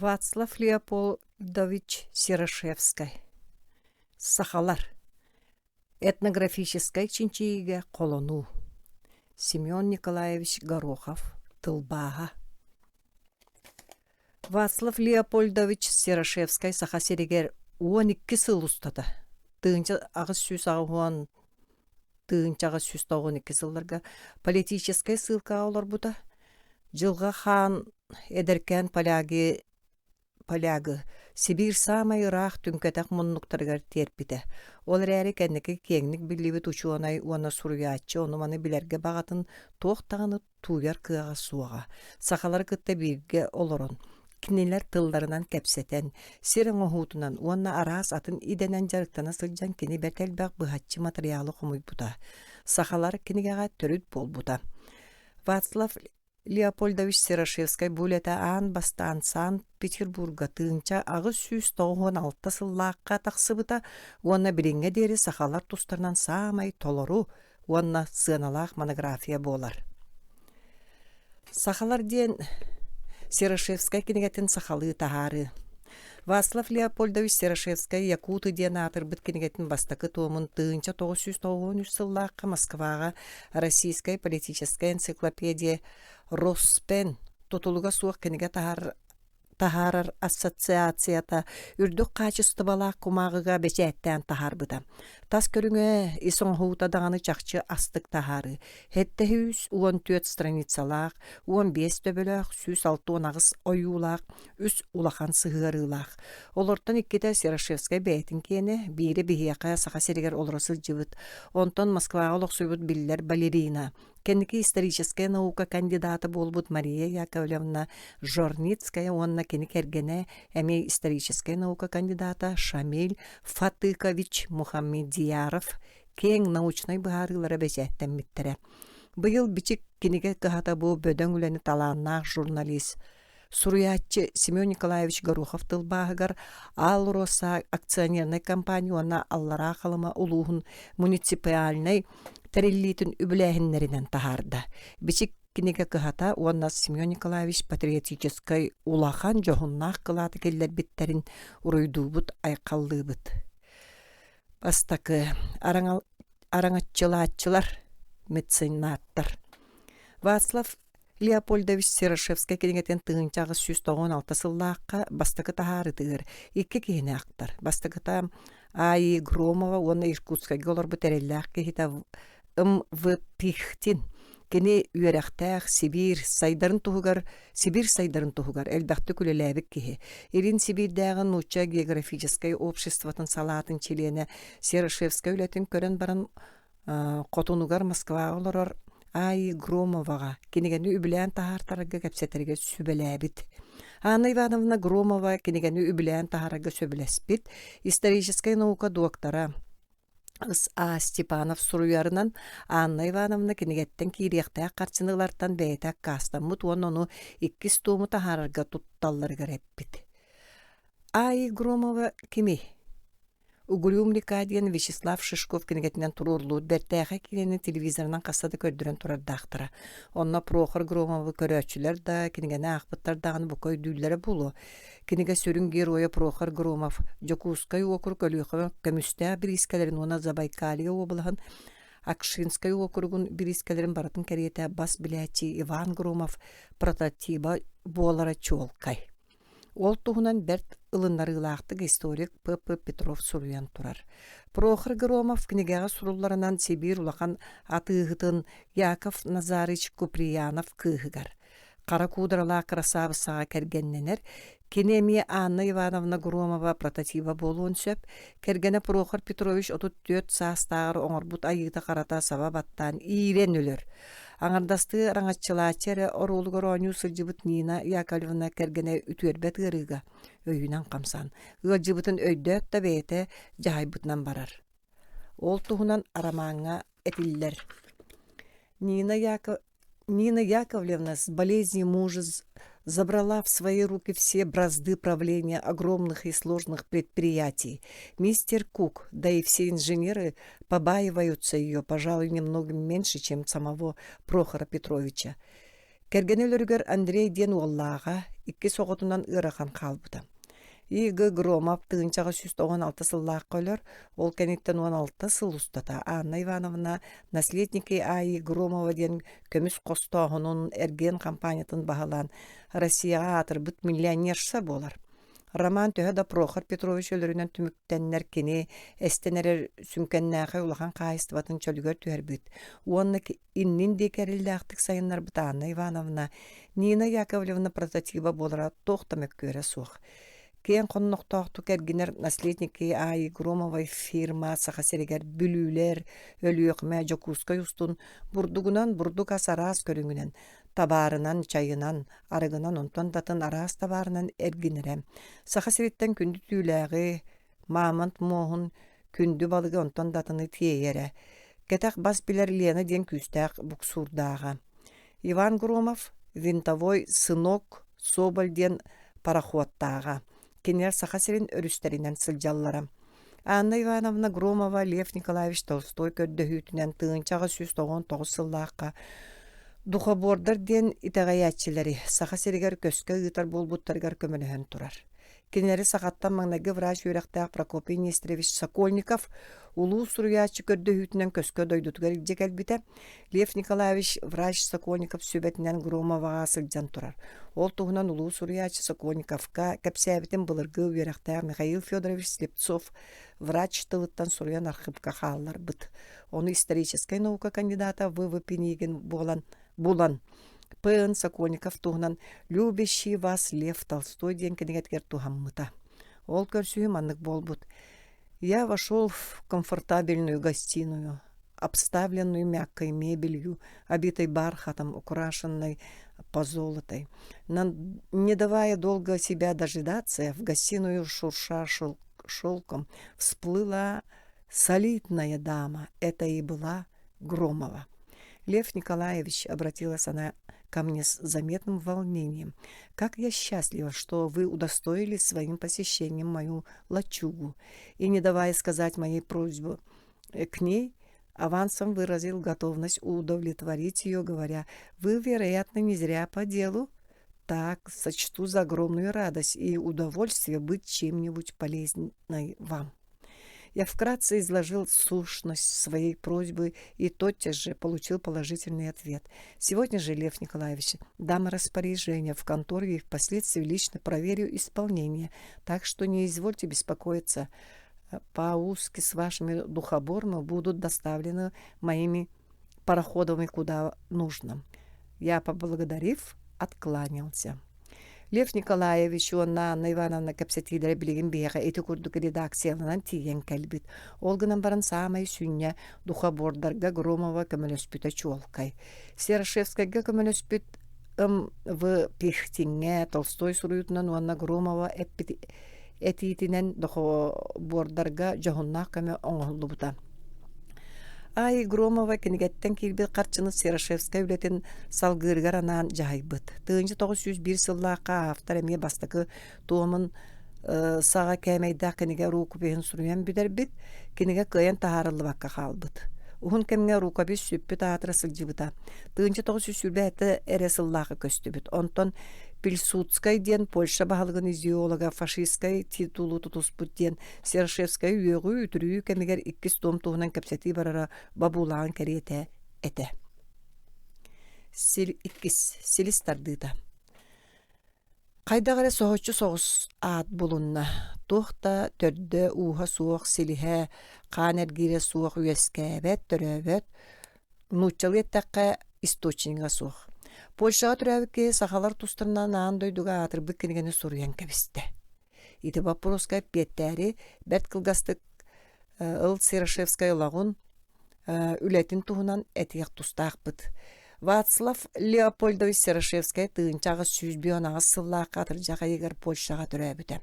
Вацлав Леопольдович Серошевский. Сахалар. Этнографической чинчиге колону. Семен Николаевич Горохов. Тылбаға. Вацлав Леопольдович Серошевский сахасерегер 12 сыл устата. Тыынча ағыз сүз ағуан, тыынча ағыз сүз тауған 2 сылларға политической ссылка олар бұта. Жылға хан эдеркен полягы Сибир самай рақ түнкетақ мұннықтарғар терпіті. Ол рәрі кәнекі кеңнік білібіт ұчуанай уана сұруячы оныманы білерге бағатын тоқтағаны туяр кыға суаға. Сақалар кытта бірге олырын. Кинелер тылдарынан кәпсетен, сирен оғутынан уанна арас атын иденен жарықтана сылжан кені бәтелбәқ бұхатчы материалы құмый бұта. Сақалар кенегеға төріт бол бұта. Вацлав Леопольдович Серошевский булета аан бастан Санкт-Петербурга тыынча ағыз сүйіз 96 сыллаққа тақсыбыта, уанна бірінге дері сақалар тұстарынан самай толору, уанна сыналақ монография болар. Сақалар ден Серошевский кенегетін сақалы тахары. Вацлав Леопольдович Серошевский Якуты ден атыр бұт кенегетін бастақы томын тыынча 993 сыллаққа Москваға Российская политическая энциклопедия Роспен тотулуга суақ кенеге тахарар ассоциацията үрдік қачысты бала кумағыға бәчәттен тахар бұда. Тас көріңе исоң хута дағаны чақчы астық тахары. Хетті 14 страницалақ, 15 төбілақ, 106 ағыз ойулақ, 3 улақан сығырылақ. Олортан иккеті Серошевский бәйтін кені, бейірі бейеқая сақа серегер олырасы жывыт. Онтан Москва олық сөйбіт білілер балерина. Кенники историческая наука кандидаты болбут Мария Яковлевна Жорницкая, онна кені кергене әме историческая наука кандидата Шамиль Фатыкович Мухаммедияров кең научной бұғарылары бәжәттен миттірі. Бұйыл бичік кенеге кығата бұл бөдің үләні таланнақ журналист. Суруячы Семен Николаевич Горохов тылбағығар Алроса акционерной компания онна аллара қалыма улуғын муниципиальный тәреллейтін үбіләхінлерінен тахарда. Бичік кенеге кығата онна Семен Николаевич патриотической улахан жоғыннақ қылаты келлер біттерін ұруйду бұд айқалды бұд. Бастақы араңатчылатчылар, меценаттар. Вацлав Леопольдович Серошевский кенегетен тыынчағы 196 сыллаққа бастықы тахары тығыр. Икке кейіне ақтар. Бастықыта Аи Громова, оны Иркутска голар бұтәрелләқ кейіта В. Пихтин. Кені үйерәқтәқ Сибир сайдарын тұғығар, әлбәқті күлеләбік кейі. Ирин Сибирдәғын Нуча географической обществотын салатын чилені Серошевский өлетін көрін барын қотынуғар Москва оларар Аи Громоваға кенегені үбілән тахартарыға кәпсетерге сөбеләбіт. Анна Ивановна Громова кенегені үбілән тахарыға сөбеләспіт. Историческая наука доктора А. Степанов сұруярынан Анна Ивановна кенегеттен кейректәк қарчынығылартан бәйтәк кастамыт оны 2 стомы тахарыға тұтталларға рәппіт. Аи Громова кеме? Угулюм Ликадиен Вячеслав Шишков кенегетінен тұрурлуд бәртәғі кенені телевизорынан қасады көрдірен тұрардақтыра. Онна Прохор Громовы көрәтшілер да кенегені ақпыттардағын бұқой дүйлері болу. Кенеге сөрін героя Прохор Громов Жокускай округ өліқы көмісті бір искалерін она Забайкалия облығын Акшинскай округун бір искалерін баратын кәреті бас біләтчі Иван Громов прототипа болара чолкай. Ол туғынан бәрт ылыннарылақтық историк П.П. Петров сұруян тұрар. Прохор Громов книгаға сұруларынан Сибир улақан атығытын Яков Назарыч Куприянов кығығар. Қара кудрала красавысаға кәргенненер, кенемия Анна Ивановна Громова прототипа болуын сөп, кәргені Прохор Петрович 34 састағыр оңырбұт айықты қарата сабабаттан иірен өлір. Аңардасты раңатчылачары оролугар оңю сылжыбыт Нина Яковлевна кәргені үтвербет ғырыға өйінен қамсан. Ғылжыбытын өйдөт да бейті жайбытынан барар. Ол туғынан арамаңа әтілдер. Нина Яковлевна с болезнью мужа забрала в свои руки все бразды правления огромных и сложных предприятий. Мистер Кук, да и все инженеры побаиваются ее, пожалуй, немного меньше, чем самого Прохора Петровича. Кергенелөрүгөр Андрей ден уоллаага икки соҕотунан ыарахан хаалбыта. Игі Громов тыынчаға 196 сыллааққа өлөр, ол кәниттен 16 сыл устата. Анна Ивановна наследники Аи Громова ден көміс қостоғының эрген компаниятын бағалан Россияға атырбыт миллионерша болар. Роман төһө да Прохор Петрович өлөрүнөн түмүктеннер кини эстенерер сүмкеннääхэ улахан каайыстыбатын чөлүгөр түһэрбит. Уоннык иннин декерилдээхтик сайыннар быта Анна Ивановна Нина Яковлевна прототипа болара тохтамөккөрө суох. Кен конноқтоқту кергинер наследники Аи Громовой фирма сахасеригер бүлүүлер өлүөкмэ жокускай устун бурдугунан бурдук асарас көрүңүнен табаарынан чайынан арыгынан онтон датын арас табаарынан эргинерем. Сахасериттен күндү түүлээги мамонт моохун күндү балыгы онтон датыны тиеере. Кетак бас билер Лена ден күстәк буксурдаага. Иван Громов винтовой сынок Соболь ден пароходтаага. Кенер Сахасерин өрүстеринен сылжаллара. Анна Ивановна Громова Лев Николаевич Толстой көрдөһүүтүнен тыынчага 199 сыллаакка духабордар ден итагаяччилери Сахасеригер көскө ыытар болбуттаргар көмөлөһөн турар. Кенери сахаттан маңнагы врач үйрәктәк Прокопий Нестерович Сокольников улуу суруячы көрдөһүүтүнен көскө дойдутугар жекелбите Лев Николаевич врач Сокольников сөбетинен Громовага сылжан турар. Ол туһунан улуу суруячы Сокольниковка кепсәбитин былыргы үйрәктәк Михаил Федорович Слепцов врач тылыттан суруян архивка хааллар быт. Оны историческая наука кандидата ВВП ниген булан. Пен Сокольников туһунан «Любящий вас Лев Толстой» ден кенегеткер тухаммыта. Ол көрсүһү маннык болбут. Я вошел в комфортабельную гостиную, обставленную мягкой мебелью, обитой бархатом, украшенной позолотой. Не давая долго себя дожидаться, в гостиную шурша шелком всплыла солидная дама. Это и была Громова. Лев Николаевич, обратилась она ко мне с заметным волнением. «Как я счастлива, что вы удостоили своим посещением мою лачугу». И, не давая сказать моей просьбе к ней, авансом выразил готовность удовлетворить ее, говоря: «Вы, вероятно, не зря по делу. Так, сочту за огромную радость и удовольствие быть чем-нибудь полезной вам». Я вкратце изложил сущность своей просьбы и тотчас же получил положительный ответ. Сегодня же, Лев Николаевич, дам распоряжение в конторе и впоследствии лично проверю исполнение, так что не извольте беспокоиться. Пауски с вашими духоборами будут доставлены моими пароходами куда нужно. Я, поблагодарив, откланялся. Лев Николаевич уонна Анна Ивановна кепсетилere билигин бияга эти курдук редакцияланан тиен кэлбит. Олгынан баран самай сүнне духобордарга Громова көмөлөспүтө чуолкай. Серошевскайга көмөлөспүт в Пихтинге Толстой суруютунан уонна Громова этитинен духобордарга жохунна көмө оңоллубута. Аи Громова кенегеттен кирбит карчыны Серошевская үлетин салгыргар анан жайбыт. 1901 сыллаакка автор эме бастакы туомун сага кемейда кенеге рукубен суруян бидербит, кенеге кыян таарылыбакка халбыт. Ухун кемге рукабис сүппүт аатыра сылжыбыта. 1904 эре сыллаакка көстүбүт. Онтон Пильсудскай ден Польша баһалыгын идеолога фашистскай титулу тутуспут ден Серошевскай үйөгү үтүрүү кемигер 2 том туһунан кепсети барара бабулаан керете эте. Силистардыта. Кайдагара соһоччу соғыс аат булунна. Тухта төрдө уха суох силиһэ канергире суох үескәбет төрөбөт нучалыттакка источнига суох. Польшаға түрәбікке сақалар тұстырынан аан дойдуға атырбы кенегені соруян кәбісті. Иті вопроска петтәрі бәрт кылгастык ыл Серошевскай лагун үләтін туғынан әтияқ тұстақ бұд. Вацлав Леопольдович Серошевскай тыынчағы 100 сыллақ атыр жаға егер Польшаға түрәбіді.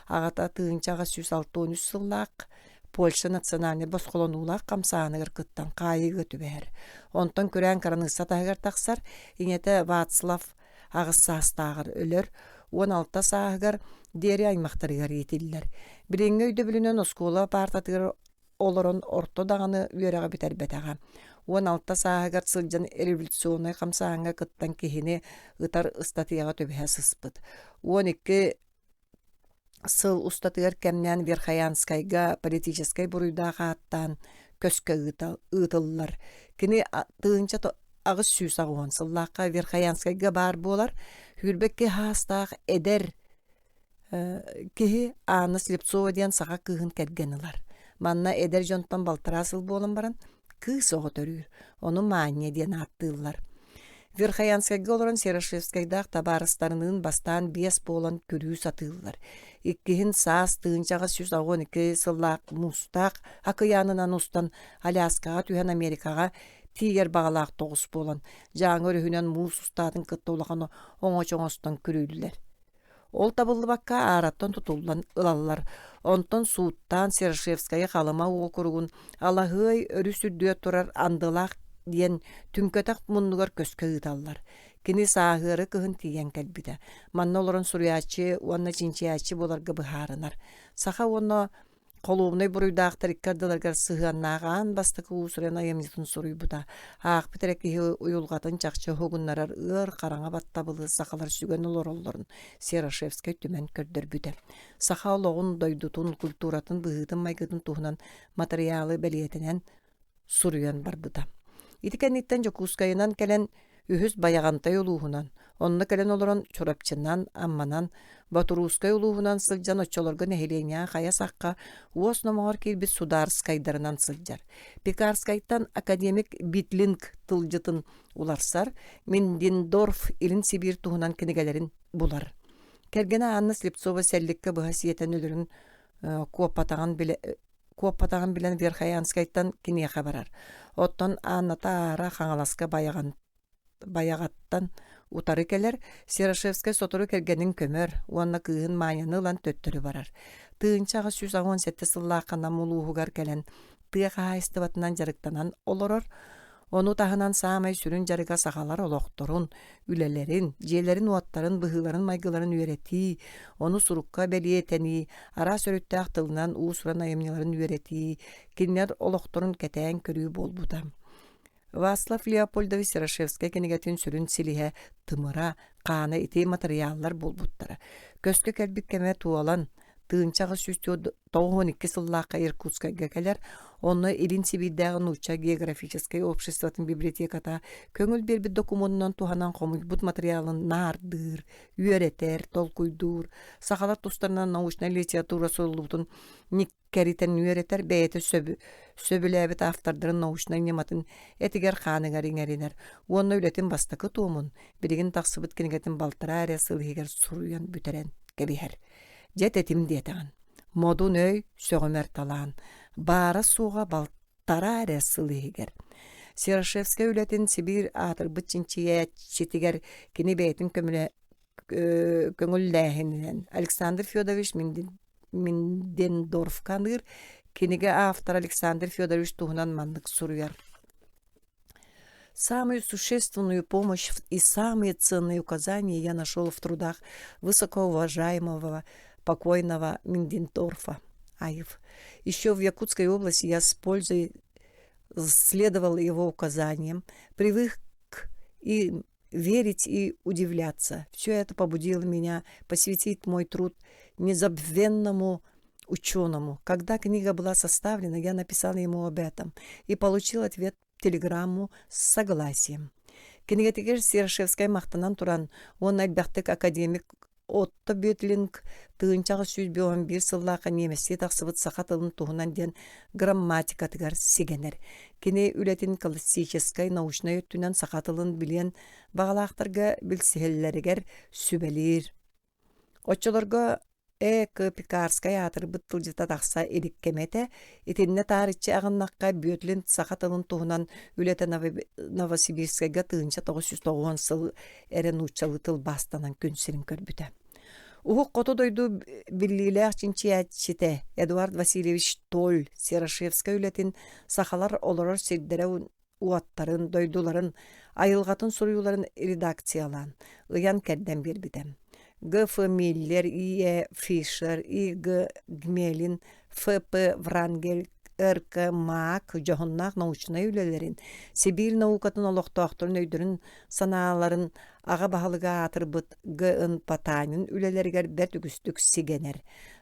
Ағата тыынчағы 163 сыллақ Польша национальный босқолонулақ қамсағанығыр кыттан қайығы түбәр. Онтан көрән қаранықса тағығар тақсар, инеті Вацлав ағыз-састағыр өлір, 16 сағығар дері аймақтарығар етелілер. Біреңгі өйді білінен оскола партатығыр олырын орто дағаны үйераға бітер бәтаға. 16 саагар сылжан революционный хамсаанга кыттан кихини ытар ыстатыяга төбөһө сыспыт. 12 сыл устатыгар кемнен Верхоянскайга политической буруйдаға аттан көскө ытыллар. Кини тыынча агыс сүүс агуан сыллааққа Верхоянскайга бар болар. Хүрбекке хаастаақ эдер кихи Анна Слепцова диэн саға кыһын кэргенылар. Манна эдер жонтан балтарасыл болан баран кыыс оҕо төрүүр. Оны Маанья диэн аттыыллар. Верхоянскайга олорон Серошевскайдаах табарыстарынын бастаан 5 болан көрүү сатыыллар. Иккиһин саас тыынчаға 112 сыллаақ мустаақ акыянынан устан Аляскаға түһэн Америкаға тиер бағалаақ 9 болан. Жаңы өрүһүнен муус устаатын кыттуулағаны оңо-чоңостан көрүүллер. Ол табылды бакка араттан тутулдан ылаллар. Онтон сууттан Серошевская халыма ол куругун алахый өрү сүрдүө турар андылаах диэн түнкөтак муннугар көскө ыыталлар. Кини саагыры кыһын тиен кэлбите. Манна олорон суруячы, уанна чинчиячы боларга быхаарынар. Саха уанна колуумной буруйдаактар иккардыларгар сыһыаннаагаан бастакы уусурен айымнитын суруйбута. Аах битерекки уюлгатын чакчы хогуннарар ыр караңа баттабылы сахалар сүгөн олороллорун Серошевскай түмен көрдөрбүтэ. Саха ологун дойдутун культуратын быһытын майгытын туһунан материалы белиетинен суруян барбыта. Итикенниттен Жокускайынан келен үһүс баягантай улуухунан, онна келен олорон чурапчынан, амманан, Батурускай улуухунан сылжан очолорго нехиленя хая саққа уос номогор кирбит Сударскайдарынан сылжар. Пекарскайттан академик Битлинг тылжытын уларсар, Миндендорф илин Сибир туһунан кенегелерин булар. Кергена Анна Слепцова сәлликке быһасиетен өлөрүн куоппатаган билен Верхоянскайттан кине хабарар. Оттон Анна таара хаңаласка баягаттан утары келер, Серошевскай сотору кергенин көмөр, уанна кыыһын Мааньянылан төттөрү барар. Тыынчаға 117 сыллаақана мулуухугар келен, тыаха хайстыбатынан жарыктанан олорор, onu таһынан саамай сүрүн жарыга сахалар олохторун, үлелерин, жээлерин уаттарын, быһыларын, майгыларын үерети, onu сурукка белиетени, ара сөрүттәк тылынан уусуран айымныларын үерети, киннер олохторун кәтәен көрүү болбута. Васлав Леопольдович Серошевскай кенегетин сүрүн силиһе тымыра, каана ити материаллар болбуттара. Көскө кэлбик кеме туалан, тыынчаға 112 сыллааққа Иркутскайга келер, оны Илин Сибирдәғы Нуча географической обществотын библиотеката көңіл бербі документынан туһанан комуйбут материалын нардыр, үеретер, толкуйдур, сахалар тустарынан научная литература соллубутун никкеритен үеретер, бәйеті сөбіләбіт автордарын научная нематын этигер ханыгар иңеринер. Оны үлетін бастакы туымын, бірігін тақсыбыт кенегетін балтыра әрі сылғығар суруян бүтерен кебихер. Жет этим диетаган. Модун өй сөғымер талан. Бара суға балтара әрі сылығығар. Серошевскай үлетін Сибир атыр бұтчинчия читигер кені бәйтін көңілдәхінен. Александр Федорович Миндендорф каныр, кенеге автор Александр Федорович туғынан мандық суруяр. Самую существенную помощь и самые ценные указания я нашел в трудах высокоуважаемого покойного Миндендорфа. Еще в Якутской области я с пользой следовал его указаниям, привык и верить и удивляться. Все это побудило меня посвятить мой труд незабвенному ученому. Когда книга была составлена, я написал ему об этом и получил ответ телеграмму с согласием. Кенегетигер Серошевскай мақтанан туран, он әлбәқтік академик Отто Битлинг тыынчағы 111 сыллақа немесе тақсыбыт сақатылын туғынан ден грамматикатыгар сигенер. Кене үлетін классическай научной өттінен сақатылын білен бағалақтарға білсехеллерігер сүбелер. Отчыларға Пекарскай атыр бұттылжыта тақса едіккемете, етінне тарихчы ағыннаққа Битлинг сақатылын туғынан үлеті Новосибирскайға тыынча 990 сыл әрін ұчалы тыл бастанан күнсерін көрбіті. Ухук қото дойду биллилях чинчиячите Эдуард Васильевич Толь Серошевскай үлетін сақалар олорор сирдері уаттарын, дойдуларын, айылғатын суруюларын редакциялан, ыян кәрден бербітем. Г.Ф. Миллер, И.Е. Фишер, И.Г. Гмелин, Ф.П. Врангель, РК, МАК, Жохоннақ научный үлелерин, Сибирь наукатын олоқтуақтырын өйдірін санааларын аға бағалыға атырбыт ГН Патанин үлелергер бәт үгістік сигенер.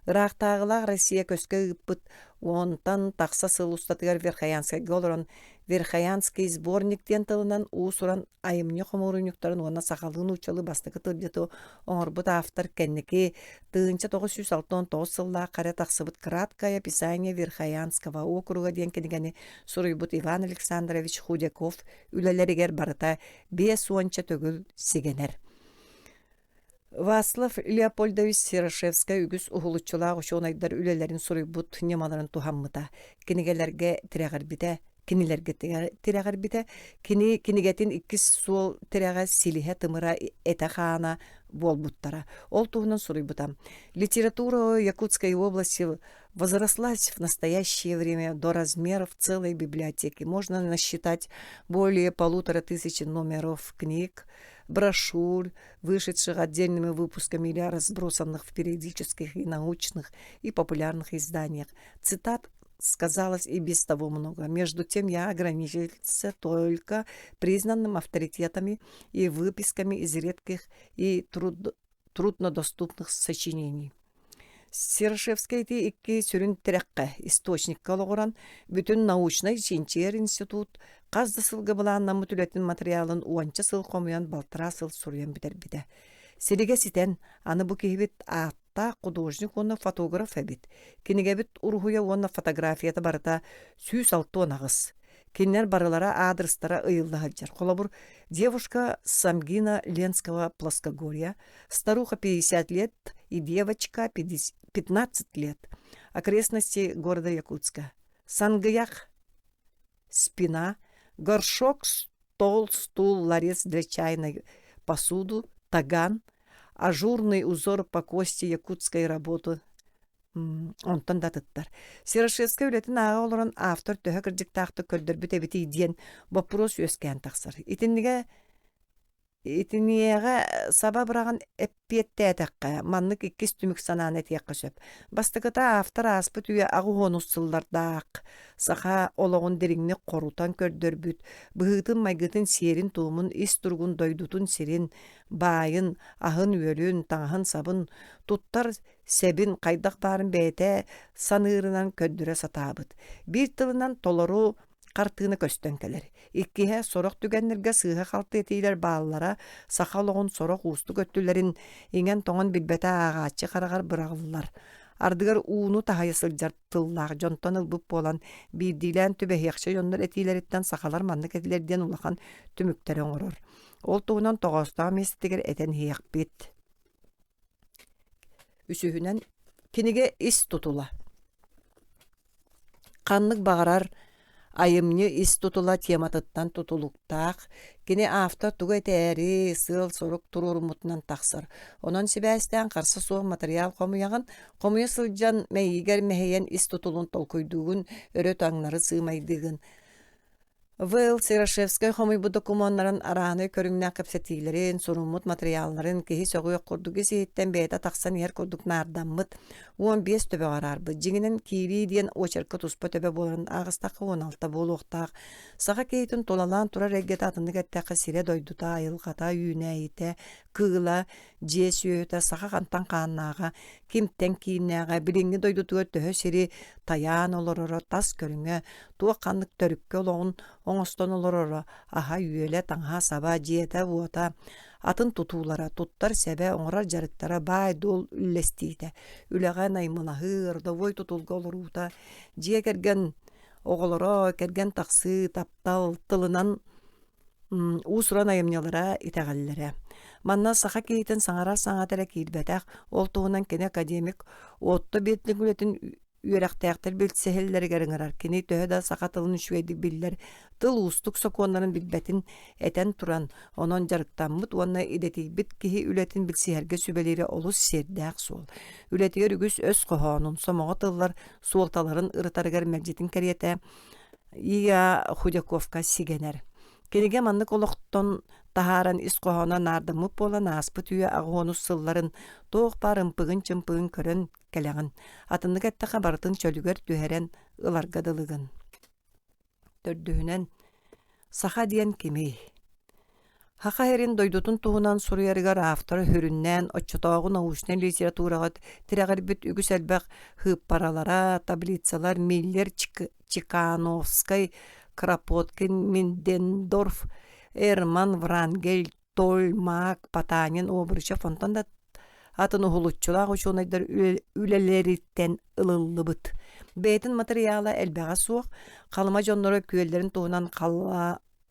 Ырақтағылақ Россия көске ұппыт, онтан тақса сыл ұстатығар Верхоянскай голырын, Верхоянский сборниктен тылынан уусуран айымне хомурунюктарын ona сақалығын учалы бастықы тылбеті оңырбыт автор кәннеке 1969 сылла қаря тақсыбыт краткое описание Верхоянского округа ден кенегені суруйбыт Иван Александрович Худяков үлелерігер барыта 5 онча төгіл сигенер. Васлав Леопольдович Серошевская үгіс ұғылытчылақ ұшуынайдар үлелерін суруйбыт немаларын тухаммыта. Кенегелерге тірәғарбіте кинилерге тирәгәрбите кинигетин иккис суол тирәгә силиһә тымыра этахана болбуттара. Ол туһунан суруйбута. Литература Якутской области возрослась в настоящее время до размеров целой библиотеки. Можно насчитать более 1500 номеров книг, брошюр, вышедших отдельными выпусками или разбросанных в периодических и научных и популярных изданиях. Цитат сказалось и без того много. Между тем я ограничился только признанным авторитетами и выписками из редких и труднодоступных сочинений. Серошевский икки сүрін тірәққа источник калығыран бүтін научный жинчер институт қазды сылғы бұланна мүтілетін материалын уанча сыл қомыян балтыра сыл сұруян бітер. Селеге ситен аны бұ кейбет атта художник оны фотограф әбет. Кенеге бит урхуя оны фотографията барыта сүйс алты онағыз. Кеннер барылара адрестара ыйылды хаджар. Қолабыр девушка Самгина Ленского плоскогорья, старуха 50 лет и девочка 15 лет. Окрестности города Якутска. Сангыях, спина, горшок, стол, стул, ларец для чайной посуду, таган, ажурный узор по кости якутской работы. Онтан да тыттар. Серошевский үлетін аға олырын автор төхі кірдіктақты көрдір бүте біті иден вопрос өскен тақсыр. Итинеға саба бұраған әппетті әтәққа, маннык иккес түмік санан әтеққа сөп. Бастықыта автор аспыт үйе ағы ғонуссыллардақ, сақа олығын деріңне қорутан көрдір бүт, бұғытын майгытын серін туымын, ис тұрғын дойдутын серін, байын, ахын өлін, таңахын сабын, туттар сәбін қайдақ барын бәйті санырынан көддіре сатабыт. Bir тылынан толыру қартыны көстен келер. Иккеһе сорок түгеннерге сыыға қалты етейлер баллара, сақалығын сорок уусты көттілерін еңен тоңын билбәті ағачы қарағар бұрағылар. Ардығар уыну тахайысыл жартыллағы жонтан ылбып болан бирдилен түбәхекші жондар етейлеріттен сақалар маннық етілерден улақан түміктері оңырыр. Ол туғынан тоғастағы местігер әтен хейек бет. Үсіхінен кенеге ис тұтыла. Қанлық бағарар айымны ис тұтыла тематыттан тұтылықтақ. Кене автор тұғы әтәрі сыл сорық тұрыр мұтынан тақсыр. Онан себәстен қарсы соғы материал қомыяғын, қомыя сылжан мәйігер мәйен ис тұтылын толкойдуғын, өрет аңнары сымайдығын. Выл Серошевский хомый-бу документарын араны көріңнен кәпсетейлерін, сұрумыт материалларын кейі соғуя құрдығы сейттен бәйті тақсан ер құрдық нарданмыт 15 төбе қарарбы. Жеңінен кейбей ден очеркі тұспа төбе боларын ағыстақы 16 болуқтақ. Саға кейтін толалан тұрар әгет атыны кәттәқі сире дойдута, айылғата, үйнәйті, кыла, жес өйті, саға қантан қаннаға, кемттен кейіннәға, біліңі дойдутуға төхі сире таян олырыры, тас көріңі, туа қанлық төрікке олығын оңыстон олырыры, аға үйелі, таңға саба, жиеті, уота, атын тұтулара, тұттар сәбе, оңырар жарыттара, бай дол үллестейді. Үліға наймылағы, ырдовой тұтулға олыруыта, жие керген оғылыра, керген тақсы, таптал, тылынан усуран айымнелара итәғалілері. Манна сақа кейтін саңарар саңатара кейдбәтәқ, ол туғынан кене академик, отты бетлік үлетін үйерақтаяқтар білтсәхеллері кәріңірар. Кене төхі сақа тылын үшуәйді білдер. Тыл ұстық соқуанларын білбәтін әтен тұран. Онан жарықтан мұт, онна едетей біт кеге үлетін білсіхерге сөбелері олыс сердәқ сол. Үлетігер үгіс өз қоғанын, сомаға тыллар суолталарын ұрытарығар мәлжетін кәреті Ия Худяковка сигенер. Кенеге маннык олықтон Taharan iskohona nardımı bolan aspı tüye ağonus sılların toğ barın pığın çımpığın körün keleğin. Atınlık ette kabartın çölüger tüheren ılargadılığın. Dördüğünen saha diyen kimi. Haka herin doydutun tuğunan suruyarıgar aftar hürünnen, oççotağın avuçnen literaturagat, tiragar büt ügüs elbaq hıp paralara, tablitsalar, Miller, Çikanovskay, Krapotkin, Mindendorf, Erman, Wrangel, Tolmak, Patanin, Obrışa, Fontanda atını hulutçulaq uçunaydar üleleritten ılıllı bıt. Beytin materyala elbağa soğuk, kalıma jonlara küyellerin tuğunan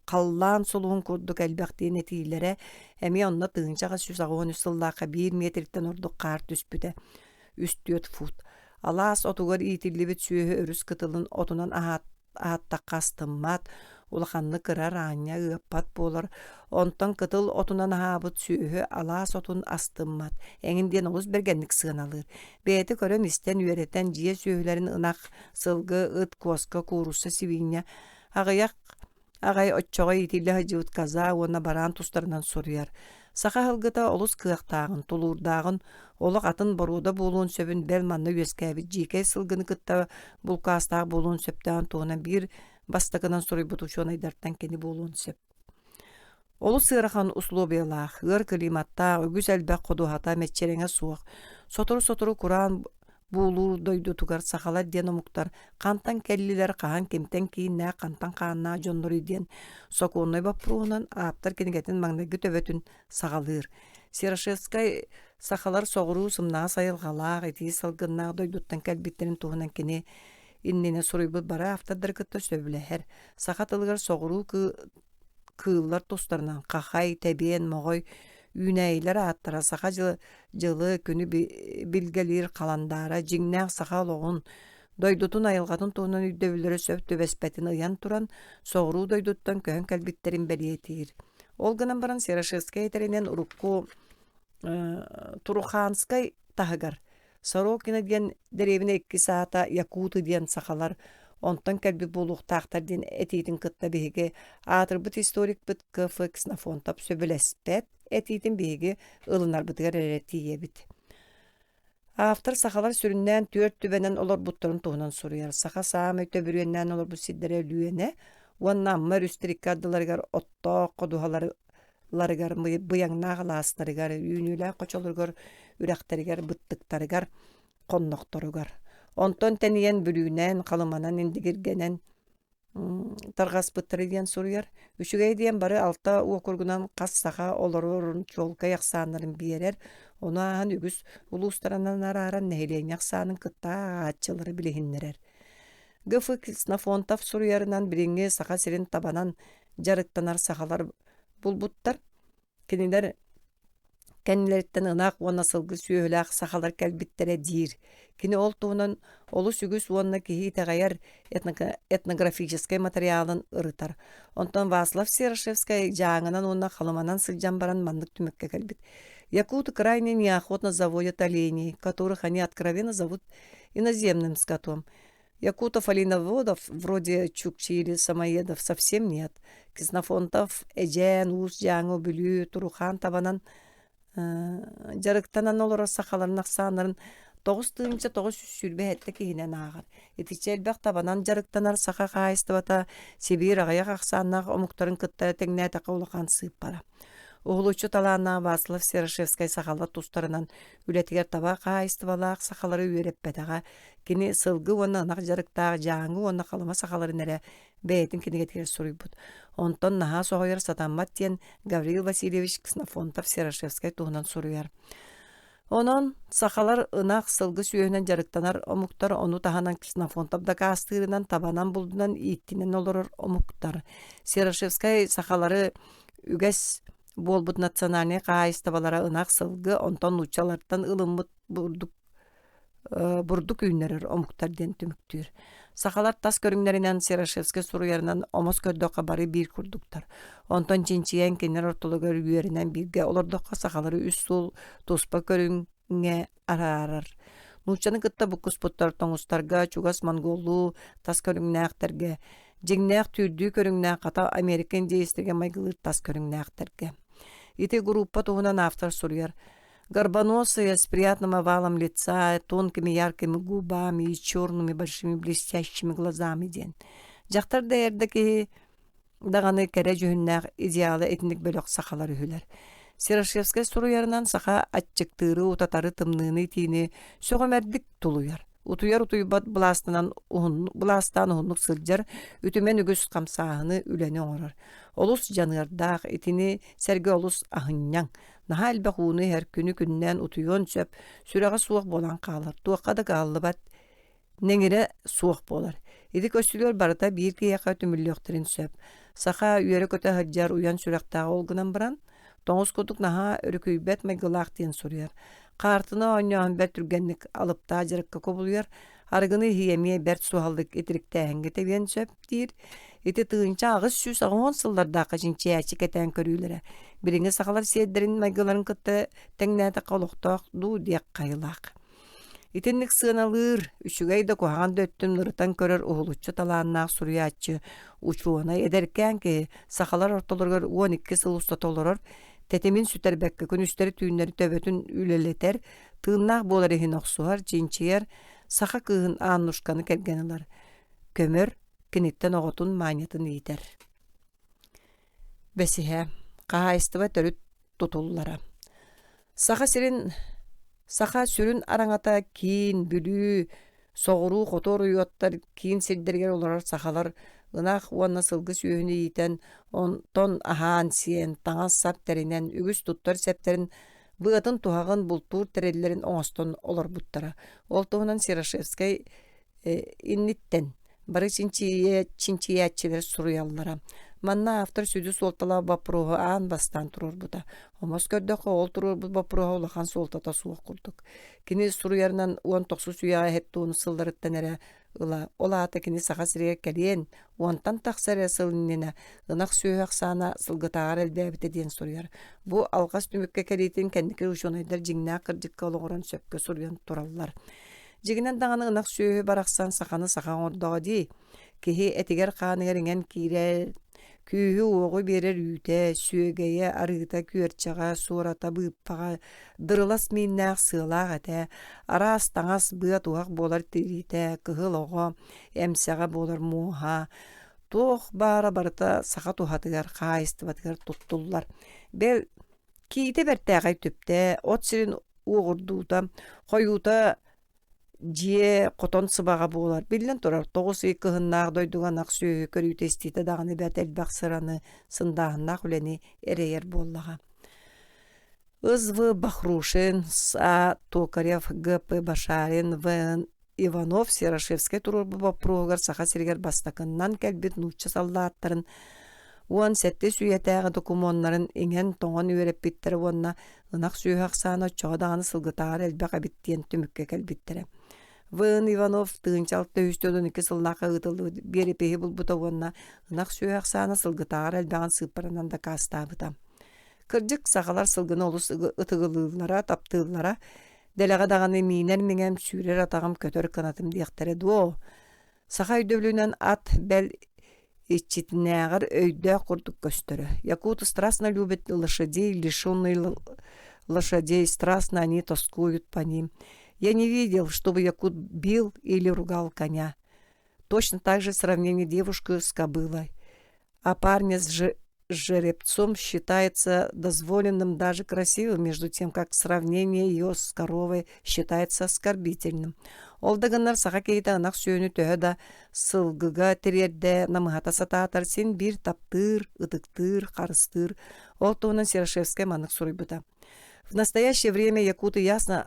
kallan soluğun kurduk elbaqtiğin etilere, emi onna tığıncağa süs ağın üsıllaqa 1 metritten orduk qar tüspüde, üstüyöt fut. Alas otugar itilli bit süyühü örüs kıtılın otunan ahatta kastımmat, ulaqanlı kırar anya ıppat bolar, ontan kıtıl otunan ahabıt süyühü alas otun astımmat, eňinden oluz bergenlik sığınalır. Beyti körön isten üyereten jiye süyühlerin ınak, sılgı, ıt, koska, kurusa, sivinya, Agay otçoğa itilli hajıvıt kaza ona baran tustlarından soruyar. Saqa hılgıta olus kıyaqtağın, tulurdağın, olaq atın boruda bulun söbün belmanna üyeskabit jikay sılgını kıtta bulkastağ bulun söptağın tuğuna bir bastakınan soruy butuşuğuna idarttan kendi bulun söp. Olus sığıraqan uslubiyalaq, hır klimatta, ögüz elbaq koduhata metçerenge suaq, soturu kuran buulur doydu tugar saxalar diyen omuktar, kantan kelliler qahan kemten kiyinna kantan qahanna jondoru diyen sokunnay bapruunan aaptar kenigetin magnagi töbötün saxalır. Sirashevskay saxalar soğuru sımnağa sayılğalaq, eti salgınnağa doyduttan kelbitlerin tuğunan keni innine suruybu bara haftadır kıtta söbüleher. Saxat ılgar soğuru kığıllar dostlarынан qahay, tebien, moğoy, Üneyler attara saqa jılı günü bilgelir kalandara jiңnäq saqa loğun doydutun ayılgatın tuğunan üddöbülere söptü bespetin ıyan turan soğuru doyduttan köhön kelbitlerin belietir. Olganan baran Serashevskay eterinden urukku Turukhanskay tahıgar. Sorokina diyen derevine 2 saata Yakutu diyen saqalar ondan kelbi buluq taqtar diyen etitin kıtta bihige atır bit historik bit kıfı kısnafontap söbülespet etitin bihige ılınar bitigar eretiye bit. Aftar saqalar süründen tüört tübenen olur buttarın tuğunan soruyar. Saqa sağım ötөbürüyenden olur bu siddere lüyene. Ondan mar üstürikaddılargar otto koduhalargar bıyagnağılaslargar yünüyle koçolurgar ürektarigar bıttıktarigar konnoktorugar. Onton teniyen bülüğünen kalımanan indigirgenen targas bıttırı diyen soruyar. Üçügey diyen bari alta okurgunan kas sağa olurun çolka yaksanların bir yerer. Onu ahan ügüs ulustaranan araran nehleyen yaksanın kıtta ağaççıları bilehinlerer. Gıfı snafontaf soruyarından biringe sağa serin tabanan jarıktanar sahalar bulbuttar. Kendileritten ınak ona sılgı süyölaq sahalar kelbittere dir. Kini oltuğundan olu sügüs ona kihi teğayar etnografikiskay materialın ırıtar. Ondan Vaslav Serashevskay jağınan ona kalımanan sılcan baran manlık tümökke kelbit. Якуты крайне неохотно заводят оленей, которых они откровенно зовут иноземным скотом. Якутов оленоводов, вроде чукчи или самоедов, совсем нет. Ксенофонтов, эжен, ус, жаңы, бүлü, турухан табанан жарыктанан олора сақаларын ақсанарын 9 сүрбе әтті кейінен ағыр. Етичелбәқ табанан жарыктанар сақа қайыстыбата Сибир ағаяқ ақсаннақ омуқтарын кытта теңнә тақы олақан сыйып бара. Оғылучу талана Васлав Серашевскай сақалар тустарынан үлетігер таба қайыстыбалақ сақалары үйереппетаға кені сылғы оны анақ жарықтағы жаңы оны қалыма сақаларын әрі бәйтін кенегетігер сұруйбұд. Онтон наға соғайыр сатанмат тен Гаврил Васильевич Ксенофонтов Серашевскай туғынан сұруяр. Онон сақалар ынақ сылғы сүйенен жарықтанар омуқтар оны таханан Ксенофонтовда кастырынан табанан бұлдынан иттінен олырыр омуқтар. Серашевскай сақалары үгәс болбут национальный қайыстабалара ынақ сылғы онтон учалардан ылымыт бурдук үйнерер омуқтарден түміктір. Сақалар тас көріңлерінен Серашевскай сұруярынан омос көрдоққа бары бір күрдуктар. Онтон чинчиян кенер ортылығыр үйерінен бірге олырдоққа сақалары үс сол тоспа көріңе арарар. Нучаны кытта бұққыс бұттар тоңыстарға, чугас монголу, тас көріңне ақтарға Жигнәк түрдүү көрүңнәк ката Американ дейстирге майгылы тас көрүңнәктерге. Ити группа туһунан автор суруяр. Горбоносые с приятным овалом лица, тонкими яркими губами и черными большими блестящими глазами ден. Жақтар да эрдеки даганы кере жүһүннәк идеалы этник бөлөк сахалар үһүләр. Сирашевская суруярынан саха атчыктыры утатары тымныны тиини сөгөмердик тулуяр. Утуяр утуйбат буластан уһуннук сылжар үтүмен үгүс камсааны үлени оңорор. Олус жанырдак этини серге олус ахынняң. Наха элбахууны her күнү күннен утуйон сөп сүрәгә суак болан калыр. Туакка да каллыбат неңире суак болар. Иди көстүлөр барыта бир кияка түмүллөктөрүн сөп. Саха үйөрө көтө хаджар уян сүрәктагы олгунан баран тоңус кодук наха өрүкүйбет майгылак тиен суруяр. Картыны оңнён бер түргенник алып та жарыкка кобулуяр. Аргыны хиемие бер суалдык этирикте хәңгете бен сөп дир. Ити тыынча агыс сүз агон сылларда качынча ачыкетен көрүлөрө. Бириңе сахалар седдерин майгыларын кытты теңнәте колокток ду диек кайылак. Итинник сыналыр үчүгейде куган дөттүн нырытан көрөр уһулуччу талааннаак суруячы учуона эдеркен ки сахалар ортолоргор 12 сыл устатолорор тетемин сүтербекке күнүстери түйүннери төбөтүн үлелетер тыыннаак болар ихин оксуар жинчиер саха кыын ааннушканы келгенилар көмөр киниттен оготун маанятын иитер бесиhe каайстыба төрүт тутуллара Саха сүрүн араңата кийин бүлүү соғуруу котор уйоттар кийин сирдергер олар сахалар ынах уанна сылгы сүйүнү иитен тон ахан сиен таңас саптеринен үгүс туттар септерин быатын тухагын бултур тереллерин оңостон олар буттара. Ол туһунан Сирашевскай инниттен бары чинчиячилер суруяллара. Манна автор сүдү солтала бапроғы аан бастан турар бута. Омос көрдөкө ол турар бут бапроғы улахан солтата суық курдук. Кини суруярынан 19 суяга хеттуunu сылдарыттан эре ыла. Ола ата кини саха сирге келиен, уантан тахсаре сылыннена ынак сүйөк сана сылгытагар элбэбите диен суруяр. Бу алгас түмүкке келитин кендики ушонайдар жиңнаа кырдыкка олоғоран сөпкө суруян тураллар. Жигинен даганы ынак сүйө бараксан саханы сахан ордоға дии. Кихи этигер кааныгеринген кире күйі оғы берер үйте, сүйегeye арыта күерчаға, сурата бұйыппаға, дырылас миннәқ сылақ әте, ара астаңас бұят уақ болар тирите, кығыл оғы, әмсәға болар муға. Тоқ бара барыта сақа тухатығар, қайыстыбатығар тұттылар. Бәл кейте бәртәғай түпте, от сирин уғырдуыта, қойуыта, жие котон сыбаға болар. Билен турар 9-2 кыһыннаах дойдуганак сүйө көрүү тестите даганы бәтел баксыраны сындагыннаак үлени эрейер боллага. В. Бахрушин, С. Токарев, Г.П. Башарин, В. Иванов, Сирашевский турар буба прогар саха сиргер бастакыннан келбит нучча салдааттарын уан сетте сүйетәгы докумоннарын иңен тоңон үйреп биттер уанна ынак сүйәк саны чоғдағаны сылгытағар әлбәқ әбіттен түмікке кәлбиттері. В. Иванов тыынчалты 3-2 сылнақа ұтылы бері пейі бұл бұта уанна ынак сүйәк саны сылгытағар әлбәғын сыпырынан да кастабыта. Кыржык сағалар сылгыны олыс ұтығылылара, таптылылара, дәләға дағаны мейнер меңем сүйрер атағым көтөр канатым дейқтері дуо. Саха үйдөвлінен ат бәл ичитнягар өйдө курдук көстөрө. Якуты страстно любят лошадей, лишённые лошадей, страстно они тоскуют по ним. Я не видел, чтобы якут бил или ругал коня. Точно так же сравнение девушки с кобылой. А парня с жеребцом считается дозволенным, даже красивым, между тем, как сравнение ее с коровой считается оскорбительным. Ол дагыннар саха кейте анак сүйөнү төһө да сылгыга терерде намыхата сатаатар сен бир таптыр, ыдыктыр, карыстыр. Ол туынан Сирашевская манык суруйбута. В настоящее время якуты ясно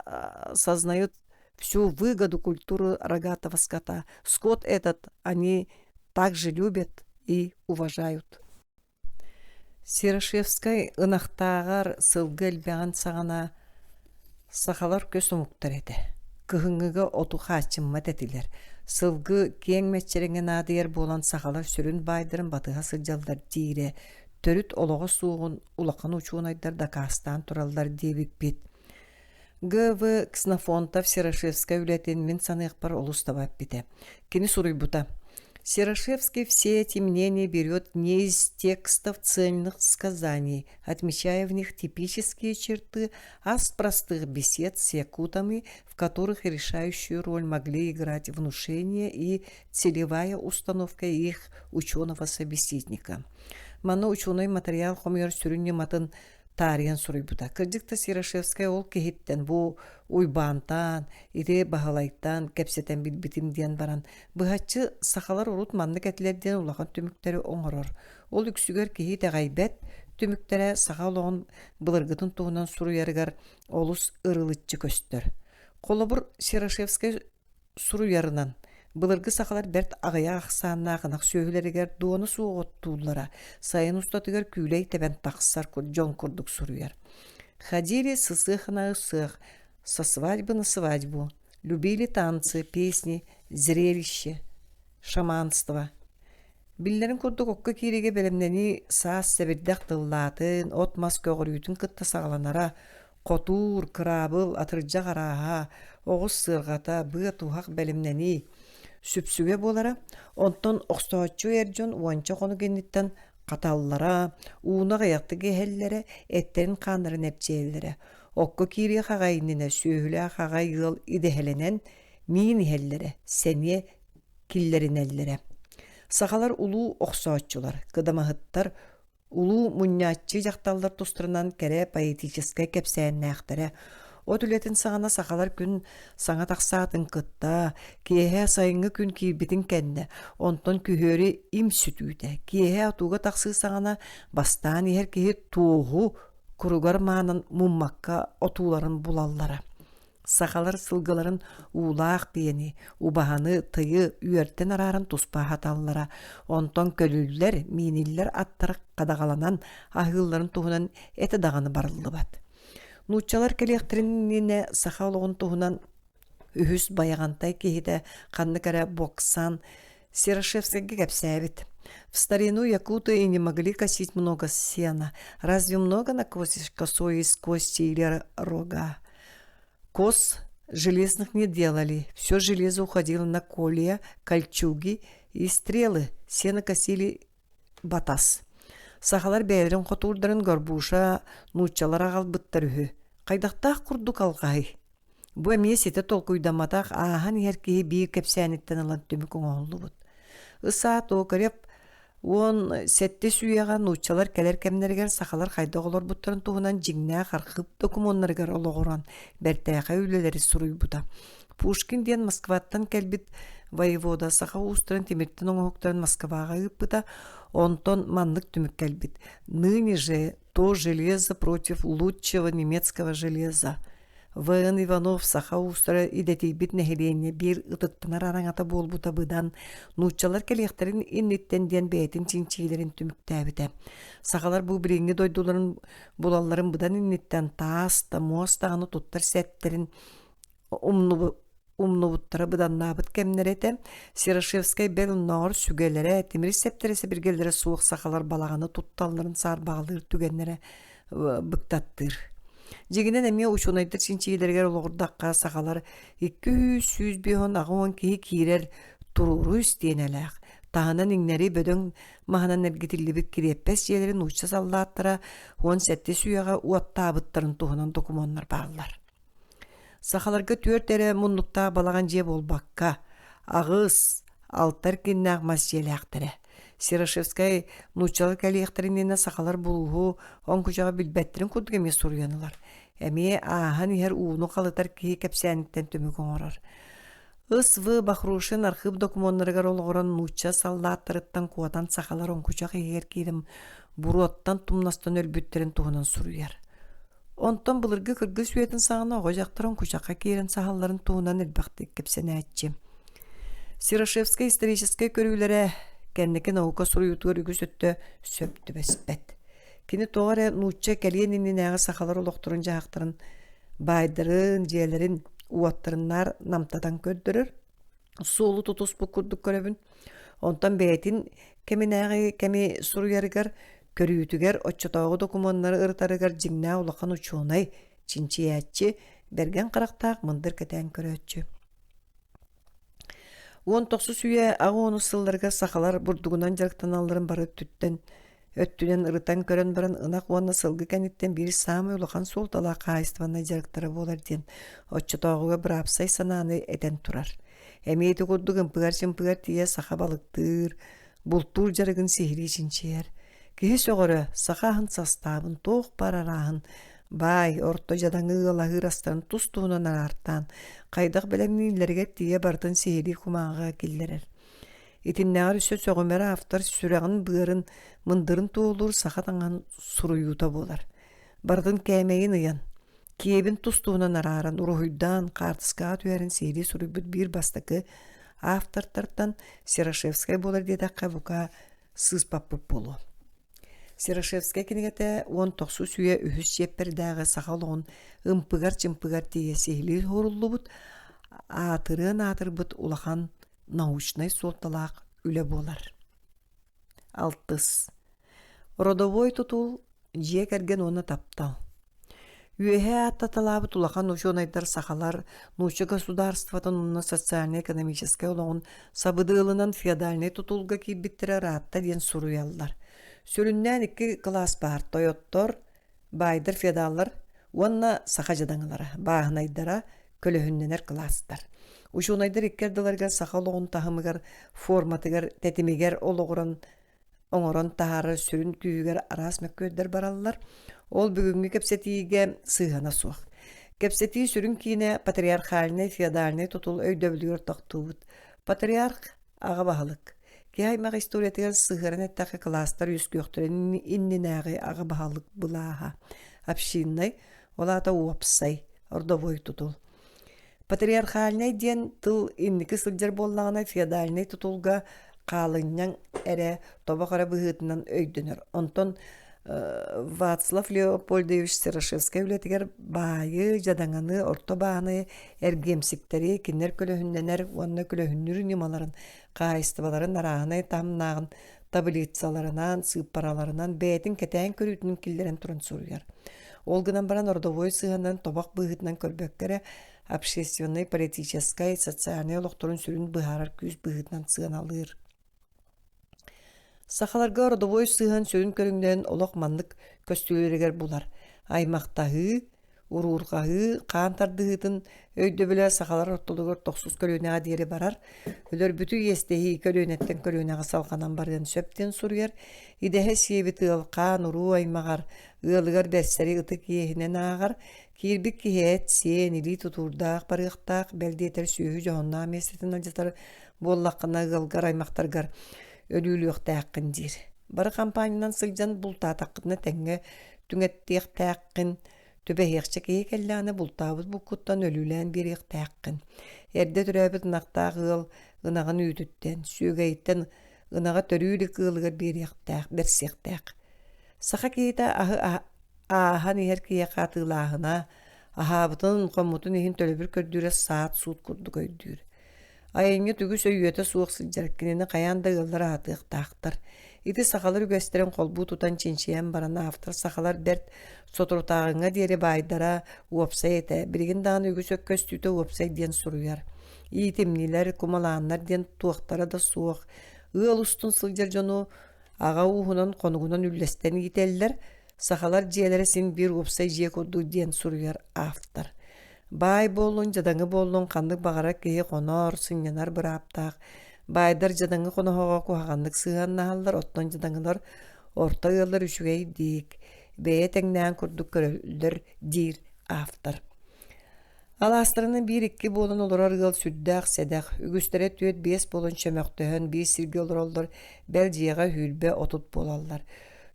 сознают всю выгоду культуры рогатого скота. Скот этот они также любят и уважают. Сирашевскай ынактагар сылгы элбяган сагана сахалар көс умуктар эти. Кыһыңыга оту хачыммат этилер. Сылгы кең метчереңен адыер болан сахалар сүрүн байдырын батыга сылжалдар дире. Төрүт олого суугун улакан учуун айдар да кастан туралдар дебик бит. Г.В. Ксенофонтов Сирашевская үлетен мен саныйықпар олус табап бите. Кені суруй бута. Сирошевский все эти мнения берет не из текстов цельных сказаний, отмечая в них типические черты, а с простых бесед с якутами, в которых решающую роль могли играть внушение и целевая установка их ученого-собеседника. Маны ученый материал хомер сүрүнне матын тарыян суруйбута. Кырдыкта Сирошевская ол кехиттен бу уйбаантан, ире бахалайттан, кепсетен билбитим диен баран. Быхатчы сахалар урут маннык әтилерден улахан түмүктері оңорор. Ол үксүгер кехи тәғайбет түмүктері сахал оғын былыргытын туғынан суруярыгар олус ырылытчы көстөр. Қолыбыр Сирошевская суруярынан Былыргы сахалар бәрт ағая ақсанна ағынақ сөйілерігер дуаны суғыттуулара, сайын ұстатығар күйлей тәбән тақсар жон күрдік суруяр. Ходили с ысых на ысых, со свадьбы на свадьбу, любили танцы, песни, зрелище, шаманство. Биллерин күрдік оққа кереге бәлемнені саас сәбірдәқ тыллатын, от мас көгірüйтін кытта сағаланара, қотур, крабыл, атырджа қараға, оғыз сырғата, бұға тухақ бәлемнені, сүпсүге болара, онтон оқстаачу эржон уанча қону кенниттен қаталлара, уына ғаяқты кехеллері, эттерін қанырын әпчеелері. Оққа кири қағайынына сөйлі қағай ғыл идехеленен миін хеллері, сәне киллерін әллері. Сақалар улу оқстаачулар, қыдамағыттар, улу мұнятчы жақталдар тұстырынан кәрі поэтическай кәпсәйін әқтірі. О түлетін сағана сақалар күн саңа тақсаатын кытта, киэхэ сайыңы күн киирбитин кэнне, онтон күхөрі им сүтүйді. Киэхэ атуға тақсы сағана бастан ихер киһи туғу күрігар маанын муммакка отууларын булаллара. Сақалар сылғыларын улаақ бейені, убаханы тыйы үйертен арарын туспахаталлара, онтон көлілілер, миниллер аттары қадағаланан, ахылларын туғынан әті дағаны барылды бат. Нучалар келехтеринне сахалогун туһунан үһүс баягантай киһитэ канны кара боксан Сирошевскийге кепсәбит. В старину якуты и не могли косить много сена. Разве много на косой из кости или рога? Кос железных не делали. Все железо уходило на колья, кольчуги и стрелы. Сено косили батас. Сахалар бәйрен хотурдарын горбуша, нучалар ағал бұттар үхі. Қайдақтақ құрдық алғай. Бұ әмие сеті толқуйдаматақ ағын еркеге бейі кәпсәнеттен алан төмік оңғылы бұд. Үсаат оғыреп, он сәтті сүйеға нучалар кәлер кәмнергер сахалар қайда олар бұттарын туғынан жingнә қарқып докумоннаргар олығыран бәртәйқа үйлелері сұруй бұда. Пушкин ден Москваттан кәлбіт воевода саха устырын темірттен оңғықтарын Москваға үппіда, онтон манлык түмік кәлбіт. Ныне же то железо против лучшего немецкого железа. В.Н. Иванов саха устыра идетейбит нәхелене бір ұтықтынар араңата бол бұта бұдан, нучалар кәліқтерін инниттен ден бәйтін чинчилерін түміктәбіті. Сақалар бұл біріңі дойдуларын бұлаларын бұдан инниттен таста, мостағаны тұттар сәттерін умнубуттара бұдан набыт кәмнереті, Сирошевскай бәл нағыр сүгелері, темір сәптересі біргелері суық сақалар балағаны тұтталарын сарбағылыр түгенлері бұқтаттыр. Жегінен әме ұшынайдыр чинчигелергер олғырдаққа сақалар 200 бейон ағуан кейі кейрер тұруру істейін әләқ. Тағынан еңнері бөдің мағынан әргетілі бік кереппәс желерін ұшча саллаттыра, он сәтті сүйеға уатта абыттарын туғынан докумонлар бағылар. Сақаларға төрт әрі мұнлықта балаған жеп олбаққа, ағыз, алтар кенне ағмас жел әқтірі. Сирошевскай нучалы кәліқтірінені сақалар бұлғу, он күжаға білбәттерін күрдік әме сұруянылар. Әме ағын ер уыны қалытар кей кәпсәніктен төмік оңырар. Ыс-вы бақырушын архив документарыгар олғыран нуча саллаттырыттан куатан сақалар он күжаға егер кейдім бұруаттан тумнастан өлбүттерін туғынан сұруяр. Онтан бұлырғы кіргі сүйетін сағына оғажақтырын күжаға кейрін сақаларын туғынан әлбақты кәпсәне әтчі. Сирошевскай историческай көрілері кәннеке наука сұруютығыр үгіз өтті сөпті бәспәт. Кені тоғары нуча кәлиенінен әғы сақалар олықтырын жағақтырын байдырын, жиелерін, уаттырыннар намтадан көрдірір. Суылы тұтыс бұл күрдік көребін. Онтан бәйтін кәмін әғы кәмі сұруярығар көрүйтүгер отчотоого документары ыртарыгар жиңнаа улахан учуунай чинчиячи берген карактаак мындыр кетен көрөчү. 19 üye ağonu sıllarga sakalar burdugunan jarıktan alırın barı tütten öttünen ırıtan körön baran ınak ona sılgı kenitten biri samı ulakan sol tala kayıstvanna jarıktara bolar diyen otçu toğuga bırapsay sananı eden turar. Emiyeti kurdugun pıgar diye saka balıktır, bultur jarıgın sihiri içinçer. Kihi soğuru sakahın sastabın toğ pararahın bay orta jadanı ılahır astan tustuğunan arartan kaydak belemnilerge diye bardan sihiri kumağa killerer. İtinnağı üsö sögümere haftar sürağın bığırın mındırın tuğulur sakatangan suruyuta bolar. Bardın kämeyin ıyan. Kiebin tustuğunan araran uruhuydan kartıskağa tüyerin sihiri surubut bir bastakı haftartartan Sirashevskay bolar diye dakika buka sızpapıp bolu. Sirashevskay kinigete 19 üye ühüs jepperdağı sakalığın ımpıgar diye sihili horullubut atır ulakan научный солталақ үле болар. 6. Родовой тутул жие керген оны таптал. Үеһе аттаталабыт улахан ученыйдар сахалар нучы государствотын уна социально-экономический олоғын сабыдылынан феодальный тутулга кибиттері ратта ден суруяллар. Сөрүннән 2 класс бар тойоттор, байдыр феодаллар, онна саха жадаңылары, бағынайдара көлөһүнненер класстар. Uşunaydır ikkerdilерге сахалоғын тахымыгар форматыгар тетимигер олоғырын оңорон тахары сүрін күйігер арас мәккөддер баралылар. Ол бүгінгі кепсетиге сыйғана суақ. Кепсети сүрін кейіне патриархальный, феодальный тутул өйдөбілігер тоқтуыд. Патриарх аға бағылық. Кейаймақ историятыгар сыйғырын әттақы кластар үскөқтірін инненәғі аға бағылық бұлаға. Общинный, олата уапсай, ордовой тутул. Патриархальный ден тыл инники сылжар боллағына феодальный тутулга қалыннян әрі тобақара бұғытынан өйдінер. Онтон Вацлав Леопольдович Сирашевскай үлетігер байы, жадаңаны, орто бағаны, әргемсіктері, кенер көлөхүнденер, онна көлөхүннүрін немаларын, қайыстыбаларын, арағыны, тамнағын, таблицаларынан, сыппараларынан, бәйтін кәтәйін көрітінің келдерін тұрын сұруяр. Олгынан баран ордовой сығандан тобақ бұғытынан көрбөккері общественный, политический, социальный олықтырын сүрін бұғарар күз бұғытынан сыған алыр. Сақаларға ордовой сыған сүрін көріңден олық мандық көстүлерігер бұлар. Аймақтағы, урурғағы, қантардығытын өйді білі сақалар ортылығыр 90 көлөнеға дері барар. Өлер бүті естеғи көлөнеттен көлөнеға салқанан барден сөптен сұруяр. Идеғе себеті ылқан, ұру аймағар, ылығар бәссәрі ұтық ехінен ағар. Кирбик киһет сен или тутурдаах барыахтаах бэлдиэтер сүүһү жоһоннаа месетин алжатар буоллаххына ылгар аймактаргар өлүүлүөхтааххын диир. Бары компаниянан сылдьан бултаатаххытына тэҥҥэ түҥэттиэхтааххын түбэһиэхчэ киһи кэллээни бултаабыт буккуттан өлүүлээн бириэхтааххын. Эрдэ төрөөбүт ынахтаах ыал ынагын үүтүттэн сүүгэйиттэн ынага төрүүлүк ыалыгар бириэхтаах берсиэхтаах. Саха киһитэ ахан иһэр киэхаатыылаахына аһаабытын хоммутун иһин төлөбүр көрдүүрэ саат суут курдук өйдүүр. Айыҥҥа түгүс өйүөтэ суох сылдьарыккинини кайаан да ыаллар аатыахтаахтар. Ити сахалар үгэстерин холбуу тутан чинчиэн барана автар сахалар дерт соторутаагыңа диэри баайдара уопсай этэ биригин даан үгүс өккөстүүтэ уопсай диэн суруяр. Иитимнилер кумалааннар диэн туохтара да суох. Ыал устун сылдьар жону ага уухунан конугунан үллэстэн иителлер сахалар жиэлери син бир уопсай жие курдуу диэн суруяр автар. Бай болун жадаңы болун кандык багара киһи конор сыннянар бырааптаах. Байдар жадаңы конохого кухаганнык сыганнааллар оттон жадаңылар орта ыаллар үчүгэй диик. Бэйэ тэҥнээн курдук көрөллөр диир автар. Аластарыны 1-2 болун олорор ыал сүрдээх сэдэх. Үгүстэрэ түөт 5 болун чөмөктөһөн 5 сирге олороллор Белжияга хүлбэ отут болаллар.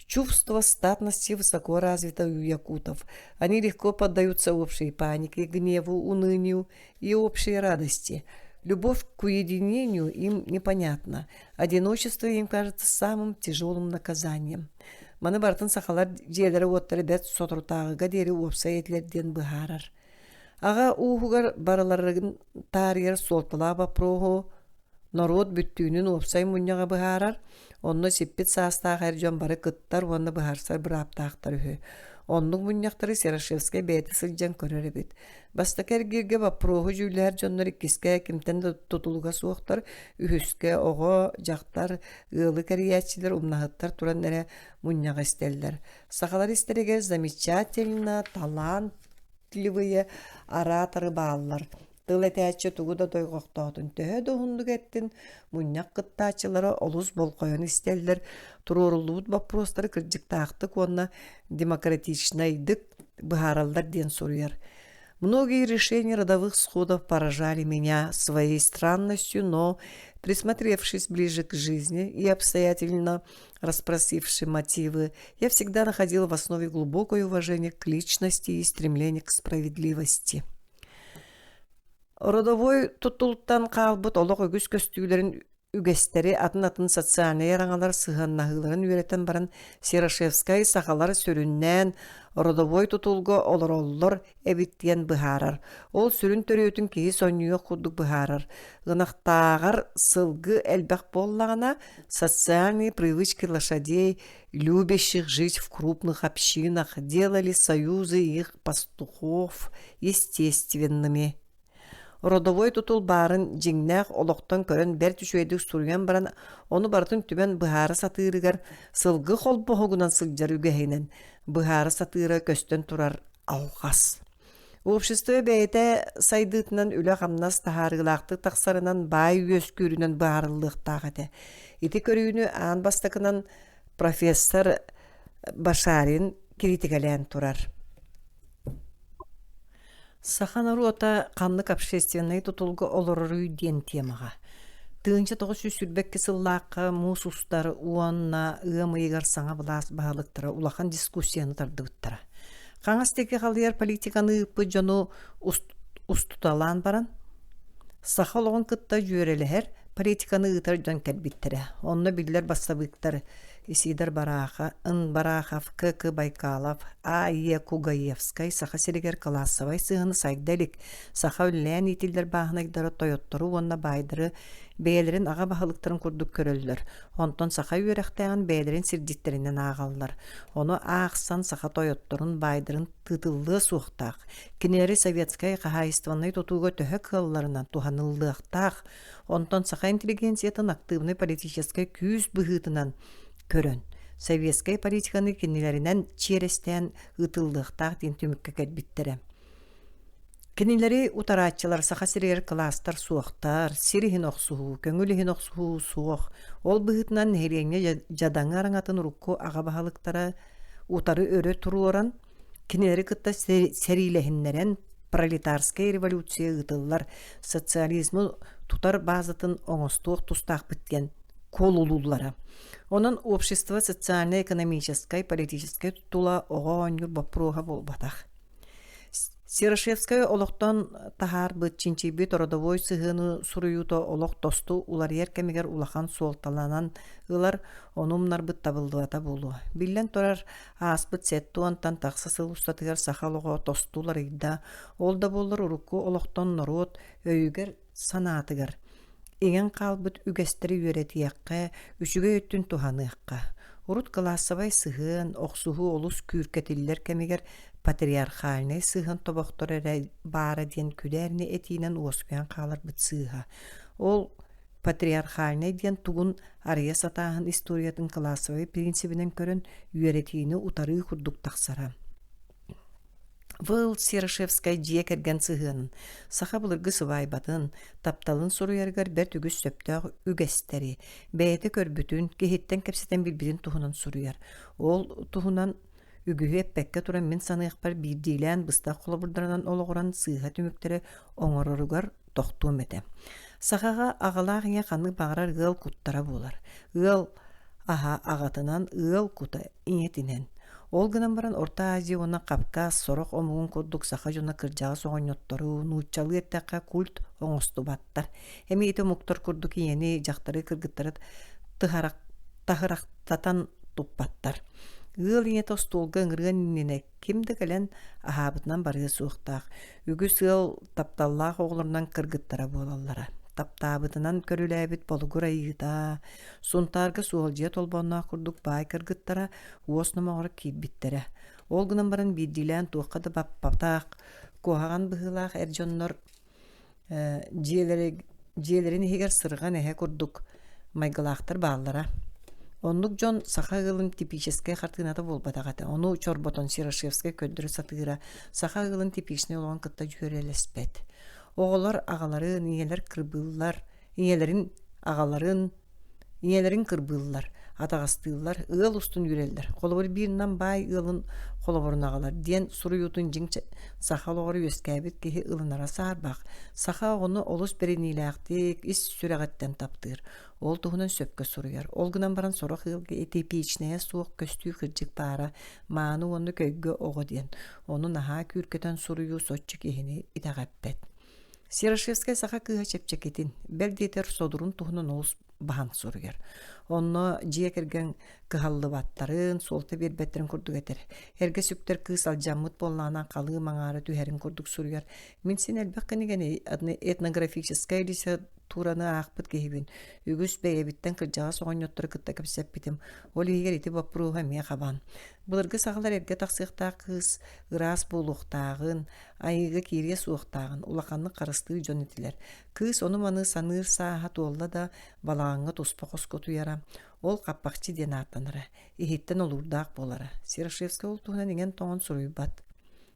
Чувство статности высоко развито у якутов. Они легко поддаются общей панике, гневу, унынию и общей радости. Любовь к уединению им непонятна. Одиночество им кажется самым тяжелым наказанием. Маны бартын сахалар жиэлери уоттары бэт соторутаагыга дери уопсай этлерден быхаарар. Ага уухугар бараларыгын таарыяр солталаба прого народ бүттүүнүн уопсай мунняга быхаарар. Онно сиппит саастаах әржон бары кыттар, онно быхарсар бырааптаақтар үхі. Оннук муньяктары Серашевская бәйті сылжан көрөр бит. Баста кәргерге бапроғы жүлер жоннар иккиске кимтен тутулуга суоқтар, үхүске оғы жақтар, ылы кәриячилер, умнахыттар туран нәре муньяға істелдер. Сақалар истерегер замечательно, талантливые ораторы баалар. Тыл этәче тугуда дойгоқтоотун төһө доһундук эттин муньяк кыттаачылары олус болкойон истеллер турурулуут вопростары кырдьыктаактык онна демократичнайдык быхаралдар ден суруяр. Многие решения родовых сходов поражали меня своей странностью, но, присмотревшись ближе к жизни и обстоятельно расспросивши мотивы, я всегда находила в основе глубокое уважение к личности и стремление к справедливости. Родовой тутултан қалбыт олық өгіс көстүгілерін үгестері атын социальный яраңалар сыханнахыларын үйретен баран Серашевскай сақалар сөріннен родовой тутулғы олар әбіттен бұхарар. Ол сүрін төрөтін кейі сонюя құдық бұхарар. Ғынақтағар сылғы әлбәқ боллағына социальные привычки лошадей, любящих жить в крупных общинах, делали союзы их пастухов естественными. Родовой тутул барын жиңнәк олоқтан көрін бәр түшөйдік суруян баран, оны бартын түбен бұхары сатырыгар сылғы қол бұғығынан сылжар үгәйінен бұхары сатыры көстен турар ауғас. Общество бәйті сайдытынан үлі қамнас тахарғылақты тақсарынан бай өз көрінен бұхарылық тағады. Ити көріні аң бастықынан профессор Башарин критикален турар. Саханару ота қанлык общественный тутулғы олорору ден темаға. Тыынчы тоғы сүрбекке сыллаққа мұс ұстары уанна ұғымыйғар саңа бағалықтыра улақан дискуссияны тардығыттыра. Қаңастеке қалыяр политиканы ұппы жону устуталан баран. Сахалығын кытта жүйерелер политиканы ұтар жон кәлбіттірі. Онны білдер бастабықтар Исидар Бараха, Ын Барахов, К.К. Байкалов, А.Е. Кугаевскай, Саха Серегер Каласовай, Сыгыны Сайгдалик, Саха Үллән итилдер бағынайдары тойоттыру, онна байдыры, бәйлерін аға бағылықтарын күрдік көрілдір. Онтон Саха үйеректәғін бәйлерін сирдиттерінен ағалылар. Оны ақсан Саха тойоттырын байдырын тытылы суқтақ. Кинері Советскай қағайыстыванай тұтуға төхі қылларынан туғанылдықтақ. Онтон Саха интеллигенциятын активный политическай күйіз бұғытынан көрін. Советскай политиканы кенелерінен черестен ұтылдықтақ ден түмікке кәлбіттірі. Кенелері утаратчылар саха сирер кластар суақтар, сирихин оқсуғу, көңіліхин оқсуғу суақ. Ол бұғытынан нәйреңе жадаңы араңатын рукку аға бағалықтара утары өрі тұруларан, кенелері күтті сәрилехіннерен пролетарская революция ұтылар, социализмы тутар базатын оңыстуық тұстақ біткен колулулары. Онын общество социально-экономической, политической тула оғанюр бапроға болбатақ. Серашевская олықтан тахар бұд чинчибет родовой сығыны сұруюто олық тосту улар еркемегер улахан суолталанан ұлар онумнар бұд табылдуата болу. Биллен тұрар ас бұд сәтті онтан тақсысыл ұстатығар сақалығы тостулар үйда. Ол да болыр ұрыққы олықтан нұрот өйгер санатығар. Еген қалбыт үгестері үйретияққа, үшіге өттін туханыққа. Урут классовай сығын, оқсуғы олус күркетілер кемегер патриархальный сығын тобоқтор әрі бары ден күдәріне етінен уоспиян қалар бұт сыға. Ол патриархальный ден туғын ария сатағын историятын классовай принципінен көрін үйретіні утары күрдік тақсара. Выл Серашевскай жие керген сығын, саха бұлырғы сывайбатын, тапталын сұруяргар бәр түгіс сөптіғ үгестері, бәйеті көрбүтін, кехеттен кәпсетен білбілін тұхынан сұруяр. Ол тұхынан үгігі әппәкке тұран мен санайық бар бейдейлән бұстақ қолы бұрдарынан олығыран сыға түміктері оңырырығар тоқтуым әті. Сахаға ағалағыңа қаны бағырар ғыл құттара болар. Ғыл аға ағатынан ғыл құта инетінен. Ол гынан баран Орта Азия оны Кавказ, Сорок омуғын көрдік сақа жона кіржаға соғаньоттары, нұйтчалы еттәққа культ оңысты баттар. Әмі еті мұқтар көрдік ені жақтары кіргіттары тағырақтатан тұппаттар. Ғыл еңет остолға ыңырған инене кемді кәлін ахабытынан барығы суықтақ. Үгіс ғыл тапталлақ оғыларынан кіргіттара болалары. Таптабытынан көріләбіт болуғыр айыта, сонтарға суғалжия толбауына құрдық бай кіргіттара, уосны мағыры кейбіттері. Ол гынан баран бидилен туакка да баппатак куаган быһылаах эрдьоннор жиэлерин хигер сырган эһэ курдук майгалаахтар бааллара. Оннук жон саха ылын типическая хартыната болбатагата. Ону чорботон Сирашевская көддөрү сатыыра саха ылын типичный олгон кытта жүйөрелеспет. Оголор агаларын, иелер кырбыллар, иелерин агаларын, иелерин кырбыллар, атагастыылар, ыл устун юрелдер. Колобор биринен бай ылын колоборун агалар. Ден суруютун жиң саха логору өскәбит кихи ылынара саарбак. Саха огону олус беренилактик ис сүрәгәттен таптыр. Ол туһунан сөпкө суруяр. Ол гынан баран сорох ылгы этепичнее суок көстүү кыржык бара. Мааны onu көйгө ого ден. Onu наха күркөтөн сурую соччу кихини итагаппет. Сирашевская саха кыха чепчекетин. Белдетер содурун туһунан олус бахан суруяр. Онно жие керген кыхаллы баттарын солта бербеттерин курдук этер. Эрге сүптер кыз алжаммыт боллана калы маңары түһәрин курдук суруяр. Мин сен элбек кенегени этнографическая литератураны акпыт кehibin. Үгүс бейебиттен кыржага соғоньоттор кытта кепсеп битим. Ол егер ити бапруга ме хабан. Булыргы сагалар эрге таксыктаа кыз ырас болуктагын, айыгы кире сууктагын, улаканны карысты жон этилер. Кыз ону маны саныр саха толла да балаңга туспакос котуяра. Ол каппакчы ден аттаныра. Ихиттен олурдаак болара. Сирашевская ол туһунан иген тоңон суруйбат.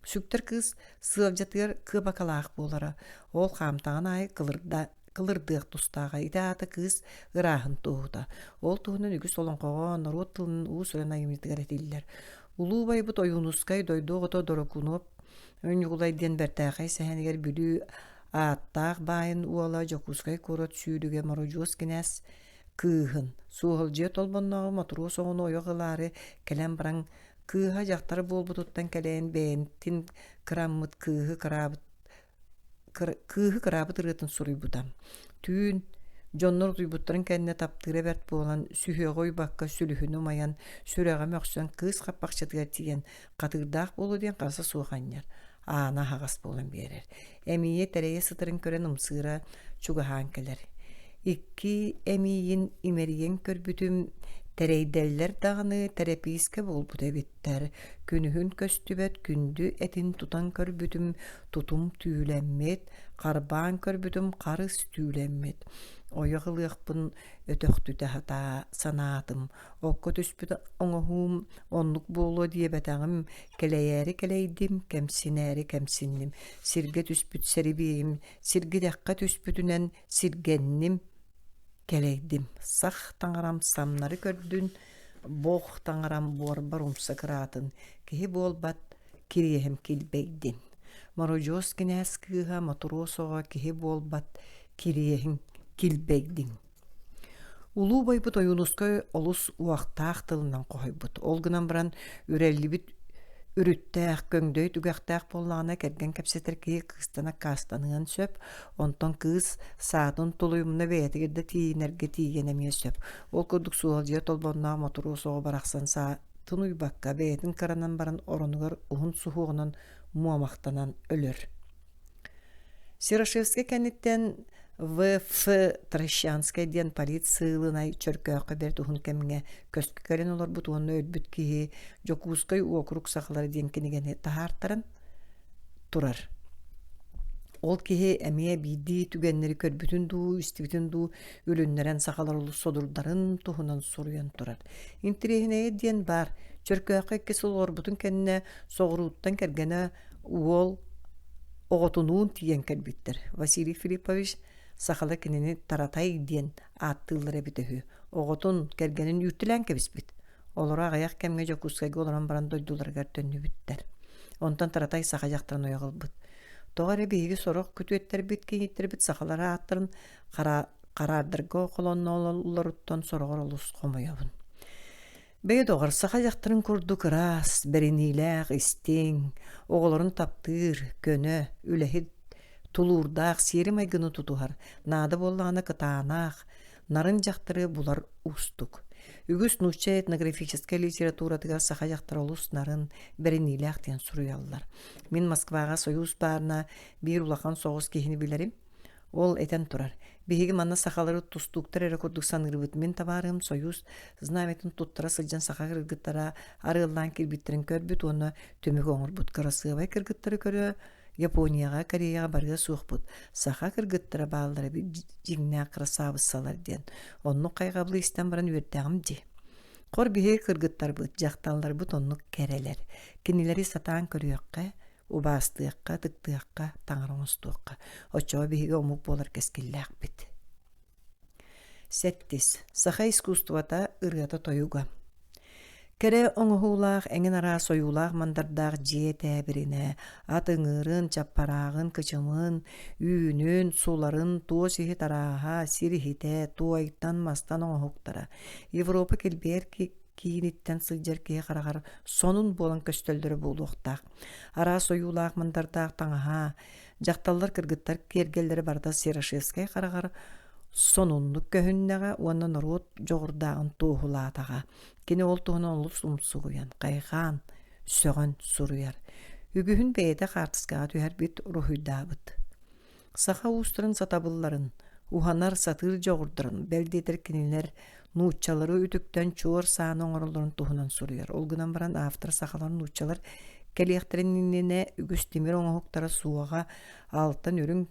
Сүктер кыз сылжатыр кыбакалаак болара. Ол камтаган ай кылырдык тустага итааты кыз ырахын тууда. Ол туһунан үгүс олоңкого народ тылын уус өрен айымитыгар этиллер. Улуубай бут оюнускай дойдуогото дорокунуп өнюгулай ден бертаакай сэхэнигер бүлүү ааттаах байын уола жокускай корот сүүрүге морожос кинес кыыхын. Суохалжие толбонногу мотору соҕуну ойоҕылаары келен баран кыыха жактары болбутуттан келен бээнтин кыраммыт кыыхы кырабыт ырытын суруйбутам. Түүн жоннор туйбуттарын кэнне таптыра берт болан сүхөөгөй бакка сүлүхүнү маян сүрөөгө мөхсөн кыз каппакчатыгар тиген катырдаах болу диэн карса сууханнар. Аана хагас болан берер. Эмие терeye сытырын көрен умсыра чугахан келер. Икки эмийин имериен көрбүтүм терейделлер даганы терапийске болбут эбиттер. Күнүхүн көстүбөт күндү этин тутан көрбүтүм тутум түүлеммет, карбаан көрбүтүм карыс түүлеммет. Ойоғылықпын өтөқтүті хата санаатым. Окко түспүт оңоһуум оннук болу диебетағым. Келейери келейдим, кемсинери кемсинним. Сирге түспүт серибиим, сирге дәққа түспүтүнен сиргенним. Келейдим. Сах таңарам самнары көрдүн, боқ таңарам борбар умса кыраатын. Кихи болбат кириехим килбейдин. Морожос кинес кыха моторосоға кихи болбат кириехим килбейдин. Улуу байбыт оюнускай олус уақтаақ тылынан қойбыт. Олгынан баран үреллибит үрүттәк көңдөй түгәктәк боллана керген кепсетер ки кыстана кастаныган сөп, онтон кыз саатын тулуйумна бәйтигерде тиинерге тиигенемие сөп. Ол курдук суалжия толбонна мотору соғы барақсан саатын уйбакка бәйтин каранан баран оронугар ухун сухуғынан муамақтанан өлөр. Сирашевский кәнеттен В.Ф. Трощанская ден полициялынай чөркөөхө бер тухун кемге көскө кэлен олар бутуонну өлбүт киһи Жокускай округ сахалары ден кенигени таһаартарын турар. Ол киһи эмие биди түгеннери көрбүтүн дуу, истибитин дуу өлүннерен сахалар улус содурдарын тухунан суруян турар. Интерехинеге ден бар чөркөөхө кес олар бутун кенне соғуруттан кергене уол оҕотунуун тиен келбиттер. Василий Филиппович сахала кинини таратай диен аттыллары битехү. Оҕотун кергенин үртүлэн кебиспит. Олора агаяк кемге Жокускайга олоран баран дойдуларгар төннүбүттер. Онтан таратай саха жактаран ойоголбут. Тоҕар эбиһиги сорох күтүөттер бит киниттер бит сахалара аттырын карардырга околоннолоруттан сорогор олус хомойобун. Бэйэ доҕар саха жактарын курдук ырас, беринилээх, истиң, оҕолорун таптыыр, көнө, үлэхит тулуурдаах сиэри майгыны тутуһар, наада боллаана кытаанаах, нарын жактары булар устук. Үгүс нучча этнографическая литературатыгар саха жактар олус нарын беринилээх диэн суруяллар. Мин Москвага союз баарына бир улахан соҕус киһини билерим. Ол этен турар. Биһиги манна сахалары тустуктар эре курдук санырбыт. Мен табарым союз знаметин туттара сылжан саха кыргыттара арыылдан кирбиттерин көрбүт, оны төмөк оңорбут. Карасыабай кыргыттары көрө Японияга, Кореяга барга суохпут. Саха кыргыттара баалдары бир жигнэ красавыссалар ден. Онну кайгаблы истен баран үөрдэгим ди. Кор биһиги кыргыттар быт, жакталлар бут онну керелер. Кинилери сатаан көрүөккэ, убаастыакка, тыктыакка, таңароңостуакка. Очоо биһиги омук болар кескиллээх бит. Сеттис. Саха искусствата ырыата тоюга. Кере оңуһуулаах эңин араа союулаах мандардаах жие тээбирине, ат ыҥыырын, чаппараагын, кычымын, үүнүн, суларын, туо сиһи тарааһа, сирихите, туойттан мастан оҥоһуктара. Европа килбээр кииниттен сылдьар киһи харахар сонун буолан көстөлдөрү буолуохтаах. Араа союулаах мандардаах таҥаһа, дьахталлар кыргыттар киэргэллери барда Серошевскай харахар сонунлук көһүннэҕэ уонна норуот жоҕурдаагын туоһулаатаҕа. Кини ол туһуна олус умсугуян, кайгаан, сөҕөн суруяр. Үгүһүн бэйэтэ хаартыскаға түһэр бит руһуйдаабыт. Саха уустарын сатабылларын, уханар сатыыр жоҕурдарын, бэлдиэтер кинилер нууччалары үтүктөн чуор сааны оҥороллорун туһунан суруяр. Олгунан баран автор сахаларын нууччалар кэлиэхтериннине үгүс тимир оҥоһуктара суоҕа алтан өрүң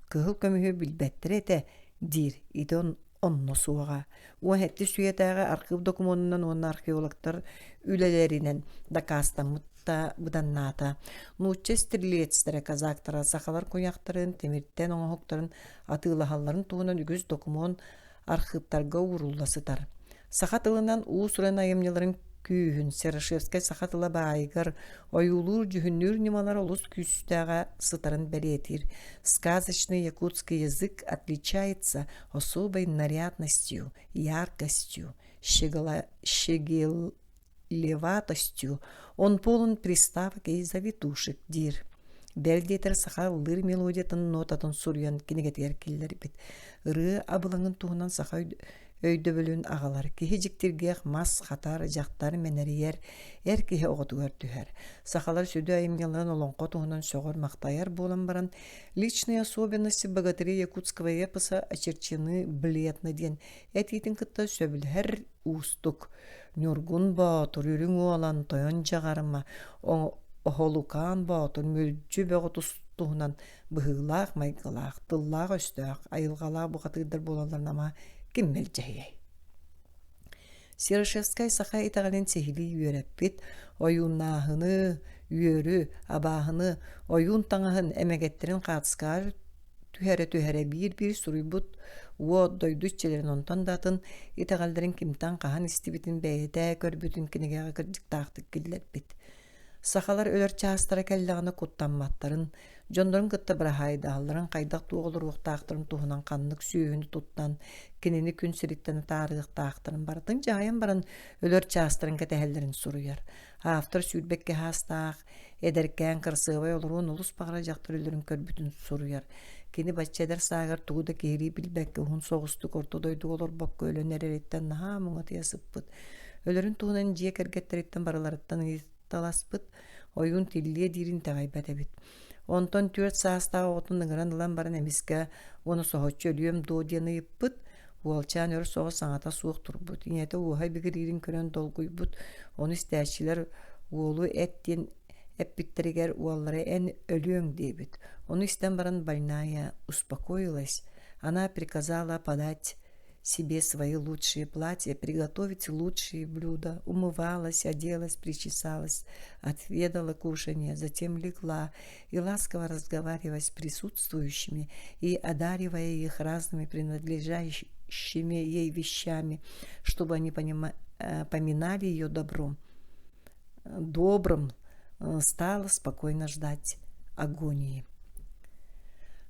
кыһыл көмүһү билбэттер эте дир ити онно суоҕа. Уоһетти сүйэтээҕэ архив документунан уонна археологтар үлэлэринен да каастаммытта быданнаата. Нуучча стрелецтере казактара сахалар куяктарын, темирттен оҥоһуктарын, атыылаһалларын туһунан үгүс документ архивтарга урулласытар. Саха тылынан уус уран айымняларын күүһүн Серошевскай саха тыла баайгар оюлуур жүһүннүүр нималар олус күүстääҕэ сытарын бэлиэтир. Сказочный якутский язык отличается особой нарядностью, яркостью, щеголеватостью. Он полон приставок и завитушек, дир. Бэлдиэтер саха ыллыр мелодиятын нотатын сурьян кинигетигер киллер бит. Ырыы абылаңын туһунан саха өйдөбөлүн агалар. Киһи дьиктиргиэх мас хатар дьахтар менерийер эр киһи оҕотугар түһэр. Сахалар сүдү айымняларын олоңко туһунан сөҕөр мактаяр буолан баран личные особенности богатырей якутского эпоса очерчены бледно диэн. Этиитин кытта сөбүлһэр уустук. Нюргун баатур үрүң уолан тойон жагарыма оһолукаан баатур мөлдьү бөҕотус туһунан быһыылаах майгылаах, тыллаах өстөөх, айылгалаах бугатыыдар буолалларын ама киммел жайай. Серошевскай саха итагален сехили үөреппит, оюннааһыны, үөрү, абааһыны, оюн таҥаһын эмегеттерин хаатыскаар түһэрэ биир суруйбут уо дойдуччелерин онтон датын итагалларын кимтан хаһан истибитин бэйэтэ көрбүтүн кинигэҕэ кырдьыктаахтык киллербит. Сахалар өлөр чаастара кэллэҕинэ куттамматтарын, дьондорун кытта быраһайдаалларын хайдах туоҕолоруохтаахтарын туһунан ханнык сүүһүнү туттан, кинини күн сириттэн таарыахтаахтарын бартын жааyan баран өлөр чаастарын кэтэһэллэрин суруяр. Автор сүүрбекке хаастаах, эдеркээн кырсыабай олоруун улус баҕара дьахтар өлөрүн көрбүтүн суруяр. Кини баччадар саагар тугуда киһири билбэкке уһун соҕустук ортодойдук олорбокко өлөнэр эриттэн наһаа муҥатыйа сыппыт. Өлөрүн туһунан дьиэ кэргэттариттэн барыларыттан таласпыт, ойун тиллие дирин тагайбат эбит. Онтон түөрт саастаа оотун ыҥыран ылан баран эмиске ону соһоччу өлүөм дуу диэни ыппыт, уолчаан өр соҕо саҥата суох турбут. Иñете уоһай бигиририн көрөн долгуйбут, ону истээчилэр уолу эт диэн эппиттеригер уоллары эн өлүөң диэбит. Ону истэн баран больная успокоилась. Она приказала подать себе свои лучшие платья, приготовить лучшие блюда, умывалась, оделась, причесалась, отведала кушанье, затем легла и, ласково разговаривая с присутствующими и одаривая их разными принадлежащими ей вещами, чтобы они поминали ее добром, стала спокойно ждать агонии.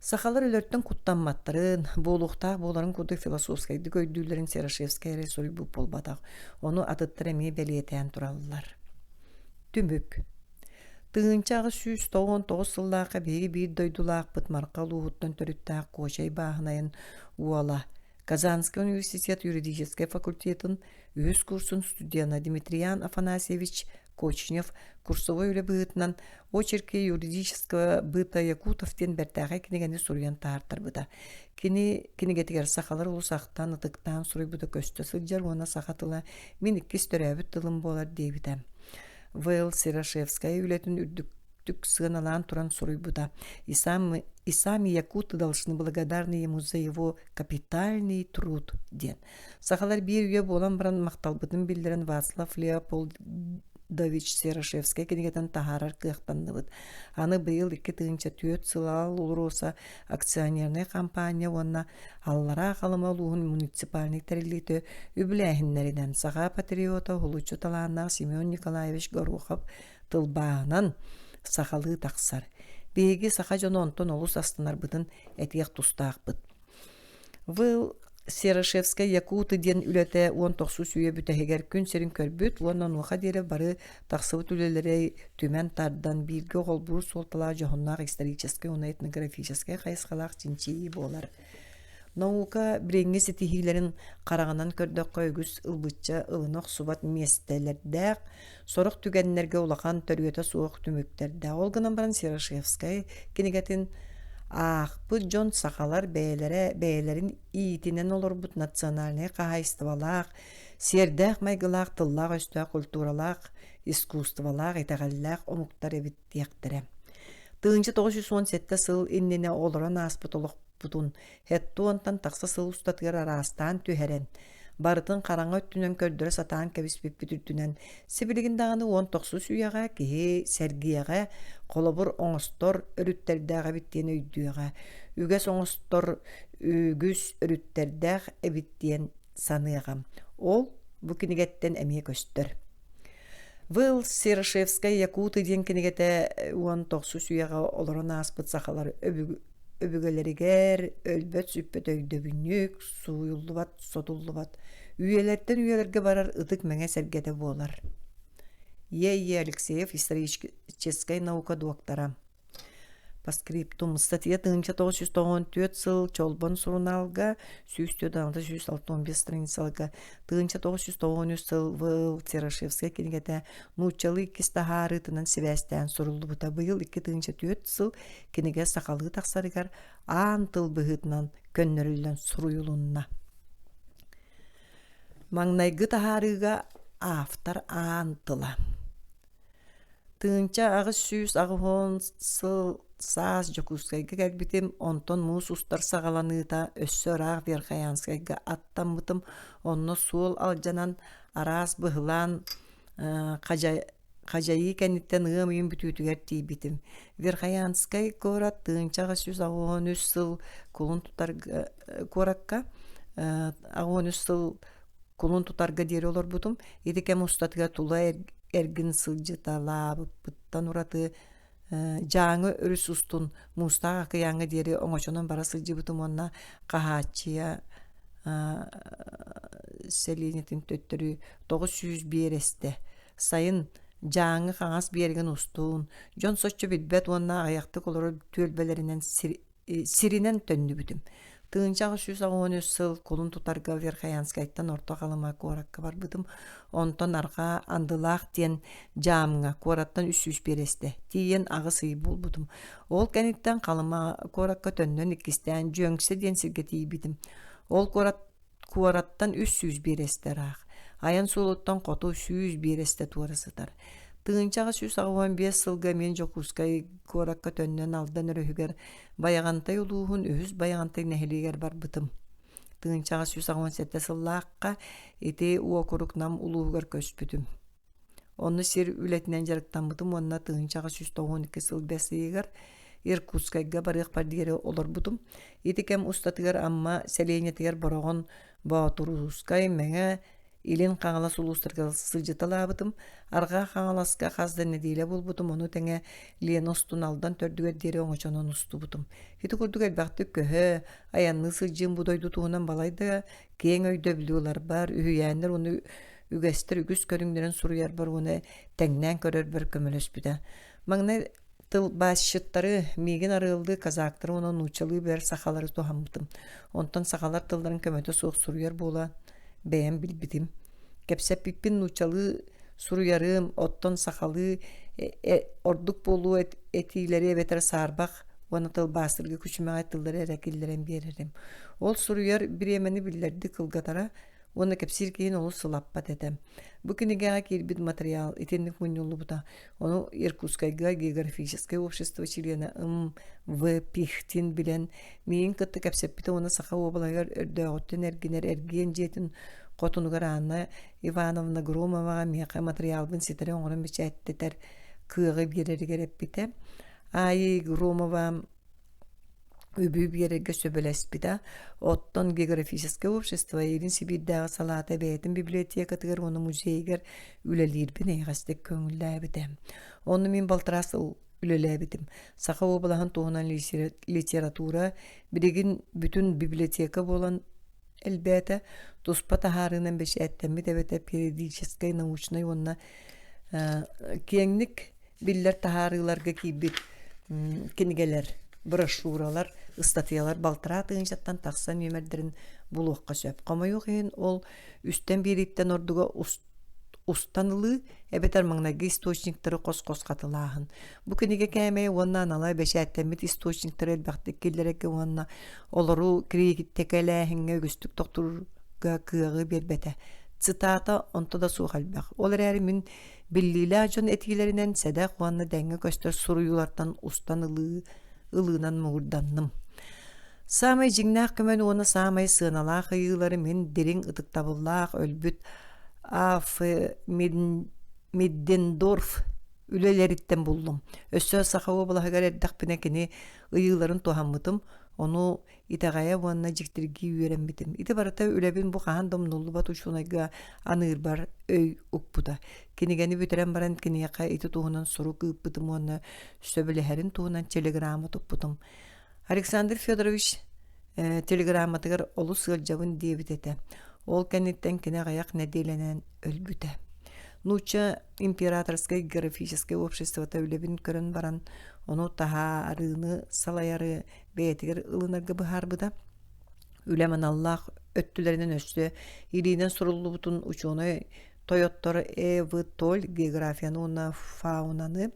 Сахалар өлөрттөн куттамматтарын, боолуктаах буоларын куду философскайды көйдүүлөрүн Серошевскайры сорйбу болбатах. Ону атыттар эми белиэтэн тураллар. Түмүк. Тыынчагы сүүс 99 сыллаакка бери бир дойдулаакпыт маркал уһуттан төрүттаах кочай бааһынайын уола. Казанский университет юридический факультетін өз курсын студияна Дмитриян Афанасьевич Кочнев курсовой үле быытынан очерки юридического быта Якутовтен бертәгә кенегәне суруян тартыр быта. Кинегетигер сахалар улусактан ытыктан суруй быта көстө сылжар уна сахатыла мен 2 төрәбит тылым болар дейбитем. Вэл Сирашевская үлетин үрдүктүк сыналан туран суруй быта. И сами якуты должны благодарны ему за его капитальный труд ден. Сахалар бир үйе болан баран макталбытын билдирен Вацлав Леопольдович Сирашевская кенегетен тахарар кыяктанныбыт. Аны быйыл 2-4 сылал улуруса акционерный компания онна аллара калыма улуун муниципальный терилите үбләһиннәридән сага патриота хулучу талаана Семен Николаевич Горохов тылбаанан сахалы тақсар. Беги саха жононтон олус астынар бытын этиях тустаақпыт. Выл Серашевская Якуты ден үлете 19 сүйе бүтәһегер күн серин көрбүт, оннан уха дере бары тақсыбыт үлелері түмен тардан бирге голбур солтала жохоннақ исторический, уна этнографический қайысқалақ чинчии болар. Наука біреңгі сетихилерін қарағынан көрдік қойгүз ылбытча ылынық субат местелердәқ, сорық түгеннерге улақан төргеті суық түміктерді. Олғынан баран Серашевскай кенегетін бұд жон сақалар бәйлерін иетінен олар бұд национальный қағайыстывалақ, сердәқ майғылақ, тыллақ, өстәқ, культуралақ, искусствалақ, етәғаллақ, омуқтар әбіттияқтірі. 1917 сыл иннене олыран аспыт олық бұтын, хетті онтан тақса сыл ұстатығыр арастан түйерен. Барытын қараңа өттінен көрдірі сатан кәбіспеппі түртінен. Сибілігін дағаны 19 сүйяға, кеге сәргияға, қолабыр оңыстор өріттердәға біттен өйдіяға. Үгес оңыстор үгіс өріттердәғ әбіттен саныяға. Ол бұ кенегеттен әмие көстір. Выл Серашевская Якуты ден кенегеті 19 сүйяға олырын аспыт сақалар өбігелерігер, өлбөт сүппет өйдөбінік, суйылдыбат, содулдыбат. Үйелерден үйелерге барар ыдық мәңе сәргеде болар. Е. Алексеев, историческая наука доктора. По скриптум, статья 1994 сыл Чолбон Сурналга, сүйістеуді 665 страницалга, 1993 сыл Выл Серашевская кенегеті нучалы кистахары тынан севестен сурулды бұта бұйыл 2004 сыл кенеге сақалы тақсарығар аан тыл бұғытынан көннөрілден суруюлунна. Маңнайғы тахарыға автор аан тыла. Тынча ағыз сүйіс ағығын сыл саас жокускайга кәлбитим онтон муус устар сагаланыта өссөр ақ Верхаянскайга аттан бытым онно суол алжанан арас быһылан қажайы кәниттен ығым үйін бүтүтүгер тейбитим. Верхаянскай корат тыынчаға сүз ағуын үс сыл кулун тутарга коракка ағуын үс сыл кулун тутарга дери олар бутум. Едекем устатыга тула эргин сылжытала бұттан ураты жаңы өрүс устун мустага кыяңы дери оңочонон барасы жибутум онна кахачия селенетин төттөрү 900 бересте сайын жаңы каңас берген устун жон соччу билбет онна аякты колору төлбелеринен сиринен төннүбүтүм. Тыынчағы 110 сыл колун тутарга Верхаянскайттан орто қалыма коракка бар бытым. Онтон арқа андылақ тен жамыңа кораттан 300 бересте. Тиен ағы сый бол бутым. Ол кәниттен қалыма коракка төннен икістен жөңсі ден сіргетей бітім. Ол кораттан 300 бересте рақ. Аян солуттан қоту 100 бересте туарысытар. Тыынчағы 115 сылға мен жокускай коракка төннен алдан өрөһүгер баяғантай улуғын өз баяғантай нәхилегер бар бытым. Тыынчағы 117 сыллаққа ете уокурук нам улуғыр көспүтім. Оны сер үлетінен жарықтан бытым, онына тыынчағы 112 сыл бәсігер Иркутскайга барық бардигері олар бутым. Етекем устатығыр амма сәлейнетігер барағын Баатурускай мәңе илин қаңалас улустырға сылжыталабытым, арға қаңаласқа қазда неделе болбутым, оны тәңе лен остун алдан төрдігер дері оңычанын усту бутым. Хеті көрдік әлбақты көхі, аянны сылжын бұдойды туғынан балайды, кейін өйді білуілер бар, үйәнір оны үгәстір үгіс көріңдерін сұруяр бар, оны тәңнен көрер бір көміліс бүді. Маңны тыл басшыттары меген арылды казактары оны нучалы бер сақалары туғамбытым. Онтан сақалар тылдарын көмөті соқ сұруяр бола бәйін білбітім. Кәпсәп пиппін нучалы Suruyarım, ottон сахалы, ордук болуу этилери бетер саарбах, уона тыл басыргы күчүмәгә тыллары эрекиллерен берерим. Ол суруяр биремени биллерди кылгатара, уона кепсир кейін олу сылаппат этем. Бу книгага кирбит материал, итенник муньуллубута, ону Иркутскайга географическое общество члена В. Пихтин билен, миин кытты кепсеппите уона саха обалагар өрдөөгөттен эргинер эрген жетин Котунугар Анна Ивановна Громова меха материалбын ситере оңорын бичәттетер кыгы береригер эппите. Ай Громова үбү берерге сөбөлеспита. Оттон географическое общество Ирин Сибирдагы салата бетин библиотека тыгыр оны музейгер үлелирбин эйгастек көңүлләбите. Оны мин балтырасы үлеләбитим. Саха обалахан тугунан литература биригин бүтүн библиотека болан элбәтә туспа таһарынан бешәттәме дәвәтә периодическая научная онна кеңник билләр таһарыларга кибит кенигеләр брошюралар статьялар балтыра тыгынчаттан такса нөмердерин булуакка сөп камайык ен ол үстән бириттен ордуга устанылы эбетер маңнаги источниктары кос-кос катылаһын. Бу книге кәме оннан алай бешәттәмит источниктары элбәхте килләргә онна олору критикәләһингә гүстүк доктурга кыгы бербәтә. Цитата онто да сухалбак. Олар әр мин биллилә жон этиләреннән сәдәк онна дәңгә көстөр суруюлардан устанылы ылынан мурданным. Самай жиңнак көмөн оны самай сыналах ыйлары мен дерин ытыктабыллах өлбүт Аф Миддендорф үлелериттен булдум. Өссө сахабы булагар эрдакпине кини ыйыларын тухаммытым. Ону итагая ванна жиктирги үйренбитим. Ите барата үлебин бу кахан домнулу бату шунайга аныр бар өй укпута. Кинигени бүтерен баран кинияка ити туһунан суру кыппытым оны сөбелехерин туһунан телеграмма туппутум. Александр Федорович телеграмматыгар олу сылжабын дебит эте. Ол кенеттен кине гаяк неделенен өлбүтэ. Нуча императорское географическое общество тәүлебин көрөн баран, ону тахарыны салаяры бетигер ылынарга быхарбыда. Үлеман Аллах өттүлеринен өстө, иринен суруллу бутун учуны Тойоттор Толь географияны уна фаунаны,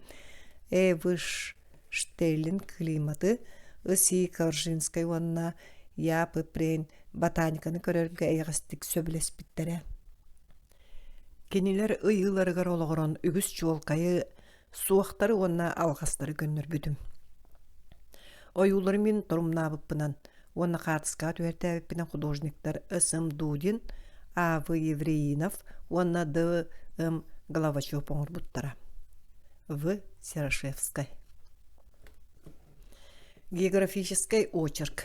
Штейлин климаты, Ыси Коржинскай уанна япы прен ботаниканы көрөргө эйгастик сөбүлес биттере. Кенилер ыйыларыгар ологорон үгүс чуолкайы суактары онна алгастары көннөр бүтүм. Оюлар мен турумнабыппынан онна картыска түертәбиппинен художниктар Ысым Дудин, А.В. Евреинов, онна Д. М. Головачев поңор буттара. В. Серашевскай. Географический очерк.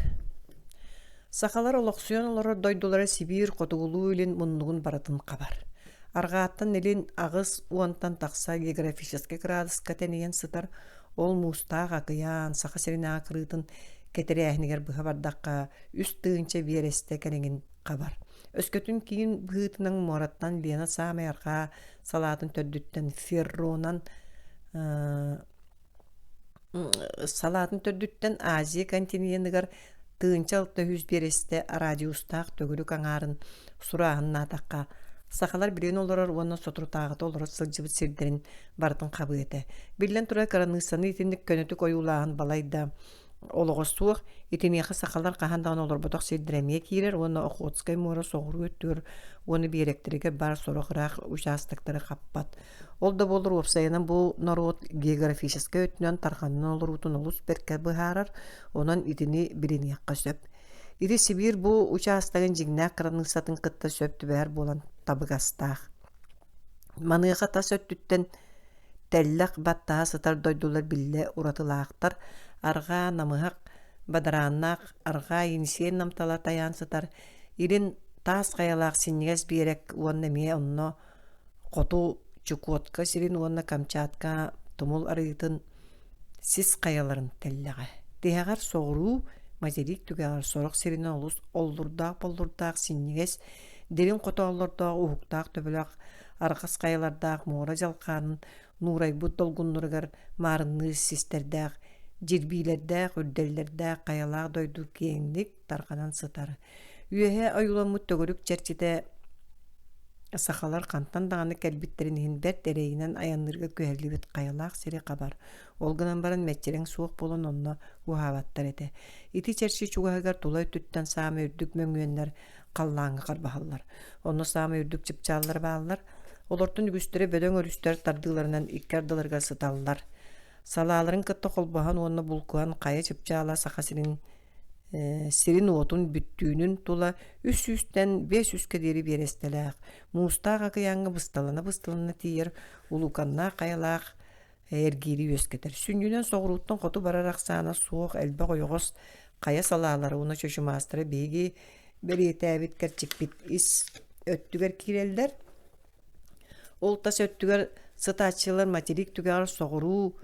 Сахалар олоксионолары дойдулары Сибир котугулуу илин муннугун баратын кабар. Аргааттан элин агыс уантан такса географический градуска тенеген сытар ол мустаак акыян саха серина акырытын кетерээхнигер быха бардакка үст тыынча биересте кенеген кабар. Өскөтүн кийин быытынан мораттан Лена самай арга салатын төрдүттен ферронан Азия континентигер тыынча алты хүз бересте радиустаак төгүлүк аңарын сурааһын натакка сахалар билен олорор уонна сотрутаагыта олорор сылжыбыт сирдерин бартын кабы эте. Билен тура каранысаны итинник көнөтүк оюлааһын балайда ологостуох итинияха сахалар кахандаан олорботок сирдеремие киирер уонна Охотскай мора соғуру өттүр уону биеректериге бар сорохыраак участоктары каппат. Ол да болор опсайынан бу народ географический өтүнөн тарханынан олор утун олус берке быхаарар онан итини биринияққа сөп. Ити Сибир бу участогын жигнак кранысатын кытта сөптү бәр болан табыгастаах. Маныга тас өттүттен теллак баттаа сытар дойдулар билле уратылаактар арга намыгак бадарааннаак арга инсиен намтала таян сытар ирин тас каялаак синнигес биерек уонна мие онно коту Чукотка сирин уонна Камчатка тумул арыйтын сис каяларын теллеге. Тегар соғыру мазерик түгәр сорок сиринен олус оллурдаак синнигес дерин котооллордаак ухуктаак төбөлөк аргас каялардаак муора жалканын нурай буддолгуннургар марынны систердаак жирбилердаак үрделлердаак каялаак дойду кеңдик тарганан сытар. Үйе аюламут төгөрүк черчите Сахалар кантан даганы кэлбиттерин бер терейинен аяннырга көһерлибит каялаах сири кабар. Олгынан баран мәтчерең суох болон онно уһаабаттар эте. Ити черчи чугаһыгар тулай түттен саамы үрдүк мөңүөннер каллааңы карбаһаллар. Онно саамы үрдүк чыпчааллар бааллар. Олортун үгүстөрө бөдөң өрүстөр тардыыларынан иккардыларга сыталлар. Салааларын кытта холбахан онно булкуан кая чыпчаала сахасырын сирин отун бүттүүнүн тула 300-тен 500-ке дери берестелээх. Муустаага кыяңы бысталана тиер улуканна каялаах эргири өскетер. Сүннүнен соғыруттан хоту барар ақсана суох элбе койогос кая салаалары уна чөшүмаастыры беги бериетәбит керчикпит ис өттүгер кирелдер. Ол тас өттүгер сытачылар материк түгер соғыруу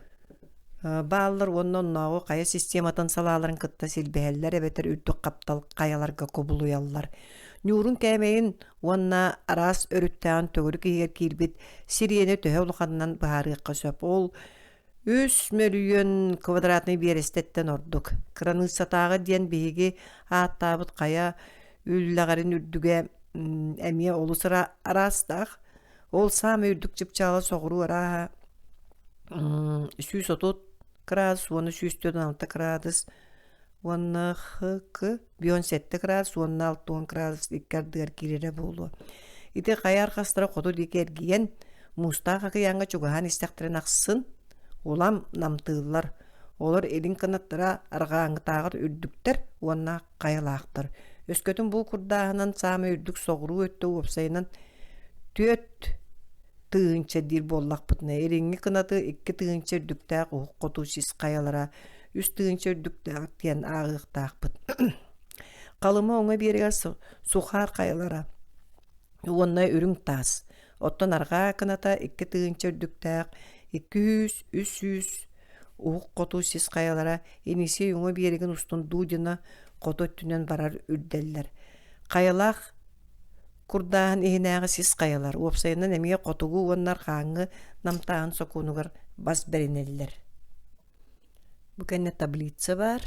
бааллар оннон ногу кая систематан салааларын кытта силбэһэллер эбетер үрдүк каптал каяларга кобулуяллар. Нюрун кэмэйин онна арас өрүттәэн төгөрү киһигер киирбит сириэни төһө улуханнан баарыакка сөп. Ол 3 миллион квадратный берестеттен ордук. Краны сатаагы диэн биһиги ааттаабыт кая үллэгарын үрдүгэ эмие олусара арастаах. Ол сам үрдүк чыпчаала соғуру араа 130 градус, оны 116 градус, оны хк 17 градус, оны 6 градус иккардыгар кирере болу. Ити каяр кастыра коду дикергиен мустаға кыянга чугахан истактырын аксын, улам намтыылар. Олар элин кынаттыра аргааңытаагыр үрдүктер, уанна каялаактыр. Өскөтүн бул курдаахынан саамы үрдүк соғуру өттө уопсайынан төт тыынча дир боллакпытына. Эреңи кынаты 2 тыынча үрдүктаак ууккотуусис каялара, 3 тыынча үрдүктаак тиен аагыктаакпыт. Калыма оңа беригер сухар каялара. Уонна үрүң таас. Оттон арга кыната 2 тыынча үрдүктаак 200-300 ууккотуусис каялара энисе оңа бериген устун дуудина кототтүнөн барар үрделлер. Каялаах курдаан ихинээҕи сис каялар. Уопсайынан эмиэ котугу уоннар хааңы намтаан сокунугар бас беринеллер. Бу кэнне таблица бар.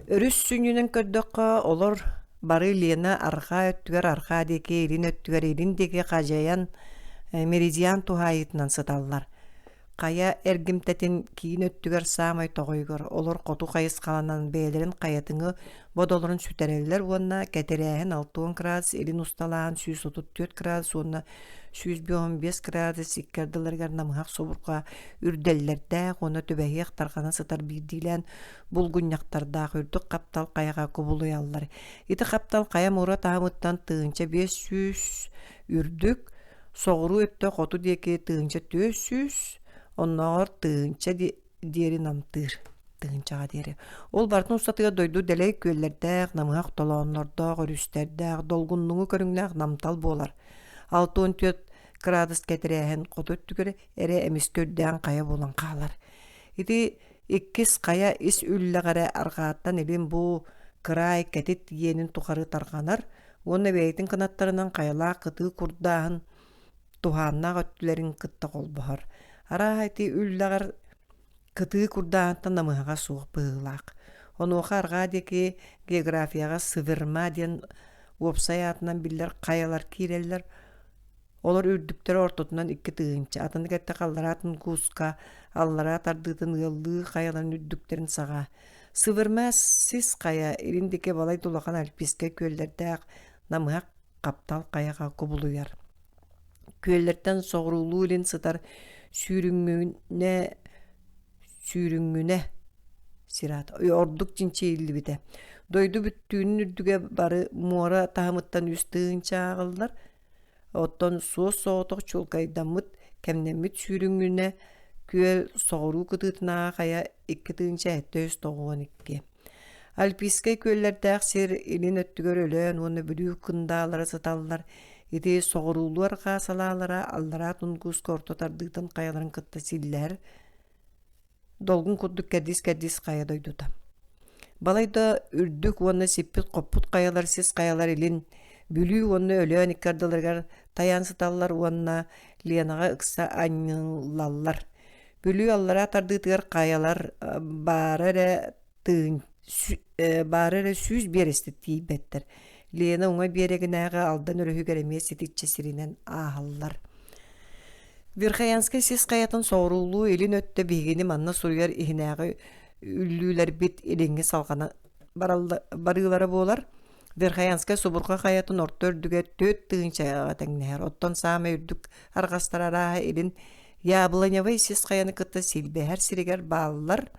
Өрүс сүнүнен көрдөккө олор бары лена арха өттүгер арха деке ирин өттүгер ирин деке кажаян меридиан тухайытынан сыталлар. Кая эргимтетин кийин өттүгер саамай тогойгор олор коту кайыс каланан бээлерин каятыңы бодолорун сүтереллер уонна кетерээхин 6 градус ирин усталаан 134 градус уонна 115 градус иккердыларгар намыхак собурка үрделлердээ уонна төбэхиэх тархана сытар бирдилэн булгунняктардаах үрдүк каптал каяга кубулуяллар. Ити каптал кая мура таамыттан тыынча 500 үрдүк соғуру өттө коту деке тыынча 400 онноор тыынча диери намтыр. Тыынчаға диери. Ол бартын устатыга дойду делей көллердәк, намыхак толооннордоох, өрүстердәк, долгуннуңу көрүңнәк намтал болар. 64 градус кетерээхин коту өттүгөр эре эмискөрдән кая болан каалар. Ити иккис кая ис үлләгәре аргааттан элин бу край кетит иенин тухары тарганар, уонна бейтин кынаттарынан каялаа кыты курдаахын тухааннаах өттүлерин кытта колбохор. Арахайти үлләгәр кыты курдаахтан намыхага суох быылаак. Онуоха аргаа деки географияга сывырма диэн уопсаятынан биллер каялар киреллер. Олар үрдүктер ортотунан 2 тыынча. Атын кетте калларатын куска, аллара тардыытын ыллыы каяларын үрдүктерин сага. Сывырма сис кая ириндеке балай тулахан альписке көллердәк намыхак каптал каяга кубулуяр. Көллерден соғырулуу илин сытар сүүрүңүнэ сират. Ордук чинче илли бите. Дойду бүттүүнүн үрдүге бары муора таамыттан үстыынча агылдар. Оттон суос сооток чулкайдаммыт кемнеммит сүүрүңүнэ күөл соғыруу кытыытынаа кая 2 тыынча 792. Альпийскай көллердәк сир илин өттүгөр өлөөн уонна бүлүү кындаалары сыталлар. Ити соғырулуар қасалалара аллара тунгус кортотардыытын каяларын кытта силлер. Долгун курдук кәдис кая дойдута. Балайда үрдүк уонна сиппит қоппут каялар сис каялар илин бүлүү уонна өлөөн иккардыларгар таян сыталлар уонна ленага ыкса аньылаллар. Бүлүү аллара тардыытыгар каялар барыра сүүз берести тиибеттер. Лена уңа берегинäge aldan өрүгеремие ситичче сиринен аһаллар. Верхоянская сис каятын соорулуу элин өттө бигини манна суруяр ихинäge үллүүлер бит элеңги салгана барылары болар. Верхоянская субурга каятын ортөрдүгө 4 тыгынчага теңнер. Оттон саама үрдүк аргастарара элин яблоневый сис каяны кытта силбехер сиригер бааллар.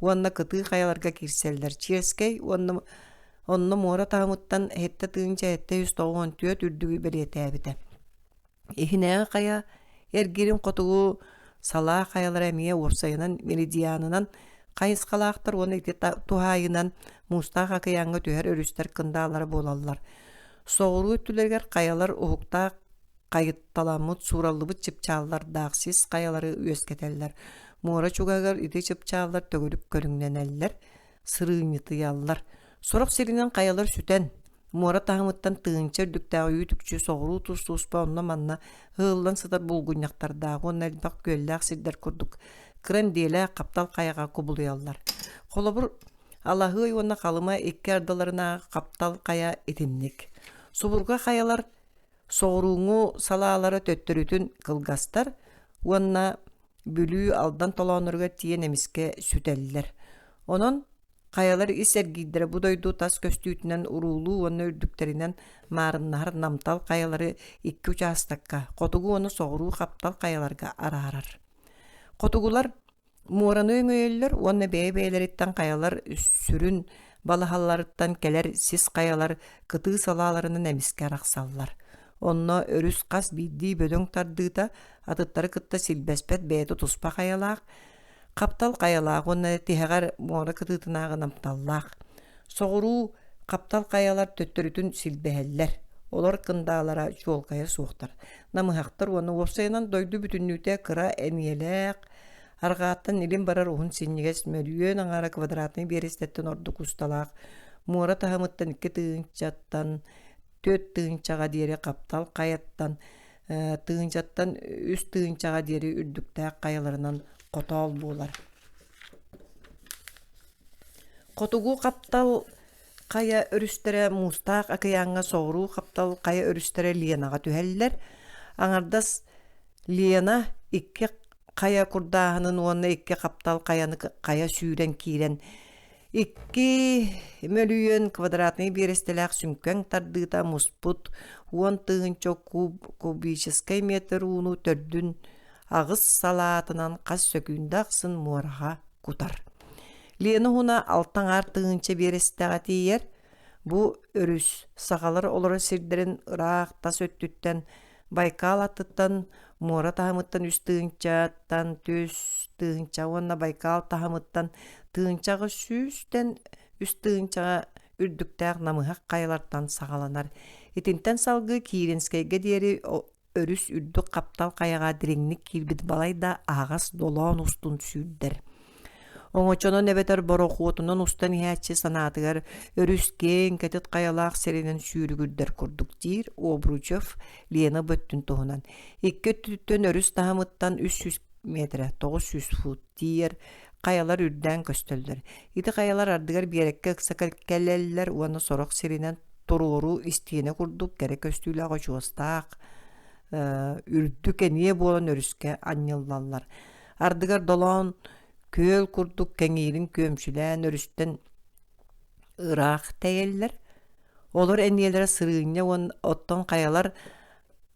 Уонна кыты каяларга кирселлер. Ческей онно мора таамыттан хетте тыгынча хетте 194 үрдүгү беретебите. Ихинäge кая эргирин котугу сала каялар эмие орсайынан меридианынан кайыскалаактар оны ити тухайынан мустага кыяңга түһөр өрүстер кындаалары болаллар. Соору түлергер каялар ухукта кайытталамыт сураллыбыт чыпчааллар дагсыз каялары үескетеллер. Мора чугагар ити чыпчааллар төгөлүп көрүңненеллер, сырыйнытыяллар. Сорок сиринен каялар сүтен Мора тахымыттан тыынча үрдүктәгы үтүкчү соғыру туспа онна манна хыллан сытар булгуньяктардағы онна элбак көлләк сирдер курдук. Кыран деле каптал каяга кубулуяллар. Холобур Аллахы онна калыма экки ардаларына каптал кая этимник. Субурга каялар соғыруңу салаалары төттөрүтүн кылгастар, онна бүлүү алдан толонурга тиен эмиске сүтеллер. Онон каялар исергиддер будойду тас көстүүтүнөн урулуу оны үрдүктеринен маарыннар намтал каялары 2 участакка, котугу оны соғыруу каптал каяларга араарар. Котугулар муураны өңөйлөр, оны бәйбәйлеріттен каялар сүрүн балахалларыттан келер сис каялар кыты салааларынын эмиске араксаллар. Онно өрүс кас бидди бөдөң тардыыта атыттары кытта силбеспет бәйті туспа каялаак, каптал каялаак онна тиһэгар мора кытыытынаагы намталлаак. Соғыруу каптал каялар төттөрүтүн силбэһэллер. Олар кындаалара жуолкая суохтар. Намыхактар оны орсайынан дойду бүтүннүүтэ кыра эниелээк. Аргааттан илин барар ухун синнигес мөлүйөн аңара квадратный берестеттен ордук усталаак. Мора тахамыттан 2 тыынчаттан 4 тыынчага диэри каптал каяттан тыынчаттан 3 тыынчага диэри үрдүктээк каяларынан котол болар. Котугу каптал кая өрүстере мустак акыяңга соғыруу каптал кая өрүстере лиенага түһэллер. Аңардас лиена 2 кая курдаахынын уонна 2 каптал каяны кая сүүрен киирен 2 мөлүйөн квадратный берестелээх сүмкөң тардыыта муспут 10 тыынчо кубический метр уну төрдүн агыс салаатынан кас сөкүүндаксын муорага кутар. Лена хуна алтаңар тыынча берестега тиер. Бу өрүс сагалар олары сирдерин ыраак тас өттүттен Байкал аттыттан муора тахамыттан 3 тыынчаттан 4 тыынча онна Байкал тахамыттан тыынчагы сүүстен 3 тыынчага үрдүктääк намыхак каялартан сагаланар. Итинтен салгы Киринскайга диэри өрүс үрдүк каптал каяга дириңник килбит балайда агас долоон устун сүүрдер. Оңочонон эбетер борохуотунан устан иһээчи санаатыгар өрүс кең кетет каялаак серинен сүүрүгүрдер курдук дир Обручев Лена бөттүн туһунан. 2 түттөн өрүс тахамыттан 300 метр 900 фут дир каялар үрдән көстөлдөр. Ити каялар ардыгар биерекке ыксакар келеллер уаны сорок серинен туруру истиене курдук керек көстүүлөөгө чуостаак үрдүк эне болон өрүскө анныллаллар. Ардыгар долоон көөл курдук кеңиирин көмчүлән өрүстен ыраак тегеллер. Олар энниелere сырыыння оттон каялар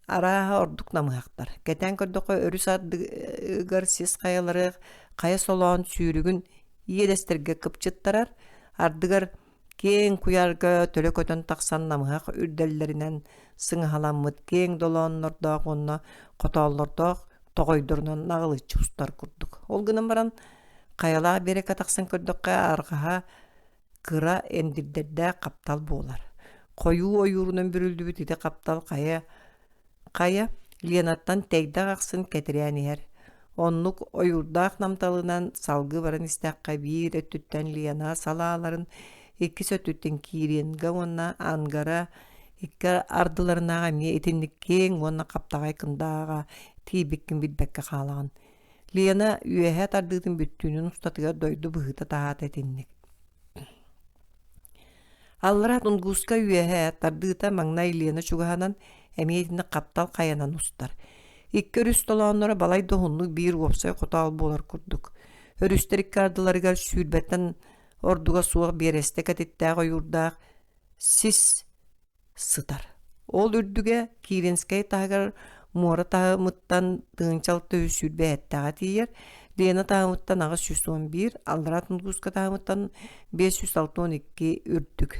арааха ордук намыхактар. Кетен көрдөкө өрүс ардыгар сис каялары кая солоон сүүрүгүн иелестерге кыпчыттарар. Ардыгар кең куярга төлөкөтөн таксан намыхак үрделлеринен сыңаламмыт кең долооннордоох онно котооллордоох тогойдорунан нагылычы устар курдук. Ол гынан баран каялаа берека таксан көрдөккө аргаха кыра эндирдерде каптал болар. Коюу оюрунан бүрүлдүбүт ити каптал кая Ленаттан тегде аксын кетирянер. Оннук оюрдаак намталынан салгы баран истакка бир өттүттен Лена салааларын 2 сөттүттен киренге онна ангара 2 ардыларынага ме этинник кең онна каптагай кындаага тийбиккин билбекке каалаган. Лена үйэһэ тардыытын бүттүүнүн устатыгар дойду быһыта таат этинник. Аллара тунгуска үеһэ тардыта маңнай Лена чугаһанан эмиетине каптал каянан устар. Икки өрүс толооннора балай доһунну биир уопсай хотаал буолар курдук. Өрүстер иккардыларыгар сүүрбэттэн ордуга суох биэрэстэ кэтиттээҕэ юурдаах сис сытар. Ол үрдүгэ Киренскай таһыгар муора таһымыттан тыынчалты сүүрбээттээҕэ тиийэр, Лена таһымыттан аҕыс 111, Аллара тунгуска таһымыттан 562 үрдүк.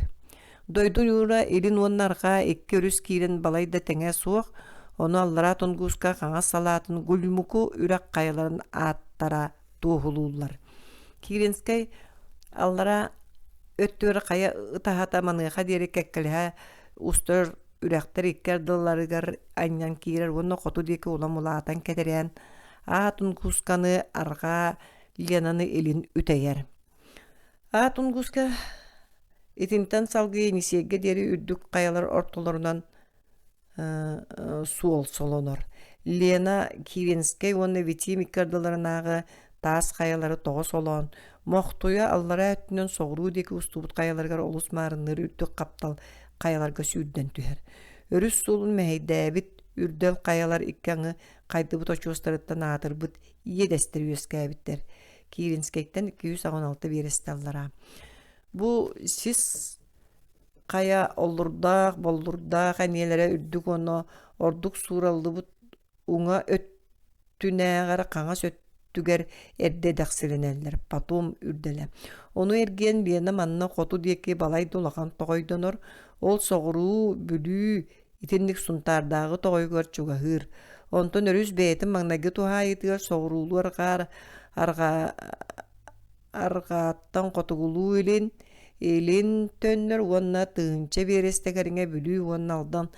Дойдун юура илин уоннарга икки өрүс киирен балай да тэҥэ суох, ону Аллара тунгуска хаҥа салаатын гульмуку үрак кайаларын ааттара туохулуулар. Киренскай Аллара өттөр кая ытахата маныха диэри кэккэлэһэ устор үрактер иккердыларыгар аньян киирер уонна хоту диэки уламулаатан кетерен тунгусканы арга Ленаны илин үтэйэр. Тунгуска итинтен салгы нисиэгге диэри үрдүк каялар ортолорунан суол солонор. Лена Киренскай уонна витим иккердыларынаагы таас каялары тоҕо солоон, мохтуя Аллара өттүнөн соҕуруу диэки устубут каяларыгар олус маарыннары үрдүк каптал каяларга сүүрдэн түһэр. Өрүс суулун мэһэйдээбит үрдэл каялар иккэҥы кайдыбыт очуостарыттан аатырбыт иедестер үөскээбиттер. Киренскайттан 216 биэрэстэ Аллара. Бу сис кая оллурдаах, боллурдаах аниэлэрэ үрдүк оно ордук суураллыбыт уҥа өттүнээҕэр хаҥас өттүгэр эрдэ дахсиренэллэр, потом үрдэлэ. Ону эрген Лена манна хоту диэки балай дулахан тоҕойдонор, ол соҕуруу бүлүү итинник сунтаардааҕы тоҕойгор чугаһыыр. Онтон өрүс бэйэтин маңнайгы туһаайытыгар соҕуруулу аргааттан хотугулуу илин төннөр уонна тыынча биэрэстэгэриҥэ бүлүү уонна алдан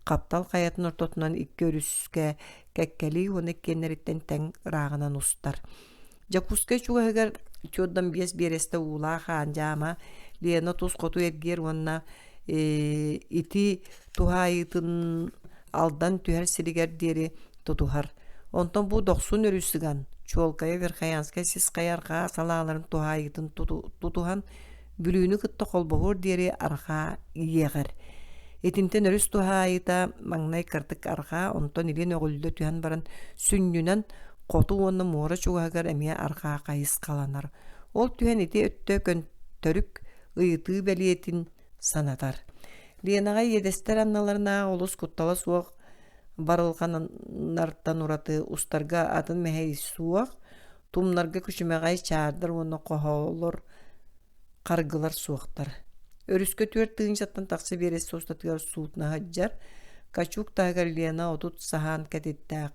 каптал каятын ортотунан икки өрүскэ кэккэлии уонна киэннэриттэн тэҥ ырааҕынан устар. Жакускай чугаһыгар чуоддан биэс биэрэстэ уулаа хаанжаама Лена тус хоту эргиэр уонна ити туһаайытын алдан түһэр сиригэр диэри тутуһар. Онтон бу дохсун өрүсүган Чуолкая Верхоянская сис каярга салааларын туһаайытын тутуһан бүлүүнү кытта холбоһур диэри арха иегэр. Этинтен өрүс туһаайыта маңнай кырдык арха, онтон илин ögүлдө түһэн баран сүннүнэн хоту уонна муора чугаһыгар эмиэ арха кайыс каланар. Ол түһэн ити өттө көнтөрүк ыйытыы бэлиэтин санатар. Ленаға иедестер анналарына олус куттала суох барылғаннартан ураты устарга атын мэхэй суох, тумнарга күчүмэгай чаардыр уонна қоһолор қаргылар суохтар. Өрүскө түөр тыынчаттан тақсы берес состатыгар суутна хаджар, качук тагар Лена отут сахан кэтиттаак.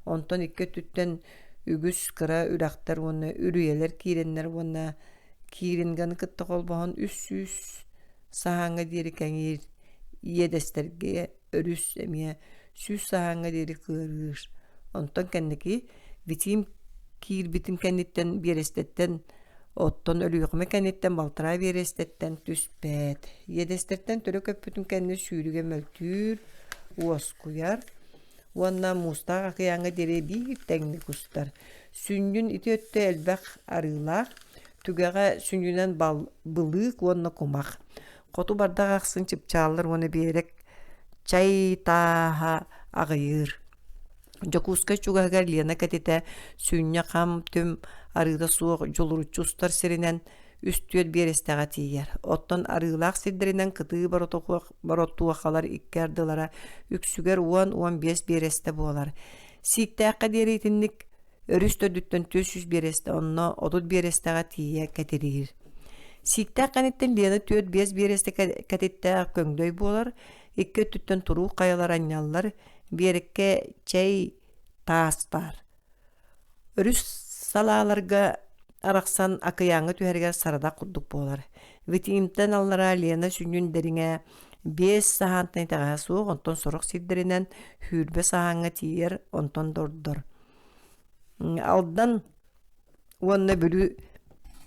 Онтон икке түттен үгүс кыра үрактар уонна үрүелер кииреннер уонна кииренганы кытта колбоһон үс саһаңа диэри кэҥиир иедестерге өрүс эмиэ сүс саһаңа диэри кыарыыр. Онтон кэнники битим киирбитим кэнниттен биэрестеттен оттон өлүөхмэ кэнниттен балтара биэрестеттен түспэт. Иедестерттен төрө көппүтүн кэнни сүүрүгэ мөлтүүр уоскуяр. Уанна мустаах акыяңа диэри биир тэҥни кустар. Сүннүн ити өттө элбэх арыылаах, түгэҕэ сүннүнэн былыык уонна кумах. Хоту бардақ ақсын чыпчаалар оны берек чай тааха ағайыр. Жокуска чугаһыгар Лена кэтитэ сүння хам түм арыыда суох жолуручустар сиринен үстүөт биэрэстэҕэ тиийэр. Оттон арыылаах сирдеринен кытыы бароттуахалар иккэрдылара үксүгэр уан биэс биэрэстэ буолар. Сииктээххэ диэриитинник өрүс төрдүттөн 400 биэрэстэ онно отут биэрэстэҕэ тиийэ кэтириир. Сииктээх каниттен Лена түөт биэс биэрэстэ кэтиттэээх көҥдөй буолар, икки өттүттөн туруу каялар анньаллар биэрекке чэй таастаар. Өрүс салааларга арахсан акыяңы түһэригэр сарада курдук буолар. Витимтен аллара Лена сүннүн дериңэ 5 саһаантын тагаа суох, онтон сорох сирдеринен хүрбе саһаңа тиийэр, онтон дордор. Алдан уонна бүлүү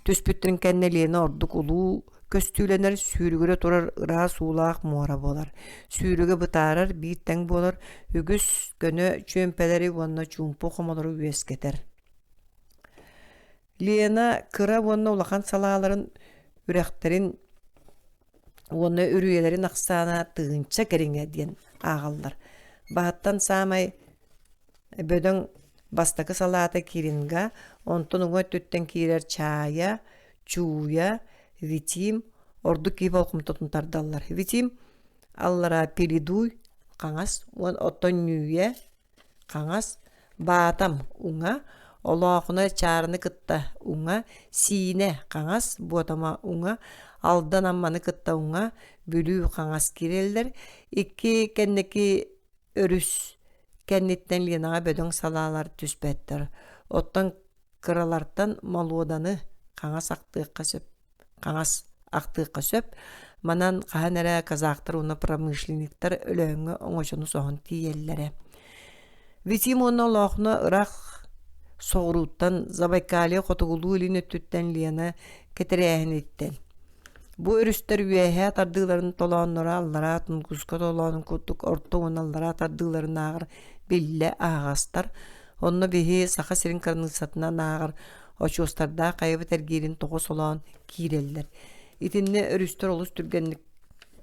түспүттүн кэнне Лена ордук улуу көстүүленер сүүрүгөрө турар ыраа суулаах муора болар. Сүүрүгө бытаарар бииттең болар, үгүс көнө чөмпелери уонна чуумпу хомолору үескетер. Лена кыра уонна улахан салааларын үрәхтерин Оны үрüyelerin aqsana tığınça keriңe diyen ağallar. Bahattan samay bödön bastaki salata kiringa, onton uğa tütten kirer çaya, çuya, vitim, ordu ki balkum tutun tardallar. Vitim allara piliduy, kaŋas, oton nüye, kaŋas, batam uğa, Olağına çağrını kıtta uğa, sine kaŋas, botama uğa, aldan ammanı kıtta uğa, bülü kaŋas kireller, iki kenneki örüs, kennitten linağa bödön salalar tüspettir. Ottan kıralardan maluodanı kaŋas aktıqqa söp, kaŋas aktıqqa söp, manan kahanere kazaqtır ona pramышленниктер ölöňe oňoşunu sohun tiyellere. Vitim onu olağına ıraq soğuruttan Zabaykaliya qotugulu ilin öttütten liyana ketereğin itten. Bu örüstler üyehe tardılarını tolanlara allara tunkuska tolanın kutuk orta onallara tardılarını ağır bille ağastar. Onunla bihi sağa sirin karnısatına ağır oçostarda kaybı tergirin toğus olan kireller. İtinne örüstler olus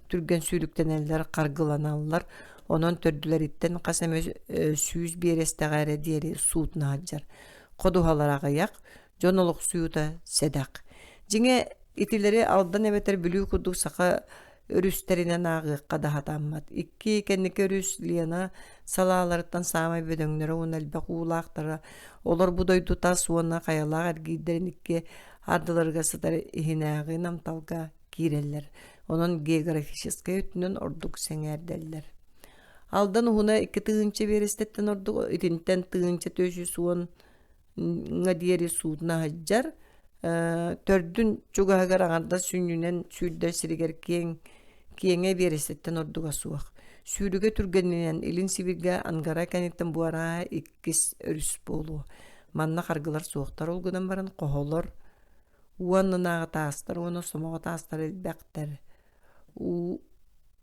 türgen sürükten eller kargılanallar. Onun tördüler itten kaseme süyüz bir esteğare diyeri suutna haccar. Koduhalara gayak, jonoluk suyu da sedak. Jine itileri aldan ebeter bülü kuduk saka örüsterine nağıqqa daha tammat. İkki kenniki örüs liyana salalarıttan samay bedönlere on elbaq uğulaqtara. Olar buday tutas ona kayalar ergidlerin ikki ardılarga sıtar ihinağın amtalga kireller. Onun geografisiska ötünün orduk seňerdeller. Aldan uhuna iki tığınça berestetten ordu itinten tığınça töşü suon nga diğeri suudna haccar. Tördün çugahagar ağarda sünnünen süydder siriger kiyeŋe berestetten orduga suaq. Sürüge türgeninen ilin sibirge angara kenitten bu ara ikkis örüs bolu. Manna kargılar suaqtar olgudan baran qoholor. Uannaga taastar, onu somoga taastar elbekter.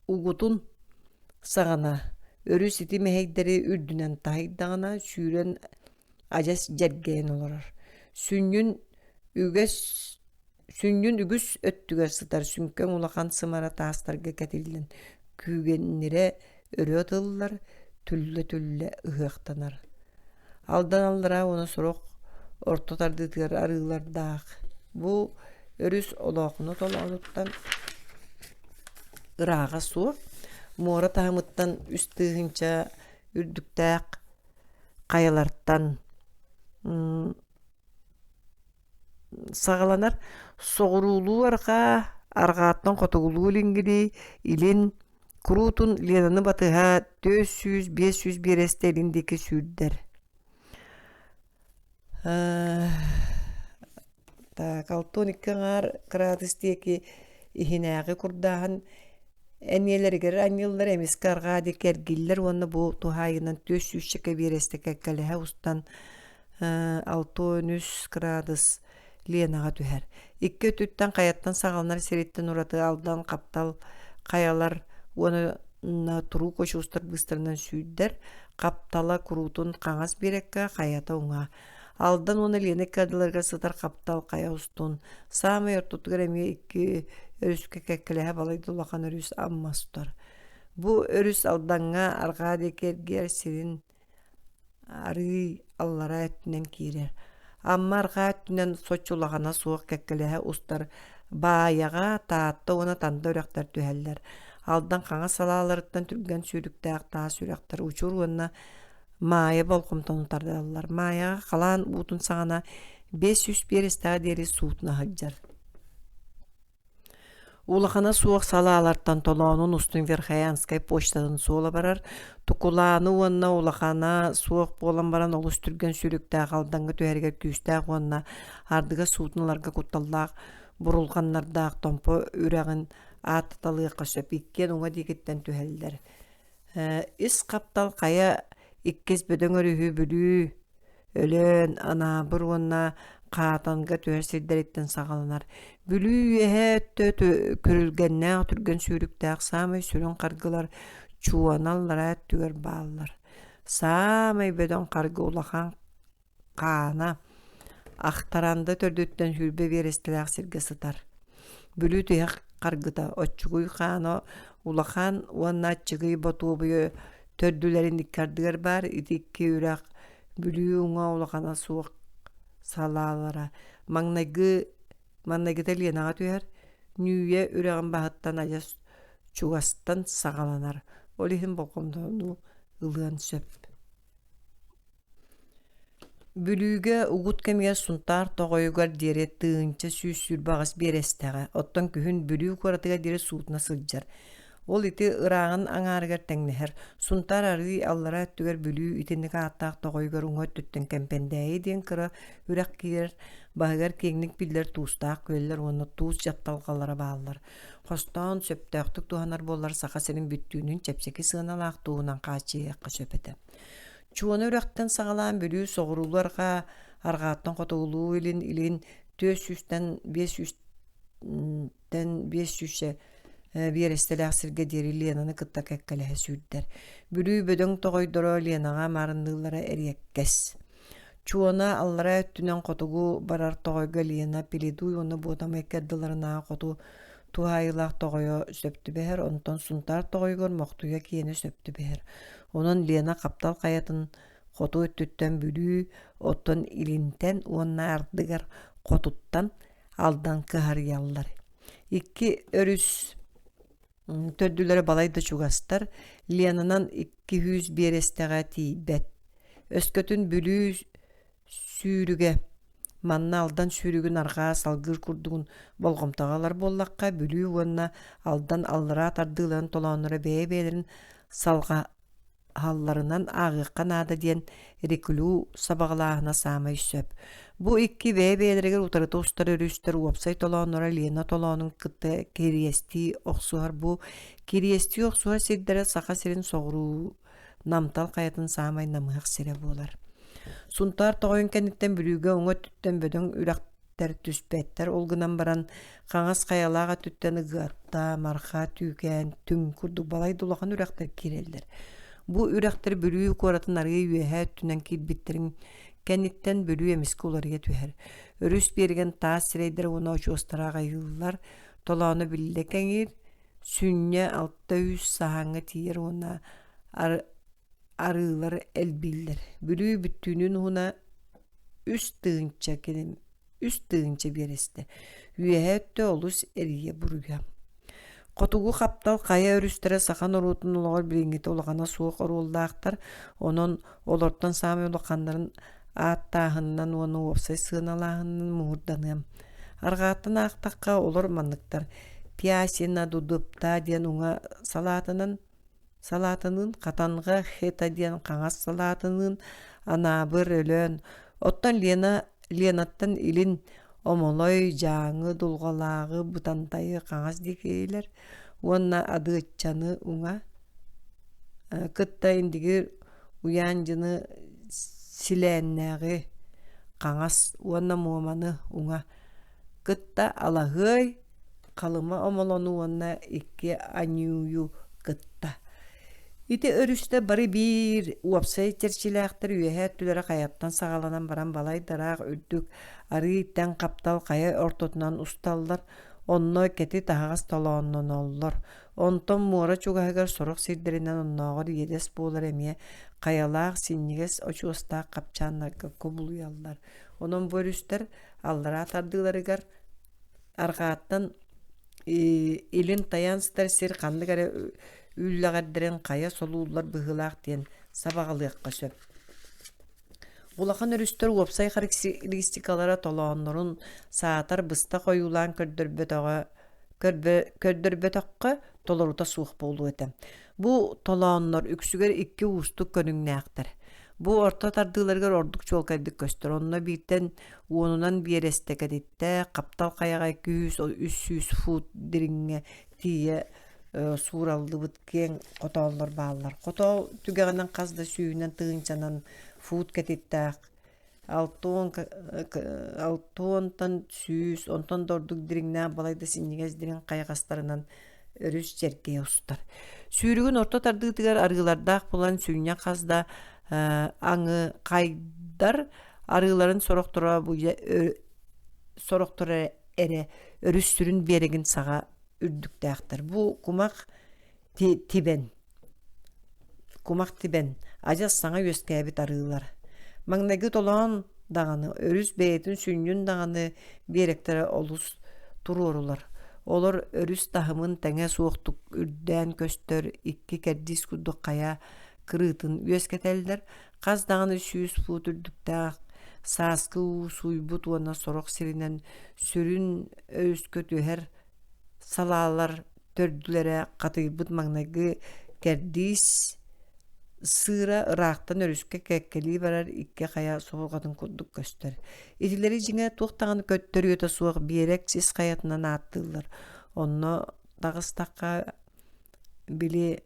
Ugutun sağana örüs iti meheyderi ürdünen tahiddağına sürün ajas jergeyen olur. Sünnün ügüs öttüge sıtar sünken ulaqan sımara taastarga ketilden kügenlere örü atıllar tülle ıhıqtanar. Aldan allara onu soruq ortatardıtır arılar dağ. Bu örüs olağını tolanuttan ırağa su. Mora tahamıttan üstüğünce ürdüktäq kayalardan sağalanar. Soğurulu arqa arqattan qotugulu lingidi ilin kurutun liyanını batıha 400-500 bir estelindeki sürdür. Kalton ikkaŋar kratisteki ihinägi kurdahan enyelerger anyıllar emis kargadi kergiller onu bu tuhayından 400 şeke bir estekekalehe ustan 600 gradus liyenaga tüher. İkki ötütten kayattan sağalnar seritten uratı aldan kaptal kayalar onu turu koşu ustar bыстарынан süydер kaptala kurutun kaŋas birekka kayata uŋa. Aldan onu liyenek kadılarga sıtar kaptal kaya ustun. Samay ortutgar emi iki örüske kekkelehe balaydı ulaqan örüs amma sutar. Bu örüs aldanğa arqadi kerger sirin arı allara ötünen kirer. Amma arqa ötünen soç ulaqana suaq kekkelehe ustar bayaga taatta ona tanda örəktar tüheller. Aldan kaŋa salalarıttan türgen sürüktäq tağa sürəktar uçur ona maya balqomtan utardalar. Maya qalan utun sağana 500 berestää deri suutna haccar. Ulaqana suaq salalardan tolanun ustun Verkhayanskay poçtadan sola barar. Tukulany onna ulaqana suaq bolan baran olus türgen sürüktäq aldanğa töherger küstäq onna ardıga suutnalarga kutallaq burulganlardaq tompo üregin atatalıqqa söp ikken oňa digitten tüheller. Is kaptal kaya ikkes bödöň örühü bülü ölen ana bir onna qaatanga töhersidderetten sağalanar. Bülü ehe körülgenne türgen sürüktäq samay sürün qargılar çuanallara tüger bağlar. Samay bödöň qargı ulaqan qaana aqtaranda tördütten hürbe berestiläq sirge sıtar. Bülü tüyaq каргыта оччугуй хано улахан уаннааччыгый ботуубуй төрдүлерин иккардыгар бар итикки үрак бүлүү уңа улахана суок салаалара маңнайгыта Ленаға түһэр нүүе үрэгин баһыттан ажас чугастан сагаланар. Ол иһин болкомдону ылыан сөп. Бүлүүгэ угут кемиге сунтар тоҕойугар диэри тыынча сүүс багас биэрестэҕэ. Оттон күһүн бүлүү куратыга диэри суутна сылдьар. Ол ити ыраагын аңаарыгар теңнэһэр. Сунтар арыы аллара өттүгэр бүлүү итинник ааттаах тоҕойугар уҥа өттүттэн кэмпэндээйи диэн кыра үрэх киирэр баһыгар киэҥник биллэр туустаах күөллэр уонна туус дьатталгалара бааллар. Хостоон сөптөөхтүк туһанар буоллар саха сирин бүттүүнүн чэпсеки сыаналаах туунан хаачыйакка сөпөтө. Чуону үрээхтэн сагалаан бүлүү соҕурулуарга аргааттан хотуулуу илин төс үстэн 500 биэрестэлээх сиргэ диэри Ленаны кытта кэккэлэһэ сүүрдэр. Бүлүү бөдөҥ тоҕойдоро Ленаға марынныыллара эриэккэс. Чуона аллара өттүнэн хотугу барар тоҕойга Лена пилидуй уонна буотамай кэрдыларынаа хоту туһайылаах тоҕойо сөптүбэһэр, онтон сунтар тоҕойгор мохтуйа киэни сөптүбэһэр. Онон Лена каптал хайатын хоту өттүттэн бүлүү оттон илинтэн уонна ардыгар хотуттан алдан кыһарыяллар. Икки өрүс төрдүлөрө балайда чугастар Ленанан 200 биэрестэҕэ тиийбэт. Өскөтүн бүлүү сүүрүгэ манна алдан сүүрүгүн аргаа салгыр курдугун болгомтагалар боллакка бүлүү уонна алдан аллара тардыыларын толооннора бээ-бээлерин салга халларынан агыакка наада диэн рекулуу сабагалаахына саамай сөп. Бу икки бээ-бээлеригер утарыта устар өрүүстер уопсай толооннора Лена толоонун кытта кириэсти охсуар. Бу кириэсти охсуар сирдэрэ саха сирин соҕуруу намтал кайатын саамай намыах сире буолар. Сунтар тоҕойун кэнниттэн бүлүүгэ уҥа түттэн бөдөҥ үрэхтэр түспэттэр олгунан баран хаҥас хайалаага түттэн ыгыатта марха түүкэн түң курдук балай дулахан үрэхтэр кирэллэр. Бу үрэхтэр бүлүү куоратын арыйы үөһэ түнэн киирбиттерин кэнниттэн бүлүү эмиски уларыга түһэр. Өрүс берген таас сирейдэр уна очуостараага ыыллар толоону биллэ кэҥиир сүнньэ 600 саһаҥҥа тиийэр уна арыылар элбиллэр. Бүлүү бүттүүнүн уна үс тыынча биэрэстэ. Үөһэ өттө олус эрийэ буруга. Хотугу хаптал кая өрүстэрэ сахан оруутун улоҕор билиҥҥите улахана суох оруоллаахтар, онон олортон саамай улаханнарын ааттааһыннан уону уопсай сыаналааһыннан муурданыам. Аргааттан аахтакка олор манныктар пиасина дудупта диэн уҥа салаатынын катанга хета диэн каңас салаатынын анаабыр өлөөн. Оттон Ленаттан илин омолой жааҥы дулгалаагы бутантайы каңас дикейлер уонна адыыччаны уҥа кытта индигир уяанжыны силээннээҕи каңас уонна муоманы уҥа кытта алагыай калыма омолону уонна икки аньюю кытта. Ити өрүстэ бары биир уопсай терчилээхтэр үөһэ түлэрэ хайаттан сагаланан баран балай дараах үрдүк арыйыттан каптал кая ортотунан усталлар, онной кети таһагас толооннон оллор. Онтон муора чугаһыгар сорох сирдэринэн онноогор иэдэс буолар эмиэ каялаах синнигес очуостаах капчааннарга кубулуяллар. Онон бу өрүстэр аллара тардыыларыгар аргааттан илин таянстар сир ханныгара үллэгэрдэрэн кая солуулар быһылаах диэн сабагалыакка сөп. Улахан өрүстөр уопсай характеристикалара толооннорун саатар быста койуулаан көрдөрбөтөккө толорута суох болуу этем. Бу толооннор үксүгер 2 уустук көнүңнээхтер. Бу орто тардыыларыгар ордук чуолкайдык көстөр. Онно бииртен уонунан биэрестекедитте каптал каяга 200-300 фут дириңҥэ тиийэ суураллыбыт кең котооллор бааллар. Котоо түгэҕинэн казда сүүнэн тыынчанан фут кетиттаах 6-тон сүүс, онтон дордук дириңнээ балайда синнигес дирин кайгастарынан өрүс жерге устар. Сүүрүгүн орто тардыытыгар арыылардаах булан сүүння казда аңы кайдар арыыларын сорохтора эре өрүс сүрүн берегин сага үрдүктәктер. Бу кумак тибен. Кумак тибен. Ажас саңа өскәбит арыылар. Маңнагы толон даганы, өрүс бәйтін сүннүн даганы беректері олус турурулар. Олар өрүс тахымын тәңе суоқтук үрдән көстөр икки кәрдис куддук қая кырытын өскәтәлдер. Қаз даганы сүйіс фут үрдүктәк саскы суйбут уана сорок сиринен сүрүн өскө төһәр салалар төрдүләре катыйбыт маңнагы кәрдис сыра ырақтан өрүскө кәккели барар икке қая соғылғатын күрдік көстер. Итилери жиңе туқтағын көттөр өті суық берек сіз қаятынан аттылар. Онны тағыстаққа біле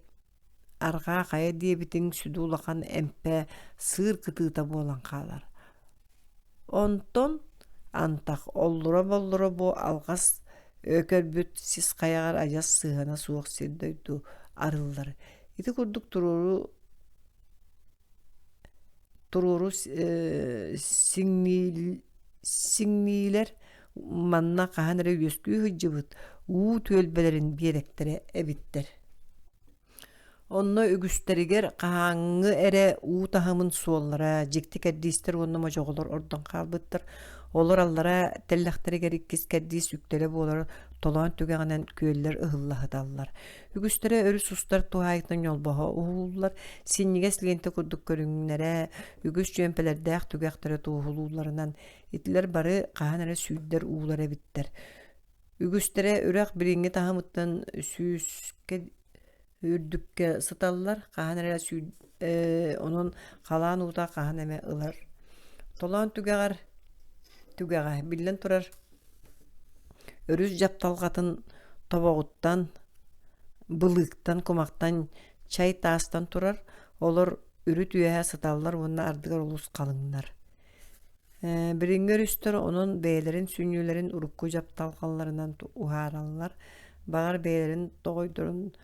арға қая дебітің сүді улақан әмпә сыр кытыта болан қалар. Онтон антақ оллыра бо алғас өкөр бүт сіз қаяғар ажас сығана суық сирдөйді арылдар. Ити күрдік туруру сиңнилер манна каханары өскүй хыджыбыт уу төлбелерин беректере эбиттер. Онно үгүстеригер кахаңы эре уу тахымын суоллара жекти кәддистер оннома жоголор ордон калбыттыр. Олар аллара теллахтеригер иккис кәддис үктеле болар толан түгәгенен көйлер ыһыллаһыдаллар. Үгүстере өрүс устар туһайтын йолбаһа уһуллар синниге сленте курдук көрүңнәре үгүс жөмпелердәк түгәхтере туһулуларынан итлер бары каһанара сүйдер уулар биттер. Үгүстере үрәк биринге таһамыттан сүйүскә үрдүккә сыталлар каһанара сүйд онун калаан ута каһанаме ылар. Толан түгәгәр биллен турар. Өрүс жапталгатын тобогуттан, былыктан, кумактан, чай тастан турар. Олар үрүт үйәһә сыталлар, онна ардыгар улус калыңнар. Бириңгер үстөр онун бәйлерин, сүннүлерин урукку жапталганларынан ухараллар. Багар бәйлерин тогойдорун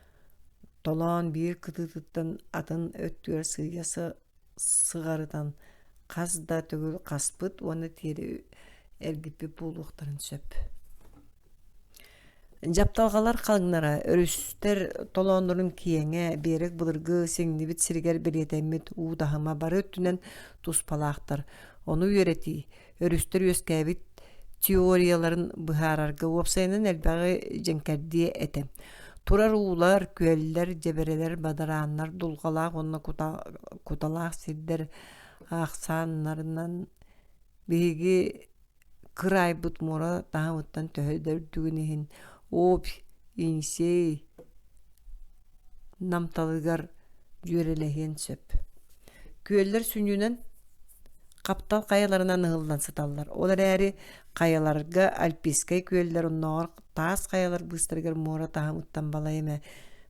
толон бир кытытыттан атын өттүер сыйясы сыгарыдан каз да төгүл каспыт, оны тери эргипи пулуктарын сөп. Жапталгалар калыңнара өрүстер толондорун киеңе берек былыргы сеңнибит сиригер билетемит уудахыма бары өттүнен туспалаактар. Onu үйрәти. Өрүстер өскәбит теорияларын быһарарга уопсайнын элбәгы жеңкәрдие этем. Турар уулар, күөллер, жеберелер, бадарааннар, дулгалаак, онна куталаак сирдер ақсаннарынан биги кырайбыт мора таамыттан төһөдөр дүгүнехин оп инсей намталыгар жөрелеген сөп. Күөллер сүнүнен каптал каяларынан ыһылдан сыталлар. Олар әри каяларга альпийскай күөллер онноор таас каялар быстыргар мора таамыттан балайме.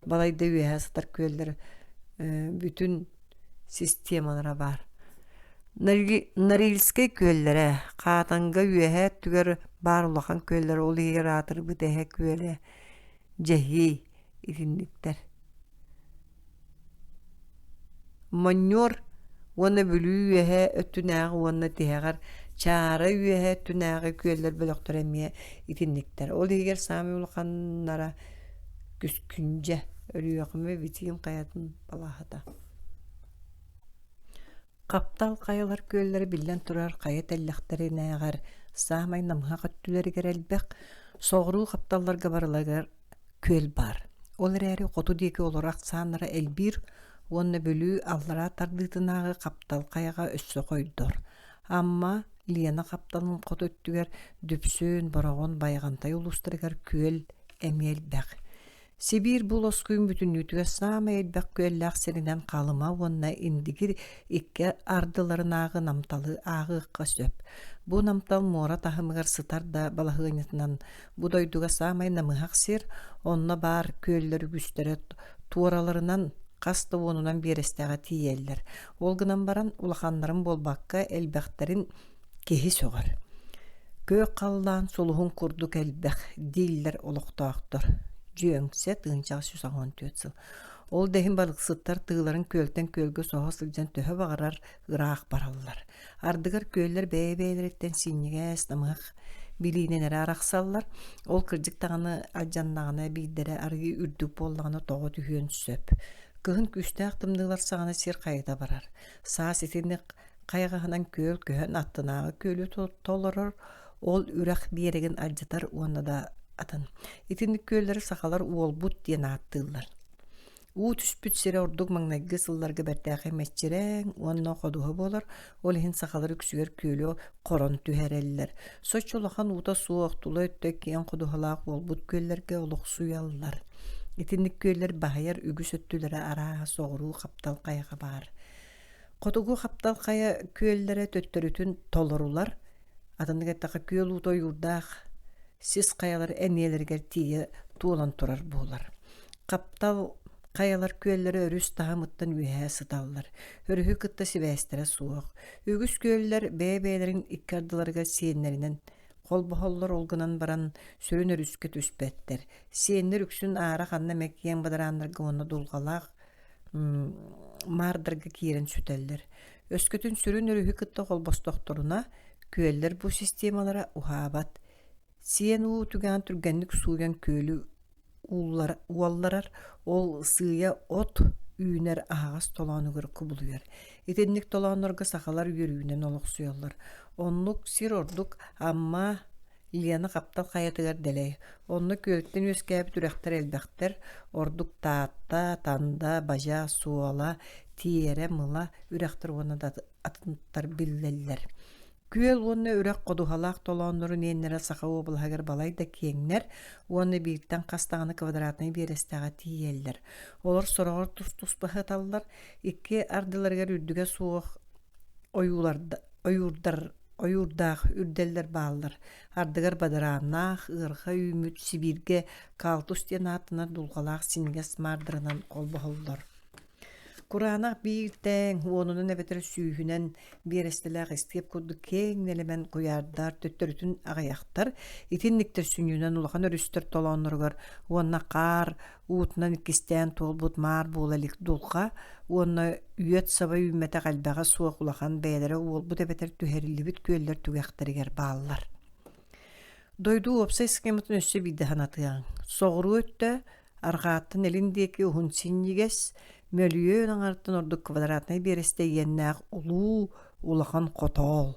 Балайда үйәһә сытар күөллер бүтүн системалара бар. Норильскай күөлләре катанга үйәһә түгәр бар улахан күөлләр ол егер атыр битәһә күөле җәһи иринниктер. Маньор оны бүлүү үйәһә өттүнәгы оны тиһәгәр чары үйәһә түнәгы күөлләр бөлөктөрәмие иринниктер. Ол егер сами улаханнара күскүнҗә өрүәкме битим каятын балаһата. Каптал каялар күөлләре биллән турар кая телләхтәре нәгәр самай намга көттүләргә әлбәк согру капталларга барылагар күөл бар. Олар әри коту дике оларак саннара элбир онны бөлүү аллара тардытынагы каптал каяга өссө койдор. Амма Лена капталын кот өттүгер дүпсүн борогон байгандай улустыргар күөл эмел бәк. Сибир бул оскуйун бүтүнүтүгө сама элбек күөлләк серинен калыма онна индигир икке ардыларынагы намталы агыкка сөп. Бу намтал мора тахымыгар сытар да балахыгынытынан будойдуга самай намыхак сир онна бар күөллөр үгүстере туораларынан касты онунан берестега тиеллер. Олгынан баран улаханнарын болбакка элбектерин кеһи сөгөр. Көк калдан солуһун курдук элбек диллер олуктаактыр. Жөңсө тыынчагы сүсагон төтсү. Ол дехин балыксыттар тыыларын көөлтен көөлгө соға сылжан төһө багарар ыраак бараллар. Ардыгар көөллер бәйбәйлереттен синнигәс намык билинен араксаллар. Ол кырдык таганы алжаннагына бидере арги үрдүк боллагына того түһөн сөп. Кыһын күстәк тымдылар сагана сир кайда барар. Саас итинне кайгаһынан көөл көһөн аттынагы көөлү толорор. Ол үрәк биереген алжатар уонна да атын. Итинник көөлләре сахалар уолбут диен аттылар. У түспүт сире ордук маңнайгы сылларга бәртәхе мәччерәң, уонна ходуһы болар, ол хин сахалар үксүгер көөлү корон түһәрелләр. Сочолахан ута суоқтулы өттө киен ходуһалаак уолбут көөлләргә олох суяллар. Итинник көөлләр баһаяр үгүс өттүләре араа соғруу каптал кайга бар. Котугу каптал кая көөлләре төттөрүтүн толорулар, атындыгаттака көөл утой урдаах, сис каялар энелергер тие туолан турар болар. Каптал каялар көөлләре өрүс таһамыттан үһә сыталлар. Өрүһү кытта сибәстере суох. Үгүс көөлләр бәбәләрин иккардыларга сиеннәринен колбохоллор олгунан баран сүрүн өрүскө түспәттер. Сиеннер үксүн аара ханна меккиен бадараннарга оны дулгалаак мардырга киерен сүтәлләр. Өскөтүн сүрүн өрүһү кытта колбостокторуна көөлләр бу системалара ухабат. Сиен уу түгән түргәнлек суйган көөлү уалларар ол сыя от үйнер ағас толанығыр күбілуер. Етенник толанырға сақалар үйерүйінен олық суялар. Онлық сир ордук амма Ильяны қаптал қаятығар дәлей. Онны көлттен өскәбі түрәқтер әлбәқтер ордук таатта, танда, бажа, суала, тиере, мыла үрәқтір оны да атынттар білделер. Күел оны үрәк қодуғалақ толаныры нейнері сақа обылғагар балайда кеңнер, оны биіктен қастағаны квадратны берестіға тиелдер. Олар сұрағыр тұс-тұс бұхыталылар, икки ардыларғар үрдіге суық ойурдақ үрделдер бағылар. Ардығар бадаранақ, ырға, үміт, Сибирге, калтус ден атына дұлғалақ синігес мардырынан қол бұғылдар. Куранақ бииртен, онунun эбетер сүйүнен берестеләк истеп курду кең нелемен куярдар, төттөрүтүн агаяктар, итинниктер сүнүнен улахан өрүстөр толонноргор, онна кар, уутунан иккистен толбут мар болалик дулка, онна үйөт саба үймете калбага суак улахан бәйләре уолбут эбетер түһәрилибит көөллөр түгәхтәргәр бааллар. Дойду опсай схематын өссө биддаханатыяң. Соғыру өтті, арғаттын элиндеки ухун синнигес, мөлүйөн аңартын ордук квадратный бересте еннәк улуу улахан котол.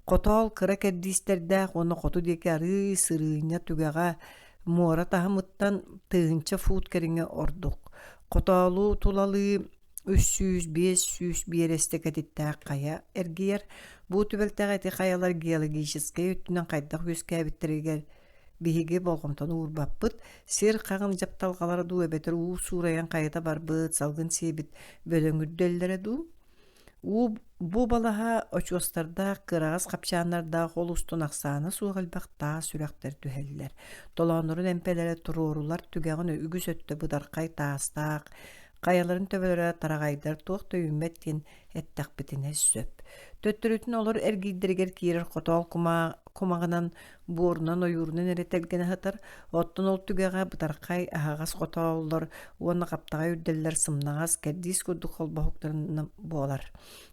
Котол кыра кәддистердәк оны коту деке ары сырыйня түгәға муара тахамыттан тыгынча фут кәріңе ордук. Котолу тулалы 300-500 бересте кәдеттәк қая әргейер. Бұ түбәлтәк әті қаялар геологическай өттінен қайдақ өскәбіттерегер биһиге болгомтон уурбаппыт, сер қағын жапталғалары ду эбетер уу сураян қайта барбыт, салгын себит бөлөңүрделлере ду. Бу балаха очуостарда, кырағыз қапчанарда қол устун ақсаны суғалбақта сүрәқтер түхеллер. Толонырын әмпелері турорулар түгәғын үгіз өтті бұдарқай тастақ, қаяларын төбелері тарағайдар тоқты үмметтен әттақ бітіне сөп. Төттірүтін олар әргейдергер кейрер қотол кумағынан буорунан ойурунан эретелгене хатар, оттон ол түгәға бұтарқай ағағас қотоллар, оны қаптаға үрделлер сымнағас кәддис күрдік қолбақықтарын болар.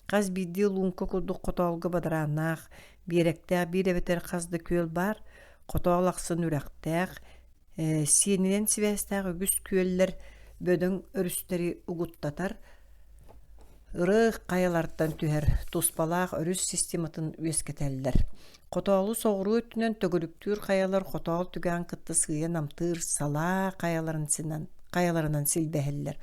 Қаз биді лунка күрдік қотолғы бадаранақ, беректәқ бір әбетер қазды көл бар, қотол ақсын үрәқтәқ, сенінен сібәстәқ үгіс көллер бөдің өрістері ұғыттатар, ырық қаялардан түхер туспалақ өріс систематын өскетелдер. Қотолу соғыру өттінен төгіліктүр қаялар қотол түген кытты сыйын амтыр сала қаяларынан сілбәхеллер.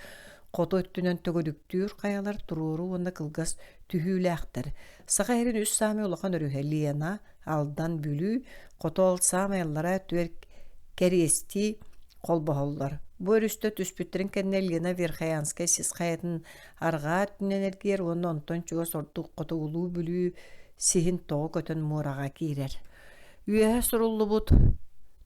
Қото өттінен төгіліктүр қаялар тұруру онда қылғас түхіләқтір. Сақа әрін үс сами олақан өріхе лиена алдан бүлі қотол самайлара түер кәресті қолбағылар. Бу өрүстө түспүттерин кенне Лена Верхаянская сис хаятын арга түненергер оны онтон чуга сордук қоты улуу бүлүү сихин тоғы көтөн мурага кирер. Үйәһә суруллубут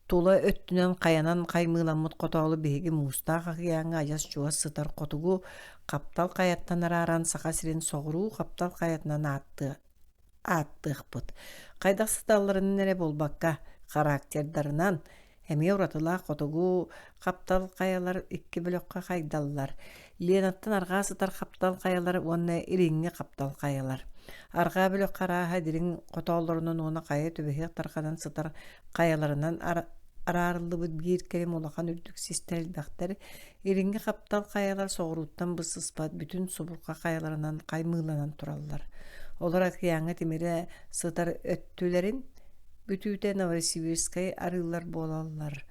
тула өттүнен каянан каймыламмыт котолу беги муста кагыяңа аяс чуга сытар котугу каптал каяттан араран сака сирин соғыруу каптал каятынан аттык бут. Кайдак сыталларын нере болбакка характердарынан Эми уратыла котугу каптал каялар 2 блокка кайдаллар. Ленаттан арга сытар каптал каялар онна иринге каптал каялар. Арга блок караха дирин котоллорунун она кая төбөһө тарканан сытар каяларынан арарлыбыт бир келем улахан үрдүк систерилдактар иринге каптал каялар соғуруттан бысыспат бүтүн субурка каяларынан каймыыланан тураллар. Олар акыяңа тимире сытар өттүлерин бүтүүтэ Новосибирскай арылар болаллар.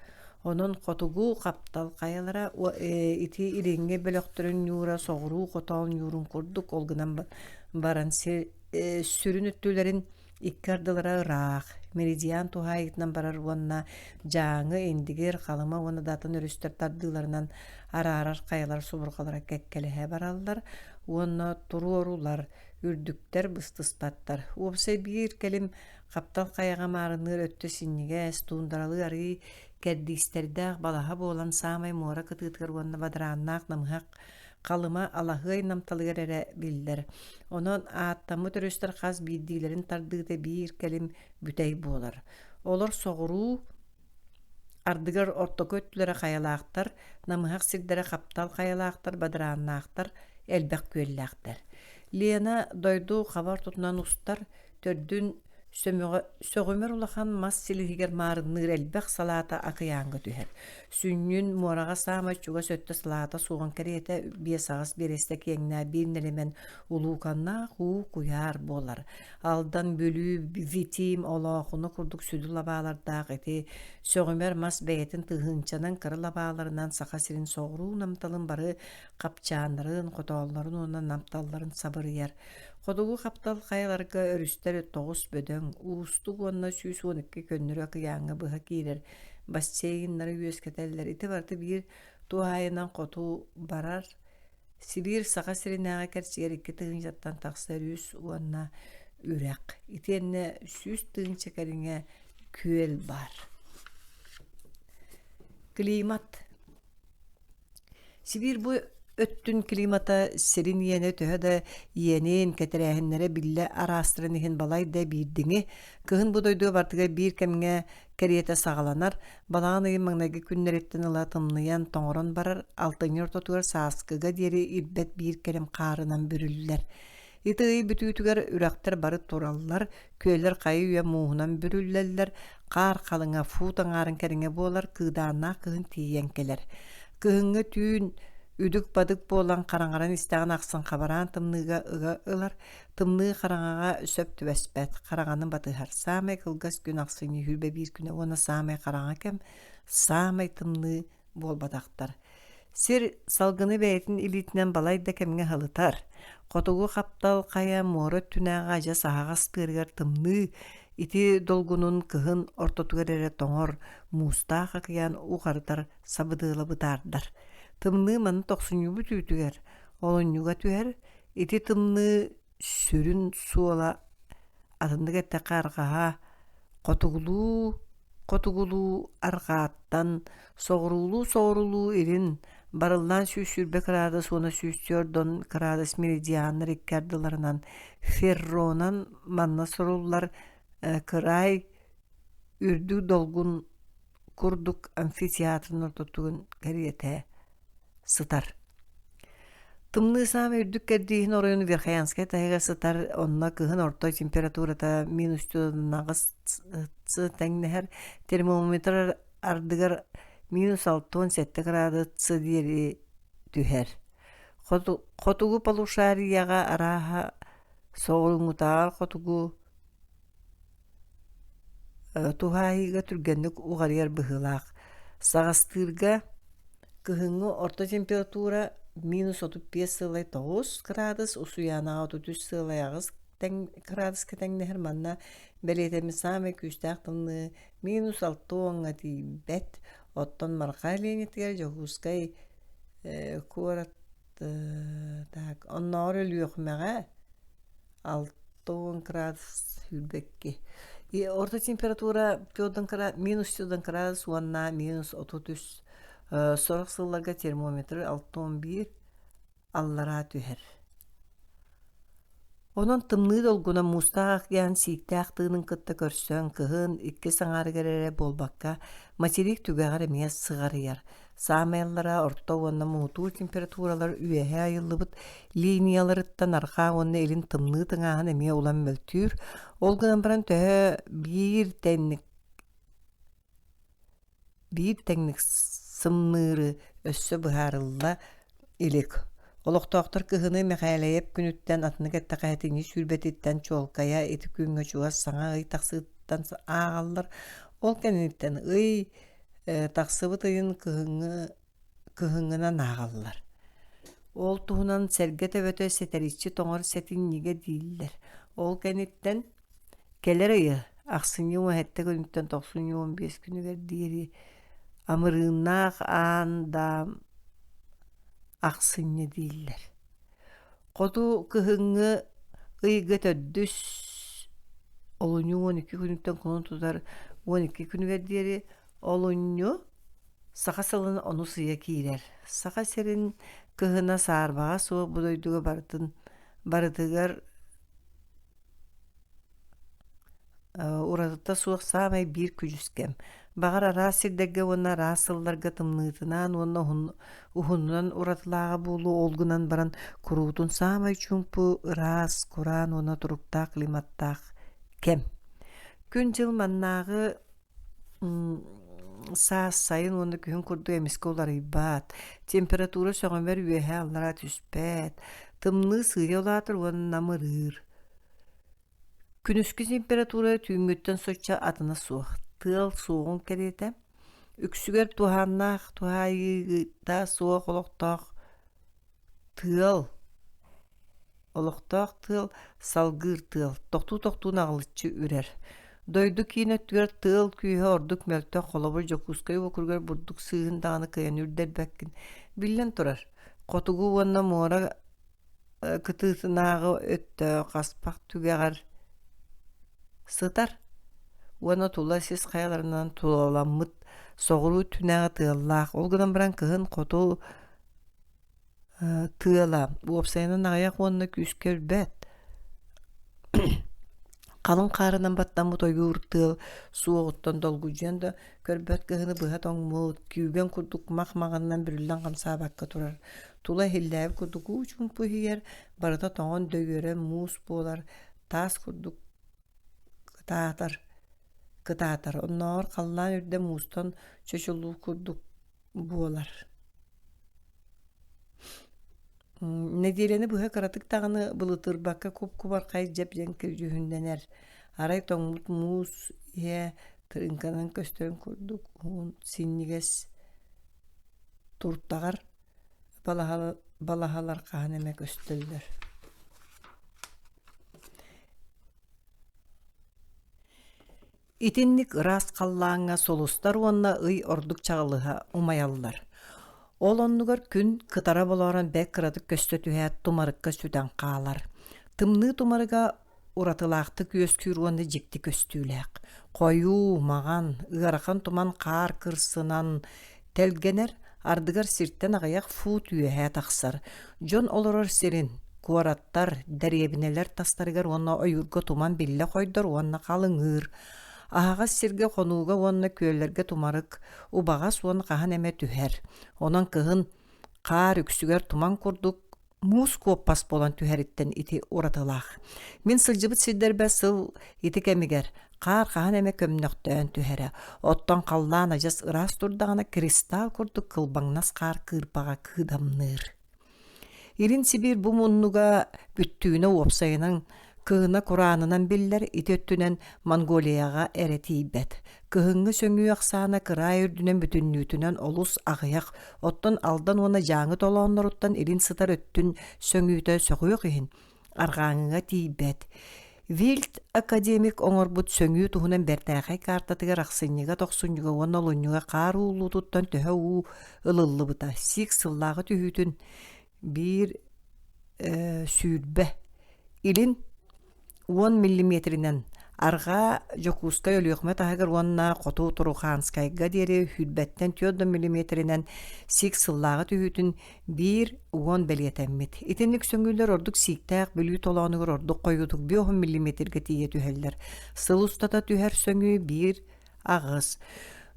Онон котугу каптал каялара ити иринге бөлөктөрүн юура соғуруу котоон юурун курдук олгунан баран сүрүн өттүлерин иккардылара ыраах меридиан тухайытынан барар уонна жааңы эндигер халыма уонна датын өрүстөр тардыыларынан араарар каялар субуркалара кеккелеһе бараллар уонна туруорулар үрдүктер быстыспаттар уопсай биир келим каптал каяга маарыныр өттө синниге стуундаралы арыы кэрдиистердээх балаха буолан саамай муора кытыытыгар уонна бадырааннаах намыһак калыма алаһыай намталыгар эре биллер. Онон ааттаммыт өрүстөр хас биирдиилерин тардыыта биир келим бүтэй буолар. Олар соғуруу ардыгар ортокөттүлөрө каялаактар, намыһак сирдере каптал каялаактар, бадырааннаактар, элбэх күөллээхтер. Лена дойду хабар тутунан устар төрдүн сөгөмөр улахан мас силихигер маарынныр элбэх салаата акыяаңга түһэр. Сүннүн муорага саама чуга сөттө салаата суган керете биесагас бересте кеңнэ бирнелемен улууканна хуу куяар болар. Алдан бөлүү витим олоохуну курдук сүдү лабаалардаак эти сөгөмөр мас бэйетин тыһынчанан кыры лабааларынан саха сирин соғуруу намталын бары капчаанарын, котооллорун онан намталларын сабырыяр. Котугу каптал каяларга өрүстер 9 бөдөң, уустук онна сүүс 12 көннөрө кыяаңа быха киирер. Бассейннары үөскетеллер. Ити барты бир туайынан коту барар. Сибир саха сиринээҕэ кэрчигэр 2 тыгынчаттан тахсар үс уонна үрек. Ити энне сүүс тыгынчакариңэ күөл бар. Климат. Сибир бу өттүн климата сирин иене төһө да иенин кетерэһиннере билле араастырыныһын балайда биирдиңи кыһын будойдуу бартыга биир кемҥэ кериэте саҕаланар балаан ыйын маҥнайгы күннэриттэн ыла тымныйан тоҥорон барар алтыҥы ортотугар сааскыга диэри ирбэт биир келем хаарынан бүрүллэр. Ити ый бүтүүтүгэр үрэхтэр бары тураллар, күөлэр хайы үйэ муухунан бүрүллэллэр, хаар халыҥа фуу таҥаарын кэриҥэ буолар кыыдааннаах кыһын тиийэн келэр. Кыһыҥҥа түүн үдүк бадык буолан хараҥаран истэҕин ахсын хабараан тымныыга ыга ылар, тымныы хараҥаҕа сөп түбэспэт, хараҕаны батыһар. Саамай кылгас күн ахсыñы хүрбэ биир күнэ уона саамай хараҥа кэм, саамай тымныы буолбатахтар. Сир салгыны бэйэтин илиитинэн балайда кэмҥэ халытар. Котугу каптал кая муора түнээҕэ ажа саһаҕас тыарыгар тымныы ити долгунун кыһын ортотугар эре тоҥор муустаах акыяан ухарытар сабыдыылабытаардар. Тымныы маны тохсуньубу түүтүгэр, олонньуга түһэр, ити тымныы сүрүн суола атындык этте кааргаһа котугулуу аргааттан соҕурулуу ирин барыллаан сүүсүрбэ кыраадас уона сүүсүөрдон кыраадас меридианнар иккардыларынан ферронан манна соруллар кырай үрдүү долгун курдук амфитеатрын ортотугун кэриэтэ сытар. Тымныы саама үрдүк кэрдииһин оройун Верхоянскай таһыга сытар, онна кыһын ортой температурата -9 теңнэһэр, термометр ардыгар -6-7 градус диэри түһэр. Хотугу полушарияга арааһа соҕуруҥутаар хотугу тухаайыга түргэнник уҕарыйар быһыылаах. Саҕастыырга кыһыҥҥы орто температура -35 градус, усуянаға 33 градус кэтэҥнэһэр манна бэлиэтэми саамай күүстээх тымныы -6 тиийбэт, оттон мархаа лиэнитигэр жохускай куорат онноор өлүөхмэҕэ 6 градус хүрбэкки. Орто температура -4 градус, уонна -33 сорох сылларга термометр 6-11 аллара түһэр. Онон тымны долгуна мустаах ян сииттээхтыынын кытта көрсөн кыһын икки саҥаарыгэрэрэ буолбакка материк түгэҕэр эмиэс сыҕарыйар. Саамайаллара орто уонна муутуу температуралар үөһэ айыллыбыт линияларыттан архаа уонна элин тымны тыҥааһын эмиэ улан мөлтүүр, ол гынан баран төһө биир тэҥник сымныыры өссө быһаарылла илик. Олохтоохтор кыһыны мэхээлэйэп күнүттэн атыны кэттээхэтиҥи сүүрбэтиттэн чуолкая ити күҥҥө чугас саҥа ый тахсыыттан ааҕаллар. Ол кэнниттэн ый тахсыбыт ыйын кыһыҥҥына нааҕаллар. Ол туһунан сэргэ төбөтө сэтэриччи тоҥор сэтиннигэ дииллэр. Ол кэнниттэн келэр ыйы ахсыññы уэһэтtä көнүттэн тохсун юон биэс күнүгэр диэри амырыыннаах аан да ахсыññы дииллэр. Хоту кыһыҥҥы ыйга төддүс олуñu 12 күнүттэн кунун тутар 12 күнүгэр диэри олуñu саха сылын ону сыя киирэр. Саха серин кыһына саарбаҕа суох будойдуга барытыгар уратыта суох саамай биир күжүскэм. Бағар араас сирдэггэ уонна араас сылларга тымныытынаан уонна уһуннан уратылааҕа буолуу олгунан баран куруутун саамай чуумпу ыраас кураан уонна туруктаах климаттаах кэм. Күн жыл маннааҕы саас сайын уонна күһүн курдук эмискэ уларыйбаат. Температура сөҕөмөр үөһэ аллара түспэт. Тымныы сыыры улаатыр уонна намырыыр. Күнүскү температура түүҥҥүттэн сочча атына суох. Тыал суоҕун кэриэтэ. Үксүгэр туһааннаах туһаайыыта суох олохтоох тыал салгыыр тыал тохтуу наҕылыччы үрэр. Дойду киинэттүгэр тыал күүһэ ордук мөлтөх холобур жокуускай уокургар бурдук сыыһын даҕаны кыйан үрдэрбэккин биллэн турар. Хотугу уонна муора кытыытынааҕы өттөө хаспах түгэҕэр сытар. Уона тула сис хаяларынан тулаламмыт соҕуруу түнээҕэ тыаллаах. Ол гынан баран кыһын хоту тыала. Уопсайынан аҕыйах уонна күүскөрбэт. Қалың қаарынан баттаммыт ойгуур тыал суоҕуттан долгужуян да көрбөт кыһыны быһа тоҥмут күүгэн курдук мах-маҕанынан бүрүллэн хамсаабакка турар. Тула хиллээбит курдугуу чуумпу иһигэр барыта тоҥон дөйөрө муус буолар. Таас курдук кытаатар. Онноор халлаан үрдэ муустан чөчүлүү курдук буолар. Недиэлэни быһа кыратык таҕаны былытырбакка кубархай жеп-жен кирдьүһүннэнэр. Арай тоҥмут муус иһэ тырынканан көстөрүн курдук синнигэс туртаҕар балаһалар хаһан эмэ көстөллөр. Итинник ыраас халлааҥҥа солустар уонна ый ордук чаҕылыһа умайаллар. Ол оннугар күн кытара болооран бэк кыратык көстө түһээт тумарыкка сүтэн хаалар. Тымныы тумарыга уратылаахты күөскүүр уонна дьикти көстүүлээх. Хойуу, маҕан, ыарахан туман хаар кырсынан телгенер ардыгар сирттэн аҕыйах фуут үөһэ тахсар. Дьон олорор сирин куараттар, дäриэбинэлэр тастарыгар уонна ойурга туман биллэ хойдор уонна халыҥыыр. Аһаҕас сиргэ хонууга уонна күөллэргэ тумарык, убаҕас уон хаһан эмэ түһэр. Онон кыһын хаар үксүгэр туман курдук муус куоппас болан түһэриттэн ити уратылаах. Мин сылдьыбыт сирдэрбэ сыл ити кэмигэр хаар хаһан эмэ көмнөхтөөн түһэрэ. Оттон халлаан ажас ыраас турдаҕына кристалл курдук кылбаҥнас хаар кыырбаҕа кыыдамныыр. Ирин Сибир бу муннуга бүттүүнэ уопсайынан кыһына кураанынан биллэр ити өттүнэн Монголияга эретиибэт. Кыһыҥҥы сөҥүү ахсаана кыраай үрдүнэн бүтүннүүтүнэн олус аҕыйах оттон алдан уона жааҥы толоонноруттан ирин сытар өттүн сөҥүүтө сөхүөх иһин аргааҥыга тиибэт. Вилд академик оҥорбут сөҥүү туһунан бэртээхэй картатыгар ахсынньыга тохсунньуга уонна олунньуга хаар уулуутуттан төһө уу ылыллыбыта сик сыллааҕы түһүүтүн биир сүүрбэ илин 10 миллиметринен Arga Jokouska yölüyökme tahagır onna qotu Turukhanskayga deri hüdbetten 4 milimetrinen sik sıllağı tühütün bir ugon beliyetemmit. İtinlik söngüller orduk siktaq bölüyü tolanıgır orduk koyuduk 5 milimetrge tiye tüheller. Sıl ustada tüher söngü bir ağız.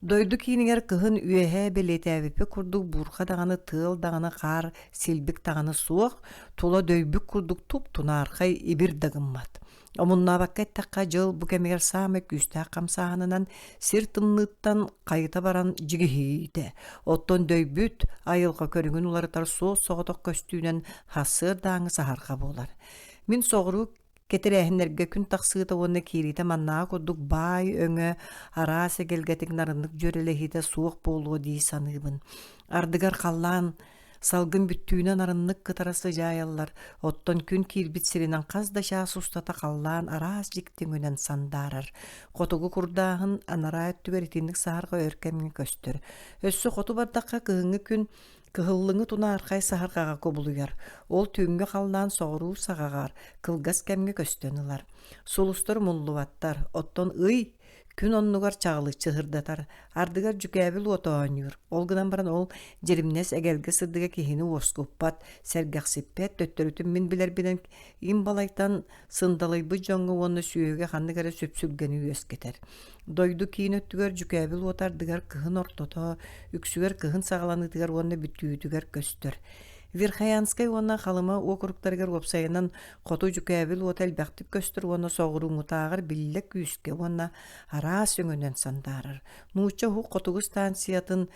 Doydu kiniger kıhın üyehe beliyetəvipi kurduk burka dağını tığıl dağını qar silbik dağını suaq tula döybük kurduk tup tunarkay ibir dağınmat. Omunna bakket takka jıl bu kemer samek güstaq kamsahanынан sir tımnıttan kayıta baran jigihide. Otton döybüt ayılga körüngün ularıtar soğuk soğutok köstüğünen hasır dağını saharqa bolar. Min soğuru keterehinlerge gün taqsıda onu kirite mannağa kurduk bay öngö arası gelgetik narınlık jörelehide soğuk boluğu diye sanıbın. Ardıgar kallan salgın büttüğünen arınlık kıtarası jayallar. Otton gün kirbit sirinen qazda şas ustata kallan aras jiktiŋünen sandarar. Qotugu kurdağın anara öttüger itinlik saharga örkemini köstür. Össü qotu bardaqqa kıhıngı gün kıhıllığını tuna arkay sahargaga kobuluyar. Ol tüңgü kallan soğuru sağagar. Kılgas kemge köstönülar. Solustor mulluvattar. Otton ıy Күн оннугар чағылы чыһырдатар. Ардыгар жүкәбіл отоанюр. Олгынан баран ол жеримнес әгелге сырдыга кихини оскуппат, сәргәқсиппет, төттөрүтін мин билер билен им балайтан сындалайбы жоңғы оны сүйеге ханныгара сөпсүлгені өскетер. Дойду кейін өттүгер жүкәбіл отардыгар кыһын ортото, үксүгер кыһын сағаланыдыгар оны бүттүүтүгер көстөр. Верхаянскай оны халыма округтаргар вебсайынан қоту жүкәбіл отел бәқтіп көстір оны соғыру мұтағыр биллек күйіске оны ара сөңінен сандарыр. Нуча ху қотуғы станциятын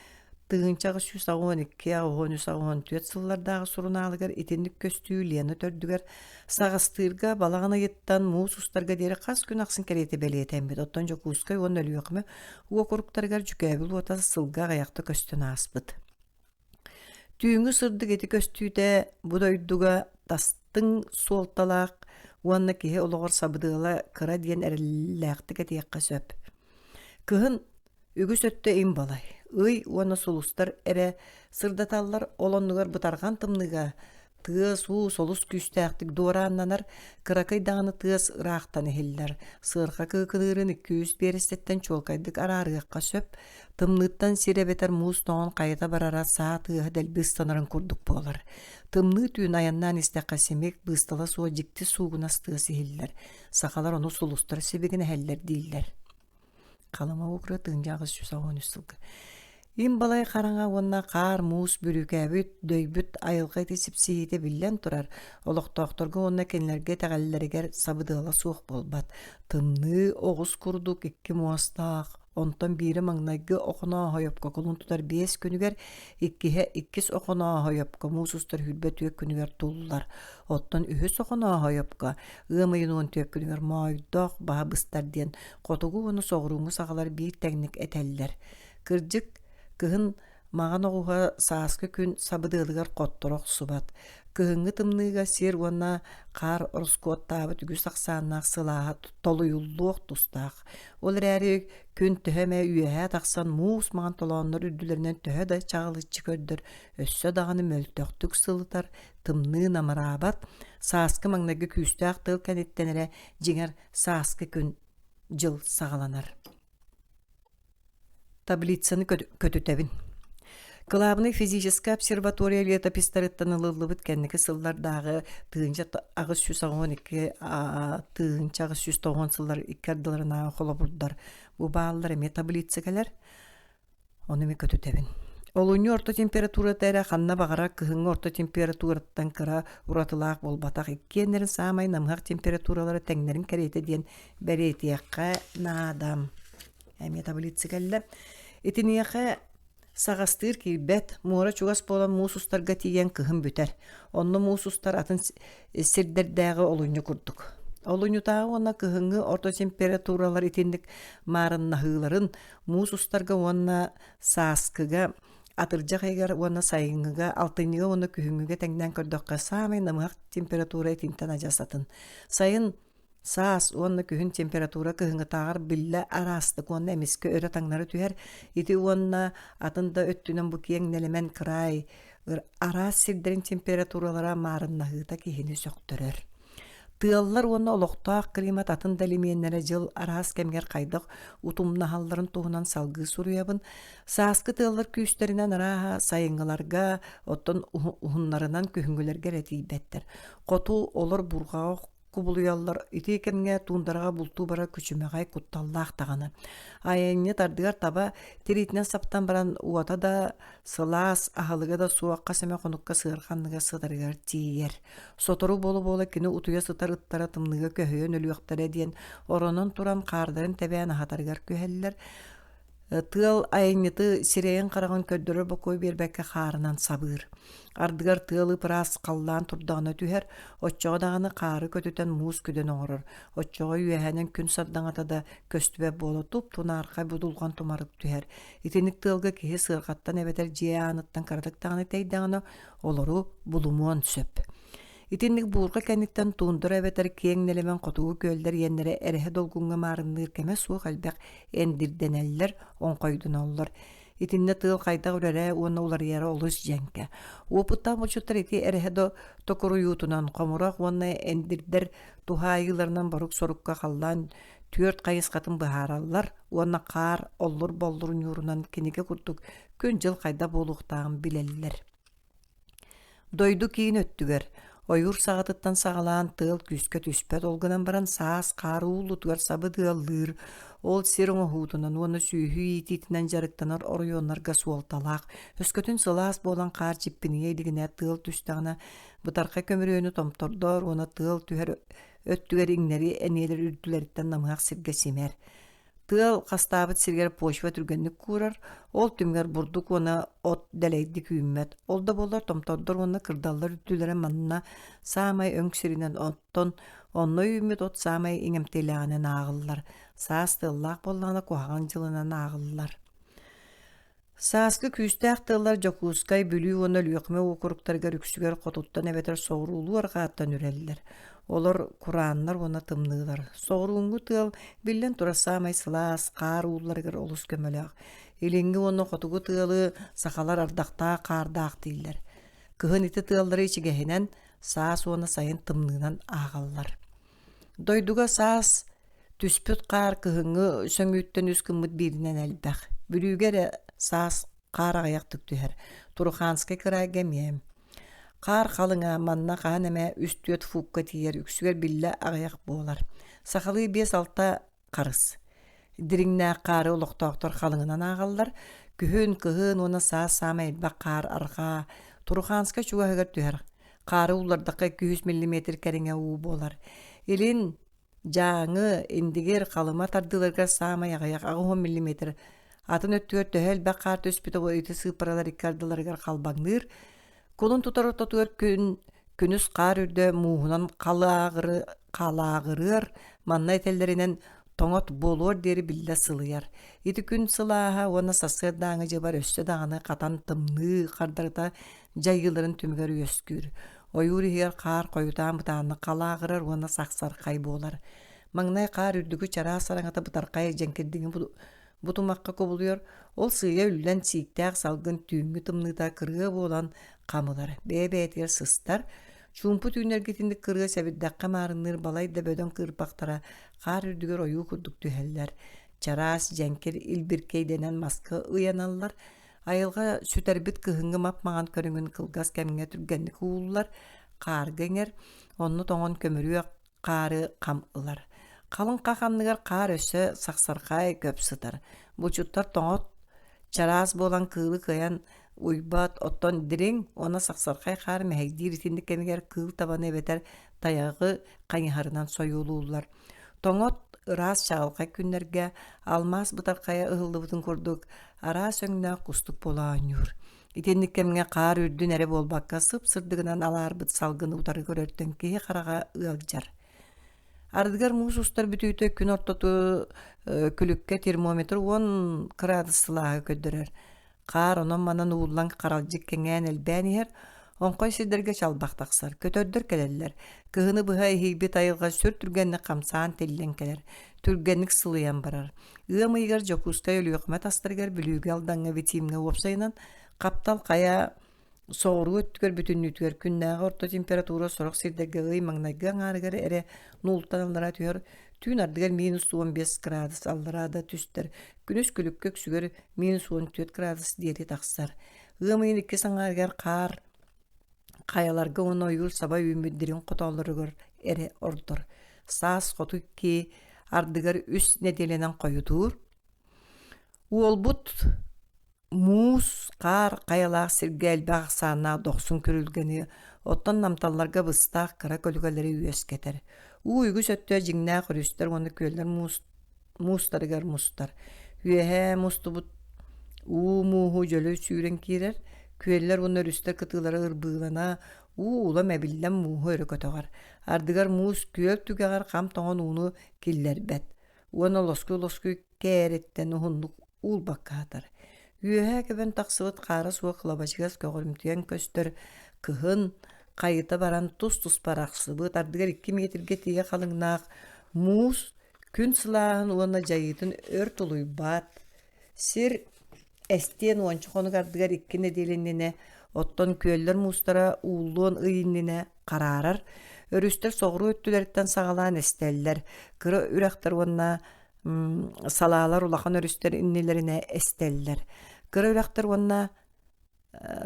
тыгынчағы 112-13 сыллардағы сұруналығар итенлік көстүү лені төрдігер сағыстырға балағына еттан мұз ұстарға дері қас күн ақсын кәреті бәлетен бет. Оттан Жокускай оны өлі өкімі округтаргар жүкәбіл отасы сылға ғаяқты көстін аспыд. Түйіңі сырдық еті көстүйді бұдойдуға тастың солталақ, уанна кеге олығыр сабыдығыла кыра дейін әрілләқтігі дейіққа сөп. Кыхын үгіс өтті ем балай. Үй уанна солустар әрі сырдаталар олонығыр бұтарған тымныға тыыс уу солус күстәқтік дораннанар кыракай дағаны тыыс ырақтан эхиллер. Сырға кыгырын 200 берестеттен чолкайдык арарыqqa сөп, тымныттан сиребетер муз тоғын қайта барара саат ыға дәл быстанарын курдук болар. Тымны түйін аяннан истәққа семек быстала суа жикти суғынас тыыс эхиллер. Сақалар оны солустар себегін әхәллер дейілер. Қалыма оқыры тыңжағы 113 сылғы. Им балай қараңа онна қар, муз, бүрікәбіт, дөйбіт, айылға тесіп сейді білен тұрар. Олықтоқторға онна кенлерге тәғәлілерігер сабыдығыла суық болбат. Тымны, оғыз күрдік, 2 муастақ. Онтан бири маңнайгы оқына хайапқа қолын тұтар 5 күнігер, 2 оқына хайапқа муз ұстар хүлбе 2 күнігер тұлылар. Оттан 3 оқына хайапқа, ұмайын 10 күнігер майдақ, баға бұстар ден. Қотығы оны соғыруңы сағалар бір тәңнік әтәлілер. Кыржық кыһын маған оғуға сааскы күн сабыдығылығар қоттыроқ субат. Кыһыңы тымныға сер уанна қар орскуаттабы түгіс ақсаннақ сылаға толуюллуық тұстақ. Ол әрі күн түхәмә үйәе тақсан мұс маған толанлар үрділерінен түхә да чағылычы көрдір. Өссі дағаны мөлтөқтік сылытар, тымны намарабат, сааскы маңнағы күстәқ тыл кәнеттенері жеңер сааскы күн жыл сағаланар. Таблицаны көтүтәбин. Главный физическая обсерватория летопистарыттан ылылыбыт кәннекі сыллардағы тыынча ағыз 112, тыынча ағыз 190 сыллар иккардыларына қола бұрдар. Бұ бағалар әме таблицикалар, оны ме көтүтәбин. Олуñu орто температура тәрі қанна бағара кыһыңы орто температураттан кыра уратылақ болбатақ иккенерін самай намғақ температуралары тәңнерін кәреті ден бәретияққа надам. Әме таблицикалар. Итинияқа сағастыр кирбет муара чугас болан муусустарға тиген кыһын бүтер. Онны муусустар атын сирдердәғы олуñu курдук. Олуñu тағы онна кыһыңы орто температуралар итиндик марыннахыларын муусустарға онна сааскыга атыржақ егер онна сайыңыга алтыйныга онна күһүңүгө тәңнен көрдөкка самай намык температура итинтен ажасатын. Сайын саас уонна күһүн температура кыһыңы тағар билле арастык уонна эмиске өрө таңнары түһэр ити уонна атында өттүнөн бу киең нелемен кырай арас сирдерин температуралара маарыннахыта киһини сөктөрөр. Тыаллар уонна олохтоах климат атын далимиеннере жыл араас кемгер кайдык утумнаһалларын туһунан салгыы суруябын, сааскы тыаллар күүстеринен арааһа сайыҥҥаларга, оттон уһуннарынан күһүҥүлэргэ этиибэттэр. Хоту олор бургаах кубулуяллар ити кемге туундарага бултуу бара күчүмэҕэй кутталлаах таҕаны. Айаññы тардыгар таба тиритинен саптан баран уата да сылаас аһалыга да суакка сөмө конукка сыарханныга сытарыгар тиийэр. Сотору болу кини утуя сытар ыттара тымныга көһөйөн өлүөхтэрэ диэн оронон туран хаардарын тэбээн аһатарыгар күһэллэр. Тыал айаññыты сирэйэн караҕын көддөрөр бокой биэрбэкке хаарынан сабыыр. Ардыгар тыалы пырас қаллаан турдаҕына түһэр, оччоҕо даҕаны хаары көтүтэн муус күдөн оҥорор. Оччоҕо үөһэнэн күн сардаҥата да көстүбэ буола туп тунаарха будулган тумарык түһэр. Итинник тыалга киһи сыархаттан эбэтэр дьиааныттан каратыктаҕына тэйдэҕинэ олору булумуон сөп. Итинник буурга кэнниттэн туундар эбэтэр киэң нэлэмэн хотугу көллэр иэннэрэ эрэһэ долгуҥҥа маарынныыр кэмэ суох элбэх эндирдэнэллэр оҥхойдуноллор. Итинне тыал хайдах үрэрэ уонна уларыяра олус дьэнkä. Уопуттаа мочуттар ити эрэһэ до токуруйуутунан хомурах уонна эндирдэр туһаайыыларынан борук сорукка халлаан түөрт хайысхатын быһаараллар уонна хаар оллур боллур ньуурунан киниге курдук күн жыл хайда буолуохтааҕын билэллэр. Дойду киин өттүгэр. Ойур саҕатыттан саҕалаан тыал күскө түспэт олгунан баран саас хаар уулутугар сабы тыаллыыр. Ол сир оҥоһуутунан уонна сүүһүү иитиитинэн жарыктанар оройуоннарга суолталаах. Өскөтүн сылаас буолан хаар чиппиниге илигинэ тыал түстаҕына бытарха көмүрүөнү томтордоор уонна тыал түһэр өттүгэр иҥнэри эниэлэр үрдүлэриттэн намыах сиргэ симэр. Тыал хастаабыт сиргэр почва түргэнник куурар, ол түмгэр бурдук уона от дэлэйди күүммэт. Ол да болар томтордор уона кырдаллар үттүлэрэ манна саамай өҥ сиринэн оттон онно үймет от саамай иҥэмтэлээҕинэн ааҕыллар. Саас тыаллаах боллаҕына куһаҕан дьылынан ааҕыллар. Сааскы күүстээх тыаллар жокуускай бүлүү уона лүөхмэ уукуруктарыгар үксүгэр хотуттан эбэтэр соҕуруулуу арҕааттан үрэллэр. Олор курааннар уона тымныылар. Соҕуруҥҥу тыал биллэн тура саамай сылаас хаар уулларыгар олус көмөлөөх. Илиҥҥи уонна хотугу тыалы сахалар ардахтаа хаардаах дииллэр. Кыһын ити тыаллары ичигэһинэн саас уона сайын тымныынан ааҕаллар. Дойдуга саас түспүт хаар кыһыҥҥы сөҥүүттэн үс кыммыт бииринэн элбэх. Бүлүүгэр саас хаар аҕайахтык түһэр. Турухаанскай кыраагэ миэм. Хаар халыҥа манна хаан эмэ үстүөт фуукка тиийэр үксүгэр биллэ аҕайах буолар. Сахалыы 5-6 харыс. Дириҥнээх хаары олохтоохтор халыҥынан ааҕаллар. Күһүн кыһын уона саас саама элбэх хаар арҕаа Турухаанска чугаһыгар түһэр. Хаары уллардакка 200 мм кэриҥэ уу буолар. Илин жааҥы индигер халыма тардыларга саама аҕайах 10 мм. Атын өттүгөр төһө элбэх хаар төспүтэ ити сыыпаралар иккардыларыгар халбаҥныыр. Кулун тутар тотугар күнүс хаар үрдө мууһунан халаагырыар манна этеллеринен тоҥот буолуор диэри биллэ сылыйар. Ити күн сылааһа уонна сассыар дааҥы дьыбар өссө даҕаны хатан тымныы хардарыта дьайыыларын түмүгэр үөскүүр. Ойуур иһигэр хаар хойутаан бытаанны халаагырар уонна сахсархай буолар. Маҥнай хаар үрдүгү чараа сараҥата бытархай дьэҥкирдиҥи бутумакка кобулуyor. Ол сыйа үллэн сииктээх салгын түүҥҥү тымныыта кырыа буолан хамылар. Бэбээтигэр сыстар. Чуумпу түүнэргитинник кырыа сэбиддэххэ маарынныыр балай да бөдөн кыырбахтара хаар үрдүгөр ойуу курдук түһэллэр. Чараас дьэҥкир илбиркейденэн маска ыйаналлар. Айылга сүтэрбит кыһыҥҥы мапмаҕан көрүҥүн кылгас кэмиҥэ түргэнник ууллар. Хаарга эҥер онну тоҥон көмөрүө хаары хам ылар. Халын хаханныгар хаар өссө сахсархай көп сытар. Бучуттар тоҥот чараас буолан кыылы кыйан уйбат оттон дириң она сахсархай хаар мэһэйдиир итинник кэмигэр кыыл табаны эбэтэр таяғы хаñыһарынан сойуулуулар. Тоҥот ыраас чаҕалхай күннэргэ алмаас бытархайа ыһыллыбытын курдук араас өҥнөөх кустук болааññуур. Итинник кэмиҥэ хаар үрдүн эре буолбакка сып сырдыгынан алаарбыт салгын утары көрөртөн киһи харага ыалдьар. Ардыгар муус устар бүтүүтө күн ортоту күлүккэ термометр 10 градус сылааһы көддөрөр. Хаар онон манан уулан каралжык кеңээн элбээн иһэр онхой сидерге чалбахтахсар. Көтөрдөр келеллер. Кыһыны быһа иһийбит айылга сүр түргэнник хамсаан теллен келер. Түргэнник сылыян барар. Ыамыйгар жокускай өлүөхмэ тастаргар бүлүүгө алдаҥҥа витиимҥэ уопсайынан каптал хая соғыру өттүгер бүтүннүтүгер күннәгы орто температура сорок сирдерге ый маңнайга аңарыгар эре нултан аллара түгер түүн ардыгар -15 градус алларада түстер күнүс күлүккө күсүгер -14 градус диэри тахсар ымыйын икки саңарыгар каар каяларга оны ойул саба үймүддирин котолоругар эре ордор саас хоту ки ардыгар үс неделенен коютуур уолбут муус каар каялаах сиргээл саанаа дохсун көрүлгени оттон намталларга быстаах кара көлүгөлери үйөскетер уйгу сөттө жиңнаа көрүстер оны көллер муустарыгар мустар үөһэ мустубут мууху жөлө сүүрен киирер күөллер уну өрүстер кытыылары ырбыылана ула мебиллен мууху өрөкөтөгөр ардыгар муус күөл түгэгар кам тоңон уну киллербет уона лоску кээриттен ухуннук уулбаккаатар үөһэ кебен тахсыбыт хаара суа кылабачыгас көгөрүмтүен көстөр кыһын кайыта баран тус барахсыбыт ардыгар 2 метрге тиге халыңнаах муус күн сылааһын уона жайытын өр тулуйбаат сир эстиэн уончухонук ардыгар 2 неделиннине оттон күөллер муустара уулуон ыйыннине караарар өрүстер соҕуру өттүлэриттэн саҕалаан эстэллэр кыра үрахтар уонна салаалар улахан өрүстер иннилерине эстэллэр кыра үрахтар уонна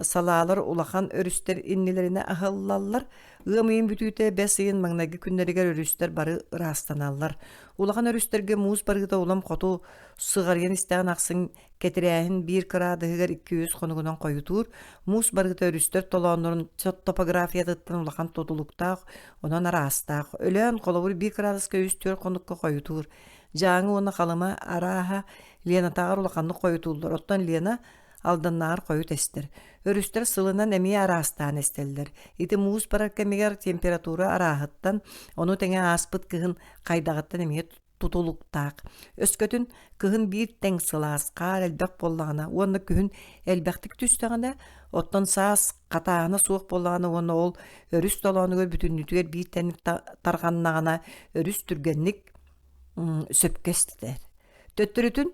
салаалар улахан өрүстер иннилерине аһыллаллар ыамыйын бүтүүтэ бес ыйын маңнаги күннеригер өрүстер бары ыраастаналлар улахан өрүстерге муус барыта улам хоту сыгарыен истээн аксын кетирээһин 1 градыгар 200 хонугунан койутуур муус барыта өрүстер толооннорун топографиятыттан улахан тотулуктаах онон араастаах өлөөн колобур 1 градуска 3-4 хонукка койутуур жааҥы уонна халыма арааһа Ленатаҕар улаханны койутууллар оттон Лена алданнаар койут эстер. Өрүстер сылынан эмие араастаан эстеллер. Ити муус барар кемигер температура араахыттан, ону теңе ааспыт кыһын кайдагыттан эмие тутулуктаак. Өскөтүн кыһын биир тең сылаас каар элбек боллагана, уонна күһүн элбектик түстэгана, оттон саас катаана суох боллагана, уонна ол өрүс толоонугөр бүтүннүтүгер биир тенник тарганнагана өрүс түргенник сөпкестер. Төттөрүтүн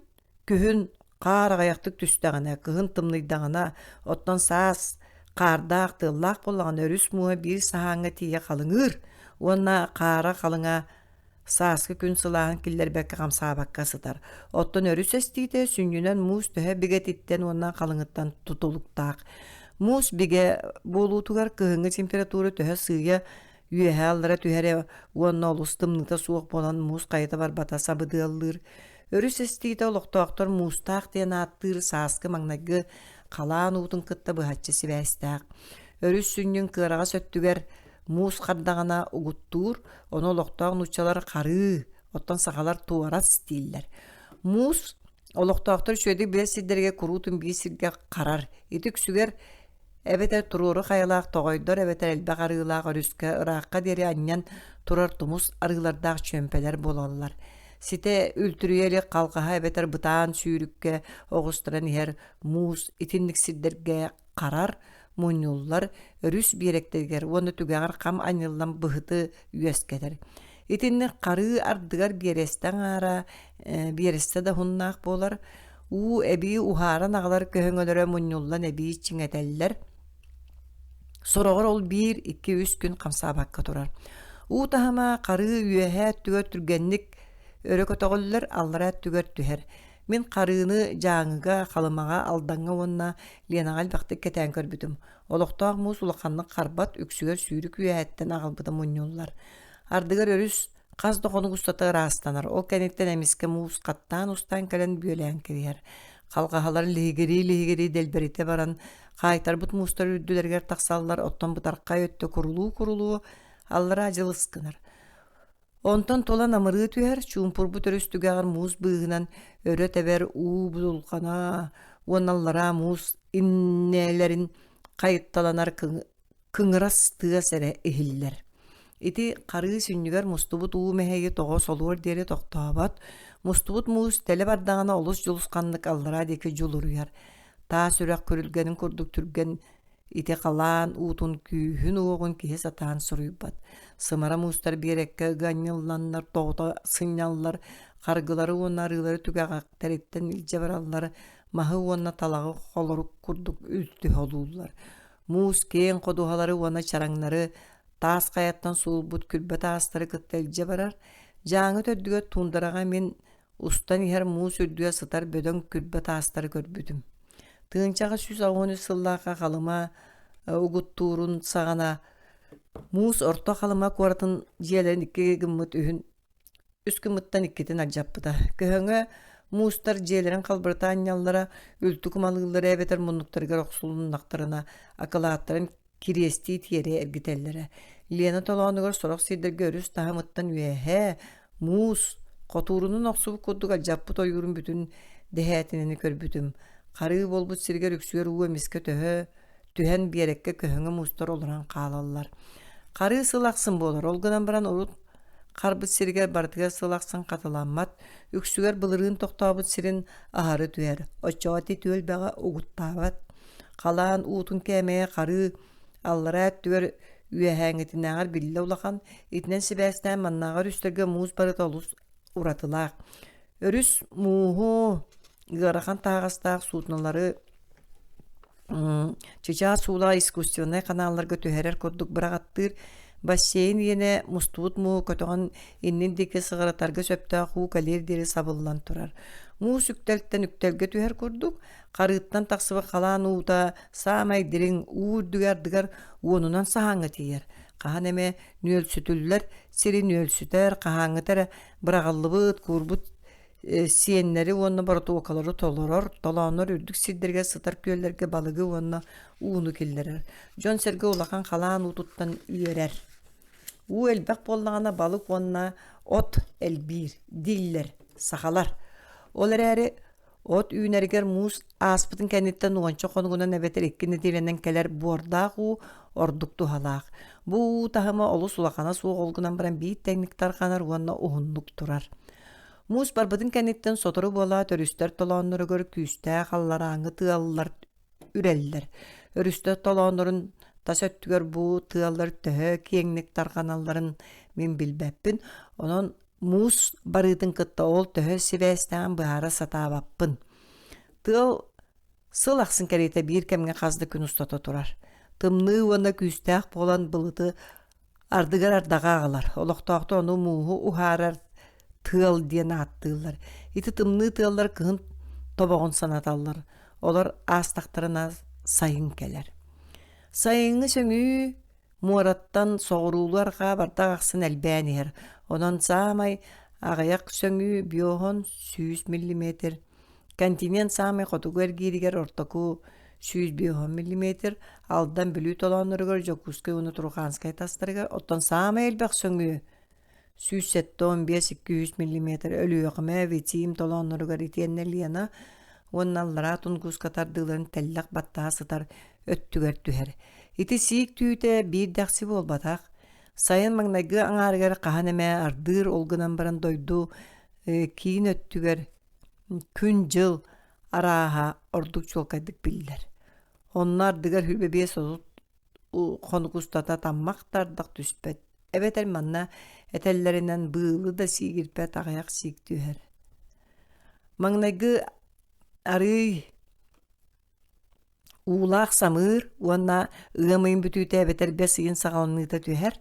күһүн каар агаяктык түстэгана, кыһын тымныйдагана, оттон саас каардаах тыллаах боллагана өрүс муа биир саһааңа тие халыҥыыр, уонна каара халыҥа сааскы күн сылааһын киллербекке камсаабакка сытар. Оттон өрүс эстиите сүннүнен муус төһө бигетиттен уонна халыҥыттан тутулуктаах. Муус биге буолуутугар кыһыҥы температура төһө сыыя үөһэ аллара түһэре уонна олус тымныта суох болан муус кайыта барбата сабыдыаллыыр. Өрүс эстиите олохтоохтор муустаах тиэн ааттыыр сааскы маңнайгы халаан уутун кытта быһаччы сибээстаах. Өрүс сүннүн кыарага сөттүгер муус хардагана угуттуур, ону олохтоох нучалар карыы, оттон сагалар туарас дииллер. Муус олохтоохтор шөйдүк биле сирдерге куруутун бии сирге карар. Ити күсүгер эбетер турууру хайалаах тоҕойдор эбетер элбэх арыылаах өрүскө ыраакка дери аньян турар тумус арыылардаах чөмпелер болаллар. Сите үлтүрүели калгаха эбетер бытаан сүүрүкке оҕустаран иһэр муус итинник сирдерге карар муньуллар өрүс биэректегер уонна түгэгэр кам аньыллан быһыты үөскетер. Итинник карыы ардыгар биэрестен ара биэресте да хуннаах болар. Эбии ухааран агалар көһөҥөлөрө муньуллан эбии чиҥэтэллэр. Сороҕор ол 1-2-3 күн камсаабакка турар. Таһама карыы үөһэ түгөр түргенник өрөкөтөҕөллөр аллара түгөр түһэр. Мин карыыны жааҥыга халымаға алдаҥҥа уонна Ленаға элбэхтик кэтээн көрбүтүм. Олохтоох муус улаханнык харбат үксүгөр сүүрүк үөһэттен агалбыта муньуллар. Ардыгар өрүс хас дохону устата раастанар. Ол кэнниттен эмиске муус каттаан устаан кэлэн бүөлээн кириэр. Халгаһалар лиһигери дэлбэрите баран хайтарбыт муустар үрдүлэргэр тахсаллар оттон бытарка өттө курулуу аллара ажылыскынар. Онтон толан амырыы түһэр чуумпурбут өрүстүгэгэр муус быыһынан өрө тебер булулгана уоналлара муус иннээлерин кайытталанар кыҥырас тыас эре иһиллэр. Ити карыы сүннүгэр мустубут мэһэги тоҕо солуор диэри тохтообот. Мустубут муус теле бардагана олус жулусканнык аллара диэки жулуруяр. Таа сүрэх көрүлгэнин курдук түрген ити қалаан уутун күүһүн уоҕун киһи сатаан суруйбат. Сымара муустар биэрекке ганьылланнар, тоҕута сынняллар, харгылары уонна арыылары түгэҕэктэриттэн илдьэ бараллар, маһы уонна талагы холорук курдук үлтү холуулар. Муус кең кодуhalары уана чараңнары таас каяттан суулбут күлбе таастары кыттэлже барар. Жаңы төрдүгө туундарага мен устан ихер муус үрдүгө сытар бөдөн күлбе таастары көрбүтүм. Тыынчага сүз агону сыллаака халыма угуттуурун сагана муус орто халыма куартын жиэлерин икки гыммыт үһүн үс гыммыттан иккитин аджаппыта. Көһөҥө муустар жиэлерин халбырта анняллара үлтү кумалыыллары эбетер муннуктарыгар оксулуннактарына акылааттарын кириести тиере эргителлере. Лена толоонугар сорох сирдерге өрүс таһамыттан үэһэ муус котуурунун оксубук курдук аджаппыт ойгурун бүтүн дэһэтинини көрбүтүм. Кары болбут сиргер үксүгер уу эмиске түһэн биэрекке көһөҥө муустар олоран каалаллар. Кары сылаксын болар, олгунан баран урут карбыт сиргер бартыгар сылаксын катыламмат, үксүгер былырыын токтообут сирин ахары түер. Оччоoti түөл бага угуттаабат. Калаан уутун кэмэе кары аллара түер үэһээҥитинээҕэр биллэ улахан, итинен сибээстään маннааҕар үстерге муус барыт олус уратылаах. Өрүс мууху ыарахан таагастаах суутналары чычаа суулаа искусственный канаалларга түһэрэр курдук бырагаттыыр бассейн иене мустуут муу көтөҕөн иннин дике сыгыратарга сөптөөх уу калиир дири сабыллан турар. Муус үктэлттэн үктэлге түһэр курдук, карыыттан тахсыбы халаан уута саамай дириң уурдугардыгар уонунан саһааңы тиер. Каһан эме нүөлсүтүллэр сири нүөлсүтэр каһааҥытэр быраҕаллыбыт куурбут сиэннери уонна боротуокалары толорор, толоонор үрдүк сирдерге сытар күөллерге балыгы уонна ууну киллерер. Дьон серге улахан халаан уутуттан үөрэр. Уу элбэх боллаҕана балык уонна от элбиир, диллер, сахалар. Ол эрээри от үүнэригэр муус ааспытын кэнниттэн уончо хонугунан эбетер иккини дилэнэн келер буордаах уу ордук тухалаах. Бу уу таһыма олус улахана суох олгунан баран биит техниктар ханар уонна уһуннук турар. Муус барбытын кэнниттэн сотору буола төрүстэр толоонноругөр күүстää халларааҥы тыаллар үрэллэр. Өрүстэр толооннорун тас өттүгөр бу тыаллар төһө киэҥник тарҕаналларын мин билбэппин. Онон муус барыытын кытта ол төһө сибээстээҥ быһара сатаабаппын. Тыал сыл ахсын кэриэтэ биир кэмҥэ хазды күн устата турар. Тымныы уонна күүстээх буолан былыты ардыгар ардагааҕалар. Олохтоохто ону мууһу ухаарар тыал диэн ааттыылар. Ити тымныы тыаллар кыһын тобоҕун санаталлар. Олар аастахтарына сайын келер. Сайыҥҥы сөҥүү муораттан соҕуруулуарга бардак ахсын элбээн иһэр. Онон саамай аҕыйах сөҥүү биоһон 100 мм. Континент саамай хотугар кииригэр ортоку 100 биоһон мм. Алдан бүлүү толоонноругар жокускай уну туруханскай тастарыгар. Оттон саамай элбэх сөҥүү 175-200 мм. Өлүөҕүмэ витиим толоонноругар итиэннэлиэна уонналлара тунгускатардыыларын теллэх баттаа сытар өттүгэр түһэр. Ити сиик түүтэ биир дахси буолбатаах. Сайын маҥнайгы аҥаарыгар каһан эмэ ардыыр олгунан баран дойду киин өттүгэр күн жыл арааһа ордук чуолкайдык биллэр. Онна ардыгар хүрбэбие сотут хонукустата таммахтардах түспэт. Эбетер манна этэллэринэн быылы да сиигирпэт аҕыйах сиик түһэр. Маҥнайгы арый уулаах самыыр уонна ыамыйын бүтүүтэ эбетер бэ сыйын саҕалыныыта түһэр.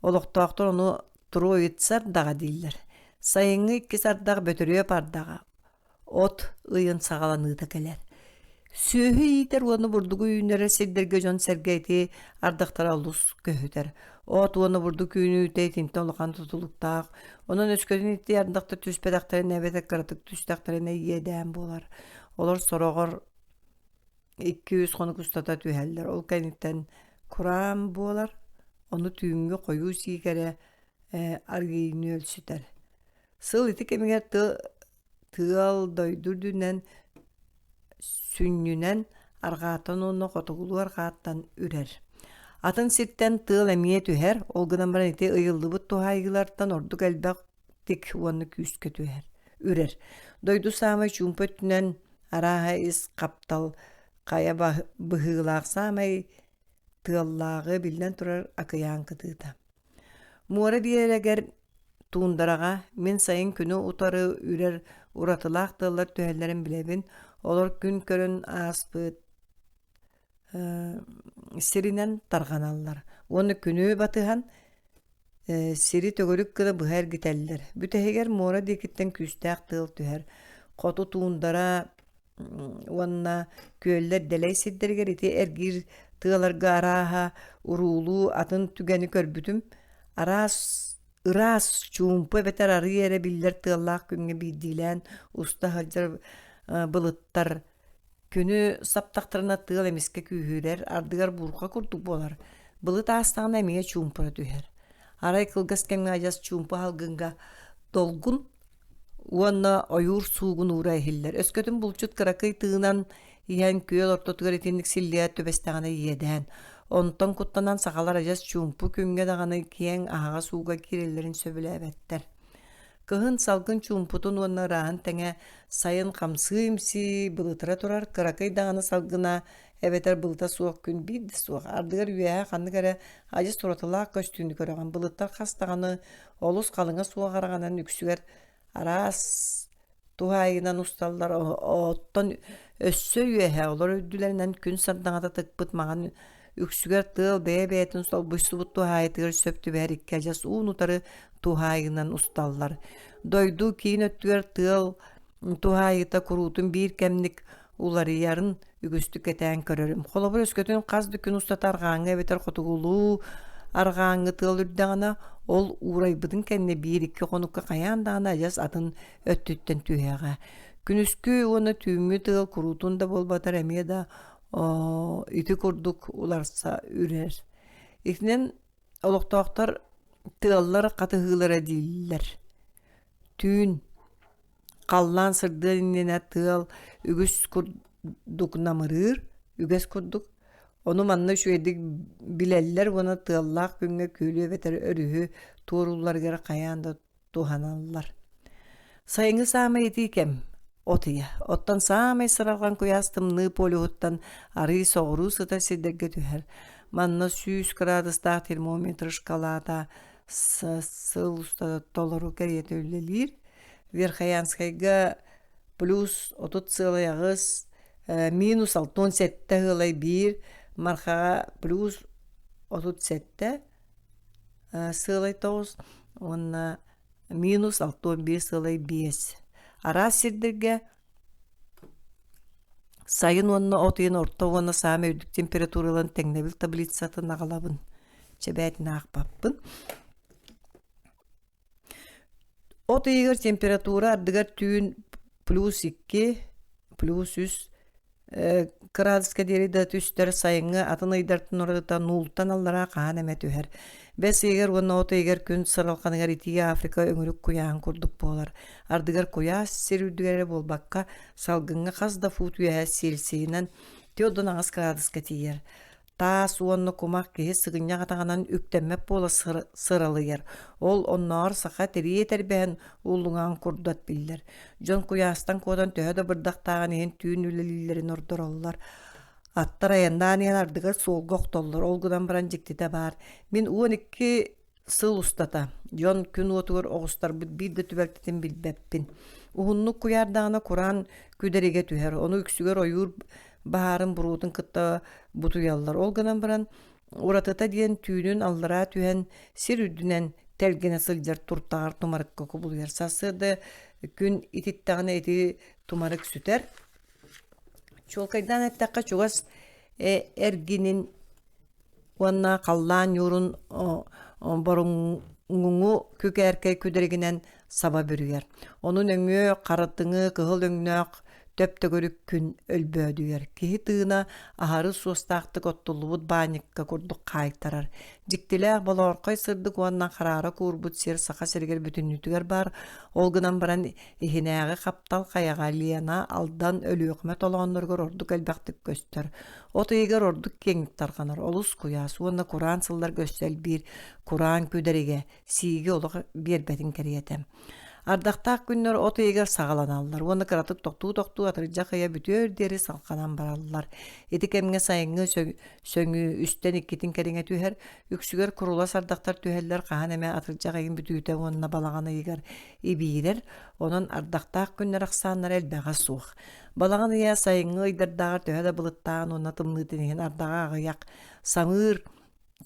Олохтоохтор ону туруойытсар дага дииллэр. Сайыҥҥы икки сардаах бөтөрүө бардага от ыйын саҕаланыыта келер. Сүөһү иитер уону бурдугу үүнэрэ сирдерге дьон сэргэйти ардахтара олус көһүтэр. От уону бурдук үүнүүтэ тинтэ улахан тутулуктаах. Онон өскөтүн итти ардахта түспэдэхтарын эбетек кыратык түстахтарын ийэдээн буолар. Олар сороҕор 200 хонукустата түһэллэр. Ол кэнниттэн кураам буолар. Ону түүҥҥү хойуу сиикэрэ аргыйыны өлсүтэр. Сыл ити кемигэр тыал дойдур дүнэн сүннүнэн аргаатан онно хотугулу аргааттан үрэр. Атын сиртен тыал эмие түһэр, олгунан баран ити ыйыллыбыт тухайгылартан ордук элбэх тик уонну күүскө түһэр, үрэр. Дойду саамай чуумпөттүнэн арааһа ис каптал кая быһыылаах саамай тыаллааҕы биллэн турар акыяан кытыыта. Муора биэрэгэр туундарага мен сайын күнү утары үрэр уратылаах тыаллар түһэллэрин билебин, олар күн көрөн ааспыт сиринен тарганаллар. Оны күнү батыхан сири төгөрүк кыла быһар гителлер. Бүтэһигер мора дикиттен күстәк тыл түһәр. Коту туундара уонна күөллер дэлэй сиддергер ити эргир тыаларга араха урулу атын түгәни көрбүтүм. Ыраас чуумпы бетер ары эре биллер тыаллаах күнгө бидилэн уста хаджар былыттар күнү саптактарына тыал эмиске күүһүлэр ардыгар бурка курдук болар. Былыт астагына эмиэ чуумпыра түһэр. Арай кылгас кемге ажас чуумпы халгынга долгун уонна ойур суугун уурай хиллер. Өскөтүн булчут кыракый тыынан иһэн күөл ортотугар итинник силлиэ төбестагана иедэн. Онтон куттанан сагалар ажас чуумпу күнгө даганы киэң аһага сууга киреллерин сөбүлээбэттер. Кыһын салгын чуумпутун уонна раһын тэҥэ сайын хамсыымси былытыра турар кыракый даганы салгына эбетер былыта суох күн биирди суох. Ардыгар үөһэ ханнык эрэ ажыс туратылаах көстүүнү көрөгөн былыттар хастаганы олус калыҥа суоҕараҕанан үксүгэр араас туһаайынан усталлар оттон өссө үөһэ олор өйдүлэринэн күн сардаҥата тыкпыт маҕан үксүгэр тыал бэйэ-бэйэтин буйсубут туһаайытыгар сөптүбэһэр икки ажас уунутары туһаайынан усталлар. Дойду киин өттүгэр тыал туһаайыта куруутун биир кэмник уларыйарын үгүстүк этээн көрөрүм. Холобур өскөтүн хас дүкүн устата аргааҥҥа эбетер хотугулуу аргааҥҥы тыал үрдэҕина ол уурайбытын кэнне биир икки хонукка кайаандаҕына ажас атын өттүттэн түһээҕэ. Күнүскү уонна түүмү тыал куруутун да болбатар эмиэ да ити курдук уларса үрэр. Итинен олохтоохтар тыаллар катыһыылара дииллэр. Түүн қаллаан сырдыан иннене тыал үгүс курдук намырыыр, үгэс курдук. Ону манна үчүгэдик билэллэр уона тыаллаах күнгө күөлүө бетер өрүһү туорулларгар каяанда туханаллар. Сайыңы саамай ити кем отыя. Оттан саамай сыралган куястымны полюхуттан ары соҕуруу сыта сидерге түһэр. Манна 100 градустаах термометр шкалаата сыл уста толору кэриэте үлэлиир. Верхоянскайга плюс 30,6, минус 67,1, мархага плюс 37, сылай 9, онна минус 61,5. Арас сирдерге сайын онна отыйын орто онна саамы өйдүк температуралан теңнебил таблицатын агалабын. Чебәйтін ақпаппын. Отыйгар температура ардыгар түйін плюс 2, плюс 3 градуска дери да түстер сайыңы атын ыйдартын орыта нултан аллара каан эме түһэр. Бес егер онна отыйгар күн сыралқаныгар итиге Африка өңүрүк куяан курдук болар. Ардыгар куя серүдүгере болбакка салгынга казда фут үе селсейинен теодон аңас градуска тиер. Таас уонны кумак кеһи сыгыння катаганан үктеммеп бола сыралыйар. Ол онноор саха терие тербэһэн уулуҥаан курдат биллер. Дьон куяастан куодан төһө бырдактааган иһин түүн үлэлиллерин ордороллар. Аттар аяндааниян ардыгар суолгох толлар. Олгудан баран жиктите бар. Мин 12 сыл устата. Дьон күн уотугар оҕустар биирде түбэлтитин билбеппин. Уһуннук куяардагана Куран күдериге түһэр. Ону үксүгөр ойуур баарын буруутун кытта бутуяллар. Олганан баран уратыта диэн түүнүн аллара түһэн сир үдүнен телгене сылдьар туртаар тумарыкка кубулуяр. Сасыды күн ититтагана ити тумарык сүтер. Чолкайдан эттакка чугас эргинин уанна қаллаан юрун боруңуңу күкәркей күдеригинен саба бүрүгер. Онун өңү карытыңы кыһыл өңнөк төптөгөрүк күн өлбөөдүгер. Киһи тыына ахары суостаактык оттулубут бааникка курдук кайыктарар. Жиктилээх болооркой сырдык уаннан хараара куурбут сер саха сергер бүтүннүтүгер бар. Олгунан баран ихинээги каптал каяга лиана алдан өлүөкмө толоонноргор ордук элбактык көстөр. Отыйгар ордук кеңик тарганар. Олус куяс уанна Куран сыллар көстөл бир Куран күдериге сиги олог бербетин кериетем. Ардактаак күннөр от егер сагаланаллар. Оны кыратык токтуу атыржа кыя бүтөр дери салканан бараллар. Эти кемге сайыңы сөңү үстен иккитин кериңе түһер, үксүгер курулас ардактар түһеллер кахан эме атыржа кайын бүтүүтэ онна балаганы егер ибирер, онон ардактаак күннөр аксааннар элбэга суох. Балаганы я сайыңы ыйдардагар төһөлө былыттаан онна тымнытын ардага агыяк самыр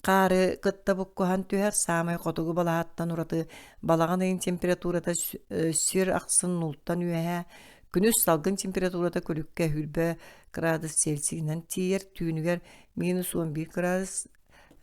Кары кытта буккухан түһэр самай котугу балааттан ураты балаганайын температурата сир аксын нултан үэһэ күнүс салгын температурата көлүккэ хүрбэ градус Цельсийнан тиер түүнүгер -11 градус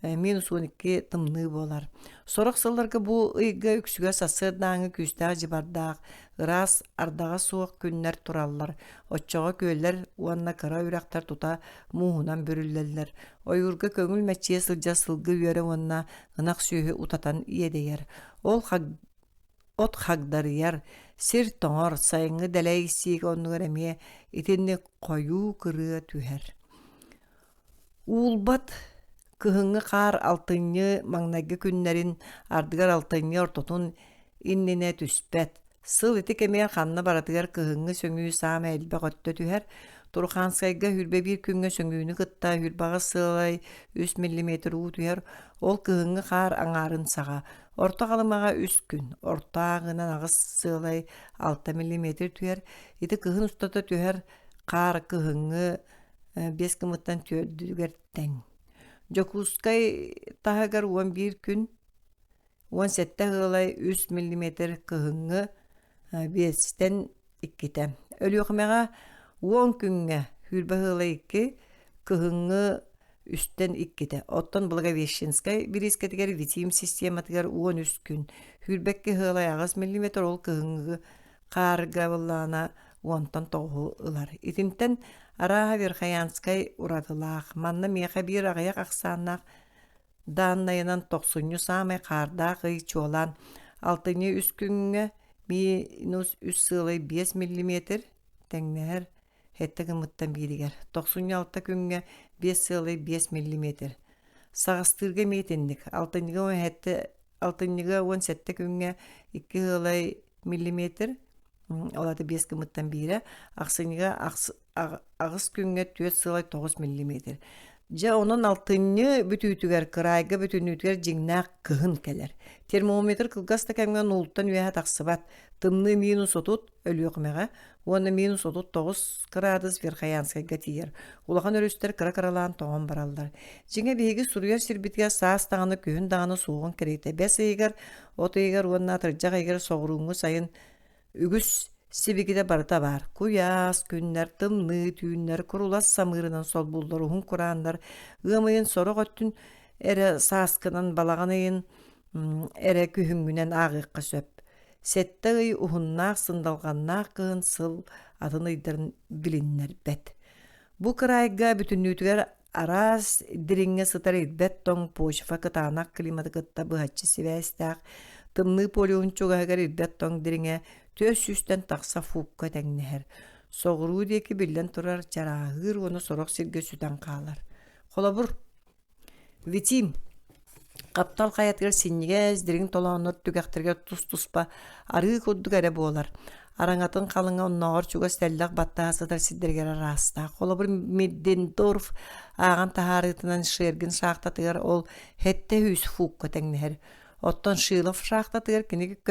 -12 тымны болар. Сорок сылларга бу ыйга үксүгө сасырдааңы күстаах жибардаах ырас ардага суох күннер тураллар. Оччоҕо көөллер уанна кыра үрактар тута муһунан бүрүллерлер. Ойурга көңүл мәчие сылжа сылгы үөрэ уанна ынак сүүһү утатан иедейер. Ол от хагдарыяр, сир тоңор сайыңы дэлэй сииг оннугар эмие итинни койуу кырыа түһэр. Уулбат кыһыҥҥы хаар алтыññы маҥнайгы күннэрин ардыгар алтыññы ортотун иннине түспэт. Сыл ити кемиэр ханна баратыгар кыһыҥҥы сөҥүү саама элбэ хотто түһэр, Туруханскайга хүрбэ бир күнгө сөҥүүнү кытта хүрбаҕа сылай 3 мм уу түһэр, ол кыһыҥҥы хаар аҥаарын саҕа. Орто халымаҕа 3 күн, ортоағынан аҕыс сылай 6 мм түһэр, ити кыһын устата түһэр хаар кыһыҥҥы 5 кымыттан түөрдүгэр тэҥ. Жокускай таһагар 11 күн, 17 хылай 3 мм кыһыҥҥы 5-тен 2-те. Өлүөхмэҕэ 10 күнгэ хүрбэ хылай 2, кыһыҥҥы 3-тен 2-те. Оттон Благовещенскай бирискетигер витим систематыгар 13 күн, хүрбэкки хылай аҕыс мм ол кыһыҥҥы хаарга быллаана 10-тон 9 ылар. Итинтен Араха Верхоянскай уратылаах, манна меха бир агаяк аксааннаах дааннайынан 90 самай хаардаа кый чуолан 6 3 күнгө -3 сылай 5 мм теңнер хетте гымыттан биригер 96 күнгө 5 сылай 5 мм сагастырга метенник 6 17 күнгө 2 сылай мм олады 5 кымыттан бире аксыныга агыс күнгө 4 сылай 9 мм. Жа онон алтыññы бүтүүтүгер кырайга бүтүүнүтүгер жиңнаак кыһын келер. Термометр кылгаста кемген нултан үэһэ тахсыбат. Тымны -30 өлүөхмэҕэ, уонна -39 градус Верхоянскайга тиер. Улахан өрүстер кыра-кыралаан тоҕон бараллар. Жиңэ биһиги суруйар сирбитиге саас тағаны күһүн дағаны суугун керейте. Бес ыйгар, от ыйгар, уонна тырдьах ыйгар соҕуруҥҥу сайын үгүс сибигиде барыта бар. Куяс, күннер, тымны, түүннер, курулас самырынан сол буллар, уһун кураандар, ыамыйын сорок өттүн эре сааскынан балаганайын эре күһүҥҥүнэн аагыыкка сөп. Сетте ый уһуннаах сындалганнаах кыһын сыл атын ыйдарын билиннер бет. Бу кырайга бүтүннүүтүгер араас дириҥҥэ сытар ирбет тоҥ почва кытаанах климаты кытта быһаччы сибээстаах, тымны полиунчугаһыгар ирбет тоҥ дириҥэ төс үстен тахса фуукка теңнэһэр. Соҕуруу диэки биллэн турар чарааһыыр уону сорох сиргэ сүтэн хаалар. Холобур, витим, каптал хаятыгар синнигээс дириҥ толооннор түгэхтэргэ тус-туспа арыы курдук эре буолар. Араңатын халыңа онноҕор чуга стэллэх баттаасытар сиддергэр араастаах. Холобур Миддендорф ааган таһаарыытынан шыэргин шаахтатыгар ол хеттеүүс фуукка теңнэһэр. Оттон Шилов шаахтатыгар киниги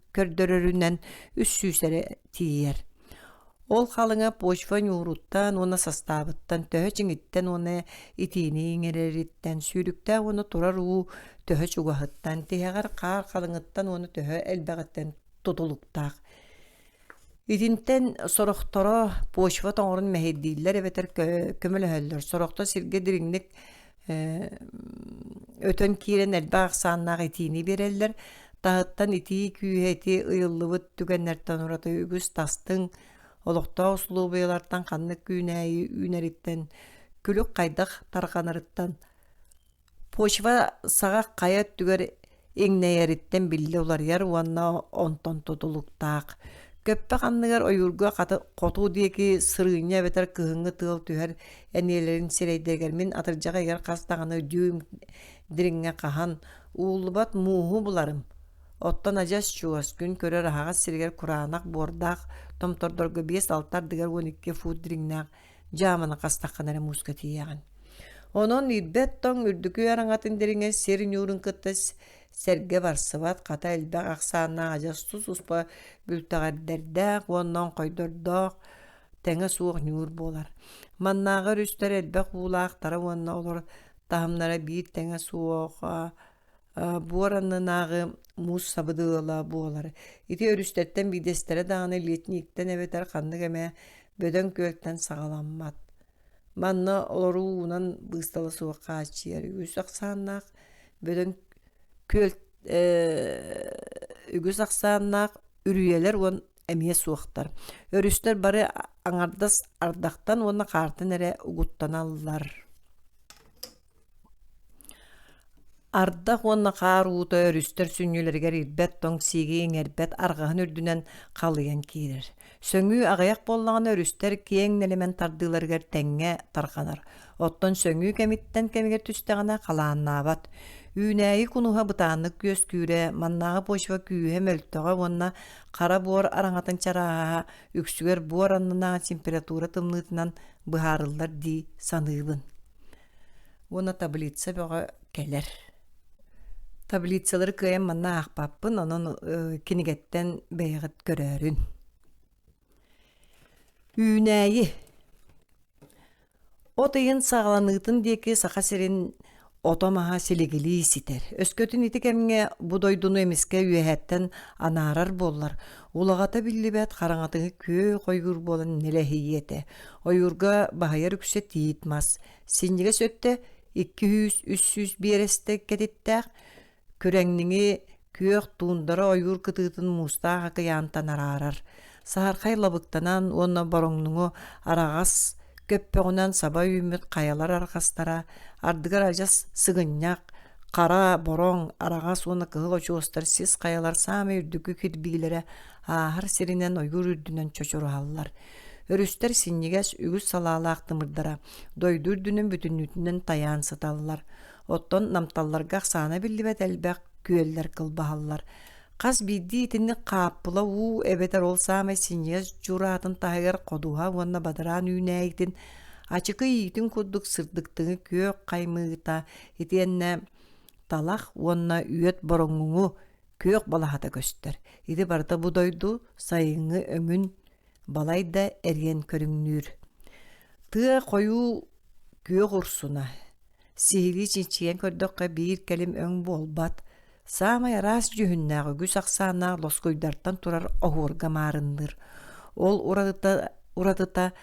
көрдөрөрүнэн үс сүүсэре тиийэр. Ол халыңа почва нюуруттан, уона составыттан, төһө чиңиттен, уона итини иңерериттен, сүүрүктää уона турар уу төһө чугаһыттан, тиһэҕэр хаар халыңыттан, уона төһө элбэҕиттен тутулуктаах. Итинтен сорохторо почва тоҥорун мэһидииллэр эбэтэр көмөлөһөллөр. Сорохто сиргэ дириҥник өтөн киирен элбэҕ аксааннаах итини береллэр. Таһыттан ити күүһэти ыйыллыбыт түгэннэртэн урата үгүс тастың олохтоо услуубыйлартан ханнык күүнээйи үүнэриттэн күлүк хайдах тарганарыттан почва саҕа хая түгэр эҥнэйэриттэн биллэ уларыйар уанна онтон тутулуктаах. Көппэ ханныгар ойурга хотуу диэки сырыыñа бэтэр кыһыҥҥы тыал түһэр энниэлэрин сирэйдэргэр мин атырдьаҕа эгэр хас даҕаны дүүм дириҥҥэ хаһан уулубат мууһу буларым. Оттон ажас чуас күн көрөр аһаҕас сиригэр кураанах буордаах томтордорго 5-6 дыгар 12 фут дириңнаах жааманы кастахханара мууска тиийэҕин. Онон идбет тоң үрдүкү араңатын дириңэ сир ньуурун кыттас серге барсыбат ката элбэх ахсааннаах ажас тус успа бүлтэгэрдэрдээх уоннон койдордоох тэҥэ суох ньуур буолар. Маннааҕы өрүстэр элбэх уулаахтара уонна олор таһымнара биир тэҥэ суох буораннынаагы муус сабыдыала буолар. Ити өрүстэртэн бидестере даҕаны летнииктэн эбэтэр ханнык эмэ бөдөн күөлтэн саҕаламмат. Манна олоруунан быыстала суох хаачиер үгүс ахсааннаах бөдөн күөл үгүс ахсааннаах үрүйэлэр уон эмиэ суохтар. Өрүстэр бары аңардас ардахтан уонна хаартын эре угуттаналлар. Ардах уонна хаар уута өрүстэр сүннүлэригэр ирбэт тоң сиги иҥэрбэт арҕаһын үрдүнэн халыйан киирэр. Сөҥүү аҕайах боллаҕын өрүстэр киэҥ нэлэмэн тардыыларыгар тэҥҥэ тарханар. Оттон сөҥүү кэмиттэн кэмигэр түстэҕинэ халааннаабат. Үүнээйи кунуһа бытааннык күөс күүрэ маннааҕы почва күүһэ мөлтөҕө уонна хара буор араҥатын чарааһа үксүгэр буор аннынааҕы температура тымныытынан быһаарыллар дии саныыбын. Уонна таблица бөҕө келэр. Таблицалары кыайан манна аахпаппын, онон кинигеттен бэйэҕит көрөөрүн. Үүнээйи. Отыйын саҕаланыытын диэки саха сирин отомаһа силигилии ситэр. Өскөтүн ити кэмҥэ будойдуну эмискэ үөһэттэн анаарар буоллар. Улагата биллибэт хараҥатыҥы күө хойгур буолан нэлэһийиэтэ. Ойурга баһайар үксэ тиитмас. Синньигэ сөттэ 200-300 биэрэстэ кэтиттээх күрэҥниҥи күөх туундара ойуур кытыытын муустаах акыяантан араарар. Саархай лабыктанан уонна бороҥнуҥу араҕас көппөҕүнэн саба үүмүт хайалар арҕастара ардыгар ажас сыгынньах хара бороҥ араҕас уонна кыһыл очуостар сис хайалар саама үрдүкү кирбиилэрэ аахар сиринэн ойуур үрдүнэн чочуруһаллар. Өрүстэр синньигэс үгүс салаалаах тымырдара дойду үрдүнэн бүтүннүтүнэн таяан сыталлар. Оттон намталларгах саана биллибэт элбэх күөллэр кылбаһаллар. Хас бидди итинни хааппыла уу эбетер ол саама синьигэс жураатын таһыгар ходуһа уонна бадараан үүнээйитин ачыкы иитин курдук сырдыктыҥы күök хаймыыта итиэннэ талах уонна үөт бороҥҥуҥу күök балаһата көстөр. Ити барыта будойду сайыҥҥы өҥүн балайда эриэн көрүҥнүүр. Тыа хойуу күök урсуна. Сihili чинчиген көрдөккө биир келим өң болбат. Саамай араас жүһүннääҕ үгүс ахсааннаах лоскуйдартан турар оһуорга маарынныр. Ол уратыта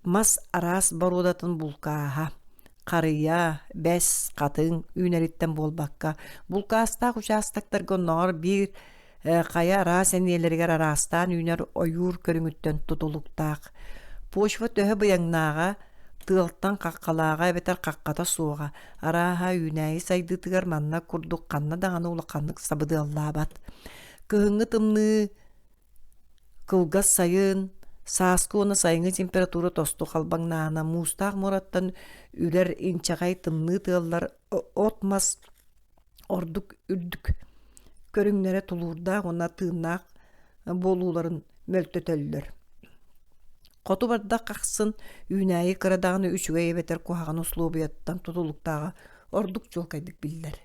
мас араас баруудатын булкааһа. Харыя, бэс, хатыҥ үүнэриттэн буолбакка. Булкаастаах учаастактарга онноҕор биир хая араас энниэлэригэр араастаан үүнэр ойуур көрүҥүттэн тутулуктаах. Почва төһө быяҥнааҕа тыалтан каккалаага эбетер какката суога арааха үүнээи сайдыытыгар манна курдук канна даҕаны улаканнык сабыдыаллаабат. Кыһыҥҥы тымныы кылгас сайын сааскы уона сайыҥҥы температура тосту халбаҥнаана муустаах мураттан үлэр инчаҕай тымныы тыаллар отмас ордук үрдүк көрүҥнэрэ тулуурдаах уонна тыыннаах болууларын мөлтөтөллөр. Хоту бардак каксын үүнээи кырадаганы үчүгэй эбетер куһаҕан услуубуйаттан тутулуктааҕа ордук чуолкайдык биллэр.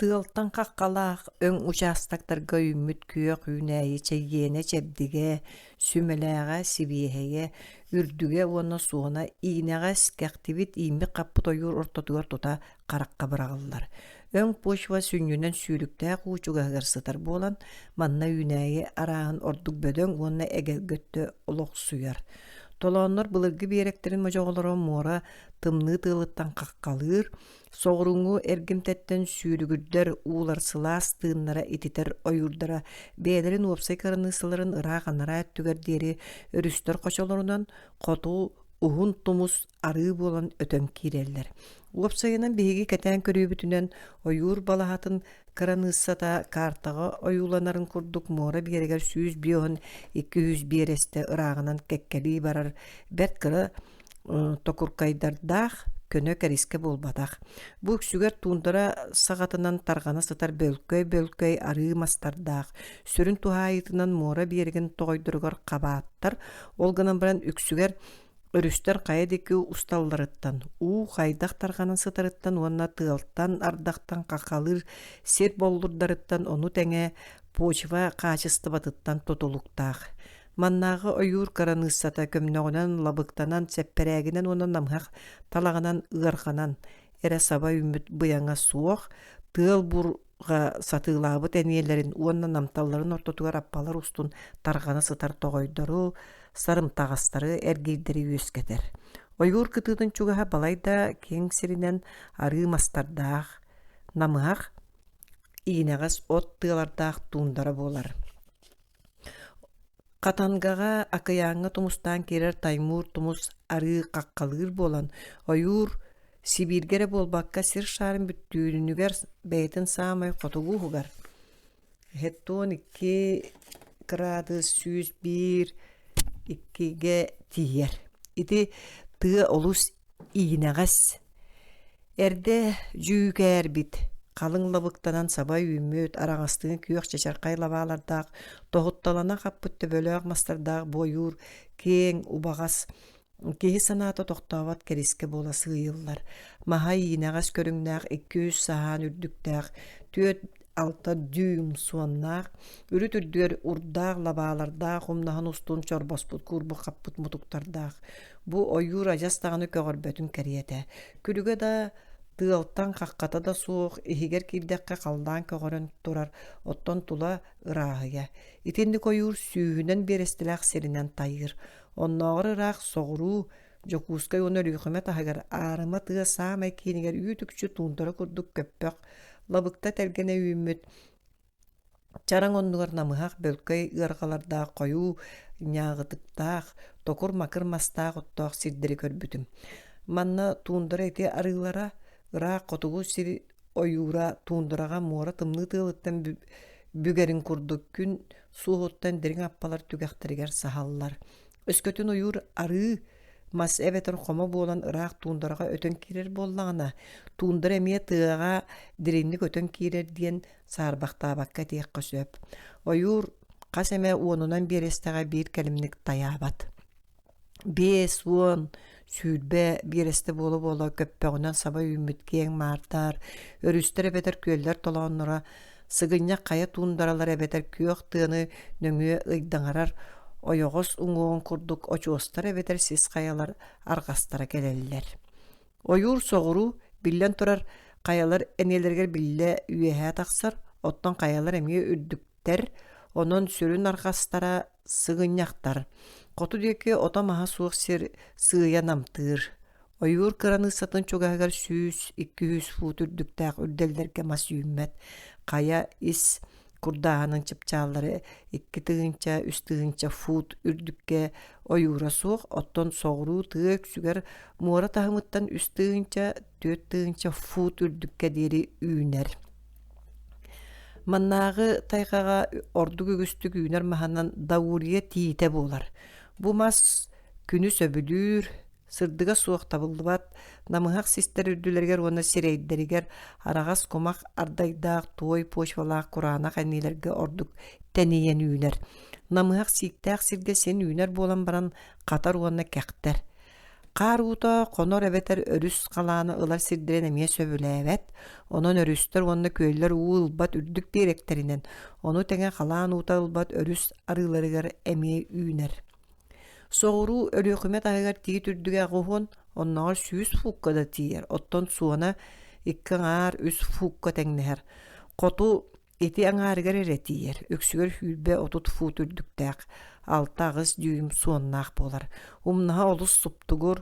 Тыалтан каккалаах өң учаастактарга үммүт күök үүнээи чэйиэне чэбдигэ, сүмэлээҕэ, сибиэһэгэ, үрдүгэ уонна суона иинэҕэ скэхтибит иимми каппыт ойуур ортотугар тута каракка быраҕаллар. Өң почва сүннүнэн сүүрүктээх уучугаһыгар сытар буолан манна үүнээи арааһын ордук бөдөҥ уонна эгэгөттө олохсуйар. Толооннор былыргы биэрэктерин можоҕолоро муора тымныы тыалыттан каккалыыр, соҕуруҥҥу эргимтэттэн сүүрүгүрдэр уулар сылаас тыыннара ититэр ойуурдара бэйэлэрин уопсай карыныысыларын ыраах анара өттүгэр диэри өрүстөр хочолорунан хотуу уһун тумус арыы буолан өтөн киирэллэр. Уопсайынан биһиги кэтээн көрүүбүтүнэн ойуур балаһатын кыраныыссата картаҕа ойууланарын курдук муора биэригэр 100 биоһун 200 биэрэстэ ырааҕынан кэккэлии барар бэрт кыра токуркайдардаах өскөнө кәриске болбадах. Бу үксүгер тундара сагатынан таргана сытар бөлкөй арыы мастардах. Сүрүн тухайытынан мора биерген тоғойдыргар қабааттар, олганан баран үксүгер өрүстер кайдеки усталларыттан, хайдах тарганан сытарыттан, уанна тыалтан, ардахтан, какалыр, сер боллурдарыттан, ону теңе почва качыстыбатыттан тотулуктаах. Маннағы ойур каранысата көмнөгөнөн лабыктанан, сепперәгінен онан намхақ талаганан ыарханан, эре саба үміт бұяңа суох, тыал бурга сатылабыт әниелерин, уанна намталларын ортотугар аппалар устун таргана сытар тоғойдору, сарымтағастары әргейдері өскетер. Ойур кытыдын чугаха балайда кең сиринен ары мастардаах, намыах, иінағас от тыалардаах туындары болар. Катангаға акыяңы тумустан керер таймур тумус ары қаққалыр болан, ойур Сибиргере болбакка сир шарын бүттүүнүгер бейтін самай қотугуғығар. Хеттон 2 градус 101 2-ге тиер. Ити тыа олус иінағас. Эрде жүйгер бит. Қалың лабықтанан сабай үмөт, арағастығын күйек чачарқай лабалардақ, тоғытталана қаппытты бөліғ мастардақ бойур, кең, убағас, кеһи санаата тоқтават кериске бола сыйыллар. Маха иінағас көріңнәқ 200 сахан үрдіктәқ, 4-6 дүйім суаннақ, үріт үрдігер урдақ лабалардақ, умнахан устун чорбаспыт, курбы қаппыт мутуктардақ. Бу ойур ажастағаны көгірбөтін кәрiyete. Күліге да тыалтан қаққата да суық, ихигер кирдәққа қалдан көгірін тұрар, оттон тула ырағыя. Итенді койур сүйінен берестіләқ серінен тайыр. Оннағыр ырақ соғыру, жокускай оны рүйхімет ағығар арыма тыға самай кейінігер үйтікші туындары күрдік көппәқ, лабықта тәргене үйімет. Чараң оннығыр намығақ бөлкөй ырғаларда қойу, няғытықтақ, токур макыр мастақ оттақ сирдері көрбүтім. Манна туындары әте арылара, ырақ қотуғу сир ойура туындыраға муара тымны тылыттан бүгерін күрдік күн суғыттан дерің аппалар түгәқтірігер сахаллар. Өскөтін ойур ары мас эветер хома болан ырақ туындарға өтін керер боллағына, туындар әмие тыға деренлік өтін керер ден сарбақтабаққа тек қосөп. Ойур қас әмі онынан берестіға бір кәлімнік таябат. 5-10 сүйдбе бересті болу көппәғынан сабай үміт кең мартар, өрістер әбетер көлдер толағыныра, сығынна қая туындаралар әбетер күйіқ тыны нөңі ұйдаңарар, ойоғыз ұңғуын күрдік очуостар әбетер сіз қаялар арғастара келелілер. Ойур соғыру білен тұрар қаялар әнелергер білі үйеге тақсар, оттан қаялар әмге үрдіктер, onun sürün arqastara sığınyaqtar. Qotu deki ota maha suıq sir sığıya namtır. Oyur kıranı satın çoğagar 100-200 fut ürdüktaq ürdellerge mas yümmet. Kaya is kurdağının çıpçaları 2 tığınca 3 tığınca fut ürdükke oyura suıq. Otton soğru tığık süger muara tahımıttan 3 tığınca 4 tığınca fut ürdükke deri üner. Mannağı taygağa ordu gügüstük üner mahanan davuriye tiyite bolar. Bu mas günü söbülür, sırdıga suaq tabıldıbat, namıhaq sister ürdülerger ona sireyderiger, arağas komaq ardaydaq, toy, poşvalaq, kuranaq anilerge orduk teniyen üner. Namıhaq siktaq sirge sen üner bolan baran qatar ona kəqter. Qar uta konor ebeter örüs qalağını ılar sirdiren emeye söbüle evet. Onun örüstür onda köylüler uğulbat ürdük direkterinden. Onu tenge qalağını uta ılbat örüs arılarıgar emeye üner. Soğuru örüqümet aygar tigi türdüge qoğun, onnağa 100 fukka da tiyer. Otton suana 2 ağar 3 fukka tengneher. Qotu eti ağargar ere tiyer. Öksüger hülbe 30 fut ürdüktaq. 6 ağız düğüm suannaq bolar. Umnaha olus suptugur.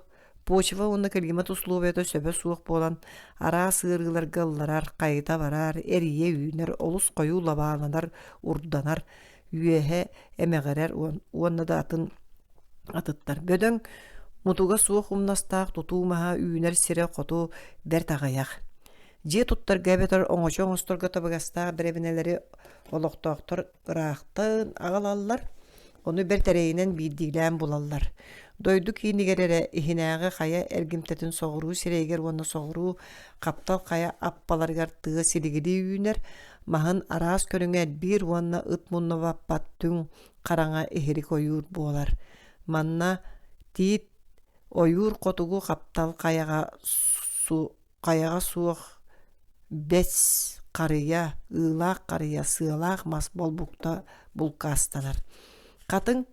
Poçva onda klimat условията söbe suuq bolan. Ara sığırgılar gıllarar, qayıta varar, eriye üner, olus koyu labalanar, urdanar. Üyehe emeğerer, onna da atıttar. Bödön mutuga suuq umnastaq tutumaha üner sire qotu ber tağayaq. Je tuttar gabetar oňoçoňostorga tabagastaq berebineleri oloqtoqtor ıraqtın ağalallar. Onu bir tereyinen bildiğilen bulallar. Дойду кинигерere ihinağı kaya ergimtetin soğuru sireger onu soğuru kaptal kaya appalargar tığı siligidi üner mahın aras körünger bir onu ıt munnu vappattın karanga ehiri koyur bolar. Manna tit oyur kotugu kaptal kayaga suğuk bes karıya ılak karıya sığlak mas bolbukta bulkastalar. Katın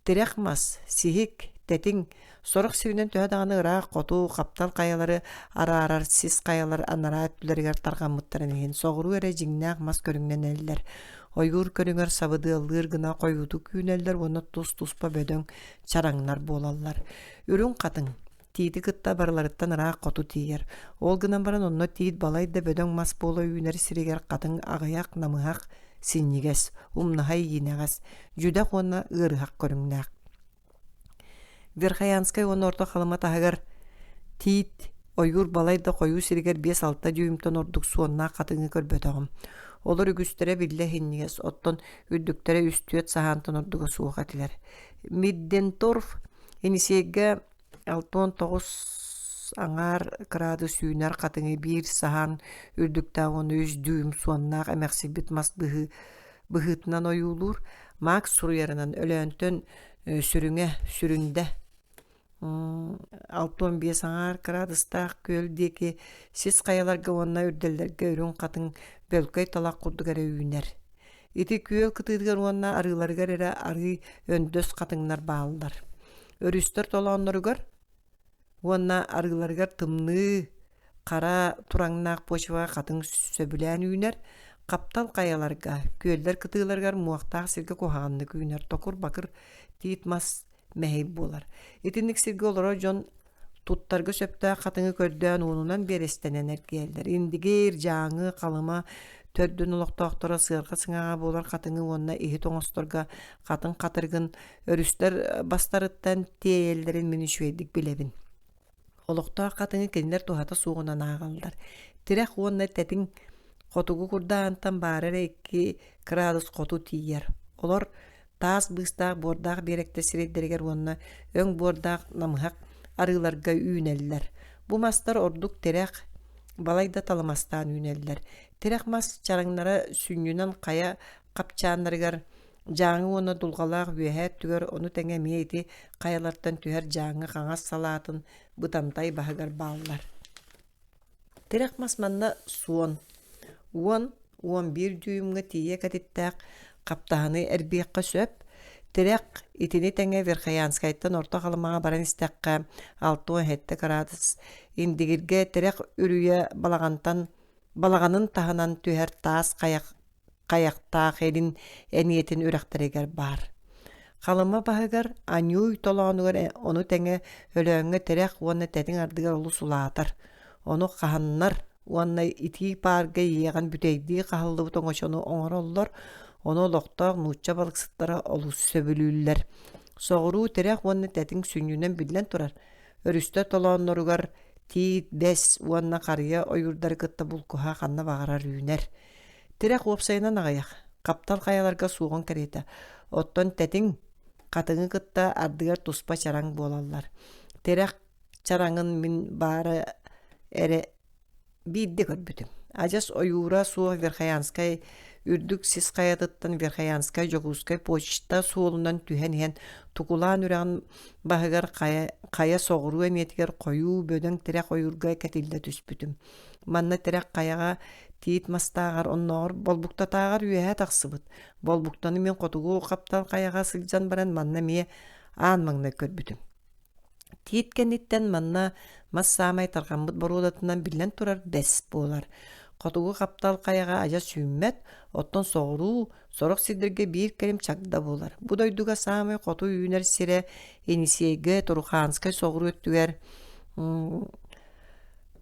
Direkmas, sihik, tetin, soruk sivinen töhe dağını ırak, kotu, kaptal kayaları, arar, sis kayalar, anara öttüleriger targan muttaren ehin. Soğuru ere jingnaak mas körüngnen eller. Oygur körünger sabıdı ılgır gına koyudu küyn eller, onu tuspa bödön çaranglar bolallar. Ürün katın, tidi gıtta barlarıttan ırak kotu tiyer. Ol gınan baran onno tid balayda bödön mas bolo üner siriger katın ağayak namıhak, sinniges, umnahay yinegas, judak ona ırhak körüngnaak. Verkhayanskay onu orta kalıma tahagar tit oyur balayda koyu siriger 5-6 düğümten orduk suonna katını körbötağım. Olur ügüstere bille hinniges, otton üddüktere üstüyet sahantan orduga suuq atiler. Middendorf enisiyege 6-9 angar gradu suyunar katını bir sahan üddükta onu 100 düğüm suonna emeksi bitmas bıhıtnan oyulur. Max suruyarından ölöntön süründe 6-15 angar gradustaq köldeki siz kayalarga onna үрделлерге үрүн катын бөлкөй талак курдугара үйнер. Ити көөл кытыдыгар onna арыларгар эре ары өндөс катыңнар баалдар. Өрүстөр толоонноругар onna арыларгар тымны кара тураңнаак почва катын сөбүлән үйнер. Каптал каяларга көөллер кытыыларгар муактаак сирге кухаганны күйнер. Токур бакыр тиитмас мәһейб болар. Итинник сирге олоро жон туттарга сөптää катыңы көрдөөн уунунан берестененер киэллер. Индигер жааңы калыма төрдүн улуктоктора сыарга сыңага болар катыңы онна ихи тоңосторга катын катыргын өрүстөр бастарыттан тиэллерин мени шуэдик билебин. Олуктоо катыңы кенилер тухата суугунан аагалдар. Тирэх уонна тетиң котугу курдаантан баарара 2 градус коту тиер. Олар таас быстаак бордаак беректе сиреддергер уонна өң бордаак намыхак арыларга үйнеллер. Бу мастар ордук терек балайда таламастан үйнеллер. Терек мас чараңнара сүннүнан кая капчааннарыгар жааңы оны дулгалаак үйэхэт түгөр ону теңе мейти каялартан түһэр жааңы каңас салаатын бытамтай баһыгар бааллар. Терек мас манна суон 10-11 дүйүмгө тие катиттаак каптааны эрбиекка сөп, терек итини теңе Верхоянскайттан орта калымага баран истекка 6-7 градус индигирге терек үрүе балаганын таханан түһэр таас каяктаак элин эниетин үрактарыгар бар. Калыма баһыгар аньюй толоонугар ону теңе өлөңгө терек уонна тетиң ардыгар олу сулаатар. Ону каханнар уонна ити парга иеган бүтейди кахыллыбы тоңочону оңороллор. Onu loqtaq nuçça balıqsıtlara olus söbülüller. Soğuru terek onu tetin sünnünen bilen turar. Örüste tolonorugar tit bes onu qarıya oyurdar kıtta bulkuha qanna bağarar üner. Terek opsayına nağayak. Kaptal qayalarga suğun kerete. Otton tetin qatıngı kıtta ardıgar tuspa çarang bolallar. Terek çarangın min bağırı ere biddi körbütüm. Ajas oyura suğa Verkhayanskay үрдүк сис каяттан Верхоянскай жогускай почта суолунан түһен тугулаан үрән баһыгар кая соғуру эметигер кою бөдөн терек ойургай катилде түспүтүм. Манна терек каяга тиит мастагар оннор болбуктатагар үйэ таксыбыт. Болбуктаны мен котугу каптал каяга сылжан баран манна мие аан маңна көрбүтүм. Тиит кенниттен манна массамай тарганбыт борудатынан билен турар бес болар. Котугу каптал каяга ажа сүймет, оттон соғыру, сорок сидирге бир келим чагда болар. Бу дойдуга самай коту үйнер сире енисейге Туруханскай соғыру өттүгер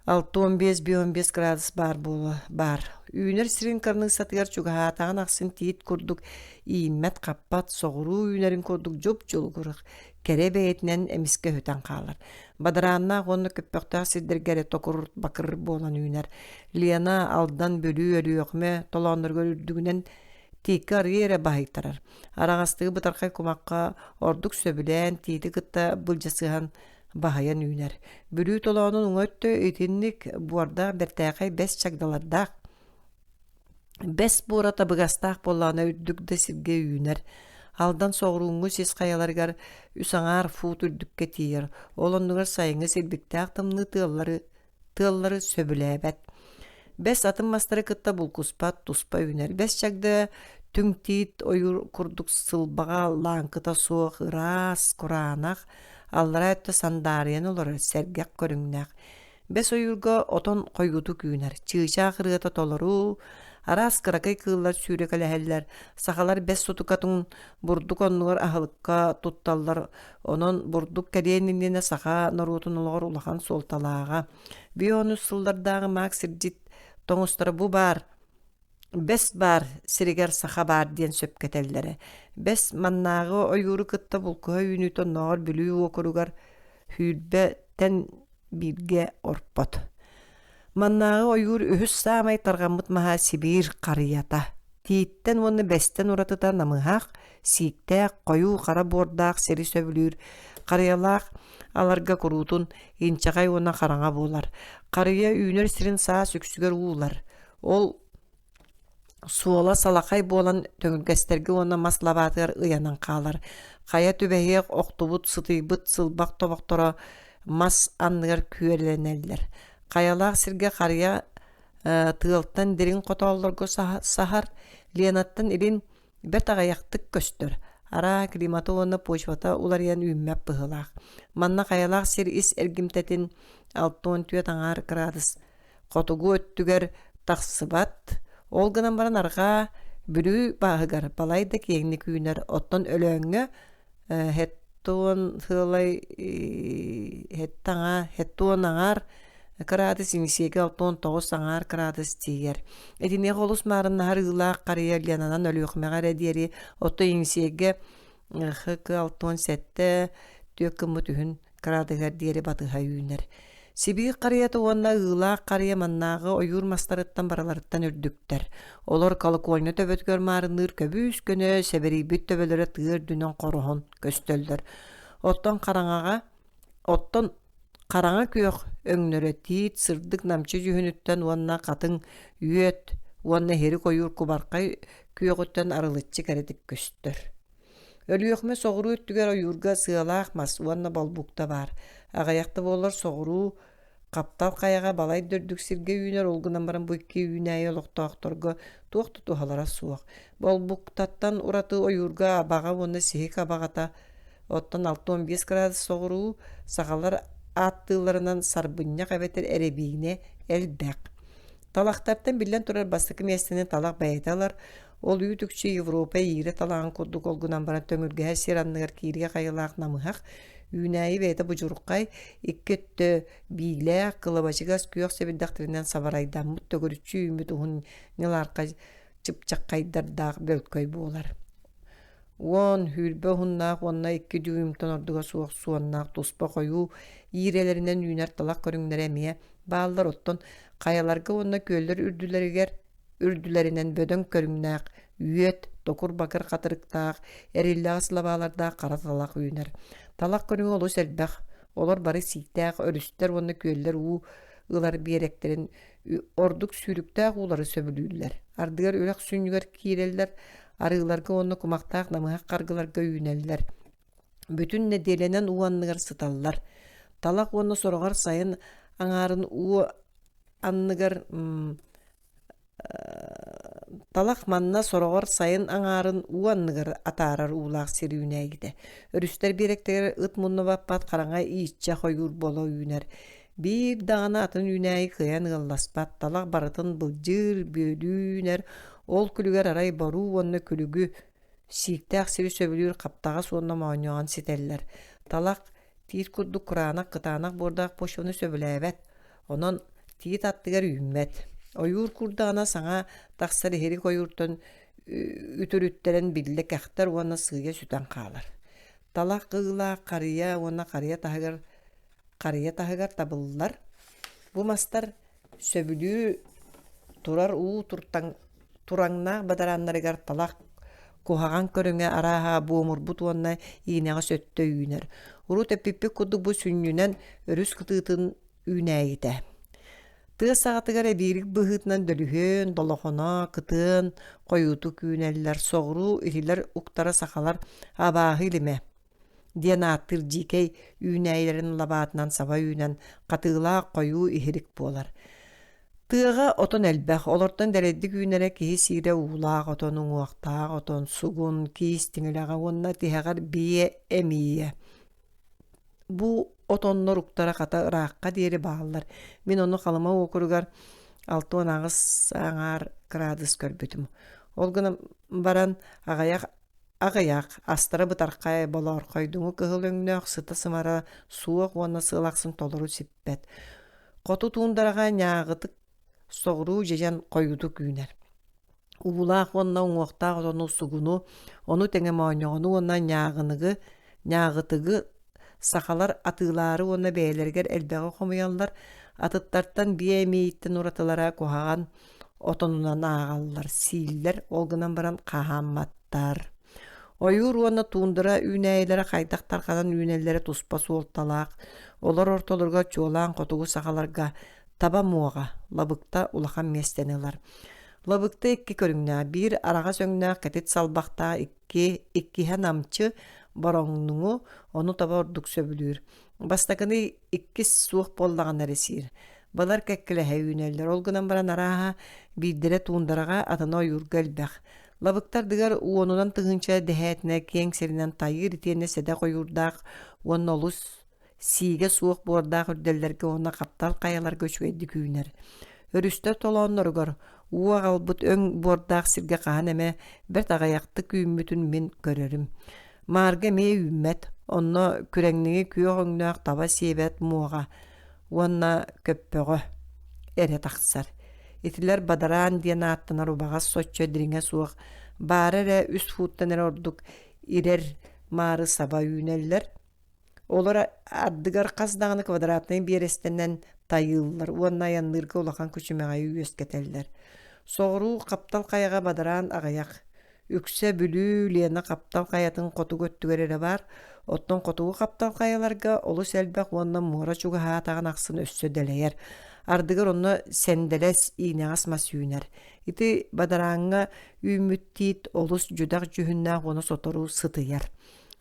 6-15 градус бар. Үйнер сирин карның сатыгар чугаатаган аксын тиит курдук иймет каппат соғыру үйнерин курдук жоп жолгурuk. Кере бейтинен эмиске хөтен қалар. Бадаранна ғонны көппөктақ сиддергере токур бакыр болан үйнер. Лена алдан бөлүү өрүөкме толонноргөр үрдүгүнен тиикка арыйра баһыйтарар. Арағастығы бұтарқай кумаққа ордук сөбілән тииті кытта бұлжасыған баһаян үйнер. Бүрүү толоонун уңөттө итинник буарда бертәқай бәс чагдалардақ. Бәс буората бұғастақ боллана үрдүк да сирге үйнер. Алдан соғруңу сес қаяларгар үсаңар фут үрдүкке тиер. Олоннугар сайыңы сирбіктәқ тымны тыллары сөбіләбәт. Бәс атын мастары кытта булкуспат туспа үйнер. Бәс чагда түңтит ойур курдук сылбаға лаңкыта суық ырас куранақ аллара өтті сандариян олар сәргәк көріңнәқ. Бәс ойурға отон койгуту күйінер. Чыыча қырғыта толару, арас кыракай кыллар сүйрек әләһәлләр, сахалар бәс сотукатын бурдук оннугар ахылыкка тутталлар, онон бурдук кәденинне саха нарутун олар улахан солталаға. Биону сылдардағы мак сирдит тоңустары бу бар, бәс бар сиригер саха бар диен сөпкетелләре. Бәс маннағы ойуру кытта булкуға үйнүтон нағар бүлүү окуругар хүлбе тән бирге орпот. Маннағы ойур үхіс самай тарғамыт маха Сибир қарията. Тииттен оны бәстен уратыта намыхақ, сиіктәк, қойу қара бордақ сері сөбілір. Қариялақ аларға құрутын, инчағай ona қараңа болар. Қария үйнер сирин саа сөксігер уылар. Ол суола салақай болан төңілгәстерге ona маслабатығар ұянан қалар. Қая түбәйек оқтубут сытыйбыт сылбақ тобақтора мас анныгар күйерленелер. Қаялақ сирге қария тығылттан дерин қоталларго сахар, ленаттан ирин бәр тағаяқтық көстір. Ара климаты оны почвата улариян үймәп бұғылақ. Манна қаялақ сир ис әргімтәтін 6-10 таңар градус. Қотугу өттігер тақсыбат. Ол гынан баран арға бүрі бағығар. Балайды кеңні күйінер. Оттан өлөңі хеттуын хылай хеттуын аңар градус инсеге 6-9 аңар градус тиер. Эдине қолус марыннахар ылақ қария ленанан өліқмеғар әдері отто инсеге хық 6-7 төкімі түхін градығар дері батыға үйінер. Сибир қарията онна ылақ қария маннағы ойур мастарыттан бараларыттан үрдіктер. Олар колокольны төбөткөр марыныр көбүс көне сәбери бүт төбөлері тыыр дүнен қорығын көстөлдір. Оттон қараңа күйөк өңнөрі тиит сырдык намчы жүхінүттен онна қатын үйет, онна хері койур кубарқай күйөкөттен арылытчы кәредік көстір. Өліөкме соғыру өттігер ойурға сыалақ мас, онна балбукта бар. Ағаяқты болар соғыру қаптал қаяға балай дөrdүк сирге үйінер олғынан баран бұйке үйінәйі олықтауқторға туақты тухалара суақ. Балбуктаттан ураты ойурға абаға онна сихик абағата оттан 6-15 градус соғыру сағалар аттыларынан сарбыння қабетер әребейіне әлбәк. Талақтартан білден тұрар бастықы местінен талақ бәйталар. Ол үйтікші Европа егері талағын күрдік олғынан баран төңірге әсеранныгар кейірге қайылақ намығақ. Үйнәйі бәйті бұжырыққай, иккетті бейләк, қылыбашығас күйек себеддақтырынан сабарайдан мұт төгірітші үймет ұғын неларқа чыпчақ қайдардағы бөлткөй болар. Он хүлбе хуннақ, онна 2 дюймтон ордыға суық суаннақ, туспа қойу, ирелерінен үйнер талақ көріңдер әмия, бағалар оттон, қаяларға онна көлдер үрділерінен бөдін көріңнақ, үйет, токур бакыр қатырықтақ, әреллағы сылабаларда қара талақ үйнер. Талақ көріңі олу сәлбәқ, олар бары сиктәқ, өрістер, онна көлдер ұлар беректерін, ордық сүйріктәқ олары сөбілілер. Ардығар өләқ сүйінігер кейрелдер, арыларга онны кумактаак намыхак каргыларга үйнәлләр. Бүтүн неделенен уанныгар сыталлар. Талак онны сорогар сайын аңарын анныгар талак манна сорогар сайын аңарын уанныгар атарар улак сирүүнәгиде. Өрүстер беректер ыт мунны баппат караңа ичче койур боло үйнәр. Бир дагана атын үйнәги кыян ылласпат талак барытын былжыр бөлүүнәр. Ол күлігер арай бару онны күлігі сиіктәк сiri сөбілер қаптаға сонна мауынуған сетеллер. Талақ тиит күрді құранақ қытанақ бордақ пошоны сөбіләбәт. Онын тиит аттығар үймәт. Ойур күрдағына саңа тақсары херик ойуртын үтірүттерін білдік әқтер оны сыйға сүтен қалар. Талақ қығыла қария, оны қария тағығар табылылар. Бұ мастар сөбілі тұрар ұу тұрттан тураңна бадараннарыгар талак кухаган көрүңө араха буомурбут уонна иинега сөттө үйнер. Урут эппиппик куду бу сүннүнен өрүс кытыытын үйнәйите. Тыа саҕатыгар эбиирик быһыытынан дөлүһөн, долохоно, кытыын, койууту күүнэллэр, соҕуруу итилэр уктара сахалар абааһы илиме. Диэн ааттыр дикей үүнäйлэрин лабаатынан саба үүнэн катыылаах койуу иһирик буолар. Тыаға отон элбэх, олортон дäрэддик үүнэрэ киһи сиирэ уулаах, отон уҥуохтаах, отон сугун, киис тиҥилэҕэ уонна тиһэҕэр бие эмиийэ. Бу отоннор уктара хата ыраакка диэри бааллар. Мин ону халыма уокуругар 6-8 градус көрбүтүм. Ол гына баран агаяк астара бытаркай болор койдуңу кыһыл өҥнөөх сыта сымара суох уонна сыылаксын толору сиппет. Коту туундарага ñaaҕытык соҕуруу дьэдьэн койуту күүнэр. Уулаах уонна уҥуохтаах отону сугуну, ону тэҥэмооñоҕону уонна ñааҕытыгы сахалар атыылаары уонна бэйэлэригэр элбэҕи хомуйаллар, атыттартан бие эмииттэн уратылара куһаҕан отонунан ааҕаллар, сииллэр олгунан баран хаһаамматтар. Ойуур уонна туундара үүнäйлэрэ хайдах тарханан үүнэллэрэ туспа суолталаах, олор ортолорго чуолаан хотугу сахаларга таба муоҕа лабыкта улахан местенилар. Лабыкта икки көрүҥнää, биир арага сөҥнää кэтит салбахтаа иккиһэ намчы бороҥнуҥу ону таба ордук сөбүлүүр. Бастакыны иккис суох боллаганнары сиир. Балар кэккилэһэ үүнэллэр олгунан баран арааһа биирдэрэ туундарага атына ойуурга элбэх. Лабыктардыгар уонунан тыһынча дэһэтинэ киэҥ сиринэн тайыыр итиэнэ сэдэ койуурдаах уонна олус сиигэ суох буордаах үрдэллэргэ уонна каптал каялар көчүэдди күүнэр. Өрүстө толоонноругар уа албыт өң буордаах сиргэ хаан эмэ бэрт агаяқты күүммүтүн мин көрөрүм. Маарга мээ үүммэт, онно күрэҥниги күөх өҥнөөх таба сиэбэт муоҕа уонна көппөҕө эре тахсар. Итилэр бадараан диэн ааттанар убаҕас соччо дириҥэ суох баара эрэ үс фууттан эрэ ордук ирэр маары саба үүнэллэр. Олар ардыгар хас даҕаны квадратный биэрэстэнэн тайыыллар, уонна аяннырга улахан күчүмэҕэйи үөскэтэллэр. Соҕуруу каптал каяга бадараан агаяк. Үксэ бүлүү лиэна каптал каятын хоту көттүгэр эрэ бар. Оттон хотугу каптал каяларга олус элбэх уонна муора чугаһаатаган аксын өссө дэлэйэр. Ардыгар онно сэнделес иинэҕас мас үүнэр. Ити бадарааҥҥа үүмүттиит олус дьудах дьүһүннээх уону сотору сытыйар.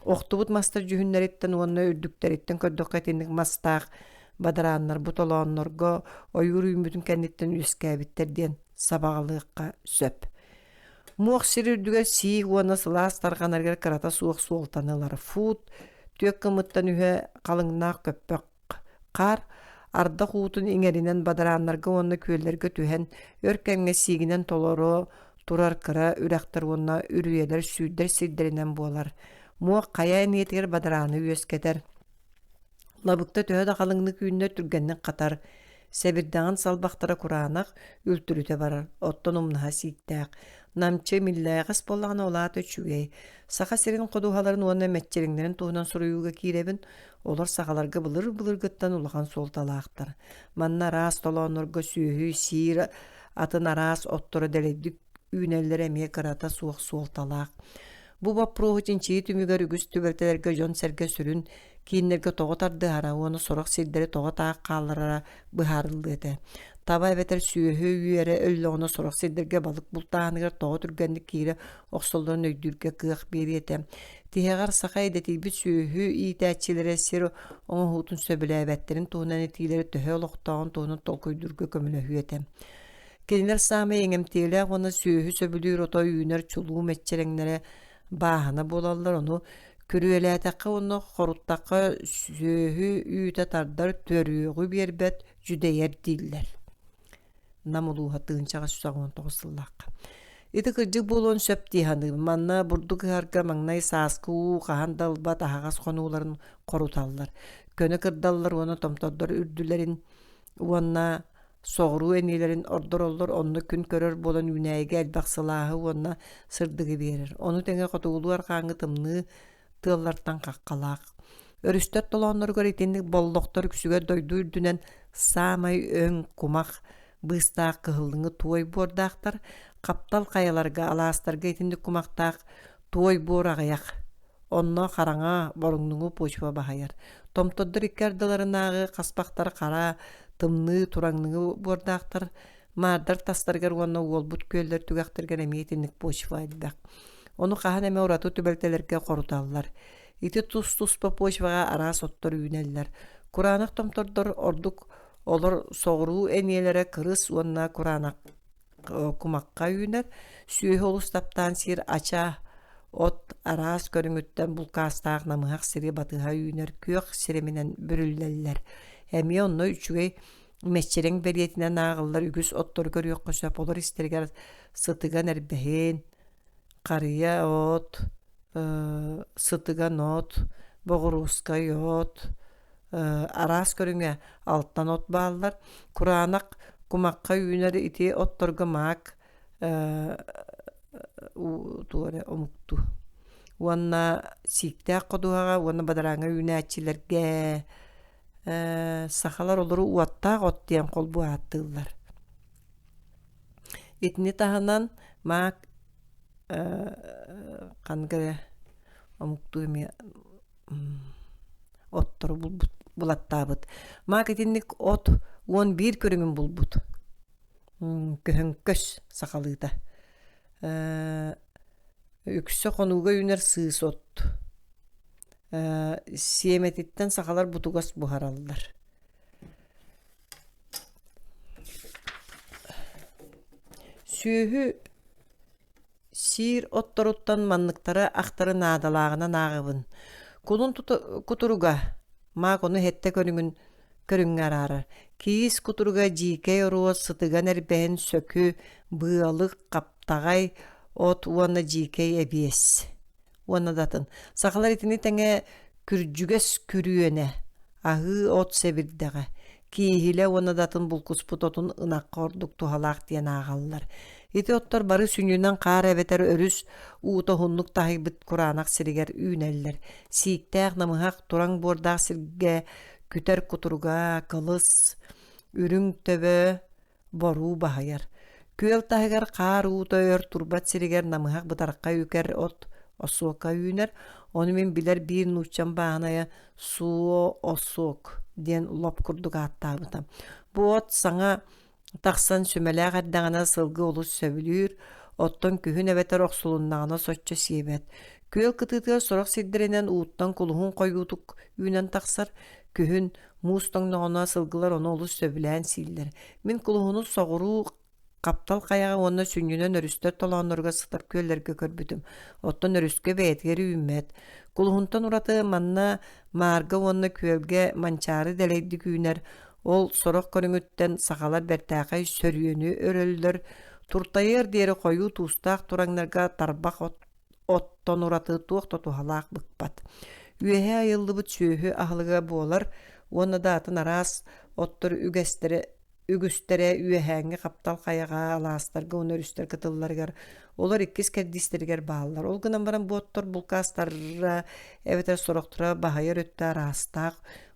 Охтубут мастар дьүһүннэриттэн уонна үрдүктэриттэн көрдөххэтинник мастаах бадарааннар бутолооннорго ойуур үүмүтүн кэнниттэн үскээбиттэр диэн сабаҕалыыкка сөп. Муох сирүрдүгэр сииг уонна сылаас тарганаргар кырата суох суолтанылар. Фут түөк кымыттан үһэ калыҥнаах көппөк кар арда хуутун иҥеринэн бадарааннарга уонна күөллэргэ түһэн өркэҥҥэ сиигинэн толоро турар кыра үрэхтэр уонна үрүөлэр сүүрдэр сирдэринэн буолар. Муох кая эмиэтигэр бадарааны үөскэтэр. Лабыкта төһө да калыҥны күүннөр түргэннин катар. Сэбирдэҕин салбахтара кураанах үлтүрүтэ барар. Оттон умнаһа сииттээк. Намчы миллээҕэс боллаҕына улаат өчүгэй. Саха сирин кодуһаларын уонна мэччериҥнэрин туһунан суруйууга кииребин, олар сахаларга былыр-былыргыттан улахан суолталаахтар. Манна араас толооннорго сүүһүү сиир атын араас отторо дэлэддик үүнэллэр эмиэ кырата суох суолталаах. Бу баппруухутин чии түмүгөр үгүс түбэртэлэргэ дьон сэргэ сүрүн кииннерге тоҕо тардыһара уону сорох сирдэри тоҕо таах хаалларара быһаарыллыыта. Таба эбэтэр сүүһүү үйэрэ өллөҕүнө сорох сирдэргэ балык бултааныгар тоҕо түргэнник киирэ охсоллорун өйдүүргэ кыах биэриэтэ. Тиһэҕэр саха эдэтиибит сүүһүү иитээччилэрэ сир оҥоһуутун сөбүлээбэттерин туһунан этиилэри төһө олохтоҕун туһунан толкуйдурга көмүлөһүөтэ. Кинилэр саамай эҥэмтиэлээх уонна сүүһүү сөбүлүүр отой үүнэр чулуу мэччерэҥнэрэ бааһына буолаллар ону күрүөлээтэххэ уонна хоруттахха сүүһүү үүтэ тардар төрүөгү биэрбэт жүдэйэр дииллэр. Намулууһа тыынчаҕа сүсаҕуон тоҕусыллаахха. Ити кырдьык буолуон сөп тииһаны, манна бурдук ыһарга маҥнай сааскы уу хаһан далбат аһаҕас хонууларын хоруталлар. Көнө кырдаллар уонна томтордор үрдүлэрин уонна соҕуруу энилэрин ордороллор онно күн көрөр буолан үүнээйгэ элбахсылааһы уонна сырдыгы биэрэр. Ону тэҥэ хотуулуар хааңы тымныы тыаллартан каккалаах. Өрүстөр толоонноргор итинник боллохтор күсүгэр дойду үрдүнэн саамай өң кумах быыстаах кыһыллыҥы туой буордаахтар Каптал каяларга алаастарга итинник кумактаак туой буорагаяк. Онно караңа боруңнуңу почва бахаяр. Томтоддор иккардыларынаагы каспактар кара тымны тураңныңы буордаактар мардар тастаргар уонна уолбут көллөр түгактыргар эмиетинник почва айдак. Ону кахан эме урату түбелтелерге коруталлар. Ити тус-туспа почвага араас оттор үйнеллер. Куранак томтордор ордук олор соғыруу эмиелере кырыс уонна куранак кумакка үйнер. Сүйе олустаптан сир ача от араас көрүңүттен булкастаак намыхак сири батыха үйнер күйөк сиреминен бүрүллеллер. Эми онно үчүгей месчерең бериетинен агыллар үгүс оттор көрүөк көсөп олар истергер сытыган эрбехин карыя от сытыган от богорускай от араас көрүңө алттан от бааллар куранак кумакка үйнер ити отторго маак туоре омукту уанна сиктаак кодуага уанна бадараңа үйнәчилерге сахалар олору уаттаак от диэн колбу аттылар. Итини таханан маак кангere омукту эми оттор булаттаабыт. Маак итинник от 11 көрүңүн булбут. Көһөнкөс сахалыыта. Үксө конууга үнер сыыс от. Сиеметиттен сахалар бутугас бухаралдар. Сүйүхү сир отторуттан манныктары актары наадалаагына наагыбын. Кулун кутуруга маак ону хетте көрүңарары. Киис кутуруга жийкей оруос сытыган эрбэһин сөкү быалык каптагай от уонна жийкей эбиэс. Уонна датын. Сахалар итини теңе күржүгес күрүөнэ. Ахы от себирдеге. Киихиле уонна датын булкуспут отун ынакка ордук тухалаак диэн аагаллар. Ити оттор бары сүнүнөн каар эбетер өрүс uuto хуннук тахибыт куранак сиригер үүнеллер. Сииктээх намыхак тураң буордаак сирге күтер кутурга кылыс үрүң төбө боруу бахаяр. Күөл тахигар каар uuto өр турбат сиригер намыхак бытаракка үкер от осуока үүнер. Оны мен билер бир нуччан бааная суо осуок диэн лоп курдук аттаабытам. Бу от саңа тахсан сүмелээх ардагана сылгы олус сөбүлүүр, оттон күһүн эбетер оксулуннагана соччо сиебет. Күөл кытыытыгар сорох сирдеринен uuттан кулуһун койуутук үүнен тахсар, күһүн муустоңногона сылгылар ону олус сөбүлээн сииллер. Мен кулуһуну соҕуруу каптал каяга уонна сүннүнөн өрүстөр толооннорго сытар күөллерге көрбүтүм. Оттон өрүскө бээтигер үүммэт. Кулуһунтан ураты манна маарга уонна күөлге манчаары дэлейди күнер. Ол сорох көрүңүттен сахалар бертаакай сөрүөнү өрөллөр. Туртайыр диэри койуу туустаак тураңнарга тарбак оттон ураты туохто тухалаак быкпат. Үөһэ айыллыбыт сүүһү ахылыга буолар, уонна даатын араас оттор үгүстере үөһээҥҥи каптал каяга алаастарга өнөрүстер кытылларгар олар иккис кердистергер бааллар. Ол гынан баран бу оттор булкастарра эбетер сорохтура баһайар өттө араастаак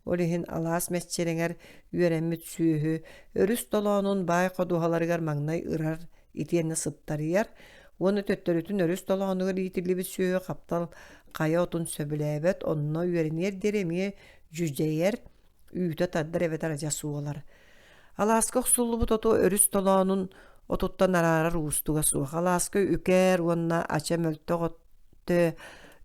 олиһин алаас месчереҥер үөрэммит сүүһү өрүс толоонун баай кодуһаларыгар маҥнай ырар итиэнне сыптарыяр. Уону төттөрүтүн өрүс толоонугар иитилибит сүүһү каптал кая отун сөбүлээбет онно үөринер деремие жүжейер үүтө тардар эбетер ажасуолар. Алааска оксуллубут оту өрүс толоонун отуттан араарар уустуга суох. Алааска үкер уонна ача мөлтөгөттө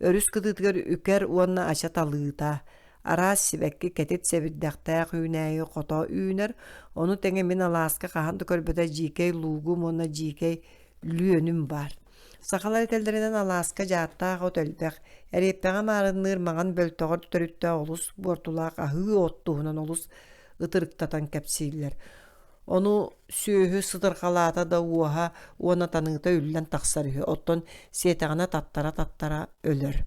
өрүс кытыытыгар үкер уонна ача талыыта. Араас сибекки кетит себирдэхтээх үүнээйи кото үүнер. Ону теңе мен алааска каханды көрбөтө жийкей луугу муна жийкей лүйөнүм бар. Сахалар этелдеринен алааска жааттаах от өлбэх. Эреппеға маарынныр маған бөлтөгөр төрүттө олус бортулаак ахыы оттуһунан олус ытырыктатан кэпсииллер. Ону сүүһү сыдырхалаата да уоха уона таныыта үллэн тахсарыһы. Оттон сиэтэҕина таттара өлөр.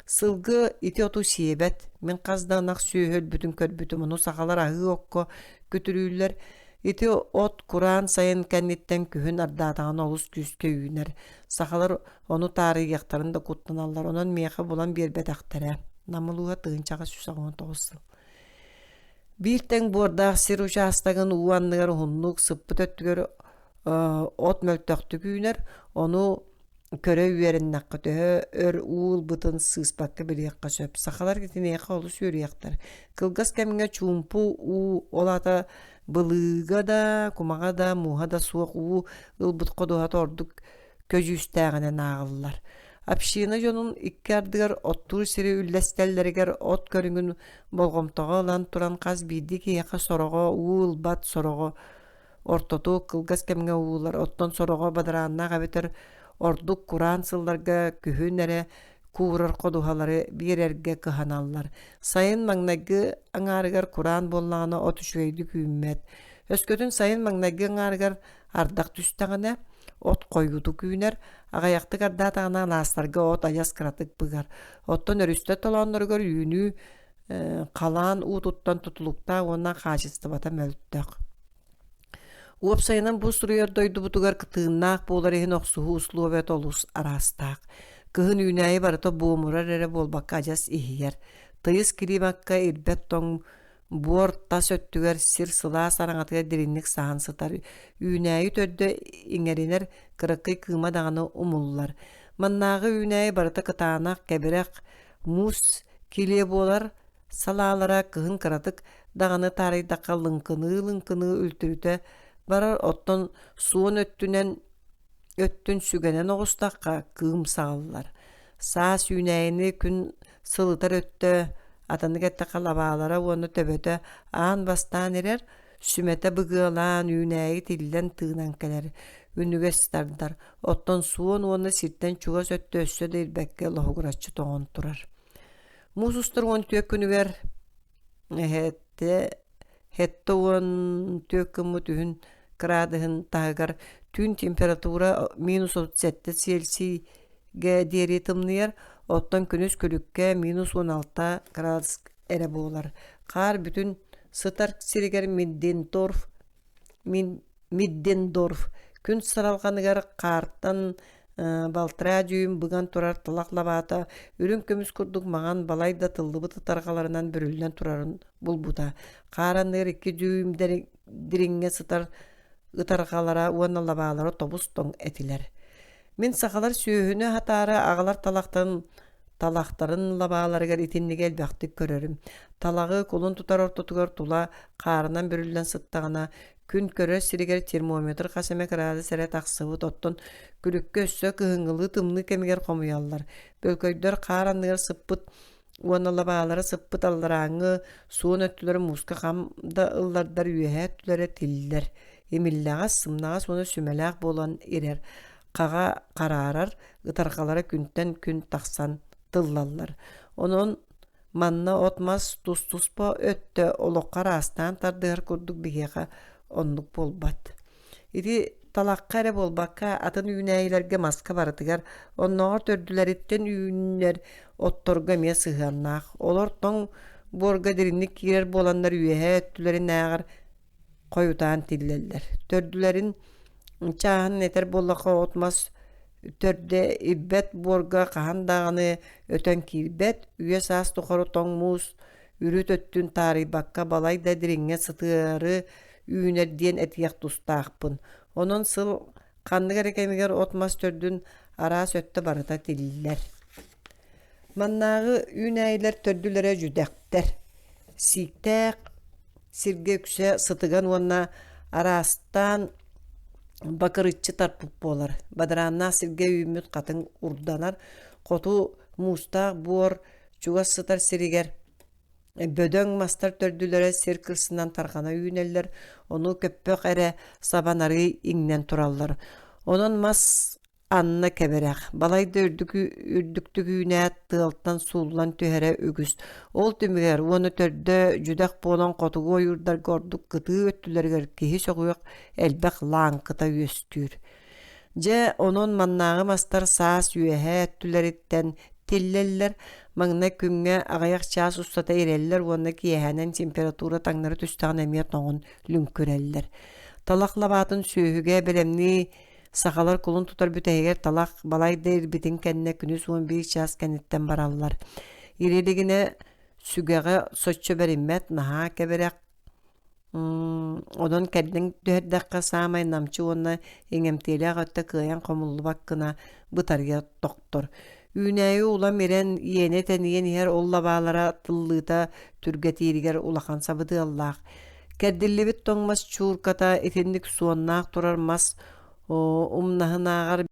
Сылгы ити оту сиебет. Мен каздаанах сүүһөл бүтүн көрбүтүм. Ону сахалар ахыы окко көтүрүүллер. Ити от куран сайын кэнниттен күһүн ардаатаҕын олус күүскө үүнер. Сахалар ону таарыйыахтарын да куттаналлар. Онон миэхэ булан биэрбэтэхтэрэ. Намылууга тыынчаҕа сүсаҕон тоҕуссыл. Биртең буордаах сир учаастагын уанныгар хуннук сыппыт өттүгөр от мөлтөктү күнер, onu körö üyerinnakka töhö ör uul bıtın sığıspakka biriyakka söp. Sakalar gitineyakka olu sürüyaktar. Kılgas kemine çumpu u olata bılыга da, kumaga da, muha da suak u ılbıt koduha torduk köjü üstəğine nağıllar. Apşığına jonun iki ardıgar ottur siri üllestelleriger ot körüngün bolgomtoğa lan turan kaz biydi ki yaka soroğa uul bat soroğa ortotu kılgas kemine uullar otton soroğa badarağına gabeter orduk Kur'an sıllarga kühünere kuğurar koduhaları bir erge kıhanallar. Sayın magnagı anargar Kur'an bollağına otuşveydi kümmet. Öskötün sayın magnagı anargar ardak tüstağına ot koyudu küner. Ağayaktık ardatağına laslarga ot ayas kıratık bıgar. Ottan örüste tolanlargar yünü kalan ututtan tutulukta ondan kaçıstı bata mölttök. Uop sayınan bu sürüyor doydu butugar kıtığınaq bolar ehin oqsuhu uslu ve tolus arastaq. Kıhın ünayı barata boğumurar ere bolbakka ajas ihiyer. Tayız kirimakka irbet ton buor tas öttüger sir sıla saranatıga dirinlik sahan sıtar. Ünayı töddö ingeriner kırıkkı kıma dağını umullar. Mannağı ünayı barata kıtağınaq keberek mus kiliye bolar salalara kıhın kıratık dağını taraydakka lınkını ültürüte barar otton suun öttün sügenen oğustaqqa kığım sağıllar. Sağ süynäyini kün sılıtar öttö, atanı gette kalabağlara onu töbötö ağın bastan erer, sümete bıgılan üynäyi tillen tığınan keler. Ünüge stardar, otton suun onu sirtten çugas öttö össö değilbekke lohuguraççı toğun turar. Musustur on tökünüger, hette on tökümü tühün gradıhın tağıgar tün temperatura minus 37 Celsius'ga deri tımnıyar, ottan künüs kölükke minus 16 grad ere boğular. Kar bütün sıtar siriger Middendorf kün saralganıgar kartan baltıra düğüm bıgan turar tılakla bata ürün kömüs kurduk mağan balayda tıllıbı tıtargalarından bürülden turarın bulbuta. Karanlıgar 2 düğüm diringe sıtar ıtargalara uanalla bağlara tobus ton etiler. Min sakalar sühünü hatara ağalar talaktarın labağalargar itinni gelbektik körörüm. Talağı kolun tutar ortotugar tula karından bürülden sıttağına kün körö siriger termometr kaseme gradi sere taksıvı totton külükke össö kıhıngılı tımlı kemiger komuyallar. Bölköydör karanlıgar sıppıt uanalla bağlara sıppıt allarağını suun öttüleri muska kamda ıllardar üyehe öttülere tiller. Emilläga sımnaga sonu sümelak bolan erer. Kaga kararar, ıtarkalara küntten kün taksan tıllallar. Onun manna otmaz tuspa öttö olokkar astan tardıgar kurduk biheka onluk bolbat. İdi talakka ere bolbakka atın üynäyilerge maska baratıgar. Onnoğar tördüleritten üynler ottorga miye sığannaq. Olar ton borga dirinlik girer bolanlar üyehe öttülerin nägar koyutan tilleller. Tördülerin çağın neter bollaka otmaz törde ibbet borga kahan dağını ötön kirbet üye sas tokaru ton mus ürüt öttün tari bakka balay da diringe sıtırı üyüner diyen etiyak tustağpın. Onun sıl kanlı gerekemiger otmaz tördün aras öttü barata tiller. Mannağı üynäyiler tördülere jüdekter. Siktek sirge küse sıtıgan onna arastan bakırıççı tarpıp bolar. Badarana sirge üymüt katın urdanar. Kotu musta buor çugas sıtar siriger. Bödön mastar tördülere sir kırsından targana üyneller. Onu köppök ere sabanarı iňnen turallar. Onun mas anna keberek. Balayda ürdüktük üynät tığalttan suullan tühere ögüst. Ol tümüger onu törde jüdek bolan kotugu yurdar gorduk kıtığı öttülerger kihi soğuyuk elbek lan kıta üstür. Je onun mannağı mastar saas üyehe öttüleritten tilleller magna künge ağayak çağız ustata ereller onu kiyehenen temperatura tangları tüstağın emiyat noğun lünküreller. Talakla batın sühüge belemni sakalar kulun tutar büteheger talak balay der bitin kenne günüs 11 ças kenitten barallar. İreligine sügege soççu berimmet naha keberek Онон кэрдин төһөрдäккэ саамай намчы уонна эҥэмтиэлээх өттө кыайан хомуллубаккына бытарыйа тоқтор. Үүнээйи улам ирэн иэне тэниен иһэр оллабаалара тыллыыта түргэтииригэр улахан сабыдыаллаах. Кэрдиллибит тоҥмас чуурката итинник суоннаах турар мас умнаһынааҕар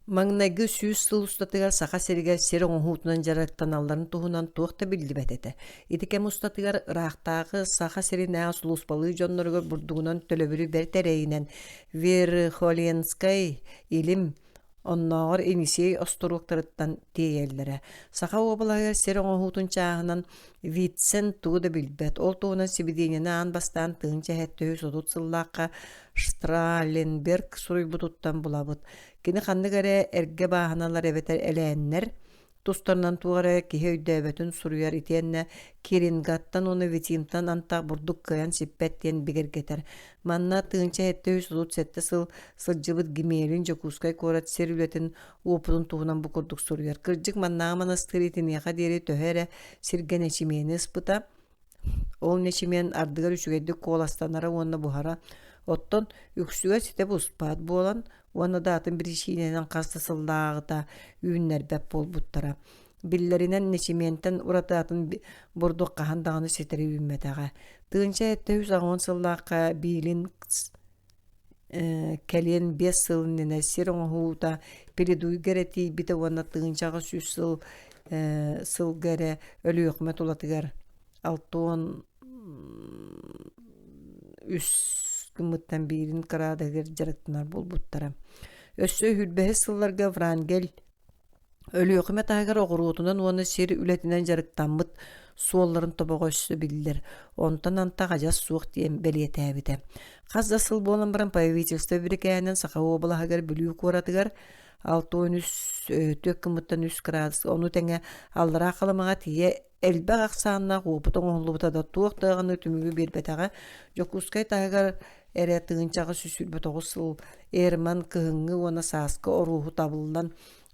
Маңнайгы сүүс сыл устатыгар саха серигер сер оңхуутунан жараттан алларын туһунан туохта биллибетете. Итикем устатыгар ырахтагы саха сери наа сулуспалы жонноргор бурдугунан төлөбүрү бертерейинен Верхоленскай илим онноогор Енисей осторуктарыттан тиеллере. Саха обалагер сер оңхуутун чааһынан Витсен тууда билбет. Ол туунан сибидиенене аан бастаан тыынча хэттөһү сотут сыллаакка Штраленберг суруйбутуттан булабыт. Кини ханныгары эрге бааһаналар эбетер элээннер, тустарынан тугара киһи өйдөөбөтүн суруяр итиэнне Керингаттан уну Витимтан антаа бурдук кыян сиппет тиэн бигергетер. Манна тыынча хэттөһү сотут сетте сылжыбыт гимелин жокускай корат сер үлетин уопутун туһунан букурдук суруяр. Кырдьык маннаа манастыры итинияха диэри төһөрэ сирге нечимиэни ыспыта. Ол нечимиэн ардыгар үчүгэйдик куоластанара уонна бухара. Оттон үксүгэр сите буспаат буолан, уонна даатын биришииненен хаста сыллаагыта үүннербэп болбуттара. Биллеринен нечимиэнтен уратаатын бурдук кахандаганы сетери үүмметага. Тыынча эттөһү саҕуон сыллаакка биилин кэлиэн 5 сылыннене сир оҥоһуута передуйгере тиийбите уонна тыынчаҕа 100 сылгере өлүөхмэ тулатыгар 6 кымыттан биирин караадагер жарыктанар болбуттара. Өссө хүлбэһэ сылларга Врангель өлүөхмэ таһыгар оҕуруутунан уонна сир үлэтинэн жарыктанбыт суолларын тобого өссө биллер. Онтон анта гажас суох тиэм белиэтээбите. Хазда сыл буолан баран правительство бирикээнэн саха уобалаһыгар бүлүү куоратыгар 6 кымыттан 3 градус ону тэҥэ аллара халамага тие элбэг аксаанна хуупут оҥоллубута да туохтааганы түмүгү биэрбэтэҕэ жокускай таһыгар эрэ тыынчаҕы сүсүрбөт оҕус сыл эрман кыһыҥҥы уона сааска орууху табыллан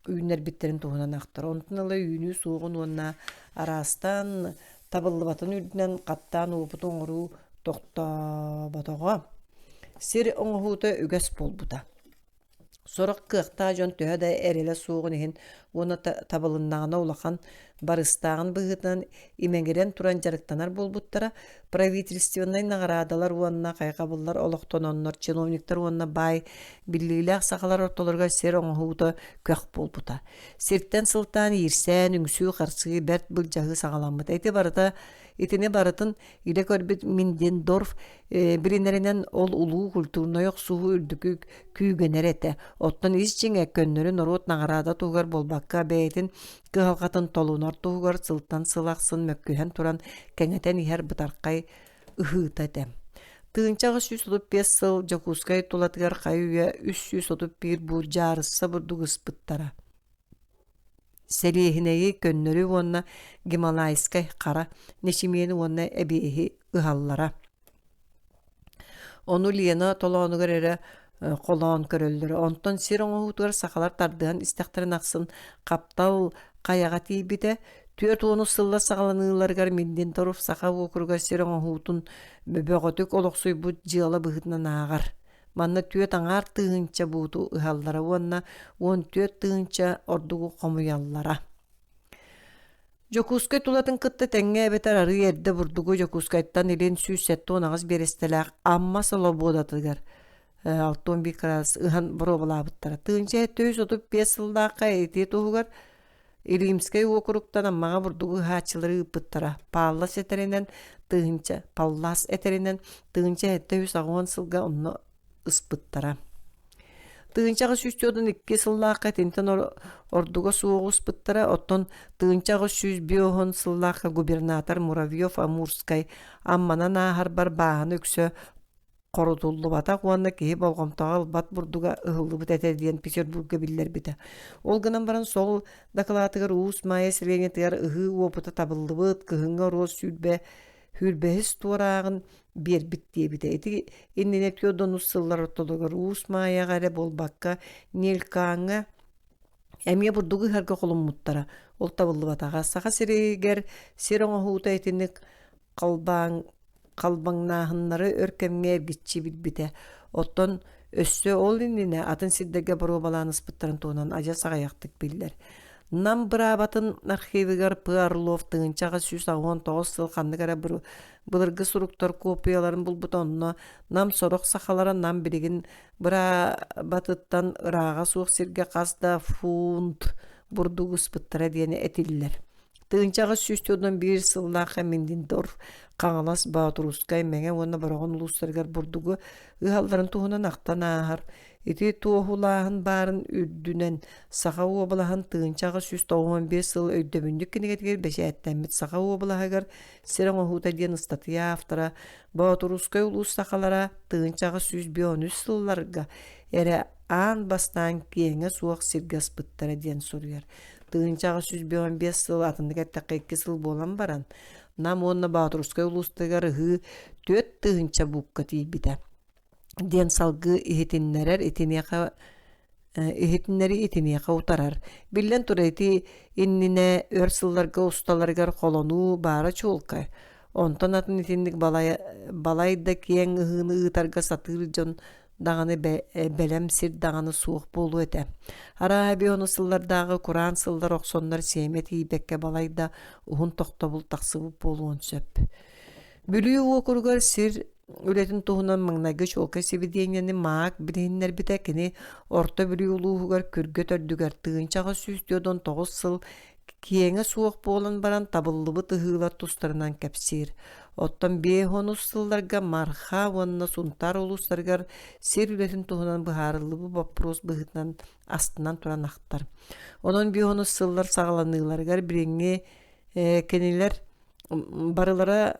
үүннэрбиттерин туһунан ахтар. Онтон ыла үүнүү суоҕун уонна араастан табыллыбатын үрдүнэн каттаан уупут оҥоруу тохтоботоҕо сир оҥоһуута үгэс болбута. Сорок кыахтаа дьон төһө да эрелэ суоҕун иһин уона табылыннаҕына улахан барыстааҕын быһытынан имэҥирэн туран жарыктанар болбуттара правительственный наҕараадалар уонна хайҕабыллар олохтононнор чиновниктар уонна баай биллиилээх сахалар ортолорга сир оҥоһуута күөх болбута. Сирттэн сылтаан иирсээн үҥсүү харсыгы бэрт былдьаһыы саҕаламмыт. Итини барытын илэ көрбүт Миндендорф билинеринен ол улуу культурнойох суу үрдүкү күүгенер эте. Оттон ис жиңэ көннөрү норуот наҕараада тугар болбакка бэйэтин кыһалҕатын толунар тугар сылтан сылахсын мөккүһэн туран кэҥэтэн иһэр бытаркай ыһыыта эте. Тыынчаҕы 135 сыл жокускай тулатыгар хайыйа 331 бур жаарысса бурдук ыспыттара. Селиэһинэйи көннөрү уонна Гималайскай хара нечимиэни уонна эбиэһи ыһаллара. Ону Лена толоонугар эрэ холоон көрөллөрө. Онтон сир оҥоһуутугар сахалар тардыан истэхтерин аксын каптал каяга тиийбите түөт уону сылла сагаланыыларгар Миндендорф саха уокуругар сир оҥоһуутун бөбөҕөтүк олохсуйбут дьыала быһытынан аагар. Манна түөт аңаар тыынча бууту ыһаллара уонна уон түөт тыынча ордугу хомуяллара. Жокускай тулатын кытта тэҥҥэ эбетер ары эрдэ бурдугу жокускайттан илин сүүссэтти унаҕас берестэлээх амма солобуодатыгар 6 градус ыһан боробалаабыттара. Тыынча хэттөһү сотуп 5 сылдаакка эти туһугар Илимскай уокуруктан аммаҕа бурдугу хаачылары ыппыттара. Паллас этеринен тыынча хэттөһү саҕуон сылга онно ыспыттара. Тыынчаҕы сүстүөдөн 2 сыллаакка тинтен ордуга суоҕуспыттара. Оттон тыынчаҕы сүсбүөһөн сыллаакка губернатор Муравьев Амурскай амманан аахар бар бааһын өксө корутуллубата уонна киһи болгомтоҕа ылбат бурдуга ыһыллыбыт этэ диэн Петербурга биллербите. Ол гынан баран сол докладыгар уус майя сирвеҥетыгар ыһыы уопута табыллыбыт кыһыҥҥа ороос хүрбэһис туораагын биэрбит диэбите. Эти иннинэпкио донус сыллар оттолугар уус майяга эрэ болбакка нилкааҥҥа эмиэ бурдугу ыһарга холуммуттара. Ол табыллыбатаҕа саха сиригер сир оҥоһуута этинник калбаңнааһыннары өркемҥэ эргиччи билбите. Оттон өссө ол иннине атын сирдэге боруо балааныспыттарын туунан ажа саҕайахтык биллер. Нам бырабатын архивигар Пыарлов тыынчаға сүз ағуан тоғыз сыл қанныгара бұлырғы сұруктар копияларын бұл бұтонына нам сорық сақалара нам білігін бырабатыттан ыраға суық сирге қасда фунт бұрдуғыс бұттара дені әтілілер. Тыынчаға сүз төден бір сыллақа мендин дор қаңалас Баатурускай мәңе оны барағын ұлыстарғар бұрдуғы ұғалдарын туғынан ақтан ағар. Ити туохулаһын барын үрдүнен саха обалаһын тыынчаға сүз 15 сыл өйдөбүндүк кенегетигер бешээттэммит саха обалаһыгар сирен оһуута диэн ыстатыя автора Баатурускай улус сахалара тыынчаға сүз 13 сылларга эре аан бастаан киэҥэ суох сиргас быттара диэн суруяр. Тыынчаға сүз 15 сыл атындыгаттакка 2 сыл болан баран. Нам онна Баатурускай улустагар ығы төт тыынча букка тийбите. Ден салгы ихетиннерер ихетиннери итинеха утарар. Биллен турайти иннине өрсылларга усталаргар холону бара чулка. Онтон атын итинник балайда киен ыхыны ытарга сатыр жон даганы белем сир даганы суық болу эте. Ара бионы сыллардагы Куран сылдар оксоннар семет ийбекке балайда ухун токтобул таксыбып болуун сөп. Бүлүү окургар сир үлетін туһунан маңнайгы чолка сибидиэнияны маак билиһиннер битэкини орто бүлүү улуугар күргө төрдүгар тыынчаға сүүстүөдөн 9 сыл киэҥэ суох буолан баран табыллыбы тыһыылар тустарынан кэпсиир. Оттон 5 сылларга марха уонна сунтар улустаргар сир үлетін туһунан быһаарыллыбы вопрос быһытынан астынан туран ахтар. Онон 5 сыллар сагаланыыларгар бириҥҥи кенилер барылара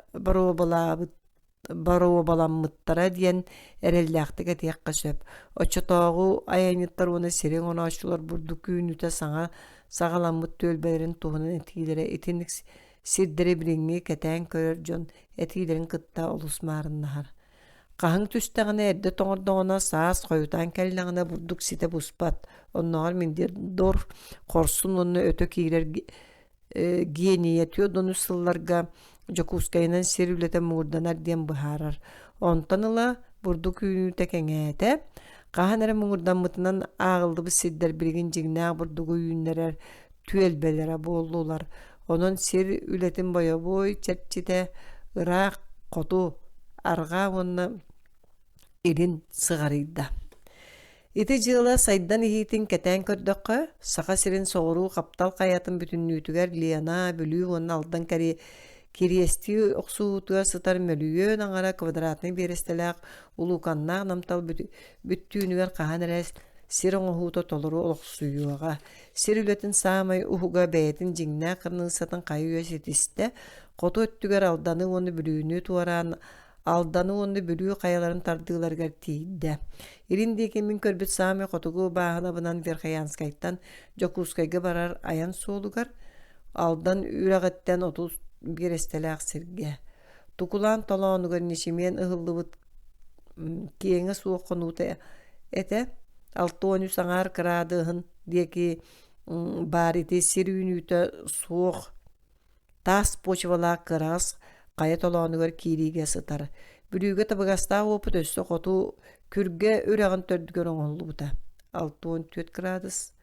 бароо баламмыттара диэн эреллээхтиге тиэкка сөп. Очотоогу айаниттар уна сирең оноочулар бурду күүнүтэ сагаламмыт төлберин туһунан этиилере итинник сирдери бириҥҥи кэтээн көрөр дьон этиилерин кытта олусмаарыннахар. Каһың түстэгэнэ эрдэ тоҥордоҕуна саас хойутаан кэллэҕинэ бурдук сите буспат. Онноҕор миндир дор хорсун онно өтө киирер гиэниэ түөдону сылларга Жокускайынан сир үлете муурданар диэн быһаарар. Онтаныла бурду күүнүтэ кэҥээте каһан эрэ муурданмытынан аагылдыбы сирдер билигин жигнээх бурдугу үүннэрэр түөлбэлэре буоллуулар. Онон сир үлетин бойобой чэпчите ыраах хоту арга уонна ирин сыгарыйда. Ити жыла сайдан ихитин кэтээн көрдөккө саха сирин соҕуруу каптал каятын бүтүннүүтүгэр лиана бүлүү уонна алдан кириести оксуутуа сытар мөлүйөн аңара квадратный берестелээх улуканнаах намтал бүттүүнүгэр каһан эрээс сир оҥоһуута толору олохсуйуаҕа. Сир үлэтин саамай уһуга бэйэтин дьиҥнээх кырныысатын хайыа ситисте хоту өттүгэр алданы уонну бүлүүнү туараан алданы уонну бүлүү каяларын тардыыларгар тиийдэ. Ирин диэки мин көрбүт саамай хотугу бааһынабынан Верхоянскайттан Жокускайга барар аян суолугар алдан үрэҕэттэн 31 эстэлээх сиргэ. Тукулаан толоонугар нишимиэн ыһыллыбыт киэҥэ суоххонуута эте 6-13 аңаар кыраадыыһын диэки баарити сир үүнүүтэ суох таас почвалаах кыраас кайа толоонугар киириге сытар. Бүрүүгэ табыгастаах уопут өссө хоту күргэ үрэҕин төрдүгөр оҥоллубута. 6-14 градус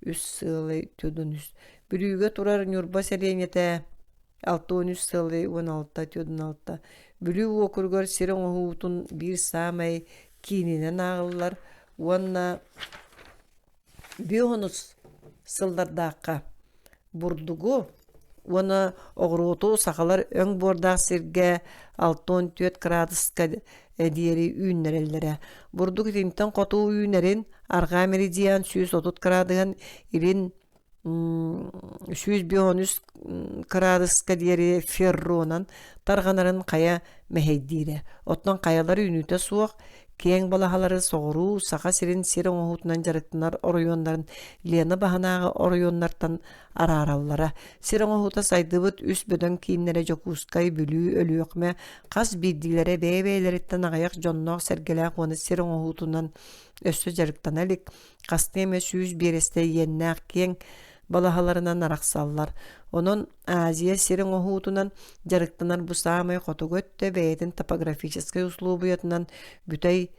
үс сыылы төдөн үс. Бүрүүгэ турар нюрба селенете 6-13 сылы 16-16. Бүлүү окургар сирен оһуутун бир саамай киининен аагыллар. Уонна 5 сылдардаакка бурдугу уонна оҕурууту сахалар өң буордаах сиргэ 6-14 градуска диэри үүннэрэллэрэ. Бурдук итинтен хотуу үүнэрин аргаа меридиан 130 градыган ирин 113 градуска диэри ферронан тарганарын кая мэһэйдиире. Оттон каялар үүнүтэ суох кең балаһалары соҕуруу саха сирин сир оҥоһуутунан жарыктанар оройоннарын Лена баһанааҕы оройоннартан араараллара. Сир оҥоһуута сайдыбыт үс бөдөн кииннере Жокускай бүлүү өлүөхмэ хас биирдилэре бэйэ-бэйэлэриттэн аҕайах дьонноох сэргэлээх уону сир оҥоһуутунан өссө жарыктаналик хастыэме сүүс биэрэстэ иеннээх кең балаһаларынан арахсаллар. Онон Азия сирин оһуутунан жарыктанар бу саамай хотугөттө бэйэтин топографической условиятынан бүтэй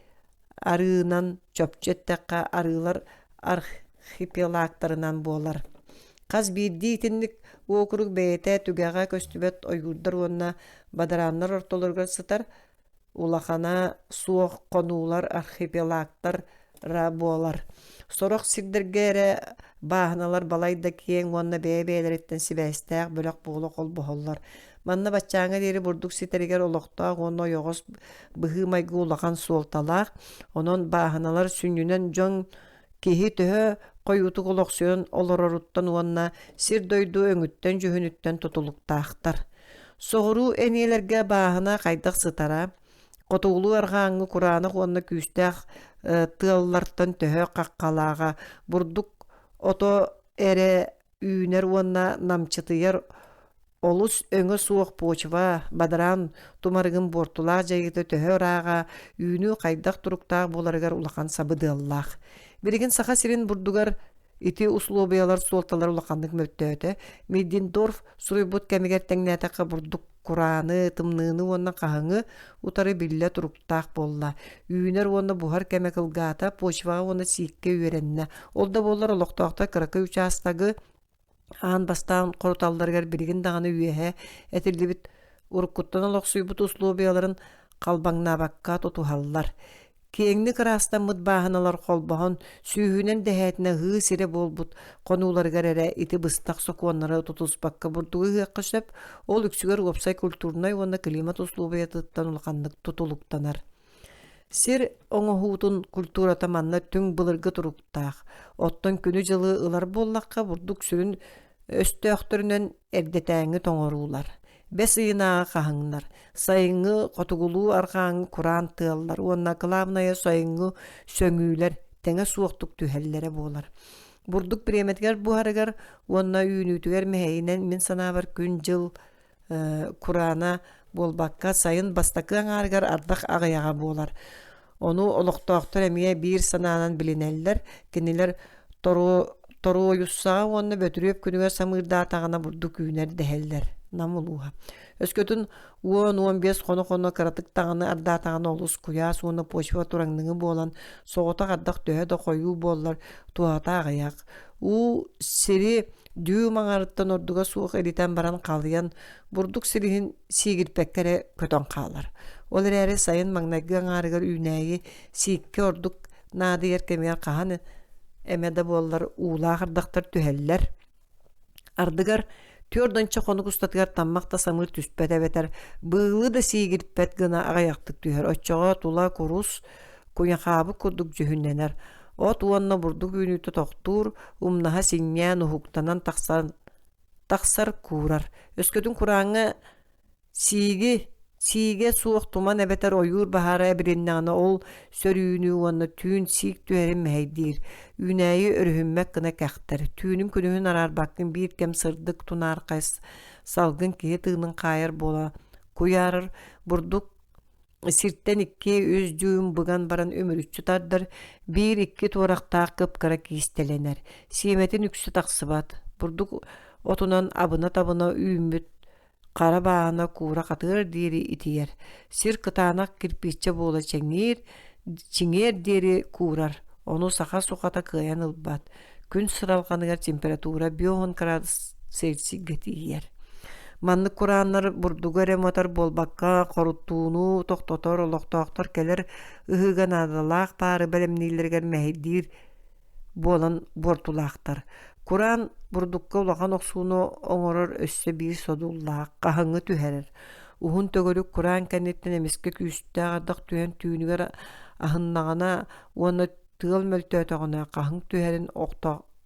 арыынан чөпчөттекка арыылар архипелагтарынан буолар. Каз бирди итинник уокурук бэйэтэ түгэҕэ көстүбэт ойгурдар уонна бадарааннар ортолоргар сытар улахана суох конуулар архипелагтар буолар. Сорох сирдергере бааһыналар балайда киэн уонна бэйэ-бэйэлэриттэн сибээстээк бөлөк буолок ол боһоллар. Манна баччааҥа диэри бурдук ситеригер олохтоох уонна ойоҕос быһыы майгы улахан суолталаах, онон бааһыналар сүннүнэн дьоҥ киһи төһө койутук олохсуон олороруттан уонна сир дойду өҥүттэн жүһүнүттэн тутулуктаахтар. Соҕуруу эниэлэргэ бааһына хайдах сытара, котуулуу арҕааҥҥы кураанах уонна күүстээх тыаллартан төһө каккалаага бурдук ото эре үүнер уонна намчытыйар олус өҥө суох почва бадараан тумарыгын бортулаах жайыты төһө ыраага үүнүү хайдах туруктаах буларыгар улахан сабыдыаллаах. Биригин саха сирин бурдугар ити условиялар суолталар улаханнык мөлтөөтө Миддендорф суруйбут кемигер теңнээтэкка бурдук курааны тымныыны уонна хаһыҥы утары биллэ туруктаах болла. Үүнер уонна бухар кеме кылгаата почвага уонна сиикке үөрэннэ. Ол да боллар олохтоохта кыракы участагы аан бастаан коруталларыгар биригин даҕаны үөһэ этиллибит уруккуттан олохсуйбут условияларын халбаҥнаабакка тутуһаллар. Киэҥни кыраастаммыт бааһыналар холбоһон сүүһүнэн дэһэтинэ хыы сире буолбут конууларыгар эре ити быстах сокуоннары тутуспакка бурдугу ыакка сөп ол үксүгэр уопсай культурнай уонна климат условиятыттан улаханнык тутулуктанар. Сир оҥоһуутун культурата манна түң былыргы туруктаах. Оттон күнү жылы ылар боллакка бурдук сүрүн өстөөхтөрүнөн эрдетээҥи тоҥоруулар. Бес ыйынааға хаһыҥнар. Сайыҥҥы хотугулуу арҕааҥҥы кураан тыаллар. Уонна кылаабыная сайыҥҥы сөҥүүлэр тэҥэ суохтук түһэллэре буолар. Бурдук бириэметигэр буһарыгар уонна үүнүүтүгэр мэһэйинэн мин санаабар күн жыл кураана буолбакка сайын бастакы аҥаарыгар ардах аҕыяҕа буолар. Ону олохтоохтор эмиэ биир санаанан билинэллэр кинилэр торуойуссаҕа уонна бөтүрүөп күнүгэр самыырдаатаҕына бурдук үүнэр дэһэллэр. Намулуha. Өскөтүн 10-15 хоно каратыктаҕаны ардаатаҕына олус куяас уонна почва тураңныңы буолан соҕота хардах төһө да хойуу буоллар туата аҕыяах. Сири дүү маҥарыттан ордуга суох эритэн баран халыйан бурдук сириһин сиигирпэккэре көтөн хаалар. Ол эрээри сайын маҥнайгы аҥаарыгар үүнээйи сиикке ордук наадыйар кемиэр хаһан эмэдэ буоллар уулаа хардахтар түһэллэр. Ардыгар Тёрдонча хонук устатыгар таммакта самыр түспэт эбетер. Быылы да сиигирпэт гына аҕаяктык түһэр. Оччоҕо тула курус куяхаабы курдук жүһүннэнэр. От уонна бурдук үүнүүтэ тохтуур умнаһа сиññээн уһуктанан тахсар куурар. Өскөтүн курааҥҥа сииге суох туман эбетер ойуур баһаара эбириннэҕинэ ол сөрүүнүү уонна түүн сиик түһэрин мэһэйдиир. Үүнээйи өрүһүммэк гына кэхтэр. Түүнүм күнүһүн араарбаккын биир кэм сырдык тунаар хайс салгын киһи тыынын хаайар буола куйаарар бурдук сирттэн икки үс дүүм быган баран өмүрүччү тардар биир икки туорахтаах кыпкара киистеленер. Сиэметин үксү тахсыбат. Бурдук отунан абына табына үүммүт кара баана куура катыыр диэри итиер. Сир кытаанак кирпичче буола чиҥээр диэри куурар. Ону саха сухата кыайан ылбат. Күн сыралганыгар температура 5 градус Цельсий гетиер. Манны курааннар бурдуга ремонтар болбакка коруттууну тохтотор олохтоохтор келер ыһыган адалаах пары белемниилэргэр мэһидиир буолан бортулаахтар. Куран бурдукка улахан оксууну оҥорор өссө биир содуллаах хаһыҥы түһэрэр. Ухун төгөлүк куран кэнниттен эмиске күүстээҕардах түһэн түүнүгэр аһыннаҕына уонна тыал мөлтөөтөҕүнэ хаһыҥ түһэрин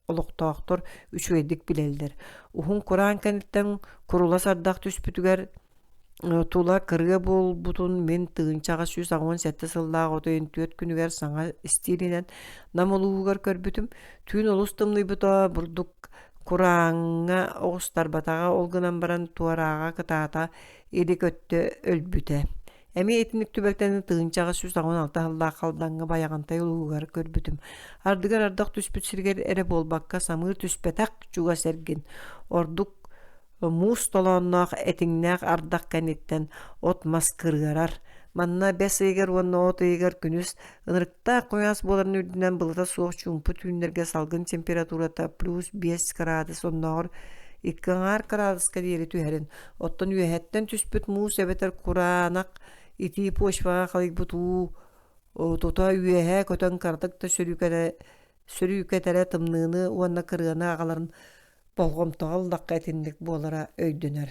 олохтоохтор үчүгэйдик билэллэр. Ухун куран кэнниттен курула сардах түспүтүгэр тула кырыа буолбутун мен тыынчаҕа сүүс аҕуон сэтте сыллаах отойун түөт күнүгэр саҥа стилинен намылуугар көрбүтүм. Түүн олус тымныйбыта бурдук курааҥҥа оҕустарбатаҕа олгунан баран туарааҕа кытаата или көттө өлбүтэ. Эми этинник түбэктен тыынчаҕа сүүс аҕуон алта сыллаах халдаҥҥа баяҕантай улуугар көрбүтүм. Ардыгар ардах түспүт сиргэр эре буолбакка самыыр түспэтэк чуга сэргин. Ордук муус толоонноох этиңнээх ардах кэнниттен от маскырыарар. Манна бес егер онна от егер күнүс ынырыкта кояс боларын үрдүнен былыта суох чумпу түүнлерге салгын температурата плюс 5 градус онноор 2 градуска диэри түһэрин. Оттон үөһэттен түспүт муус эбетер кураанак ити почвага халыйбутуу тута үөһэ көтөн кардык да сөрүүкэтерэ тымныыны уонна кырыаны агаларын болгомтоголдакка этинник буолара өйдөнөр.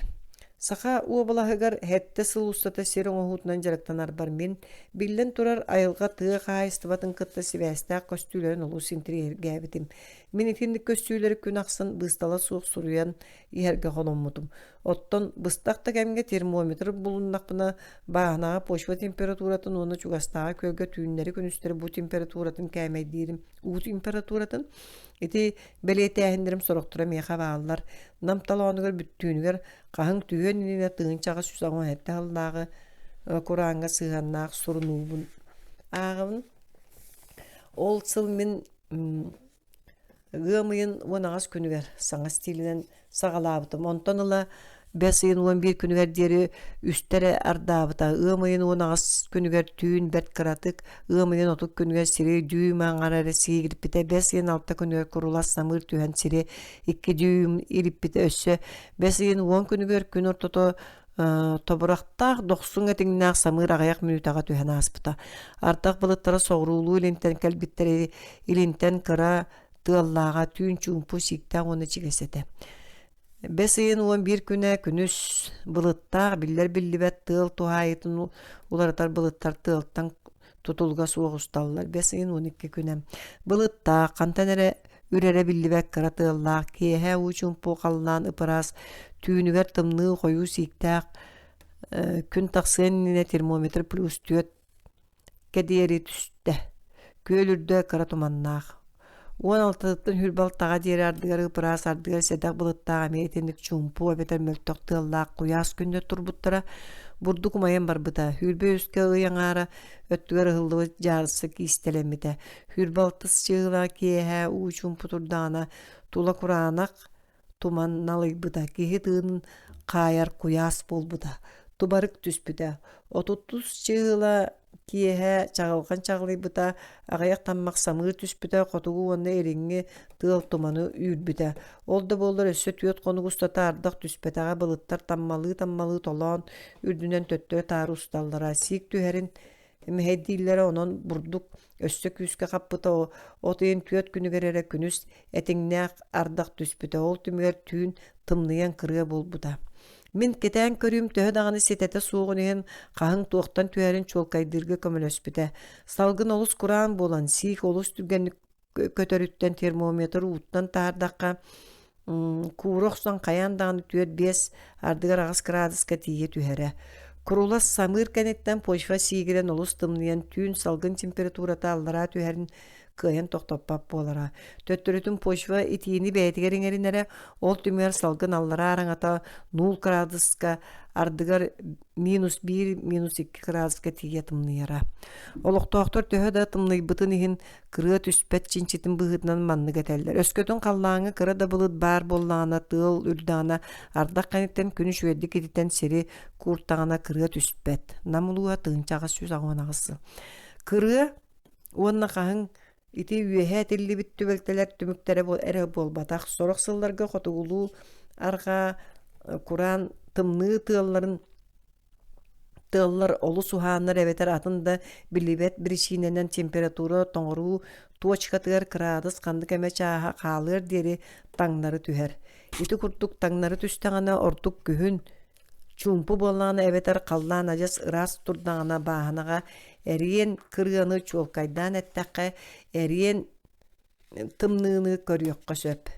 Саха уобалаһыгар хэтте сылуустата сирин оһуутунан жарыктанар бар мен биллен турар айылга тыа хаайыстыбатын кытта сибээстаак көстүүлөрүн улус интиригээбитим. Мен итинник көстүүлөрү күн аксын быстала суох суруян иһерге холоммутум. Оттон быстакта кемге термометр булуннакпына баанага почва температуратын оны чугастаага көлгө түүннери күнүстери бу температуратын кәмейдирим. У температуратын ити белетээхиндерим сороктура меха бааллар. Намталооныгар бүттүүнүгер каһың түйөн ине тыынчага сүсаңа хэтте халлаагы кураанга сыганнаак сурунуубун. Аагын ол сыл мен гымыйын онагас күнүгер саңа стилинен сагалаабытым. Онтон ыла 5-11 күнүгер диэри үстере ардаабыта. Гымыйын онагас күнүгер түүн бет кыратык, гымыйын отук күнүгер сири дүйүм аңарары сигириппите, 5-6 күнүгер курулас самыр түһэн сири 2 дүйүм ириппите өссө, 5-10 күнүгер күн ортото тобурактаах 90 этиңнаах самыр агаяк минутага түһэн аспыта. Артак былыттара соғрулуу илинтен кэлбиттери илинтен кыра тыаллаага түүн чумпу сиктаа оны чигесете. 5-11 күнэ күнүс былыттаах биллер биллибет тыал тухайытын уларатар былыттар тыалтан тутулга суогусталлар. 5-12 күнэ былыттаах кантанере үрере биллибек кыра тыаллаах киэхэ уу чумпу қаллаан ыпырас түүнүгер тымныы хойуу сиктаах күн таксыenne термометр плюс 4 кедиери түстэ көлүрдө кыра туманнаах 16-тын хүрбалтаға диэри ардыгар ыпырас ардыгар седак былыттаага метинник чумпу эбетер мөлтөк тыаллаак куяас күндө турбуттара бурдук майын барбыта. Хүрбө үскө ыяңаара өттүгөр ыһыллыбы жаарысы киистелеммите. Хүрбалтыс чыгыла киэхэ уу чумпу турдаана тула кураанак туман налыйбыта. Киһи тыын каяр куяас болбута. Тубарык түспүтэ. Отуттус чыгыла киэхэ чагылган чагылыйбыта. Агаяк таммак самыр түспүтэ. Хотугу онна эриңи тыал туманы үйрбүтэ. Ол да боллар өссө түйөт конугустата ардак түспүтэга былыттар таммалыы толоон үрдүнен төттөө таар усталлара. Сик түһэрин эмэхэддииллери онон бурдук өссө күүскэ каппыта отыйын түйөт күнүгерere күнүс этиңнээх ардак түспүтэ. Ол түмүгер түүн тымныйан кырыа болбута. Мен кетен көрүм төһө даганы сетете суугун иһин каһың туохтан түһэрин чуолкайдыргы көмөлөспүтэ. Салгын олус кураан болан сик олус түрген көтөрүттен термометр уттан таардакка куурохсон каян даганы түөт 5 ардыгар агас градуска тие түһэрэ. Курулас самыр кенеттен почва сигирен олус тымныян түүн салгын температурата аллара түһэрин кыйын тоқтоппап болара. Төттөрүтүн почва итиини бәйтигеринеринере ол түмер салгын аллара араңата 0 градуска ардыгар -1, -2 градуска тие тымныяра. Олоқтоқтор төһө да тымныйбытын иһин кырыа түспет чинчитин быһытынан манныга теллер. Өскөтүн қаллааҥы кыра да былыт баар боллаана тыал үрдаана ардак каниттен күнүш үедди кититен сери куртаана кырыа түспет. Намулуа тыынчагас сүз агуанагысы. Кырыа уонна каһың ити үөһэ тиллибит түбэлтэлэр түмүктэрэ эрэ болбатах сорох сылларга хотугулуу арга куран тымныы тыаллар олу суһааннар эбетер атында билибет биричиненен температура тоҥоруу туочкатыгар градус кандык эме чааха хаалыыр диэри таҥнары түһэр. Ити курдук таҥнары түстаҕана ордук күһүн чумпу боллаана эбетер қаллаан ажас ырас турдаҕана бааһынага эриен кырыаны чуолкайдаан эттакка эриен тымныыны көрүөккө сөп.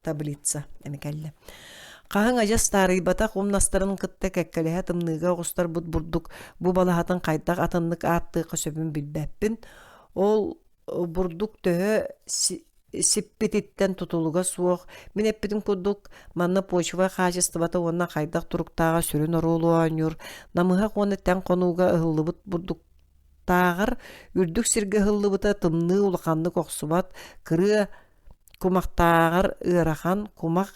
Таблица эмекелле. Каһың ажас таарыйбата хумнастарын кытта кэккэлэһэ тымныыга оҕустар бурдук бу балаһатын хайдах атыннык ааттыыкка сөбүн билбэппин. Ол бурдук төһө сиппититтен тутулуга суох. Мен эппитин курдук манна почва хаажыстыбата уонна хайдах туруктаага сүрүн орулуанюр. Намыха конеттен конууга ыһыллыбыт бурдук таагар үрдүк сирге ыһыллыбыта тымныы улаханнык охсубат кырыа Kumaqtağır ırahan kumaq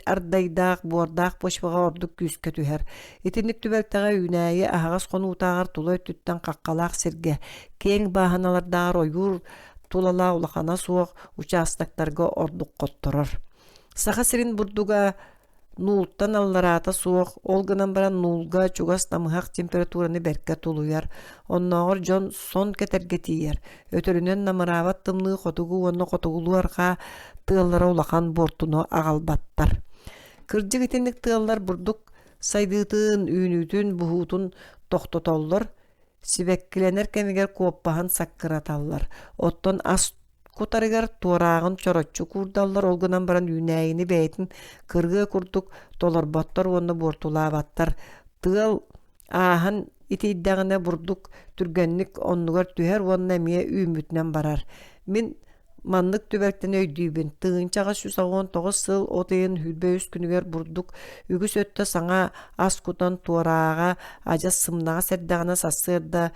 ardaydaaq buardaq boşbağa orduk küskö tüher. Itinik tübeltağa ünäyi ahağas konutağır tula öttütten qaqqalaq sirge. Keň bahanalardağır oyur tulala ulaqana suoq uçastaktarga orduk qottoror. Saxa sirin burduga nulttan allarata suoq olganan baran nulga çugas tamıhaq temperaturanı berke tuluyar. Onnoğur jon son keterge tiyer. Ötörünен namaravat tımlığı qotugu onu qotuguluarga tığallara ulaqan bortunu ağalbattar. Kırcık itenlik tığallar burduk saydıtın, üynütün, buhutun toxtotollar. Sibekkilener kemiger kuoppahan sakkıratallar. Otton as kotarıgar tuarağın çorotçu kurdallar olgunan baran ünäyini beytin kırgı kurduk dolarbottar onu bortulavattar. Tığal ahan iti iddağına burduk türgenlik onnugar tüher onna miye üümütnen barar. Min manlık tüberkten öydüybün. Tığınçağa 119 sıl otayın hülbe üst günüger burduk. Ügüs ötte sana as kutan tuarağa aca sımnağa serdağına sassırda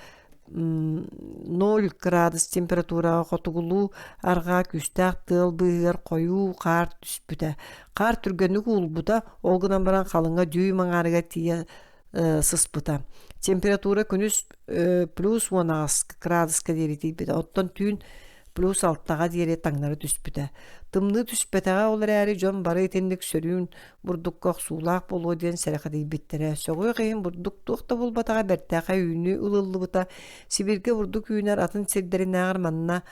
0 gradus temperaturaga qotugulu arga küstaq tığıl bıhır koyu qar түспүтэ. Qar türgönlük ulbuda olgunan baran qalınga düy mаңарыга tiye sıspıta. Temperatura күнүс plus 16 graduska deri tiyipita. Otton tün plus 6-ga deri taňnary түспүtэ. Tımlı түспэтэga olar äri jon bары etenlik sörüün burdukka suulaq bolu diyen seraka deyibittere. Soğuy qeyin burduk tuqta bulbataga bertäqa üynü ılıllıbıta. Sibirge burduk üyner atın sirderin ağır manna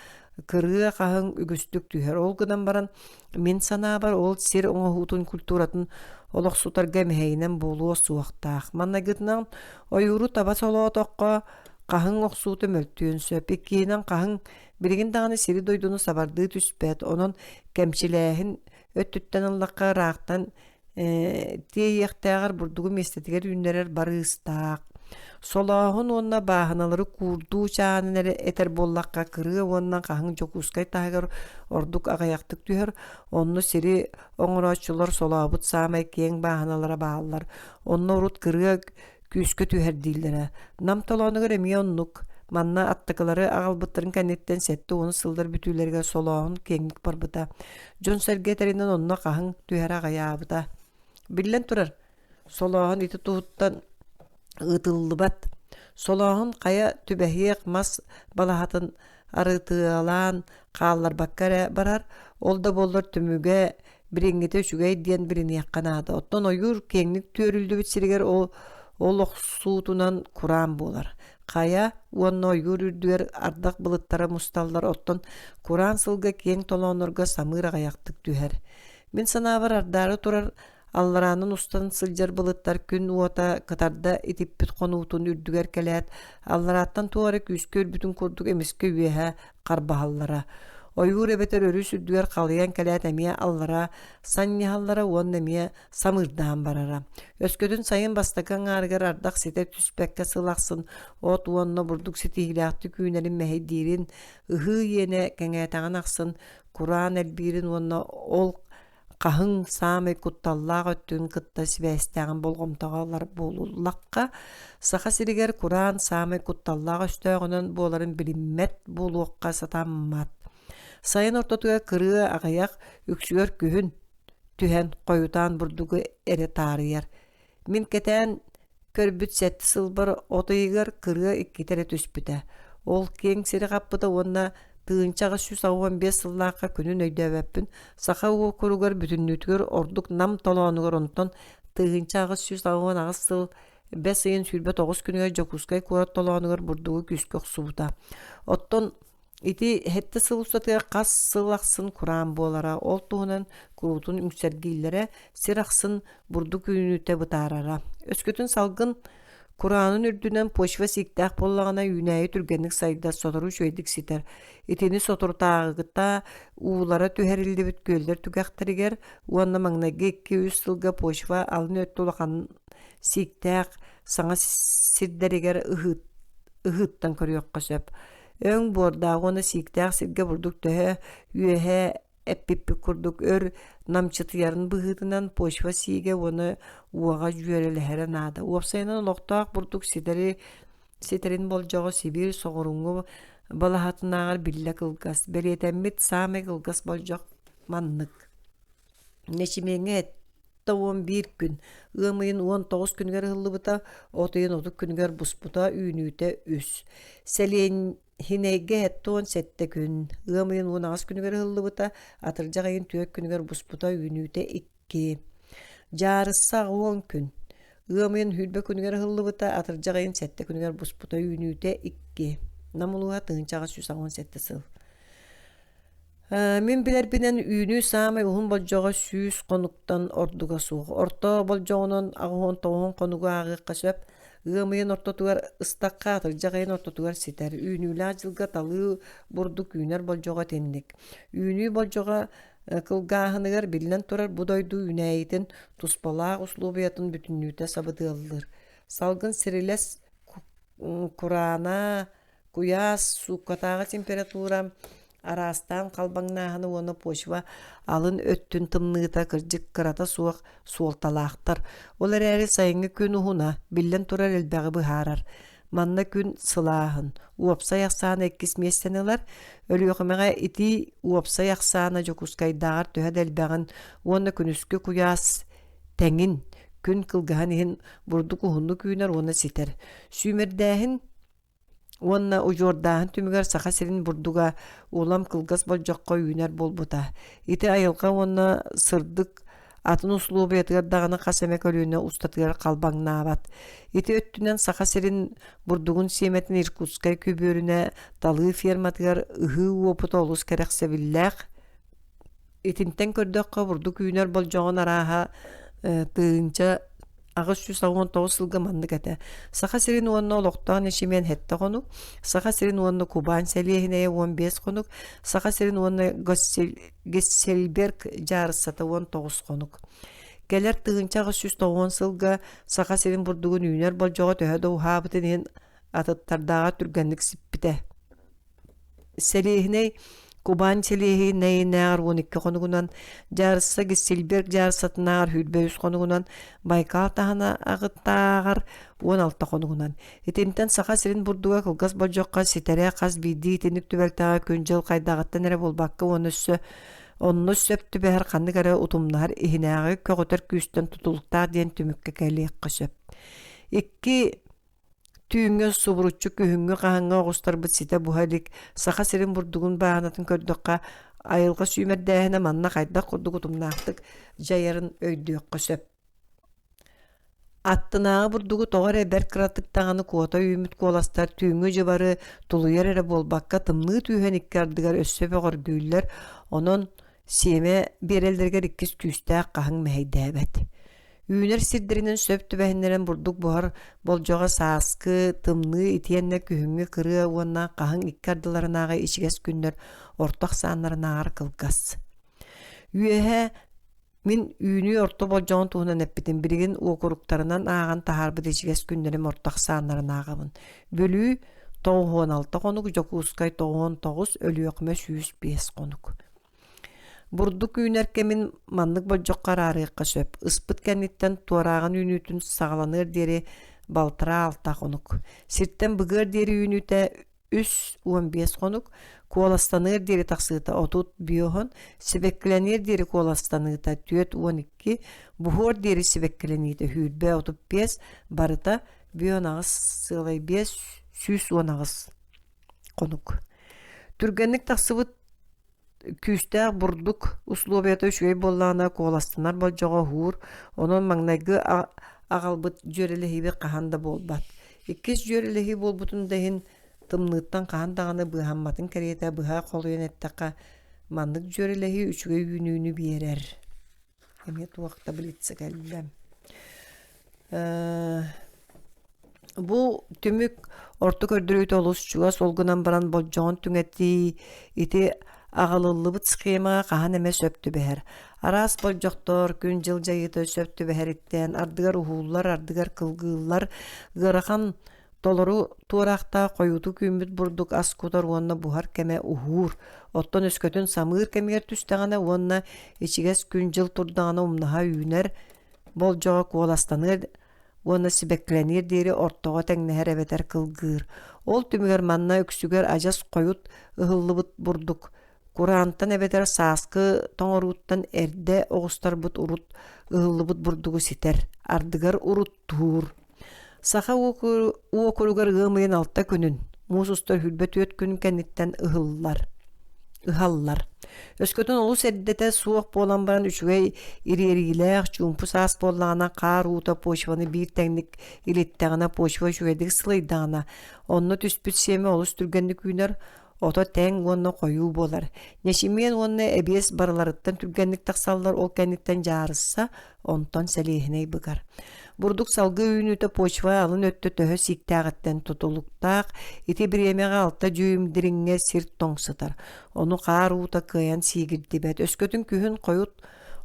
kırığa qahın ügüstük tüher. Olgudan baran min sana bar ol sir oňa hutun kulturatın oloq sutarga meheyinen bolu suwaqtaq. Manna gıtnan oyuru taba solo toqqa qahın oqsuutu möltüün söp. Ikkinen qahın birigin dağını siri doydunu sabardığı түспät. Onun kemçilähin öttütten allaqqa raaqtan tiýektäger burdugu mestetiger ünnärer barıstaq. Solahın onna bahanaları kurdu çanları eter bollaqqa kırığı ondan qahın jokuskay tagar orduk agayaktık tüher. Onu siri oňraçylar solabıt samay keň bahanalara bağlar. Onu urut kırığı küskö tüher diýdiler. Nam tolanyga remiyonnuk manna attakları ağalbıttırın kannetten setti onu sıldır bütülerge solağın kenglik barbyta. Jon sergeterinden onna qahın tüher agayabıta. Billen turar. Solağın iti tuhuttan ıtıllıbat. Solağın qaya tübehiyek mas balahatın arıtıalan qallar bakkara barar. Olda bollar tümüge biriňete şugay diyen birini yakkanadı. Otton oyur kenglik törüldü bitsiriger o oloq suutunan Kur'an bolar. Qaya onno yürürdüler ardak bılıttara mustallar otton Kur'an sılga keň tolonorga samyr agayaktyk tüher. Min sanabar ardары turar Allaranın ustan sıljar bılıttar gün uota katarda itippit konutun ürdüger kelät. Allarattan tuara küskör bütün kurduk emiske üyehe qarbahallara. Oyur ebeter örü sürdüger qalyan kelät emiye allara, sannihallara on emiye samırdahan barara. Ösködün sayın bastakan argar ardak sete tüspekke sılaqsın. Ot uonna burduk setihilaktı künerin mehedirin. Ihı yene keňätäňen aqsın. Kur'an elbirin onna ol qahın samy kuttallaq öttün kıtta sibästäňin bolgomtagalar bolulaqqa saha siriger Kur'an samy kuttallaq östögünün boların bilinmet boluqqa satammat. Sayın ortatuga kırığı agayak üksüger kühün tühen koyutan burdugu ere tarıyar. Min keten körbüt setti sılbar otayıgar kırığı ikkitere түспүtэ. Ol keň siri qappıda onna tığınçağı 115 yıllarqa günün öydäbäpпин. Saha o kurugar bütünnütüger orduk nam tolonugar onton tığınçağı 119 yıl 5 ayın sürbe 9 günüge jokuskay kurat tolonugar burdugu küskök subuta. Otton iti hette sılıstatıga qas sılaqsın Kur'an bolara, ol tuğunan kurutun üngsergillere siraqsın burduk ünüte bıtarara. Öskütün salgın Kur'an'ın ürdünen poşva siktaq bollağına ünäyi türgenlik sayda sotoru şöydik siter. Itini soturtağıgıta uğulara tüherildi bit göller tügaqtariger, uanna maňnaga 200 yılga poşva alın öttü olaqan siktaq saňa sirderiger ıhıttan körüyokqa söp. Öň bordağı onu siktaq sirge burduk töhe üyehe eppipi kurduk ör namçıtıyarın bıhıtınan poşva sige onu uağa jüereli heren ada. Uapsaynan loqtaq burduk siterin boljağı Sibir soğurungu балахатынағар билле кылгас, беретеммит саме кылгас болжок маннык. Нешимеңе тоон bir күн, ымыйын 19 күнгер хыллыбыта, отыйын 30 күнгер буспута үйнүйте үс. Селен хинеге тоон 7 күн, ымыйын 19 күнгер хыллыбыта, атыржағайын 4 күнгер буспута үйнүйте 2. Жарысса 10 күн, ымыйын хүлбе күнгер хыллыбыта, атыржағайын 7 күнгер буспута үйнүйте 2. Намылуға тыынчаға 117 сыл. Мен билер бинен үйнү самай ухун болжоға сүүс конуктан ордуга суғы. Орто болжоғынан ағуын тоғын конуға ағыққа сөп, ымыйын ортотугар ыстаққа атыр, жағайын ортотугар ситер. Үйнүлі жылға талы бурдук үйнер болжоға тенник. Үйнү болжоға кылгағынығар билен турар будойду үйнәйітін туспалақ услубиятын бүтіннүйті сабыды алылыр. Салгын сирилес курана, куяс, суккатаға температура, арастан қалбаңнағыны оны почва алын өттін тымныыта кыржык кырата суақ суолталақтар. Олар әрі сайыңы күн ұхуна, білден турар әлбәғі бұхарар. Манна күн сылағын. Уапса яқсаны әккіс местенелер, өлі оқымаға ити уапса яқсаны жокускайдағар төәд әлбәғін, оны күнүскө куяс тәңін, күн кылғаған ехін бұрды құхынны күйінер оны сетер. Сүймердәхін Онна ужордаһын түмүгер саха сирин бурдуга улам кылгас болжокко үйнер болбута. Ити айылга онна сырдык атын услубу етигер даганы касемек өлүүнө устатыгер калбаңнаабат. Ити өттүнен саха сирин бурдугун сиеметин Иркутскай күбөрүнө талы ферматыгер ыхы опут олус керексебиллээх. Итинтен көрдөккө бурдук үйнер болжогон араха тыынча Ағыз 119 сылғы маннык әті. Саха сирин уонна олоқтағын ешімен хетті қонук, саха сирин уонна Кубан сәлиехінеге 15 қонук, саха сирин уонна Гесселберг жарысаты 19 қонук. Келер тыгынча ағыз 190 сылғы саха сирин бурдугун үйнер болжоға төһөді ухабытын ен атыттардаға түргенлік сиппіте. Сәлиехіне Кубан селеhi нәйінәғар 12 қонуғынан, жарыса Гесселберг жарысатынағар хүлбәйіз қонуғынан, Байкал тағына ағыттағар 16 қонуғынан. Етемтен сақа сирин бурдуға кылгас болжоққа сетере қаз бейді етенік түбәлтаға көнжел қайдағаттан әрі болбаққа оны сөпті бәр қанды кәрі ұтымнағар ихінәғы көғытар күйістен тұтылықтар ден түмікке кәлейққа сөп. Екі Түйінге субруччу күхінгі қағанға оғыстар бұт сите бұхалик сақа сирин бурдугун бағанатын көрдіққа айылға сүймердәхіне манна қайдақ құрдық ұтымнақтық жайарын өйдіққа сөп. Аттынағы бурдугу тоғар әбәр кыратықтағаны куота үйміт коластар түйінгі жыбары тулуяр әрі болбаққа тымны түйген иккардығар өссөп оғыр гүйлер, онын семе берелдергер иккіз күйістәк қағың мәйдәбәт. Үйнер сирдеринен сөп түбәһиннерен бурдук бұхар болжоға сааскы, тымны, итиенне күхіңгі кыры уанна қағың иккардыларынаға ичигес күннер ортақ саанларынағар кылгас. Үйеһе Мин үйүнү орто болжоон туһунан эппитин биригин уокуруктарынан ааган тахарбыт ичигес күннерим ортак сааннарын аагабын. Бөлүү 96 конук, Жокускай 99, Өлүөкмө 105 конук. Бурдук үйнеркемин маннык болжокка арыыкка сөп. Ыспыт кенниттен туараагын үйнүтүн сагаланыр дери балтыра 6 конук. Сирттен быгыр дери үйнүтэ 3-15 конук. Kuolastanır deri taksıta 30 biyohon, sebeklenir deri kuolastanıta 4-12, buhor deri sebeklenite hülbe 35, barıta biyon ağız sığlay 5, süs 10 ağız konuk. Türgenlik taksıvıt küstağ burduk, uslubiyata üçgey bollağına kuolastanar bolcağa hur, onun mağnaygı ağalbıt jörelehibi qahanda bolbat. İkiz jörelehi bolbutun dahin Тымныттан қаан дағаны бұхамматын кәрейті бұха қолуен әттіқа мандық жөреләхи үшіге үйінуіні бейерер. Әмет уақытта білетсі кәлілем. Бұл түмік орты көрдірөйті олыс чуға солғынан баран болжоғын түңәтті еті ағалылы бұт сқемаға қаан әме сөпті бәр. Арас болжоқтор күн жыл жайыты сөпті бәр еттен ардығар ұхулар, ардығар қылғылар, ғырақан Толору туарахта койуту күмбүт бурдук аскутар уонна бухар кеме ухур. Оттон өскөтүн самыр кемегер түстәгәне уонна ичигес күн жыл турдаганы умнаха үйнер болжога куоластаныр Уонна сибекленер дири ортоға тәңнәһәр эбетер кылгыр. Ол түмігер манна үксүгер ажас қойут ыһыллыбыт бурдук. Курантан эбетер сааскы тоңоруттан эрде оғустар бут урут ыһыллыбыт бурдугу ситер. Ардыгар урут туur. Саха уокуругар ыымыйын алта күнүн. Муусустар хүлбет өт күн кәниттен ыһаллар. Өскөтүн олус эрдете суох болан баран үчүгэй ири-ирилээх чуумпу саас боллаана каар уута почваны биир тәңник илиттэгана почва үчүгэдик сылайдаана. Онно түспүт сиэме олус түргэнни күнөр ото тэң уонна коюу болар. Нешимиэн уонна эбиэс барыларыттан түргэнник таксаллар ол кәниттен жаарысса, онтон сэлиэхинэй быгар. Бурдук салгы үйнүтө почва алын өттө төһө сиктаагыттан тутулуктаак, ити биремеге алта жүйүмдиринге сирт тоңсытар. Ону каар уута кыян сигирдибет. Өскөтүн күһүн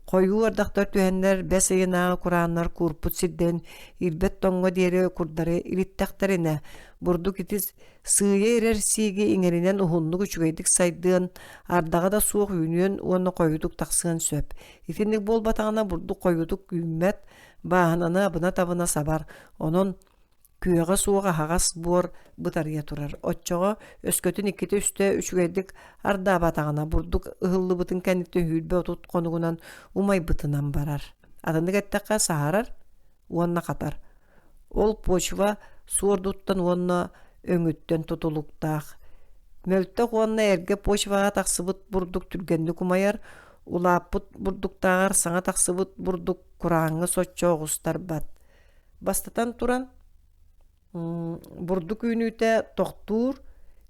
коюу ардактар түһэннер бес ыйынаа курааннар курпут сирден илбет тоңго диэри курдары илиттактарына. Бурдук ити сыйы эрер сиги иңеринен ухуннук үчүгэйдик сайдыан ардага да суох үйнүөн уонна коюдук таксыан сөп. Итинник болбатагана бурдук коюдук күйммет бааһынана бына табына сабар. Онон күйөҕө суоҕа һаҕас буор бытарыя турар. Отчоҕо өскөтүн икките үстө үчүгэйдик ардаабатаҕына бурдук ыһыллыбытын кэнниттен хүлбэ отут конугунан умайбытынан барар. Атындык эттекка саарар, уонна катар. Ол почва суордуттан уонна өҥүттен тутулуктаах. Мөлтөк уонна эрге почваға таксыбыт бурдук түргенник умайар, улааппыт бурдуктаагар саҥа таксыбыт бурдук курааҥҥы соччоогустар бат. Бастатан туран бурдук үүнүүтэ тохтуур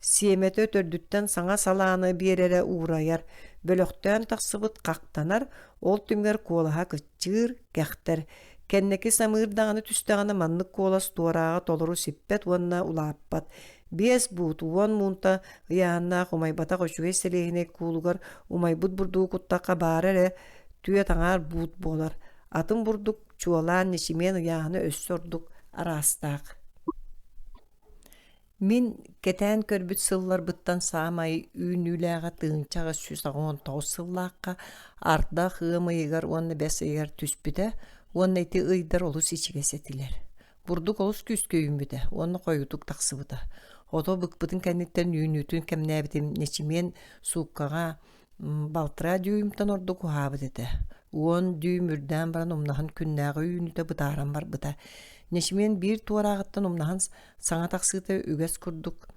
сиэмэтэ төрдүттэн саҥа салааны биэрере уурайар. Бөлөхтөөн таксыбыт кактанар, ол түмгэр куолаһа кыччыыр кэхтэр. Кэннеки самыырдаҕаны түстэҕаны маннык куолас туораага толору сиппет уонна улааппат. Биэс буут уон муунта ыяаннаах умайбатах өчүгэй селиэхинэй куулугар умайбут бурдуу куттакка баарэрэ түйэ таҥаар буут буолар. Атын бурдук чуолаан нишимиэн ыяаханы өссөрдук араастаах. Мин кетээн көрбүт сыллар быттан саамай үүнүүлээҕэ тыынчаҕа сүсаҕоон тоҕус сыллаакка арда хыамайыгар уонна бэс ыйар түспүтэ уонна ити ыйдар олус ичиге сетилер. Бурдук олус күскөйүмбүтэ уонна койутук таксыбыта. Ото быкпытын кэнниттен үүнүүтүн кэмнээбитим нечимиэн сууккаға балтыра дүүмтан ордук уһаабыт этэ. Уон дүүм үрдээн баран умнаһын күннээҕи үүнүтэ бытааран барбыта. Нешимен бир туараагыттан умнаһын саҥа таксыыта үгэс курдук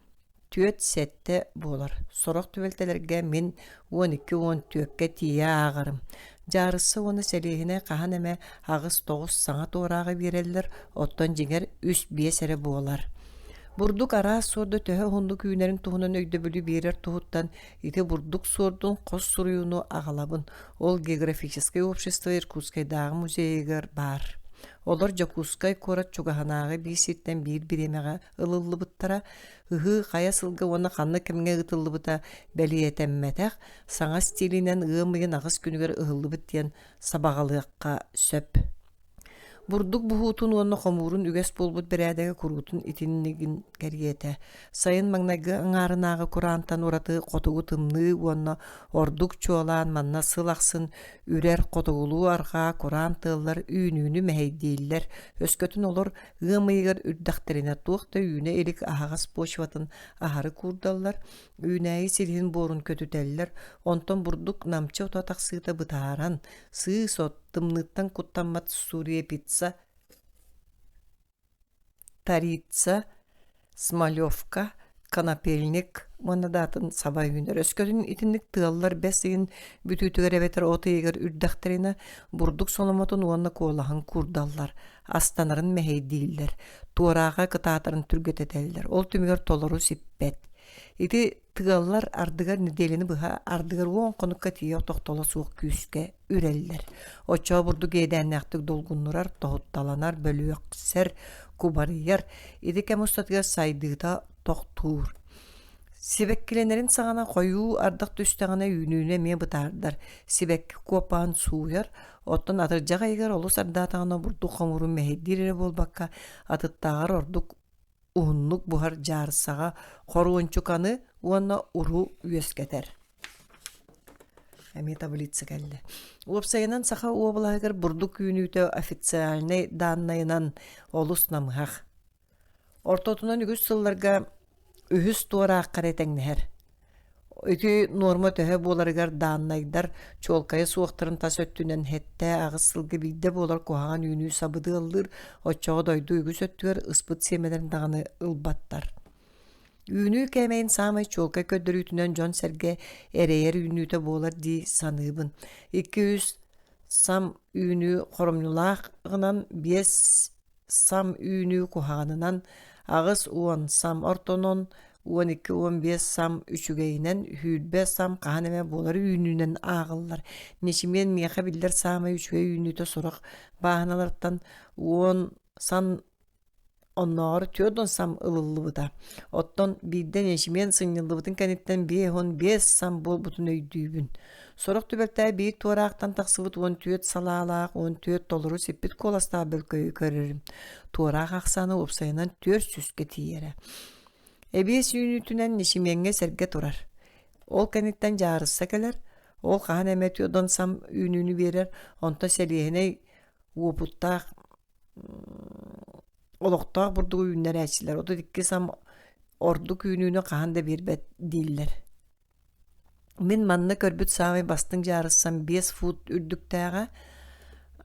түөт сетте болар. Сорох түбэлтэлэргэ мен 12-12 тиийэ ааҕарым. Жаарысса уону сэлиэхине хаһан эмэ агыс тоҕус саҥа туарааҕы биэрэллэр оттон жиҥер үс биэс эрэ буолар. Бурдук араас суорду төһө хундук үүнэрин туһунан өйдөбүлү биэрэр туһуттан ити бурдук суордун хос суруйууну аҕалабын. Ол географическое общество Иркутскайдагы музейигер бар. Олар Жакускай корат чугаһанааҕы бииситтен биир биремеҕэ ылыллыбыттара ыһыы хая сылга уонна ханна кэмҥэ ытыллыбыта бэлиэтэммэтэх саҥа стилинен ыамыйын агыс күнүгэр ыһыллыбыт диэн сабаҕалыакка сөп. Бурдук буһуутун уонна хомуурун үгэс болбут бирээдэгэ куруутун итиннигин кэриэтэ. Сайын маҥнайгы ыҥаарынааҕы кураантан ураты хотугу тымныы уонна ордук чуолаан манна сыл ахсын үрэр хотугулуу арҕаа кураан тыаллар үүнүүнү мэһэйдииллэр. Өскөтүн олор ыамыйыгар үрдэхтерине туохта үүнэ илик аһаҕас почватын аһары куурдаллар, үүнээи силиһин буорун көтүтэллэр. Онтон бурдук намчы ота таксыыта бытааран сыы сот тымныттан куттаммат Сурия пицца, Тарица, Смолевка, Канапельник, монадатын сабай үнер. Өскөтүн итинник тыаллар бес ыйын бүтүүтүгэр эбетер отыйыгар үрдэхтерине бурдук соломотун уонна куолаһын курдаллар. Астанарын мэһэйдииллэр, туораага кытаатарын түргөтетеллер. Ол түмүгөр толору сиппет. Ити тыгаллар ардыгар неделени быха ардыгар уон конукка тиё тохтола суох күүскэ үреллер. Очо бурдук эдэннэхтик долгуннурар тохутталанар бөлүөксер кубарыяр. Ити кемустатыгар сайдыыта тохтуур. Сибеккиленерин саҕана коюу ардак түстэҕинэ үүнүүнэ мие бытаардар. Сибекки куопаан сууяр. Оттон атырдьаҕайыгар олус ардаатаҕына бурдук хомурун мэһэйдиирере буолбакка атыттааҕар ордук уһуннук буһар жаарсаҕа хоруончуканы уонна уру үөскэтэр. Эми таблица келди. Уопсайынан саха уобалагер бурдук күүнүүтө официальный данныйынан олус намыхах. Ортотунан үгүс сылларга үһүс туораах каретеңнехер. Өтү норма төһө боларыгар даннайдар чолкая суохтарын тас өттүнен хетте агыс сылгы бидде болар куһаган үүнүү сабыды ыллыр оччоҕо дойду үгүс өттүгөр ыспыт сиэмелерин даганы ылбаттар. Үүнүү кэмэйин самай чолка көддөрүүтүнөн жон серге эрейер үүнүүтө болар ди саныыбын. 200 сам үүнүү хоромнулаагынан 5 сам үүнүү куһаганынан агыс 10 сам ортонон 12-15 сам үчүгейинен хүрбе сам каһанеме болар үүнүүнен аагыллар. Нечимен миэхэ биллер самай үчүгей үүнүүтө сурах бааһыналардан 10 сан онноор түйодон сам ылыллыбыта. Оттон бидден нечимен сынныллыбытын кәниттен 5 сам болбутун өйдүүбүн. Сорох түбөлтää бии туораактан тахсыбыт 10 түйөт салаалаах 10 түйөт толуру сиппит коластаа бөлкөйү көрөрүм. Туораак аксаны опсайынан 400-ке тиере. Эбиес үүнүтүнен нечименге серге турар. Ол кәниттен жаарысса келер, ол каһан эме түйодон сам үүнүүнү берер, онто селиэхиней уопуттаах олоқтоох бурдугу үүннер әчилер. Оду 2 сам ордук үүнүүнү каһан да бербет дииллер. Мен манна көрбүт самай бастың жаарыссам 5 фут үрдүктääҕэ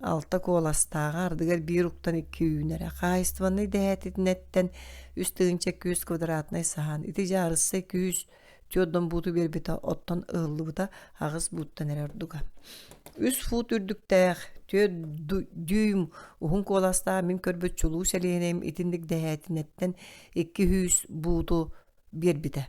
6 коластааға ардыгар 1 уктан 2 үүнере. Кайыстыванный дәһәтинеттен үстүгүнче 200 квадратный сахан. Ити жаарысса 200 түйодон буту бербите оттон ыыллыбыта агыс буттан эрердуга. 3 фут үрдүктääх дүйм ухун коластаа мен көрбөт чулуу селиэнем итиндик дәһәтинеттен 200 буту бербите.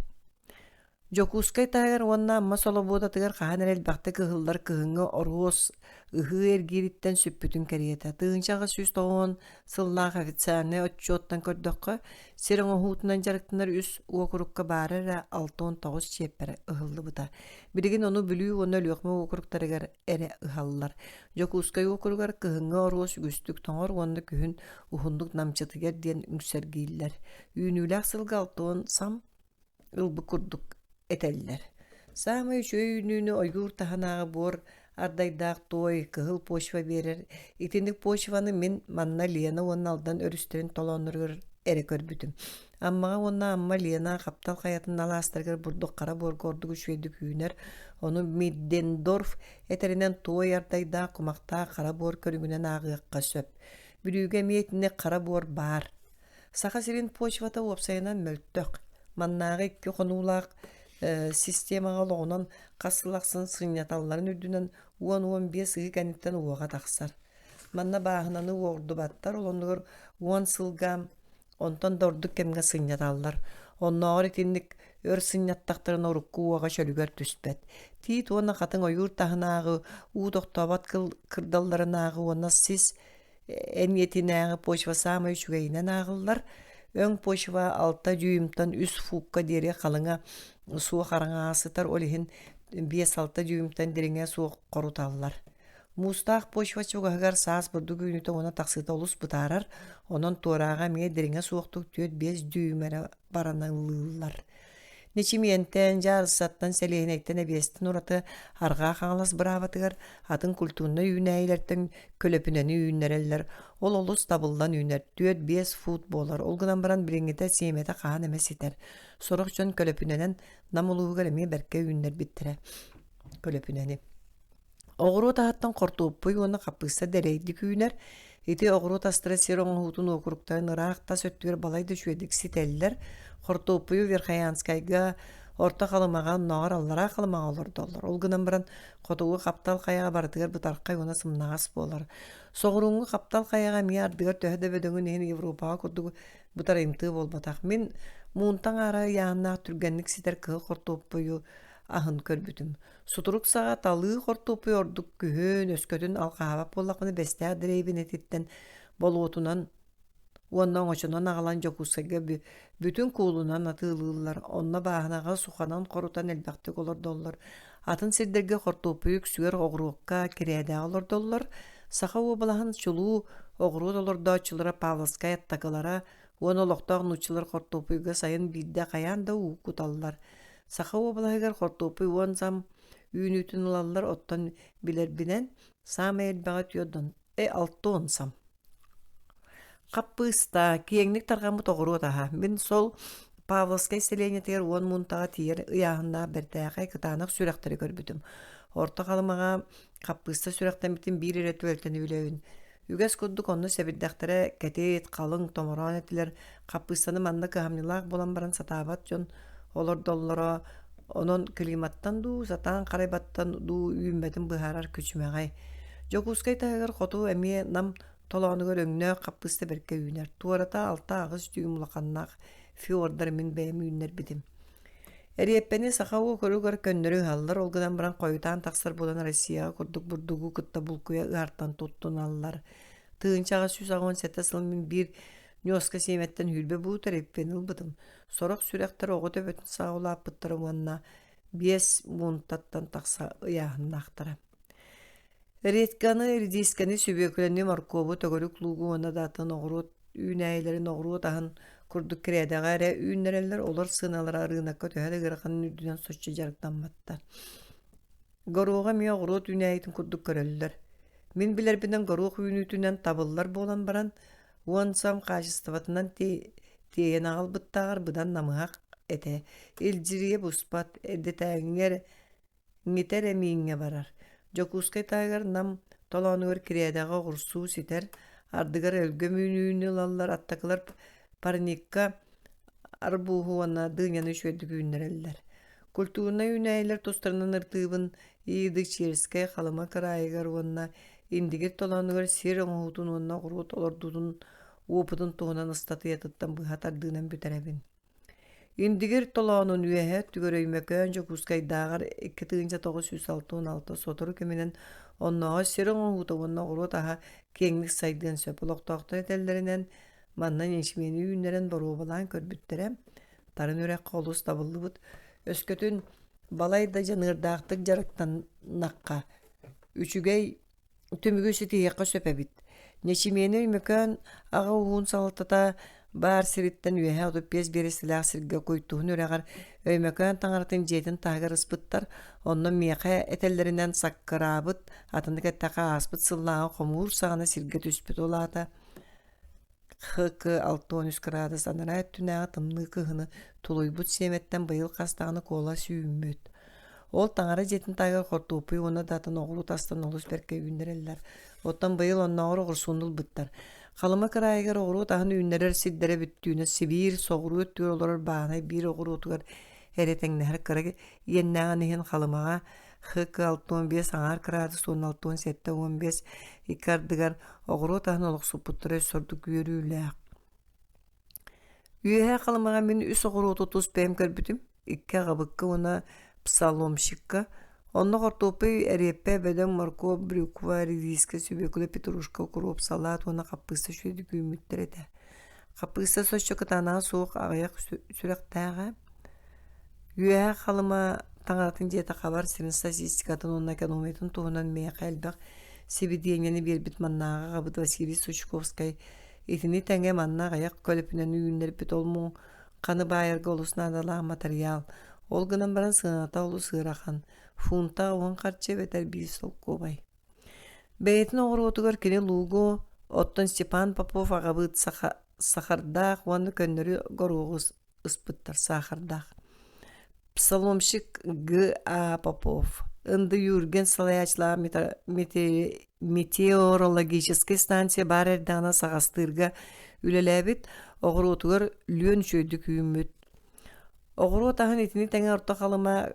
Жокускай тагар онна амма солобода тыгар каһан элбакта кыһыллар кыһыңы оргос ыһы эргириттен сүппүтүн кэриэте. Тыынчаға 109 сыллаах официальный отчеттан көрдөккө сирен оһуутунан жарыктанар үс окурукка баарыра 6-9 чеппере ыһыллыбыта. Билигин ону бүлүү оны өлөкмө окуруктарыгар эре ыһаллар. Жокускай окуругар кыһыңы оргос үгүстүк тоңор онны күһүн ухундук намчытыгар диэн үңсергииллер. Үүнүүлээх сылга 6 сам ылбы курдук этеллер. Самый үчөй үнүүнү ойгур таханаагы бор ардайдаак той кыһыл почва берер. Итиндик почваны мен манна Лена онна алдан өрүстерин толонноргөр эре көрбүтүм. Аммага онна амма Лена каптал каятын алаастаргар бурдук кара боргордук үчөйдүк үүнер. Ону Миддендорф этеринен той ардайдаак кумакта кара бор көрүңүнен агыакка сөп. Бүрүүгө миетине кара бор бар. Саха сирин почвата опсайынан мөлттөк. Маннагы 2 конуулаак системаға лоғынан қасылақсын сыняталларын үрдінен 10-15 ығы кәниптен уаға тақсар. Манна бааһынаны уорду баттар, олонығыр 10 сылға онтан дордuk кемге сыняталлар. Оннағыр етіндік өр сыняттақтарын орукку уаға шөлігер түспет. Тиит оны қатын ойур тағынағы уу тоқтабат кырдалларын оны сіз әниетінәғы почва самай үшігейінен ағылар. Ön почва 6 дюймтан 3 фукка дере қалыңа суық араңа асытар олихин 5-6 дюймтан дереңе суық қоруталылар. Мустақ почва чуғағар саас бұрды күйініті оны тақсыта олыс бұтарар, онын туораға ме дереңе суықтық 4-5 дюймері баранылылар. Нечимиентен жарысаттан селейнектен әбестін ұраты арға қаңылас бұрабатығар, атын культурны үйнәйлерден көлөпінені үйнәрелер, ол олыс табылдан үйнер 4-5 фут болар, олғынан баран біріңгеті сейметі қаған әмес етер. Сорық жон көлөпіненен намылуғыр әме бәрке үйнер біттірі көлөпінені. Оғыру тағаттан қортуыппый оны қапқыса дәрейдік үйнер, ити оғыру тастыра сирон ұғытын оқырықтайын ұрақта сөттігер балайды шуедік сетелілер, Хортопую Верхаянскайга орта қалымаған нағар аллара қалымаға олар. Олғынан бірін қотуғы қаптал қаяға бардығар бұтарқай оны сымнағас болар. Соғыруңғы қаптал қаяға ми ардығар төхді бөдіңін ең Европаға көрдігі бұтар имтығы болбатақ. Мен мұнтан ара яғынақ түргенлік сетер кығы Хортопую ахын көрбүтім. Сутурук саға талы Хортопую ордық күхін өскөтін алқағабап болақыны бәстәғ дірейбін ететтен болуытынан Оннан очонан ағалан жокусайга бүтін куулунан атылылар. Онна баанаға суханан корутан элбақтық олар доллар. Атын сирдерге Хортопуйук сүгер оғыруыққа кірәді олар доллар. Саха обалахан чулу оғыру долларда чылыра Павловская аттақылара, он олықтақ нучылар Хортопуйуга сайын бидді қаян да уқуталылар. Саха обалағығар Хортопуй он зам Үүнүтүн улаллар оттон билербинен самай элбэҕэ түйодон 6 онсам. Каппыста киеңник таргаммыт оҕуру таһа. Мин сол Павловскай селение тегер 10 мунтаға тиер ыяһынна бердээхай кытаанах сүрэхтери көрбүтүм. Орто халымаға каппыста сүрэхтэмитин бир эре түөлтен үлөйүн. Үгэс курдук онно себирдэхтере кэтит, калың, томорон этилер каппыстаны манна кыһамнылаах болан баран сатаабат дьон олордоллоро онон климаттан дуу сатаан карайбаттан дуу үйүмбэтин быһаарар күчүмэҕэй. Жокускай таһыгар хоту эмиэ нам толоонугар өҥнөөх каппыста берке үүнэр. Туората алта агыс түйүм улаканнаах фиордар мин бэйэм үүннэр битим. Эриэппени сахау көрүгөр көннөрү халлар олгудан баран койутаан таксар болан Россияга курдук бурдугу кытта булкуя ыартан туттун аллар. Тыынчага сүз агон сетте сыл мин бир нёска семеттен хүлбе буутар эппенил бытым. Сорок сүректер ого төбөтүн саулааппыттары уанна 5 мунтаттан такса ыяһыннаахтара. Редканы редисканы сүбөкүлөнү моркову төгөрүк лугу уана датын огурут үүнәйлерин огурут аһын курдук кирэдэҕэ эрэ үүннэрэллэр олар сыналара рынакка төһө гырахын нүдүнэн соччу жарыктанматта. Горуга ми огурут үүнәйтин курдук көрөллөр. Мин билербинен горух үүнүтүнен табыллар болан баран уансам качествотунан тиен агалбыттагар быдан намыак эте. Илжирие буспат эдетээңер ngiter эмиңе барар. Жокускай тайгар нам толоонугар кирэдэҕэ огурсуу ситер ардыгар өлгөм үүнүүнү лаллар аттакылар парникка арбуухуана дыñаны үчүөдүк үүннэрэллэр. Культурна үүнэйлэр тустарынан ыртыыбын иидык черскай халыма карайыгар уонна индигир толоонугар сир оҥуутун уонна огурут олордутун уопутун туһунан ыстатыйатыттан быһатардыынан бүтэрэбин. Индигир толоонун үөһэ түгөрөймөкөөн Жокускайдаагар 2916 сотору көмүнен онноҕо сир оҥууту уонна огурут аһа киэҥник сайдыан сөп олохтоохтор этэллэринэн маннан инчимени үүннэрэн боруобалаан көрбүттэрэ тарын үрэх холус табыллыбыт өскөтүн балайда жаныырдаахтык жарыктаннакка үчүгэй төмүгү ситиэхэ сөпэбит. Нечимени үмөкөн ага уһуун салаттата баар сириттен үөһэ отуп 5 бересилээх сиргэ куйtuhun үрэҕэр өймөкөн таҥартын дьиэтин таһыгар ыспыттар оннон миэхэ этэллэринэн саккыраабыт атынык эttäхэ ааспыт сыллааҕа хомуур саҕана сиргэ түспүт улаата. ХК 6-13 градус анара түнäҕэ тымны кыһыны тулуйбут сиэмэттэн быйыл хастаҕына куола сүүммүт. Ол таҥара дьиэтин таһыгар хортууппуй уона датын оҕулут астан олус берке үүннэрэллэр. Оттон быйыл онноҕор оҕурсууннулбыттар. Халыма кырайыгар оҕурут аһын үүннэрэр сиддэрэ бүттүүнэ Сибир соҕуруут түөр олорор баанай бир оҕуруутугар эретэҥнэһэр кыра иеннээҕин иһин халымаҕа ХК 6-15 аңар градус 16-17-15 иккардыгар оҕурут аһын олохсуппуттара өссордук үөрүүлээх. Үөһэ халымаҕа мин үс оҕурууту тус бэйэм көрбүтүм. Икки аҕабыкка уна псаломщикка онно хортууппуй эриэппэ бөдөҥ морков, брюква, редиска, сүбөкүлэ, петрушка, укроп, салат уна каппыста сүөдүк үүмүттэр этэ. Каппыста соччо кытаанаҕа суох аҕыйах сүрэхтээҕэ. Үөһэ халыма таҥартын дьиэtä хабар сирин статистикатын уонна экономиятын туһунан миэхэ элбэх сибидиэҥэни биэрбит маннааҕа габыт Василий Сучковскай итини тэҥэ манна аҕыйах көлөпүнэн үүннэрбит олмуҥ ханы баайарга олуснаадалаах материал. Ол гынан баран сыаната олу сыырахан. Фунта оҕун харчы бетер бии солкуобай. Бэйэтин оҕуруотугар кини лугу оттон Степан Попов аҕабыт сахардаах уонна көннөрү горуоҕу ыспыттар сахардаах. Псаломщик Г.А. Попов. Ынды Юрген Салаячлаа метеорологический станция бар эрдэҕина саҕастыырга үлэлээбит оҕуруотугар лүөн үчүөйдүк үүммүт. Оҕуруот аһын итини тэҥэ орто халыма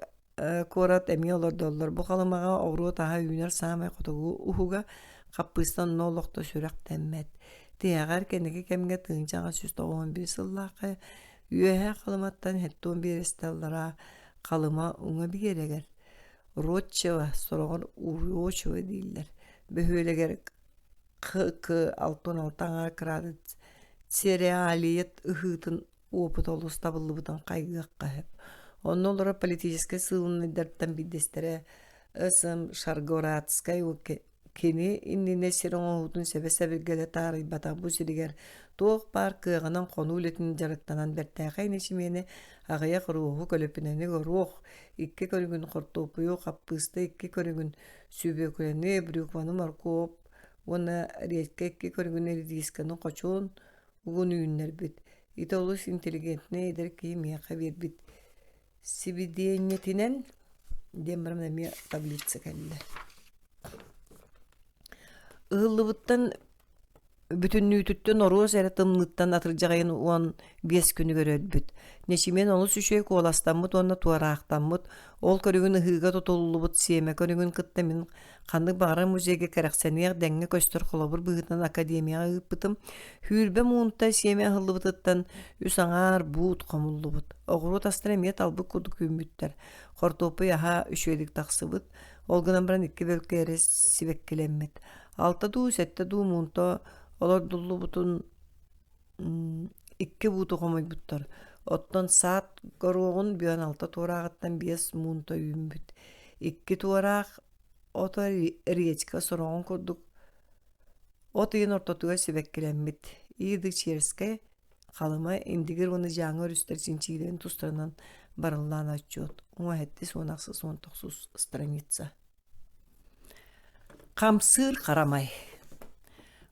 куорат эми олордоллор. Бу халымаҕа оҕуруот аһа үүнэр саамай хотугу уһуга каппыстан ноолохто сүрэх тэммэт. Тиэҕэр кэнники кэмгэ тыынчаҕа 191 сыллаахха үөһэ халыматтан 71 эстэллара халыма уҥа биэрэгэр. Ротчева сороҕор Урочева дииллэр. Бөһүөлэгэр ХК 6-16 градус цереалиет ыһыытын уопут олус табыллыбытын кайгыакка хэп. Онно олора политический сылынныйдарттан биддестере ысым Шаргорадскай kini innine sirin oğudun sebe tarih bata bu siriger toğ par kığınan konu uletin jarıktanan bertäğe neşimeni ağaya ruhu kölöpineni ruh iki körüngün kortopuyu kapısta iki körüngün sübeküleni brükvanı markop ona riyekke iki körüngün eridiskanı koçun ugun ünler bit ite olus inteligentne eder ki miyaqa bir bit sibidiyenetinen demram nemi tablitsa kelle Ihıllıbıttan bütünlüğütütten oruğuz ere tımlıttan atırcağayın uan 5 günü görölbüt. Neşimen onu süşey koğlastanmıt, onna tuarağıqtanmıt, ol körügün ıhıga tutululubut siyeme körügün kıttamin qandık bağıra muzeyge karaksaniyaq denge köstür kolabur bıhıtnan akademiya ıhıpbıtım. Hürbe muğunta siyeme ahıllıbıtıttan üsaŋar buut qomullubut. Oğuru tastıramiyat albık kuduk ümmütter. Kortopu yaha üşöydük taqsıbıt. Olgunan biran 2 bölkere sibekkelenmet. 6-7 muğunta olar dullu butun 2 butu qomoy buttar. Otton saat goruğun biyan 6 tuarağıttan 5 muğunta ümbüt. 2 tuarağ ota riyeçka soruğun kurduk. Otayın ortatuğa sibekkelenmet. İyidik çerske kalıma indigir onu jaŋa rüster çinçilerin tustarından barıllan açıyot. Ona hetti sonaqsız 19 stranitsa. Kamsır karamay.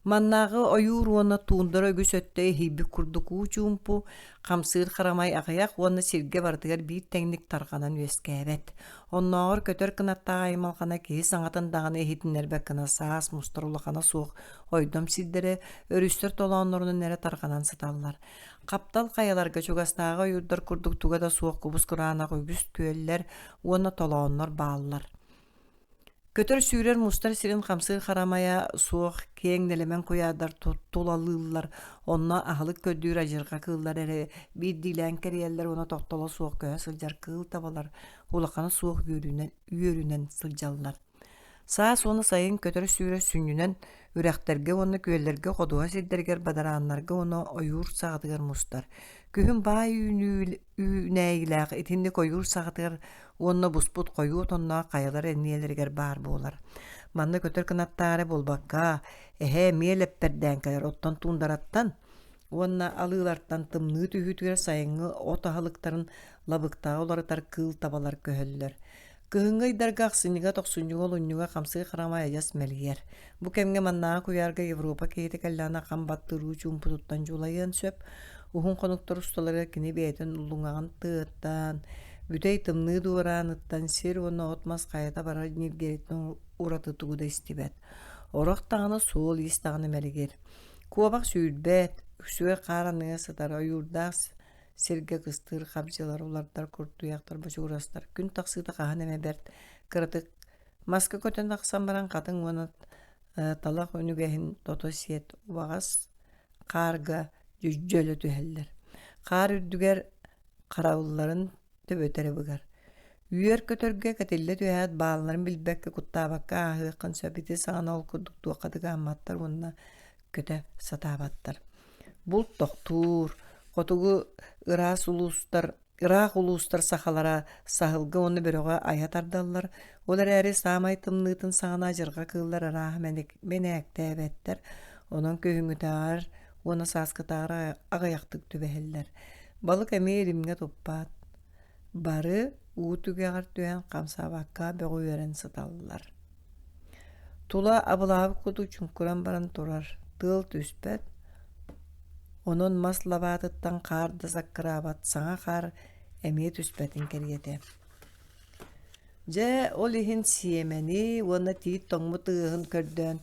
Mannağı oyur ona tuundara gösötte hibi kurduku çumpu kamsır karamay ağayak ona sirge bardıgar bir teknik targanan üeskebet. Onnağır kötör kınatta aymalgana ki sanatın dağını ehidinler bekana saas mustarulakana soğuk oydum siddere örüstür tolanlarının nere targanan sıtallar. Kaptal kayalarga çogastağı yurdar kurduk tuga da soğuk kubus kurana gübüst köller ona tolanlar bağlılar. Kötör sürер mustar sirin kamsır karamaya soğuk keğendelemen koyadar tolalılılar. Onna ahılık köddüğür ajırga kıllar ere bir dilen keriyeller ona toktala soğuk köye sılcar kıl tabalar. Ulakana soğuk yörünen sıljallar. Sağa sonu sayın kötör sürер sünnünen ürekterge onu köylerge koduğa sidderger badaranlarga onu oyur sağdıgar mustar. Kühün bay üneygilağı etindi koyur sağdıgar Onna busput koyut onna kayalar enniyelerger bar bolar. Manna kötör kınattare bolbakka ehe mielepperdenkeler ottan tundarattan onna alılartan tımnığı tühütüger sayıngı ot ahalıktarın labıkta olarıtar kıl tabalar köhöller. Kıhıngay dargaqsınıga toqsuncuğa oluncuğa kamsığı karamaya jas meliyer. Bu kemge mannağa kuyarga Evropa keyti kallana kam battıruu çumpututtan julayan söp uhun konuktor ustalara kini beyten ulunğağın tığıttan Bütey tımnığı duvaranıttan sir ona otmaz kayata bara nirgeritden uratı tuğda istibet. Orak tağını soğul is tağını meliger. Kuabak süydbet, üksüge qaranıya satar ayurdağız. Sirge kıstır, kapcılar, ulardar, kurtuyaktar, başı urastar. Gün taqsıda qahan emebert, kırıtık. Maska köten taqsan baran qatın ona talaq önügehin totosiyet. Vağaz, qarga, jölü tüheller. Qar ürdüger qaravulların töbötere bıgar. Üyer kötörge katille tüyat bağlıların bilbekke kuttabakka ahıqın söbiti sağına olkuduk tuğadıga ammattar onunla köte satabattar. Bult doktur, kotugu ırak ulustar sahalara sahılgı onu beroğa ayatardallar. Olar eri samay tımnıtın sağına ajırga kıllar arah menek tebetler. Onun köyüngü tağar, ona saskı tağar ağayaktık tübeheller. Balık emeğelimge toppat. Barı uğutugar tüyen kamsabakka beğu veren sıtallar. Tula abılabı kudu çunkuran baran turar. Tıl tüspet. Onun maslabatıttan kar da zakkırabat sana kar emeği tüspetin keriyete. Je olihin siyemeni ona tiit toңmu tığın kördön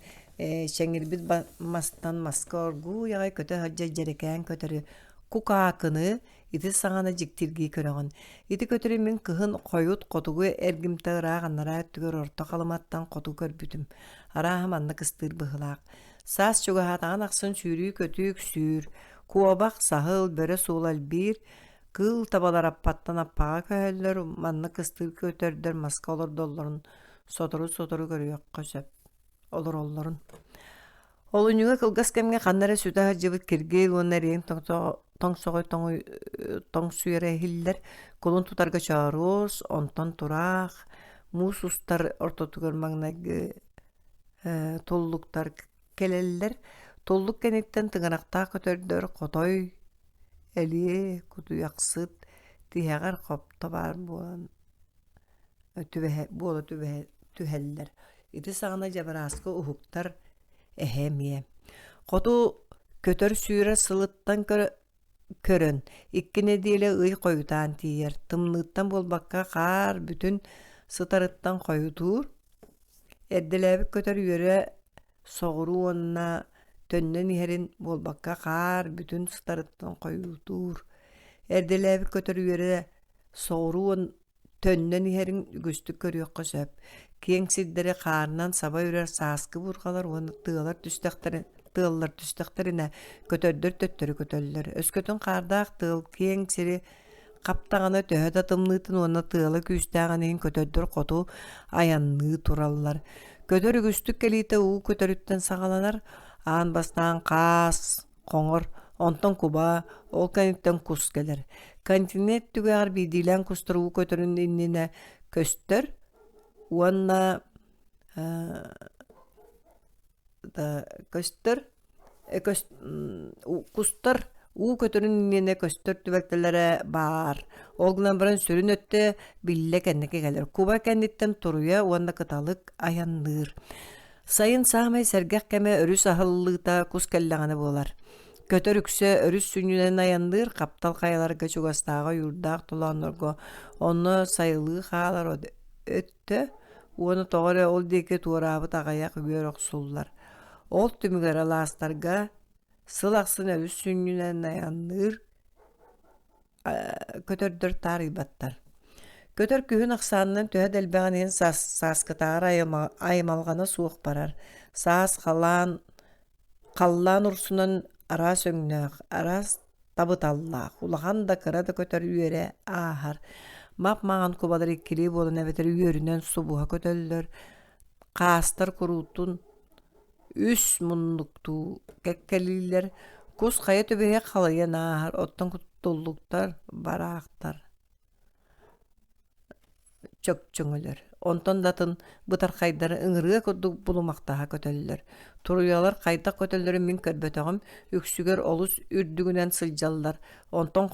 şengir bir mastan maska orgu yağay kötü hacca jereken kötürü kukakını iti sağana jiktirgi körögün. Iti kötürü min kıhın koyut kotugu ergim tığırağınlara tügör orta kalımattan kotu körbütüm. Arahım anna kıstır bıhılaq. Sas çoğahatan aqsın sürüyü kötüyük sür. Kuabaq sahıl böre soğlal bir kıl tabalar appattan appağa köhöller manna kıstır kötörder maska olur dolların sotoru görüyor kösöp olur olların. Olunyuga kılgas kemge qannara sütä hajjыбыт kirgil onarien toң suyere hiller kolun tutarga çağırır ondan turak mus ustar ortotugar magnag Tolluktar keleller tolluk kenitten tıganaqtaa kötörдөр qotoy eli kutu yaqsıt tihegar qopta bar bulan tüheller. İti sağına jabaraskı uhuktar ehemiye. Qotu kötör süüre sılıttan körön. İkkine diyle ıy koyutan tiyer. Tımlıktan bolbakka qar bütün sıtarıttan koyutur. Eddilebi kötör yöre soğuru onna tönnen iherin bolbakka qar bütün sıtarıttan koyutur. Eddilebi kötör yöre soğuru on tönnen iherin güstük körüyor söp. Kiyen siddere qarnan saba yörer saskı burgalar onu tığlar tüstekterine kötördür töttörü kötöller. Öskөtün qardaq tığıl kiyen siri Kaptağına töhöt atımlıытын ona tığılı küstağının kötördür qotu ayanlığı turallar. Kötör ügüstük kelite uğu kötörütten sağalanar. Ağın bastan qas, qoңор, onton kuba, ol kanitten kus gelir. Kantinet tügəğər bidilen kustur uğu kötörün innine köstör. Uanna köstör, kustur u kötörün innine köstör tübektelere bar. Olgunan biran sürün ötte bille kenneke gelir. Kuba kennitten turuya uanna kıtalık ayanlığır. Sayın sağmay sergek keme örüs ahıllığıta kus kellağını bolar. Kötör ükse örüs sünnünen ayanlığır. Kaptal kayalarga çugastağa yurdağ tulanırgo. Onu sayılığı xağalar ötte. Onu toğara ol deke tuğrabı tağayak üyer oksullar. Ol tümüger alastarga sılaqsın örüs sünnünen ayanlığır. Kötördür taribattar. Kötör kühün aqsanынан töhä delbäğinen saskıtaar aymalgana suuq barar. Saas qallan ursunan ara söngnööq, aras tabıtallaq. Ulahan da kıra da kötör üyere ahar. Map mağan kubalar ikkili bolun ebeter üyörünen subuha kötöllör. Qastar kurutun üs munluktu kekkeliler. Kus qaya töbehe qalıyan ahar. Ottan kutulluktar baraqtar. Çok çöngülür. Onton datın butar qaydары ıngırıga kudduk bulumaqtaha kötöllür. Turuyalar qayda kötöllürü min körbötöğüm üksüger olus ürdügünen sıljallar. Onton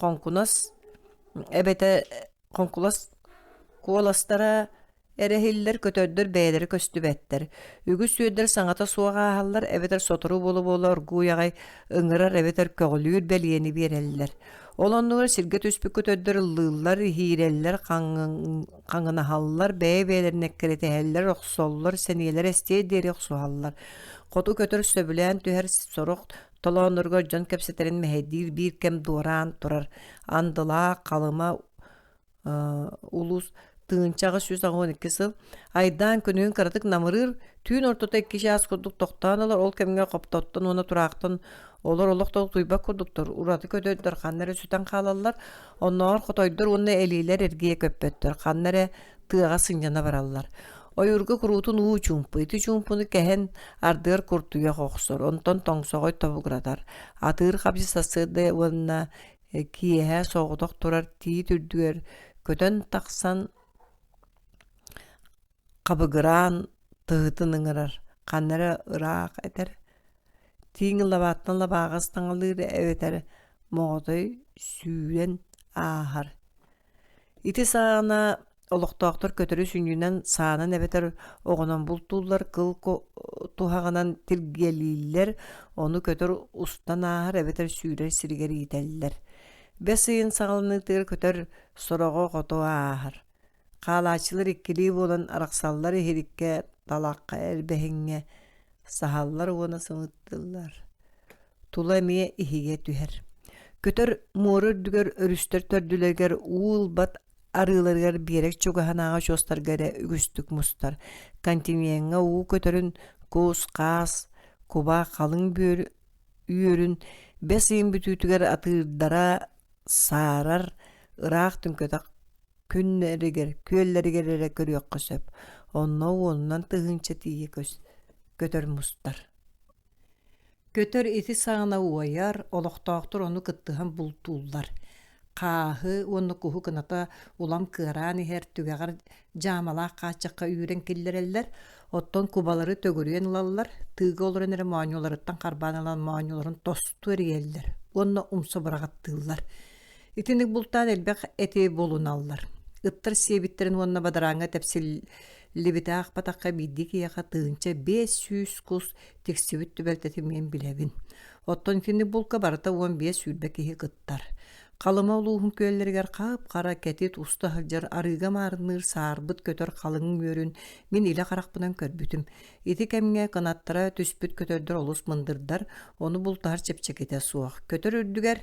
konkulas kuolastara erehiller kötördür beyleri köstübetler. Ügüs süödder saňata suaga ahallar ebeter soturu bolu bolar guyagay ıngırar ebeter kögülür beliyeni bereller. Olanlar sirget üspü kötördür lıllar, hireller, qangına hallar, beylerine kereteheller, oqsollar, seniyeler esteye deri oqsuhallar. Qotu kötör söbülen tüher soruq tolanırga can kepseterin mehedir bir kem duran turar. Andıla, qalıma, ulus, tığınçağı 112 sıl. Aydan könüğün karatık namırır, tüyün ortada 2 şahs kurduk toqtanalar, ol kemge qoptottan, ona turaqtan, olar olaqta tuyba kurduktur. Uradı kötördür, qannere süten qalallar, onlar qotoydur, onu eliler ergiye köppöttür. Qannere tığağa sınjana barallar. Oyurgu kurutun uğu çumpu, iti çumpunu kehen ardır kurtuya qoqsur, onton toңsoğoy tobugradar. Atır qabsi sasıdı onna kiyehe soğudoq turar, tiyi türdüger, kötön taqsan qabıgıran tığıtın ıngırar. Qannere ıraq eter. Tiğin labattan labağastan alır eveter moğotoy süren ahar. İti sağına oloqtoqtor kötörü sünnünen sağına eveter oğunan bultullar kıl tuhağınan tilgeliller onu kötör ustan ahar eveter sürer sirgeri iteller. Besiyin sağlını tığır kötör soroğu qoto ahar. Qalaçılar ikkili bolan araqsallar herikke talaqqa elbehinge sahallar ona sığıttılar. Tula emiye ihige tüher. Kötör muğrur düger örüstör tördülerger uğul bat arılargar birek çogahanağa şostargara ügüstük mustar. Kantinyenga uğu kötörün kus, qas, kuba qalın üyörün besiyin bütütüger atırdara sarar ıraq tünkötak kölleri görüyor söp. Ondan tığınça tiye kötör mustar. Kötör iti sağına uyar, oloqtaqtır onu kıttıhan bultullar. Қағы, оны куху кыната улам кыран ихер түгәгәр жамалақ қачаққа үйрен келлереллер. Оттон кубалары төгөрүен лаллар, тыгы оларын әрі маанюларыттан қарбан алан маанюларын тосту әріеллер. Онна умса барағаттылар. Итинік бұлтан әлбәқ әте болун аллар. Ыттар себиттерін онна бадараңа тәпсіл лебитақ батаққа бидді кияға тыынча 500 кус тексибіт түбәлтеті мен біләбін. Оттон кені бұлка барыта 15 сүрбә кеге кыттар. Қалыма улуғын көллергер қап қара кәтет уста хылжар арыға марыныр сарбыт көтөр қалыңын өрін мен иле қарақпынан көрбүтім. Еті кәміңе қанаттара түспүт көтөрдір олыс мындырдар, оны бұлтар чепчек ете суақ. Көтөр үрдігер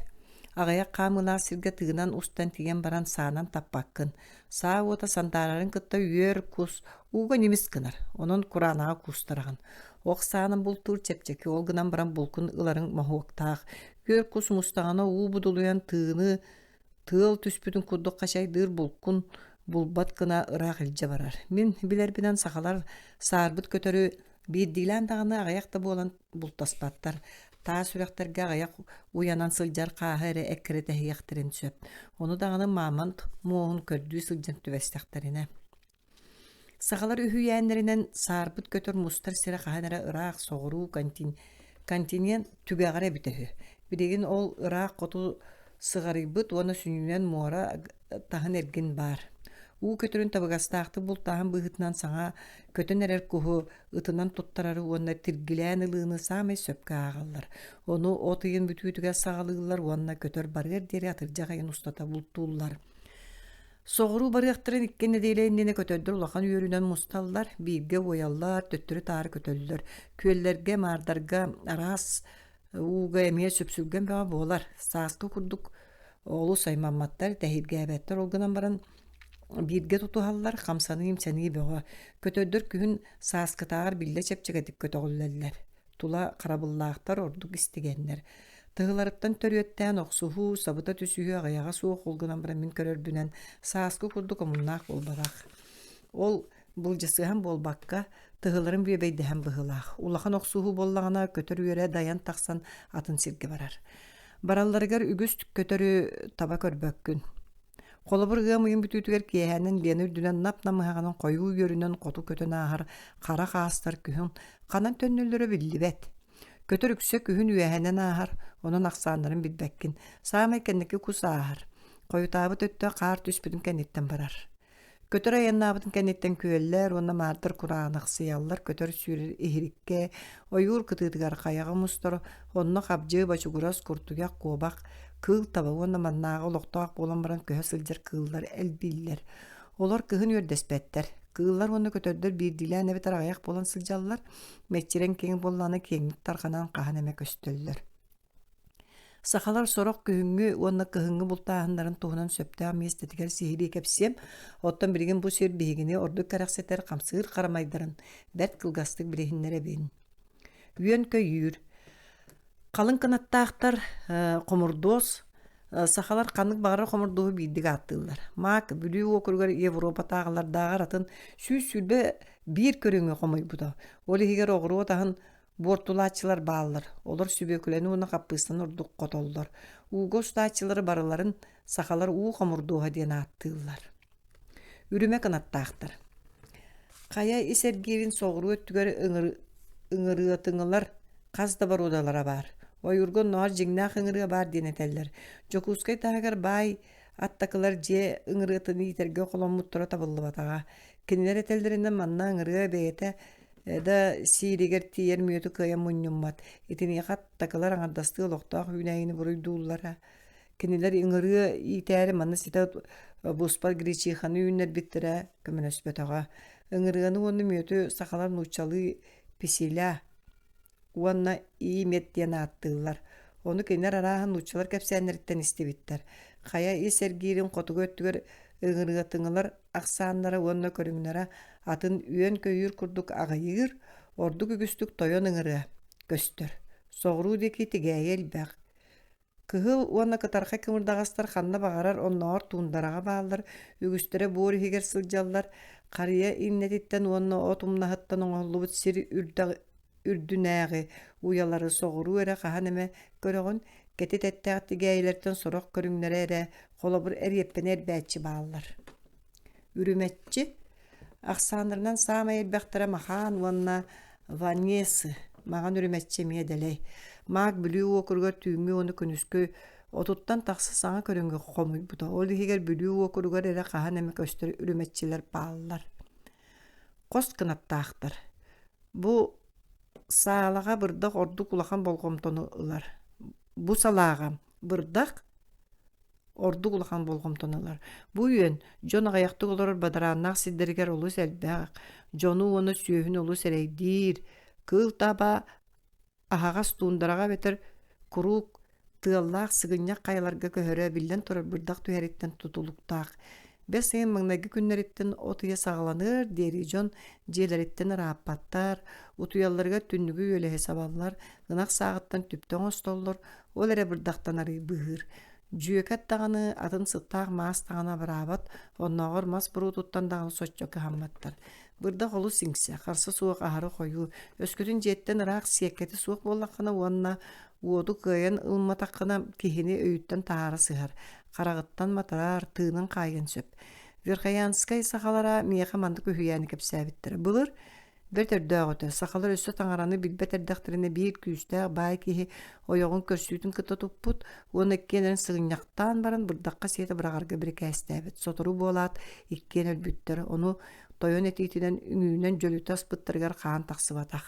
ағаяқ қамылар сірге тығынан устан тиген баран саанан таппаққын. Саа ота сантарарын кытта үйер кус уға немес кынар, onun куранаға кустарағын. Оқ саанын бұлтур чепчеки олғынан баран бұлкын ыларын махуақтақ. Үйер кус мустағана уу бұдылуян тыыны, тыл түспүтін күрдік қашай дыр бұлкын бұлбат кына ырақ илже барар. Мен білербінен сақалар сарбыт көтөрі бейдилан дағаны ағаяқта болан бұлтаспаттар. Та сүрәқтәргә ағаяқ уянан сылжар қағыры әкірі тәхияқтырын сөп. Оны дағаны мамант моғын көрдүй сылжан түвәстәқтәріне. Сағалар үйәнлерінен сарбыт көтөр мұстар сірі қағанара ырақ соғыру континент түбәғара бітігі. Бидеген ол ырақ қоту сығарыбыт, оны сүнінен мора тағын әрген бар. У көтөрін табығастақты бұл тағын бұғытынан саңа көтін әрер күхі ұтынан тұттарары онына тіргілән ылығыны самай сөпкі ағалар. Оны отыйын бүтүйтіге сағалығылар, онына көтөр барғыр дері атыржағайын ұстата бұлттулар. Соғыру барықтырын иккен неделейіннені көтөлдір ұлақан үйерінен мұсталлар, бейге ойаллар, төттірі тары көтөлдір. Көллерге, мардарға, арас, уға әмее сөпсілген бәға болар. Сасқы күрдік олу саймаматтар, тәхирге әбәттер олғынан баран бирге тутуһаллар хамсаны имсәни бөҕө көтөддөр күһүн сааскытаагар билле чепчегетик көтөҕүллэллэр тула карабыллаахтар ордук истигеннер тыгыларыттан төрүөттään оксуһуу сабыта түсүһү агаяга суох улгунан бара мин көрөрбүнэн сааскы курдук омуннаах болбараах ол булжасыһан болбакка тыгыларын биэбэйдэһэн быһылаах улахан оксуһуу боллагана көтөр үөрэ даян тахсан атын сирге барар баралларыгар үгүс көтөрү таба көрбөккүн Қолыбырға мұйын бүтүтігер кейәнін ленір дүнен нап-намығағанын қойу үйерінен қоту көтін ағар қара қағастар күхін қанан төннілері білді бәт. Көтір үксе күхін үйәнін ағар, оның ақсанларын білбәккін. Сағамай кәнекі күс ағар. Қойу табыт өтті қар түспідің кәнеттен барар. Көтөр аянна абытын кәнеттен көөллер, онна мардыр курағанық сияллар, көтөр сүйрер ихирикке, ойур кытыдығар қаяғы мұстыр, онна қабжы бачугурас күртугақ қобақ, кыл таба, онна маннағы олықтақ болан баран көе сылжар кыллар әлбиллер. Олар кыхын өрдеспәттер. Кыллар онна көтөрдер бирдилән әбет арағаяқ болан сылжаллар, мәтчерен кең боланы кеңік тарғанан қахан әмек өстөллер. Сақалар сорок күһүңгү уонна кыһыҥҥы бултааһыннарын туһунан сөптөö миэстэтигэр сиһири кэпсиэм оттон билигин бу сир биһигини ордук кэрахсэтэр хамсыыр харамайдарын бэрт кылгастык билиһиннэр эбин. Үйөн көйүүр. Қалың кынаттаахтар хомурдоос сахалар каннык багары хомурдуһу биирдик ааттыыллар. Маак бүлүү окуругар Европатаагылардаагар атын сүүс-сүүрбэ биир көрүңү хомойбута. Ол иһигэр оҕуруу таһын Бортулаачылар баалар, олар сүбөкүләні уна қаппыстан ордук қотоллар. Уго стаачылары барыларын сақалар уу қамурдуға ден аттыылар. Үріме қанаттақтар. Қая есергерін соғыру өттігер ыңырыатыңылар қазда бар одалара бар. Ойыргон нуар жеңнақ ыңырыа бар денетелер. Жокускай тағығар бай аттақылар же ыңырыатыны итерге қолон мұттыра табылы батаға. Кенелер етелдерінен манна ыңырыа бейеті да сиригер тиер мүйөтү кыя муннуммат. Итини хаттакалар аңардасты олоқтақ үйнәйіні бұрыйдуулара. Кенелер иңыры итәрі манна сита буспар гречиханы үйнер биттірі көмін өспетаға. Иңырыны оны мүйөтү сақалар нучалы писиля. Уанна ииметтен аттылар. Оны кенер арахан нучалар кәпсәнеріттен истебиттер. Қая есергерін қотуғы өттігер ыгырыатыңылар ақсааннара уонна көрүңнара атын үйөн көйүр курдук агайыр ордук үгүстүк тойон ыңырыа көстөр соғруу деки тигәйел бәк кыһыл уонна кытарха кымырдагастар ханна багарар онноор туундарага баалар үгүстере буори хигер сылжаллар карыя иннетиттен уонна отумнахаттан оңоллубут сир үрдүнääги уялары соғруу эре хаан эме көрөгөн Ketit etteğti geylerden sorok körünlere ere kolobur eriyeppener bäçi bağlar. Ürümetçi Aksanırından sağma elbäktara mahan vanna vanyesi mağan ürümetçi miyedeley. Mağ bülüğü okurga tüymü onu künüskü otuttan taqsı sağa körüngü qomuy buda. Ol higer bülüğü okurga ere qahan emek östürü ürümetçiler bağlar. Qost kınattağdır. Bu sağlağa bırdak ordu kulakan bolgomtonu ılar. Bu salağa bırdak ordu kulakan bolgomtonu ılar. Bu yön Jon ayakta olur badaranaq sidderiger olus elbaq. Jonu onu süyühün olus ereydir. Kıl taba ahağas tuundaraga beter kuruk tığallaq sıgınyak kayalarga köhöre bilden turar bırdak tüheritten tutuluktaq. Bes en mıgnagi günleritten otuya sağlanır deri Jon jeleritten rahatpattar. Utuyallarga tünnügü öyle hesaballar. Gınak sağıttan tüpten ostollar. Ol ere bırdaktan arı bıhır. Jüyekat dağını atın sıttaq maas dağına barabat. Onnağır mas buru tuttan dağını soççoku hammattar. Bırdak olu singse, qarsı suaq aharı koyu. Öskütün jetten ıraq siyekketi suaq bollaqına onna uodu kıyan ılma taqqına kihini öğütten taarı sığar. Qaragıttan matarar, tığının qayın söp. Verkayanskay saqalara miyaqa mandık ühüyani kepsabittir. Bulur, Beter dağıtı, saqalar üstü tangaranı bilbet erdaqtırına bir küstağ bay kihi oyoğun körsütün kıta tupput, onu ikkelerin sığınyaqtan baran bırdaqqa siyeti bırağarga bir kəstabit. Sotoru bolat, ikken ölbüttür. Onu toyon etitiden üngünden jölütas bıttırgar qaan taqsıvataq.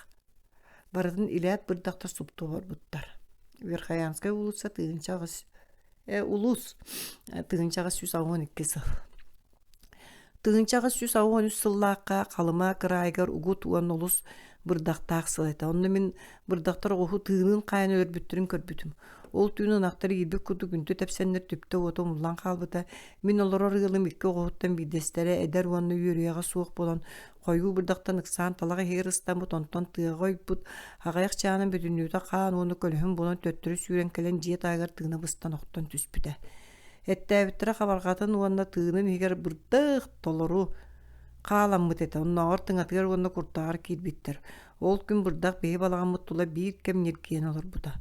Baradın ilat bırdaqta subtuğur buttar. Verkayanskay ulusa tığınçağız. Ulus tığınçağız 112 sıl. Tığınçağız 113 sılлааққа қалыма кырайгар угут уан олус бырдақтаақ сылайта. Онны мен бырдақтар оғу тığının қайын өрбүттірін көрбүтім. Ол түйінің ақтары ебек күді күнті тәпсәнлер түпті оты мұлан қалбыта. Мен олар арғылым екі оғуттан бидестері әдер уанны үйерияға суық болан. Қойу бырдақтан ықсан талаға хейрыстан бұт, онтан тыға қойып бұт. Ағаяқ чағанын бөтінлеуді қаған оны көліхін болан төттірі сүйрен кәлен жиет айғар тığına быстан оқтан түспіті. Әттәбіттірі қабарғатын уанна тığının егер бұрдық толыру қаламмыт еті. Онна ортың атығар уанна құртағар кейдбеттір. Ол күн бұрдақ бейі балаған мұттыла бейір кәм неркен олар бұда.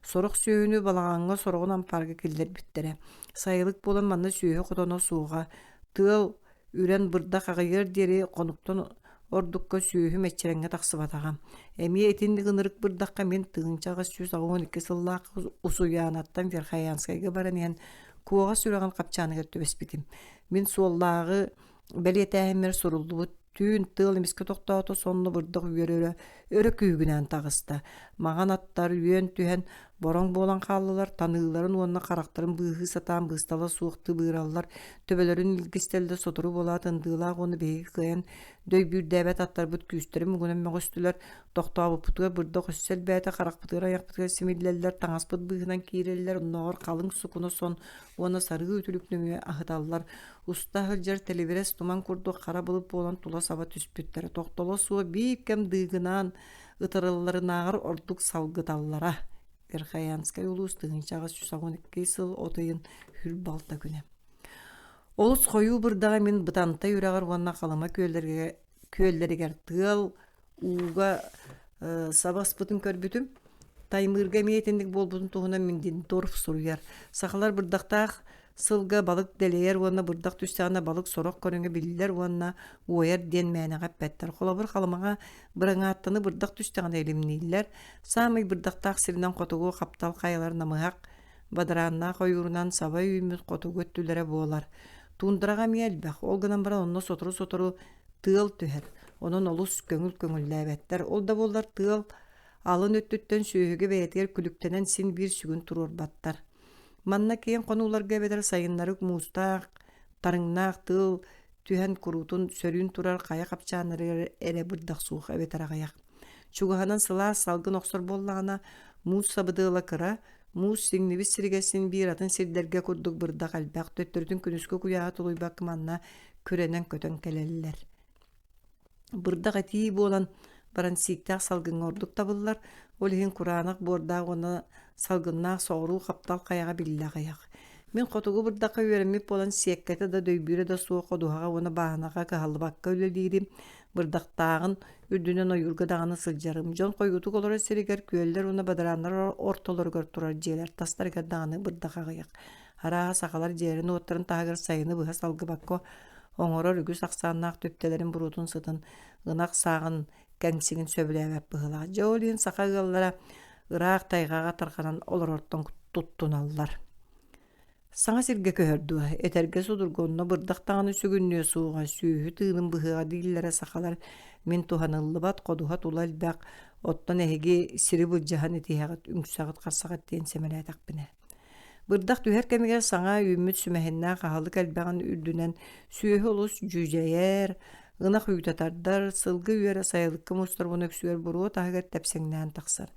Сорық сүйіні балағанға сорғын ампарға келдер біттірі. Сайылық болан манна сүйі құтана суға. Тыл үрен бұрдақ ағайыр дері қонуқтан ордыққа сүйі мәтчеренге тақсыбатағам. Әмей етінді ғынырық бұрдаққа мен тығынчаға 112 сыллақ ұсуянаттан Верхаянскайға баран ең куаға сүреген қапчаны кертті беспетім. Мен соллағы бәлетәймер сұрылды бұд. Түйін тыл емеске тоқтауты сонны бұрдық үйері өрі күйгінен тағысты. Маған аттар үйен түйен борон болан қалылар, танығыларын онына қарақтарын бұғы сатан бұстала суықты бұйралылар, төбелерін үлгістелді сотыру болатын дылақ оны бейгі қиян, дөй бір дәбәт аттар бұд күйістері мүгінен мәғыстілер, тоқтауы бұтыға бұрдық үссел бәйті қарақ бұтыға аяқ бұтыға семелелер, таңас бұт бұғынан кейрелер, ұнағыр қалың сұқыны сон, оны сарығы өтілікнөме ағыталылар. Уста хылжар телеберес туман курду қара болып болан тула саба түспеттері. Тоқтала суы бейіп кәм дығынан ұтырыларынағыр ордық салғыталлара. Верхаянскай улус тығыншаға 112 сыл отайын хүл балта күні. Олыс қойу бұрдаға мен бұтантай үрағыр ванна қалама көлдергер тығыл уға сабас бұтын көрбітім. Таймырға мейтіндік бол бұтын тұғына менден торф сұруяр. Сақалар бұрдақтақ сылга балык делер уанна бұрдақ түстіғана балык сорок көріңі білілер уанна уайар ден мәнеға пәттір. Қолабыр қалымаға біріңа аттыны бұрдақ түстіғана елімнейлер. Самый бұрдақтақ сирінен қотуғы қаптал қайалар намығақ бадыранна қойырынан сабай үйіміз қотуғы өттілері болар. Туындыраға миялбәқ, ол ғынан бара онына сотыру тығыл түхер. Оның олыс көңіл ләбәттер. Ол да болар тығыл алын өттіттен сүйігі бәйтер күліктенен син бір сүгін тұрор баттар. Манна кейін қонуларға бедер сайынларық мустақ, тарыңнақ, тыл, түйен құрутын, сөрін тұрар қая қапчаныры әрі бұрдақ суық әбетер ағаяқ. Чуғанан сыла салғын оқсыр боллағына муз сабыдығыла кыра, муз сіңнебі сіргесін бір атын сирдерге күрдік бұрдақ әлбәқ төттірдің күніскі күяға тұлойбақ манна көренен көтен кәлелілер. Бұрдақ әтейі болан баран сиктақ салғын ордық табылылар, олығын құранық бордақ оны салгыннақ соғыру қаптал қаяға білі ағаяқ. Мен қотығы бұрдаққа өремеп болан сиеккеті да дөйбірі да суы қодуғаға оны бағанаға қағалы баққа өлелейрім. Бырдактагын үрдүнөн ойурга даганы сылжарым. Жон койгутук олора серигер күөллер уна бадараннар ортолоргор турар жээлер. Тастарга даганы бырдака гыяк. Араа сакалар жээрин оттарын тагыр сайыны быха салгы бакко оңорор үгүс аксааннаак төптелерин бурутун сытын ынак саагын кәңсигин сөбүлээбэп быһыла. Жолин сакагыллара ыраак тайгага тарханан олороттон туттуналлар. Саңа сирге көһөрдү. Этерге судургонно бырдактаганы сүгүннүө сууга сүүһү тыынын быһыга дииллере сакалар мен туханыллыбат кодуха тулалбак оттон эһиги сири былжахан итиһагат үңсагыт карсагат тиен семелетакпине. Бырдак түһэр кемиге саңа үмүт сүмэһиннаа хаһалы кэлбэҕин үрдүнэн сүүһү олус жүүжэйэр, ынах үйтатардар, сылгы үөрэ сайылыкка мустарбун өксүөр буруу таһыгар тэпсэҥнээн тахсар.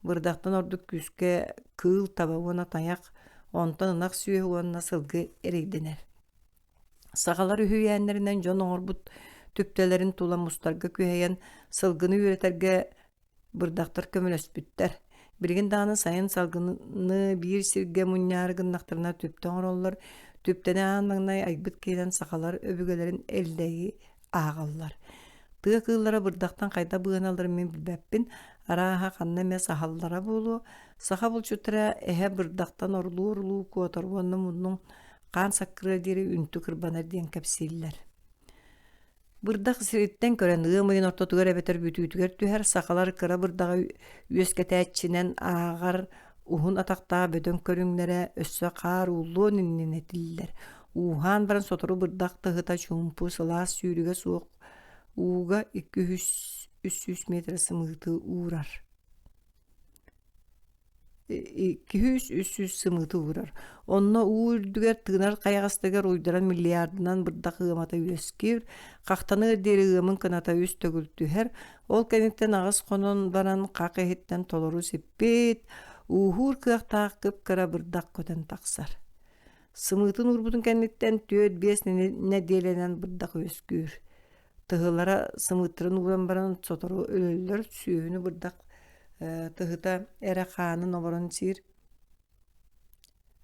Бырдактан ордук күскэ кыыл табабына таяк, онтон ынах сүүһү уонна сылгы эрийденер. Сагалар үһүйээннеринэн дьон оҥорбут түптэлэрин тула мустарга күһэйэн сылгыны үөрэтерге бырдактар көмөлөспүттэр. Биригин дааны сайын салгыны биир сирге мунньаары гыннахтарына түптөн ороллор, түптене аанмаңнай айбыт киирен сакалар өбүгөлерин элдеги аагаллар. Тыа кыыллара бырдактан кайда быаналар мен билбэппин, арааха ханна эме сахаллара буолу, саха булчутара эһэ бырдактан орлуу куоторбуонна муннуң хаан саккыры дири үнтү кырбанар диэн кэпсииллэр. Бырдак сириттен көрөн ыамыйын ортотугар эбетер бүтүүтүгер түһэр сакалар кыра бырдага үөскэтээччинен аагар ухун атактаа бөтөн көрүңнере өссө каар уулуон иннинетиллер. Уухаан баран сотору бырдак тыһыта чуумпу сылаас сүүрүгэ суох ууга 200-300 метр сымыты уурар. 200-300 сымыты уурар. Онно уурдугер тыынар кайагастыгар уйдаран миллиардынан бырдак ыамата үөскир, кактаны дери ыамын кыната үс төгүлтүһэр, ол кенниктен агыс конон баран как эһиттен толору сиппит, уухуур кыактаак кыпкара бырдак көтөн таксар. Сымытын урбутун кенниктен 4-5 неделенен бырдак үөскүр. Тыһылара сымыттырын ууран баран сотору өлөллөр сүүһүнү бырдак тыһыта эре хаанын оборон сир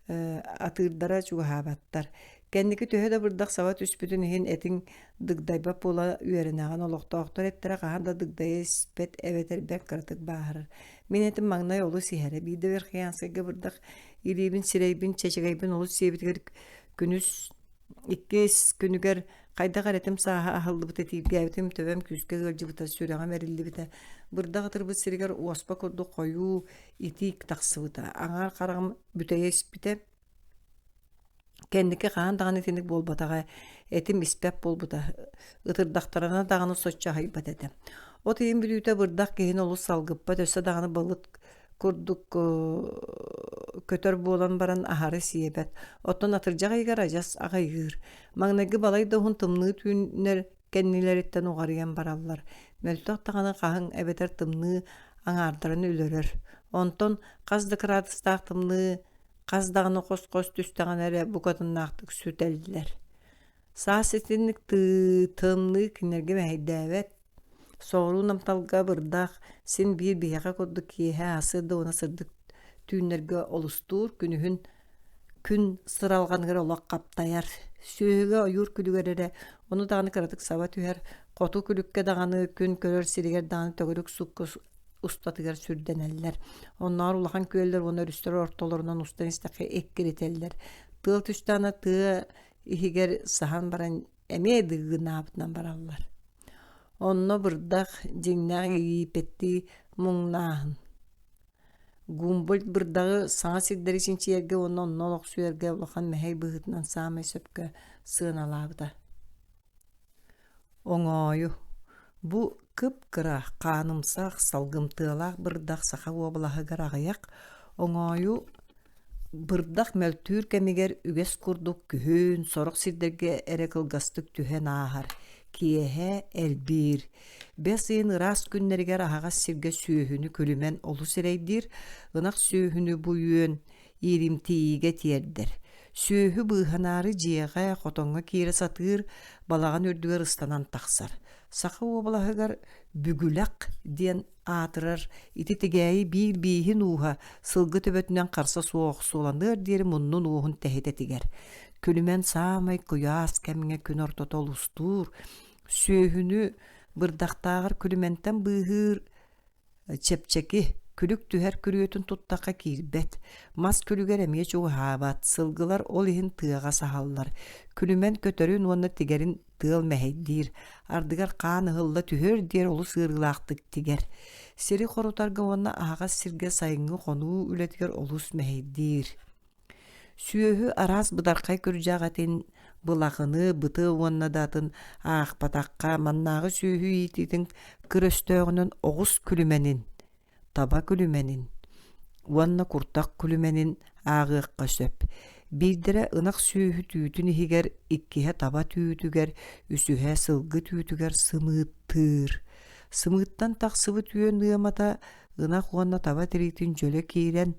атыырдара чугаһаабаттар. Кэнники төһө да бырдак саба түспүтүн иһин этиң дыгдайбап буола үөрэнээҕин олохтоохтор эттерэ хаһан да дыгдайа испет эбетербэк кырдык бааһырар. Мен этим маҥнай олус иһэрэ биирде верхиянсыга бырдак илиибин сирэйбин чэчэгэйбин олус сиэбитигэр күнүс 2 күнүгэр кайдагар этим сааһа аһыллыбыта тииргээбитим төбөм күскэ ыалдьыбыта сүрэҕэ мэриллибитэ бырдак ытырбыт сиригэр уоспа курду хойуу итик тахсыбыта аңаар карагым бүтэйэ испите кэнники хаан даганы тиник болбатаҕа этим испэп болбута ытырдахтарына даганы соччаһайбат этэ. От иин бүтүүтэ бырдак киһин олус салгыппат өссө даганы балыт курдук көтөр буолан баран аһары сиэбэт. Оттон атырдьаҕайгар ажас аҕайыыр. Маҥнайгы балай доһун тымныы түүннэр кэннилэриттэн уҕарыйан бараллар. Мөлтөх таҕаны хаһыҥ эбэтэр тымныы аҥаардарын үлөрөр. Онтон хас дыкыраатыстаах тымныы хас даҕаны хос-хос түстэҕэн эрэ букатыннаахтык сүтэллэр. Саас итинник тымныы кинэргэ мэһэйдээбэт. Сооруу намталга бырдак син биир биһэҕэ курдук киэһэ асырда уна сырдык түүннэргэ олустуур күнүһүн күн сыралҕаныгар олох каптаяр. Сүүһүгэ ойуур күлүгэрэрэ ону даҕаны кыратык саба түһэр хоту күлүккэ даҕаны күн көрөр сиригэр даҕаны төгөрүк сукка устатыгар сүрдэнэллэр. Онноор улахан күөллэр уна өрүстөр ортолорунан устан истэхэ эккирителлэр. Тыал түстаана тыа иһигэр сахан баран эмиэ дыгынаабытынан бараллар. Онно бырдак дьиҥнээх ийиппетти муҥнааһын. Гумбуль бырдагы саҥа сирдери чинчиэргэ онно олох сүөргэ улахан мэһэй быһытынан саамай сөпкө сыаналаабыта. Оҥоою. Бу кыпкыра хаанымсаах салгымтыалаах бырдак саха уобалаһыгар аҕыйах оҥоою бырдак мөлтүүр кэмигэр үгэс курдук күһүүн сорох сирдерге эре кылгастык түһэн ааһар. Киэһэ элбиир. Бес ыйын ыраас күннэригэр аһаҕас сиргэ сүүһүнү күлүмэн олус эрэйдиир, ынах сүүһүнү буйуөн ииримтиигэ тиэрдэр. Сүүһү быыһанаары дьиэҕэ хотоҥҥо киирэ сатыыр балаҕан үрдүгэр ыстанан тахсар. Саха уобалаһыгар бүгүлэк диэн аатырар ити тигээи биир бииһин ууһа сылгы төбөтүнэн харса суох суоланыыр диэри муннун уухун тэһитэ тигэр. Күлүмэн саамай куяас кэмиҥэ күн ортото олустуур, сүүһүнү бырдактагыр күлүментен быыгыр чепчеки күлүк түһэр күрүөтүн туттакка киирбет. Мас күлүгер эмие чугаабат. Сылгылар ол иһин тыага саһаллар. Күлүмен көтөрүүн уонна тигерин тыал мэһэйдиир. Ардыгар хаан ыһылла түһөр диэр олу сыыргылаахтык тигер. Сири хорутарга уонна аһагас сирге сайыҥҥы хонуу үлэтигэр олус мэһэйдиир. Сүөһү араас быдархай көржаагатын былахыны быты уонна датын аахпатакка маннаагы сүөһү иититин кырөстөөгүнөн оҕус күлүменин, таба күлүменин, уонна куртак күлүменин аагыакка сөп. Биирдэрэ ынак сүөһү түүтүн иһигэр иккиһэ таба түүтүгэр, үсүһэ сылгы түүтүгэр сымыыттыыр. Сымыыттан тахсыбы түөн ыамата ынак уонна таба тириитин дьөлө киирэн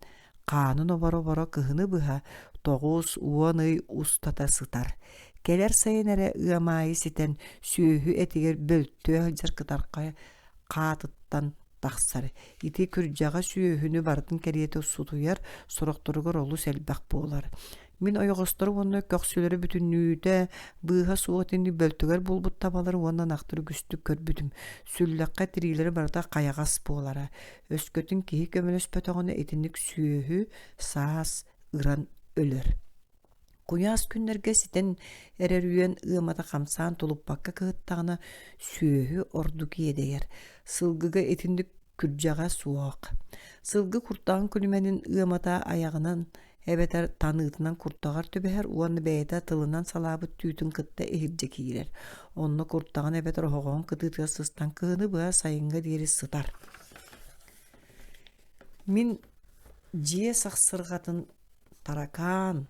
хаанын оборо кыһыны быһа тоҕус уон ый устата сытар. Келер сайын эрэ ыамаайы ситэн сүөһү этигэр бөлтөө жаркытарка хаатыттан тахсар. Ити күрдьаҕа сүөһүнү бардын кэриэти сутуяр сорохторугар олус элбэх буолар. Мин ойоҕостор уонна көхсүлөрү бүтүннүүтэ быыһа суотини бөлтөгөр булбут табалар уонна нахтыр үгүстүк көрбүтүм. Сүллэкка тирилери барда каягас буолара. Өскөтүн киһи көмөлөспөтөҕүнэ итинник сүөһү саас ыран өлөр. Куяас күннерге ситен эрэрүйэн ыамата хамсаан тулуппакка кыһыттаҕына сүөһү орду киэдэйэр. Сылгыга итинник күрдьаҕа суоох. Сылгы куртаҕын күлүменин ыамата аяҕынан эбетер таныытынан куртаҕар төбэһэр уонна бэйэтэ тылынан салаабыт түүтүн кытта иһирдьэ киирэр. Онно куртаҕын эбетер оһоҕоон кытыытыа сыстан кыһыны быа сайыҥҥа диэри сытар. Мин дьиэ сахсырҕатын таракаан,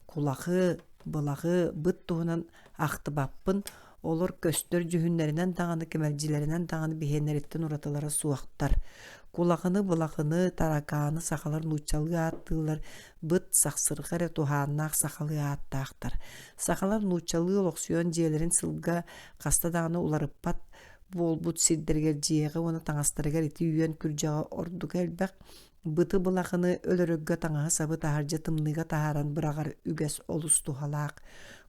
кулахы, былахы быт туһунан ахтыбаппын, олор көстөр жүһүннэринэн даҕаны кемэлдьилэринэн даҕаны биһиэннэриттэн уратылара суохтар. Кулахыны, былахыны, таракааны сахалар нуучалыы ааттыылар, быт сахсырҕа тухааннаах сахалыы ааттаахтар. Сахалар нуучалыы олохсуон дьиэлэрин сылга хаста даҕаны уларыппат буолбут сирдэригэр дьиэҕэ уона таҥастарыгар ити үйэн күрдьаҕа ордуга элбэх быты былахыны өлөрөггө таҥаһы сабы таһардьа тымныыга таһааран бырагар үгэс олус тухалаах.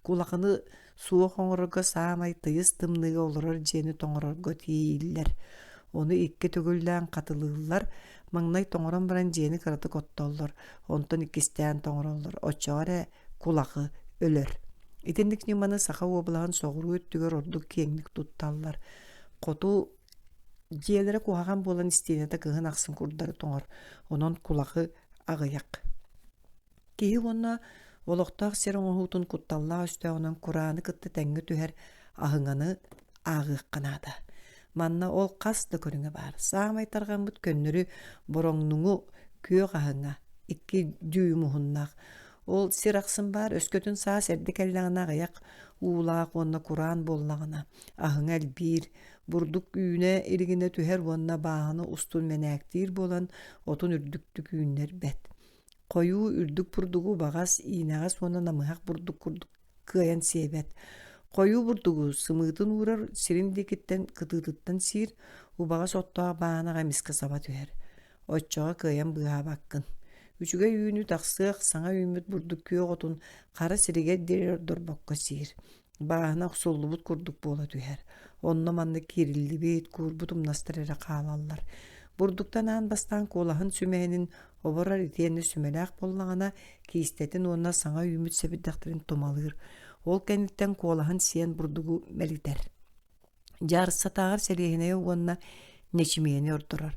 Кулахыны суох оҥорорго саамай тыйыс тымныыга олорор дьиэни тоҥорорго тииллэр. Оны икки төгүллээн катылыыллар, маҥнай тоҥорон баран дьиэни кыраты коттоллор, онтон иккистээн тоҥороллор. Оччоҕор кулахы өлөр. Итинник ниманы саха уобулаһын соҕуруу өттүгөр ордук киэҥник тутталлар. Хоту дьиэлэрэ куһаҕан буолан истиэнэтэ кыһын ахсын курдары тоҥор, онон кулахы аҕыйах. Киһи уонна олохтоох сир оҥоһуутун кутталлаах үстөҕүнэн курааны кытта тэҥҥи түһэр аһыҥаны аагыахханаата. Манна ол хас да көрүҥэ баар. Саамай тарҕаммыт көннөрү бороҥнуҥу күөҕ аһыҥа, икки дүүм уһуннаах. Ол сир ахсын баар, өскөтүн саас эрди кэллэҕинэ аҕыйах уулаах уонна кураан буоллаҕына. Аһыҥа элбиир, бурдук үүнэ иригине түһэр уонна бааһыны устун мэнээктиир буолан отун үрдүктүк үүннэр бэт. Хойуу үрдүк бурдугу багас иинэҕас уонна намыһах бурдук курдук кыайан сиэбэт. Хойуу бурдугу сымыытын уурар сирин дикиттен кытыытыттан сиир убагас оттоҕа баанаҕа миска саба түһэр. Оччоҕа кыайан быаабаккын. Үчүгэй үүнү тахсыах саҥа үүмүт бурдук күөҕ отун хара сиригэ дирер дорбокко сиир. Бааһына охсуллубут курдук буола түһэр. Онно манна кириллибит куурбут умнастар эрэ хаалаллар. Бурдуктан аан бастаан кулаһын сүмэһинин оборар итиэнни сүмэлээх боллаҕына киистэтин уонна саҥа үүмүт сэбиддэхтэрин тумалыыр. Ол кэнниттэн кулаһын сиэн бурдугу мэлитэр. Жаарыссатааҕар сэлиэһинэйэ уонна нечимиэни ордорор.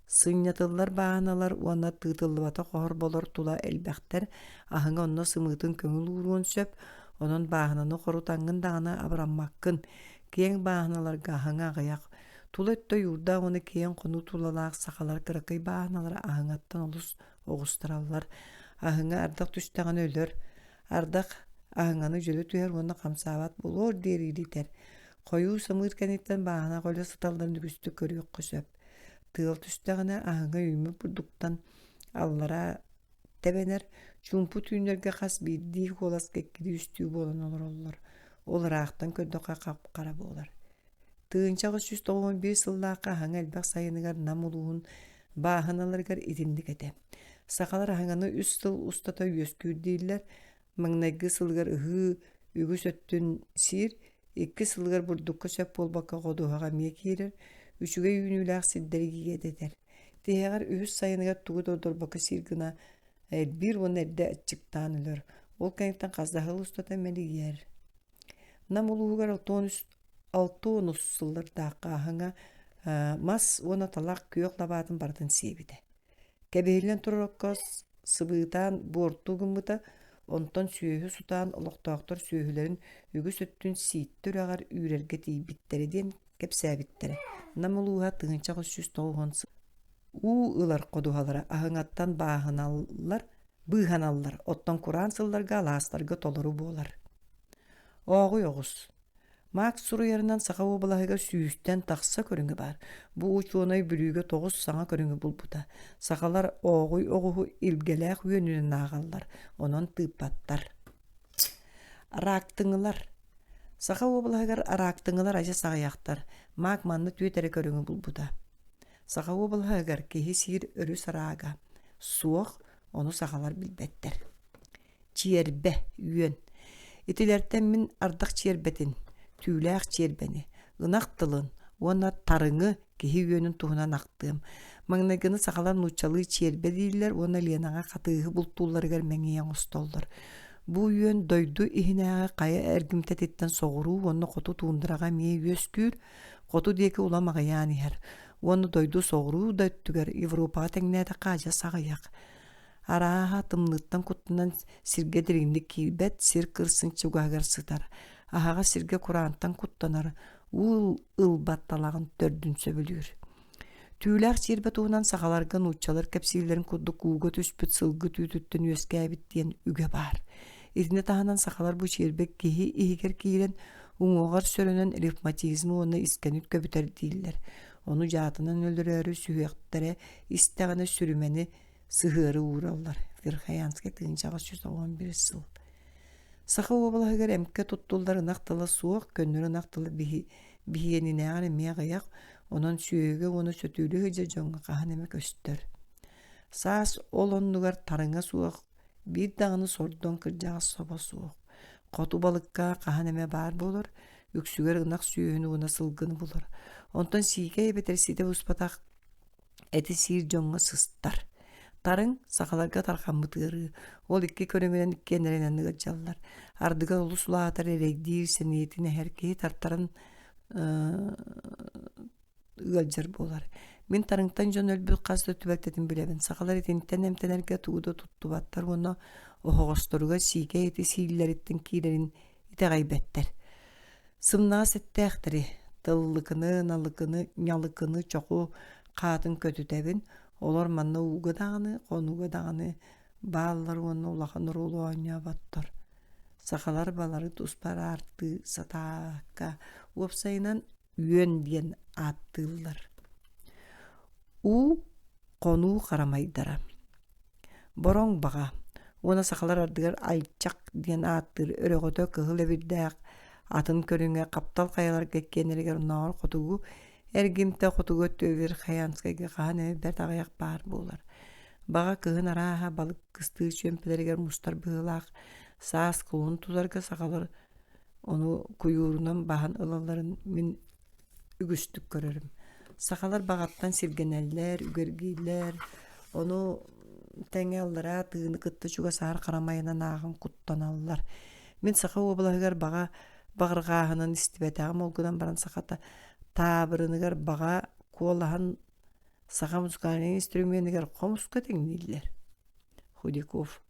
Сыннятыллар бааналар уонна тыытыллыбата хоһор болор тула элбэхтэр аһыҥа онно сымыытын көҥүл ууруон сөп, онон бааһынаны хорутаҥҥын даҕаны абыраммаккын. Киэҥ бааһыналарга аһыҥа аҕыйах. Тула өттө юурда уону киэҥ хону тулалаах сахалар кыракый бааһыналар аһыҥаттан олус оҕустараллар. Аһыҥа ардах түстэҕин өлөр. Ардах аһыҥаны дьөлө түһэр уонна хамсаабат болоор диэр ииритэр. Хойуу самыыр кэнниттэн бааһына голо сыталларын үгүстүк көрүөххө сөп. Тыал түстэҕинэ аһыҥа үүмү бурдуктан аллара тэбэнэр чуумпу түүнэргэ хас биирдии хуолас кэккиди үстүү буолан олороллор. Ол ыраахтан көрдөкка капкара буолар. Тыынчаҕы 191 сыллаакка аһыҥа элбэх сайыныгар нам улуун бааһыналарыгар итинник этэ. Сахалар аһыҥаны 3 сыл устата үөскүүрдииллэр, маҥнайгы сылгар ыһыы үгүс өттүн сиир 2 сылгар бурдукка сөп болбакка годуһага мие киирер, үчүгэй үүнүүлээх сиддеригиге дедер. Тиһэгэр үһүс сайыныгар тугу дордорбакка сиргына бир уон эрдэ аччыктаан өлөр. Ол кайыктан каздахыл устата мелигер. Нам улуугар алтуон уссыллар дааққаһыңа мас уона талақ күйөк лабаатын бардын сиебиде. Кэбэһиллэн туророкко сыбыытаан буортугуммута онтон сүйөһү сутаан олохтоохтор сүйөһүлэрин үгүс өттүн сииттүр агар үүрэргэ тиийбиттери диэн кэпсээбиттере. Нам улууга тыынча госсүс тоҕуһун уу ылар кодуһалара аһыҥаттан быыһаналлар, оттон кураан сылларга алаастарга толору буолар. Оҕуй оҕус. Маак суруйарынан саха уобалаһыга сүүстэн тахса көрүҥү бар. Бу учуонай бүрүүгө 9 саҥа көрүҥү булбута. Сахалар оҕуй оҕуһу илгэлээх үөнүнэн ааҕаллар, онон тыыппаттар. Араактыҥылар. Саха уобалаһыгар араактыҥылар ажа саҕайахтар. Маак манны түөтере көрүҥү булбута. Саха уобалаһыгар киһи сиир өрү сараага. Суох ону сахалар билбэттэр. Чиэрбэ үөн. Итилэртэн мин ардах чиэрбэтин. Түүлээх чиэрбэни. Ынах тылын. Уонна тарыҥы киһи үөнүн туһунан ахтыым. Маҥнайгыны сахалар нуучалыы чиэрбэ дииллэр, уонна лиэнаҕа хатыыһы бултуулларыгар мэҥиэҥ остоллор. Бу үөн дойду иһинээҕэ хайа эргимтэ титтэн соҕуруу, уонна хоту туундарага мие үөскүүр, хоту диэки уламаҕайаан иһэр. Уонна дойду соҕуруу да өттүгэр Европаға тэҥнээtä хаадьа саҕайах. Арааһа тымныттан куттунан сиргэ диригинник киирбэт, сир кырсын чугаһыгар сытар. Аһаҕа сиргэ кураантан куттанар, уул ылбатталагын төрдүн сөбүлүүр. Түүлээх чиирбэ туһунан саҕаларга нуучалар кэпсииллэрин курдук кууга түспүт сылгы түүтүттэн үөскээбит диэн үгэ баар. Итине таһанан саҕалар бу чиирбэ киһи иһигэр киирэн уҥуоҕар сөрөнөн ревматизмы уонна искэнүт көбүтэр дииллэр. Ону жаатынан өлөрөөрү сүһүөхтэрэ истэҕинэ сүрүмэни сыһыары уураллар. Верхоянская тыынчаҕа 111 сыл. Саха уобалаһыгар эмкэ туттуллар ынахтыла суох, көннөр ынахтыла биһиэнинээҕэр эмиэҕэйах, онон сүйөөгө уону сөтүүлү хыдьа дьоҥҥа хаһан эмэ көстөр. Саас ол оннугар тарыҥа суох, биир даҕаны сордон кырдьаҕас соба суох. Хоту балыкка хаһан эмэ баар буолар, үксүгэр ынах сүйөһүн уона сылгыны булар. Онтон сиикэ эбэтэр сите успатах эти сиир дьоҥҥа сыстар. Тарың сахаларга тархаммытыыры, ол икки көрөмүнэн иккенеренен ыгырдьаллар. Ардыгар олус улаатар эрейдиир сениетин эһэркии тартарын ыгылдьар буолар. Мин тарыңтан дьон өлбүт хасты түбэктетин билебин. Сахалар итинтен эмтенерге тууда туттубаттар, уонна оһоҕосторуга сиикэ ити сииллэриттин киирэрин итэҕэйбэттэр. Сымнаа сэттээхтэри, тыллыкыны, налыкыны, нялыкыны чоҕу хаатын көтүтэбин, олар манна uuga dağını, konuga dağını bağlar onu ulağın rolu oynayabаттар. Сахалар балары туспар арты сатаакка уопсайынан үөн диэн ааттыыллар. Конуу харамайдара. Бороң бага. Уона сахалар ардыгар айчак диэн ааттыр өрөгөтө кыһыл эбирдээх атын көрүңэ каптал каялар кеккенеригер ноор хотугу эргимте хотугу төбүр Хаянскайга хааны бер тагаяк бар болар. Бага кыһын арааха балык кыстыы чөмпелеригер мустар быылаах саас куун туларга сахалар ону куюурунан бахан ылаларын мин үгүстүк көрөрүм. Сахалар багаттан сиргенеллер, үгергийлер, ону теңеллара тыыны кытты чуга саар карамайынан аагын куттаналлар. Мин саха уобалаһыгар бага багыргааһынан истибэтээҕим олгудан баран сахата таабырыныгар бага куолаһан саха музыкальный инструментигер хомуска теңниллер. Худяков.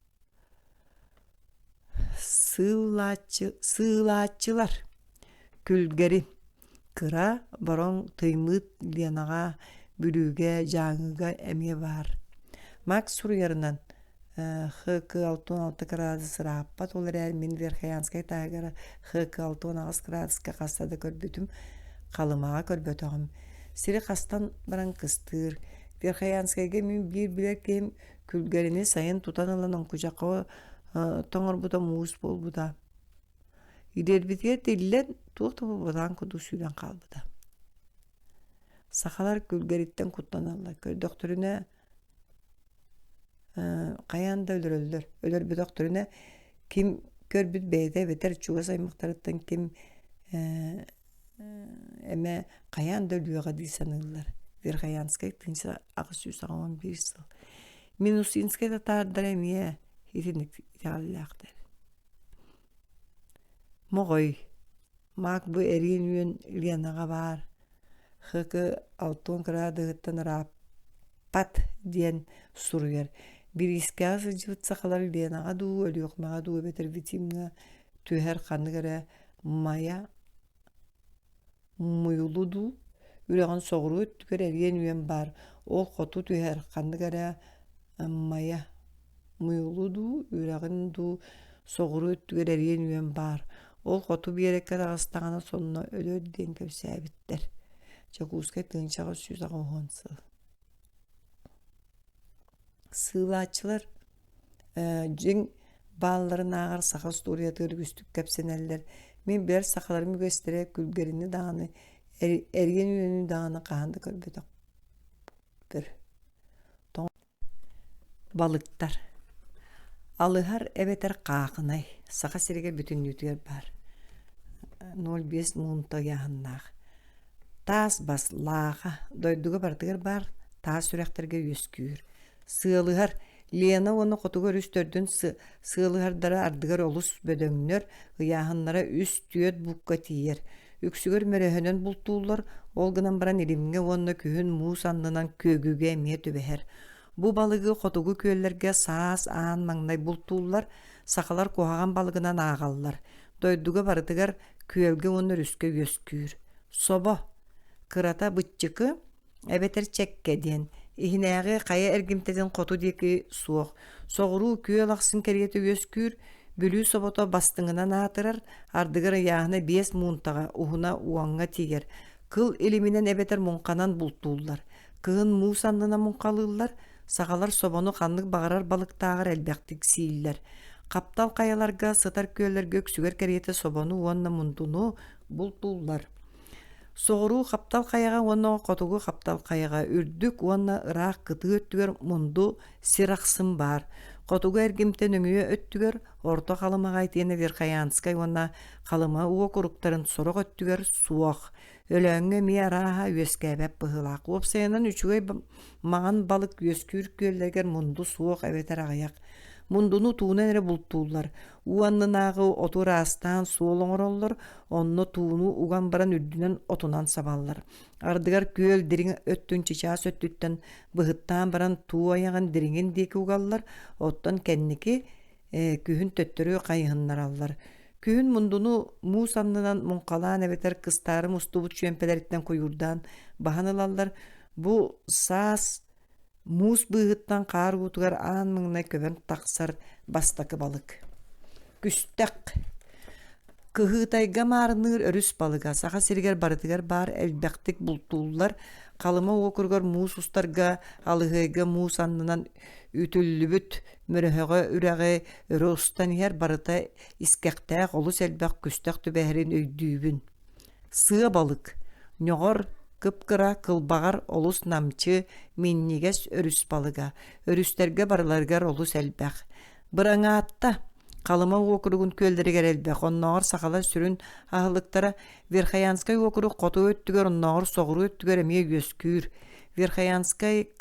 Сыылаачылар. Күлгери. Кыра барон тыймыт ленаға бүрүүгэ жаңыга эмие бар. Мак суруярынан ХК 66 градус раппат олар әр мен Верхоянскай тағыра ХК 66 градуска қастады көрбөтім қалымаға көрбөтіғім. Сири қастан баран кыстыр. Верхоянскайға мен бір білер кем күлгеріне сайын тутан аланын күжаққа тоңыр бұда муыз бол бұда. Идербитге тиллен туқты бұдан күді сүйден қалбыда. Сақалар күлгеріттен құттаналар. Докторына қаянда өлір. Өлір бі докторына кім көрбіт бәйді бетер чуға саймақтарыттан кім Эме каян дөлүгө ди санылар. Верхоянскай тынча агысүс аган бир сыл. Минусинскай да тардар эмие хитиник яллактар. Могой мак бу эрин үен Ленага бар. Хыкы 6 градыттан раппат диен сургер. Бирискә жыжыт сакалар Ленага ду өлүкмага ду бетер витимга түһәр ханныгара мая муйлуду үрәгән согру түгәр эрин үен бар. Ол хоту түһәр ханныгара мая муйлуду үрәгән ду согру түгәр эрин үен бар. Ол хоту биереккер агыстагана сонно өлөр ден көсәбиттер. Чакускай тынчага сүз агонсы. Сылачылар жин балларын агар саха сториятыр күстүк кепсенеллер. Мен бер сахаларымы gösтере күлгерини даганы эрген үөнү даганы каанды көрбөтөк. Бир. Балыктар. Алыгар эбетер каакынай. Саха сереге бүтүннүтүгөр бар. 0,5 мунта яһыннах. Тас бас лаага дойдуга бардыгар бар. Тас сүрәхтерге өскүр. Сыылыгар Лена оны котугөр үстөрдүн сыылыгардара ардыгар олус бөдөңнөр ыяһыннара үс түйөт букка тиер. Үксүгөр мөрөһөнөн бултуулар олгынан баран илимге онно күһүн муус аннынан көөгүгө эмие төбэһэр. Бу балыгы хотугу күөллерге саас аан маңнай бултуулар сахалар куһаган балыгынан аагаллар. Дойдуга бардыгар күөлге онно үскө өскүр. Собо кырата бытчыкы эбетер чекке диен. Ихинээги кая эргимтеден коту дики суох. Согуруу күөл аксын кериети өскүр, бүлүү собото бастыңынан аатырар, ардыгар яахына 5 мунтага уһуна уаңга тигер. Кыл илиминен эбетер мунканан бултуулар. Кыын муус аннына мункалыылар, сагалар собону ханнык багарар балыктаагар элбектик сииллер. Каптал каяларга сытар күөллерге өксүгөр кериети собону уонна мунтуну бултуулар. Соғыру қаптал қаяға онна қотугу қаптал қаяға үрдік онна ырақ кыты өттігер мұнду сирақсын бар. Қотугу әргімтен өңіе өттігер орто қалымаға айтыны Верхоянскай онна қалыма уок ұруқтарын сұрық өттігер суақ. Өлөңі ми араға өскәбәп бұғылақ. Опсайынан үчігай маған балық өскүр көллергер мұнду суақ әветер ағаяқ. Мундуну туунан эре бултуулар. Уаннынаагы отур астан суолоңороллор, онно тууну уган баран үрдүнөн отунан сабаллар. Ардыгар күөл дирин өттүн чичаас өттүттен быһыттаан баран туу аяган диринген деки угаллар, оттон кенники күһүн төттөрү кайыһыннар аллар. Күһүн мундуну муус аннынан мункалаан эбетер кыстары мустубут чүемпелериттен куйурдан баһанылаллар. Бу саас муус быһыттан каар утугар аан мыңнай көбөн тақсар бастакы балык. Күстәк. Кыһытайга маарыныр өрүс балыга саха сиргер барытыгар бар элбектик бултуулар калыма окургар муус устарга алыгыга муус аннынан үтүллүбүт мөрөһөгө үрәгы өрөстан ер барыта искектәк олус элбек күстәк түбәһрин өйдүүбүн. Сыа балык. Ньогор кыпкыра кылбагар олус намчы миннигес өрүс балыга. Өрүстерге барларгар олус элбек. Быраңаатта калыма окуругун көлдеригер элбек. Онногор сакала сүрүн ахылыктара Верхоянскай окурук коту өттүгөр онногор согуру өттүгөр эмие өскүр. Верхоянскай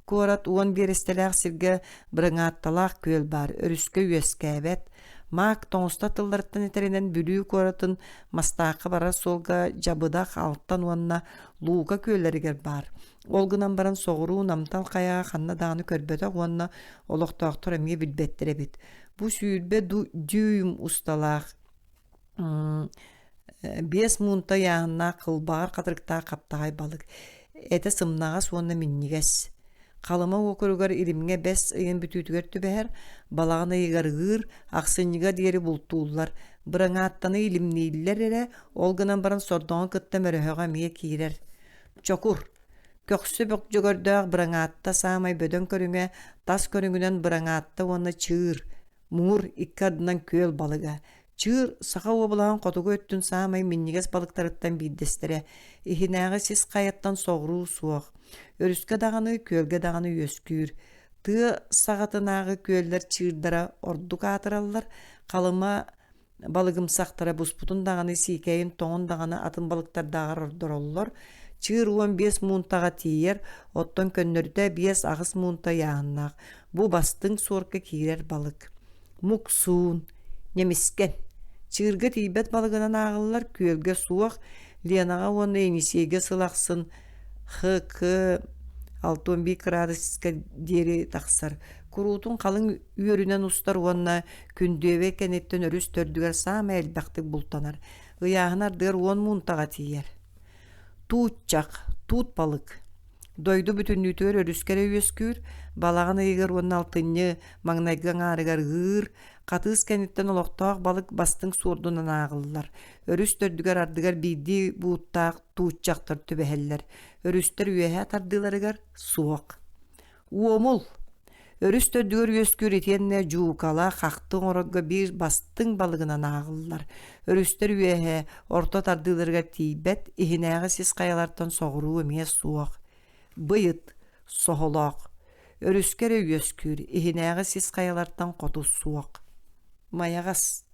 куорат уон берестелек сирге быраңаатталак көл бар. Өрүскө өскәбет. Мак тоңуста тылларыттан етеринен бүлүү коратын мастаақы бара солга жабыдақ алттан уанна лууга көллеригер бар. Олгынан баран соғыру намтал қаяға қанна дағаны көрбөтөк уанна олықтақтыр әмие білбеттері бит. Бу сүйілбе дүйім ұсталақ 5 мунта яғына қылбағар қатырықтағы қаптағай балық. Әті сымнағас уанна миннигес. Қалыма окуругар илимге 5 ыйын бүтүтүгөр түбәһәр, балағына ыйгарыгыр, ақсыннига диери бултуулар. Быраңааттаны илимнейлер эре, олгынан баран сордоңа кытта мөрөһөгө мие киирер. Чокур. Көксө бөк жөгөрдөг быраңаатта саамай бөдөн көрүңө, тас көрүңүнөн быраңаатта оны чыыр, муур иккадынан көөл балыга. Чыыр саха обулаған котугу өттүн саамай миннигес балыктарыттан биддестере. Ихинääгы сис каяттан соғруу суох. Өрүскө даганы, көлгө даганы өскүр. Тыы сагатынаагы көллер чыырдара ордук атыраллар, калыма балыгымсактара буспутун даганы сикейин тоңун даганы атын балыктар дагар ордороллор. Чыр 15 мунтага тиер, оттон көннөрдө 5 агыс мунта яаннак. Бу бастың суорка кирер балык. Муксуун, немискен. Чырга тибет балыгынан агыллар көлгө суак, ленага оны енисеге сылаксын. ХК 6-11 градуска дери тақсар. Курутун қалың үйөрүнен устар уонна күндөбе кенеттен өрүс төрдүгер саама элбактык бултанар. Ыяһынар дыр 10 мунтага тиер. Туутчак, туут балык. Дойду бүтүннүтөр өрүскере үйөскүр, балагын ыйгыр 16-ньы маңнайган арыгар гыр, катыс кенеттен олоктоок балык бастың суурдунан агыллар. Өрүс төрдүгер ардыгар биди бууттаак туутчактар түбэһеллер. Өрүстер үйэһэ тардыларыгар суок. Уомул. Өрүс төрдүгөр үйөскүр етенне жуукала хактың орогга бир бастың балыгынан агыллар. Өрүстер үйэһэ орто тардыларыгар тийбет, ихинээҕи сис каялартан соҕуруу эмиэ суок. Быйыт, соһолоок. Өрүскере үйөскүр, ихинээҕи сис каялартан коту суок. Маягас.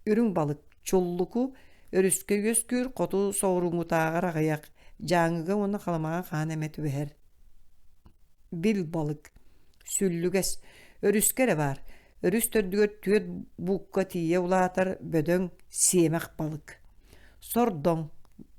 Үрүң балык, чуллуку, өрүскө үйөскүр, коту соҕуруңутаагар агаяк. Жаңыга оны каламага хаан эмет үбэһэр. Бил балык. Сүллүгес. Өрүскере бар. Өрүс төрдүгөр түөт букка тие улаатар бөдөң сиемек балык. Сордоң.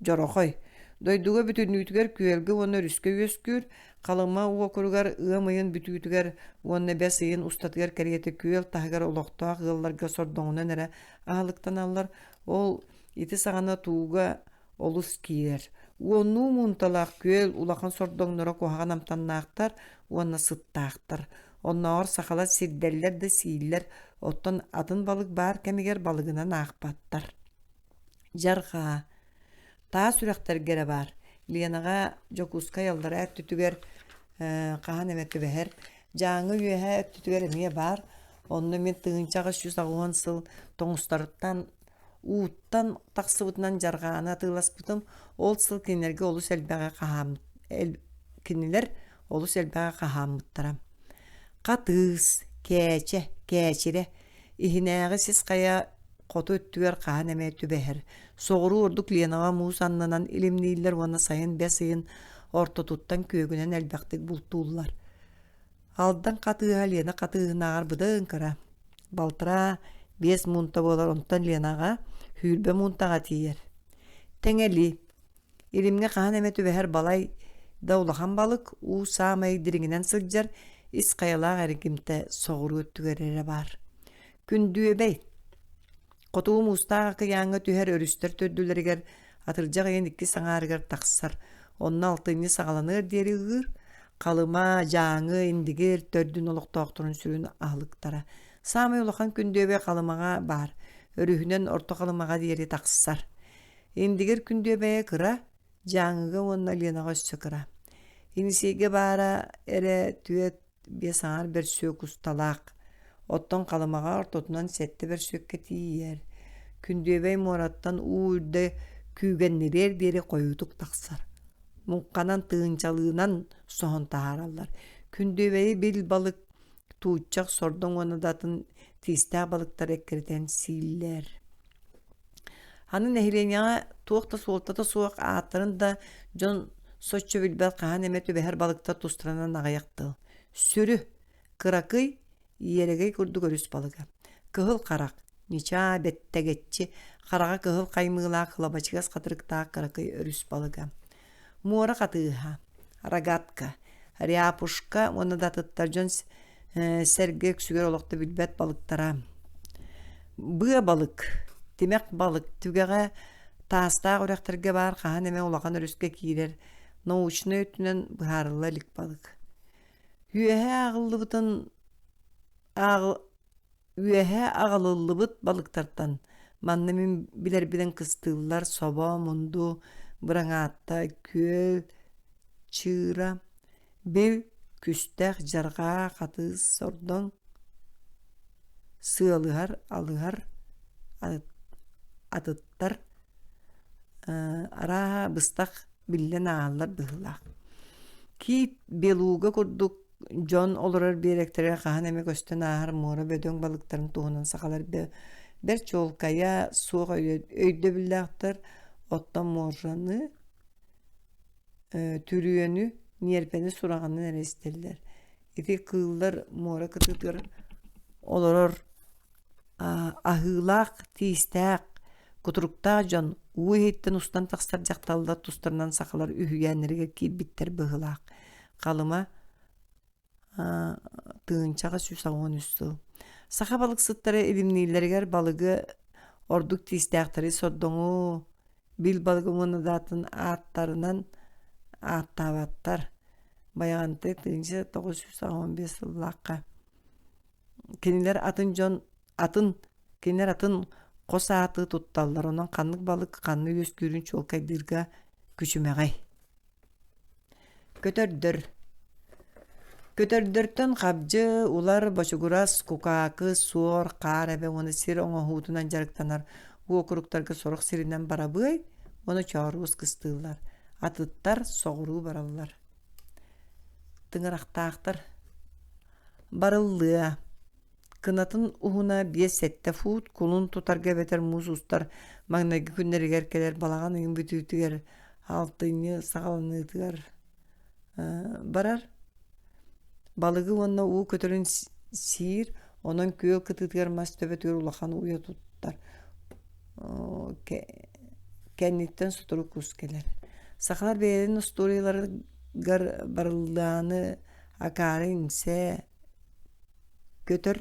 Жорохой. Дойдуга бүтүнүтүгер күөлгө оны өрүскө үйөскүр, калыма уокуругар ыамыйын бүтүтүгер оны бес ыйын устатыгар кериети күөл тахыгар олохтоак ылларга сордоңунан эре аалыктан аллар. Ол ити сагана тууга олус киер. Уонну мунталаак күөл улахан сордоңнора кухаган амтаннаактар, уонна сыттаактар. Онноор сахала сирделлер да сииллер, оттон атын балык бар кемигер балыгынан аакпаттар. Жарга. Таа сүрәхтергере бар. Ленага жокуска ялдара әттүтүгер кахан эметти бэхер. Жаңы үйэһэ әттүтүгер эмие бар. Онны мен тыгынчага 190 сыл тоңустарыттан uuттан тақсыбытынан жаргаана тыыласпытым. Ол сыл кинилерге олус элбэгэ кахам кинилер олус элбэгэ кахаммыттара. Катыыс, кээче, кээчире. Ихинээҕи сис кая коту өттүгер кахан эметти бэхер. Соғыру ордук ленага муус аннанан илимнииллер уонна сайын бес ыйын ортотуттан көөгүнен элбэхтик бултуулар. Алдан катыыга лена катыыгынаагар быдыын кара. Балтыра 5 мунта болар онтан ленага хүрбе мунтага тиер. Теңели. Илимге кахан эмети бэхер балай да улахан балык уу саамай дириңинен сылжар ис каялаак эрикимте соғыру өттүгерере бар. Күндүөбей. Котуу мустаага кыяңы түһэр өрүстер төддүлэригер атыржак ен 2 саңаарыгар тахсар. Онна 6-ньы сагаланыр диэри ыгыр, калыма, жаңы, индигер төрдүн олоктоокторун сүрүүн аалыктара. Саамай улахан күндүөбей калымага бар. Өрүһүнен орто калымага диэри тахсар. Индигер күндүөбейе кыра, жаңыга онна ленага өссө кыра. Инисеге бара эре түөт 5 саңаар бер сөөк усталаак. Оттон калымага ортотунан сетте бер сөкке тиер. Күндүөбей мураттан уурде күүгеннерер диэри коюутук тахсар. Мунканан тыынчалыынан соһон таараллар. Күндүөбейи бил балык тууччак сордоң онадатын тиистää балыктар эккертен сииллер. Аны нехиленяга туокта суолтата суак ааттарын да жон соччо билбел кахан эмети бэхер балыкта тустранан агаяктыл. Сүрү, кыракый, иерегей курдук өрүс балыга. Кыһыл карак, нича беттегетчи, карага кыһыл каймыылаак хылабачыгас катырыктаак кыракый өрүс балыга. Муора катыыха, рогатка, ряпушка, оны да тыттар жон сергек сүгер олокта билбет балыктара. Быа балык, тимек балык, түгеге таастаак өрөктөргө бар кахан эме улаган өрүскө киирер, научный өтүнен быһаарылла лик балык. Үйэһэ аҕалыллыбыт балыктартан манна мен билер билен кыстыыллар собо, мунду, быраңаатта, күөл, чыыра, бил, күстэх, жаргаа, катыыс, сордоң, сыалыгар, алыгар, атыттар, араа быстах биллен ааллар быһылаах. Киит белууга курдук жон олорор биэректере кахан эме көстөн аахар муора бөдөң балыктарын туһунан сакалар Бер чолкая суға өйді білдіқтір, оттан моржаны, түрүйені, нерпені сұрағанын әрестелдер. Ити кыллар мора кытытыр, олорор ahılaq, tiistaq, kuturuqta jon uýetten ustan taqsar jaqtallar tustarnan saqalar ühüýänlerige kirbitter bıhılaq. Qalıma tığınçağa süsagon üstü. Saqa balık sıttara elimniylerger balıgı orduk tiistaqtari soddoňu bil balıgımın datın attarınan attavattar. Bayağantı tığınça 915 yıllıqqa. Keniler Kenler atın qosaatı tuttallar, onun qanlık balık qanlı öskürün çolkaydırga küçümeğay. Kötördörtön qabcı, ular başıguras, kukakı, suor, qarabe, onu sir oňa hutunan jarıktanar. Bu okuruktarga soruq sirinden barabıy, onu çağırığız kıstığılar. Atıttar, soğuru barallar. Tıngıraqtağıttar. Barıllığa. Kınatın uhuna biye sette fut, kulun tutarga beter muz ustar, magnagi günleri gerkeler, balağan ýyň bütütiger, altyny, sağalanytygar barar. Balıgı onna u kötörün sir, onan köl kıtıtygar mas töbetüger ulakan uya tuttar. Kennitten suturu kus keler. Saqalar beýlerin istoriýalary gar baryldyany akary inse kötör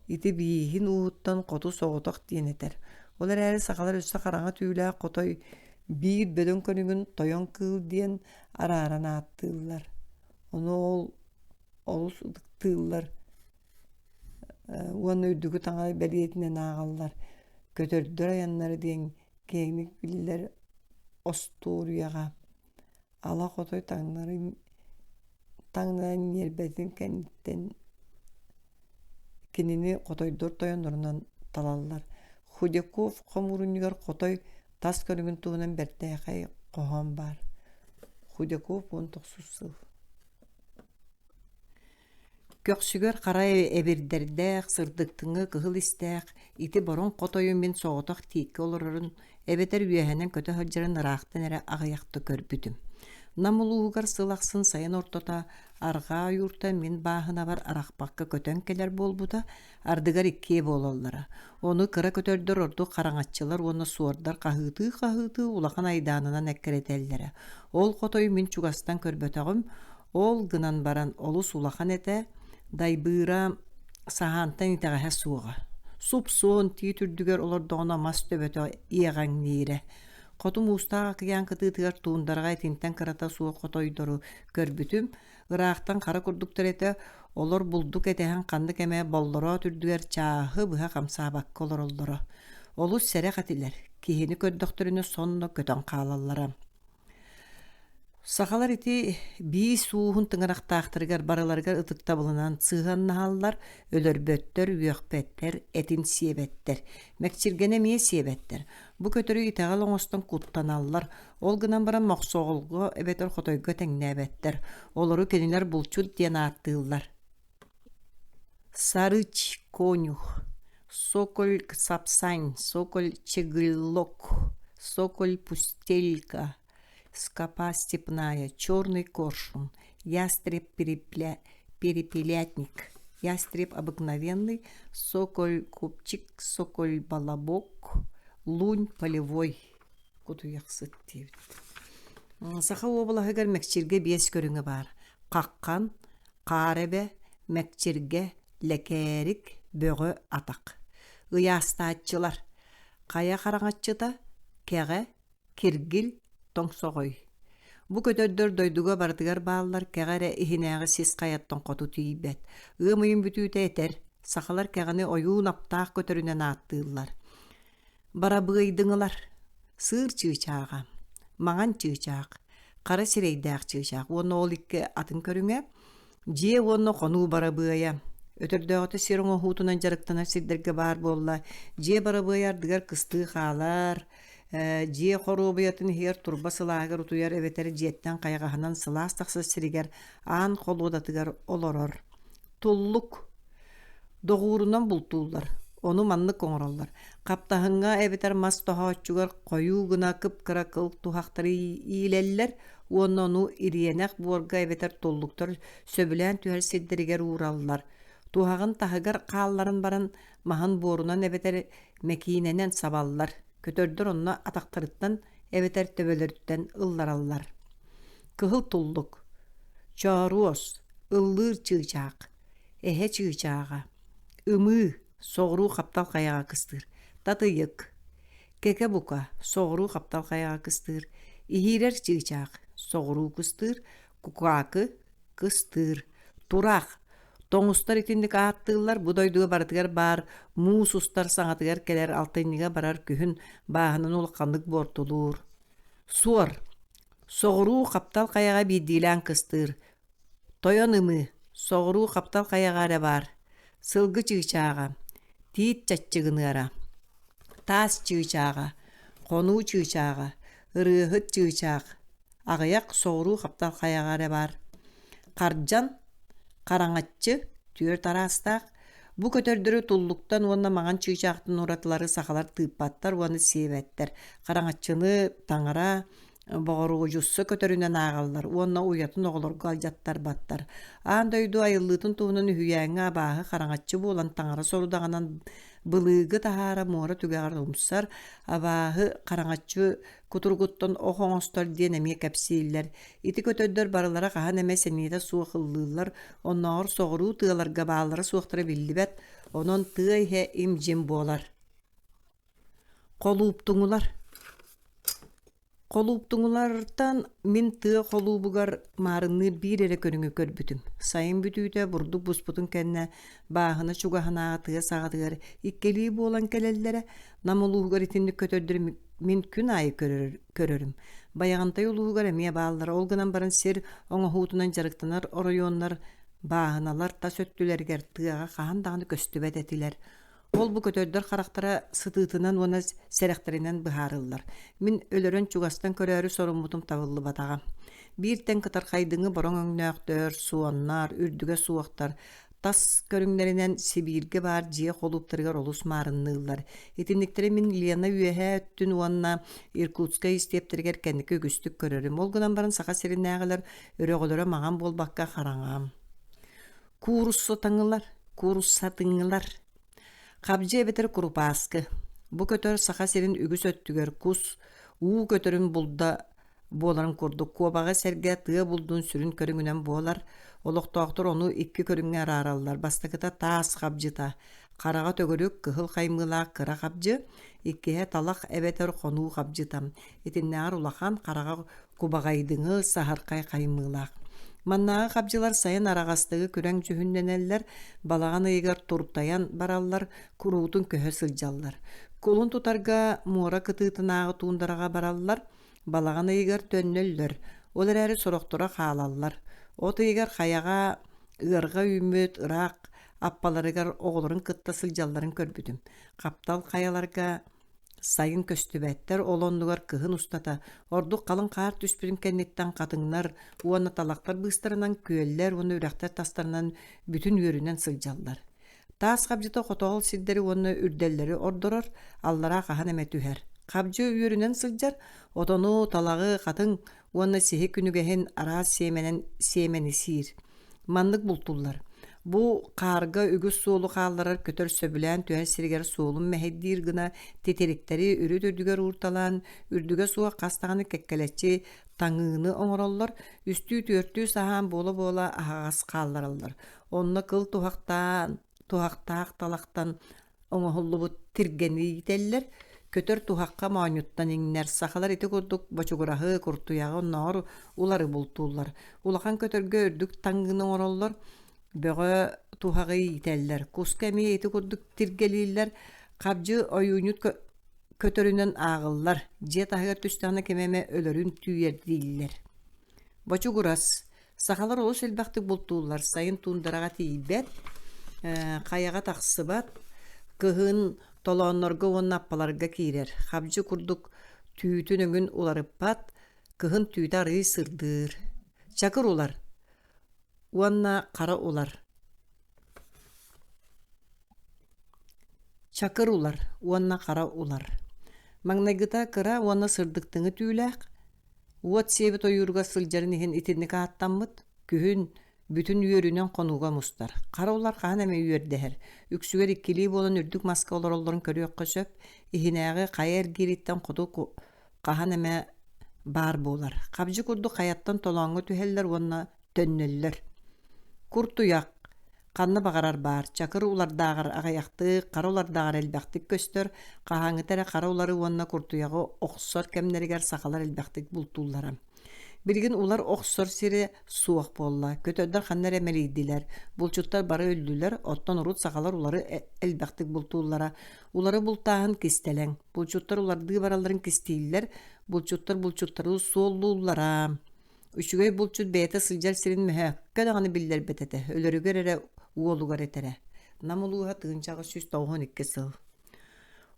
iti bihin uuttan qotu soğutak diyeneter. Olar äri saqalar üstü qaraňa tüýlä qotoy bir bödön könügün toyon kıl diyen ara-arana attılar. Onu olus ıdıktırlar. Onu ödügü taňa beliyetine ağallar. Kötördür ayanları diyen kegnik bilirler osturiyaga. Ala qotoy taňların yerbetin kenitten Kenini qotoydur toyonlarından talallar. Худяков қомуруннигар qotoy tas körüngün tuğunan bertäqay qohon bar. Худяков 19 syl. Köksügör qara ebirderdäq, sırdıktıngı kıhıl istäq, iti boron qotoyun bin soğutaq tiki olururun, ebeter üyehenen kötü hıcırın ıraqtan ere ağayaqta körbüdüm. Namuluğugar sılaqsın sayın ortota, arga yurta min bahına var araqbaqqa kötön keler bolbuda, ardıgar ikkiye bolallara. Onu kıra kötördür ordu qaraňatçılar, onu suordar qahıtı ulaqan aydanınan ekkeretellere. Ol qotoy min çugastan körbötağım, ol gınan baran olus ulaqan ete, daybıra sahantan iteğe suğa. Sup suğun titürdüger olor doğuna mas töbötö iyeğen nire. Qotum usta aqıyan kıtıtıgar tuğundarga tinten karata suğa qotoydoru körbütüm, ıraqtan qara kurduktar ete, olor bulduk etehen qandık eme bolloro türdüger çahı bıha qamsabakka olor oldoro. Olus sere qatiler, kihini kördöktörünü sonno kötön qalallara. Saqalar iti bi suğun tıngıraqtaqtırgar baralargar ıtıkta bulunan sığan nahallar, ölörböttör, üyökbetler, etin siyebetler, mekçirgene miye siyebetler. Bu kötörü itagal oňostan kuttanallar, ol gınan baran moqsoğulgu ebeter qotoyga teňnäbetler, oloru keniler bulçut diyen arttılar. Sarıç konюх, sokol sapsaň, sokol чегылок, sokol пустелька, скопа степная, черный коршун, ястреб перепелятник, ястреб обыкновенный, соколь-купчик, соколь-балабок, лунь полевой. Kutu yaqsıt deyip. Saqa obalahıgar mekçirge bies körüngü var. Qaqqan, qarebe, mekçirge, lekerik, böğü ataq. Iyastatçılar. Qaya qaraňatçıda, keğe, kirgil, toňsogoy. Bu kötördör doyduga bardygar baallar kegere ihinäge sis qayattan qotu tüýbet. Ymyň bütüte eter. Saqalar kegeni oyun aptaq kötörünen attılar. Bara bıýdyňlar. Sır çığçağa, maňan çığçaq, qara sireýdäq çığçaq. Onu ol iki atın körüňe, je onu qonu bara bıýa. Ötürdögöte siroňa hutunan jaryktan sirderge bar bolla. Je bara bıýardygar kysty halar. Je xorobyatyn her turba sylagar utuyar eveteri jetten qaygahanan sylas taqsa siriger an qoludatygar oloror. Tulluk doğurunan bultullar. Onu manlık oңороллар. Каптаһыңа эбитер мас тоһооччугар койуу гына кыпкыра кыл тухактары иилеллер, уоннону ириенек буорга эбитер туллуктар сөбүлээн түһэр сиддеригер уураллар. Тухагын таһыгар хаалларын баран маһын буорунан эбитер мекииненен сабаллар. Көтөрдөр онно атактарыттан эбитер төбөлөрүттен ыллараллар. Кыһыл туллук. Чоруос, ыллыыр чыычаак, эхе чыычаага, ымыы, соҕуруу хаптал хайаға кыстыыр, татыйык, кеке бука, соҕуруу хаптал хайаға кыстыыр, иһиирэр чыычаак, соҕуруу кыстыыр, кукаакы кыстыыр, тураах, тоҥустар итинник ааттыыллар, будойдуга барытыгар баар, муус устар саҥатыгар келер алтайныга барар күһүн бааһынын улакканнык буортулуур. Суор, соҕуруу хаптал хайаға биидиилээн кыстыыр, тойон ымыы, соҕуруу хаптал хайаға эрэ баар, сылгы чыычаага, тиит чаччыгыныара, таас чыычаага, конуу чыычаага, ырыыһыт чыычаак, аҕыяк соҕуруу хаптал хайаға эрэ баар. Каржан, караҥаччы, түөр тараастаах, бу көтөрдөрү туллуктан уонна маҕан чыычаактын уратылары сахалар тыыппаттар, уонна сиэбэттэр. Караҥаччыны таҥара боҕоруужусса көтөрүнэн ааҕаллар, уонна уйатын оҕолорго алдьаттар баттар. Аан дойду айыллыытын туһунан үһүйээҥҥэ абааһы хараҥаччы буолан таҥара сорудаҕанан былыыгы таһаара муора түгэҕэр умсар, абааһы хараҥаччы кутургуттан ох оҥостор диэн эмиэ кэпсииллэр. Ити көтөрдөр барылара хаһан эмэ сениэте суох ыллыыллар, онноҕор соҕуруу тыаларга бааллара суохтара биллибэт, онон тыа иһэ им дьим буолар. Холууптуҥулар. Холууптуҥулартан мин тыа холуубугар маарынныыр биир эрэ көрүҥү көрбүтүм. Сайын бүтүүтэ бурдук буспутун кэннэ бааһына чугаһынааҕа тыа саҕатыгар иккелии буолан келеллэре намылуугар итинник көтөрдөр мин күн аайы көрөрүм. Баяғантай улуугар эмиэ бааллара олгунан баран сир оҥоһуутунан жарыктанар оройуоннар бааһыналар та сөттүлэргэр тыаҕа хаһан даҕаны көстүбэт этилэр. Ол бу көтөрдөр характара сытыытынан уона сэрэхтеринен быһаарыллар. Мин өлөрөн чугастан көрөөрү соруммутум табыллы батаҕа. Бииртен кытар хайдыҥы бороң өҥнөөктөр, суоннар, үрдүгэ суохтар, тас көрүңнэринен Сибирге баар дьиэ холууптарыгар олус маарынныыллар. Итинниктери мин Лена үөһэ өттүн уонна Иркутска истиэптэригэр кэнники үгүстүк көрөрүм. Олгунан баран саха сириннээҕэлэр өрөҕөлөрө маҕан буолбакка хараҥаам. Кууруссатыҥылар. Хабдьы эбетер курупааскы. Бу көтөр саха сирин үгүс өттүгөр кус, уу көтөрүн булда буоларын курдук. Куобаға сэргэ тыа булдун сүрүн көрүңүнэн буолар. Олохтоохтор ону икки көрүңэ араараллар. Бастакыта таас хабдьыта. Карага төгөрүк кыһыл хаймылаак кыра хабдьы, иккиһэ талах эбетер хонуу хабдьытам. Итиннээр улахан карага кубагайдыҥы саһаркай хаймылаак. Маннааҕы хабдьылар сайын арағастыгы күрэң жүһүннэнэллэр, балаҕан ыйыгар туртаян бараллар, куруутун көһө сылдьаллар. Кулун тутарга муора кытыытынааҕы туундараҕа бараллар, балаҕан ыйыгар төннөллөр, ол эрээри сорохтора хаалаллар. От ыйыгар хаяҕа ыарга үүмүт ыраак аппаларыгар оҕолорун кытта сылдьалларын көрбүтүм. Каптал хаяларга сайын көстүбэттер олоннугар кыһын устата, ордук калын каар түспүрүн кэнниттен катыңнар, уонна талактар быыстарынан күөллер, уонна үрäхтэр тастарынан бүтүн үөрүнэн сылдьаллар. Таас хабдьыта хотоҕол сирдери уонна үрдэллери ордорор, аллара хаһан эмэ түһэр. Хабдьы үөрүнэн сылдьар, отону талагы хатың уонна сиһи күнүгэһин араас сиэмени сиир. Маннык бултуллар. Бу каарга үгүс суолу хаалларар көтөр сөбүлээн түһэр сиригэр суолун мэһэддиир гына тетириктери үрүт үрдүгэр уурталаан, үрдүгэ суох кастаҕаны кэккэлэччи таҥыыны оҥороллор, үстүү түөртүү саһаан буола аһаҕас хааллараллар. Онно кыл тухактаах талахтан оҥоһуллубут тиргениителлер, көтөр тухакка мааньуттан иҥнэр сахалар ити курдук бочугураһы куртуяҕы онноҕор улары бултууллар. Улахан көтөргө үрдүк таҥыыны оҥороллор, бөҕө туһаҕы иителлэр, куска эмиэ ити курдук тиргелииллэр, хабдьы ойууньут көтөрүнэн ааҕыллар, дьиэ таһыгар түстэҕинэ кэмэмэ өлөрүн түйэрдииллэр. Бочугурас. Сахалар олус элбэхтик бултууллар, сайын туундараҕа тиийбэт, хайаҕа тахсыбат, кыһын толооннорго уонна аппаларга киирэр. Хабдьы курдук түүтүн өҥүн уларыппат, кыһын түүтэ арыы сырдыыр. Чакыр улар. Уонна хара улар. Чакыр улар, уонна қара улар. Маңнайгыта кыра уонна сырдыктыңы түүләк. Уот себет ойурга сылжарын ихин итинник аттаммыт, күхүн бүтүн үйөрүнөн конуга мустар. Қара улар қаан әме үйөрдәһер. Үксүгер иккилии болан үрдүк маска олороллорун көрүөк көсөп, ихинээги кайер гириттен куду қаан әме бар болар. Қабжы курду қаяттан толоңго түһеллер уонна төннөллөр. Куртуяк Қанны бағарар бар, чакыр улардағыр ағаяқты, қара улардағыр әлбәқтік көстөр, қағаңытары қара улары уанна куртуяғы оқсор кәмнерігер сақалар әлбәқтік бұлтулары. Білген улар оқсор сире суақ болла, көтөддар қаннар әмелейділер, бұлчуттар бары өлділер, оттан ұрут сақалар улары әлбәқтік бұлтулары, улары бұлтағын кестелен, бұлчуттар уларды бараларын кестейлер, бұлчуттары соллулара. Үчүгэй бұлчут бәйті сылжар сирин мәхәккә дағаны биллер бәтәті, өлөрігер әрі уолугар этере. Намулуға тыгынчағы 192 сыл.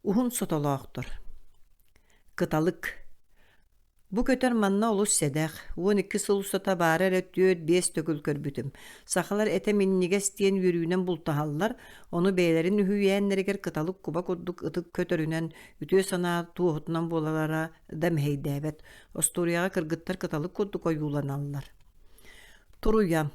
Ухун сотолоақтыр. Кыталык. Бу көтер манна олус седәқ. 12 сыл сота бары әрі 4-5 төкіл көрбүтім. Сақалар әте миннеге стен үрүүнен бұлтағалар, оны бәйлерін үхүйәнлерігер кыталык куба күрдік ытык көтерінен үтіе сана туғытынан болалара дәмхейдәбет. Осторияға кыргыттар кыталык күрдік ойуланалар. Туруя.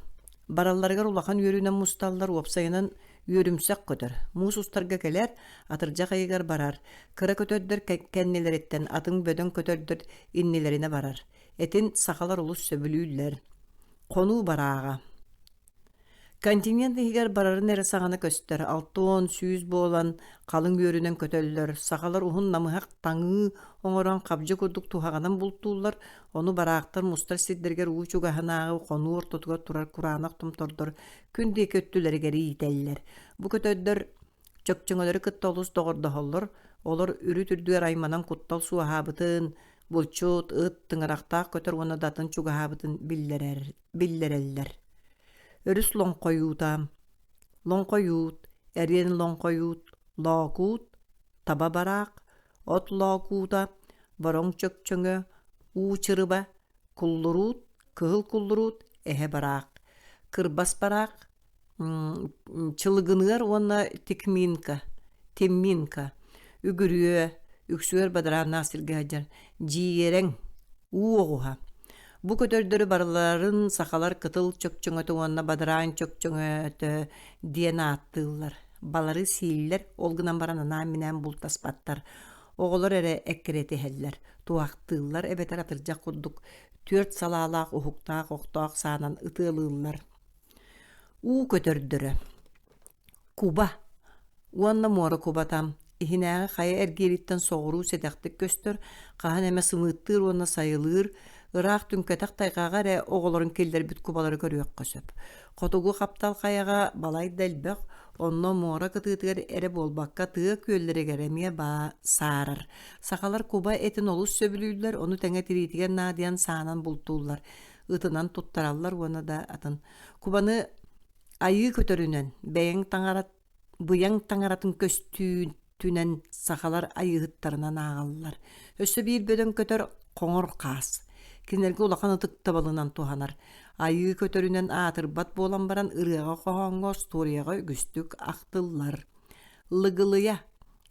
Баралларыгар улахан үйөрүнен мусталлар уапсайынан үйөрүмсәк көтөр. Мус устарга келер, атыржа кайыгар барар. Кыра көтөрдөр кәннелереттен, атын бөдөн көтөрдөр иннелерine барар. Этин сақалар улус сөбүлүүлер. Кону бараага. Континент егер барарын әрі сағаны көстер, 6-10 сүйіз болан қалың үйөрінен көтөлілер. Сақалар ұхын намыхақ таңы оңыран қабжы көрдік туғағанан бұлтулар, оны барақтар мұстар сиддергер ұчуғағанағы қону ортотуға тұрар құранақ тұмтордыр, күнде көттілергері етелілер. Бұ көтөлдер чөкчіңөлері кыттолус доғырды олар үрі түрдігер айманан құттал суағабытын, бұлчут, ұт, тыңырақтақ көтір оны датын чуғабытын биллерелілер. Өрүс лоңкоюута, әрен лоңкоюут, лоокуут, таба бараақ, от лоокуута, бароң чөкчөңө, уучырыба, куллуруут, кыһыл куллуруут, эһэ бараақ, кырбас бараақ, чылыгыныгар онна темминка, үгүрүө, үксүгер бадараанаа сиргэһэдьэр, жиерең, уоҕуha. Бу көтөрдөрү барларын сақалар кытыл чөкчөңөтө онна бадараан чөкчөңөтө диэн ааттыылар. Балары сииллер олгынан баранана минен бултаспаттар. Оголор эре эккерети хеллер. Туактыылар эбетер атыржак курдук. 4 салаалаак ухуктаак октоак саанан ытыылыылар. У көтөрдөрү. Куба. Уанна мора кубатам. Ихинээги хая эргириттен соғуруу седактык көстөр. Кахан эме сымыттыр уанна сайылыр. Ыраақ түнкетақ тайғағар оғыларын келдер бүт кубалары көріөк көсөп. Қотугу қаптал қаяға балай дәлбәқ, онно мора кытыытыгар әрі болбаққа тыға көллерігер әмия ба саарар. Сақалар куба этин олус сөбілүүлер, оны тәңе тиритиген надиян саанан бұлтуулар. Ытынан туттараллар оны да атын. Кубаны айы көтөрүнен, бұяң таңаратын көстүүнен сақалар айыһыттарынан ағалылар. Өссө бир бөдөн көтөр қоңыр қас. Кинерге улахан ытык табалынан туханар. Айы көтөрүнен атырбат болан баран ырыга қоғаңғос турияға үгістік ақтыллар. Лыгылыя,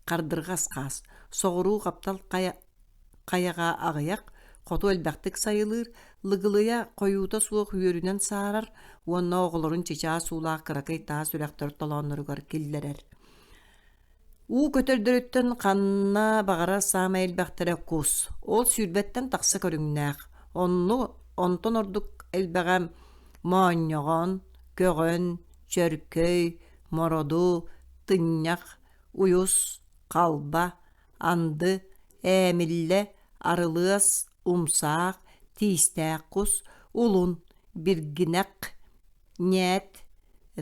қардырғас қас, соғыру қаптал қаяға ағаяқ, қоту әлбәқтік сайылыр, лыгылыя қойуыта суық үйерінен саарар, онна оғылырын чеча сулақ қырақай таа сүрәқтір толанырығар келдерер. У көтөрдөрүттен қанна бағара сама әлбәқтірі қос. Ол сүрбеттен тақсы көріңнәқ. Онтон ордук элбэгам мааньоҕон, көгөн, чөркөй, мороду, тынньах, уюс, қалба, анды, эмилле, арылыас, умсаах, тиистээк кус, улун, биргинэк, нээт,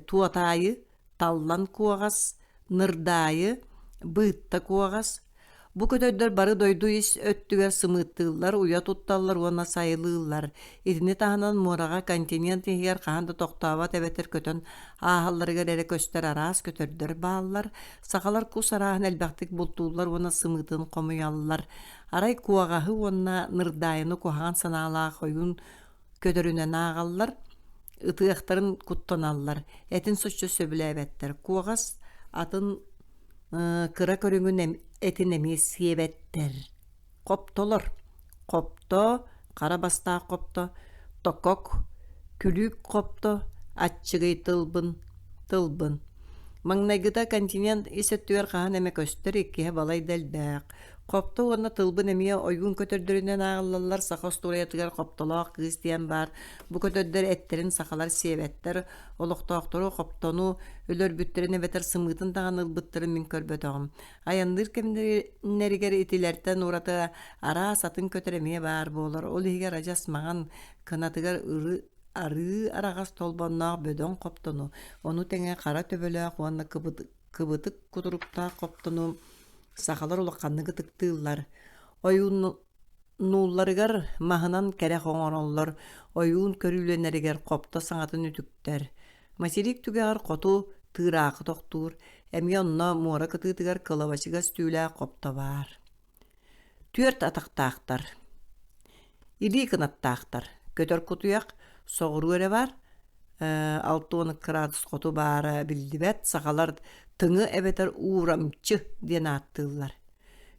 туатайы, таллан куагас, нырдайы, быытта куагас. Бу көтөйдөр бары дойду ис өттүгер сымыттыылар, уя тутталлар, уана сайылыылар. Итини таханан мурага континент егер каханда тоқтаава тебетер көтөн аахалларыгар эре көстөр араас көтөрдөр бааллар. Сақалар кус араахын элбәктик бултуулар, уана сымытын комуяллар. Арай куагахы уана нырдайыны кухаган санаалаах ойун көтөрүнен аагаллар. Ытыахтарын куттаналлар. Этин соччо сөбүләбеттер. Куагас атын кыра көрүңүн этин эмес сиебеттер. Коптолор. Копто, кара бастаа копто, токок, күлүк копто, атчыгый тылбын. Маңнайгыта континент исеттүгер хаан эме көстөр иккиhe балай дэлбээх. Копто уонна тылбын эмие ойгун көтөрдөрүнен ааллалар сахостураятыгар коптолоох кыыс диэн бар. Бу көтөрдөр эттерин сахалар сиэбэттер, олохтоохтору коптону өлөрбүттерин эбетер сымыытын таган ылбыттырын мин көрбөтөҕүм. Айанныр кемнеригер итилэртэн урата араа сатын көтөрэмие баар буолар. Ол иһигэр ажас маҕан кынатыгар арыы арағас толбонноох бөдөн коптону, ону тэҥэ хара төбөлөөх уонна кыбытык кутуруктаах коптону сахалар улакканныгы тыктыыллар. Оюунуулларыгар маһынан кэрэх оҥороллор, оюун көрүүлэнэригэр копто саҥатын үтүктэр. Материк түгэҕэр хоту тыыраахы тохтуур, эмиэ онно муора кытыытыгар кылабачыгас түүлээх копто баар. Түөрт атахтаахтар, илии кынаттаахтар, көтөр кутуяк соҕуру эрэ бар, 6-10 градус хоту баара билдибэт, сахалар тыҥы эбетер уурамчы диэн ааттыыллар.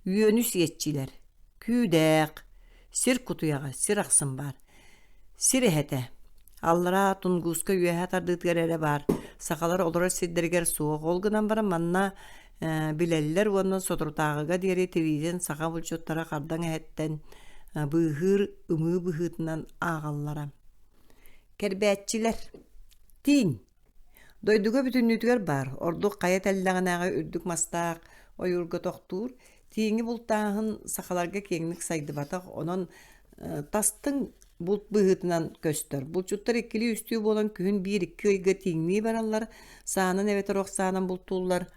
Үөнү сиэтчилэр, күүдээх, сир кутуяга, сир ахсын бар. Сир эһэтэ, аллара тунгууска үөһэ тардыытыгар эрэ бар. Сахалар олорор сирдэригэр суох олгунан бара манна билэллэр уонна сотуртаагыга диэри тивииден саха булчуттара хардаң эһэттэн быыһыыр ымыы быһыытынан ааҕаллара. Кэрбээччилэр, тииң, дойдуга бүтүннүүтүгэр бар, ордук кайа тэллэҕинээҕи үрдүк мастаах ойурга тохтуур, тииҥи бултааһын сахаларга киэҥник сайдыбатах, онон тастың булт быһыытынан көстөр. Булчуттар иккили үстүү буолан күһүн 1-2 ыйга тииҥнии бараллар, саанан эбетер охсаанан бултууллар.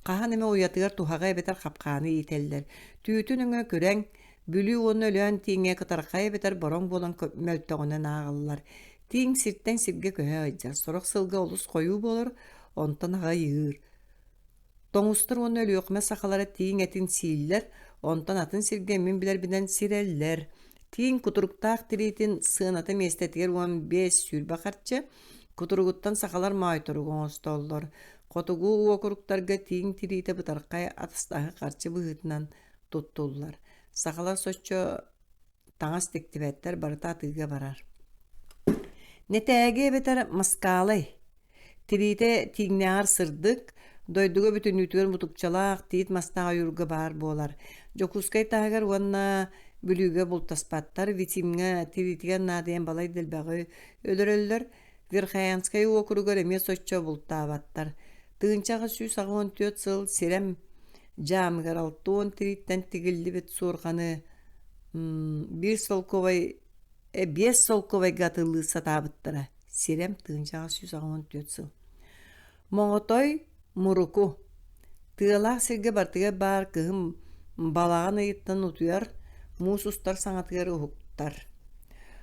Хаһан эме уйатыгар туһаҕа эбетер хапхааны иителлэр. Түүтүн өҥө көрөҥ, бүлүү уонна өлөөн тииҥэ кытархай эбетер бороң буолан мөлтөҕүнэн ааҕаллар. Тииҥ сирттэн сиргэ көһө айдьар, сорох сылга олус хойуу буолар, онтон аҕа йыыр. Тоҥустар уонна өлүөхмэ сахалара тииҥ этин сииллэр, онтон атын сиргэ мин билэрбинэн сирэллэр. Тииҥ кутуруктаах тириитин сыаната миэстэтигэр уон 5 сүүрбэ харчы, кутуругуттан сахалар маайторуг оҥостоллор. Хотугуу уокуруктарга тииҥ тириите бытархай атыстаһы харчы быһыытынан туттууллар. Сахалар соччо таҥас тиктибэттэр барыта атыыга барар. Нетээги эбетер маскаалай. Тириите тииҥнээҕэр сырдык, дойдуга бүтүнүүтүгэр мутукчалаах тиит мастаҕа юрга баар буолар. Жокускай таһыгар уонна бүлүүгэ бултаспаттар, витимҥэ тириитигэр наадыйан балай дэлбэҕи өлөрөллөр, Верхоянскай уокуругар эмиэ соччо бултаабаттар. Тыынчаҕа сүүс аҕуон 4 сыл сирэм жаамыгар 6 тирииттэн тигиллибит суурханы 5 солковайга тылыы сатаабыттара. Сирэм тыынчаҕа сүүс аҕуон 4 сыл. Моңотой муруку. Тыалаах сиргэ бартыгар баар кыһым балаҕан ыйыттан утуяр, муус устар саҥатыгар уһуктар.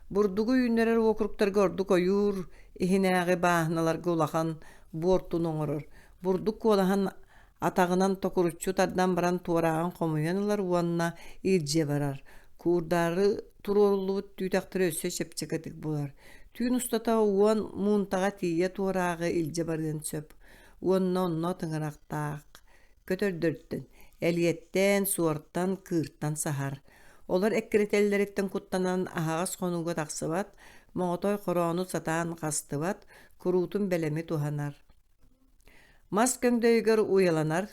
Бурдугу үүннэрэр уокуруктарга ордук ойуур иһинээҕи бааһыналарга улахан буортун оҥорор. Бурдук куолаһан атаҕынан токуруччу тардан баран туорааҕын хомуйанылар уонна иирдьэ барар. Куурдаары туруоруллубут түүтэхтэрэ өссө чэпчэкэтик булар. Түүн устата уон муунтаҕа тиийэ туорааҕы илдьэ барыан сөп. Уонна онно тыҥырахтаах көтөрдөрттөн, элиэттэн, суортан, кыыртан сахар. Олар эккирителлериттен куттанан аһаҕас хонууга тахсыбат, моңотой хороону сатаан хастыбат, куруутун бэлэми туһанар. Мас көҥдөйгөр уяланар,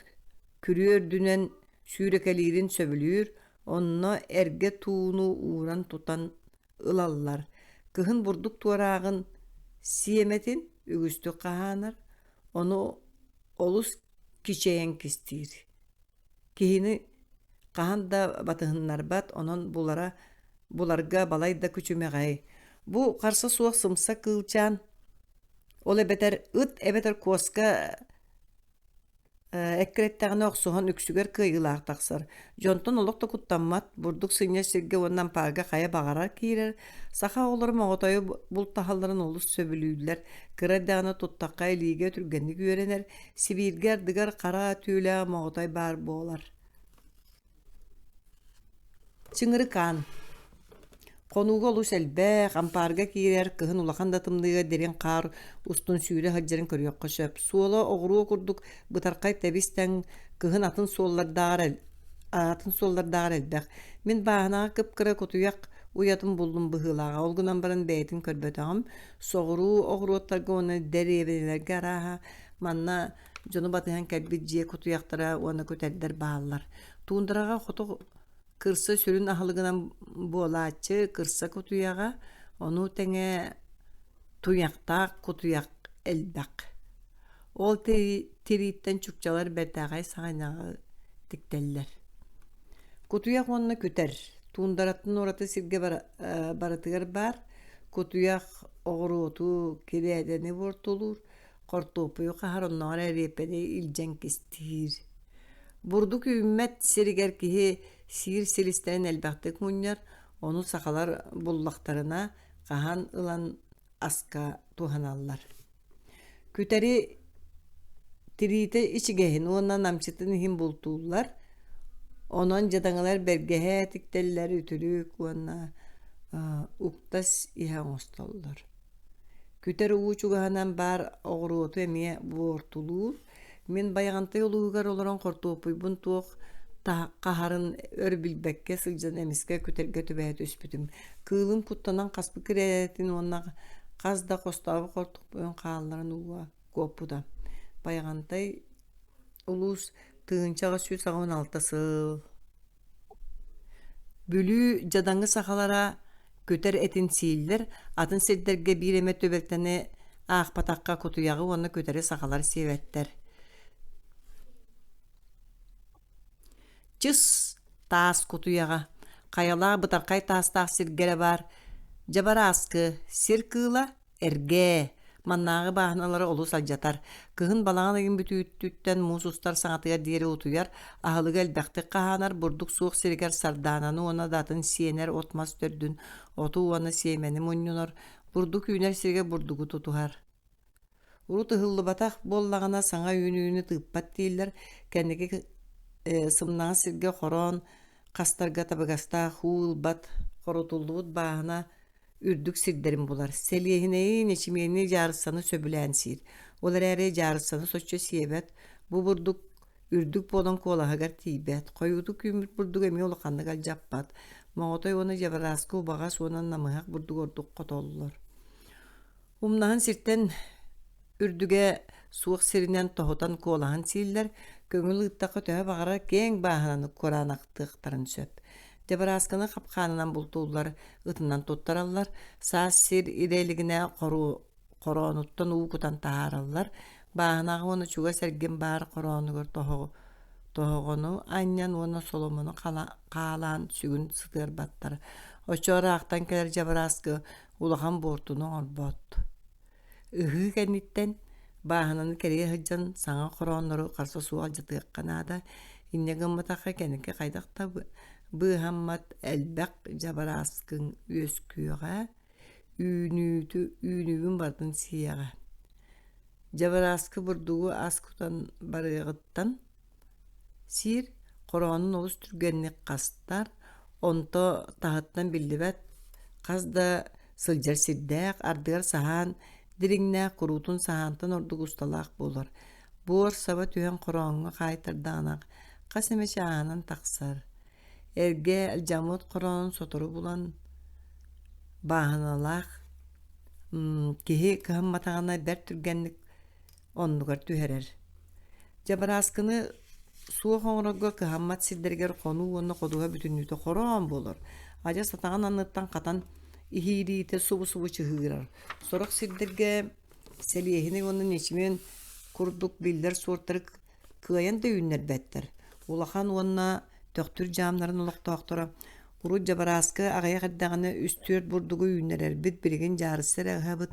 күрүөрдүнэн сүүрэкэлиирин сөбүлүүр, онно эргэ тууну ууран тутан ылаллар. Кыһын бурдук туораагын сиэметин үгүстүк хаһаанар, ону олус кичэйэн кистиир. Киһини хаһан да батыһыннарбат, онон буларга балай да күчүмэҕэй. Бу харса суох сымса кыылчаан, ол эбетер эбетер куоска эккиреттээҕини охсуһан үксүгэр кыайыылаах тахсар. Дьонтон олохто куттаммат, бурдук сыññа сиргэ уоннан паага хая бағарар киирэр, саха олор моҕотойу бултаһалларын олус сөбүлүүлэр, кыраддаана туттакка илиигэ түргэнник үөрэнэр, сибииргэ ардыгар хара түүлээх моҕотой баар буолар. Чыҥыры каан. Konuga olus elbä, amparga kirer, kıhın ulakan datımdığı derin kar, ustun sүйre haccarın körüyok köşöp. Suola oğru kurduk, bıtarkay tebisten kıhın atın sollar elbäk. Min bahana kıpkıra kutuyak uyatım buldum bıhılağa. Olgunan baran beytin körbötağım. Soğuru oğru otlarga onu dereyebelerge araha. Manna jonu batıhan kelbidjiye kutuyaktara onu köterler bağlar. Tuundaraga kutu kırsa sürün ahılgınan boğulaçı kırsa kutuyaga onu tenge tuyakta kutuyak elbek. Ol tiritten çukçalar bertağay sağanağı dikteller. Kutuyak onunla küter. Tuundaratın orata sirge baratıgar bar. Kutuyak oğrutu kiredeni vortulur. Kortopuyu kahar onlara repede ilcen kestir. Burduk ümmet siriger kihi sihir silisten elbaktık munyar, onu sakalar bullaktarına kahan ılan aska tuhanallar. Küteri tirite içigehin, ondan namçıtını him bultuğullar, onan jadangalar bergehe tikteller ütülük, ona uktas ihan ostallar. Küteri uçugahanan bar oğruotu emiye bortulur, men bayagantay oluğugar olaran kortopuy bun tuğ qaharın örbilbekke sılcan emiske küterge tübähet üspütüm. Kıılın kuttanan kaspı kiretin onna qazda kostağı kortuk böön qaalların uğa kopuda. Bayagantay ulus tığınçağa süs ağın altasıl. Bülü jadangı sakalara köter etin siiller, atın sedderge bir emet töbeltene ağ patakka kutuyağı onna köteri sakalar sevetter. Cız taas kutuyağa. Kayala bıtarkay taas sirgere var. Jabara askı sir kığla erge. Mannağı bahanaları olu saljatar. Kıhın balağın egin bütüttütten musustar sanatıya diğeri utuyar. Ahılıg elbäkti kahanar burduk suğuk sirger sardananı ona datın siyener otmaz dördün. Otu ona siyemeni munyunor. Burduk üner sirge burdugu tutuhar. Uru tıhıllı batak bollağına sana yünüğünü tıppat değiller. Kendiki sımnağı sirge horon, kastarga tabagasta huul bat horotulluğut bahana ürdük sirderim bular. Selyehineyi neçimiyeni jarısanı söbülen sir. Olar ere jarısanı soçça siyebet. Bu burduk ürdük bolan kolahagar tibet. Koyuduk ümür burduk emi olaqanlık al jappat. Mağotay onu javaraskı ubagas onan namıhak burduk orduk kotolulur. Umnahan sirten ürdüge suuq sirinen tohotan kolahan siller. Köngül ıttaqı töhe bağıra keң bahananı koranaqtıqtarın söp. Jabaraskını kapkanınan bultuğullar ıtından tuttarallar. Saas sir ireligine koronuttan uğukutan taharallar. Bahanağı onu çuga sergen bağır koronugur tohogonu. Anyan onu solomunu qalan sügün sıtır battar. Oçora aqtan keler jabaraskı ulahan bortunu orbot. Ihı kenitten bahananı kereye hıccan sana koronları karşı su alcıtık kanada. İnne gımıtakı kenike kaydakta bıhammat elbek jabaraskın ösküye ünüğün bardın siyağa. Jabaraskı burduğu askutan barıgıttan sir koronun olus türgenlik kastar onto tahattan billibet kazda sıljar sirdek ardıgar sahan diringna kurutun sahantan orduk ustalaq bolur. Bor saba tühen koronga kaytırdanak kaseme şahanan taksar. Erge aljamut koronun sotoru bulan bahanalaq kihi kıhammatağına ber türgenlik onlugar tüherer. Jabaraskını suwa hoңrogga kıhammat silderger konu onu koduğa bütünlüğüte koron bolur. Aja satağın anıttan katan ihirite subu çıhırar. Sorak silderge seliyehini onun neçimen kurduk biller sortarık kıyayan da ünler better. Ulahan onna töktür camların olaq toqtora. Uru jabaraskı ağaya qaddağını üstür burdugu ünlerer. Bit birigin jarısır ağabıt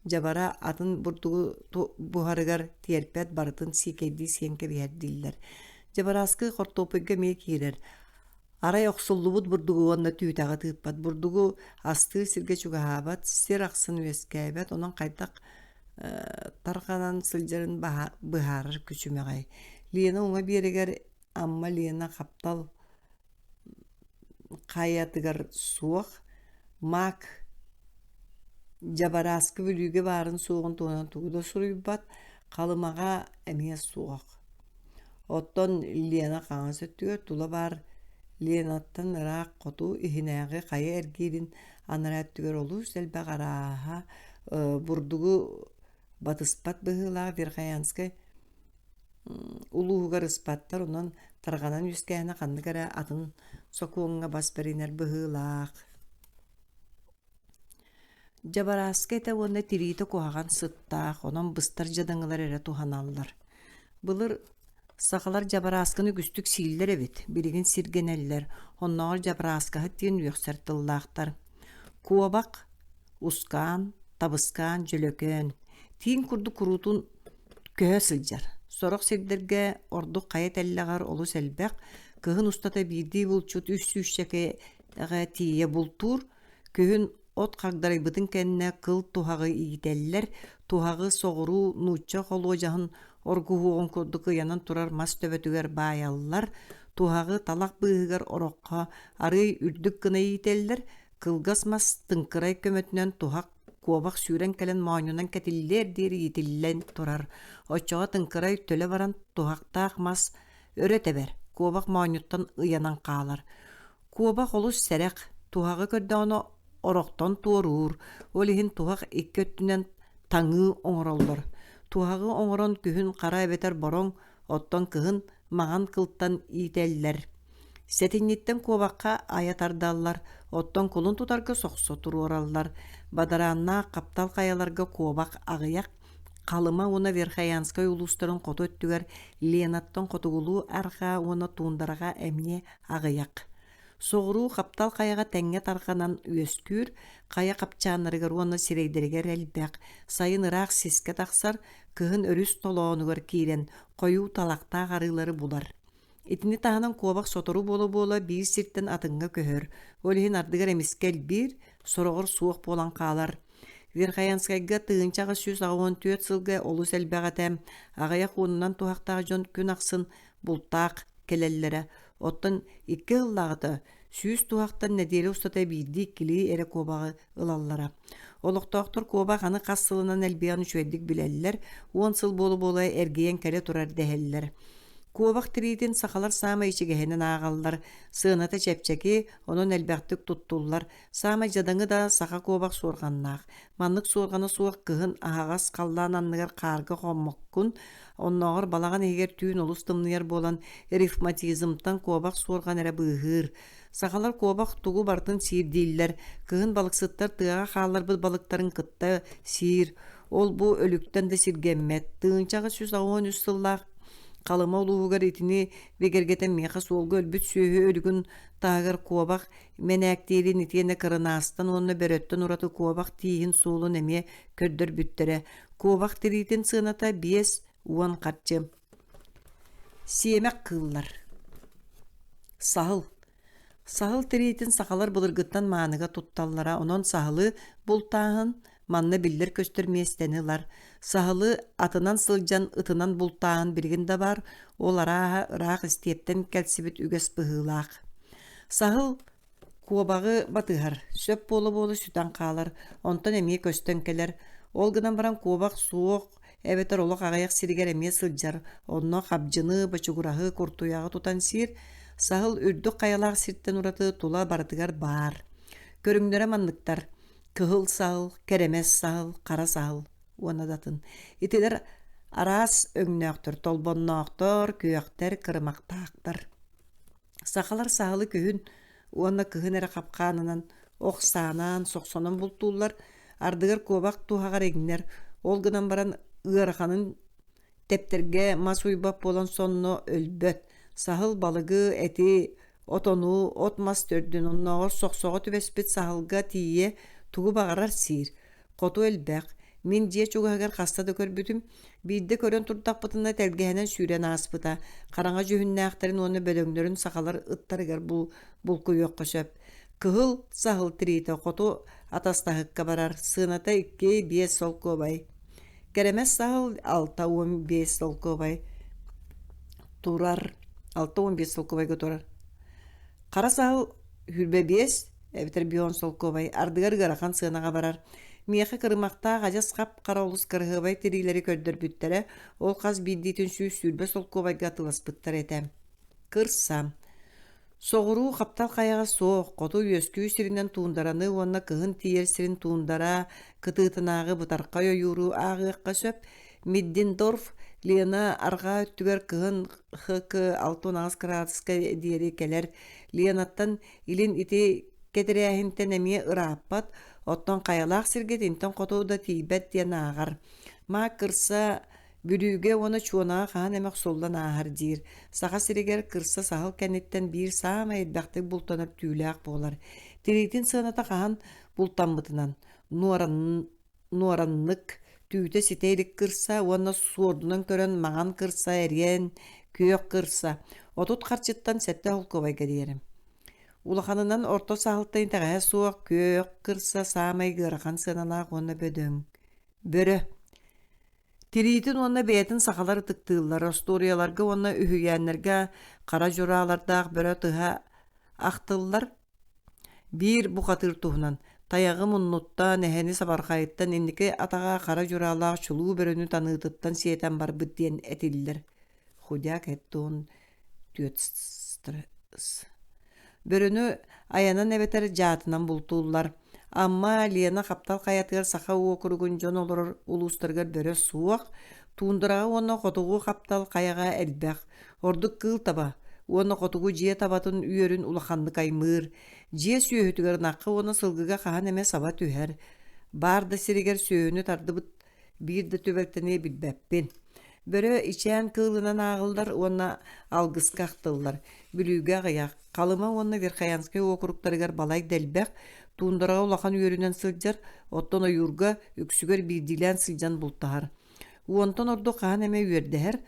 jabara atın burdugu buharıgar tiyerpet barıtın sikeydi siyenke biher diller. Jabaraskı kortopuyga mek girer. Ara yoxsullubut burdugu onda tüytağı tıppat. Burdugu astı sirge çugahabat, sir aqsın üeskaybat, onun qaytaq tarqanan sıljarın bıharır küçümeğay. Liyana ona biriger amma liyana kaptal qayatıgar suaq Мак жабараскы бүлүгө барын суогун туунан тугуда суруйбат калымага эмиэс суох. Оттон Лена каңа сөттүгөр тула бар Ленаттан ыраак коту ихинээги кайы эргиирин анараттыгөр олуу сэлбэ гарааха бурдугу батыспат быһыылаах Верхоянскай улуугар ыспаттар онон тарганан үскээне ханныгара атын сокуонга бас беринер быһыылаах. Жабараска эте уонна тириите куһаган сыттаах, онон быстар жадаңылар эре туханаллар. Былыр сахалар жабарасканы күстүк сииллер эбит, билигин сиргенеллер, онноҕор жабараскаһы тиин үөхсэр тыллаахтар. Куобак ускаан, табыскаан, жөлөкөөн, тиин курду куруутун көһө сылдьар. Сорох сирдерге ордук кайа теллэҕэр олу сэлбэх, кыһын устата биирдии булчут үс-сүүсчэкэҕэ тиийэ бултуур, күһүн от хагдарайбытын кэннэ кыл туһаҕы иитэллэр, туһаҕы соҕуруу нуучча холуожаһын оргуһуоҕун курдук ыйанан турар мас төбөтүгэр баайаллар, туһаҕы талах быыһыгар ороххо арый үрдүк гына иитэллэр, кылгас мас тыңкырай көмөтүнэн туһак куобак сүүрэн кэлэн моонунан кэтиллэр диэри иитиллэн турар. Оччоҕо тыңкырай төлө баран туһактаах мас өрөтебэр, куобак моонуттан ыйанан хаалар. Куобак олус сэрэх, туһаҕы көрдөҕөнө орохтон туоруур, ол иһин туһак иккөттүнэн таҥыы оҥороллор. Туһаҕы оҥорон күһүн хара эбэтэр бороҥ, оттон кыһын маҕан кылтан иитэллэр. Сэтинниттен куобакка аятардааллар, оттон кулун тутарга сохсо туруораллар. Бадарааннаах каптал каяларга куобак аҕыйах калыма уна Верхоянскай улуустарын хоту өттүгэр Ленаттан хотугулуу арха уна туундарага эмне аҕыйах. Соҕуруу каптал каяга тэҥҥэ тарханан үөскүүр, кая капчааннарыгар уонна сирейдэригэр элбэх, сайын ыраах сиске тахсар, кыһын өрүс толоонугар киирэн, хойуу талактаах арыылары булар. Итини таһынан куобак сотору буола биир сиртэн атыҥҥа көһөр, ол иһин ардыгар эмискэл биир, сороҕор суох буолан хаалар. Верхоянскайга тыынчаҕа 194 сылга олус элбэҕэтэ, аҕыйах уунунан туһактаах дьон күн ахсын бултаах келэллэрэ. Оттон икки ыллаҕыта сүүс туһахтан нэдиэли устата биирдии килии эре куобаҕы ылаллара. Олохтоохтор куобак аны хас сылынан элбиэҕин үчүгэйдик билэллэр, уон сыл буола эргийэн кэлэ турар дэһэллэр. Куобак тириитин сахалар саама ичигэһинэн ааҕаллар, сыаната чэпчэки онон элбэхтик туттуллар, саама жадаҥы да саха куобак суорҕаннаах. Маннык суорҕаны суох кыһын аһаҕас халлаан анныгар хаарга хоммоккун, онноҕор балаҕан иһигэр түүн олус тымныйар буолан ревматизмтан куобак суорҕан эрэ быыһыыр. Сахалар куобак тугу бартын сиир дииллэр, кыһын балыксыттар тыаҕа хаалларбыт балыктарын кытта сиир, ол бу өлүктэн да сиргэммэт. Тыынчаҕы 193 сыллаах калыма улуугар итини бегергетен меха суолга өлбүт сүйөһү өлүгүн таагар куобак менээктиирин итиэне кырынаастан уонна бөрөттөн ураты куобак тииһин суулун эмиэ көрдөр бүттерэ. Куобак тириитин сыаната 5 уон харчы. Сиэмэк кыыллар. Сахыл. Сахыл тириитин сахалар былыргыттан maaныга тутталлара, онон сахылы бултааһын манна биллер көстөрмиэстенилар. Сахылы атынан сылдьан ытынан бултаан билигин да бар, ол арааһа ыраах истиэттен кэлсибит үгэс быһыылаах. Сахыл куобагы батыһар, сөп буола сүтэн хаалар, онтон эмиэ көстөн келер. Ол гынан баран куобак суох, эбетер олох аҕайах сиригэр эмиэ сылдьар, онно хабдьыны, бачугураһы, куртуяҕы тутан сиир, сахыл үрдүк каялаах сиртен ураты тула бардыгар баар. Көрүңнөрө манныктар, кыһыл сахыл, керемес сахыл, кара сахыл уонадатын. Итилер араас өҥнөөктөр, толбоннооктор, күөктер, кырымактаактар. Сахалар сахылы күһүн уонна кыһын эре капкаанынан, охсаанан, сохсонон бултуулар, ардыгар куобак туһаҕар эҥнэр, ол гынан баран ыараханын тептерге мас уйбап болон сонно өлбөт. Сахыл балыгы, эти, отону, от мас төрдүн, онноҕор сохсоҕо түбэспит сахылга тиийэ тугу бағарар сиир. Хоту элбэх, мин дьиэ чугаһыгар хаста да көрбүтүм, биирде көрөн турдахпытына телгэһэнэн сүүрэн ааспыта, хараҥа жүһүннээхтэрин уонна бөлөҥнөрүн сахалар ыттарыгар булкуйуокко сөп. Кыһыл сахыл тириите хоту атастаһыкка барар, сыаната 2-5 солкобай. Керемес сахыл 6-15 солкобай турар, 6-15 солкобайга турар. Кара сахыл хүрбе 5, эбитер бион солкобай ардыгар гарахан сынаға барар. Миэхэ кырымакта гажас кап караулус кырыгыбай тирилери көрдөрбүттере ол каз биддитин сүүс сүрбе солкобайга тыласпыттар этем. Кырса. Соғыру қаптал қаяға соқ, қоту өскүй сиринен туындараны, онна кығын тиер сирин туындара, кытытынағы бұтарқа ойуру ағыққа сөп, Миддендорф Лена арға өттігер кығын ХК 6 диери келер. Ленаттан илин ити кетірәхінтен әме ыраппат, оттон қаялақ сиргетінтен қотуда тейбет ден ағар. Ма кырса бүрүгө оны чуона хаан эмек солдан аахар дир. Саха сиригер кырса сахыл кенеттен бир саама эдбахты бултанып түүлээх болар. Тиритин сыаната хаан бултанбытынан. Нуараннык түйте ситейлик кырса, оны суордунан көрөн маған кырса, эриен, күйөк кырса. Отут харчыттан сетте холковайга диерим. Улаханынан орто сахылтайын тағая суақ күйөк кырса саамай гырахан сыаналаақ оны бөдөң. Бөрі. Тиритин онна бейтин сахалар тыктыылар, историяларга онна үхүйәннерге қара журалардақ бөрі тыға ақтылар. Бир бұқатыр туһунан, таяғы мұннутта нәхәні сабарқайыттан еннеке атаға қара журалақ чулу бөріні таныытыттан сиетен бар бұттен әтілілер. Худяк әттуын түйетстырыс. Бөріні аянан әбетер жатынан бұлтулар. Amma Лена қаптал қаятығар сақа оқырғын жон олар улустырғар бөрі суақ, туындыраға оны қотуғы қаптал қаяға әлбәқ. Ордық қыл таба, оны қотуғы жие табатын үйерін улаханды қаймыр. Жие сүйетігер нақы оны сылғыға қаған әме саба түйер. Барды сирегер сүйені тарды бұт, бірді төбәктіне білбәппен. Бөрі ичән қылынан ағылдар, оны алғысқа ақтылдар. Бүліге қаяқ, қалыма оны Верхаянскай оқырықтарығар балай дәлбәқ, туындыраға улахан үйерінен сылжар, оттон ойурга үксүгер бирдилен сылжан бұлттағар. Уонтон орду қаған әме үйердігер,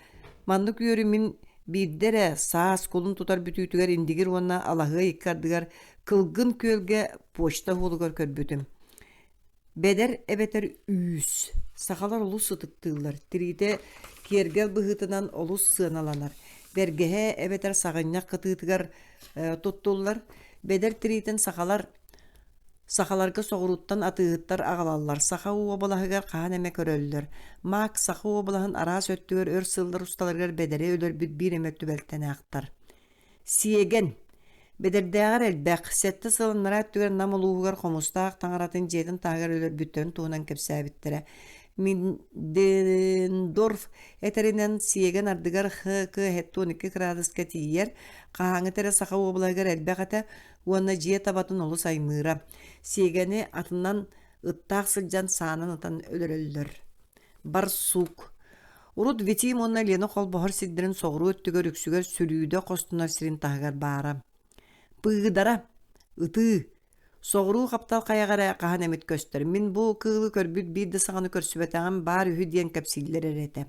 мандық үйері min бирдері саас қолын тұтар бүтүйтігер индигер онна алағы иккардығар кылгын көлге почта холығар көрбүтім. Бедер әбетер үйіс, сақалар олу сытықтылар, тирите кергел бұғытынан олу сыналанар. Бергеhe әбетер сағыннақ қытытығар тұттылар, бедер тиритен Сахаларга соғыруттан атыыттар ағалалар. Саха уа балахыгар қаған әме көрөлілер. Мак саха уа балахын арас өттігер өр сылдар ұсталаргар бедері өлір бүт бір әмөтті бәлттен ақтар. Сиеген. Бедердәғар әлбәқ. Сәтті сылынлара өттігер нам олуғығар қомыстақ таңаратын жетін тағыр өлір бүттен туынан кепсәбіттірі. Миддендорф әтерінен сиеген ардығар ХК 12 градуска тиер. Қағаңы тәрі саха уа балахыгар әлбәқ әті уанна жие табатын олу саймыра. Сиегені атынан ыттақ сылжан саанын ытан өлір. Барсук. Урут ветим онна Лена қол бұхыр сиддерін соғыру өттігер үксігер сүрүйді қостынар сирин тағығар бара. Пығыдара, ыты, соғыру қаптал қаяғара қаған әмет көстір. Мен бұл кығылы көрбіт бейді сағаны көрсібетіған бар үхі дейін кәпсилер әреті.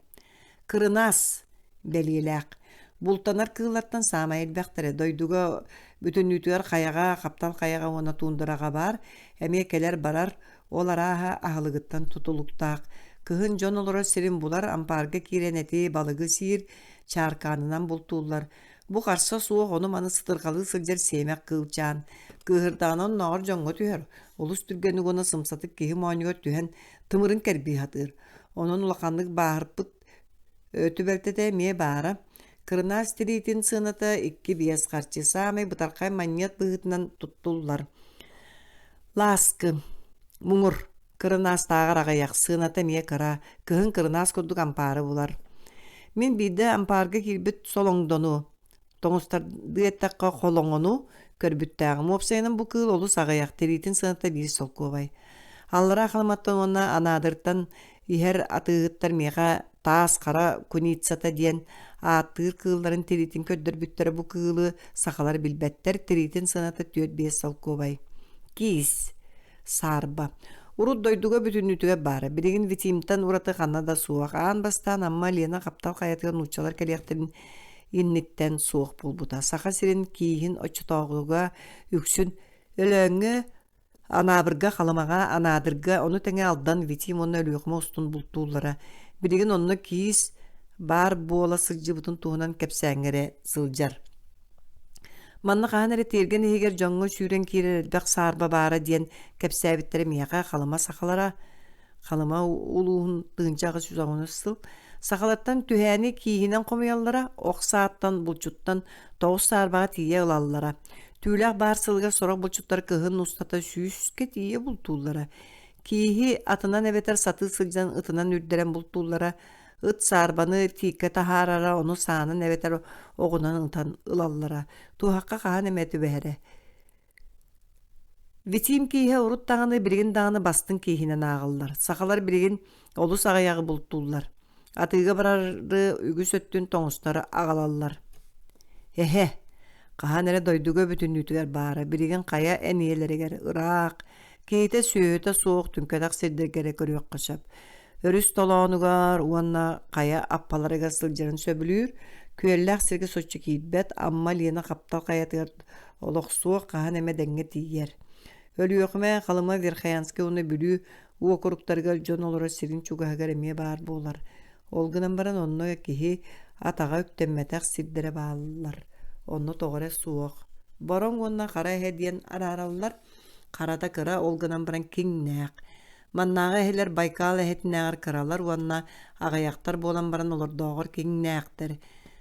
Кырынас, бәлеләқ. Бултанар кығылаттан сама әлбәқтірі. Дойдуға бүтін үтігер қаяға, қаптал қаяға оны туындыраға бар. Әме келер барар, олараға ағылығыттан тұтылықтақ. Кығын жон олары сирин бұлар, ампарға керенеті балығы сир, чарқанынан бұлтулар. Бұ қарса суық оны маны сытырғалы сылжар семек қылчан. Кығырданын нағыр жоңғы түйер. Олыс түргені оны сымсатып кейі мойнығыр түйен тымырын кәрбей хатыр. Оның ұлақанлық бағырпыт өтібәлтеті ме бары. Кырынас тиритин сыната 2-5 қарчы самай бұтарқай манет бұғытынан тұттулар. Ласкы, мұңыр, кырынас тағыр ағаяқ сыната ме кыра, кығын кырынас күрдік ампары бұлар. Мен биді ампарға келбіт солоңдону, тоңыстарды еттаққа қолоңыну көрбіттәғым. Опсайының бұл кыл олыс ағаяқ тиритин сыната бір солковай. Аллара қалматтан оны анадыртан ихер атығыттар меға таас қара күнитсата ден аттыр кылларын тиритин көддөр бүттері бұл кылы сақалар білбәттер тиритин сыната 4-5 солковай. Кис, сарба. Урут дойдуға бүтіннүтіге бары. Бірегін витимтан ураты қанна да суақ. Аан бастан амма Лена қаптал қаятығын ұчалар кәлияқтырын инниттен суық болбута. Сақа сирин кейін очытағыға үксін өлөңі анабырға қалымаға анадырға оны тәңе алдан витим оны өліғіма ұстын бұлтулары. Бірегін оны кейіс бар бола сылжы бұтын туғынан кәпсәңірі сылжар. Манна хаанары терген егер жоңго сүүрен кирердак саарба баара диен кепсәбиттер мияка халыма сахалара халыма улуун тыынчагы сүзагыны сыл сахалаттан түһәни киһинен комуяллара оксааттан булчуттан тоос саарбага тие ылаллара түүлэх баар сылга сорок булчуттар кыһын устата сүүске тие бултууллара киһи атынан эбетер саты сылжан ытынан үрдерен бултууллара ыт саарбаны тиикке тахаарара ону саанын эбетер огунан ытан ылаллара туһакка хаан эмети бэһэре Витим киһе урут тағаны биригин дағаны бастын киһинен ағыллар. Сақалар биригин олус ағаяғы бұлттулар. Атыға барары үгіс өттін тоңыстары ағалалар. Хе-хе, қахан әрі дойдуға бүтін үтігер бары. Биригин қая әниелерігер ұрақ. Кейте сүйеті соқ түнкәдақ сердергері көрек қышап. Өріс толауынығар, уанна қая аппаларыға сылжарын сөбілір. Күйелләқ сіргі сочы кейтбет, амма лена қаптал қаятығар олық суық қахан әме дәңге тиер. Өлüökme хаlıma Верхаянский уны бүлүү уокуруктарга жон олора сирин чугаһагар эмие баар буолар. Олгынан баран онно киһи атага үктемметэх сирдере бааллар. Онно тоҕоре суох. Борон уонна хара эһэ араараллар. Харата кыра олгынан баран киңнээк. Маннаага эһэлер Байкал эһэтинээҕэр кыралар уонна агаяктар буолан баран олордоогор киңнээктер.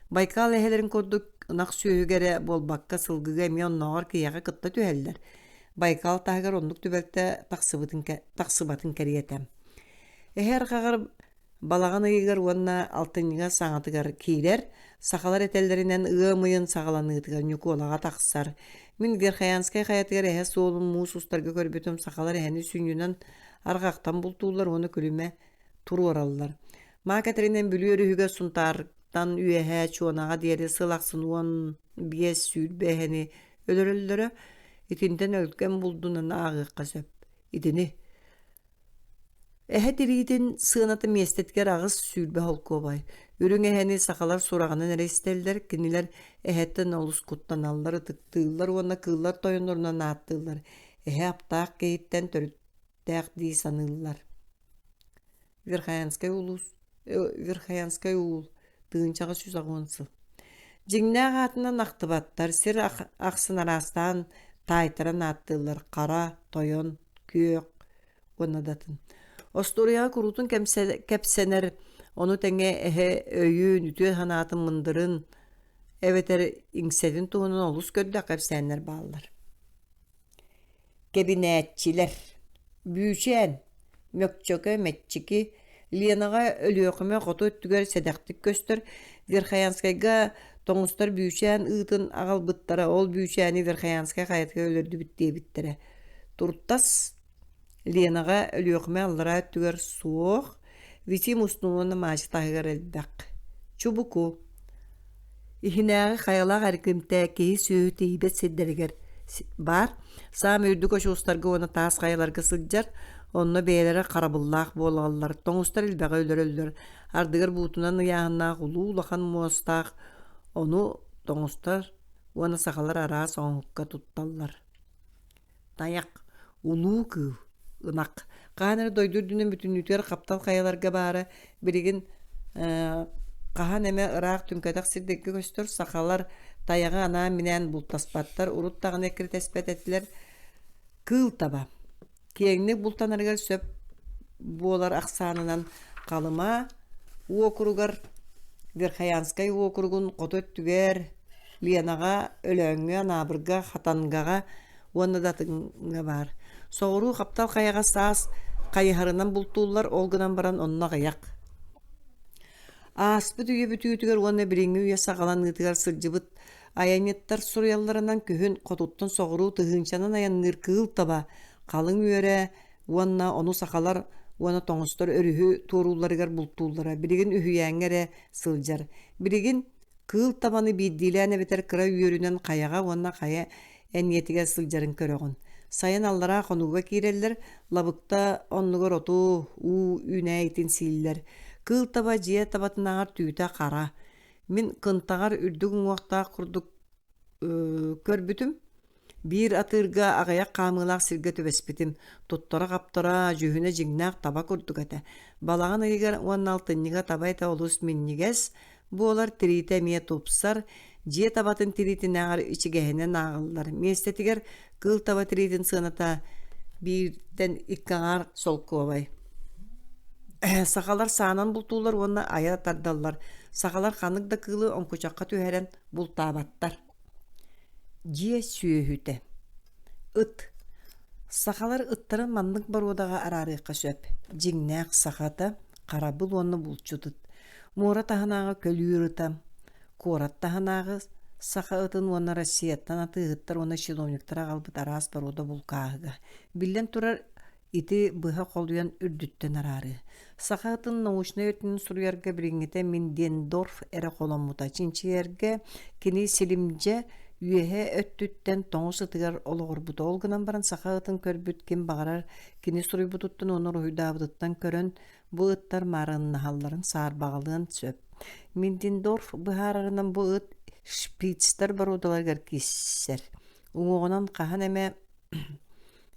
Байкал эһэлерин курдук ынак сүүһүгере болбакка сылгыга эмие онноогор кыйаҕа кытта түһэллер. Байкал тагар ондук түбәлтә тахсыбатын кәриетәм. Эхер қағыр балаған ыйығыр уанна алтыныға саңатыгар кейлер, сақалар этеллеринен ыымыйын сағаланыгытыгар нүкі олаға тақсар. Мин Верхаянскай хаятыгар эхе соолун муус устарга көрбөтім сақалар эхені сүйнюнан арғақтан бұлтуулар оны күліме туру оралылар. Ма кәтеринен бүлі өрүхіге сунтардан үйәхә чуанаға диәре сылақсын уан биес сүйілбе эхені өлөрөллөрі итинтен өлкен булдунан ағыққа сөп. Итини. Эхе диридин сыынаты местеткер ағыз сүйілбе холко бай. Үрің эхені сақалар сурағынан әрестелдер, кенилер эхеттен олыс куттан аллар, тықтыылар, уанна кыллар тойынларынан аттыылар. Эхе аптақ кейттен төріттәқ дей санылар. Верхаянскай уул, тыынчағы сүз ағуынсыл. Жиңнәғ атынан ақтыбаттар, сер ақсын арастан тайтыран аттылар, қара, тойон, күйек, онадатын. Остурияға құрутын кәпсенер, оны тәңе әхе өйін, үтіе ханатын мындырын, әветер иңседін туғынан олыс көрді кәпсенер бағылар. Кәбинәтчілер, бүйшен, мөкчөкі, мәтчікі, Ленаға өліөқіме қоту өттігер сәдәқтік көстір, Верхаянскайға тоңыстар бүйшен ұйтын ағал бұттара, ол бүйшені Верхаянскай қайатқа өлірді біттей біттірі. Турттас Ленаға өліөқіме аллара өттігер суық, Витим ұстуңыны мағыш тағығар әлбәқ. Чубуку. Ихинәғі қайалақ әркімті кейі сөйі тейбет седдергер бар. Сам үрді көші ұстарға оны таас қайаларға сылджар, онны бейлері қарабыллақ болалар. Тоңыстар үлбәға өлір. Ардығыр бұтынан ұяғынақ ұлу ұлақан мұастақ. Оны тоңыстар оны сақалар ара соңыққа тұтталар. Таяқ, ұлу күй, ұнақ. Қағаныр дойдырдүнен бүтін үтер қаптал қаяларға бары бірігін қаған әмі ұрақ түнкәдақ сирдекке көстір сақалар таяғы ана минән бұлтаспаттар ұруттағын әкір тәспәт әтілер кыл таба. Кеңнік бұлтанарғар сөп болар ақсанынан қалыма уокуругар Верхаянскай уокуругун қот өттігер Ленаға өлөңге набырға хатанғаға уаннадатыңға бар. Соғыру қаптал қаяға саас қайығарынан бұлтулар олғынан баран онына қаяқ. Аспы түйе бүтігітігер уанна біріңі үйе сағалан ұтығар сылжыбыт аянеттар сұрияларынан көхін қотуттан соғыру тұхыншанан аянныр кығыл таба қалың үйере уанна оны сақалар уанна тоңыстар өріхі торуларығар бұлтулара бірігін үйеңере сылжар. Бірігін кығыл табаны бейдиләне бетер кыра үйерінен қаяға уанна қая әниетіге сылжарын көріғын. Сайын аллара қонуға кейрелер, лабықта оннығыр оту үйне айтын сейлер. Кыл таба жия табатынағар түйті қара. Мен қынтағар үрдігін уақта құрдық көрбітім. Bir атырға ағаяқ қамылақ сірге төбеспетім. Тұттара қаптара жүйіне жіңнақ таба көрдік әті. Балаған егер 16-ніға табайта олыс меннігес, bu olar tirite miye topsar, Жие табатын тиритин ағар ичигеһинен ағыллар. Местетигер кыл таба тиритин сыната бирден иккаңар солкуобай. Сақалар саанан бултуулар онна ая тардаллар. Сақалар ханык да кылы онкучакка түһәрен бултаабаттар. Жие сүйөһүтэ. Ыт. Сақалар ыттарын маннык баруудага арарыйкка сөп. Жиңнәк сақата карабыл онны булчутут. Мура таханага көлүүрыта. Корат таханага саха ытын онна Россияттан атыыттар онна чиновниктара галбыт арас баруда булкаага. Биллен турар ити быха колуян үрдүттен арары. Саха ытын научный өтүнүн суруярга бириңите Миндендорф эре коломута. Чинчиерге кини силимже үйеһе өттүттен тоңус ытыгар ологорбут олгунан баран саха ытын көрбүт ким багарар кини суруйбутуттун онор уйдаабыттан көрөн бу ыттар марын халларын саар багалыан сөп. Миндендорф быхарарынан бу ыт шприцтер барудаларгар киссер. Уңоонан кахан эме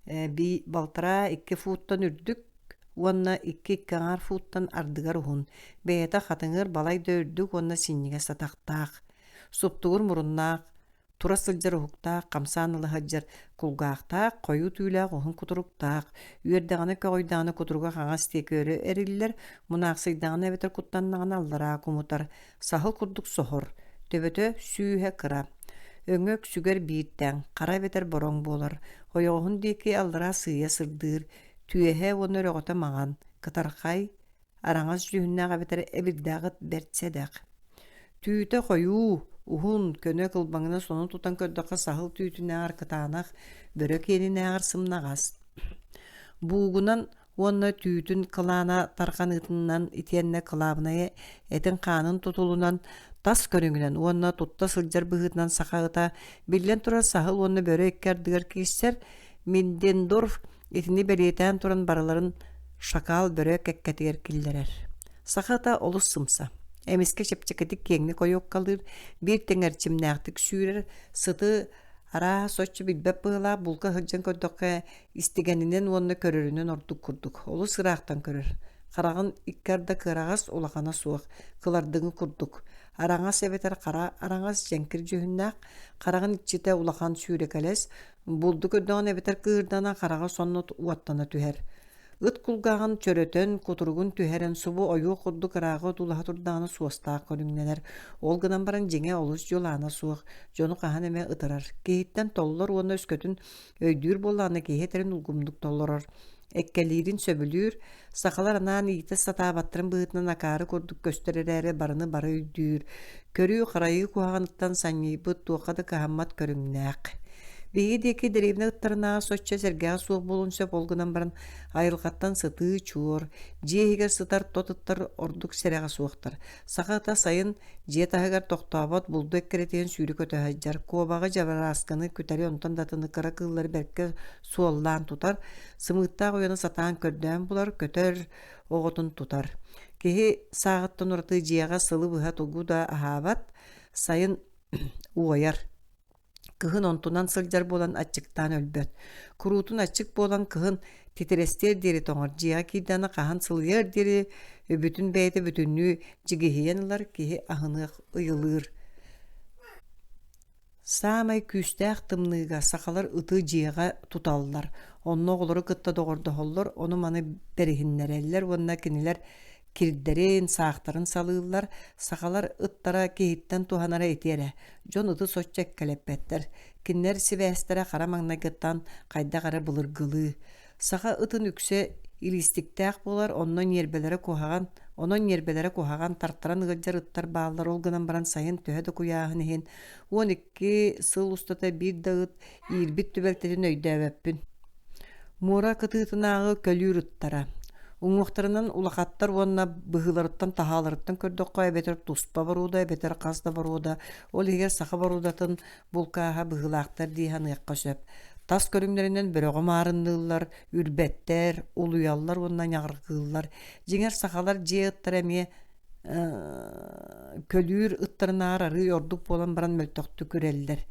би балтара 2 футтан үрдүк, уонна 2 футтан ардыгар ухун. Бэйэта хатыңыр балай дөөрдүк, уонна синниге сатактаак. Суптугур муруннаак, тура сылжар ухуктаак, камсаанылы хаджар кулгаактаак, кою түүлээх ухун кутуруктаак. Үердэганы көгойдаганы кутуруга хаңас текөрі эриллер, мунааксыйдаганы эбетер куттаннаганы аллараа кумутар. Сахыл курдук сохор, төбөтө сүүһэ кыра. Өңөк сүгер бииттен, кара бетер бороң болар. Хойоғын деки аллара сыя сырдыр, түйеһе оны рöҕөтө маҕан, кытархай, араңас жүһүннээҕэ бетер эбирдээҕит бэртседэх. Түйүтэ хойуу, ухун көнө кылбаңына сону тутан көрдөкка сахыл түйүтүнээҕэр кытаанах, бөрө киэнинээҕэр сымнагас. Буугунан уонна түйүтүн кылаана тарханыытынан итиэнне кылаабынайы этин хаанын тутулунан тас көрүңүнен уонна тутта сылдьар быһыытынан сахаыта биллен турар сахыл уонна бөрө иккердыгар кииссер Миндендорф итини белиэтээн туран бараларын шакал бөрө кэккэтигэр киллерер. Сахата олус сымса. Эмиске чепчекетик кеңни койук калыр, бир теңерчимнээхтик сүүрер, сыты ара соччу билбеп быыла булка хыджан көддөккэ истигенинен уонна көрөрүнөн ордук курдук. Олус ыраахтан көрөр. Карагын иккерда кырагас улахана суох, кылардыгы курдук. Араңас эбетер кара араңас женкир жүһүннээх, карагын иччите улахан сүүрекелес, булду көддөҕөн эбетер кыырдана карага соннут уаттана түһэр. Ыт кулгаагын чөрөтөн, кутуругун түһэрен субу ойуу курдук араагы тулаха турдааны суостаак көрүңненер. Ол гынан баран жеңе олус жолаана суох, жону кахан эме ытырар. Киһиттен толлор уонна өскөтүн өйдүүр боллааны киһитерин улгумдук толлорор. Эккелирин сөбүлүүр, сахалар анаан иите сатаабаттырын быытынан акаары курдук көстөрөрээре барыны бары үйдүүр. Көрүү харайы куһаҕыныттан санньыйбыт туохады каһаммат көрүҥнээк. Биги диэки деревне ыттарынаа сочча сэргээх суох болун сөп олгунан баран айылгаттан сытыы чуор, жиэһигэр сытар тотыттар ордук сэрэҕэ суохтар. Сахата сайын жие таһыгар тохтообот булду эккеретиэн сүүрү көтөһөйдьэр. Куобаҕа жабараасканы күтэри онтон датыны кыра кыыллар бэркэ суоллаан тутар, сымыыттаах уйаны сатаан көрдөөн булар, көтөр оҕотун тутар. Киһи сааҕыттан уратыы жиэҕэ сылы быһа тугу да аһаабат, сайын уойар. Кыһын онтунан сылдьар болан аччыктаан өлбөт. Куруутун аччык болан кыһын титирестер диэри тоҥор, дьиэҕэ киирдэна хаһан сылыйар диэри бүтүн бэйэтэ бүтүннүү дьигиһиэнылар киһи аһыныах ыйылыыр. Саамай күүстээх тымныыга сахалар ытыы дьиэҕэ туталлар. Онно оҕолору кытта доҕордоһоллор, ону маны бериһиннэрэллэр, уонна кинилэр кирдэрин саахтарын салыыллар, сахалар ыттара киһиттэн туһанара итиэрэ. Дьон ыты сочча эккелеппэттэр. Киннэр сибээстэрэ хара маҥнайгыттан хайдах эрэ былыргылыы. Саха ытын үксэ илистиктээх болар, онон ньиэрбэлэрэ куһаҕан тартаран ыгылдьар ыттар бааллар ол гынан баран сайын төһө да куяаһын иһин. Уон 2 сыл устата биир да ыт иирбит түбэлтэтин өйдөөбөппүн. Мура кытыытынааҕы көлүүр ыттара. Уҥуохтарынан улахаттар уонна быһыларыттан таһааларыттан көрдөккө эбетер туспа барууда, эбетер хас да барууда, ол игер саха баруудатын булкааһа быһылаахтар дииһэн ыакка сөп. Тас көрүңнөрүнөн бөрөҕө маарынныыллар, үрбэттер, улуяллар уонна ñаҕыргыыллар. Дьиҥэр сахалар дьиэ ыттар эмиэ көлүүр ыттарынаар арыы ордук буолан баран мөлтөхтү көрэллэр.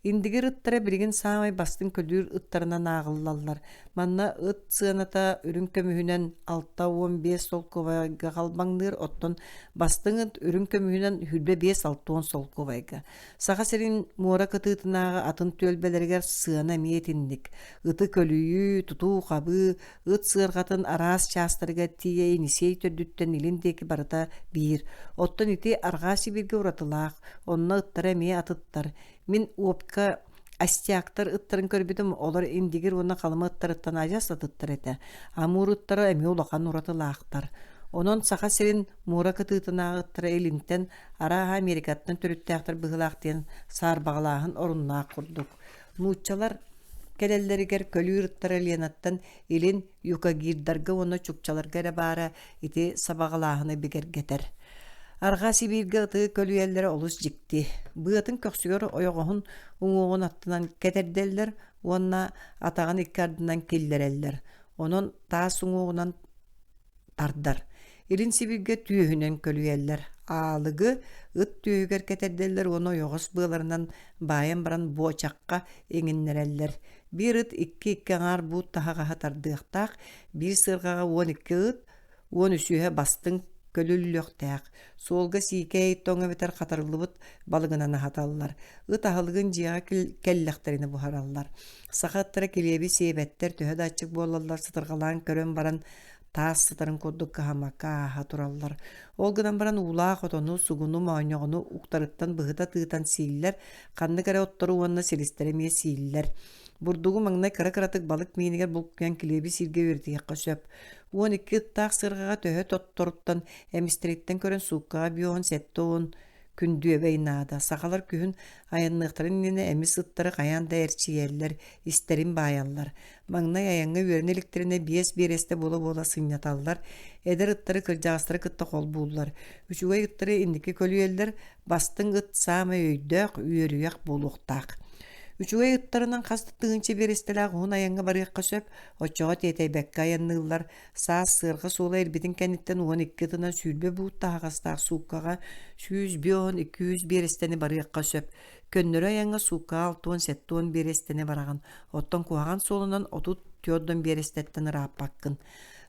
Индигер ыттара билген самай бастын көлүр ыттарынан агыллаллар. Манна ыт сыаната үрүн көмүһүнен 6-15 солковайга калбаңдыр, оттон бастың ыт үрүн көмүһүнен хүрбе 5-6 солковайга. Саха серин муора кытыытынага атын төлбелергер сыана метинник. Ыты көлүйү, тутуу кабы, ыт сыаргатын араас частарга тие инисей төрдүттен илиндеки барыта бир. Оттон ити аргаси бирге уратылаах, онна ыттара ме атыттар. Мин уопка астиактар ыттарын көрбүдüm, олар индигер уна калыма ыттарыттан ажас атыттар эте. Амур ыттара эми улахан уратылаахтар. Онон саха серин мура кытыытынаа ыттара элинтен арааха Америкаттан төрүттээхтар быгылаактен саарбагалааһын оруннаах курдук. Нууччалар келеллеригер көлүр ыттара ленаттан илин юкагирдарга уна чукчаларга да баара ити сабагалааһыны бигергетер. Арга Сибирге ыты көлүеллere олус жикти. Быатын көксүгөр ойоғоһун уңуғын аттынан кетерделлер, уонна атаған иккардынан келлереллер. Онон таас уңуғынан тардар. Ирин Сибирге түйөһүнен көлүеллер. Аалыгы ыт түйөгер кетерделлер, оны ойоғыс быыларынан байын баран буочаққа эңиннереллер. Bir ыт икки аңар буут тахагаха тардыақтақ, bir сырғаға 12 ыт, 13 бастың көлүллөктәк. Солга сикей тоңа бетер катарлыбыт балыгынана хаталлар. Ыт ахылгын жига келлектерини бухараллар. Сахаттара келеби себеттер төһө дачык болаллар, сытыргалаан көрөн баран таас сытарын курдук кахамакка хатураллар. Ол гынан баран улаа хотону, сугуну, маоньоғуну уктарыттан быһыта тыытан сииллер, канны кара оттору уонна селистеремие сииллер. Бурдугу маңнай кара-каратык балык миинигер булкуян килеби сирге үрдиекка сөп. 12 ыттаах сырғаға төһө тотторуттан эмистриттен көрөн сууккаға биоон сеттоон күндүөбэй наада. Сақалар күһүн аянныктарын нене эмис ыттары каян да эрчиеллер, истерин баайаллар. Маңнай аяңга үөрен электерине биэс биэресте бола сыйнаталлар. Эдер ыттары кырдьаҕастары кытта кол бууллар. Үчүгай ыттары индики көлүеллер бастың ыт саама өйдөөх үөрүяк болуктаак. Үчүгай ыттарынан касты тыгынчы берестелаах уун аянга барыакка сөп, оччоҕо тиэтэйбэкке аянныыллар, саас сыарга суола эрбитин кэнниттен 12 тынан сүүрбе буутта хагастаах сууккаға 100-200 берестени барыакка сөп. Көннөрө аянга суукка 6-7 берестени бараган, оттон куаган солунан 30 берестеттен ырааппаккын.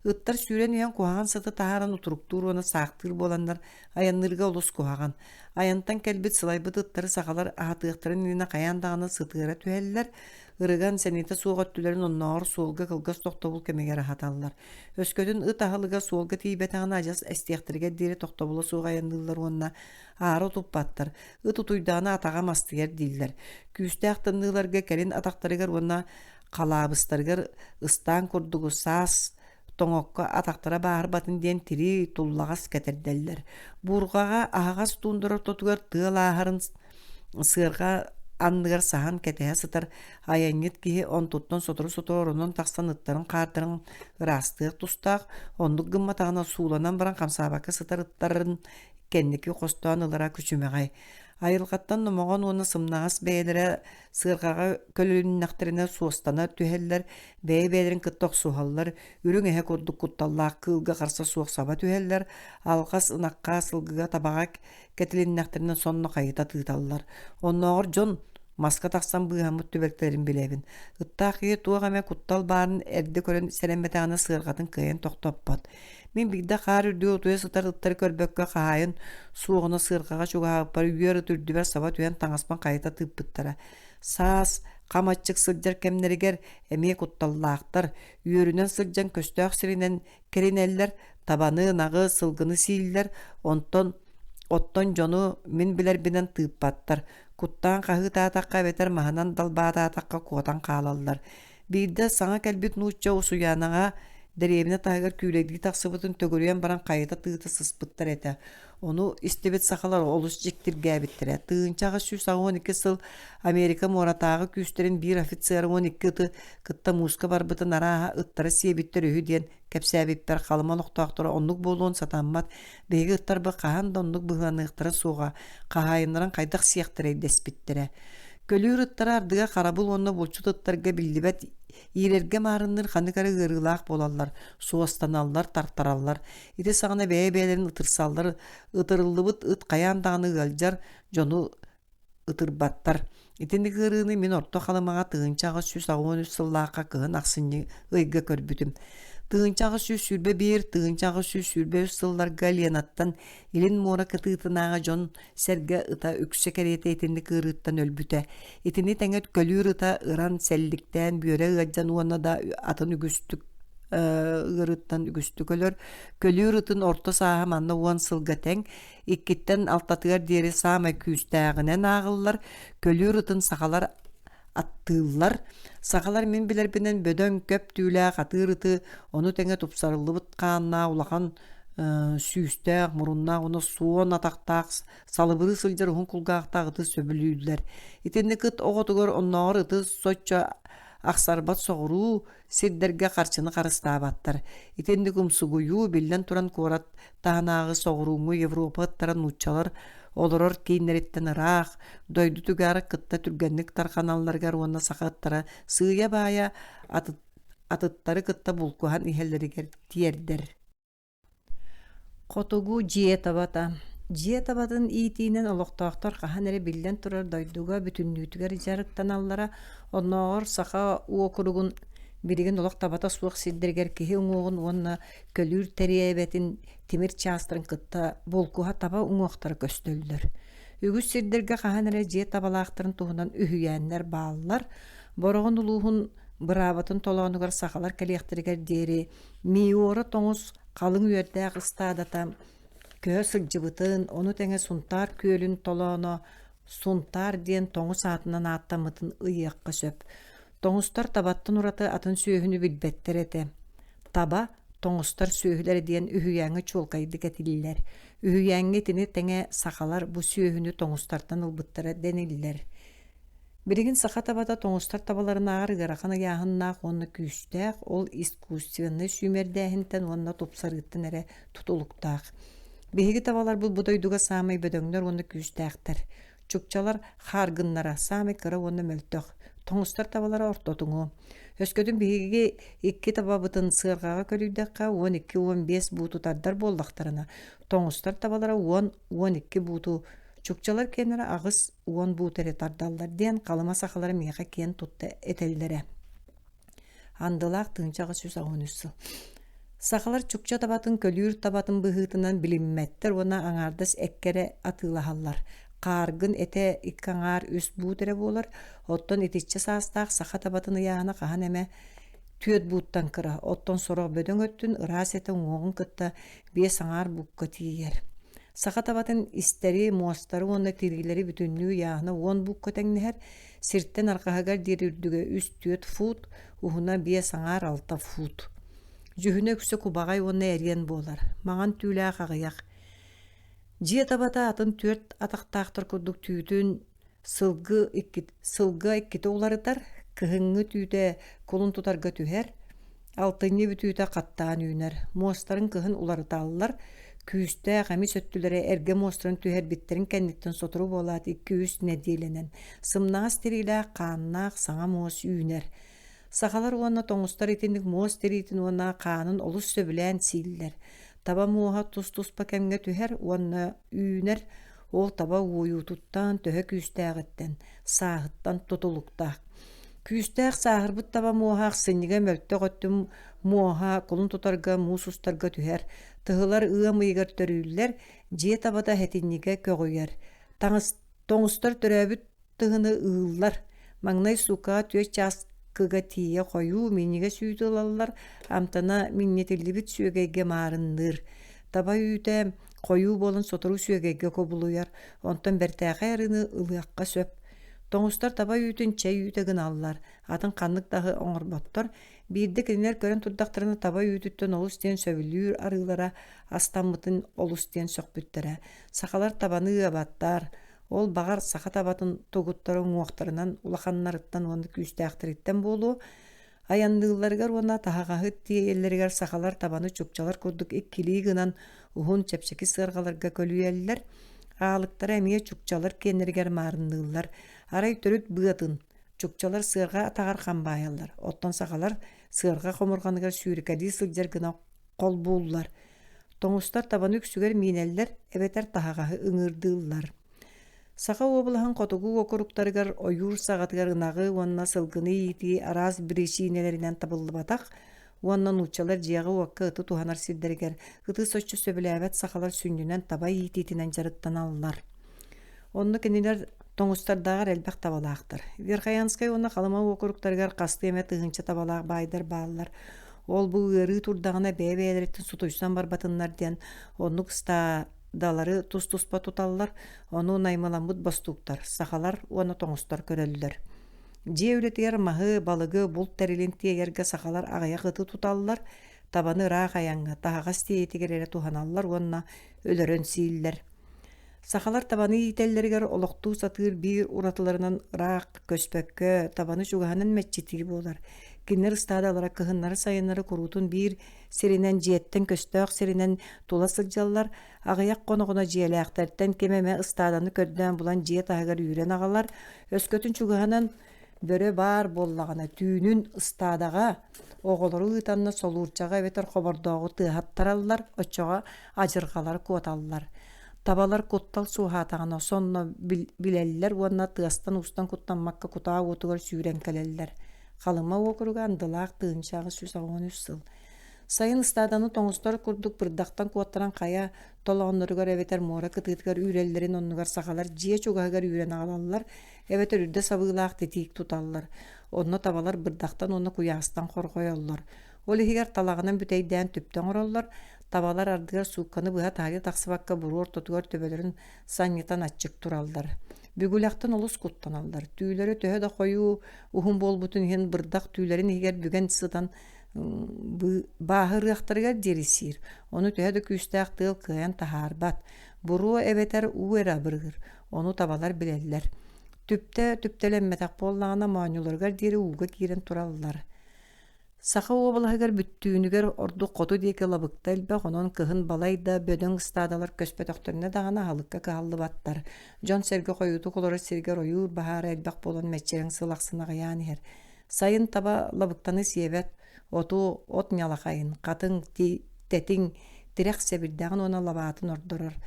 Ыттар сүүрен уян куаган сыты тааран утуруктуур уона саактыыр боланнар аяннырга олус куаган. Аянтан келбит сылайбыт ыттары сахалар аатыактарын ина каяндаганы сытыыра түһэллер, ырыган сенита суоҕоттүлэрин онноор суолга кылгас тохтобул кемегер ахаталлар. Өскөтүн ыт ахылыга суолга тийбетагана ажас эстиэхтирге дири тохтобула сууга аянныыллар уонна аары туппаттар. Ыт утуйдаана атага мастыгер дииллер. Күүстээх керин атактарыгар уонна калаабыстарыгар ыстаан курдугу саас тоңокка атактара баар батын диэн тири туллагас кетерделлер. Бургага аагас тундурар тотугар тыалаахарын сыарга анныгар сахан кетеһэ сытар аяннит киһи онтуттан сотору-соторунан тахсан ыттарын хаартарын ырастыах тустаах, ондук гымматаҕына сууланан баран хамсаабакка сытар ыттарын кенники хостоон ылара күчүмэҕэй. Айылгаттан номоҕон уонна сымнаас бэйэлэрэ сыаргаға көлүннахтарына суостана түһэллэр, бэйэлэрин кыттох суһаллар, үрүң эһэ курдук кутталлаах кыылга харса суохсаба түһэллэр, алгас ынакка сылгыга табаға кетилиннахтарына сонно хайыта тыыталлар. Онноогор дьон маска тахсан быһаммыт түбэктерин билэбин. Ыттаахыйы туоҕаме куттал баарын эрди көрөн серемметаана сыаргатын кыйын тохтоппот. Мин бигде хаар үрдү утуя сытар ыттары көрбөккө хаайын суоҕуна сыаргаға чугааппар үйөр түрдүбэр саба түен таңаспан кайыта тыыппыттара. Саас камаччык сылдьар кемнеригер эмиэ кутталлаахтар, үйөрүнэн сылдьан көстөөх сиринен керинеллер, табаны нагы сылгыны сииллер, оттон жону мин билербинен тыыппаттар. Куттаан каһыытаатакка бетер маһынан далбаатаатакка куотан каалаллар. Биирдэ саҥа кэлбит нуучча усуяанаҕа дэриэбинэ таһыгар күүлэгдии тахсыбытын төгөрүйэн баран кайыта тыыта сыспыттар этэ. Ону истебит сахалар олус жиктиргээбиттэрэ. Тыынчаҕа 112 сыл Америка муоратааҕы күүстерин биир офицер 12 ыты кытта мууска барбытын арааһа ыттара сиэбиттэр үһү диэн кэпсээбиппэр халыма олохтоохтора оннук буолуон сатаммат бэйги ыттарбы хаһан да оннук быһыаныахтара суоҕа хаһаайыннаран кайдах сиэхтэрэй деспиттэрэ. Көлүүр ыттара ардыга харабыл онно булчут ыттарга биллибет иирерге маарынныр ханыкары ырылаах болаллар, суостаналлар, тартараллар. Ити саҕана бэйэ-бэйэлэрин ытырсаллар, ытырыллыбыт ыт каяан даҕаны ыалдьар, дьону ытырбаттар. Итинди кырыны мен орто халымаға тыгынчаға сүз агуон сыллааққа кыһын ахсынньы ыйга көрбүтүм. Тыгынчаға сүз сүрбе бир, тыгынчаға сүз сүрбе сылларга лиенаттан илин мора кытыытынааға жон серге ыта үксө керете итинди кырыыттан өлбүтэ. Итини теңет көлүүр ыта ыран селликтен бүөрэ ыаджан уонна да атын үгүстүк ырыттан үгүстүкөлөр көлүүр ытын орто сааха манна уон сылга тең иккиттен алтатыгар диэри саама күүстээҕинэн аагыллар көлүүр ытын сахалар аттыыллар сахалар мен билербинен бөдөн көп түүлээх атыыр ыты ону теңе тупсарылыбыт кааннаа улахан сүүстээх муруннаах уну суон атактаах салыбыры сылдьар уһун кулгаахтаах ыты сөбүлүүлэр итинни кыт оҕотугар онноҕор ыты соччо ахсарбат соҕуруу сирдерге харчыны харыстаабаттар. Итинди кумсугуйуу биллен туран куорат таанаагы соҕуруҥҥу Европа ыттаран нуччалар олорор кейнериттен ыраах, дойду түгääри кытта түргэнник тарханалларга уонна сахаттара сыыя баая атыттары кытта булкуһан иһэллэригэр тиэрдэр. Хотугу жиетабата. Жиетабатын иитиинен олохтоохтор хаһан эре биллен турар дойдуга бүтүннүүтүгэр жарыктаналлара онноогор саха уокуругун бириген олохтабата суох сиддергер киһи уҥуоҕун уонна көлүүр тэриэбэтин тимир чаастырын кытта булкуһа таба уҥуохтара көстөллөр. Үгүс сирдерге хаһан эре жиетабалаахтарын туһунан үһүйээннэр бааллар бороҕун улуухун быраабатын толоонугар сахалар кэлиэхтэригэр диэри миуора тоҥус халыҥ үөрдээх ыстаадата көһө сылдьыбытын, ону тэҥэ сунтаар күөлүн толооно сунтаар диэн тоҥус аатынан ааттаммытын ыйыакка сөп. Тоҥустар табаттан ураты атын сүөһүнү билбэттэр эте. Таба тоҥустар сүөһүлэр диэн үһүйээҥҥи чуолкайдык этиллэр. Үһүйээҥҥи тини тэҥэ сахалар бу сүөһүнү тоҥустартан ылбыттара дениллэр. Биригин саха табата тоҥустар табаларынааҕар ыарахан ыяаһыннаах уонна күүстээх, ол искусственный сүүмэрдээһинтэн уонна тупсарыыттан эре тутулуктаах. Биһиги табалар бул будойдуга саамай бөдөҥнөр уонна күүстэахтэр. Чукчалар хааргыннара саамай кыра уонна мөлтөх. Тоҥустар табалара ортотуҥу. Өскөтүн биһиги икки табабытын сыаргаага көлүйдэххэ 12-15 бууту тардар буоллахтарына. Тоҥустар табалара 10-12 бууту. Чукчалар кеннери агыс 10 буут эре тардаллар диэн калыма сахалара миэхэ киэн тутта этеллере. Андылаах тыынчаҕа сүс агуонуссу. Сахалар чукча табатын көлүүр табатын быһыытынан билиммэттер уона аҥаардас эккере атыылаһаллар. Кааргын эте иккаҥаар үс буут эре буолар, оттон итиччэ саастаах саха табатын ыяаһына хаһан эме түөт бууттан кыра, оттон сороох бөдөҥ өттүн ыраас эте уҥуоҕун кытта биэс аҥаар букка тиийэр. Саха табатын истери, муостары уонна тирилери бүтүннүү яаһына 10 букка тэҥнэһэр, сирттен арҕаһыгар диэри үрдүгэ үс түөт фут, уһуна биэс аҥаар 6 фут. Жүһүнэ күсө кубагай уонна эриэн буолар. Маҥан түүлээх аҕыйах. Жиетабата атын түөрт атактаахтар курдук түүтүн сылга икките уларытар, кыһыҥҥы түүтэ кулун тутарга түһэр, алтынньы бүтүүтэ каттаан үүнэр. Муостарын кыһын уларытааллар, күүстэ хами сөттүлэрэ эргэ муостарын түһэр биттерин кэнниттен сотору буолаат 2-3 недиэленэн. Сымнаас тирилээх кааннаах саҥа муос үүнэр. Сахалар уонна тоҥустар итинник муос тириитин уонна каанын олус сөбүлээн сииллэр. Таба муоһа тус-туспа кэмгэ түһэр уонна үүнэр, ол таба уойуутуттан төһө күүстээҕиттэн, сааһыттан тутулуктаах. Күүстээх сааһырбыт таба муоһаах сынньига мөлтөх өттүм муоһа кулун тутарга муус устарга түһэр, тыһылар ыа-мыйгар төрүүллэр, дьиэ табата хэтинниге көҕүйэр. Тоҥустар төрөөбүт тыһыны ыыллар, маҥнай сука түөс чаас кыга тиийэ хойуу миниге сүүтүлаллар, амтана миннетиллибит сүөгэйгэ маарынныр. Таба үүтэ хойуу болун сотору сүөгэйгэ кобулуяр, онтон бэртээхэ арыны ылыакка сөп. Тоҥустар таба үүтүн чэй үүтэ гыналлар, атын ханнык дагы оҥорботтор, биирде кинилэр көрөн турдахтарына таба үүтүттэн олус диэн сөбүлүүр арыылара астаммытын олус диэн сөкпүттэрэ. Сахалар табаны абаттар, ол багар саха табатын тугуттары уҥуохтарынан улаханнарыттан уонна күүстээхтириттэн буолуу, аянныылларыгар уонна таһаҕаһыт тиэллэригэр сахалар табаны чукчалар курдук иккилии гынан уһун чэпчэки сыарҕаларга көлүйэллэр, аалыктара эмиэ чукчалар киэннэригэр маарынныыллар, арай төрүт быатын, чукчалар сыарга атагар хамбаайаллар, оттон сахалар сыарга хомурганыгар сүүрикэлии сылдьар гына кол бууллар. Тоҥустар табаны үксүгэр miinэллэр, эбэтэр таһаҕаһы ыҥыырдыыллар. Саха облахан котугу окуруктарыгар ойур сагатыгар ынагы уонна сылгыны ити арас биричинелеринен табыллыбатах, уонна нучалар жиягы уакка ыты туханар сирдеригер, ыты соччу сөбіләбәт сахалар сүннүнен таба ититинен жарыттан алылар. Онны кенилер тоңустардагар элбэх табалаактар. Верхоянскай онна халыма окуруктарыгар касты эме тыгынча табалаак байдар баалар. Ол бу ыры турдагына бәбәлереттен сутуйсан барбатыннар диен, онну кыстадалары тус-туспа туталлар, ону наймаламбыт бастуктар, сахалар уонна тоңустар көрөллөр. Жие үлетигер махы, балыгы, булт тәрилин тиегерге сахалар агаяк ыты туталлар, табаны раак аяңга, тахагас тиетигер эре туханаллар, уонна өлөрөн сииллер. Сахалар табаны ителлергер олоқтуу сатыр бир уратыларынан раак көспөккө табаны чугаһанын мәччитиги болар. Кинер стадалара кыһыннары сайыннары курутун бир серинен жиеттен көстөк серинен тула сылжаллар, агаяк коногуна жиелээхтерден кемеме ыстаданы көрдөн булан жиет агар үйрен агалар, өскөтүн чугаһанын бөрө бар боллагана түүнүн ыстадага оголору ытанна солуурчага бетер хобордогу тыахаттараллар, очога ажыргалар куоталлар. Табалар куттал суухатагана сонно билеллер, уонна тыастан устан куттанмакка кутаа утугар сүүрен келеллер. Халыма окуруга андылаак тыынчагы 113 сыл. Сайын стаданы тоңустар курдук бырдактан куаттаран кая толоонноругар эбетер мора кытыытыгар үреллерин оннугар сахалар жие чугаһыгар үрен агалаллар, эбетер үрдө сабыылаак тетиик туталлар. Онно табалар бырдактан онно куяастан коргойоллор. Ол ихигер талагынан бүтэйдään түптөн ороллор, табалар ардыгар суукканы быһа таһыры тахсыбакка буруор тотугар төбөлөрүн санньытан аччык тураллар. Бүгүлэхтэн олус куттаналлар. Түүлөрү төһө да хойуу ухун болбутун иһин бырдак түүлөрүн игер бүгэн сытан баахырыахтарыгар дерисир. Ону төһө да күүстээх тыал кыайан тахаарбат. Буруу эбетер уэра бырыгыр. Ону табалар билеллер. Түптелемметак боллагана маанюларгар дери uuга киирен тураллар. Саха обалыгар бүттүүнүгер орду коту диэки лабыкта элбэх, онон кыһын балайда бөдөң стадалар көспөтөхтөрүнэ дагана халыкка кааллыбаттар. Жон серге койуту колору сергер ойуур баһаара элбэх болон мэччерең сылаксынага яанихер. Сайын таба лабыктаны сиэбет, оту от нялахайын, катын тетиң тирэх себирдэгин она лабаатын ордорор.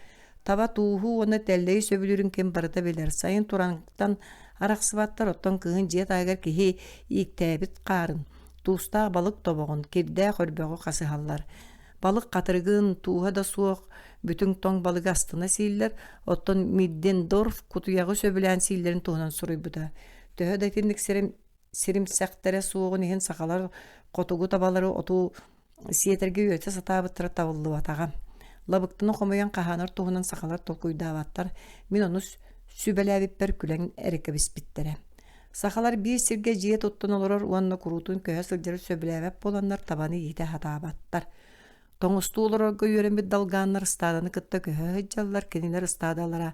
Таба тууху оны теллей сөбүлүрүн кем барыта билер. Сайын тураңтан араксыбаттар оттон кыһын жиет агар киһи ийиктээбит каарын. Туустаа балык тобогун кирдээ хорбогу касыһаллар. Балык катырыгын туuha да суох бүтүн тоң балык астына сииллер, оттон Миддендорф кутуягы сөбүлән сииллерин туһунан суруйбута. Төһө да тинник сиримсэхтере суогун иһин сахалар котугу табалары оту сиетерге үйөтө сатаабыттара табыллыбатага. Лабыктыны хомоян каханар туһунан сахалар толкуйдаабаттар. Мин ону сүбэлээбиппер күлэң эрекебиспиттере. Сахалар бир сирге жиет оттон олорор уанна курутун көһө сылдьары сөбүлээбэп боланнар табаны иите хатаабаттар. Тоңустуу олорорго үйөрэмбит далгааннар стаданы кытта көһө ыджаллар, кенилер стадалара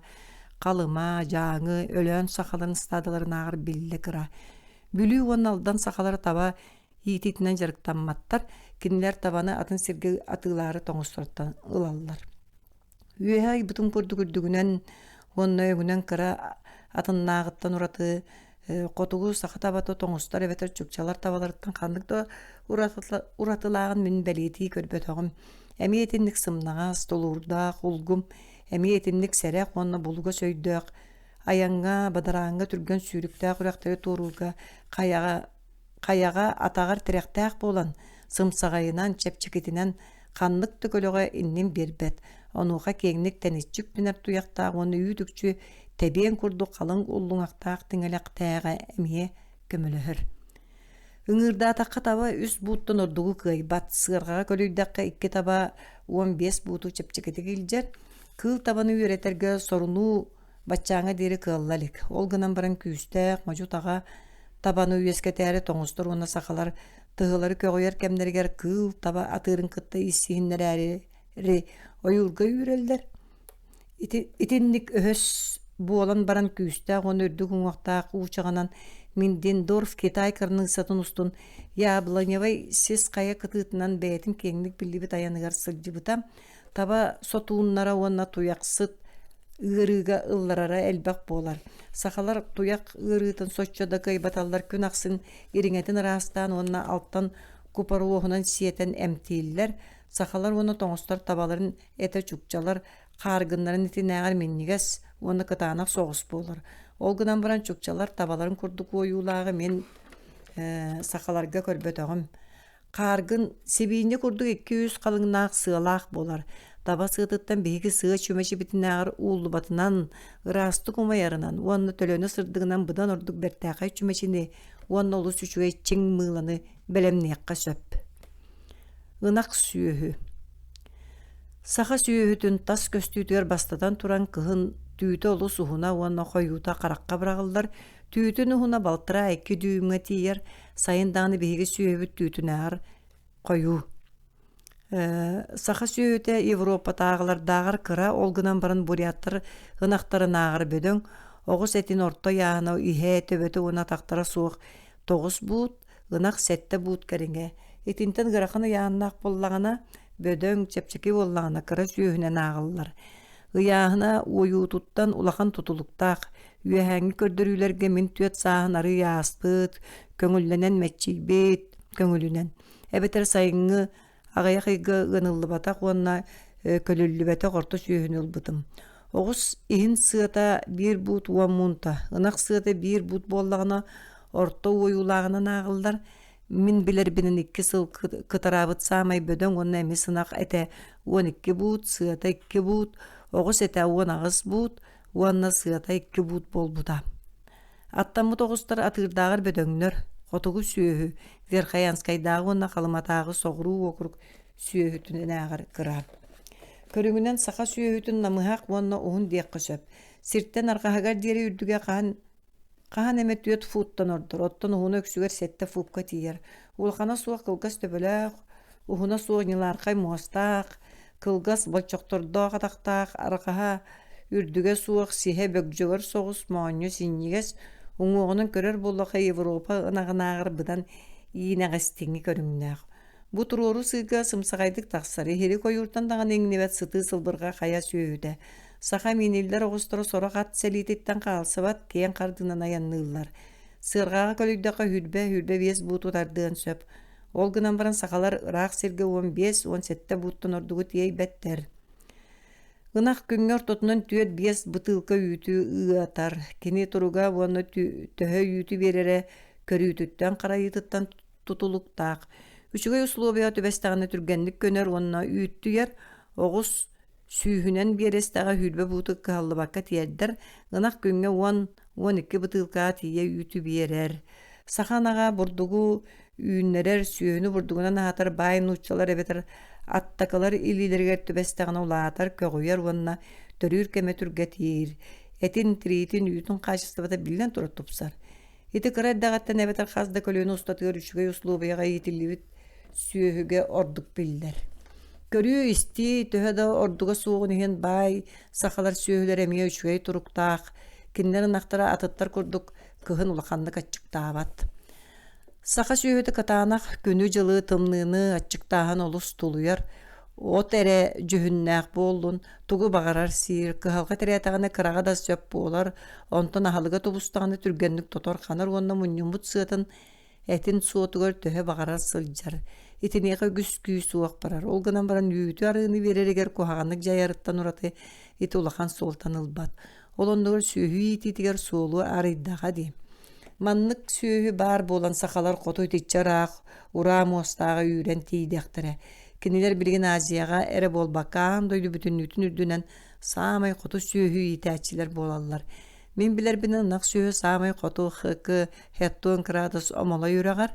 калыма, жааңы, өлөөн сахаларын стадаларын агыр билле кыра. Бүлүү уанна алдан сахалар таба иититинен жарыктанматтар, кенилер табаны атын сирге атыылаары тоңустураттан ылаллар. Үйөһай бутун курдугүрдүгүнен уанна өгүнен кыра атыннаагыттан ураты котугу сахатабаты тоңустар эбетер чукчалар табаларыттан кандыкта уратылагын мин белети көрбөтөгүм. Эми этинник сымнага столурда хулгум, эми этинник серек онна булуга сөйдөк, аяңга бадарааңга түргөн сүүрүктää курактары туруга, каяга атагар тиректääк болан, сымсагайынан чепчикитинен каннык төкөлөгө иннин бербет. Онуга кеңник тениччик дүнер туяктаа оны үйдүкчү Тебен курду қалың уллуңақтақ тіңелектәға әмие көміліхір. Үңірда таққа таба үс бұттын ордуғы күй, бат сығырға көлүйдаққа 2 таба 15 бұту чепчекеті келжер, кыл табаны үйретерге соруну батчаңа дері кыллалик. Олғынан баран күйістәк, мажутаға табаны үйеске тәрі тоңыстыр, оны сақалар тығылары көғойер кәмдергер кыл таба атырын кытта иссиіннер әрі ойылға үйрелдер. Итинник өһөс буолан баран күүстää он өрдүгүн уактаак уучаганан Миддендорф Китай кырның сатын устун яблоневай сес кая кытыытынан бээтин кеңник билибит аяныгар сылжыбыта таба сотууннара уонна туяксыт ырыга ылларара элбак болар. Сахалар туяк ырыытын соччода кайбаталлар күн аксын ириңетин раастан уонна алттан купаруохунан сиетен эмтииллер. Сахалар уонна тоңостор табаларын эте чукчалар Қарғынларын итинәғар меннигес Оны кытанак соғыс болар. Ол гынан баран чукчалар табаларын курдук оюлағы мен сақаларга көрбөтөгім. Қаргын себейінде курдук 200 қалыңнаақ сыылақ болар. Таба сыытыттан бейгі сыға чөмеші бітінағыр уылы батынан, ырасты кумаярынан, уанны төлөні сырдығынан бұдан ордук бәртәқай чөмешіні, уанны олы сүчуе чың мыланы бәлемнеққа сөп. Инақ сүйөһү. Саха сүйөһүтүн тас көстүйтер бастадан туран кыһын түйті олы суһуна уанна хойута қараққа бірағылдар, түйтін уһуна балтыра 2 дүйімге тиер, сайындағыны бейгі сүйөһүт түйтінағыр қою. Саха сүйөте Европа тағылардағыр кыра олгынан барын буряттар ынақтарын ағыр бөдөң, оғыз әтін орто яғына үйе төбеті оны тақтара суық 9 бұд, ынақ 7 бұд кәрінге. Етінтен ғырақыны яғынақ боллағына бөдөң чепчеки боллағына кыра сүйөһінен ағылылар. Ыяғына ойуутуттан улахан тутулуктақ, үйәңі көрдірүйлерге мен түйет сағын ары яспыт, көңілінен мәтчейбет, көңілінен. Әбетер сайыңы ағаяқыға ғынылы батақ, онына көлілі бәті қорты сүйіхін ұлбытым. Оғыз иін сыыта бір бұд уаммунта, ынақ сыыта бір бұд боллағына орта ойулағынан ағылдар. Мен білер бінін 2 сыл кытарабыт самай бөдің, онына әмі сынақ әті 12 бұд, сыыта 2 бұд, оғыз әті 10 бұд, онына сыыта 2 бұд бол бұда. Аттамыт оғыздар атырдағыр бөдөңнөр, Қотугу сүйөһү, Верхаянскайдағы онна қалыматағы соғыру округ сүйөһүтүнен ағыр кыра. Көрүңүнен сақа сүйөһүтүн намыхақ онна оғын дейққы сөп. Сирттен арқағығар дері үрдіге қахан әмет түйет футтан ордыр. Оттан оғын өксігер сетті фупқа тиер. Улқана суақ қылғас төбіләқ, оғына суақ ниларқай мұғастақ, қылғас болчоқторды қадақтақ, арқаға үрдіге суақ сихе бөкжігір соғыс мауыню синнигес, оңуғының көрер болуға Европа ынағынағыр бұдан иінәғістеңі көріңнәқ. Бұ тұрору сыйға сымсағайдық тақсары, хері койуртан даған еңнебет сыты сылбырға қая сүйөді. Сақа менелдер оғыстыры сора қат сәлететтен қалсыбат кен қардынан аяннылар. Сырғаға көлігдіға хүрбе бес бұту тардығын сөп. Ол гынан баран сақалар ұрақ серге 15-17 бұттын ордығы тей бәттер. Гынақ күнгер тотунан түйет 5 бытылка үйті ұғатар. Кене тұруға оны төхі үйті берері көрүйтіттен қарайытыттан тұтылықтақ. Үчіге условия төбестағаны түргенлік көнер онына үйттігер, оғыз сүйхінен берестаға хүрбе бұты қалы баққа тиердір, гынақ күнге 10-12 бытылка тие үйті берер. Сақанаға бұрдығы үйінлерер сүйіні бұрдығынан ағатар байын ұтчалар әбетер аттақалар илилергер төбестағына ұлағатар көғойер онына төрір кәме түрге тиер. Әтін тіретін үйтін қашыстыбата білден тұры тұпсар. Еті қырайдағаттан әбетер қазда көліні ұстатығыр үшіге ұслубияға етілівіт сүйіге ордық білдер. Көрі істі төхеді ордыға суғын еген бай, сақалар сүйігілер әмей үшіге тұрықтақ, кендерін ақтара атыттар көрдік кығын ұлақанды қатчықтағабат. Сақа сүйігі катанақ күні жылы тымныны атчықтағын олыс тұлуяр, от әрі жүхіннәқ болын, тұғы бағарар сир, кығалға тәрәтағаны қыраға да сөп болар, онтын ағалыға тұбыстағаны түргенлік тотор қанар, онна мұннымыт сыытын әтін суотығыр төхі бағарар сылжар. Етінеға күс-күй суақ барар. Ол гынан баран үйті арыны беререгер кухағанық жайарыттан ұраты еті улахан солтан ылбат. Ол ондығыр сүйі ететігер солу арыйдаға дейм. Маннық сүйі бар болан сақалар қоту ететчарақ, ұра мостағы үйрен тейдектірі. Кенелер білген Азияға әрі болбаққан дойды бүтін үтін үрдінен самай қоту сүйі етәтчілер болалар. Мен білер бінен нақ сүйі самай қоту қықы, хеттуын кырадыс омала үйрағар.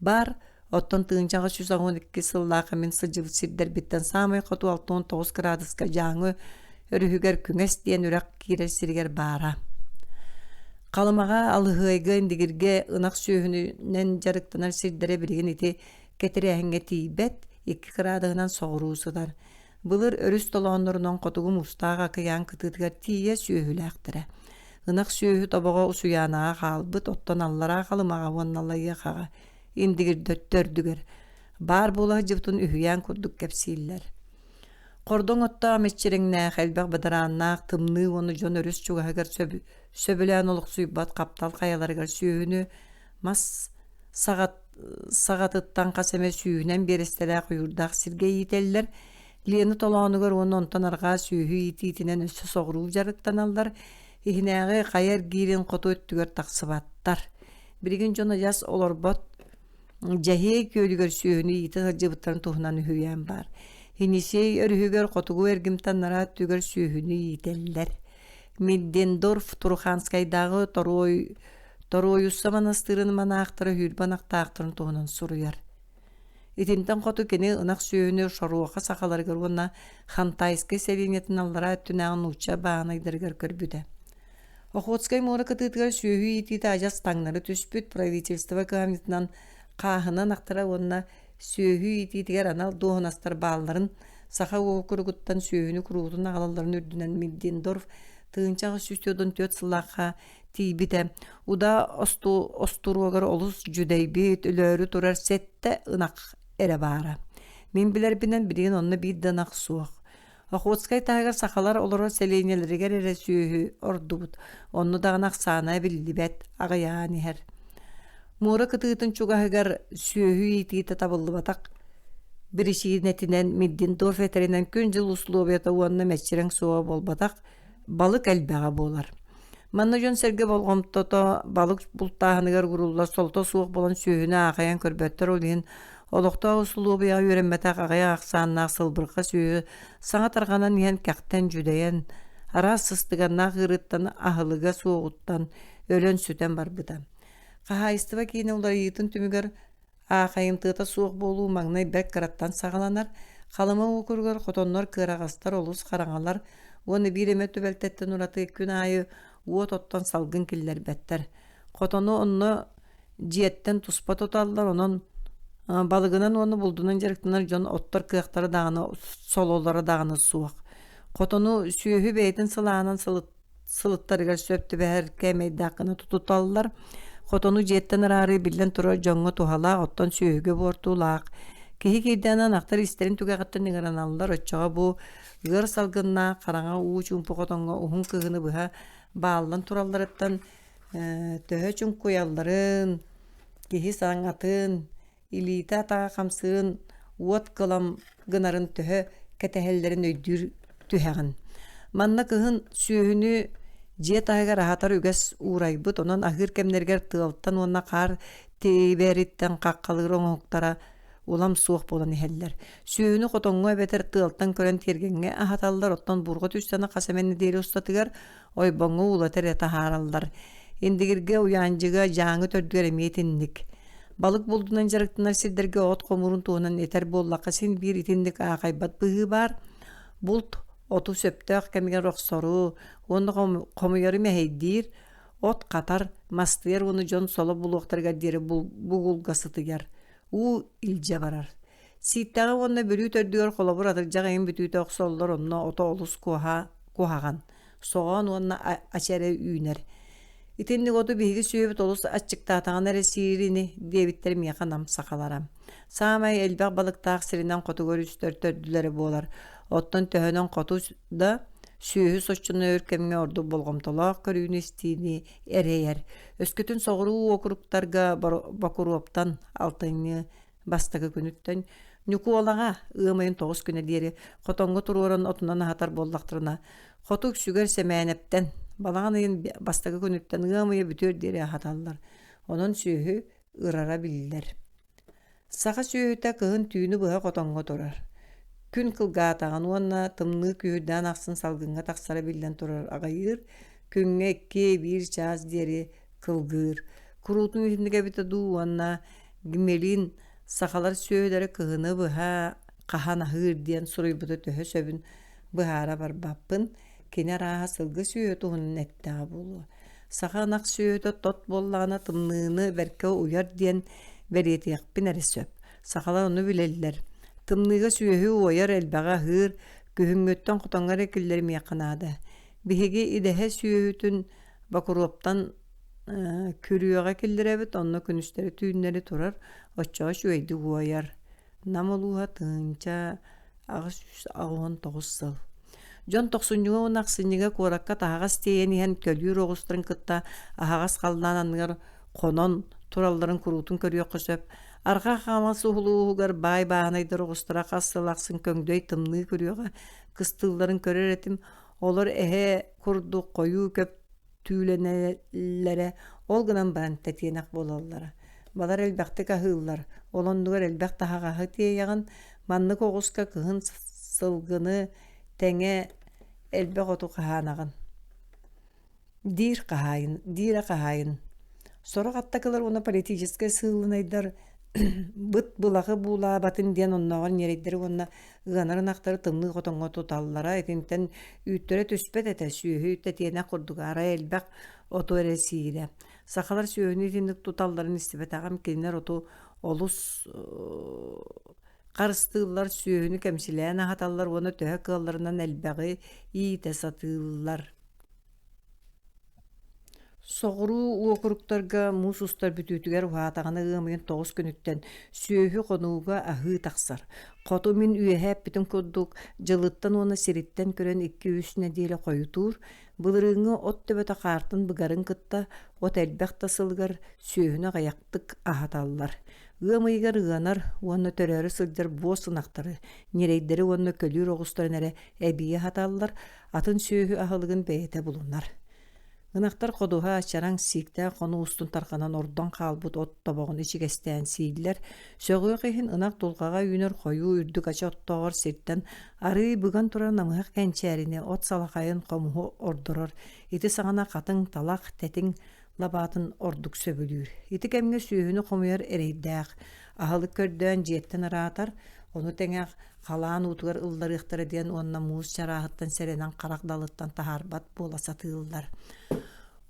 Бар, оттан тыңжаға 112 сыллақы мен сылжывыт сирдер біттен самай қоту 69 градусқа жаңы өріхігер күңес дейін үрақ кирер сиргер бара. Қалымаға алығыйғы індігірге ынақ сүйінінен жарықтанар сирдері білген еті кетірі әңге тейбет 2 градығынан соғырусыдар. Бұлыр өріс толуанырынан қотуғы мұстаға қиян кытытығар тие сүйілі әқтірі. Ынақ сүйі тобаға ұсуянаға қалбыт, оттан аллара қалымаға онналайы қаға. Индигир дөттөрдүгөр. Бар бола жыптын үхүйән күрдік кәпсейлер. Кордон отта метчереңнәқ, әлбәқ бадараннақ, тымны оны жон өріс чуғағығар сөбілән олық суйбат қаптал қаяларығар сүйіні мас сағатыттан қасеме сүйінен берестелі құйырдақ сірге етелілер. Lieni tolağınıgar onu ontan arga sühü itiitinen össü soğuruu jarıktanallar. İhinäge qayar girin qotu öttüger taqsıbattar. Birigin jona jas olorbot jahiye köylüger sühünü iti hıcıbıtların tuhunan ühüyen bar. Hinisey örühüger qotugu ergimtan nara tüger sühünü iteller. Middendorf Turkhanskaydağı Toroyussa manastırın manaqtara hülbanaqtaqtırın tuhunan suruyar. Итинтен қоту кені ынақ сүйіні шаруақа сақаларгар онна Хантайскай селенетін аллара түнәғын уча бағанайдыргар көрбүді. Охотскай мора кытытыгар сүйі ититі ажас таңнары түспүт правительство кабинетінен қағынан ақтара онна сүйі ититігер анал доғынастар бағаларын сақа оқырғыттан сүйіні күрудың ағалаларын үрдінен Миддендорф тыынчағы сүстеудің төт сылаққа тейбіті. Уда остуруағар олыс жүдейбет, үлөрі тұрар сетті ынақ әрі бара. Мен білер бінен бірген онны бидден ақ суық. Охотскай тағығар сақалар олары селенелерігер әрі сүйі орды бұд. Онны дағын ақ сағына білді бәт ағаян ехер. Мура кытыытын чугағығар сүйі етейті табылды батақ. Біріші нәтінен Миддендорф әтерінен күн жыл ұслуобеті уанны мәтчерен суға бол батақ балық әлбәға болар. Манна жон серге болгомтото балык бултаһыныгар гурулла солто суық болан сүйіні ағаян көрбөттер олин олықта ұсылуы бия үйренметақ ағая ақсанна сылбырға сүйі саңа тарғанан ен кәқтен жүдейен ара сыстыганна ғырыттан ахылыға суғыттан өлен сүтен бар бұда. Қағайыстыва кейіне олар етін түмігер ағайымтыта суық болу маңнай бәк қараттан сағаланар, қалыма оқырғыр қотоннар кырағастар олыс қараңалар, оны биреме төбелтеттен ұраты күн айы уот оттан салгын киллер бәттер. Қотону онны жиеттен туспа тоталдар, онын балығынан оны бұлдынан жарықтанар жон оттар кыяқтары дағыны, сололары дағыны суақ. Қотону сүйі бәйтін сылағынан сылыттарығар сөпті бәр кәмейді ақыны тұтуталылар. Қотону жиеттен ұрары білден тұрар жоңғы тухала, оттан сүйіге бортулақ. Кейденен ақтар истерин түгәғаттан негеран алылар, өтчіға бұ ғыр салғынна қараңа уы чүмпі қотонға ұхын кығыны бұға бағалдан туралларыттан төһө чүн куялларын, кихи саңатын, илита атаға қамсығын, уот кылам гынарын төһө кәтәһеллерін өйдүр түһәғын. Манна кыһын сүйіні жиет айға рахатар үгәс урайбыт, онан ахыр кемнергер тылттан онна қар тейбериттен қаққалығыр оңықтара улам суық болан ихеллер. Сүйіні қотонға бәтер тылттан көрен тергенге ахаталдар, оттан бұрғы түстені қасаменні дейі ұстатығар, ой боңы улатыр әті харалдар. Ендігірге уянжыға жаңы төрдігер әметіндік. Балық болдынан жарықтынар сидерге от қомырын туғынан етер боллаққа сен бір итіндік ағайбат бұғы бар. Бұлт оту сөптіғ кәмеген роқсору, оны қомыяры мәхейдір, от қатар мастығар оны жон солы бұлуқтарға дері бұғылғасытығар. У илже барар. Ситтағы онна бөлі төрдігер қолабыр адыр жағайын бүтүйті оқсоллар онна ота олыс кухаған. Соған онна ачары үйнер. Итенник оту биһиги сүйөбүт олус аччыктаатаан эре сиирини дебиттер мияка нам сакаларам. Саамай элбак балыктаак сиринен коту көрүстөр төрдүлери болар. Оттон төһөнөн коту да сүйөһү соччуну өркемге орду болгомтолоок көрүүнү истиини эрейер. Өскөтүн согуруу округтарга бакуруоптан алтыны бастагы күнүттөн Нюкуолага ымайын 9 күнө диери котонго туруорон отунан хатар боллактырына. Хотук сүгер семенептен балаганын бастагы күнүттен ымайы бүтөр диери хаталлар. Онон сүйөһү ырара билилер. Саха сүйөһүтэ кыһын түйүнү быһа котонго турар. Күн кылгаатаган уонна тымны күйүрден аксын салгынга таксара билден турар агайыр. Күнгө 2-1 час диери кылгыр. Курутун үтүндүгө бите дууанна гимелин сахалар сүйөлері кыһыны быһа қахан ахыр диэн суруйбута төһө сөбүн быһара барбаппын кене араһа сылгы сүйө туһунун эттää болу. Саханак сүйөтө тот боллаана тымныыны берке уяр диэн бериетиэкпин эре сөп. Сахалар ону билеллер. Тымныыга сүйөһү уяр элбэҕэ ахыр күһүҥҥөттөн хотоҥҥар экиллери миэкканаада. Биһиги идэһэ сүйөһүтүн бакуруоптан күрүөҕэ киллеребит онно күнүстери түүннери турар. Оччоға шүйейді уайар. Намолуға тыңча ағыс 9 сыл. Жон 90-ға он ақсыныға қораққа тағас тейен ен көлір оғыстырын кытта ағас қалдан анығар қонон туралларын курутун көрүө көсөп, арга хама сухулуугар бай баанайдар огустара кассалаксын көңдөй тымны көрүөга кыстыыларын көрөр этим, олар курду кою көп түйленеллере ол гынан баран тетиенак бололлара. Балар элбэхти кахыыллар, олондугар элбэх тахагаһы тиэйэҕин манны коҕуска кыһын сылгыны тэҥэ элбэх оту каһаанагын. Диирэ каһаайын. Сорох аттакылар уна политическай сыылынайдар быт былахы буулаабатын диэн онноҕор ньэрэйдэр уонна ыанарынахтары тымны хотоҥҥо туталлара этинтэн үүттөрэ түспэт этэ сүөһү тэтиэнэ курдугаара элбэх оту эрэ сиирэ. Сахалар сүөһүнү итинник туталларын истибэтагам кинилэр оту олус карыстыыллар сүөһүнү кэмсилээн аһаталлар уону төһө кыалларынан элбэҕи иитэ сатыыллар. Соҕуруу уокуруктарга муус устар бүтүүтүгэр уһаатаҕына ыамыйын 9 күнүттэн сүөһү хонууга аһыы тахсар. Хоту мин үөһээп бүтүн курдук дьылыттан уона сириттэн көрөн 2-3 нэдиэлэ хойутуур, былырыыҥҥа от төбөтө хаартын быгарын кытта от элбэх тасылгар сүөһүнэ гайактык аһаталлар. Ыамыйгар ыанар уонна төрөөрү сылдьар буо сынахтары, ньэрэйдэри уонна көлүүр оҕустарын эрэ эбие аһаталлар, атын сүөһү аһылыгын бэйэтэ булунар. Гынахтар ходуха ачараң сииктää хону устун тарханан ордон хаалбут от тобоҕун ичигэстээн сииллэр, сөҕүөх иһин ынак тулҕаҕа үүнэр хойуу үрдүк ача оттоҕор сиртэн арыы быган турар намыһак кэнчээрине от салахайын хомуһу ордорор, ити саҥана хатыҥ, талах, тэтиҥ лабаатын ордук сөбүлүүр. Ити кэмҥэ сүөһүнү хомуйар эрэйдээх, аһылык көрдөөн дьиэттэн ыраатар, ону тэҥэх халаан уутугар ылларыахтара диэн уонна муус чарааһыттан сэрэнэн харах далыттан таһаарбат буола сатыыллар.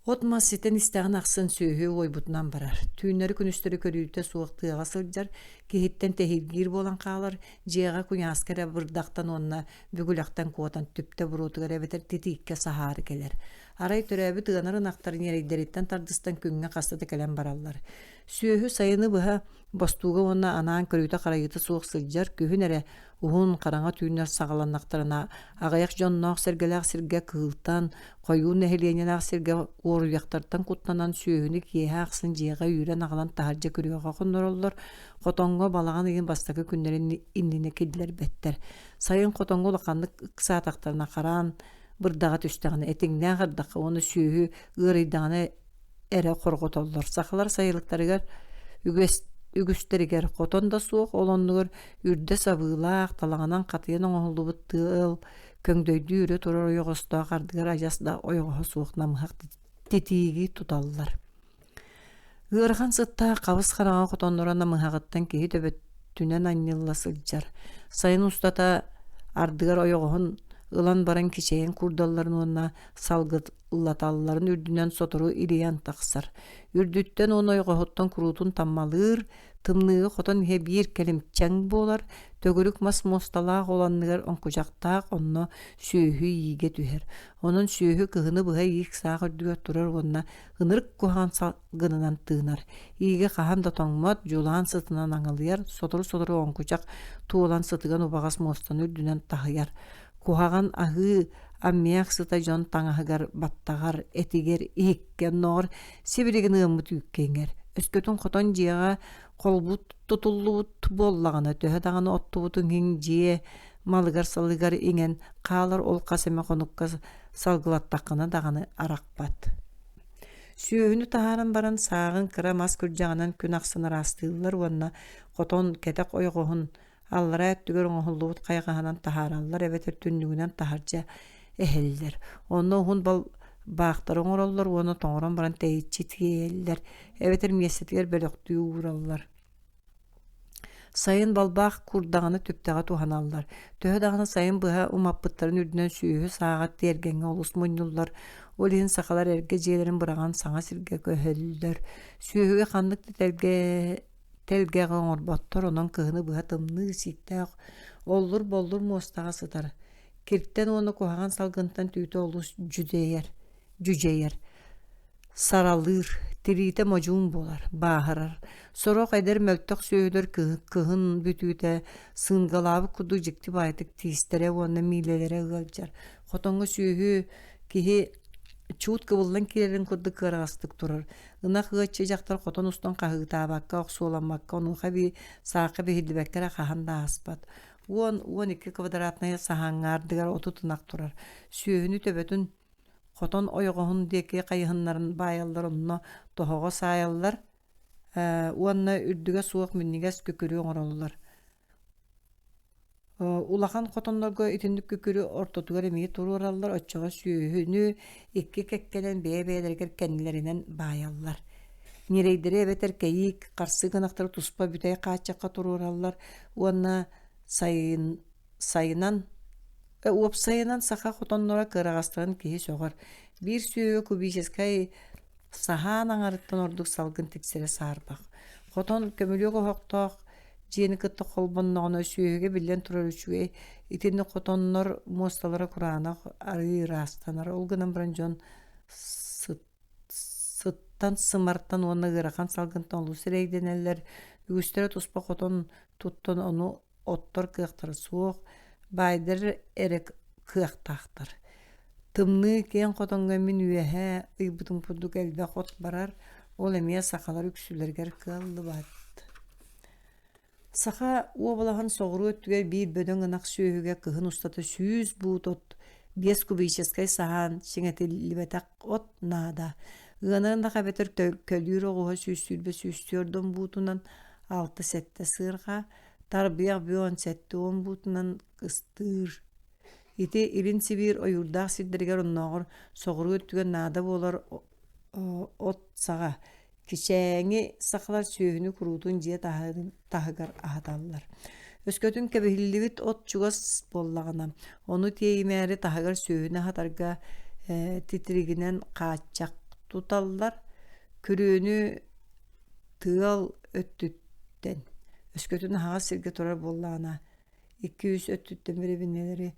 От масситен истэҕин ахсын сүөһү уойбутунан барар. Түүннери күнүстөрү көрүүтэ суохтыаҕа сылдьар, киһиттэн тэһиргиир буолан хаалар, дьиэҕэ куñааскара бырдахтан уонна бүгүлэхтэн куотан түптэ буруутугар эбэтэр титиикке саһаары келэр. Арай төрөөбүт ыанар ынахтарын эрэйдэриттэн тардыстан күҥҥэ хастата келэн бараллар. Сүөһү сайыны быһа бостууга уонна анаан көрүүтэ харайыты суох сылдьар, күһүн эрэ уһун хараҥа түүнэр саҕаланнахтарына аҕайах дьонноох сэргэлээх сиргэ кыылтан, хойуу нэһилиэнэнаах сиргэ уоруйахтартан куттанан сүөһүнү киэһэ ахсын дьиэҕэ үүрэн аҕалан таһардьа көрүөҕө хоннороллор, хотоҥҥо балаҕан ыйын бастакы күннэрин иннине киллэр бэттэр. Сайын хотоҥҥо улаханнык ыксаатахтарына хараан бырдаҕа түстэҕинэ этиҥнээн хардахха уону сүөһү ыарыйдаҕына эрэ хорҕотоллор. Сахалар сайылыктарыгар үгүстэригэр хотон да суох олоннугар үрдэ сабыылаах талаҕынан хатыйан оҥоһуллубут тыал көңдөйдүү үрэ турар ойоҕостоох ардыгар ажас да ойоҕоһо суох намыһак титииги туталлар. Ыархан сыттаа хабыс хараҕа хотоннора намыһаҕыттан киһи төбөттүнэн анньылла сылдьар. Сайын устата ардыгар ойоҕоһун ылан баран кичэйэн курдалларын уонна салгыллаталларын үрдүнэн сотору илийэн тахсар. Үрдүттэн он ойоҕоһоттон курутун таммалыыр, тымныгы хотон иһэ биир кэлимчэҥ буолар, төгүрүк мас мосталаах оланныгар оҥкучахтаах онно сүөһү ииге түһэр. Онон сүөһү кыһыны быһа иик саах үрдүгэр турар уонна ынырык куһаан салгынынан тыынар. Ииге хаһан да тоҥмот, дьулаан сытынан аҥылыйар, сотору оҥкучах туолан сытыган убаҕас мостон үрдүнэн таһыяр. Куһаҕан аһыы аммиах сыта дьон таҥаһыгар баттаҕар, этигер, иһиккен ноҕор сибиригин ыаммыт үүккэҥҥэр. Өскөтүн хотон дьиэҕэ холбут тутуллубут буоллаҕына төһө даҕаны оттубутун хиҥ дьиэ малыгар салыгар иҥэн хаалар ол хасэме хонукка салгылаттаххына даҕаны арахпат. Сүөһүнү таһааран баран сааҕын кыра мас күрдьэҕинэн күн ахсынар астыыллар уонна хотон кэтэх ойоҕоһун аллара өттүгөр оҥоһуллубут хайҕаһынан таһаараллар эбэтэр түннүгүнэн таһардьа эһэллэр. Онно уһун баахтар оҥороллор уону тоҥорон баран тэйиччи тиэллэр, эбэтэр миэссэтигэр бөлөхтүү уураллар. Сайын балбаах курдаҕаны түптэҕэ туһаналлар. Төһө даҕаны сайын быһа умаппыттарын үрдүнэн сүөһү сааҕат тиэргэҥҥэ олус мунньуллар. Ол иһин сахалар эргэ дьиэлэрин быраҕан саҥа сиргэ көһөллөр. Сүөһүгэ ханнык телгэҕэ оҥорботтор, онон кыһыны быһа тымныы сииктээх оллур боллур муостаҕа сытар. Кирттэн уону куһаҕан салгынтан түүтэ олус жүдьэйэр. Саралыыр, тириитэ модьуун буолар, бааһырар. Сорох эдэр мөлтөх сүөһүлөр кыһын бүтүүтэ сыынгалаабы курдук дьикти баайтык тиистэрэ уонна миилэлэрэ ыалдьар. Хотоҥҥо сүөһү киһи чуут кыбыллан киерин курдук кырастык турар. Ына хыгаччы жактар хотон устан кахыгтаабакка оксуоламакка онуха би саакка бихилдибеккера каханда аспат. Уон 2 квадратная сахаңардыгар оту тынак турар. Сүйөнү төбөтүн хотон ойгоһун деке кайыһыннарын баайаллар онно тохого саайаллар. Уонна үрдүгө суох мүннигес көкүрүү оңороллар. Улахан хотоннорго итинник көкүрүү ортотугар эмии турураллар, оччоҕо сүүһүнү 2 кеккелен бээ-бээлергер кэннилеринен баайаллар. Нирейдере эбетер кэйик, карсы гынактар туспа бүтэй каачакка турураллар. Уонна сайынан саха хотоннора кырагастарын киһи соҕор. Бир сүүһү кубическай саһаан аҥарыттан ордук салгын тиксере саарбах. Хотон көмүлүөгө хоктоох жиэни кытта холбонноҕоно сүүһүгэ биллэн турар үчүгэй итинни хотоннор муосталара кураанах арыыраастанар. Ол гынан баран дьон сыттан сымартан уонна ыарахан салгынтан олус эрейденеллер. Үгүстэрэ туспа хотон туттан ону оттор кыахтар суох, байдыр эрек кыахтаахтар. Тымны кен хотонга мин үэһэ ыйбытын пурдук элбэ хот барар, ол эмиэ сахалар үксүлэргэр кыаллы баат. Саха уобалахан соҕуру өттүгэр биир бөдөҥ ынах сүүһүгэ кыһын устата 100 буут от 5 кубическай саһаан сиңэтиллибэтэх от наада. Ыаныандах эбетер көлүүр оҕуһа сүүстүүрдөн буутунан 6 сетте сыырға, тарбыяк бион сетте 10 буутунан кыстыыр. Ити Ирин Сибир ойурдаах сирдергер онноогор соҕуру өттүгэр наада буолар от саҕа. Кичээҥи сахалар сүүһүнү куруутун дьиэ таһыгар аһаталлар. Өскөтүн кэбиһиллибит от чугас буоллаҕына. Ону тиэйимээри таһыгар сүүһүнэ хатарга титригинэн хааччак туталлар. Күрүүнү тыал өттүттен. Өскөтүн хаҕа сиргэ турар буоллаҕына. 200 өттүттен бирибиннелери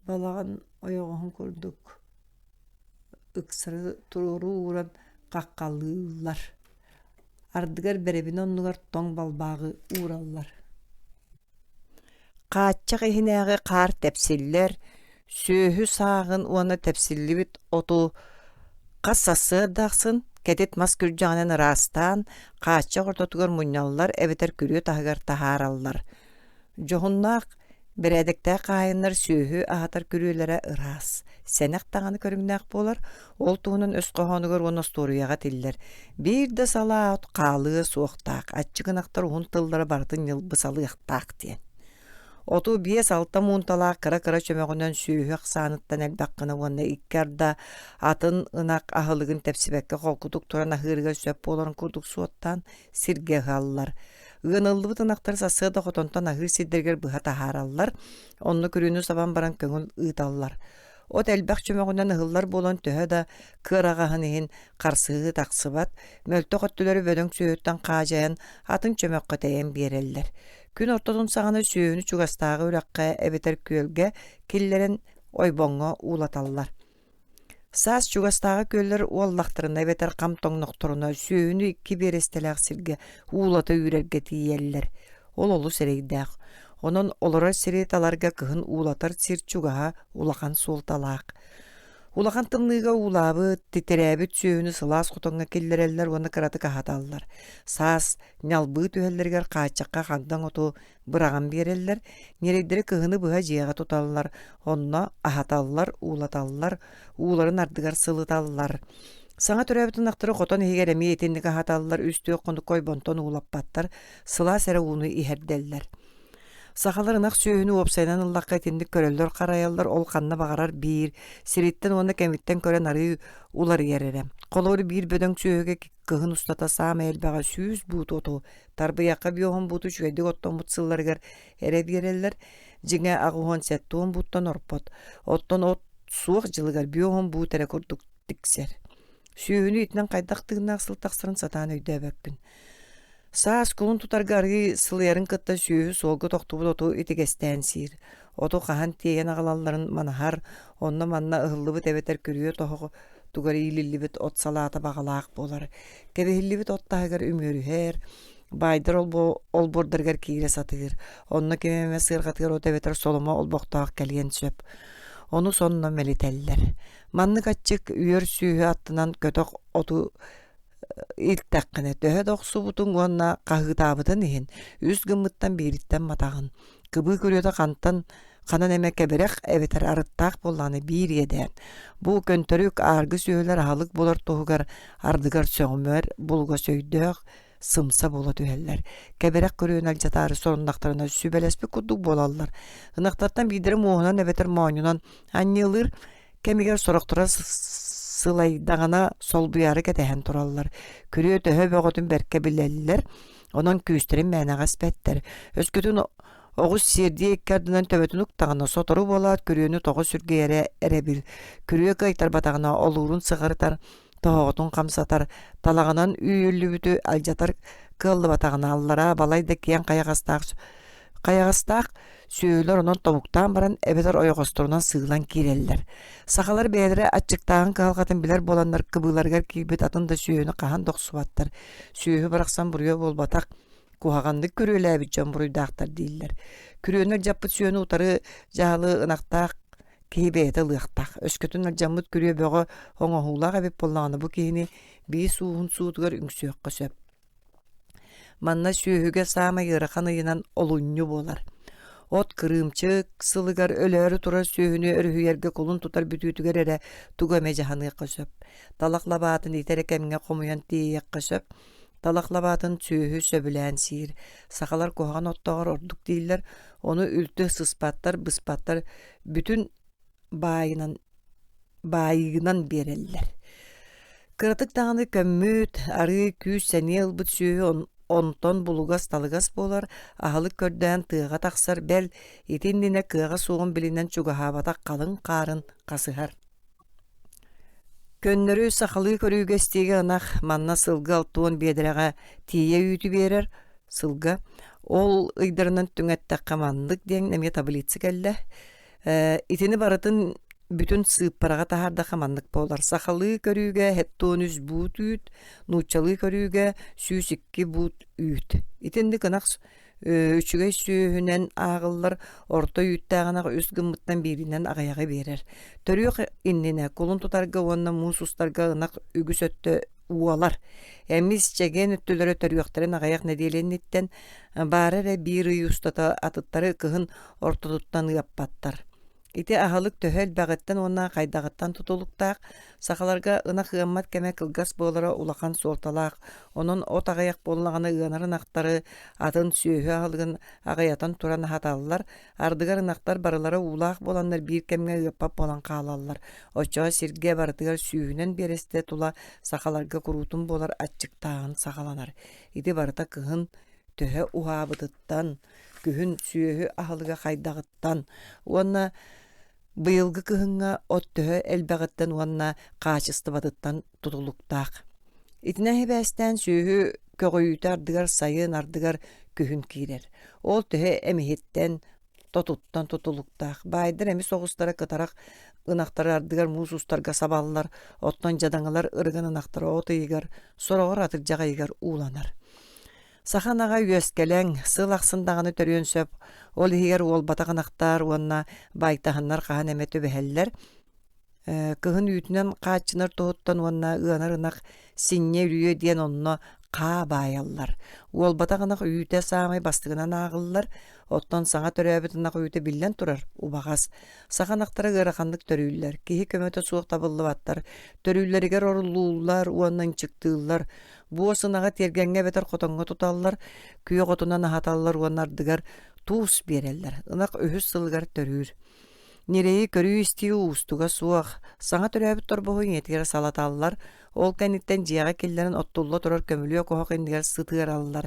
балаган ойоҕоһун курдук. Ыксары туруру уран каккалыыллар. Ардыгар беребин оннугар тоң балбаагы уураллар. Кааччак ихинээҕи каар тепсиллер, сүүһү саагын уона тепсиллибит оту кассасыырдаахсын, кэтит мас күрдьаҕынан ыраастаан, кааччак ортотугар мунньаллар, эбетер күрүө таһыгар таһаараллар. Дьоһуннаах Бередектää каайыннар сүүһү аһатар күрүөлэрэ ыраас. Сэнэх таҕаны көрүҥнээх буолар, ол туһунан өс коһоонугар уоностууруйаҕа тиллэр. Биир да салаат хаалыы суохтаах, аччыгынахтар уһун тыллара бартын ньылбысалыахтаах диэн. Оту 5-6 муунталаах кыра-кыра чөмөҕүнэн сүүһүөх сааныттан элбэххына уонна иккарда атын ынак аһылыгын тепсибэкке холкутук туран аһыырыга сөп буоларын курдук суоттан сиргэ хааллар. Ыаныллыбыт ынактар сасыада хотонтон аһыыр сирдергер быһа таһаараллар, онно күрүүнү сабан баран көҥүл ыыталлар. От элбэх чөмөҕүнэн ыһыллар буолан төһө да кыараҕаһын иһин харсыыгы тахсыбат, мөлтө хоттулары бөдөҥ сүүһүттэн хаадьайан атын чөмөккө тэйэн биэрэллэр. Күн ортотун саҕаны сүүһүнү чугастааҕы үрэххэ эбетер күөлгэ киллэрэн ойбоҥҥо уулаталлар. Саас чугастааҕы күөллэр уоллахтарына эбетер хам тоҥнохторуна сүүһүнү 2 биэрестэлээх сиргэ уулата үүрэргэ тиийэллэр. Ол олус эрэйдээх. Онон олорор сири таларга кыһын уулатар сир чугаһа улахан суолталаах. Улахан тымныыга уулаабыт, титерээбит сүүһүнү сылаас хотоҥҥа киллэрэллэр уонна кыраты каһаталлар. Саас ньалбыыт үһэллэригэр хаачакка хагдаң оту быраган биэрэллэр, ньэрейдери кыһыны быһа дьиэҕэ туталлар, онно аһаталлар, уулаталлар, ууларын ардыгар сылыталлар. Саҥа төрөөбүтүн ахтары хотон иһигэр эмиэ итинник аһаталлар, үстүө конуккой бонтон уулаппаттар, сылаас эрэ ууну иһэрдэллэр. Сахалар ынах сүүһүнү уопсайынан ыллакка итинник көрөллөр хараяллар, ол ханна багарар биир, сириттен уонна кэмиттен көрөн арыы улар иэрэре. Колоору биир бөдөҥ сүүһүгэ кыһын устата саама элбэҕэ 100 буут оту, тарбыйакка биоһун бууту чүгэдик оттон бутсылларыгар эре биэрэллэр, дьиҥэ агуһуон сеттуон бууттан орпот, оттон от суох дьылыгар биоһун буут эрэ курдук тиксэр. Сүүһүнү итинэн хайдах тыгынаах сылтахсырын сатаан өйдөөбөккүн. Саас кулун тутарга аргы сылыярын кытта сүүһү суолгу тохтубут оту итигэстээн сиир. Оту хаһан тиэйэн аҕалалларын манахар, онно манна ыһыллыбыт эбетер күрүө тохо тугар иилиллибит от салаата багалаах буолар. Кэбиһиллибит от таһыгар үмүөрүһээр, байдыр олбордаргар киирэ сатыыр. Онно кемеме сыырҕатыгар от эбетер соломо олбохтоох кэлиэн сөп. Onu sonuna meliteller. Manlık açık üyer sühü attından kötök otu ilttekkine töhe doksu butun gonna kahıtabıdan ihin. Üz gımmıttan biritten matağın. Kıbı körüyoda kantan kanan emekke berek eveter arıttaq bollanı bir yeden. Bu köntörük argı sühüler halık bolar tohugar ardıgar söğümör bulga söydök sımsa bola tüheller. Keberek körüyön alcatarı sorundaklarına sübelespi kudduk bolallar. Hınaktattan bidiri muğunan eveter mağununan anniyılır kemiger soraktura sılaydağına sol duyarı ketehen turallar. Körüyö töhö bögötün berke bileliler. Onun küstürün mənagas better. Özgütün oğuz sirdiye ikkardından töbetün uktağına sotoru bolat, körüyönü toğu sürgeyere erebil. Körüyö kaytar batağına olurun sıgarıtar, toğutun kamsatar, talağынан üyüllü bütü alcatar kıllı batağına allara balayda kiyen kayagastaq süýüler onon tomuktan baran ebeter oýogosturundan sığılan kireller. Sakalar beýlere açıktağın kalgatın biler bolanlar kıbılargar kibet atında süýüni kahan doksubattar. Süýü bıraksan buraya bolbatak kuhagandyk körüyle bitcan buruydaktar diýiller. Körüýünler japyt süýüni utarı jahalı ynaqtaq kibete lyaqtaq. Öskötünler jamyt körüýe böge hoňa ebip bollany bu kihini bir suwun suwdugar üňsüýek kösep. Manna süýüge sama ýyrakan ýynan olunňu bolar. Ot kırımçık, sılıgar öleri turar süýünü örüýerge kolun tutar bütütüger ere tugame jahany kösep. Talaklabatyn iterek emine komuyan diýek kösep. Talaklabatın süýü söbülen sir. Sakalar kohan ottağar orduk diýiller. Onu ültü sıspatlar, bıspatlar bütün bayıgынан bererler. Kırtık dağını kömmüt, arı, küs, seni ılbıt süýü onton bulugas talıgas bolar, ahalık kördän tığga taksar bel, itindine kıga soğun bilinen çugahabata kalın karın kasıhar. Könnörü sakalı körüge stege anak manna sılga altuğun bedireğe tiye üyütü berer, sılga. Ol ıydırının tüngette manlık diyen neme tablitsi kelle. İtini baratın bütün sığıpparağa taharda kamanlık bolar. Sakalı körüge hettonüz buut üyüt, nuçalı körüge süysikki buut üyüt. İtindi kınak üçüge süyühünen ağıllar orta üyüttağına üz gımmıttan birinden ağayağı berer. Törüyok innine kolun tutarga onna musustarga ınak ügüs öttü ualar. Emis çegen öttülere törüyoktaren ağayak nedelennitten barere bir ustata atıtları kıhın orta tuttan yapbattar. Iti ahalık töhel bağıttan ona kaydağıttan tutuluktaq, sakalarga ına hıammat keme kılgas boğlara ulakan soltalaq, onun ot ağayak bollağını ığanarın aqtары, atın süyühü ahalığın ağayatan turan hatallar, ardıgar ınaqtar barılara ulaq bolanlar bir kemge ığapap bolan qalallar. Oçağa sirge barıdıgar süyühünen bereste tula sakalarga kurutun bolar açıktağın sakalanar. Iti barıta kıhın töhe uhabıdıttan, kühün süyühü ahalıga kaydağıttan, ona bıyılgı kıhınga ot töhö elbağıttan uanna qaçısты batıttan tutuluktaq. İtine hebästen süyühü kögüýüt ardıgar sayın ardıgar kühün kirer. Ol töhö emihitten totuttan tutuluktaq. Baydır emi soğustara kıtarak ınaqtara ardıgar musustarga saballar, ottan jadaňylar ırgın ınaqtara ot ýygar, soragar atyrjaga ýygar ulanar. Sahanaga üyeskelen, sıl aqsındağını törüyen söp, ol higer ol batağınaqtar, onna baytahanlar qahan emetü beheller, kıhın üyütünen qaçınar tohuttan onna ıanar ınaq sinye ürüye diyen onna qa bayallar. Ol batağınaq üyüte sağmay bastığınan ağıllar, ottan sağa törüyabit ınaq üyüte billen turar, ubağaz. Sahanaqtara gırakanlık törüyüller, kihi kömöte suaq tabıllı battar, törüyülleriger orulluğullar, uandan çıktığıllar, bu osınağa tergenge beter kotonga tutallar, küye kotunan ahatallar uanardıgar tuğus bereller, ınaq öhüs sılgar törüyür. Nereyi körüyü istiyu ustuga suaq, sağa törüyabit torboğun yetgere salatallar, ol kanitten jiyaga kellerin ottulla turar kömülüye koğuk indiger sıtığır allar.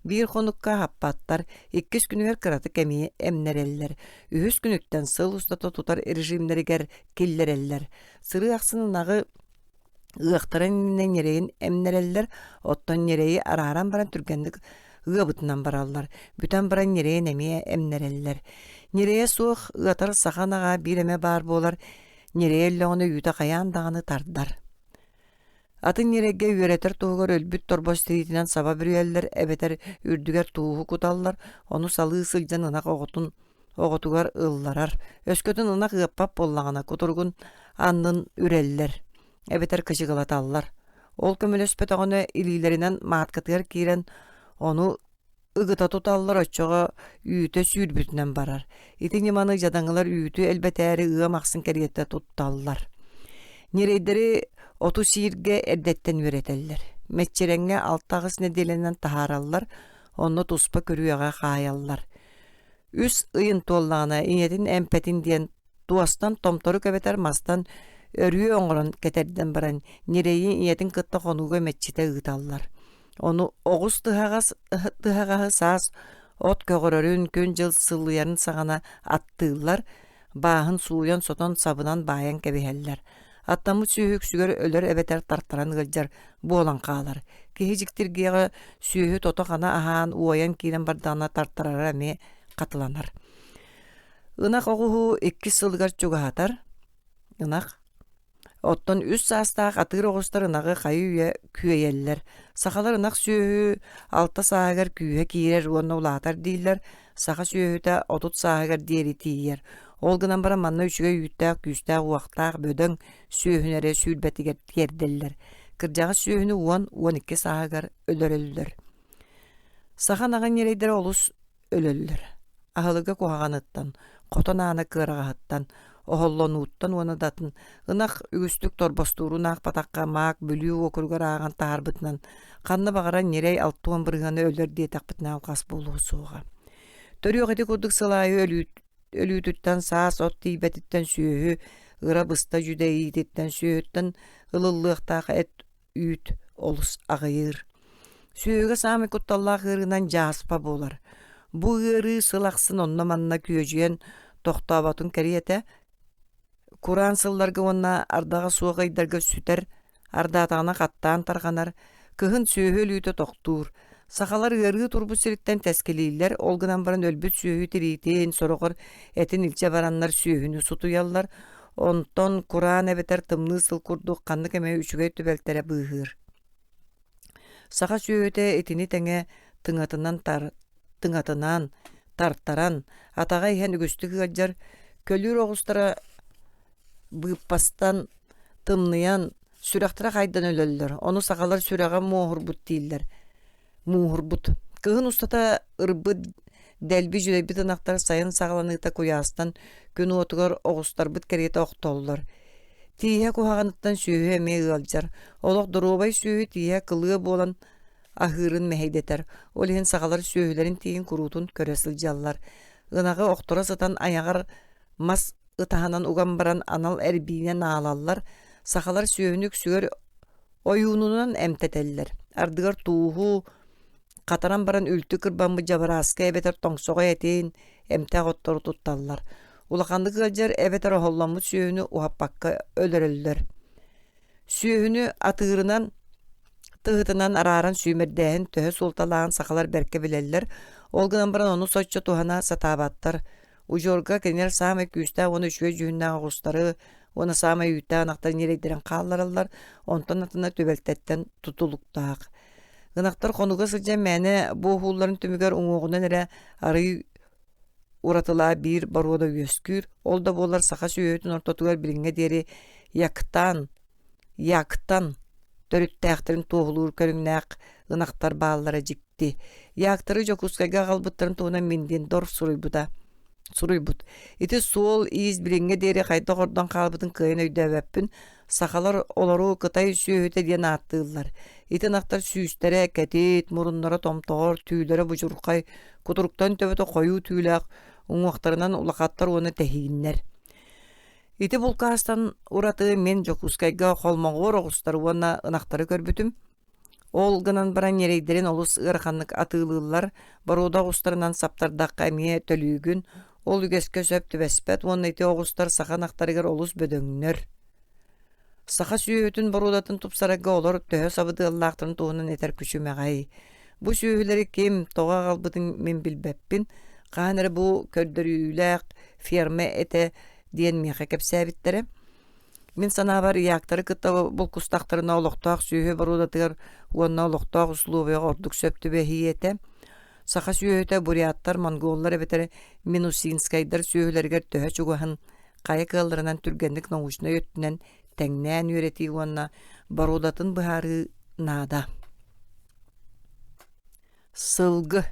Bir konukka happattar, 2 günüger kıratı kemiye emnereller. 3 günükten sıl ustata tutar erjimleriger kellereller. Sırı aksının ağı ığıqtaran nereyin emnereller, ottan nereyi araran baran türgendik ığabıtından barallar. Büten baran nereye nemiye emnereller. Nereye soğuk ığatar saxanağa bir eme bar bolar, nereye elleğine yüte kayan dağını tardar. Atın nerege üreter tuğugar ölbüt torbos tiritinden saba bürüyeller, ebeter ürdüger tuğu kutallar, onu salı sılcan ınak oğutun оҕотугар ылларар. Өскөтүн ына кыаппап боллаҕына кутургун аннын үреллер. Эбетер кыжыгылаталлар. Ол көмөлөспөт оҕону илиилеринен мааткатыгар киирен ону ыгыта туталлар оччоҕо үүтө сүүрбүтүнэн барар. Ити ниманы жадаңылар үүтү элбетээри ыа махсын кэригетте тутталлар. Нирейдери оту сиирге эрдеттен үретеллер. Метчереңге 6 неделенен тахараллар, онно туспа көрүяга хаяллар. Үс ыйын туоллағына иñetin эмпетин диэн туастан томтору көбетер мастан өрүө оҥорон кетерден баран нирейи иñetin кытта хонуга метчите ыыталлар. Onu оҕус тыһаҕаһы саас от көгөрөрүн күн жыл сыллыярын саҕана аттыыллар, бааһын сууян сотон сабынан бааyan кэбиһэллэр. Аттамыт сүүһүк сүгөр өлөр эбетер тартаран гылдьар буолан хаалар. Киһи сүүһү тото хана аһаан уоян киирен бардаана тартарара эми катыланар. Ынак оҕуһу 2 сылгар чугаһатар. Ынак оттон 3 саастаах атыыр оҕустар ынагы хайы үйэ күөйэллэр. Сахалар ынак сүүһү 6 саагар күүһэ киирер уонна улаатар дииллэр. Саха сүүһүтэ 30 саагар диэри тиийэр. Ол гынан бара манна үчүгө үйүттаах, күүстаах, уактаах, бөдөң сүүһүнэрэ сүүрбэтигэр тиэрделлэр. Кырдьаҕа сүүһүнү уон 2 саагар өлөрөллөр. Саха наган нерейдер олус өлөллөр. Ахылыга куһаҕаныттан, хотон аана кыараҕаһыттан, оһоллонууттан уона датын, ынах үгүстүк торбостуурунаах патакка маак бүлүү окургар ааган таарбытынан, ханна багаран нерей 6 бырыганы өлөр диэтакпытнаал кас болуусууга. Төрүөҕити курдук сылаайы өлүүтүттэн саас от тийбэтиттэн сүүһү, ыра быста жүдэйиититтэн сүүһүттэн ылыллыахтаах эт үүт олус аҕыйыр. Сүүһүгэ саамы кутталлаах ырынан жааспа болар. Бу ыры сылахсын онна манна күөжүен тохтооботун кэриэтэ, кураан сылларга онна ардаға суоҕайдарга сүтэр, ардаатаҕына каттаан тарганар, кыһын сүүһү өлүүтө тохтуур. Сахалар ырыы турбут сириттен тескилииллер, олгынан баран өлбүт сүүһү тириитиин сорогор этин илче бараннар сүүһүнү сутуяллар, онтон кураан эбетер тымныы сыл курдук канны кеме үчүгэй түбэлтере быыһыыр. Саха сүүһүтэ этини теңе тыңатынан тарттаран, атаға иһэн үгүстүк ыаджар, көлүүр оҕустара быыппастан тымныян сүрэхтара хайдан өлөллөр. Ону сахалар сүрэҕэ муохурбут дииллэр. Муухурбут. Кыһын устата ырбыт дэлби жүрэйбит ынактар сайын сагаланыыта куяастан күн уотугар оҕустарбыт кэриэтэ охтоллор. Тииһэ куһаҕаныттан сүүһү эмиэ ыалдьар. Олох доруобай сүүһү тииһэ кылыы буолан ахыырын мэһэйдэтэр. Ол иһин сагалар сүүһүлэрин тиин куруутун көрө сылдьаллар. Ынагы охтора сытан аяҕар мас ытаһанан уган баран анал эрбиине наалаллар. Сахалар сүүһүнүк сүгөр ойуунунан эмтетеллер. Ардыгар тууху катаран баран үлтү кырбамбы жабарааска эбетер тоңсоҕо этиин эмтэх оттору тутталлар. Улахандык ыалдьар эбетер оһолломмут сүүһүнү уһаппакка өлөрөллөр. Сүүһүнү атыырынан тыһытынан арааран сүүмэрдээһин төһө султалаан сахалар берке билеллер. Ол гынан баран ону соччо тухана сатаабаттар. Ужорга кенер саамай күүстää оны үчүгэй жүһүннээх оҕустары, оны саамай үүттää анахтар нирейдерин хааллараллар, онтон атына төбөлтеттен тутулуктаах. Гынактар хонуга сылдьан мэне бу хуулларын түмүгэр уҥуоҕунан эрэ арый уратылаа биир баруода үөскүүр. Ол да буолар саха сүүһүтүн ортотугар билиҥҥэ диэри яктан төрүттээхтерин туохулуур көрүҥнээх ынактар бааллара дьикти. Яактары жокускайга аҕалбыттарын туһунан миндиэн дор суруйбут. Ити суол иис билиҥҥэ диэри хайда хордон хаалбытын кыайан өйдөөбөппүн, сахалар олору кытай сүүһүтэ диэн ааттыыллар. Ити нактар сүүстэрэ кэтит, муруннара томтоҕор, түүлэрэ бужурхай, кутуруктан төбөтө хойуу түүлээх уҥуохтарынан улахаттар уону тэһииннэр. Ити булкаастан ураты мен жокускайга холмоҕор оҕустар уонна ынактары көрбүтүм. Ол гынан баран нерейдерин олус ыараханнык атыылыыллар, барууда оҕустарынан саптардакка эмиэ төлүүгүн, ол үгэскө сөп түбэспэт, уонна ити оҕустар саханактарыгар олус бөдөҥнөр. Саха сүүһүтүн баруудатын тупсарага олор төһө сабыдыаллаахтарын туһунан этер күчүмэҕэй. Бу сүүһүлэри ким тоҕа аҕалбытын мен билбэппин, хаанары бу көрдөрүүлээх ферма эте диэн миэхэ кэпсээбиттерэ. Мен санаабар ыяактары кытта булкустахтарына олохтоох сүүһү баруудатыгар уонна олохтоох услуубайга ордук сөптүбэ хиэте. Saha süöte Буряттар, монголлар эбетер Минусинскайдар süölергер төһө чугаһын кая кылларынан түргенлик научна өттүнен тәңнән үрети уонна барудатын быһары нада. Сылгы.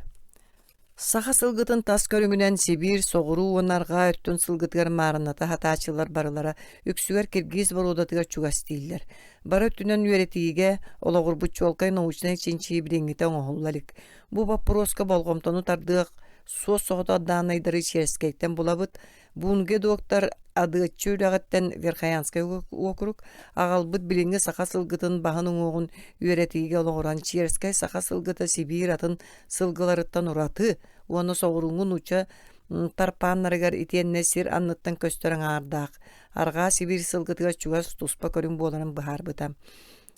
Саха сылгытын тас көрүңүнен Сибир соғуру онарға өттін сылгытыгар марыната хатачылар барылара үксүгер киргиз барудатыгар чугас дейілер. Бары өттүнен үеретиге олағыр бұтчуалкай научнай чинчи біреңгіте оңғылалик. Бу вопроска болгомтону тардык сос соғыта данайдары черескейттен булабыт. Бунге доктор адыгаччы үрәгәттен Верхоянскай округ агалбыт билинге саха сылгытын баһының оғын үеретиге олағыран черескай саха сылгыта Сибир атын сылгыларыттан ураты. Оны соғыруңун уча тарпаннарыгар итенне сир анныттан көстөрің ардақ. Арға Сибир сылгытыга чугас туспа көрүң боларын быхар бытам.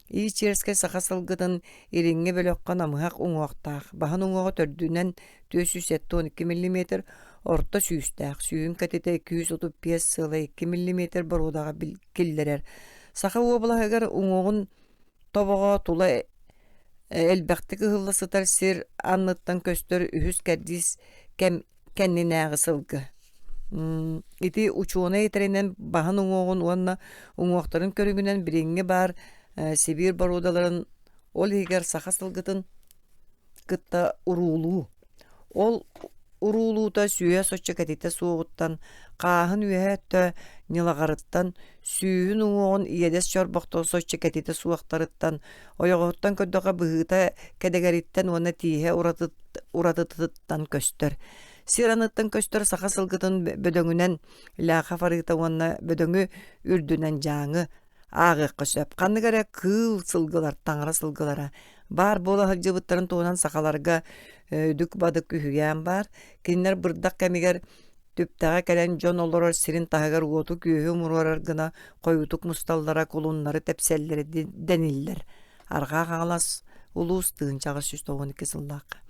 И черескай саха сылгытын иринге бөлөккан амыхак уңуақтақ. Баһын уңуға төрдүнен 412 мм орта сүйістәк. Сүйін кәтеті 235 сылы 2 мм барудаға келдерер. Саха уобылағығар уңуғын тобаға тула элбәкті кығылы сытар сир анныттан көстөр үхіс кәрдис кәнненәғы сылгы. Ити учуына етерінен баһын уңуғын уанна уңуақтарын көрігінен біреңге бар Сибир барудаларын ол егер саха сылгытын кытта урулу. Ол урулута сүйе сочча кәтеті суғыттан, қағын үйәтті нилағарыттан, сүйін уңуғын иедес чорбақты сочча кәтеті суақтарыттан, ойоғыттан көдіға бұғыта кәдегәриттен оны тиhe уратыттан көстір. Сираныттан көстір саха сылгытын бөдөңінен ләға фарыта оны бөдөңі үрдінен жаңы ағы қысып. Қанығара кыл сылгылар, таңыра сылгылара. Бар бола хыджыбыттарын туынан сақаларға дүк бадық күйген бар. Кенлер бұрдақ кәмегер төптаға кәлен жон олорар сирин тағығар уоту күйі мұруарар гына қойутук мұсталлара колуннары тәпсәллері дәниллер. Арға қағалас улуыз тыынчағы 192 сыллаққа.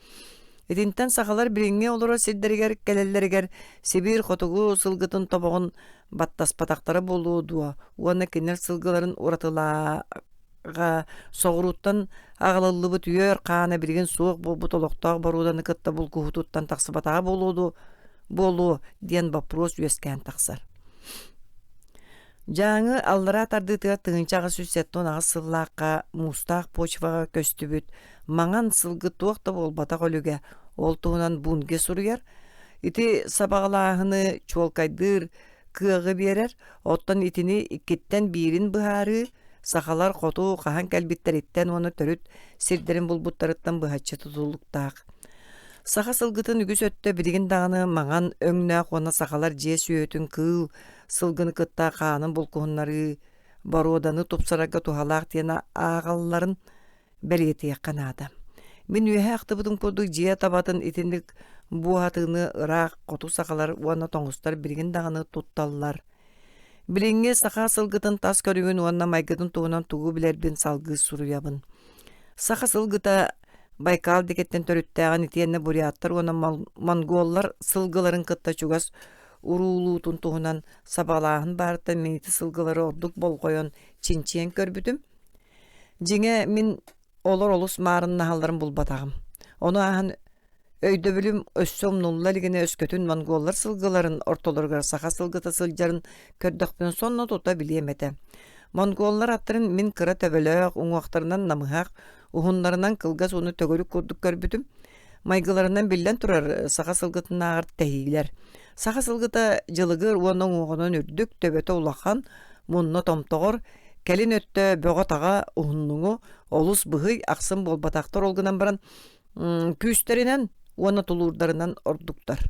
Эдинтен сақалар біріңе олорар сирдерігер кәлелерігер Сибир қотуғу сылгытын тобағын баттас патақтары болуы дуа. Уаны кенлер сылгыларын уратылаға соғыруттан ағылылы бұт үйер қағана бірген суық бұл бұт олықтағы барудан үкітті бұл күхутуттан тақсыбатаға болу ден бапрос үйескен тақсар. Жаңы аллара тардытыға тыңынчаға сүсеттон ағы сыллаққа мустақ почваға көсті бүт. Маңан сылғы туақты болбата қолуге ол туынан бұнге сұрыяр. Ити сабағылағыны чуалкайдыр кығы берер. Оттан итini иккеттен бирин бұхары сақалар қоту қахан кәлбеттереттен оны төріт сирдерін бұлбұттарыттан бұхатчы тұтулықтақ. Саха сылгытын үгіс өтті бірігін дағыны маңан өңнәқ оны сақалар же сүйетін кыл сылгыны кытта қанын бұлқуынлары баруданы топсарага тухалақ тена ағалларын бәлеті қанады. Мен үйе ақты бұдың көрдік же табатын итіндік буатыны ырақ қоту сақалар оны тоңыстар бірігін дағыны тұтталылар. Біліңге саха сылгытын тас көрігін онна майгытын туынан туғы білербін салғы сұруябын. Саха сылгыта Байкал декеттен төріттәғын итенне Буряттар, оны монголлар сылгыларын кытта чугас урулутун туғынан сабалағын барыта менеті сылгылары ордық бол қойын чинчиен көрбүдім. Жеңе мен олар олыс марын нахаларын бұл батағым. Оны ағын өйді білім өссом нулла лигіне өскөтін монголлар сылгыларын ортолырғар саха сылгыта сылжарын көрдіқпен сонна тута білеметі. Монголлар аттырын мен кыра төбөлөк уңуақтарынан намыхақ Ухунларынан кылгас оны төгөлүк көрдүк көрбүтүм. Майгыларынан билден турар саха сылгытына ағыр тәйгілер. Саха сылгыта жылыгыр оның оғынан үрдік төбөті улахан, мұнны томтоғыр, кәлін өтті бөғатаға ухуннуңу, олус бұхый ақсын болбатақтар олғынан баран күйістерінен, оны тулурдарынан ордуктар.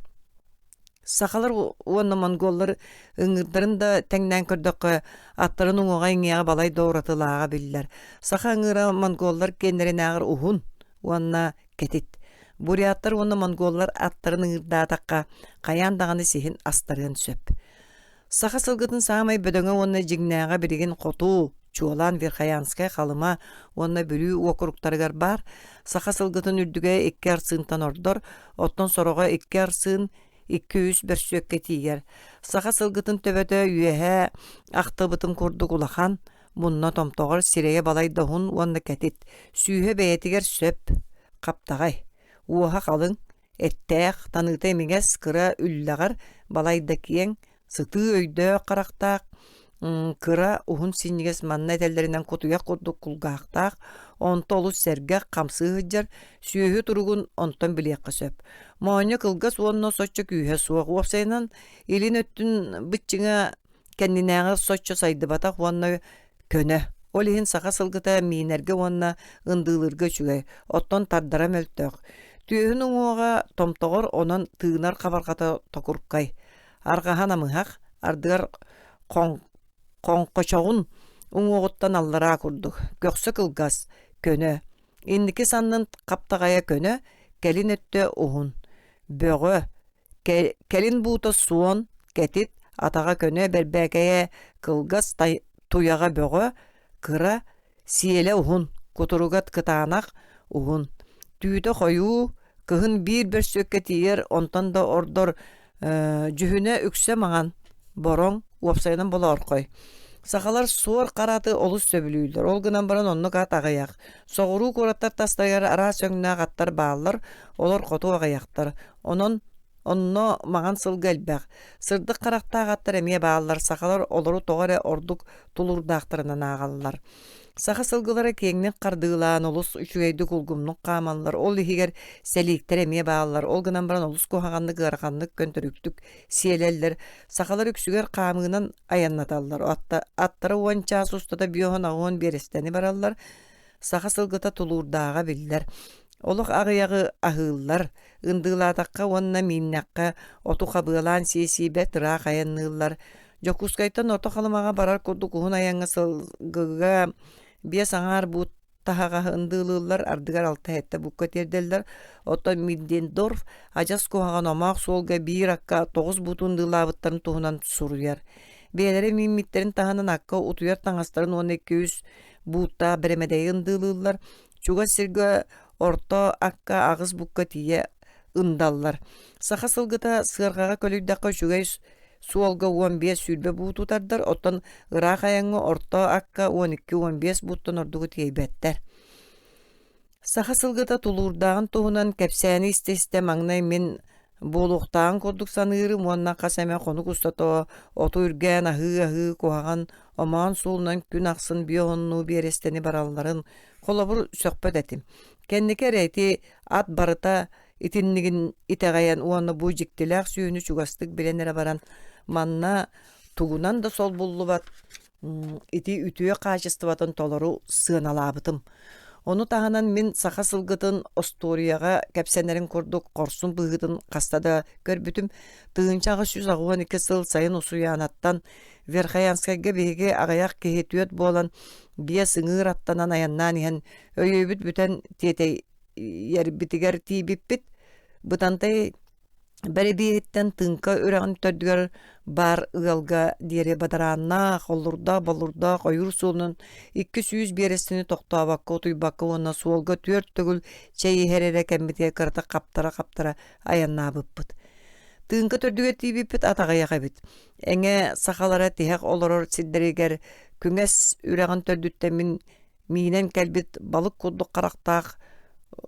Сақалар оны монголлар ыңырдарын да тәңнән көрдіқі аттарын оңға еңеға балай доғыратылаға білілер. Сақа ыңыра монголлар кендерін ағыр ұхын, онына кәтет. Буряттар оны монголлар аттарын ыңырдатаққа қаяндағаны сехін астарын сөп. Сақа сылғытын сағамай бөдөңі оны жигнәға біреген қоту, чуалан Верхоянскай қалыма оны бүлі окруктарығар бар. Сақа сылғытын үрдіге 2 арсыntан ордор, оттан сороға 2 арсын 200 бір сөкке тиер. Саха сылгытын төбөтө үйеһе ақтыбытын курдук улахан, мұнна томтоғыр сирeye балай доғын уанны кәтет. Сүйе бәйетігер сөп, қаптағай. Уаха қалың, Ettех таныта эмигес кыра үлләгәр балайда киен сыты өйдө карактак кыра ухун синнигес манна этеллеринен кутуя курдук кулгаактак онто олус серге камсы хыджар сүйөһү туругун онтон билиекка сөп. Моонья кылгас уонно соччо күүһэ суох уопсайынан илин өттүн быччыҥа кэннинээҕэ соччо сайдыбатах уонно көнө. Ол иһин саха сылгыта миинерге уонна ындыылырга үчүгэй, оттон тардара мөлтөөх. Түйөһүн уҥуоҕа томтоҕор онон тыынар хабаргата токуркай. Аргаһан амыһах ардыгар коңкочоҕун уҥуоҕуттан аллараа курдук. Көхсө кылгас көнө. Инники саннын каптаҕая көнө келин өттө уһун. Бөҕө келин буута суон кетит атаға көнө бербэкэйэ кылгас туяға бөҕө кыра сиэлэ уһун кутуругат кытаанах уһун. Түйүтэ хойуу кыһын биир бөрсүөккэ тиийэр онтон да ордор жүһүнэ үксэ маҕан бороң уопсайынан болоорхой. Сахалар суор караты олус сөбүлүүлөр. Ол гынан баран онну кат агаяк. Соҕуруу кураттар тастайар араа сөҥнээх аттар бааллар, олор хоту агаяктар. Онно маҕан сылга элбэх. Сырдык карактаах аттар эмиэ бааллар, сахалар олору тоҕоре ордук тулурдаахтарынан аагаллар. Саха сылгылары кеңнен кардыылаан олус үчүгэйдик улгумнук каамаллар. Ол ихигер селииктер эмиэ бааллар. Ол гынан баран олус куһаҕаннык ыараханнык көнтөрүктүк сиэлэллер. Сахалар үксүгер каамыынан аяннаталлар. Аттары уончаас устата биоһон агуон берестени бараллар. Саха сылгыта тулурдаага биллер. Олох агыягы ахыыллар. Ындыылаатакка уонна миннакка оту хабыалаан сиесиибэ тыраах аянныыллар. Жокускайтан ото халымаға барар курдук уһун аяңа сылгыга бия саңар буут таһаға ындыылыыллар ардыгар алта хэтте букка терделлер. Ото Миддендорф ажас куһаҕан омаах суолга биир акка 9 буут ындыылаабыттарын туһунан суруяр. Биэлери миммиттерин таһанан акка утуяр таҥастарын 1200 буутта беремедей ындыылыыллар. Чуга сиргэ орто акка агыс букка тие ындаллар. Саха сылгыта сыаргаға көлүйдакка чугай суолга 15 сүлбе буутутардар, оттон ыраах аяңы орто акка 12-15 буuттан ордугу тиэйбэттэр. Саха сылгыта тулуурдаагын туһунан кэпсээни истесте маҥнай мен буолуохтаан курдук саныыры муонна хасаме хонук устато оту үргээн аһыы куһаҕан омаан суулунан күн ахсын биоһоннуу биэрестени баралларын холобур сөхпөт этим. Кэннике рэйти ат барыта итиннигин итэҕэйэн уонна буу дьиктилээх сүүнү чугастык биленере баран манна тугунан да сол буллубат ити үтүө качествотон толору сыаналаабытым. Ону таһанан мен саха сылгытын осторияга кэпсэнерин курдук корсун быһытын кастада көрбүтүм. Тыынчагы 112 сыл сайын усуяанаттан Верхоянскайга биһиги агаяк киһитүөт буолан бия сыҥыыр аттанан аяннаан иһэн өйөбүт бүтэн тиэтей ярбитигер тиибиппит бытантай бери бииттен тынка үрэҕин төрдүгөр бар ыалга диэри бадараанна холлурда болурда койур суунун 200 биэрестини тохтообакка утуйбакка уонна суолга түөрт төгүл чэйи херере кэммитиэ кырата каптара аяннаабыппыт. Тыынка төрдүгөр тиибиппит атаҕайаха бит. Эҥэ сахалара тиһэх олорор сиддеригер күҥэс үрэҕин төрдүттэмин миинен кэлбит балык курдук карактаах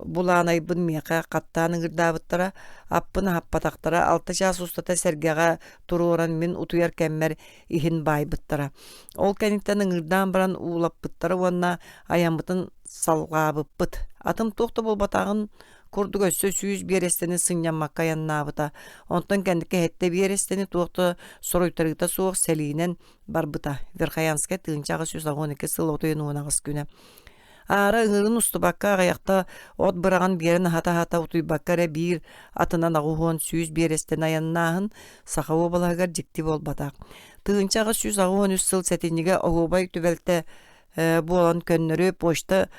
булаанайбын миэхэ каттаан ыҥырдаабыттара аппын хаппатахтара 6 чаас устата сэргэҕэ туруоран мин утуяр кэммэр иһин баайбыттара. Ол кэниттэн ыҥырдаан баран уулаппыттара уонна аяммытын салгаабыппыт. Атым туохта болбатаагын курдук өссө 100 биэрестени сыҥняммакка аяннаабыта. Онтон кэннике хэтте биэрестени туохта соруйтарыыта суох селиинен барбыта. Верхоянская тыынчагы 112 сыл отуйун уунагыс күнэ. Ара ыҥырын устубакка аҕаякта от быраган биэрин хата утуйбаккара биир атынан агуһуон 100 биэрестен аяннааһын сахабы балаһыгар дьикти болбатаах. Тыынчагы 113 сыл сэтинниге оһуубай түбэлтэ буолан көннөрү почта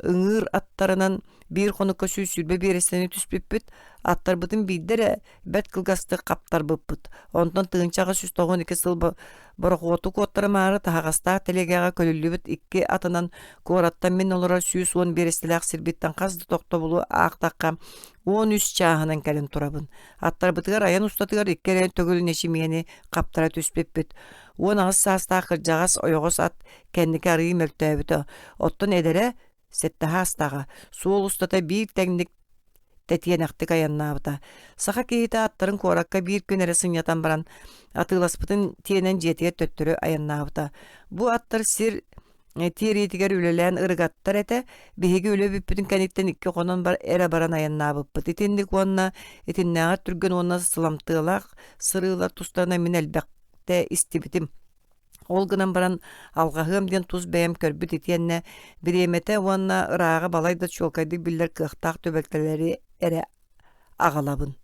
ыҥыыр аттарынан биир хонукка сүүсүрбе биэрестени түспүппүт, аттарбытын бииддере бэт кылгасты каптарбыппыт. Онтон тыынчагы 192 сыл борохуоту куоттары маары таһагастаах телегега көлүллүбүт 2 атынан куораттан мен олора сүүс 10 биэрестилээх сирбиттен хасды тохтобулу аактакка 13 чааһынан кэлин турабын. Аттарбытыгар аян устатыгар иккерен төгүл нечимиэни каптара түспүппүт. 10 саастаах кырдьагас ойоҕос ат кэннике арыы мөлтөөбүтө. Оттон эдере сеттаһа астаға. Суол устата биир тәңник тетиенактык аяннабыта. Саха кейте аттарын коракка bir күнере сыньятан баран атыласпытын тиенен жетие төттөрү аяннабыта. Бу аттар сир тиеретигер үлелен ырыгаттар эте биһиги үле бүппүтүн кәниттен икки конон бар эре баран аяннабыппыт. Итинник уонна итиннääңер түргөн уонна сыламтыылаах сырыылар тустарына мин элбэкте истибитим. Ол гынан баран алгаһыам диэн тус бэйэм көрбүт итиэнне бириэмете уонна ырааға балайда чуолкайдык биллер кыахтаах төбөлтөлери эре агалабын.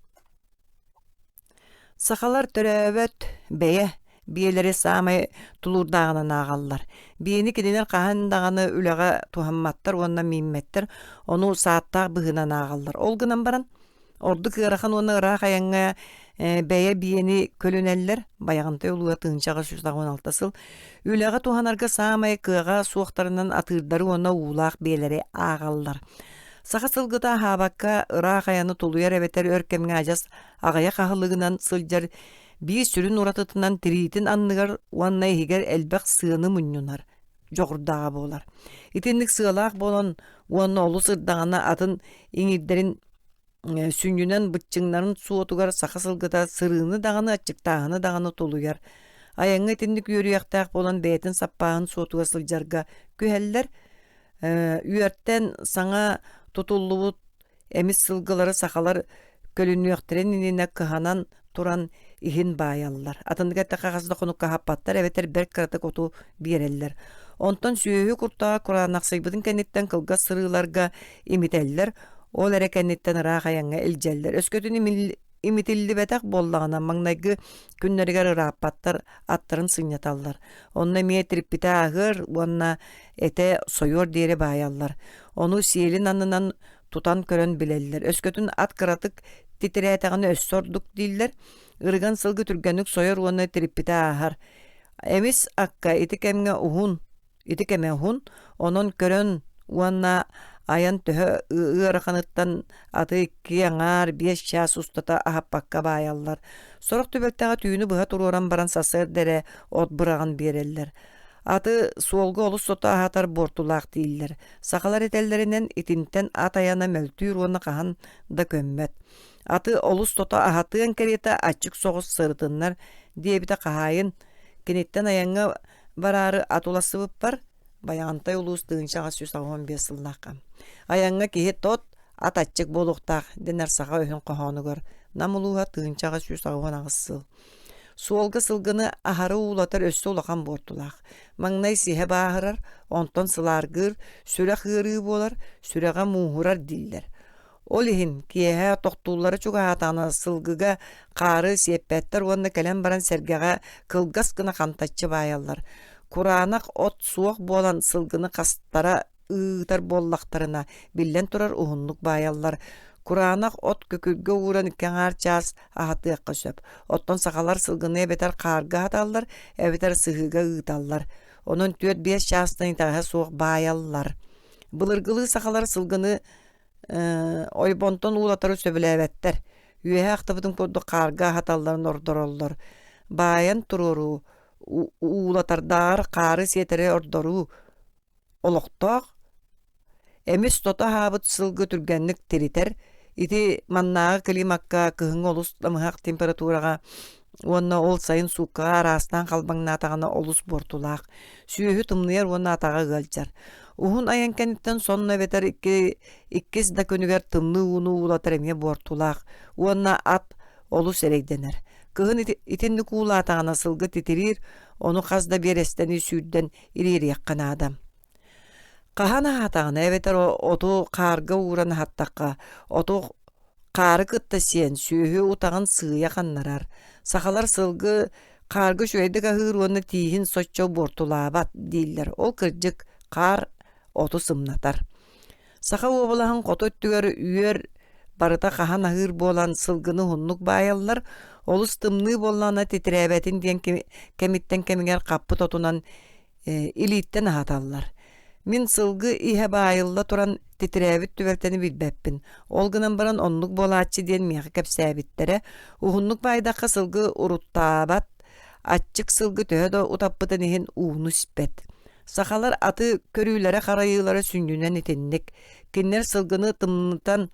Сахалар төрөбөт бэйэ биелери самай тулурдаагынан агаллар. Биени кидинер каһандаганы үлэҕэ тухамматтар уонна миимметтер ону сааттаах быһынан агаллар. Ол гынан баран орду кыарахан уонна ыраах аяҥҥа бэйэ биени көлүнэллер баягынтай улуга тыынчаҕа 16 сыл үлэҕэ туханарга самай кыаҕа суохтарынан атыырдары уонна уулаах биэлери агаллар. Саха сылгыта хаабакка ыраах аяны тулуяр эбетер өркемҥэ ажас аҕайа хаһылыгынан сылдьар бии сүрүн уратытынан тириитин анныгар уанна иһигер элбэх сыаны муннунар жоҕурдаага буолар. Итинник сыалаах болон уанна олус ырдаҕына атын иҥирдэрин сүньүнэн бытчыҥнарын суотугар саха сылгыта сырыыны даҕаны аччыктааһыны даҕаны тулуяр. Аяҥҥа итинник үөрүөхтээх болон бэйэтин саппааһын суотуга сылдьарга күһэллэр үөртэн саҥа тутуллубут эмис сылгылары сахалар көлүнүөхтэрин ининэ кыһанан туран иһин баайаллар. Атындыгатта кагазда конукка хаппаттар эбетер бер кыратык оту биэреллер. Онтон сүйөһү куртаға кураанахсыйбытын кэнниттен кылга сырыыларга имителлер, ол эре кэнниттен ыраах аяҥҥа илдьэллер. Өскөтүн имитилли бэтэх боллаҕына маҥнайгы күннэригэр ырааппаттар аттарын сыññаталлар. Онна мие тириппите ааһыар уонна эте сойуор диэри баайаллар. Ону сиэлин аннынан тутан көрөн билеллер. Өскөтүн ат кыратык титирээтэҕини өссордук дииллер. Ырыган сылгы түргэнник сойор уонна тириппите ааһар. Эмис акка итикэмэ ухун, онон көрөн уонна аян төһө ыараханыттан аты икки аңаар 5 час устата ахаппакка баайаллар. Сорох төбөлтөҕө түйүнү быһа туруоран баран сасыр дере от быраган биэреллер. Аты суолга олус сота ахатар бортулаах дииллер. Сахалар этеллеринен итинтен ат аяна мөлтүүр уонна каһан да көммөт. Аты олус сота ахатыан керете ачык соҕус сырытыннар диэбите каһайын киниттен аяҥҥа бараары атуласыбып бар. Баягынтай улуус тыынчаҕа 115 сыллаакка. Аяҥҥа киһи тот ат аччык болуктаах денер саха өһүн коһоонугар. Намулууга тыынчаҕа 119 сыл. Суолга сылгыны ахары уулатар өссө улахан бортулаах. Маҥнай сиһэ бааһырар, онтон сылааргыыр, сүрэ хыырыы буолар, сүрэҕэ муухурар диллер. Ол иһин киэһэ тохтууллары чугаатаана сылгыга хаары сиэппээттэр уонна кэлэн баран сэргэҕэ кылгас гына хантаччы баайаллар. Кураанах от суох буолан сылгыны хастара ыытар боллахтарына биллен турар уһуннук баайаллар. Кураанах от көкүргө ууран иккеҥаар чаас аһатыакка сөп. Оттон сахалар сылгыны эбетер хаарга аталлар, эбетер сыһыга ыыталлар. Онон 4-5 чаастан итаҕа суох баайаллар. Былыргылыы сахалар сылгыны ойбонтон уулатары сөбүлээбэттер. Үөһэ ахтабытын курдук хаарга аталларын ордороллор. Баайан туруруу уулатардаар хаары сиэтери ордоруу олохтоох эмис тота хаабыт сылгы түргэнник тиритер ити маннаагы климакка кыһыҥ олус ламыһаак температурага уонна ол сайын сууккага араастан халбаҥнаатаҕына олус бортулаах сүүөһү тымныйар уонна атаҕа ыалдьар. Ухун аян кэнниттен сонно эбетер иккис да көнүгэр тымны ууну уулатар эмиэ бортулаах уонна ат олус эрейденер. Кыһын итинник уулаатаҕына сылгы титирир, ону хазда берестени сүүрдэн ириэриэккэн адам. Каһан аһатаҕына эбетер оту хаарга ууран аһаттакка, оту хаары кытта сиэн сүүһү утаҕын сыыйа ханнарар. Сахалар сылгы хаарга үөйдик аһыыр уонна тииһин соччо бортулаабат дииллер. Ол кырдьык хаар оту сымнатар. Саха уобалаһын хото өттүгэр үөр барыта каһан аһыыр буолан сылгыны хуннук баайаллар, олус тымны боллана титирээбэтин диэн кемиттен кемиңер каппы тотунан илииттен аһаталлар. Мин сылгы иһэ баайылла туран титирээбит түбэлтени билбэппин. Ол гынан баран оннук болааччы диэн миэхэ кэпсээбиттерэ, ухуннук баайдакка сылгы уруттаабат, аччык сылгы төһө да утаппытын иһин ууну испэт. Сахалар аты көрүүләре харайылары сүндүнен итинник. Киннер сылгыны тымнытан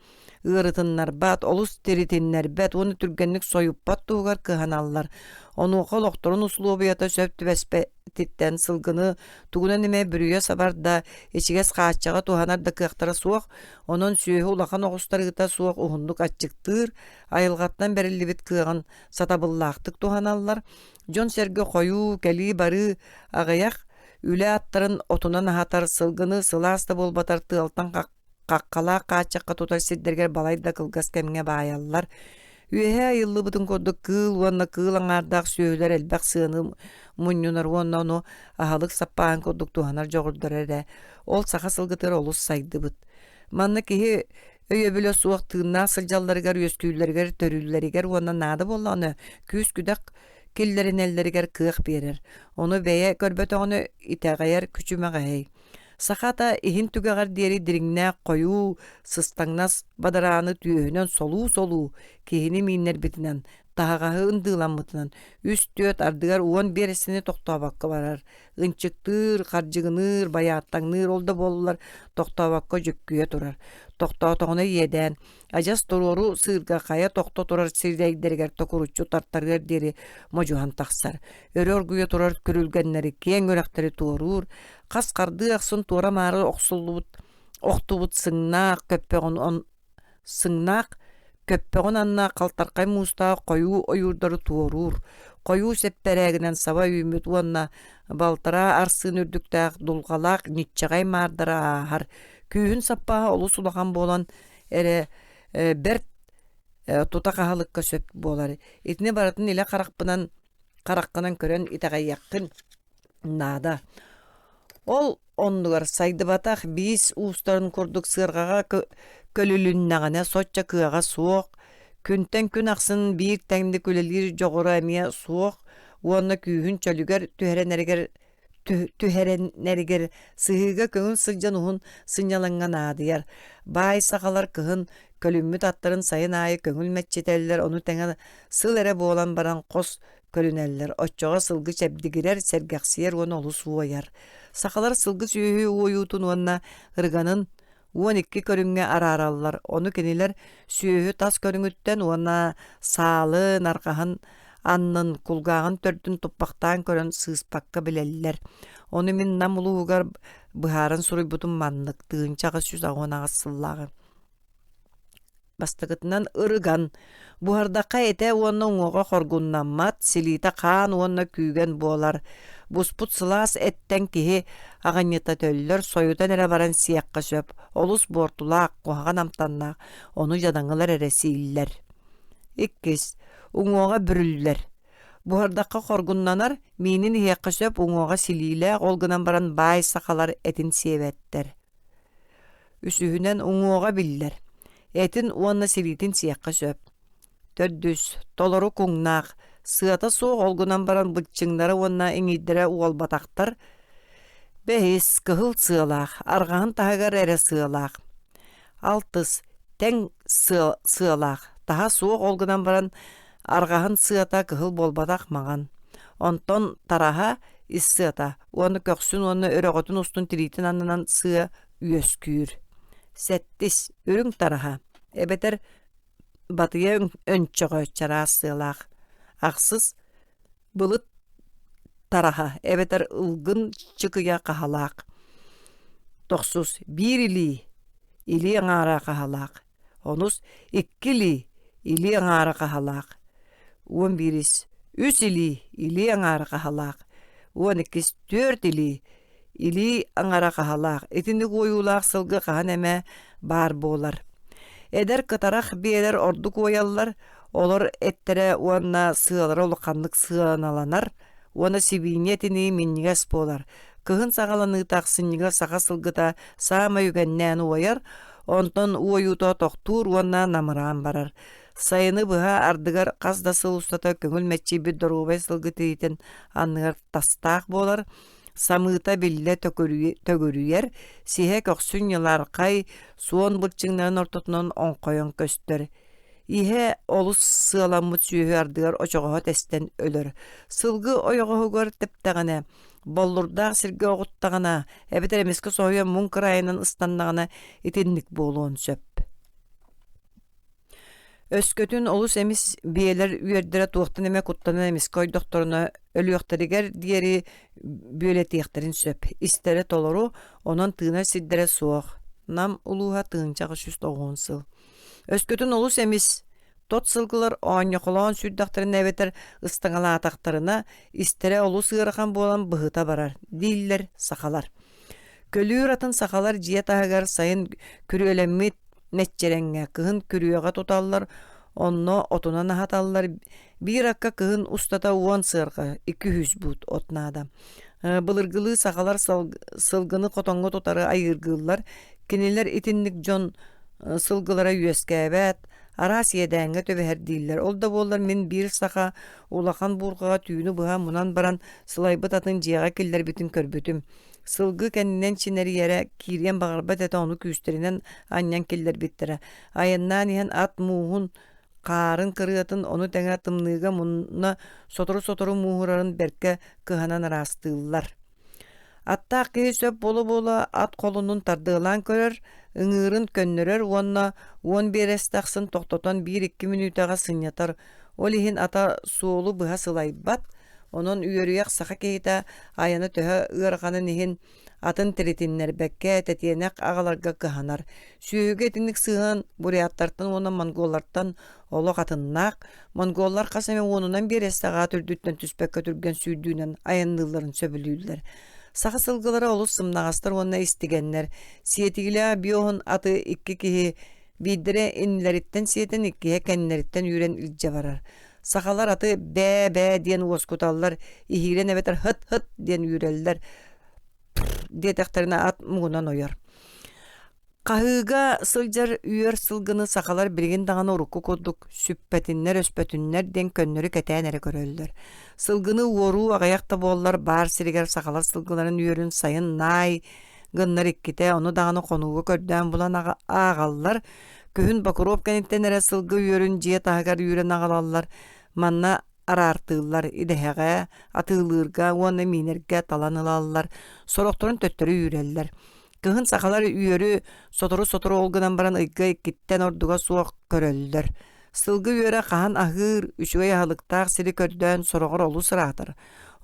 ырытыннар бат, олус теритиннер бат, оны түргенник сойуппат тугар кыханаллар. Onu koloktorun uslubiyata söptü titten sılgını tuğuna nime bürüye sabarda eçiges kaçağa tuhanar da kıhtara soğuk onun süyühü ulakan oğustarıgıta soğuk uhunduk açıktır ayılgattan berilli bit kığın satabıllaqtık tuhanallar John Serge koyu keli barı ağayak üle atların otunan hatar sılgını sılasta bol batar tığaltan kakkala kaçaqa tutar sidderger balayda kılgas kemine bayallar Ühe ayıllı butun koduk kıl, vanna kılan ardak söğüler elbaq sığını munyunar vanna onu ahalık sappağın koduk tuhanar joğurdur ere. Ol sağa sılgıtır olus saydı bıt. Manna kihi öye bile suaq tığına sıljallarıgar, yösküylerigar, törüllerigar vanna nadı bollanı küs güdak killerin ellerigar kığıq berer. Onu beye görbet onu itağayar küçümeğey. Сахата иһин түгәгәр диэри дириңнә кою сыстаңнас бадарааны түйөһүнөн солуу киһини миннер битинен таагаһы ындыыламмытынан үс төт ардыгар уон бересини тохтообакка барар ынчыктыр каржыгыныр баяаттаңныр олда болулар тохтообакка жөккүе турар тохтоотоҕуна иэдэн ажас туруру сыырга кая тохто турар сирдейдергер токуруччу тартаргар диэри можухан тахсар өрөөргүе турар көрүлгеннери кең өрөктери туорур Қас қарды ақсын туара мары оқтубут сыңнақ көппеғон анна қалтарқай мұста қойу ойырдары туорур. Қойу сепперәгінен сава үймет уанна балтара арсын үрдіктәқ дұлғалақ нитчағай мардара ағар. Күйін саппаға олы сулаған болан әрі бәрт тута қағалыққа сөп болар. Етіне баратын еле қараққынан көрен итағай яққын нада. Ол оннугар сайды батақ бис уустарын курдук сыргаға көлүлүннагана сотча кыага суок, күнтен күн ақсын биир тәңді көлелир жоғыра әмия суок, уонна күйін чөлүгер түхеренерігер сыхыга көңін сылжан уһун сыняланған адыяр. Бай сақалар кыһын көлүммүт аттарын сайын айы көңіл мәтчетеллер, оны тәңі сыл әрі болан баран қос көлүнәллер. Отчоға сылгы чәбдігірер, сәргәқсиер, оны олу суояр. Сақалар сылгы сүйі ойутун уанна ырганын 12 көрүңге арараллар. Оны кенелер сүйі тас көрүңүттен уанна салы нарқағын аннын кулгағын төрдүн туппақтан көрін сыыспаққа білелілер. Оны мен намулуғар бұхарын сұруйбутун маннық тыынчағы сүз ағонағы сыллағы. Бастығытынан ырыган. Бұхардаққа әте уанна оңоға қоргуннан мат, селита қан уанна күйген болар. Буспут сылас әттен кеhe ағанета төллер сойудан әрі баран сияққа сөп. Олус бортулақ, қоған амтаннақ, оны жадаңылар әресейлер. Иккіз, оңоға бүріллер. Бұхардаққа қоргуннанар, менінияққа сөп оңоға силейлі, олғынан баран бай сақалар әтін севеттер. Үсүхінен оңоға биллер. Әтін уанна силейтін сияққа сөп. Төрдүс, толору күңнақ, сыата соқ олғынан баран бұтчыңдары уанна еңейдері уол батақтар. Бәйіс, кығыл сыалақ, арғағын тағығар әрі сыалақ. Алтыс, тәң сыалақ, таға соқ олғынан баран арғағын сыата кығыл болбатақ маған. Онтон тараға ис сыата, уанны көксін уанны өріғотын ұстын тиритін аннынан сыя үйескүйір. Сәттіс, өрің тараға, әбетер батыя өнчіғі чара сыалақ. Ақсыз бұлыт тараға, әбетер ұлғын чықыя қағалақ. Тоқсыз, бір или аңара қағалақ. Оныз, иккили или аңара қағалақ. 11, 3 или аңара қағалақ. 12, 4 или аңара қағалақ. Етіндік ойулақ сылғы қаған әмә бар болар. Эдер кытарах биелер ордук ояллар, олар эттере уанна сыалар олыққандық сыаналанар, уанна сибинетini миннигас болар. Кыхын сағаланы тақсыннига саға сылгыта саама югеннән ояр, онтон ойуто тоқтур уанна намыран барар. Сайыны бұға ардыгар қазда сыл ұстата көңіл мәтчі бір дұрғыбай сылгыты етін анныгар тастақ болар, самыта билле төгөрүер, сихе көксүн йыларқай суон бұлчыңнан ортотунан оңқойон көстер. Ihe olus sığalamut süyühü ardıgar oçoğuha testen ölür. Sılgı oyoğuhu gör teptağına, bollurdağ sirge oğuttağına, ebeter emiski soğuya mun kırayının ıstandağına itinlik boğuluğun söp. Öskөtün olus emis biyeler üyerdire tuğuktan eme kuttanan emis koy doktoruna ölüyoqtariger diğeri böletiyekterin söp. İstere toloru onan tığına siddere soğuk. Nam uluha tığınçağı süst oğun sıl. Öskөtün olus emis tot sılgılar oğanyaqolağın süddaktarın eveter ıstağala ataqtarına istere olus ığıraqan bolan bıhıta barar. Diller sakalar. Kölüür atın sakalar jiyet ağagar sayın kürüelemmit netçerenge kıhın kürüyağa tutallar, onno otuna nahatallar, bir akka kıhın ustata uan sırgı, 200 but otnada. Bılırgılı sakalar sılgını kotongo tutarı ayırgılar, kiniler itinlik jon sılgılara yüeskebet, arasiyedenge töbeher diller. Olda bollar min bir saka ulakan burgağa tüyünü bıha munan baran sılaybıt atın jiyağa killer bütün körbütüm. Sılgı kendinden çineri yere kiryen bağırbat ete onu küsterinden anyan killer bittire. Ayından ihan at muhun karın kırıatın onu tenge tımlığıga munna sotoru muhurarın berke kıhanan rastığıllar. Atta kıhi söp bolu at kolunun tardığılan körür, ıngırın könnürür, onna 11 estaqsın toqtotan 1-2 minutaga sınyatar. Olihin ata soğulu bıha sılaybat, onun üyörüyek saka kehita ayana töhe ıarğanın ihin atın tiritinler bekke tetiyenek ağalarga kıhanar. Süyüge etinlik sığın buriyattartan ona mongollardan olok atınnak. Mongollar kasame onundan bir estağa türdütten tüspek kötürgen süydüğünen ayanlıların söbülüydüler. Saka sılgılara olus sımnağastır onna istigenler. Siyetiyle biyohun atı iki kihi bidire inleritten siyeten ikihe kenleritten yüren ilce varar. Sakalar atı be diyen uoskutallar, ihiren eveter hıt diyen yüreller. Detektarına at muğunan oyar. Kahıga sılcar üyer sılgını sakalar birgin dağına urukku kudduk. Süppetinler öspötünler den könnörü ketenere göröller. Sılgını oru ağayakta bollar bar siriger sakalar sılgıların üyerin sayın nay gınlar ikkite onu dağına konuğu kördüğün bulan ağallar. Köhün bakurop kenettenere sılgı üyerin jiyet ağagar üyerin ağalallar. Manna arartığıllar ideheğe, atığılırga, ona minerge talanılallar. Soroktorun töttörü üyereller. Kıhın sakalar üyörü sotoru olgunan baran ıgga ikkitten orduga soğuk köröller. Sılgı üyere kahan ahır, üçüge yahalıktağ siri kördüğün soroğur olu sırahtır.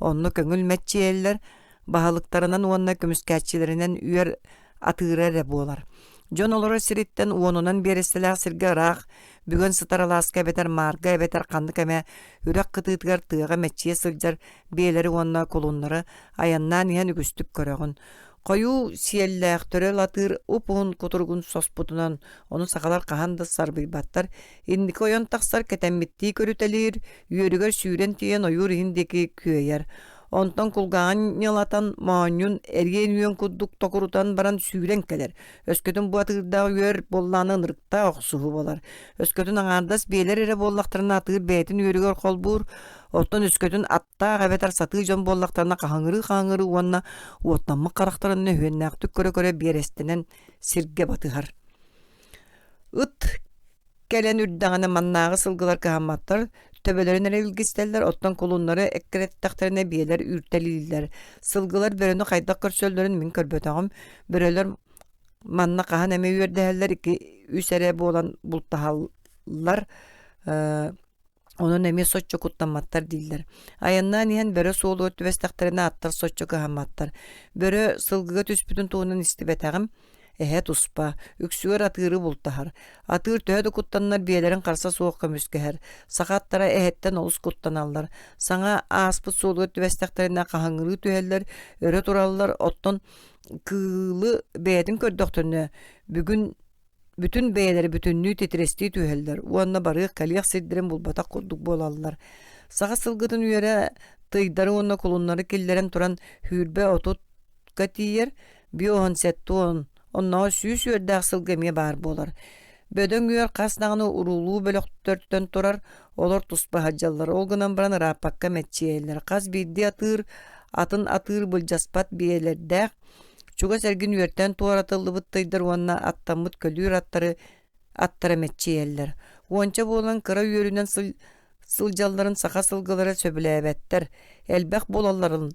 Onu köngül metçiyeller, bahalıklarından onna kömüskәtçilerinden üyer atığıra rebuolar. Jon olara siritten uonunan beresteler sirge ıraq, бүгін sıtaralaska beter marga beter kandık eme ürek kıtıtgar tığaga metçiye sılcar beyeleri onna kolunları ayannan ihan ügüstük körögün. Koyu siyellek törel atır upun kuturgun sosputunan onu sakalar kahanda sarbıybattar. İndiki oyan taksar ketemmittiği körütelir, yörüger sүйren tiyen oyur hindeki küyeyer. Ondan kulgağın yalatan mağanyun ergen üyen kudduk tokurutan baran sүйren keler. Öskөtün bu atırda üyer bollanın ırkta oqsuhu bolar. Öskötün ağardas beyler ere bollaktarına atır beytin yörüger kolbur. Ottan öskötün atta gabetar satı jon bollaktarına kahangırı onna ottanma karakterine hüennäktük köre berestenen sirge batıhar. It gelen ürdağına mannağı sılgılar kahammattar. Töbelerine ilgisteller, ottan kolunları ekkeret taktarına biyeler ürtelililer. Sılgılar börünü kaydak körsöllerin min körbötağım. Böröler manna kahan eme üyerdeheller iki üsere boğulan bultahallar. Onun eme soççu kutlanmattar diller. Ayannan ihan börö soğulu ötübes taktarına attar soççu kahammattar. Börö sılgıga tüspütün tuğunun istibetağım. Ehet uspa, üksüger atırı bultahar. Atır töhödü kuttanlar biyelerin karsa soğuk kömüskeher. Sakattara ehetten olus kuttanallar. Sana aspıt soğuluğu tüvesteklerine kahangırı tüheller. Öre turallar otton kılı beyedin kördöktörüne. Bugün bütün beyleri bütünlüğü titrestiği tüheller. Uanna barık kaliyaq sirdiren bulbatak kudduk bolallar. Saka sılgıdın üyere tıydarı onna kulunları killerin turan hürbe otut katiyer. Biyohan settuğun. Onnağa süs ördäq sılgemiye bar bolar. Bödön güyer kasnağını uruluğu bölöktörtten turar, olar tuspa hacallar. Olgunan baran rapakka metçiyeller. Kas biddi atın atır bulcaspat biyelerdäq. Çuga sergin üyerten tuar atıldı bıttaydır, onna attamıt kölür attara metçiyeller. Уонча болан кыра үйөрүнен сылжалларын саха сылгылары сөбіләбәттер. Элбәк болаларын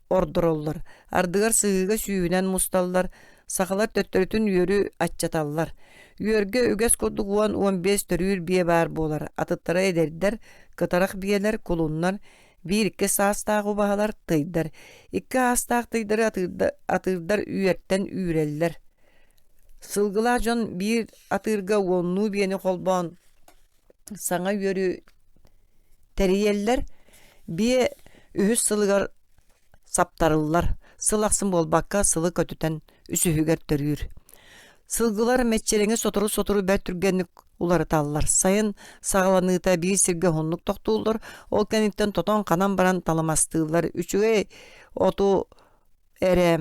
ордыроллар. Ардыгар сыыга сүйінен мусталлар. Сахалар төттөрүтүн үйөрү атчаталлар. Үйөргө үгәс курдук 10-15 төрүр бие бар болар. Атыттара эдердер, кытарак биелер, кулуннар, bir-2 saastagı bahalar tıydır. 2 aastag tıydır atırдар үйерттен үйреллер. Sılgılar jon bir atırga onnu biyeni kolban sana yörü teriyeller bir ühüs sılgar saptarıllar. Sılaqsın bol bakka sılı kötüten üsühüger törüyür. Sılgılar metçelenge soturu bər türgenlik uları tallar. Sayın sağlanıta bir sirge honluk toqtuğullar. Ol kenitten toton kanan baran talamastığıllar. Üçüge otu ere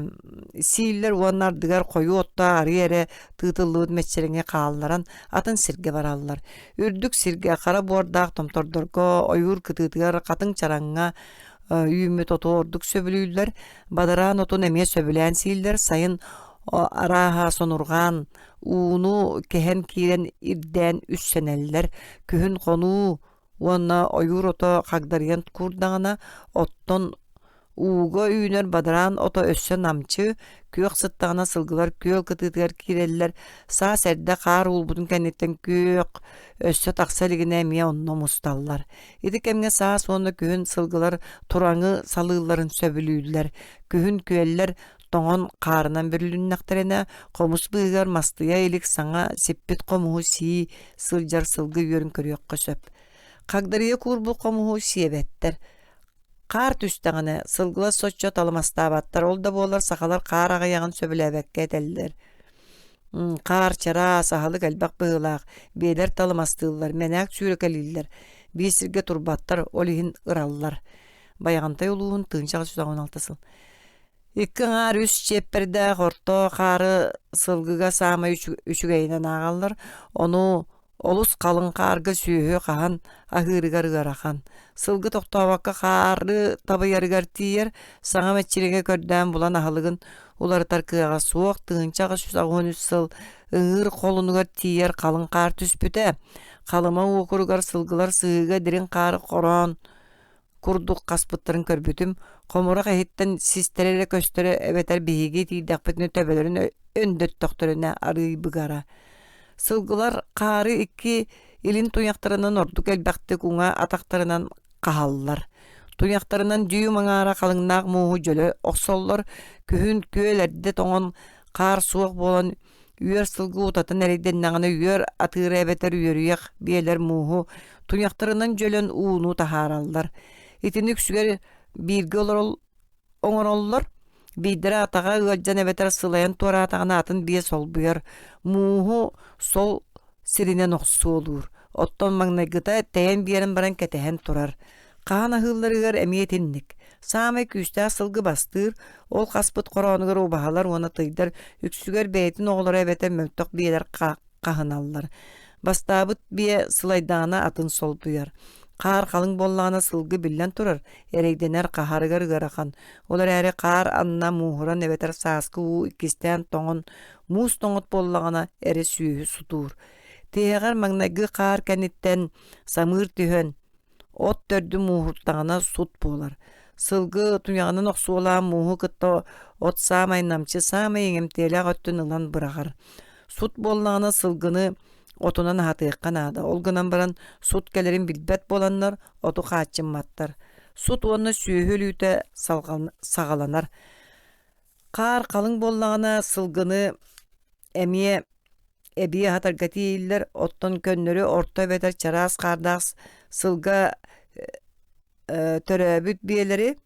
siller onlar dıgar koyu otta arı ere tığtıllığı metçelenge qağallaran atın sirge barallar. Ürdük sirge qara bordaq tomtordorgo oyur kıtıtıgar katın çaranga üyümü totu orduk söbülüyüller. Badaran otun emeye söbülen siller sayın araha sonurgan uunu kehen kiren irden üsseneller kühün konu ona oyur oto qagdaryan kurdağına otton uğga üyünер badaran oto össen namçı kök sıttağına sılgılar kök kıtıtıgar kireller sağ serde qar ulbudun kennetten kök össe taqsaligine emiye onna mustallar. Edik emge sağ sonunda kühün sılgılar turağı salığların söbülüydüler. Kühün küeller toğon qarınan birilünnakterine qomus bığar mastıya elik sana seppet qomuhu si sıljar sılgı yörün körüyokka söp. Qagdarıya kurbu qomuhu siyebetter. Qar tüstağını sılgıla soçça talımastabattar. Olda bolar sakalar qar ağayağın söbülebekke edeller. Qar çara sahalık elbaq bığılaq. Beyler talımastığıllar. Menak sürükeliller. Besirge turbattar. Olihin ırallar. Bayağantay oluğun tığınçağı 16 İki ağır üst çepperde qorto qarı sılgıga sama üçügeyden ağallar. Onu olus qalın qargı süyü qahan ahırıgar garaxan. Sılgı toqtavakka qarı tabayarıgar tiyer. Sağa metçirege körden bulan ahalıgın uları tarkıyağa soğuk tığınçağı 13 sıl ığır qolunugar tiyer qalın qar tüspüte. Qalıma okurugar sılgılar sığıga dirin qarı qoran. Kurduk kaspıttırın körbütüm. Komura qahitten sisterere köstere ebeter bihigi tiydaqpetini töbelerin öndet doktoruna arıy bıgara. Sılgılar qarı iki ilin tuyaqtarından orduk elbaqti kunga ataqtarından qahallar. Tuyaqtarından düyü mangara qalınaq muhu jölö oqsollar kühün köölerde toğon qar suaq bolan üyer sılgı utatın eriden nağına üyer atırı ebeter üyerüyaq biyeler muhu tuyaqtarından jölön uunu taharallar. İtinik süger birge oңороллор бейдері атаға ылжан эбетер сылайын туара атағына атын бие сол бұйар. Муһу сол сиринен оқсы олур. Оттон маңнайгыта тәйен биерін баран кәтәһен турар. Қаан ахылларыгар әмиетінник. Самай күсті асылғы бастыр, ол қаспыт қорауыныгар обағалар оны тыйдар, үксүгер бәйтін оғылары әбетер мөлтоқ биелер қағыналар. Бастабыт бие сылайдағына атын сол бұйар. Qar qalın bollağına sılgı billen turur. Ereydener qaharıgar garaxan. Olar əri qar anna muhuran ebeter saskı u ikisten toğun mus toğut bollağına eri süyü sutur. Teğer magnagı qar kenitten samır tühön. Ot tördü muhurtağına sut bolar. Sılgı tunyağının oqsu olan muhu kıtta ot samay namçı samay emtelaq öttün ılan bırağar. Sut bollağına sılgını otunan hatıqan ada. Olgınan baran sut gelerin bilbet bolanlar, otu qaçınmattar. Sut onu süyhülüte sağalanar. Qar qalın bollağına sılgını emiye ebiye hatargati iller, otton könnörü orta beter çaras qardağız sılga töröbüt biyeleri,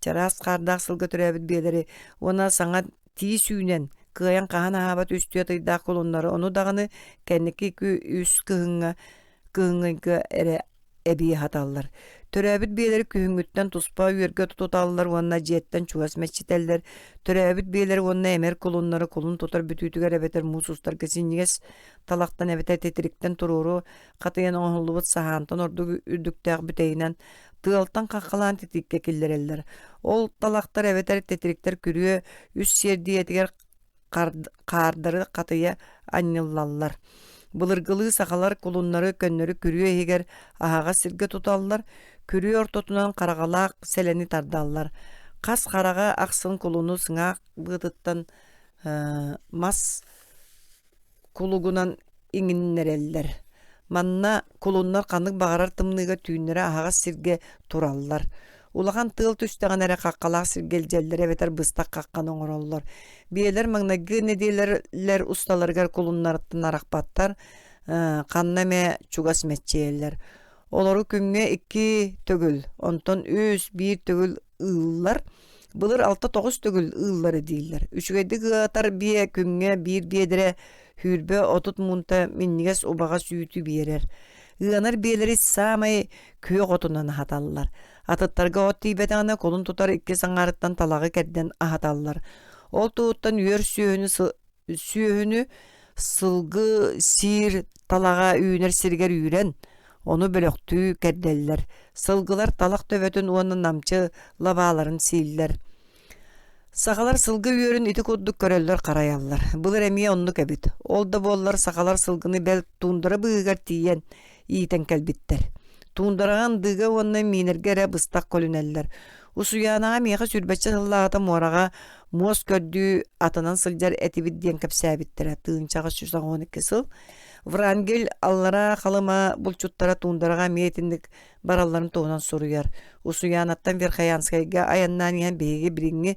çaras qardağız sılga töröbüt biyeleri, ona sana tiyi süyünen kıyan qahan ahabat üstüye tıyda kolonları onu dağını kendiki üst kıhınga ere ebiye hatallar. Töröbüt biyeleri kühüngütten tuspa üyerge tutallar ona ciyetten çuvas meçiteller. Töröbüt biyeleri ona emer kolonları kolun tutar bütütüger ebeter musustar kesinliğes talaqtan ebeter tetirikten tururu qatıyan oğulluğut sahantan ordu ürdüktäq büteyinen tığaltan qaqalan tetikke killereller. Ol talaqtar ebeter tetirikler kürüye üst serdiyetiger qardarı qatıya annillallar. Былыргылыы сақалар кулуннары көннөрү күрүө егер аһаға сирге туталлар, күрүө ортотунан қарағалақ селени тардаллар. Қас қараға ақсын кулуну сыңақ бытыттан мас кулугунан иңиннереллер. Манна кулуннар қанық бағарар тымныға түйіннері аһаға сирге тураллар. Улахан тыл түстәгән әрі қаққалақ сиргелжеллер әбетер быстақ қаққан оңыроллар. Биелер маңнагы неделерлер ұсталарғар кулуннарыттын арақпаттар қаннаме чугас мәтчеелер. Олары күнге 2 төгіл, онтон 3-1 төгіл ыллар. Былыр 6-9 төгіл ыллары дейілер. Үшігейді ғатар бие күнге 1 биедері хүрбе отут мунта миннигес убаға сүйті биерер. Ыанар биелері самай күйе отунан ахаталлар. Атыттарға от тейбетаңына колун тутар 2 саңарыттан талағы кәрден ахаталлар. Ол туыттан үйер сүйөһүнү сылгы сир талаға үйінер сиргер үйрен. Onu bölöktүү кәрделлер. Сылгылар талақ төбөтін уанын намчы лабаларын сейллер. Сақалар сылгы үйерін ити куддук көреллер қараяллар. Бұлыр әмие онны кәбіт. Ол да боллар сақалар сылгыны бәл туындыры бұғығар тиен иетен кәлбіттер. Туындыраған дыға онны минергері бұстақ колүнәллер. Усуянаға меға сүрбәтчі сыллағыта мораға мос көрдүү атынан сылжар әтибіт ден кәпсәбіттері. Тыынчаға 112 сыл. Врангел аллара қалыма бұлчуттара туындараға метіндік бараларын тоғынан соруяр. Усуянаттан Верхаянскайга аяннан ең бейге біріңі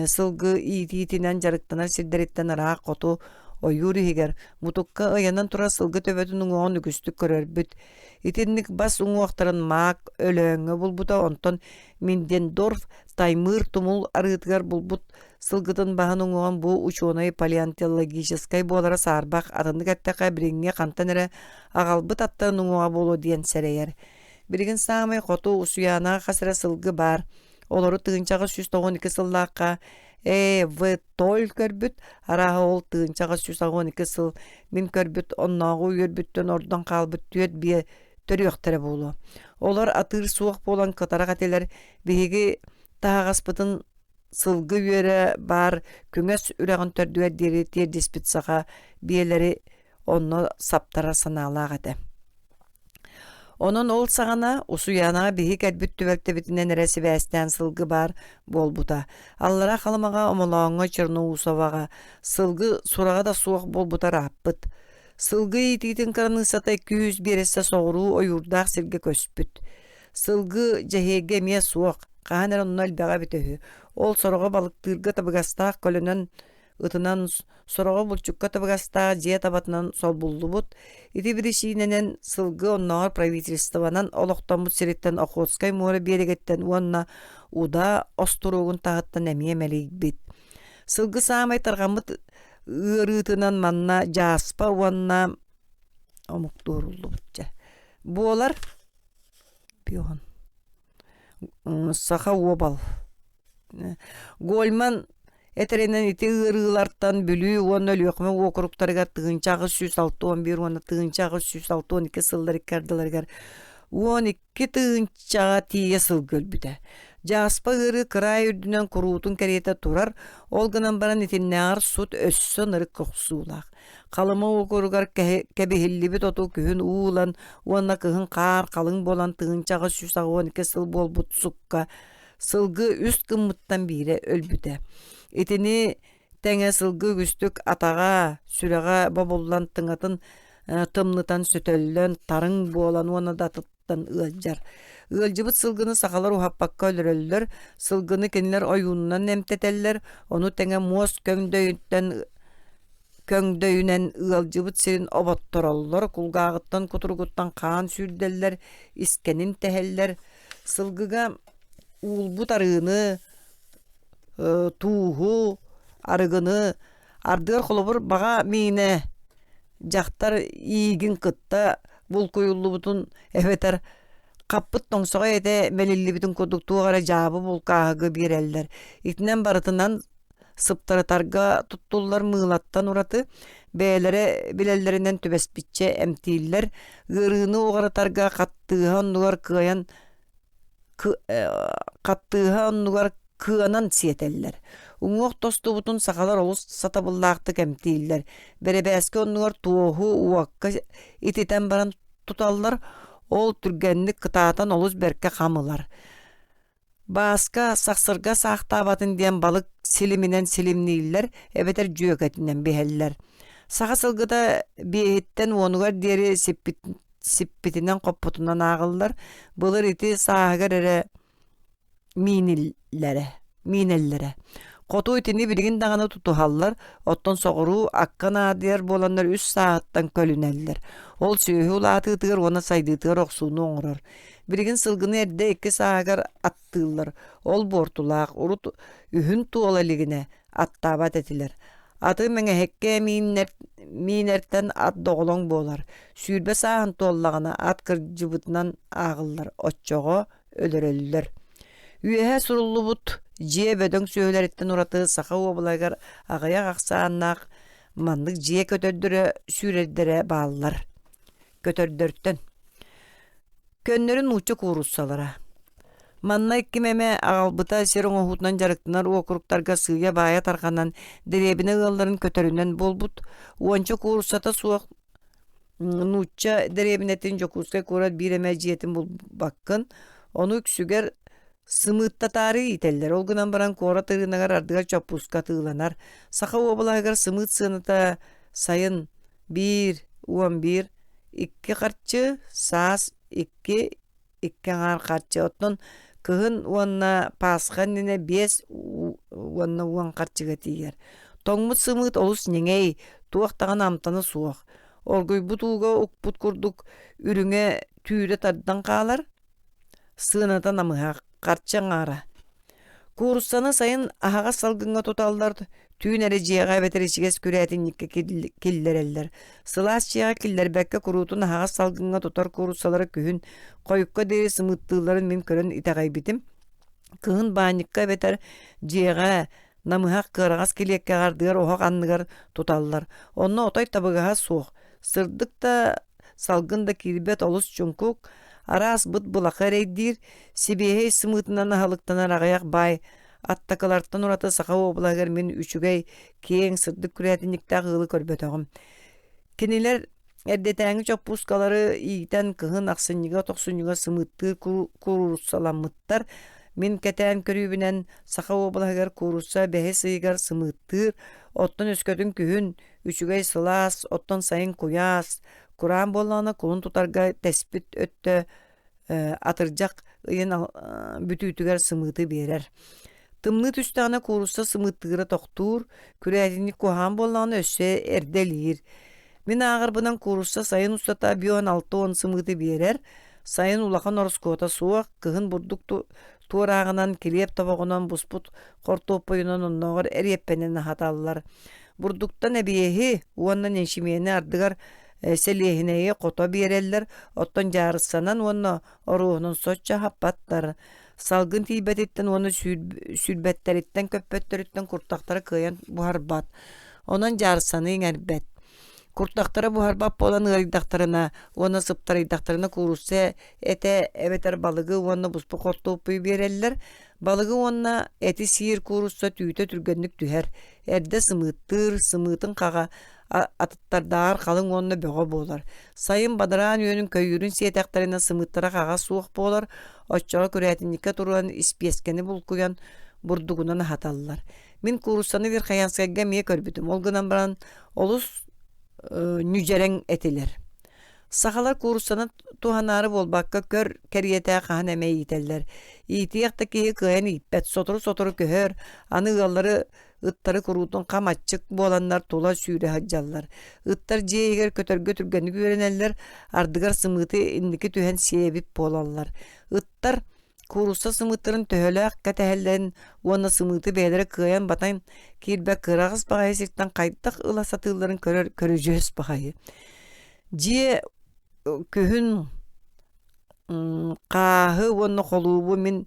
сылғы ит-итінен жарықтанар сирдереттен арақ қоту ойур егер. Мутукка аяннан тұра сылғы төбетінің оғын үгістік көрер бүт. Итінік бас ұңуақтарын мақ өлөңі бұлбұта онтон Миндендорф таймыр тумул арытығар бұлбұт сылгытын бағын оңуған бұл ученый палеонтологическай болара сарбақ атындық әттіға біріңе қантан әрі ағалбыт аттан оңуға болу дейін сәрейер. Бірігін сағамай қоту ұсуянаға қасыра сылғы бар. Олары тығынчаға 112 сыллаққа в тол көрбіт, араға ол тығынчаға 112 сыл мен көрбіт, оннағы үйербіттен ордан қалбыт түйет бие төріқтері болу. Олар атыр суық болан қытара қателер бейге тағаспытын сылғы үйері бар күңес үрәғын төрдуер дері тердеспіт саға биелері онны саптара саналақ әді. Onun ol sağana usuyana bihi kəlbüt tüvəkte bitindən rəsi vəstən sılgı var bol buta. Allara qalmağa omolağına çırnu usavağa. Sılgı surağa da soğuk bol buta rappıt. Sılgı ititin karanı sata 200 beresse soğuru oyurdaq silge köspüt. Sılgı cehege miye soğuk. Qahaner onun albağa bitehü. Ol sorağa balıktırgı tabıgastaq kölünün ытынан сороға бұлчукка табыгаста жия табатынан сол булду бут. Ити бірішіненен сылғы оннағар правительствованан олықтан бұт сереттен Охотскай моры берегеттен уанна уда остуруғын тағыттан әмие мәлейк бит. Сылғы саамай тарғамыт ырытынан манна жаспа уанна омуктурулду бутча. Бу олар биоған саха обал. Гольман Этеренен ити ырылартан бүлүү он өлөкмө окруктарга тыгынчагы 106-11 оны тыгынчагы 106-12 сыллар кардыларгар 12 тыгынчага тие сыл көлбүтө. Жаспа ыры кырай үрдүнөн курутун керете турар, ол гынан баран итиннәр сут өссө нырык коксуулак. Калыма окуругар кебихиллибит оту күһүн уулан, уанна кыһын каар калың болан тыгынчагы 112 сыл болбут сукка. Сылгы үст кыммыттан бире өлбүтө. Итини тәңе сылгы үстүк атаға, сүрәға баболлан тыңатын тымнытан сөтөллөн тарың болан оны датыттан ылжар. Ылжыбыт сылгыны сақалар ухаппакка өлөрөллөр, сылгыны кенилер ойунынан немтетеллер, оны тәңе мос көңдөйүнен ылжыбыт сирин оботтороллор, кулгағыттан кутургуттан қаан сүрделлер, искенин тәхеллер, сылгыга улбут арыны, туğu, arıgını, ardığır kolubur bağa mine jaqtar iigin kıtta bul koyullu butun eveter kappıt toңsoğa ete melilli bütün koduktuğara jabı bul kahıgı bireller. İtinen barıtından sıptaratarga tuttullar mığlattan uratı bilellerinden tübespitçe emtiller gırını oğaratarga kattığa onlugar kıyan kattığa onlugar kıanan siyeteller. Уңуох тостубутун сахалар олус сатабыллаакты кемтииллер. Беребээске оннугар туоху уакка ититен баран туталлар, ол түргенник кытаатан олус берке хамылар. Бааска сахсырга саахтаабатын диэн балык силиминен силимнииллер, эбетер жүйөкетинен бихеллер. Саха сылгыта биэхиттен уонугар диэри сиппитинен коппутунан аагыллар, былыр ити сааһыгар эре минеллере. Коту итини билигин даганы тутухаллар, оттон соғыру аккан аадыяр боланнар 3 сааттан көлүнеллер. Ол сүйөһү улаатыытыгар уона сайдыытыгар оксууну оңорор. Билигин сылгыны эрде 2 саагар аттыыллар. Ол бортулаак урут үһүн туола-лигине аттаабат этилер. Аты меңэһекке минерттен ат доголоң болар. Сүүрбе сааһын туоллагана ат кырдьыбытынан аагыллар, оччого өлөрөллөр. Үеһэ суруллубут жие бөдөң сүйөлөриттен ураты саха уобулагар агаяк аксааннаак мандык жие көтөрдөрө сүүреддере бааллар. Көтөрдөрттөн. Көннөрүн уучу кууруссалара. Манна иккимеме агалбыта серің оғутынан жарықтынар окруктарга сыя бая тарқанан деребіне ылларын көтөрүнен болбут. Уанча курсата суақ нучча деребинетин жокускай курат биреме жиетин бол баккын. Оны үксүгер сымыттатары ителлер. Олгынан баран кора тырынагар ардыгар чапуска тыыланар. Саха обалагар сымыт сыныта сайын 1-11 2 қарчы саас 2 ар қарчы оттон кыһын уонна пасханнине 5 уонна уон қарчыга тиер. Тоңмут сымыт олус неңей туақтаған амтаны суақ. Оргуй бутуга укпут курдук үрүңе түйре тардан қалар. Сыынатан амыға қарчан ара. Курсаны сайын ахаға салгынға туталдар түйін әрі жиға бәтерешігес күрәтінникке киллереллер. Сылас жиға киллер бәкке курутун ахаға салгынға тутар курсалары күхін қойыққа дері сымыттыларын мен көрін итағай бітім. Кыһын баанникка бетер жиға намыхақ кырағас келекке ғардығар оғақ анныгар туталлар. Онна отай табыгаға суық. Сырдықта салгында кирбет олус чункук арас быт булақы рейдир себехей сымытынан ахалықтанар ағаяқ бай. Аттакаларттан ураты саха облагар мен үчүгэй кең сырдык күрәтинниктә гылы көрбөтөгüm. Кинилер эрдетәңи чопускалары ийтен кыһын аксынныга токсунныга сымытты курусаламыттар. Мен кетән көрүбүнен саха облагар куруса бәһе сыйгар сымыттыр. Оттон өскөтүн күһүн үчүгэй сылас, оттон сайын куяс. Куран болланы кулун тутарга теспит өттө атыржак ыйын бүтүтүгөр сымыты берер. Тымны түстәне курусса сымыттыгыра тоқтур, күрәтинник кухан болланы өссө эрделир. Мен ағыр бұнан курусса сайын устата 5-6 сымыты берер, сайын улақан орыскота суақ, кығын бурдук туарағынан келеп табағынан бұспут қортопойынан оннағыр әреппенен хаталылар. Бурдуктан әбиехи, уаннан еншімені ардығар селехінеге қота берелер, оттан жарысанан уанна оруғынан сотча хаппаттар. Салгын тибетиттен оны сүрбеттериттен көппөттөрүттен куртактары кыян буһарбат. Онан жарсаны эңербет. Куртактары буһарбат болан ырыйдактарына, оны сыптарыйдактарына куруссе эте эбетер балыгы оны буспу кортуупуй береллер. Балыгы онна эти сиир курусса түйтө түргөннүк түһер. Эрде сымытын кага атыттардар қалың онны бөҕө болар. Сайын бадаран үйөнүн көйүрүн сиетактарына сымыттара кага суох болар. Оччоға күрәтинникке туруан испескени булкуян бурдугунан хаталлар. Мен курусаны бир хаянскайга мие көрбүтүм. Олгынан баран олус нүжерең этилер. Сахалар курусаны туханары болбакка көр кериетэ хаан эмей ителлер. Итиякта кии кыян иппет сотору көһөр, аны ыллары ыттары курутун камаччык боланнар тула сүүрэ хаджаллар. Ыттар жейгер көтөргө түргөнү көренеллер, ардыгар сымыты инники түһэн себип болаллар. Ыттар куруса сымыттарын төһөлөк кэтэһэллен уонна сымыты бээлери кыян батан кирбе кырагыс багай сиктан кайдак ыласатыыларын көрөжөс багайы. Жие күһүн каһы уонна холуубу мен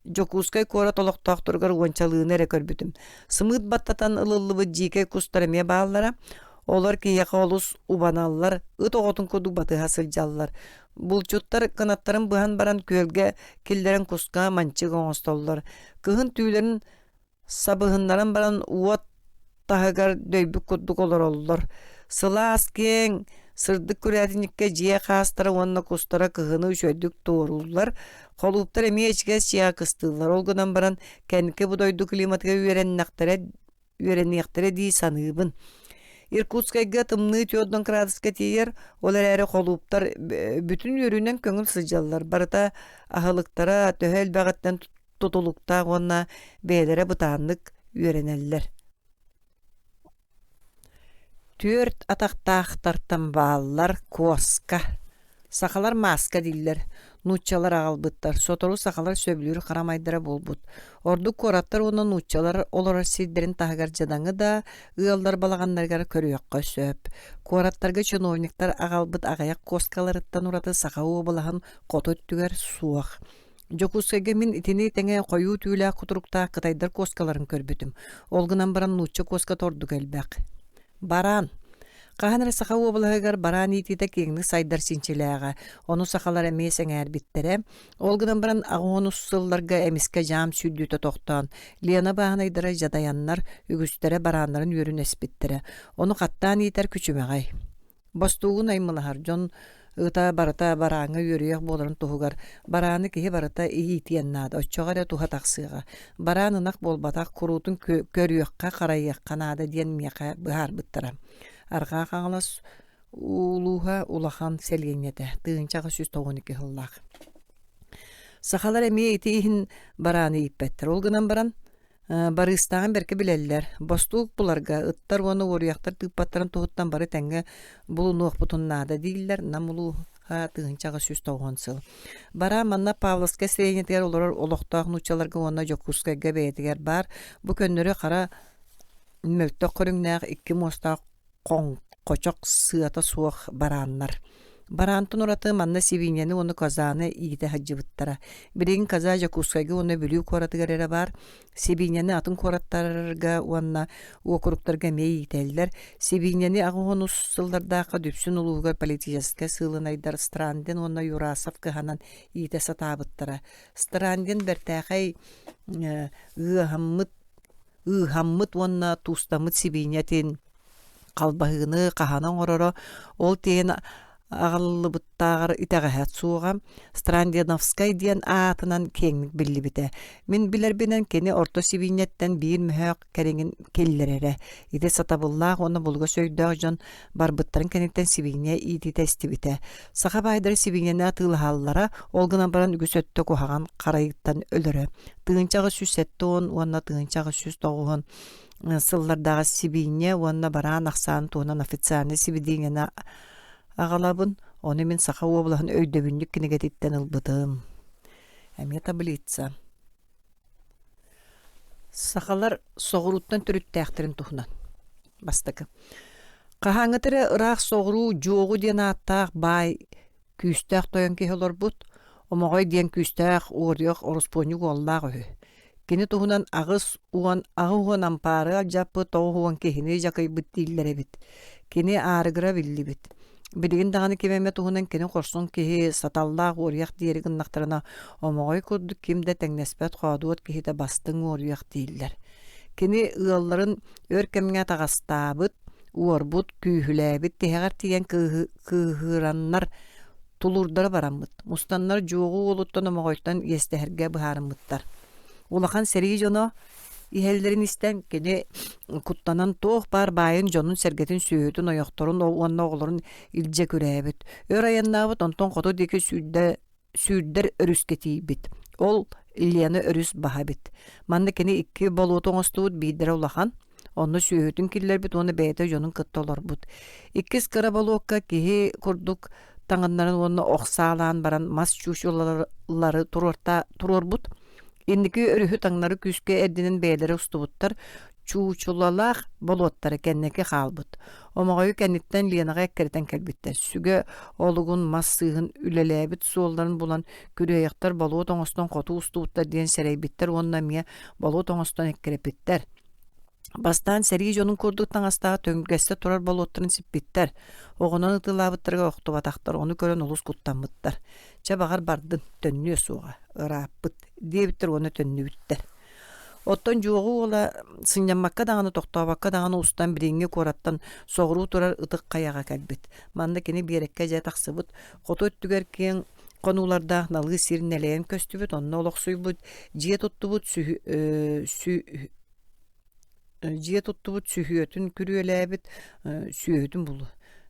жокускай кора толоктоохторгар уончалыын эре көрбүтүм. Сымыт баттатан ылыллыбы жийке кустарыме бааллара, олар кияка олус убаналлар, ыт оҕотун кодук батыха сылдьаллар. Булчуттар канаттарын быһан баран күөлге киллерен куска манчык оҥостоллар. Кыһын түүлерин Sabıhınların baran uot tahıgar döybük kudduk olur olurlar. Sıla asken sırdık kürätinikке jiye kastara onna kustara kıhını şöydük doğrullar. Koluptar emi eçkes jiya kıstıllar. Olgunan baran kendike bu doydu klimatika üreniyaktere di sanıbın. Irkutskayga tımnı tiyoddan kradıska tiyer, olar ere koluptar bütün yörünen köngül sıcallar. Barata ahılıktara töhel bağıttan tutulukta onna beylere bıtanlık üreneller. Tört ataqtaqtartan bağlılar koska. Sakalar maska diller. Nutçalar ağalbıttar. Sotoru sakalar söblüyür karamaydıra bolbut. Ordu korattar ona nutçalar olara sildirin tahgar jadanı da ıyallar balağanlargar körüyakka söp. Korattarga çönovniktar ağalbıt ağayak koskalarıttan uratı sakağı balağın kotu öttüger suaq. Jokuskayga min itini tenge koyu tüylä kuturukta kıtaydar koskaların körbütüm. Olgunan baran nutça koska torduk elbaq. Baran. Qahanara saqa obalahıgar baran itide kengni saydar sinçiläga. Onu saqalar emesen bittere. Olgunan baran ağonus sıllarga emiske jam süddüte toqtan. Liana bağanaydara jadayanlar ügüstere baranların yörün espittere. Onu qattan iter küçümeğay. Bostuğun aymılahar. Jon ıta barata baranga yörüyek boların tuhugar. Baranı kihi barata iyi itiyennada. Oçoğara tuha taqsıga. Baranınak bolbatak kurutun körüyekka qarayek kanada diyen miyaka bihar bıttara. Arqa qağlas uluha ulahan selgenyete. Tığınçağı 192 hıllaq. Saqalar emiye itihin baranı ipettir. Olgunan baran barыстаған берке билеллер. Бостук буларга ыттар оны орыяктар тыппаттарын туһуттан бары тәңге булунуох бутуннада диллер намулу ха тыгынчага 190 сыл. Бара манна Павловска среднетер олорор олохтаах нучаларга онна жокускайга бейтигер бар. Бу көннөрү кара мөлтө көрүңнәк 2 моста кочок сыата суох бараннар. Барантын уратı манна сивинени onu kazanı iyide hacıbıttara. Birin kaza jakuskayga onu bülü koratıgar ere бар. Sibineni atın korattarga onna okuruktarga mey iteller. Sibineni ağonus sıllardaqa düpsün uluğar politijaska sığınaydar Strandin onna Yurasov kıhanan iyide satabıttara. Strandin bertaqay ıhammıt onna tustamıt sibinetin qalbahını qahanan ororo ol teyin Ağıllıbıttağır itağıhat suğa Strandyanovskay diyen atынан kenglik billi bite. Min biler binen keni orta sivinetten bir mühök kerengin kellerere. İde satabullağ onu bulga söydağ jon barbıttарын kenekten sivine iti testi bite. Sağa baydar sivineni atılı hallara olguna baran ügüsötte kuhağan qarayıttan ölürü. Tığınçağı süsette onna tığınçağı süs doğuğun sıllardağı sivine onna baran aksan tuğunan ofisiyani sividinena Ağalabın, onu min saqa oblahın öydöbünlük kinegetitten ılbıdım. Әме таблица. Saqalar soğuruttan türüttəxtirin tuğunan. Bastakı. Qahanıtırı ıraq soğuru joğu diyen attaq bay küstəx toyan keholor but. Omoğay diyen küstəx oryoq orosponyuk ollaq öhü. Kini tuğunan ağız uğan ağığın amparı aljapı toğuğun kehini jakay bit dillere bit. Kini ağrıgıra billi bit. Bilgin dağını kememe tuğunan kini korsun kehi satallaq oriyaq diyerigin naqtarına omoğay kurduk kimde tengnespet qaduot kehi de bastın oriyaq diyiller. Kini ığalların örkemine tağastabıt, uorbut, kühüläbit, teheğer tiyen kıhıranlar tulurdara baramıt. Mustanlar joğu oluttan omoğaytan yesteherge bıharımıttar. Ulaqan seri jono İhellerin isten kene kuttanan toğ bar bayın jonun sergetin süyütün oyoktorun onna oğulların ilce kürebit. Ör ayannabıt onton koto deki sürdер örüsketibit. Ol ilyanı örüs bahabit. Manda kene 2 bolotun ostuğut bidire ulaqan. Onu süyütün killer bit onu beyde jonun kıtta olur but. 2 kara bolokka kehi kurduk tağınların onu oqsağlan baran mas çuşuları turor but. Indiki örühü tаңнары küske erdinin beyleri ustubuttar, çuğuçulalaq bolotları kenneki qalbut. Omoğayı kennitten liyanağa ekkeriten kelbitter. Süge olugun mas sığın ülelebit suolların bulan küreyektar bolot oңoston qotu ustubuttar diyen sereybitter, onna miye bolot oңoston ekkerepittar. Bastan seri jonun kurduktan astağı töngügeste turar bolotların sippitter. Oğunan ıtılabıttırga oqtubataqtar, onu kören olus kuttanmıttar. Çabağar bardın, tönlüyor suğa, ırapıt, diyebittir onu tönlü bittir. Оттон жуогу ола сыннамакка даганы тохтобакка даганы устан биринге кораттан согруу турар ытык каяга кэлбит. Манда кини биерекке же таксыбыт. Кото өттүгер кең конууларда налыы сирнелен көстүбүт, онно олоксуйбут, жие туттубут сүйөтүн күрүөлээбит, сүйөтүн булу.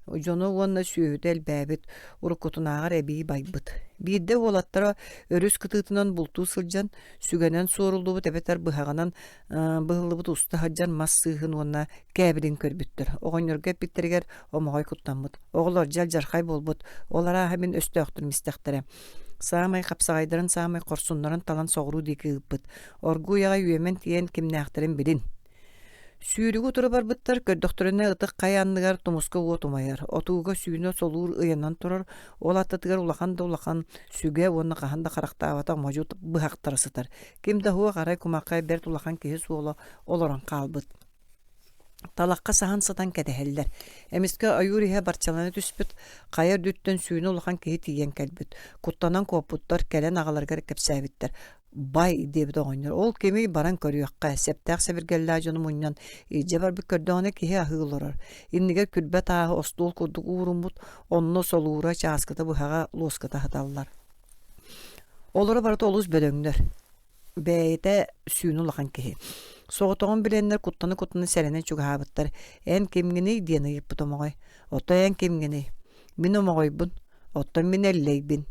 Жоно уонна сүйөтел бәбит урукутунаагар эбии байбыт. Биирде уолаттара өрүс кытыытынан бултуу сылжан сүгенен суорулдубут эбетер быһаганан быһыллыбыт уста хаджан мас сыыхын уонна кээбирин көрбүттөр. Оҕонньорго эппиттеригер омоҕой куттаммыт. Оҕолор жал жархай болбут. Олара хамин өстөөктүр мистехтере. Саамай капсагайдарын саамай корсуннарын талан соҕуруу дики ыппыт. Оргуяга үемен тиен кимнээхтерин билин. Сүүрүгү тура барбыттар көрдөхтөрүнө ытык каянныгар тумуска уотумайар. Отууга сүүнө солуур ыянан турар. Ол аттатыгар улахан да улахан сүгэ уонна каханда карактаабата мажут быхактарысытар. Ким да хуа карай кумаккай берт улахан киһи суола олорон каалбыт. Талакка сахан сатан кэдэһэллэр. Эмиске аюриһэ барчаланы түспүт, кайар дүттен сүүнө улахан киһи тиийэн кэлбит. Куттанан копуттар кэлэн агаларгар кэпсээбиттер. Бай дебит оҕонньор. Ол кеми баран көрүөккэ, септээк сабиргэллаа жону муньнан ije бар бик көрдөҕөнэ киһи аһыылорор. Иннигер күлбэ тааһы остуол курдук ууруммут, онно солуура чааскыта быһаға луоската хаталлар. Олора барыта олус бөлөңнөр. Бэйте сүүнү улахан киһи. Соҕотоҕун билэннер куттаны сэрэнэн чугаһаабыттар. Эн кемгини диэни ыйыппыт омоҕой. Ото эн кемгини. Мин омоҕойбун. Оттон мин эллейбин.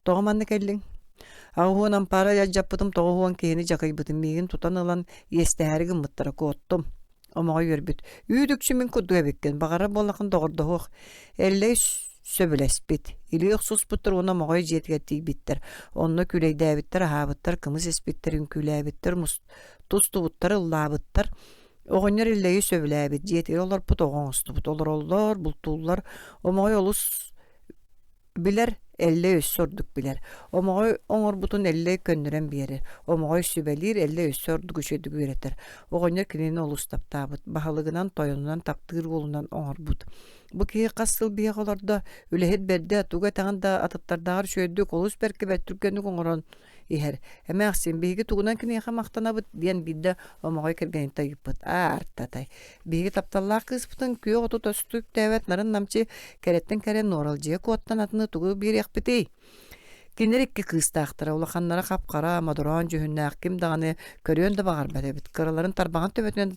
Тоҕоманны келлиң. Агуун ампара яджаппытым тоҕуун киһини жакайбытым миигин тутан ылан иэстэһэригин мыттара куоттум. Омоҕой өрбүт. Үүдүкчү мин кудуга беккен. Багара боллакын тоҕордоһуох. Эллей сөбүлэспит. Илиөх суспуттар уна моҕой жиэтигеттиигбиттер. Онно күлэйдээбиттер, аһаабыттар, кымыс эспиттер, үнкүүлээбиттер, тустубуттар, ыллаабыттар. Оҕонньор иллэйи сөбүлээбит. Жиэтиги олорпут оҕоҥостубут. Олороллор, бултууллар. Омоҕой олус билер elle össördük biler. Omoğoy oňorbutun elle könnüren biýerir. Omoğoy sübelir elle össördük üçedük üreter. Oňor kinini olustap tabıt. Bahalygynan toyundan taptyr bolundan oňorbut. Bu ki gassıl biýegolarda ülehet berde tuga taganda atattardagar şöydük olus berke bettürkendik oňoron iher. Emäksin bigi tugunan kini hamaktanabıt diýen bidde omoğoy kergen taýypyt. Artatay. Bigi taptallar kıspıtın köýe otu töstük täwet nарын namçy keretten keren noraljy kottan atyny tugu bir ýakpyti. Kinerekki kıstaqtıra ulakhanlara kapkara maduran jühünnäk kim dagany körüön de bagar berebit. Karaların tarbagan töbetinen de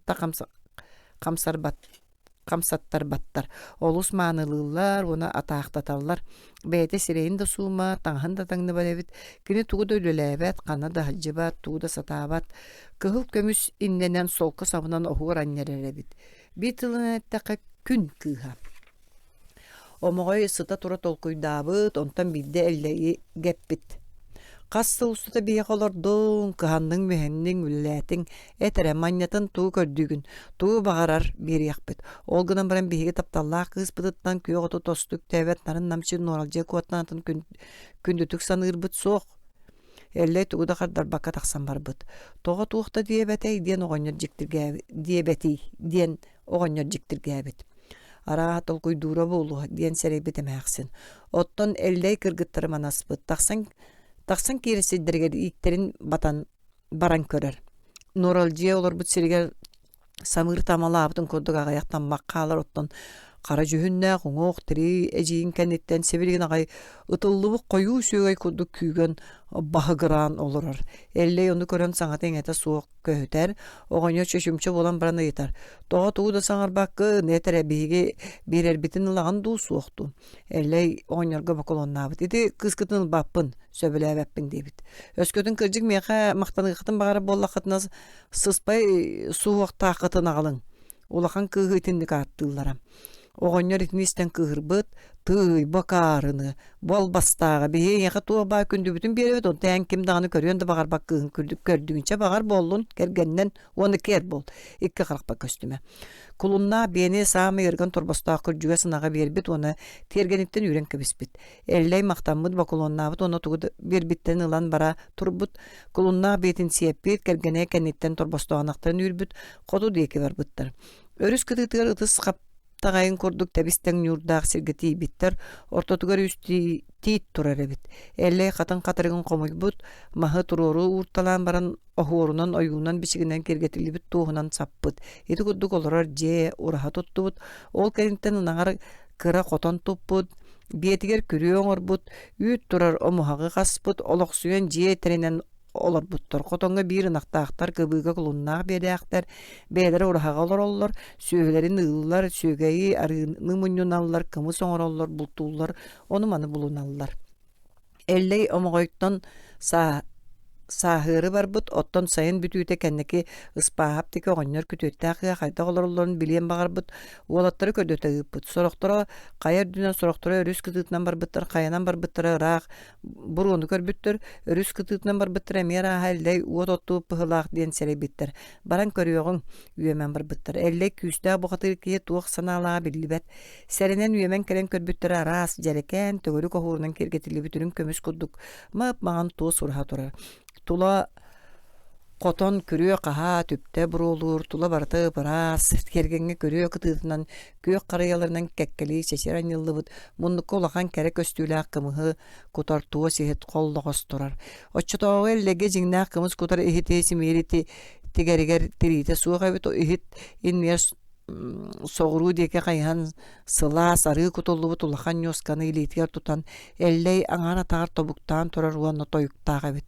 kamsattar battar. Olus manılıllar, ona ataqtatallar. Beyte sireyin de suuma, tanhan da tangny berebit. Kini tugu da ölülevet, kana da hacıbat, tugu da satabat. Kıhıl kömüs innenen solka sabunan ohuğur annererebit. Bir tılın ettaka kün kıha. Omoğoy sıta tura tolkuydabıt, ondan bidde elleyi geppit. Kassa ustuta biýek olordun, kıhandyň mühenniň üllätiň etere manyatyn tuğ kördügün, tuğ bagarar bir ýakbit. Ol gynan bilen biýigi tapdallar kızbydytdan köýe otu tostuk täwet nарын namçy noralja kuatnatyn kündütük sanyrbyt soq. Elle tuğda gardar bakka taksan barbyt. Toga tuğda diýebetey diýen oňor jikdirgäbi, diýebeti diýen oňor jikdirgäbit. Ara tolkuy dura bolu diýen serebet emäksin. Otton elle kırgıttary manaspyt. Taksan kirisi derger ikterin baran körer. Noraljiye olur bu sirger samır tamalabıtın koduk agayaktan makkalar otton kara jühünne qoňoq tiri ejiin kennetten sebilgin agay ıtıllıbı koyu sögey koduk kügen bahıgıran olurur. Elle onu kören saňaten eta soğuk köhüter. Oňor çeşümçe bolan barana yeter. Toğa tuğu da saňar bakkı netere bigi birer bitin ılagan du soğuktu. Elle oňorga bakolonnabıt. Edi kıskıtın bappın söbüläbäppiň debit. Ösködün kırjyk meňe maktanygytyn bagara bollakatna syspay soğuk taqatyna galyň. Ulakan kıhıtindik attıllaram. Oňor itnisten kıhırbyt, tyy bakaryny, bol bastaga beýeňe tuwa ba kündü bütün berebet on täň kim dagany körýän de bagar bakkyň kürdük kördüňçe bagar bollun kergenden onu ker bol. Iki qaraq köstüme. Kulunna beni samy ýergen torbasta kürjüge synaga berbit onu tergenipden üren kebispit. Elley maktanmyt bakolonnabyt onu tugudy berbitten ylan bara turbut. Kulunna betin sepit kergene kennetten torbasta anaktan ürbüt. Qodu diýeki berbytdir. Örüs kıtıtygar ıtys тагайын курдук тебистен юрдаак сиргети биттер ортотугар үсти тиит турар эбит. Эллей хатын катырыгын комуйбут, махы турору урталан баран охуорунан ойуунан бичигинен кергетилибит туухунан саппыт. Ити курдук олорор же ураха туттубут. Ол керинтен ынаңар кыра котон туппут. Биетигер күрү оңорбут, үйт турар омухагы каспыт, олоксуен же теренен олорбуттар. Котонга бир ынактаактар кыбыга кулуннаак берээктер, бээлер урахага олороллор, сүйөлерин ыыллар, сүйөгейи арыны муньюналлар, кымыс оңороллор, бултууллар, ону маны булуналлар. Эллей омогойттон саахыры барбыт, оттон сайын бүтүүтэ кэннеки ыспаап теке оҕонньор күтүөттээхыа хайда олороллорун билиэн багарбыт, уолаттары көдөтөгүппүт. Сорохторо кайар дүнэн сорохторо өрүс кытыытынан барбыттар, каянан барбыттара ыраах буруону көрбүттөр, өрүс кытыытынан барбыттар эмиэр ааха эллей уот оттууп пыһылаах диэн серебиттер. Баран көрүөгүн үөмэн барбыттар. Эллей күүстää бухатыр кие туох санаалаа биллибет. Серинен үөмэн келен көрбүттөр араас жарекэн төгөрү кохуурунан киргетилибитүрүн көмүс курдук. Мап маған туус урха турар. Тула котон көрүө каха түптэ бурулур, тула барты барас, кергенге көрүө кытыытынан күйөк карыяларынан кеккели чечер аньыллыбыт, муннукка улахан кере көстүүлээх кымыһы кутар туо сиһит холлоҕос турар. Оччотоого эллеге жиңнаах кымыс кутар ихити симиирити тигеригер тириите суохабит ихит иннер соғыру деке қайхан сыла сары кутуллубут улахан нёсканы илиитигер тутан эллей аңара тагар тобуктаан турар уонна тойуктаага бит.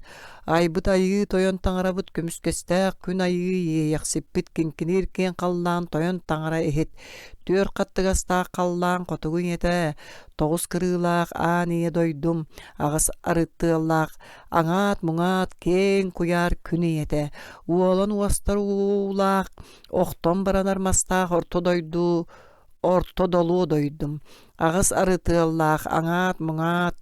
Айбыт айыы тойон таңарабыт көмүскестээк күн айыы яқсиппит кинкинир кен қаллаан тойон таңара эхит. Төр қаттыгастаак қаллаан котугун ете тоғыз кырыылаах ааные дойдум агас арыттыаллаах аңаат муңаат кен куяр күнү ете. Уолан уастар уулаах охтон баранар мастаах орто долуу дойдум. Агас арыттыаллаах аңаат муңаат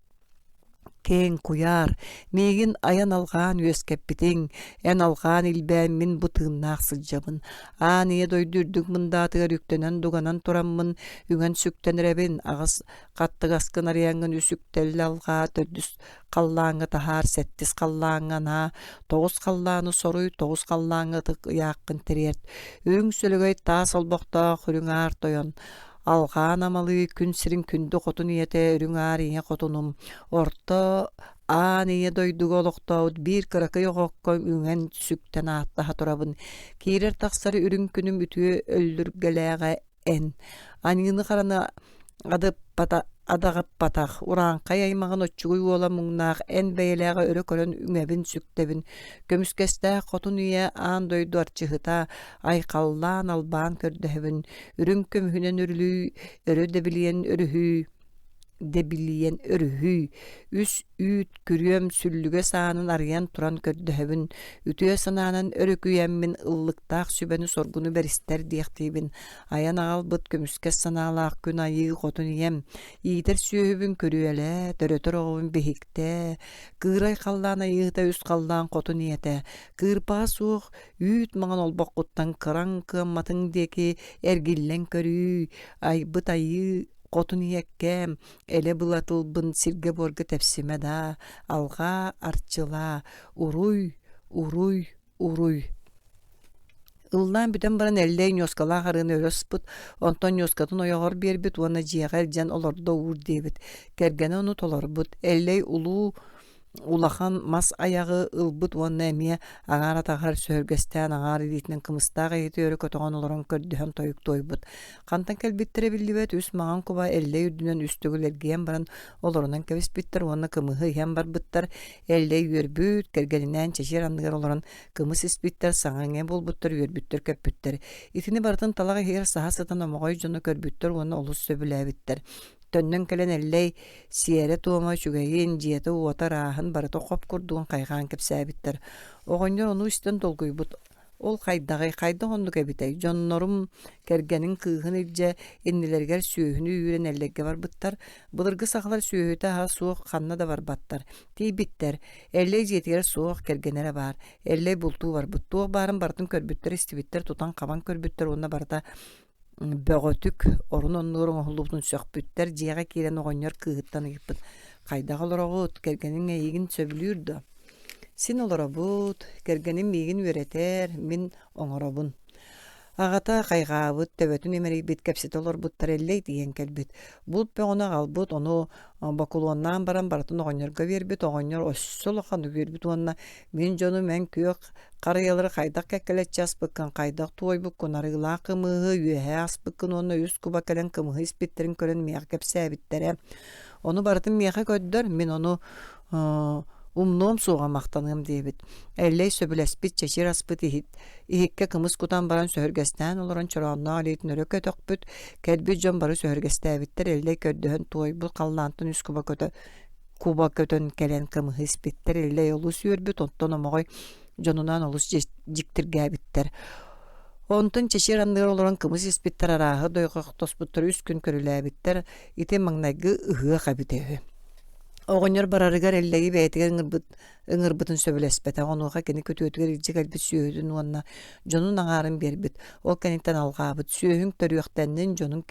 кен куяр, мегин аян алған өскеппитин, эн алған илбән мин бутыыннаақ сылжабын. Ание дойдурдук мындатыгар үктенен дуганан тураммын, үңен сүктенеребин, ағыз қаттыгаскын арияңын үсүктелі алға, төрдүс қаллаңы тахар, сеттис қаллаңына, тоғыз қаллаңы соруй, тоғыз қаллаңы тық яқын терерт. Үң сөлігөй тас олбоқта хүріңар тойон. Алған амалы күн сирин күнді қотун ете үрүңар ине қотунум. Орто аан ие дойдуг олоқтауд бир кыракы йоғоққа үңен сүктен аттаха турабын. Кейрер тақсары үрүң күнүм үтүө өллүргелээға эн. Аныңыны қараны адағып батақ. Уран қай аймағын отчугуй ола мұңнақ ән бәйеләға өрі көрін үңәбін сүктебін. Көміскесті қотын үйе аан дойду арчығыта айқаллан албан көрдәбін. Үрін көмүхінен үрілүй, өрі дебилиен өрүһүй үс үйт күрүөм сүллүгө саанын арыян туран көрдөһөбүн үтүө санаанан өрүкүйэммин ыллыктаах сүбөнү соргуну беристер диэхтиибин аян агалбыт көмүскэ санаалаах күн айыы хотун ием иитер сүүөбүн көрүөлэ төрөтөр оҕобун бехикте кыырай халлаана ыыта үс халлаан хотун иете кыырпаа суох үйт маңан олбоккуттан кыраң кыамматың диэки эргиллен көрүү айбыт айыы Котун иеккем, эле булатылбын сирге борга тепсиме да, алга арчыла, уруй. Ыллан бүтен баран эллей нёскала харыны өрөспут, онтон нёскатын ойогор бербит, уана жиягар жан олордо ур дебит. Кергені оны толорбут, эллей улахан мас аяғы ылбыт уанна эмие аңара тахар сөргестен аңара дейтінен кымыстағы еті өрі көтіған оларын көрдіген тойық тойбыт. Қантан кәлбеттірі білдібет үс маған куба эллей үрдінен үстігіл әргейен баран оларынан кәбіс біттір, уанна кымығы ем бар біттір, эллей өрбіт, кәргелінен чешер андығар оларын кымыс іспіттір, саңаңе бол бұттыр, өрбіттір көпбіттір. Итini бартын талаға хер саха сатан омағай жоны көрбіттір, уанна олыс сөбілі біттір. Төннөн келен эллей сиэре туома чугайын жиэте уотар аахын барыта хоп курдугун кайгаан кепсээбиттер. Оҕонньор ону истен толгуйбут. Ол хайдагай хайда хонду кебитей. Дьоннорум кергенин кыыхын илже иннилергер сүүһүнү үйрен эллегге барбыттар. Былыргы сахалар сүүһүтэ ха суох ханна да барбаттар. Тийбиттер. Эллей жиэтигер суох кергенере бар. Эллей бултуу барбыт. Туох барын бартын көрбүттер, истибиттер, тутан кабан көрбүттер, онна барыта бөгөтүк орун оннуурун оһуллубутун сөкпүттер жиэҕэ киирен оҕонньор кыыһыттан ыгыппыт хайдах олороҕут кэргэнин эйигин сөбүлүүрдө син олоробут кэргэнин миигин үөретээр мин оҥоробун Агата кайгаабыт төбөтүн эмери бит кепсит олор буттареллей диен келбит. Бут пеона албыт ону бакулуоннаан баран баратын оҕонньорго биэрбит, оҕонньор оссолохану биэрбит уонна мен жону мен күөк карыялары хайдак кеккелеччи аспыккын, хайдак туойбук кунарыылаа кымыһы үөһэ аспыккын уонна үс куба келен кымыһы испиттерин көрөн миэх кепсээбиттере. Ону барытын миэхэ көддөр мен ону умноом суға мақтаным дейбит. Әллей сөбілеспит чечир аспыт ихикке кымыс кутан баран сөхөргестен олоран чораанна алейтін өрі көтөкпүт, кәдбит жон бары сөхөргестәбиттер әллей көддөһөн туойбут қаллантын үс куба көтөн келен кымыһы испиттер әллей олус үйөрбүт, онтон омоғой жонунан олус жиктиргәбиттер. Онтон чечир андыр олоран кымыс испиттер арааһы дойгоқ тоспуттар үс күн көрүләбиттер, ите маңнайгы ыһыа қабитеһі. Оҕонньор барарыгар эллеги бэйтигэр ыҥырбытын сөбүлэспэт. Оҕонуоха кини көтүөтүгэр илдьик элбит сүөһүдүн уонна дьонун аҥаарын биэрбит. Ол кэнниттэн алҕаабыт. Сүөһүң төрүөхтэннин дьонун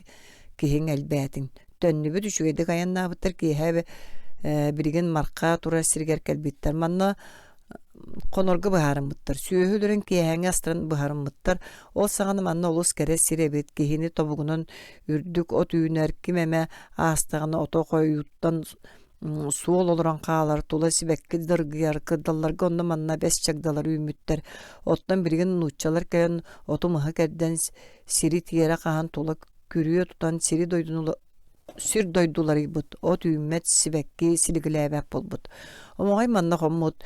киһиң элбээтин. Төннүбүт үчүгэдик аяннаабыттар киэһэ бириген марка тура сиригэр кэлбиттэр. Манна конорго быһаарыммыттар. Сүөһүлөрүн киэһэҥэ астыран быһаарыммыттар. Ол саҕана манна олус кэрэ сиребит. Киһини тобугунан үрдүк от үүнэр кимэмэ аастаҕына ото койуттан суол олоран каалар тула сибекки дыргыяр кырдалларга онна манна бес чагдалар үймүттер. Оттан бириген нуччалар келен оту мыһы кэрден сири тиэре каан тула күрүө тутан сир дойдулар ийбут. От үймет сибекки силигилээбэп болбут. Омоҕай манна хоммут.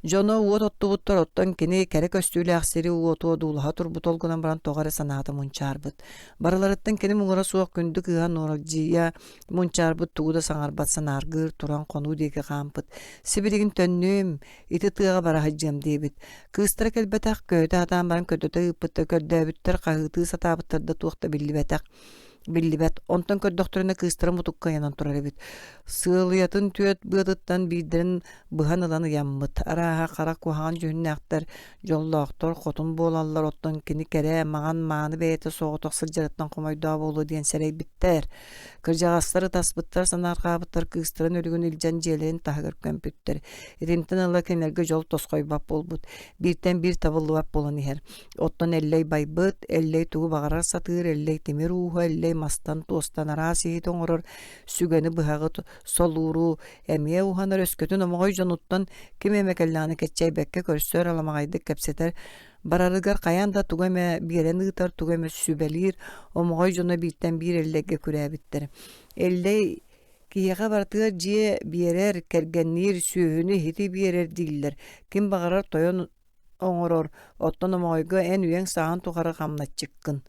Жоно уот оттубуттар оттан кини кэре көстүүлээх уоту дуулаха турбут олгунан баран тоҕары санаата мунчаарбыт. Барыларыттан кини муҥара суох күндүк ыһа нуоралдьыйа мунчаарбыт тугуда саҥарбат санааргыыр туран конуу диэки хаампыт. Сибиригин төннүөм ити тыаҕа бараһыдьыам диэбит. Кыыстара келбэтэх көйдө атаан баран көдөтө ыппыттар көрдөөбүттэр хаһыытыы сатаабыттарда туохта биллибэт. Онтон көрдөхтөрүнэ кыыстара мутукка янан турар эбит. Сыылыятын түөт быатыттан биидэрин быһан ылан ыяммыт. Арааһа хара куһаан жүһүннээхтэр жоллооқтор хотун буолаллар оттон кини кэрэ маҕан мааны бэйэтэ соҕотох сылдьараттан хомойдоа буолу диэн сэрэйбиттэр. Кырдьаҕастары таспыттар санааргаабыттар кыыстарын өрүгүн илдьэн дьиэлээн таһыгар көмпүттэр. Итинтэн ыла кинерге жол тосхойбап болбут. Бииртэн биир табыллыбап болан иһэр. Оттон эллей байбыт, эллей тугу бағарар сатыыр, эллей тимир ууху, эллей мастан туостан араасиһит оҥорор сүгэни быһаҕы солууру эмиэ уһанар өскөтүн омоҕой дьонуттан ким эмекэллааны кэччэйбэккэ көрсөөр аламаҕайдык кэпсэтэр барарыгар кайан да тугаме биэрэн ыытар тугаме сүбэлиир омоҕой дьоно бииртэн биир эллэкгэ күрээбиттэр. Эллей киһиэхэ бартыгар дьиэ биэрэр кэргэнниир сүөһүнү хити биэрэр дииллэр. Ким бағарар тойон оҥорор оттон омоҕойго эн үөң саан тухары хамначчыккын.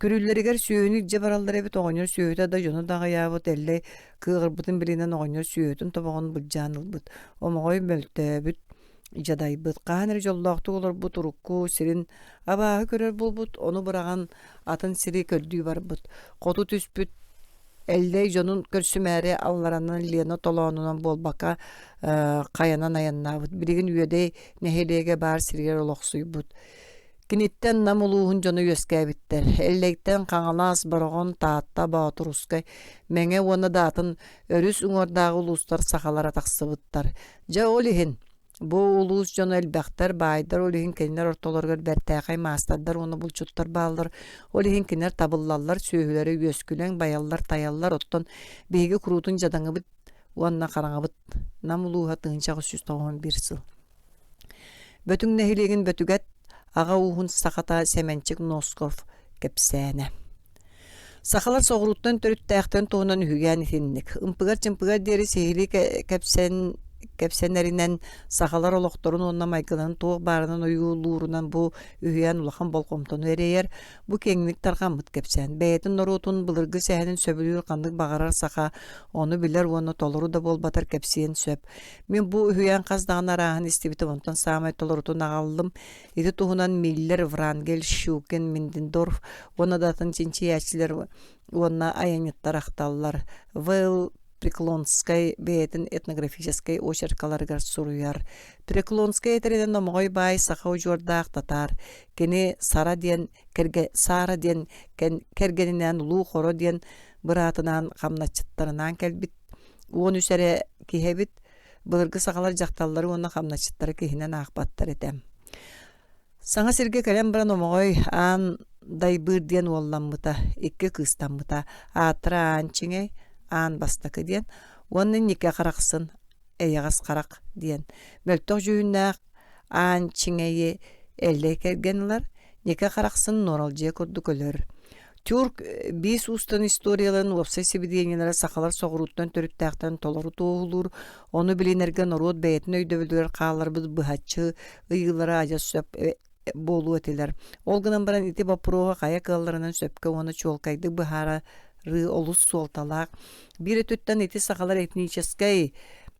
Күрүллэригэр сүөһүнү дьэ бараллар эбит оҕонньор сүөһүтэ да дьону даҕыяабыт эллей кыыҕырбытын билинэн оҕонньор сүөһүтүн тобоҕун булдьаанылбыт. Омоҕой мөлтөөбүт жадайбыт. Хаан эр жоллооқтук олорбут урукку сирин абааһы көрөр булбут. Ону быраган атын сири көрдүү барбыт. Хоту түспүт эллей дьонун көрсүмээри алларанан лиэна толоонунан буолбакка каянан аяннаабыт. Билигин үөдэй нэһилиэгэ баар сиригэр олохсуйбут. Киниттен нам улуухун дьону үөскээбиттэр. Эллейттен хаҥалаас бороҕон таатта баатурускай мэҥэ уонна даатын өрүс уҥордааҕы улуустар сахалара тахсыбыттар. Дьэ ол иһин бу улуус дьону элбэхтэр баайдар ол иһин кинилэр ортолоргор бэртээхэй маастардар уонна булчуттар бааллар. Ол иһин кинилэр табыллаллар сүөһүлэри үөскүлэң байаллар тайаллар оттон биһиги куруутун жадаҥыбыт уонна хараҥабыт. Нам улууһа тыынча 391 сыл. Бөтүң нэһилиэгин бөтүгät аға уһун сахата Семенчик Носков кепсээне. Сахалар соҕуруттан төрүттээхтэн туһунан үһүгээн итинник. Ымпыгар-чымпыгар диэри сиһили кепсенеринен сахалар олохторун онна майгылан туох баарынан оюулуурунан бу үһүээн улахан болкомтону эрэйэр бу кеңник тархаммыт кепсээн. Бэйэтин норуутун былыргы сэһэнин сөбүлүүр ханнык багарар саха ону билэр уонна толору да болбатар кепсиэн сөп. Мен бу үһүээн хаздаган арааһын истибитим онтон саамай толорутун агаллым. Ити туһунан Миллер, Врангель, Щукин, Миндендорф уонна датын чинчиячилер уонна аяньыттар ахталлар. Вэл Преклонскай бэйэтин этнографической очеркаларыгар суруяр. Преклонскай этеринен омоҕой баай саха ужуордаах татар. Кини сара диэн кергенинен луу хоро диэн быраатынан хамначыттарынан келбит. Уон үсэре киһэбит былыргы сахалар жакталлары уонна хамначыттары киһинен аахпаттар этем. Саңа сирге кэлэн баран омоҕой аан дайбыр диэн уолламмыта, икки кыстаммыта, аатыра аанчиңей, аан бастакы диэн, уоннын нике қарақсын, эйағас қарақ диэн. Мөлтөк жүйіннәқ аанчиңейі әллей кәргенілер, нике қарақсын норал жия көрді көлөр. Тюрк бис устан историяларын уапсай себеденелері сақалар соғыруттан төріттәқтен толару тоғылыр, оны білінерген ород бәйетін өйдөбілдер қалар біз бұхатчы, ұйылары ажас сөп болу өтелер. Олғынан баран ити бапыруға қая қаларынан сөпке оны чолкайды бұхары олыс суалталақ. Бір өттен ити сақалар этническай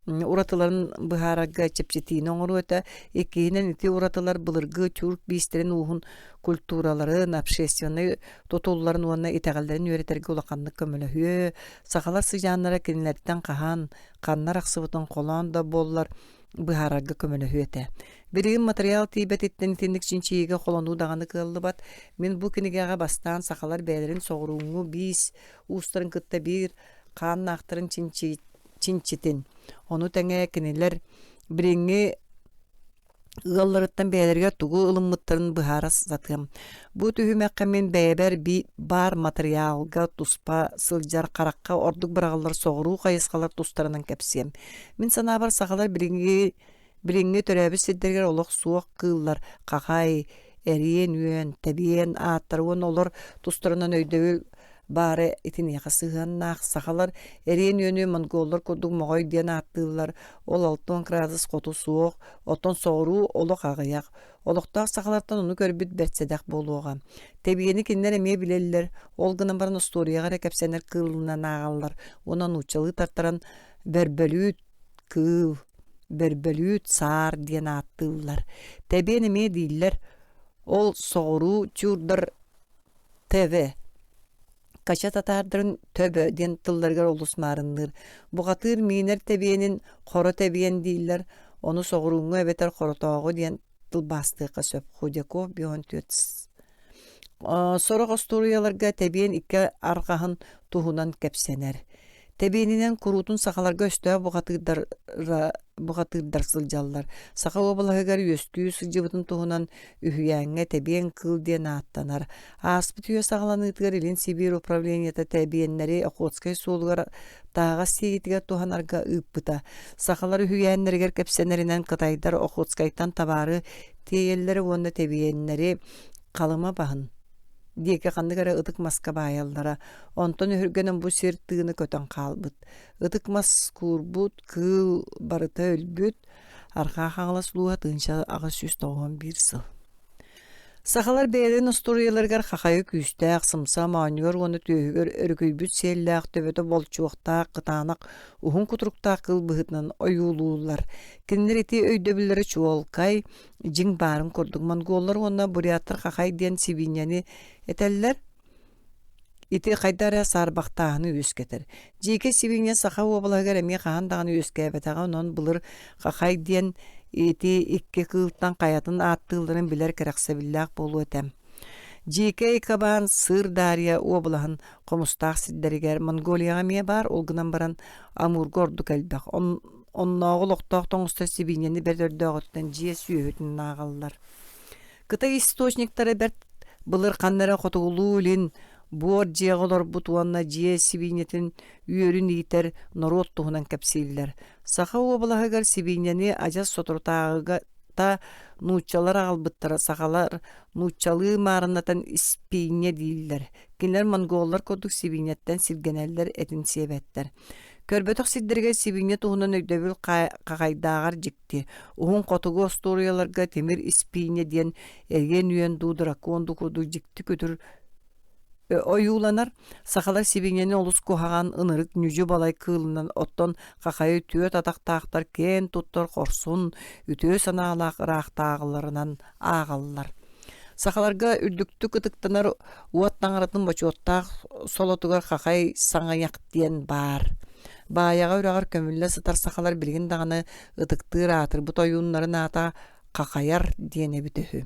уратыларын бұхарага чепчетейін оңыру өті, екейінен ити уратылар бұлырғы тюрк бейстерін уғын культураларын, общественный тотолларын уанна итәғалдарын өретерге олақанны көмілі. Сақалар сыжанлары кенілерден қахан, қаннар ақсыбытын қолан да боллар бұхарага көмілі өті. Бірігін материал тейбет еттен итендік чинчиеге қолану дағаны қылды бат. Мен бұл кенігеға бастан сақалар бәлерін соғыруыңы бейс, ұстарын күтті бір қан ақтырын чинчитин. Onu тәңе кенелер біріңе ұғаларыттан бәлерге тұғы ұлыммыттарын бұхарас затым. Бұ түйімәққа мен бәйбәр бар материалға тұспа сылжар қараққа ордық бірағалар соғыру қайысқалар тұстарынан кәпсем. Мен сана бар сақалар біріңе төрәбі седдергер олық суық қыллар қақай, әрien үйен, тәбиен, аттаруын олар тұстарынан өйдөбіл бары итин яқасығаннақ сақалар әрien үйені монголлар көрдік моғай ден аттылар. Ол 6 градус қоту суық, отон соғыру олық ағаяқ. Олықтақ сақалардан оны көрбіт бәртседақ болуға. Тәбиені кенлер әме білелілер. Олғынан барын историяға рәкәпсәнер қылынан ағалар. Онан учалы тартаран бәрбәлют қыл, бәрбәлют сар ден аттылар. Тәбиені әме дейлер. Ол соғыру тюрдар тәве. Кача татардырын төбі ден тылларғар олыс марыныр. Бұғатыр мейнер тәбиенін қоры тәбиен дейлер. Оны соғыруңы әбетер қорытауғы ден тыл бастыққа сөп. Худяков бион төтс. Сорық историяларға тәбиен икі арқағын туғынан кәпсенер. Тәбиенінен құрутын сақаларға өсті бұғатырдар сылжалар. Сақа обалағығар өсті сылжыбытын туғынан үхіяңа тәбиен қыл ден аттанар. Аспыт үйе сағаланытығар елін Сибир управленията тәбиеннері Охотскай солғар таға сейітіге туғанарға ұппыта. Сақалар үхіяңнергер кәпсенерінен қытайдар Охотскайтан табары тейелері оны тәбиеннері қалыма бағын. Диеке қандығара ұтық маска байалдара. Онтон үргенім бұ сертігіні көтен қалбыт. Ұтық мас күрбұт, кыл барыта өлбүт, арқа қағылас луға тынша ағы сүз тоғын бір сыл. Сақалар бәйрен историяларғар қақайы күстәқ, сымса, маньор, оны түйігер өркөйбүт селләқ, төбеті болчуқтақ, қытанақ, ұхын құтырықтақ қыл бұғытынан ойулулар. Кенлер еті өйдөбілері чуолқай, жың барын көрдік. Монголлар оны бұриаттыр қақай ден сивиньяны етәлілер. Ити қайдара сарбақтағыны өскетір. Жеке сивинья сақа обалағар әме қағандағыны өскәбетаған, он бұлыр қақай ден ити икке кылтан қаятын аттыларын білер керақсабиллақ болу өтем. Жеке икабан сыр дария облағын қомыстақ сиддерігер Монголияға ме бар, олғынан баран амур горду кәлбәқ. Оннағы лоқтақ тоңыстар сибинені бердердіғыттан жие сүйетінің ағалылар. Кытай источниктары бәрт бұлыр қаннара қотығылу үлін Буор жеғылар бұтуанна жие сибинетін үйерін етер народ тұғынан кәпсейлер. Сақа обалағығар сибинені ажас сотыртағыға та нұчалар ағылбыттара сақалар нұчалы марынатан іспейне дейілер. Кенлер монголлар көдік сибинеттен сілгенелер әтін себеттер. Көрбетіқ сиддерге сибине тұғынан өйдөбіл қағайдағар жікті. Уғын қотығы историяларға темір іспейне ден әрген үйен дудыра конду көді жікті көтір ойуланар. Сақалар сибинені олыс кухаған ынырык нүжі балай кылынан оттон қақайы түйет атақтақтар кен тұттар қорсын үтө санағылақ рақтағыларынан ағалылар. Сақаларға үрдікті кытықтанар уаттаңыратын бачуаттақ солотугар қақай саңаяқ ден бар. Баяға үрағар көмілі сытар сақалар білген дағаны ұтықтыр атыр бұт ойынларын ата қақаяр дене бітіхі.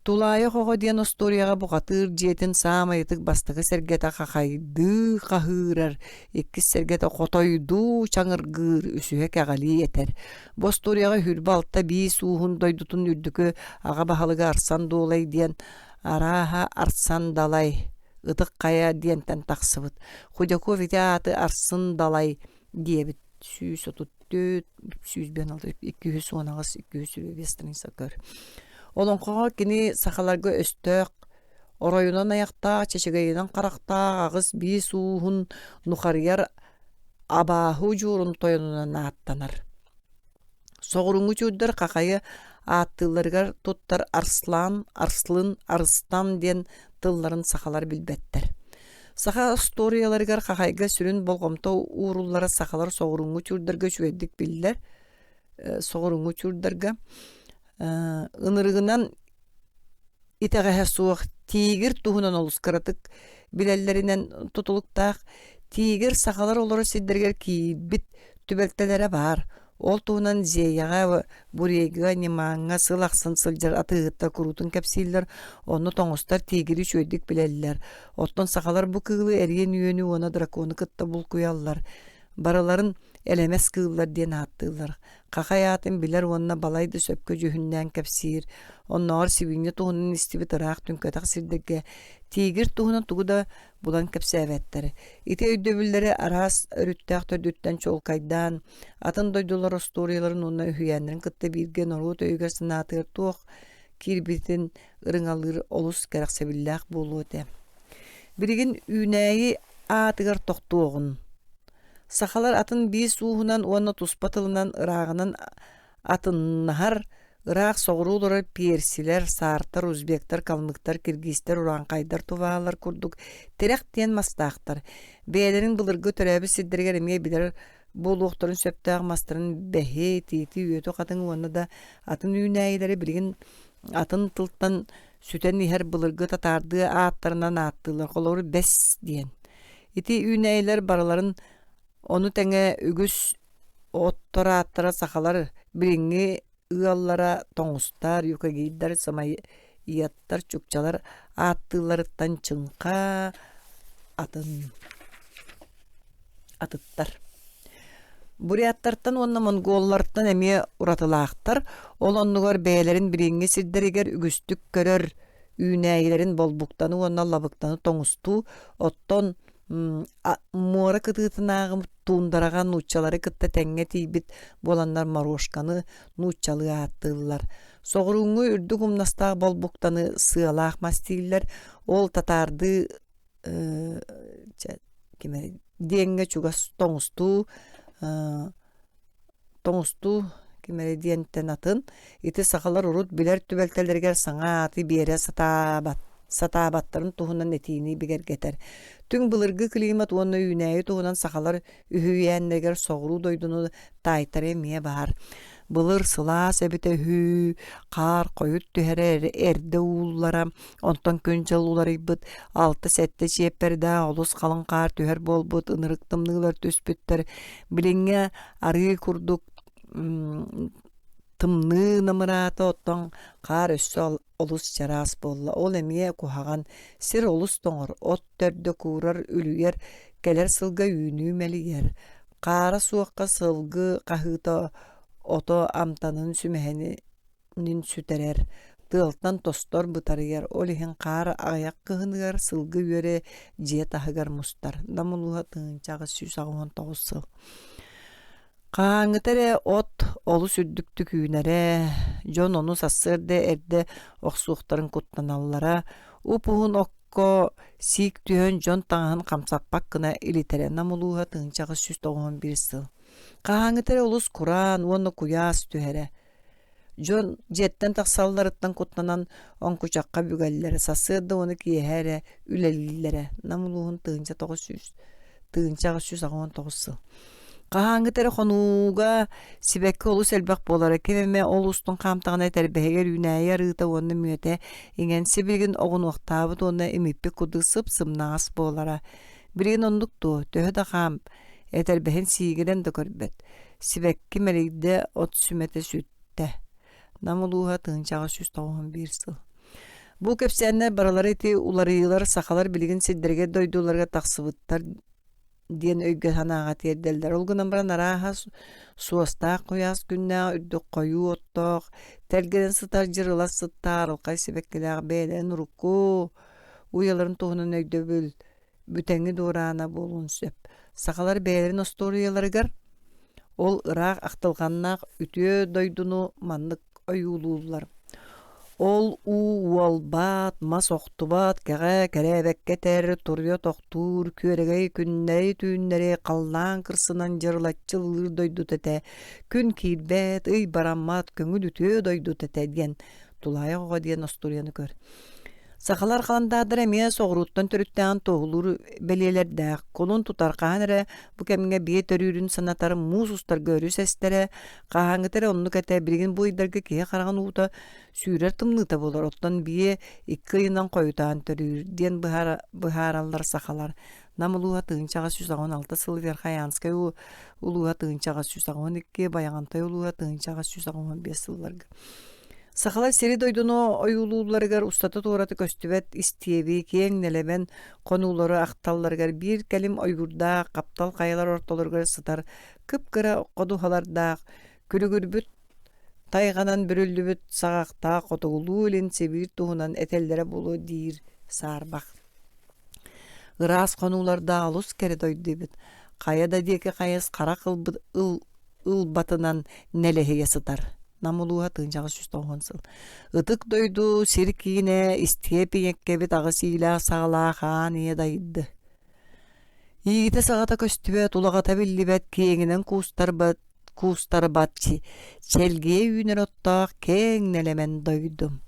Тулайы қоғы ден историяға бұғатыр жетін самайытық бастығы сәргеті қақайды қағырар, еккіз сәргеті қотойду чаңырғыр үсіге кәғали етер. Бұл историяға хүрбі алтта бейс уғын дойдутын үрдікі аға бағалығы арсан долай ден араха арсан далай ытык кая диентен таксыбыт. Худяков ите аты арсын далай диебит. Сүүс отуттөт, сүүс бен алды 210-ағыз 205 страница көр. Олонқоға кини сақаларга өстөк, оройунан аяқта, чечегейінен қарақта, ағыз бейс уғын нұқарияр абаху журун тойынынан аттанар. Соғырыңы чүрдір қақайы аттыларғар туттар арслан, арслын, арыстан ден тылларын сақалар билбеттер. Саха историяларгар қақайға сүрін болғымта уыруллара сақалар соғырыңы чүрдіргі шүеддік білдер. Соғырыңы чүрдіргі ынырығынан итәғәһә суық тигір туһунан олускаратык билеллеринен тутулуктаах тигір сақалар олары сиддергер кийбит түбәлтелері бар. Ол туһунан зейяға бурейгіға немаңға сылақсын сылжар атығытта күрутын кәпсейлер, оны тоңыстар тегірі шөйдік білелілер. Оттон сақалар бұ кығылы әрген үйені оны драконы кытта бұл күйалылар. Барыларын әлемес кығылар ден аттылар. Қақай атын білер онына балайды сөпкө жүйіннен кәпсейір. Оннағар сивине туғынын істебет ырақ түнкетақ сирдеге. Тегір туғынан туғыда бұлан кәпсәвәттері. Ите өйдөбілдері арас өріттәқ төрдүттен чолкайдан, атын дойдулар историяларын онына үйәнерін кытты бірген орут өйгерсін атыр туық кирбитін ырыңалыр олус кәрәқсәбілләқ болу өте. Бірігін үйнәйі атығар тоқтуғын. Сақалар атын бейс уғынан оны туспатылынан ырағынан атыннахар ырақ соғырулары персилер, сартар, узбектар, калмыктар, киргизтер, уранқайдар тувағалар күрдік. Терек тен мастақтар. Бәйлерін бұлырғы төрәбі сиддергер емей білер болуқтарын сөптәғ мастарын бәхе, тейті, өті қатын оны да атын үйнәйдері білген атын тылттан сүтен ехер бұлырғы татарды аттарынан аттылар. Қолауыр бәс дейін. Ити үйнәйлер бараларын оны тәңе үгіс оттора аттара сақалар біріңі ыаллара тоңустар, юкагейдар, самайяттар, чукчалар аттыларыттан чыңқа атыттар. Буряттартан онна монголларттан әме уратылақтар, ол оннығар бәйлерін біріңі сирдерігер үгістік көрір үйнәйлерін болбуқтаны, онна лабықтаны тоңусту, оттон муара кытыытынаагы туундараган нуччалары кытта теңге тийбит боланнар марошканы нуччалы аттылар. Соғыруңу үрдүк умнастаах болбуктаны сыалаах мастииллер, ол татарды денге чугас тоңусту кимери диенттен атын, ити сақалар урут билер түбәлтелергер саңа аты бере сатабаттарын туһунан этиини бигер кетер. Түң былыргы климат оны үйнәйі туһунан сақалар үйәннегер соғыру дойдуну тайтары мие бар. Былыр сыла себите хүй, қар қойыт түхәрі әрді уыллара, онтан көнчал улар ибыт, 6-7 чепперді олыс қалын қар түхәр болбыт, ынырықтымнығылар төспіттер. Біліңе ары күрдік тымны намыраты оттан қар өссі олус жарас болла. Ол әмие кухаған сир олус тоңыр, от төрді курар үлігер, келер сылға үйіні мәлігер. Қары суаққа сылғы қағыта ото амтанын сүмәхенін сүтерер. Тылтан тостор бұтарыгер, олихен қары ағаяқ қығынығар сылғы өре жет ағығар мұстар. Дамылуға тыңчағы 199 сыл. Қаңытары от олу сүрдікті күйінәрі, жон оны сасырды әрді оқсуқтарын құттаналлара, ұпуғын оқко сик түйін жон таңын қамсаппақ кына илетері намылуға тыңчағы 191 сыл. Қаңытары олыс құран, оны куяс түйәрі. Жон жеттен тақсалларыттан құттанан он күчаққа бүгәлілері, сасырды оны кейхәрі, үлелілері, намылуғын тыңчағы 199 сыл. Қағаңғытары қонуға сибәккі олыс әлбәқ болары кемеме олыстың қамтағына тәрбәгер үйнәйі арыта оны мүйеті еңенсі білген оғын оқтабыд оны емеппе күдісіп сымнағас болара. Білген ондықту, төхі да қам, әтәрбәхен сигеден де көрбет. Сибәккі мәрейді от сүмәті сүтті. Намылуға тыңчаға 191 сыл. Бұл көпсәнне баралары еті уларыйлар сақалар білген сендерге дойдуларға тақсыбыттар диэн өйгө санаага тиэрдэллэр. Ол гынан баран арааха суостаах куяас күннää үрдүк койуу оттоох, тэлгэрэн сытар жырылас сыттаар, ылкай сибеккелээх бээлэн урукку, уйаларын туһунан өйдөбүл, бүтэҥи дуураана буолуун сөп. Сахалар бээлэрин осторияларыгар, ол ыраах ахтылганнаах үтүө дойдуну маннык ойуулуулар. Ол уолбаат, мас охтубаат, кэҕэ кэрээбэккэ тээр, турьа тохтуур, күөрэгэй күннэри түүннэри қаллаан кырсынан жырылаччыл ылыр дойдут этэ, күн киирбэт, ый бараммат, көҥүл үтүө дойдут этэ диэн тулайа оҕо диэн остурьяны көр. Сахалар қаландаадыр эмиэ соҕуруттан төрүttäэн тоһулур белиэлэрдээх, колун тутархаан эрэ бу кэмҥэ бие төрүүрүн санатар муус устарга өрүс эстэрэ, хаһаҥҥытэр оннук этэ билигин буйдарга киһи хараҕан уута сүүрэр тымныыта болор, оттон бие икки ыйынан хойутаан төрүүр диэн быһаараллар сахалар. Нам улууһа тыынчаҕа 116 сыл Верхоянскай улууһа тыынчаҕа 112, Баяҕантай улууһа тыынчаҕа 115 сылларга. Сахалар сери дойдуну ойуулууларыгар устата туураты көстүбэт истиеби кең нелебен конуулары ахталларыгар бир кэлим ойгурдаах, каптал кайалар ортолоргар сытар кыпкыра кодухалардаах, күлүгүрбүт тайганан бүрүллүбүт сагаактаах отугулуу илин сибир туһунан этеллере болу диир саарбах. Ыраас конууларда алус кере дойдубут. Кая да диэки кайас кара ылбатынан нелехие сытар. Намулуha тыынчаҕа 190 сыл. Ытык дойду сир киине истие пиñеккебит аҕысыылаах саҕалаахаан ие дайыдды. Иигите саҕата көстүбэт, улагата биллибэт, киэҥинэн куустарбатчы, челгие үүнэр оттоох кең нелемен дойдум.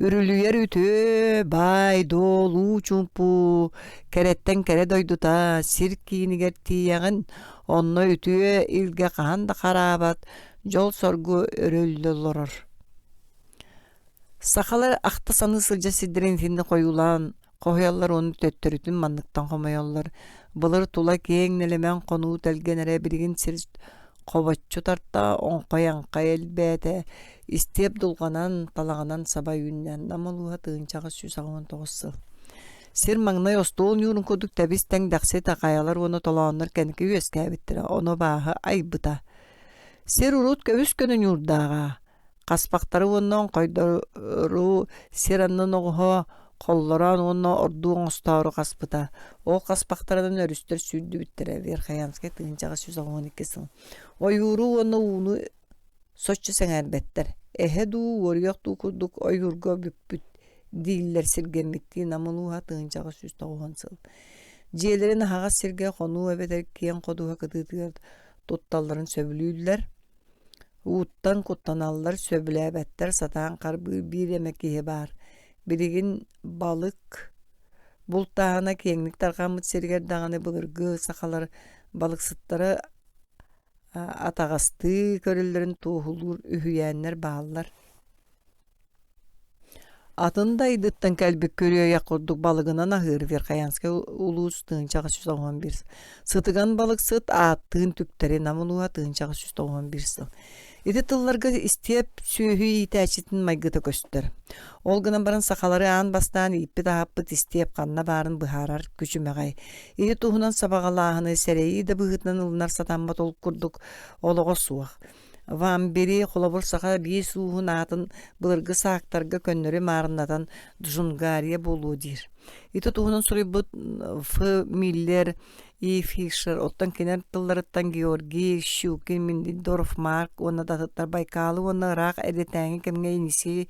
Үрүлүйер үтөө, бай, доолуу чумпу, кереттен кере дойдута, сир киинигер тиияҕин, онно үтөө илге хаан да хараабат, жол соргу өрөллөлорор. Сахалар ахта саны сылжа сиддерин финни коюлаан, коһуяллар оны төттөрүтүн манныктан хомойоллар. Былыр тула кең нелемен конуу телгенере билигин сир кобоччу тарта оңкой-аңкай элбээте, истеп дулганан, талаганан сабай үннен. Намалуha тыынчаҕа 119 сыл. Сир маңнай остуол юрун кодук табистен дақсы тақаялар оны толааннар кенки үескәбиттер, оны бааһы айбыта. Сир урут көбүс көнүн юрдааға. Қаспақтары оннан қойдору сираннын оғо қолларан онна ордуон остауру қаспыта. Ол қаспақтарынан өрүстер сүйді біттірі. Верхоянскай тыынчаға 112 сыл. Ойуру оны уну соччу сәңәрбеттер. Эхеду орияқту курдук ойурго бүппүт дииллер сиргенмикти намылуha тыынчаға 190 сыл. Жиелерин хаға сирге қону эбетер киен қодуға кытытыгар тутталларын сөбүлүүлер. Уттан куттаналлар сөбүләбәттер сатаан карбы бир эмеккие бар. Билигин балык бултаана кеңник таргамыт сиргер даганы былыргы сахалар балык сыттары атагасты көрүллөрүн туухулур үһүйәннер бааллар. Атында идыттан кәлбек көрüyor якурдук балыгынан ахыр Верхоянскай улуус тыынчаға 111. Сытыган балык сыт аттыын түптері намылуа тыынчаға 191 сыл. Иди тылларга истеп сүйі итәчетін майгыты көстер. Ол гынан баран сақалары аан бастан иппі тахаппыт истеп қанна барын бұхарар күчімәғай. Иди туһунан сабағалағыны сәрейі да бұғытынан ылынар сатанбат ол күрдік олығы суақ. Вамбери холобор саха бие суухун атын былыргы саактарга көннөрү маарыннатан Джунгария болуу дир. Ити туһунан сурайбыт Ф. Миллер, И. Фишер, оттан кенер тылларыттан Георгий, Щукин, Миндорф, Марк, онна датыттар Байкалы, онна Рақ эдетәңі кемге иниси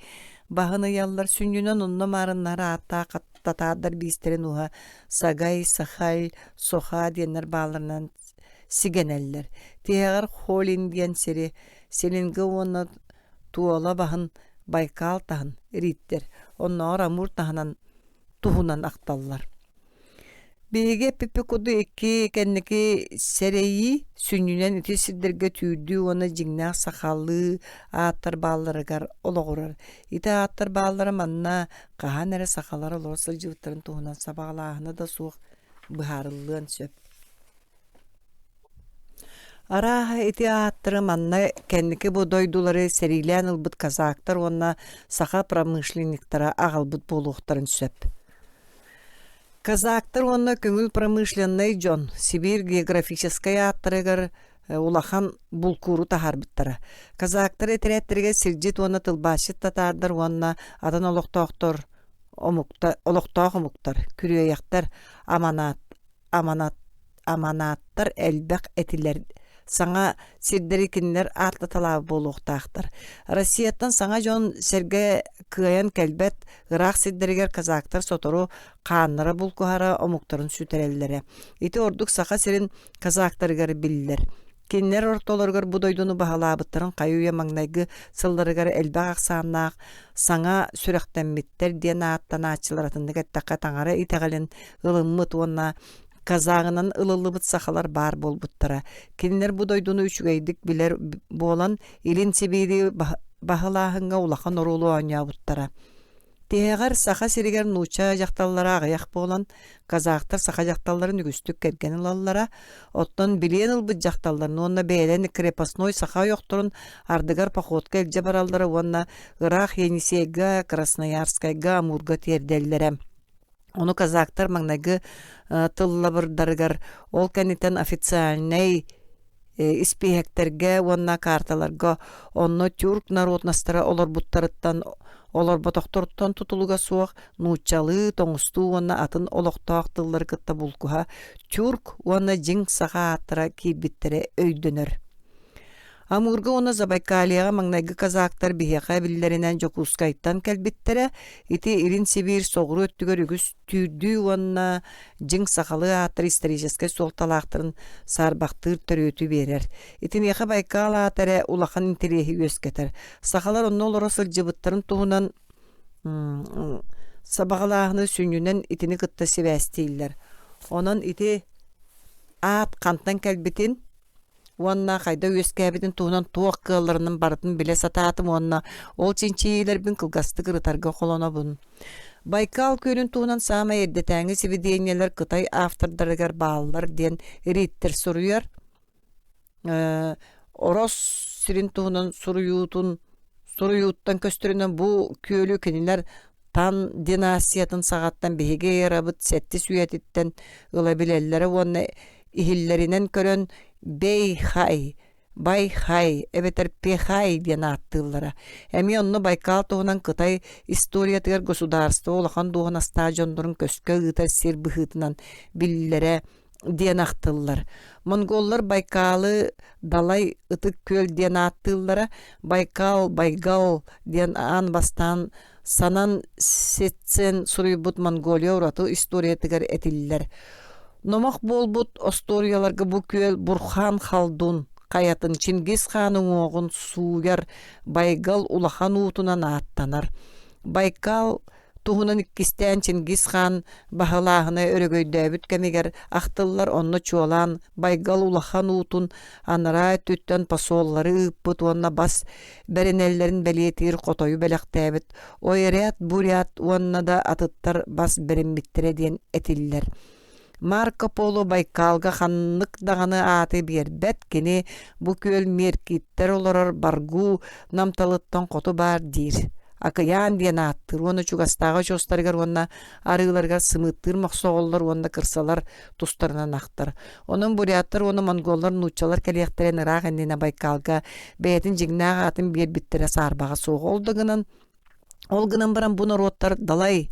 бағыны яллар сүннүнөн онна маарыннары атта каттатаадар бистерин уха Сагай, Сахай, Соха диеннер бааларынан сигенеллер. Тиягар холин диен сери селинге онна туола бахын Байкал тахын риттер. Онна Амур тахынан туһунан акталлар. Биге пипи куду эки кеннеки серейи сүннүнен ити сиддерге түйдү оны жиңнақ сақалы аттар бааларыгар ологурар. Ити аттар баалары манна кахан эре сақалары олорсыл жыбыттарын туһунан сабағалағыны да суық быхарылыын сөп. Араха ити аттары манна кеннеки бодойдулары серилен ылбыт казактар онна саха промышленниктара ағалбыт болуқтарын сөп. Казактар онна көңүл промышленный жон Сибирь географическая аттырыгар улахан булкуру тахарбыттара. Казактар этереттерге сиржит онна тылбашыт татардар онна адан олоқтоқтор олоқтоқ күрөяқтар аманаттар элбек этилер саңа сирдери кинилер арта талабы болуқтақтар. Россияттан саңа жон серге кыян келбет ырак сирдеригер казактар сотору қаннара булкухара омуктарын сүтереллере. Ити ордук сақа сирин казактарыгар биллер. Кинилер ортолоргар будойдуну бахалабыттарын кайуя маңнайгы сылларыгар элбек аксааннаак саңа сүрөктенмиттер диэн ааттан аачыларатындык эттакка таңара итегалин ылыммыт уонна казагынан ылылыбыт сахалар бар болбуттара. Кинилер будойдуну үчүгейдик билер болан илин сибири бахалаахынга улахан орулу оñaабыттара. Тегер саха сиригер нуча жакталлара агаяк болан казактар саха жакталларын үгүстүк керген ылаллара оттон билиен ылбыт жакталларын онна бээлен крепостной саха йокторун ардыгар походка элже бараллара онна Ырах, Енисейга, Красноярскайга, Амурга терделлере. Ону казактар маңнайгы тыллабырдарыгар ол кенитен официальный испехектерге онна карталарга онно тюрк народнастара олар буттарыттан олар ботокторуттан тутулуга суак нучалы тоңусту онна атын олоктоак тыллар кытта булкуха тюрк онна жиң саха аттыра кийбиттере өйдөнөр. Амурга оны Забайкалияга маңнайгы казактар бихека биллеринен жокускайттан келбиттере ити Ирин Сибирь соғыру өттүгөр үгүс түйдүү онна жиң сахалы аттыр исторической солталактырын сарбактыр төрөтү берер. Ити неха Байкал аттыре улахан интерехи өскетер. Сахалар онна олора сылжыбыттарын туһунан сабагалаахны сүнүнен итини кытта сибэстииллер. Онон ити аат кантан келбитин Уанна хайда өскәбидин туһунан туак кылларынын бардын биле сатаатым уанна ол чинчиилер бин кылгасты кырытарга холонобун. Байкал көлүн туһунан саама эрдетәңи свидениялер Кытай автордарыгар бааллар ден риттер суруяр. Орос сирин туһунан суруюттан көстөрүнөн бу көлү кинилер Тан династиятын сагаттан беге ярабыт сетти сүйетиттен ыла билеллери уанна ихиллеринен көрөн Бейхай, Байхай, эбетер Пехай диэн аттыллара. Эми онно Байкал туһунан Кытай историятыгар государство олахан дуһан астажондорун көскө ыытар сир быһытынан биллере диэн аттыллар. Монголлар Байкалы далай ытык көл диэн аттыллара. Байгал диэн аан бастан санан сетсен суруйбут Монголия ураты историятыгар этиллер. Номақ болбут осторияларга бу көл Бурхан Халдун каятын Чингис ханын оғын сууяр Байгал улахан уутунан аттанар. Байкал туһунан иккистен Чингис хан бахалаахына өрөгөйдөбүт кемигер ахтыллар онно чуолан Байгал улахан уутун анара түттен посоллары ыппыт онна бас беренеллерин белиетир котою белектебит. Ойрят бурят онна да атыттар бас беренбиттере диен этиллер. Марко Поло Байкалга ханнык даганы аты бербет кини бу көл меркиттер олорор баргу намталыттан коту бар дир. Акыян диен аттыр, оны чугастағы жостарыгар онна арыларга сымыттыр мақсоғоллар онна кырсалар тустарынан ақтыр. Onun буряттар, оны монголлар нучалар келектерен Ырак әндіне Байкалга бәйтін жигнағы атын бербиттере сарбаға соғолдығынан. Ол гынан баран бұны роттар далай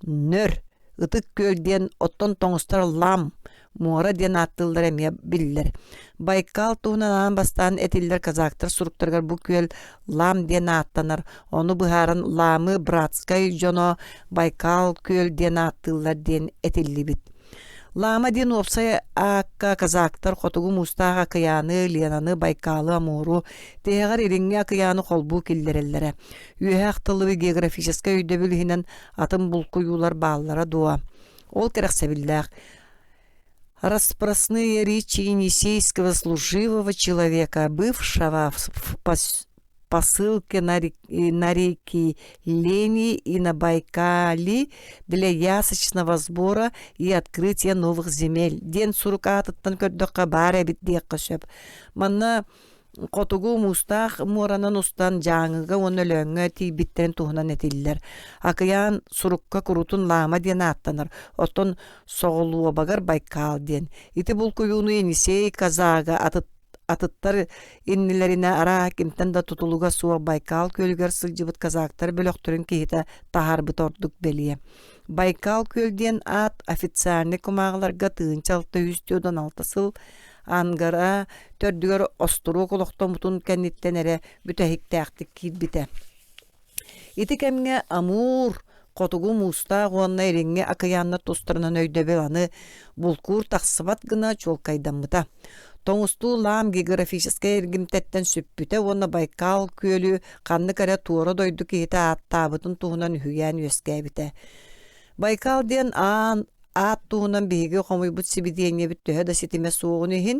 нөр ытык көлден оттон тоңустар лам муара ден аттылдар әме биллер. Байкал туһунан бастан этиллер казактар суруктаргар бу көл лам ден аттанар. Оны быһарын ламы братскай жоно Байкал көл ден аттылар ден этиллибит. Лама ден опсай акка казактар хотугу мустага кыяны, ленаны, Байкалы, Амуру, тегар иринге кыяны холбу киллереллере. Үйәк тылыбы географическа өйдөбүлхинен атын булкуюлар бааллара дуа. Ол керексебилләк. Распросные речи енисейского служивого человека, бывшего в посылке на реке Лени и на Байкале для ясочного сбора и открытия новых земель. Ден сурукатыттан көрдөкка бар эбит диэкка сөп. Манна Котугу мустах муранан устан жаңыга оны лөңгө тийбиттерин туһунан этиллер. Акыян сурукка курутун лама диэн аттанар. Оттон соголуобагар Байкал диэн. Ити бул куюну Енисей казаага атыттар иннилерine ара кимтен да тутулуга суа Байкал көлгөр сылжыбыт казактар бөлөктөрүн кихите тахарбыт ордук белие. Байкал көлден ат официальный кумагаларга тыынчалыкта 106 сыл ангара төрдүгөр остуру колоктомутун кенниттен эре бүтәһиктээхтик киирбите. Ити кемге Амур котугу муста гуанна эреңге акыянна тустарынан өйдөбел аны булкур тахсыбат гына чолкайдаммыта. Тоңусту лам географическая эргимтеттен сүппүте онна Байкал көлү канны кара туора дойду киите аттабытын туһунан хүян өскәбите. Байкал ден ат туһунан биһиги хомуйбут сибидиэҥе бүттөһө да ситиме суоҕун иһин,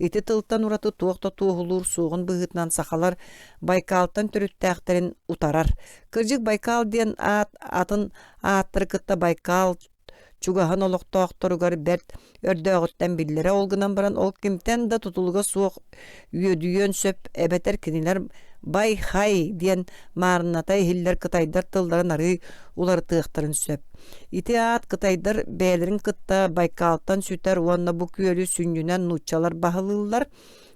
ити тылтан ураты туохта туохулуур суоҕун быһытынан сахалар Байкалтан төрүттээхтерин утарар. Кырдьык Байкал диэн атын ааттары кытта Байкал чугаһын олохтоохторугар берт өрдөөгөттен биллере олгунан баран ол кимтен да тутулуга суох үөдүйөн сөп эбетер кинилер Бай-хай диэн маарынатай хиллер кытайдар тылларын ары улартыахтарын сөп. Ити аат кытайдар бээлерин кытта Байкалтан сүтер уонна бу күөлү сүннүнен нучалар баһылыылар.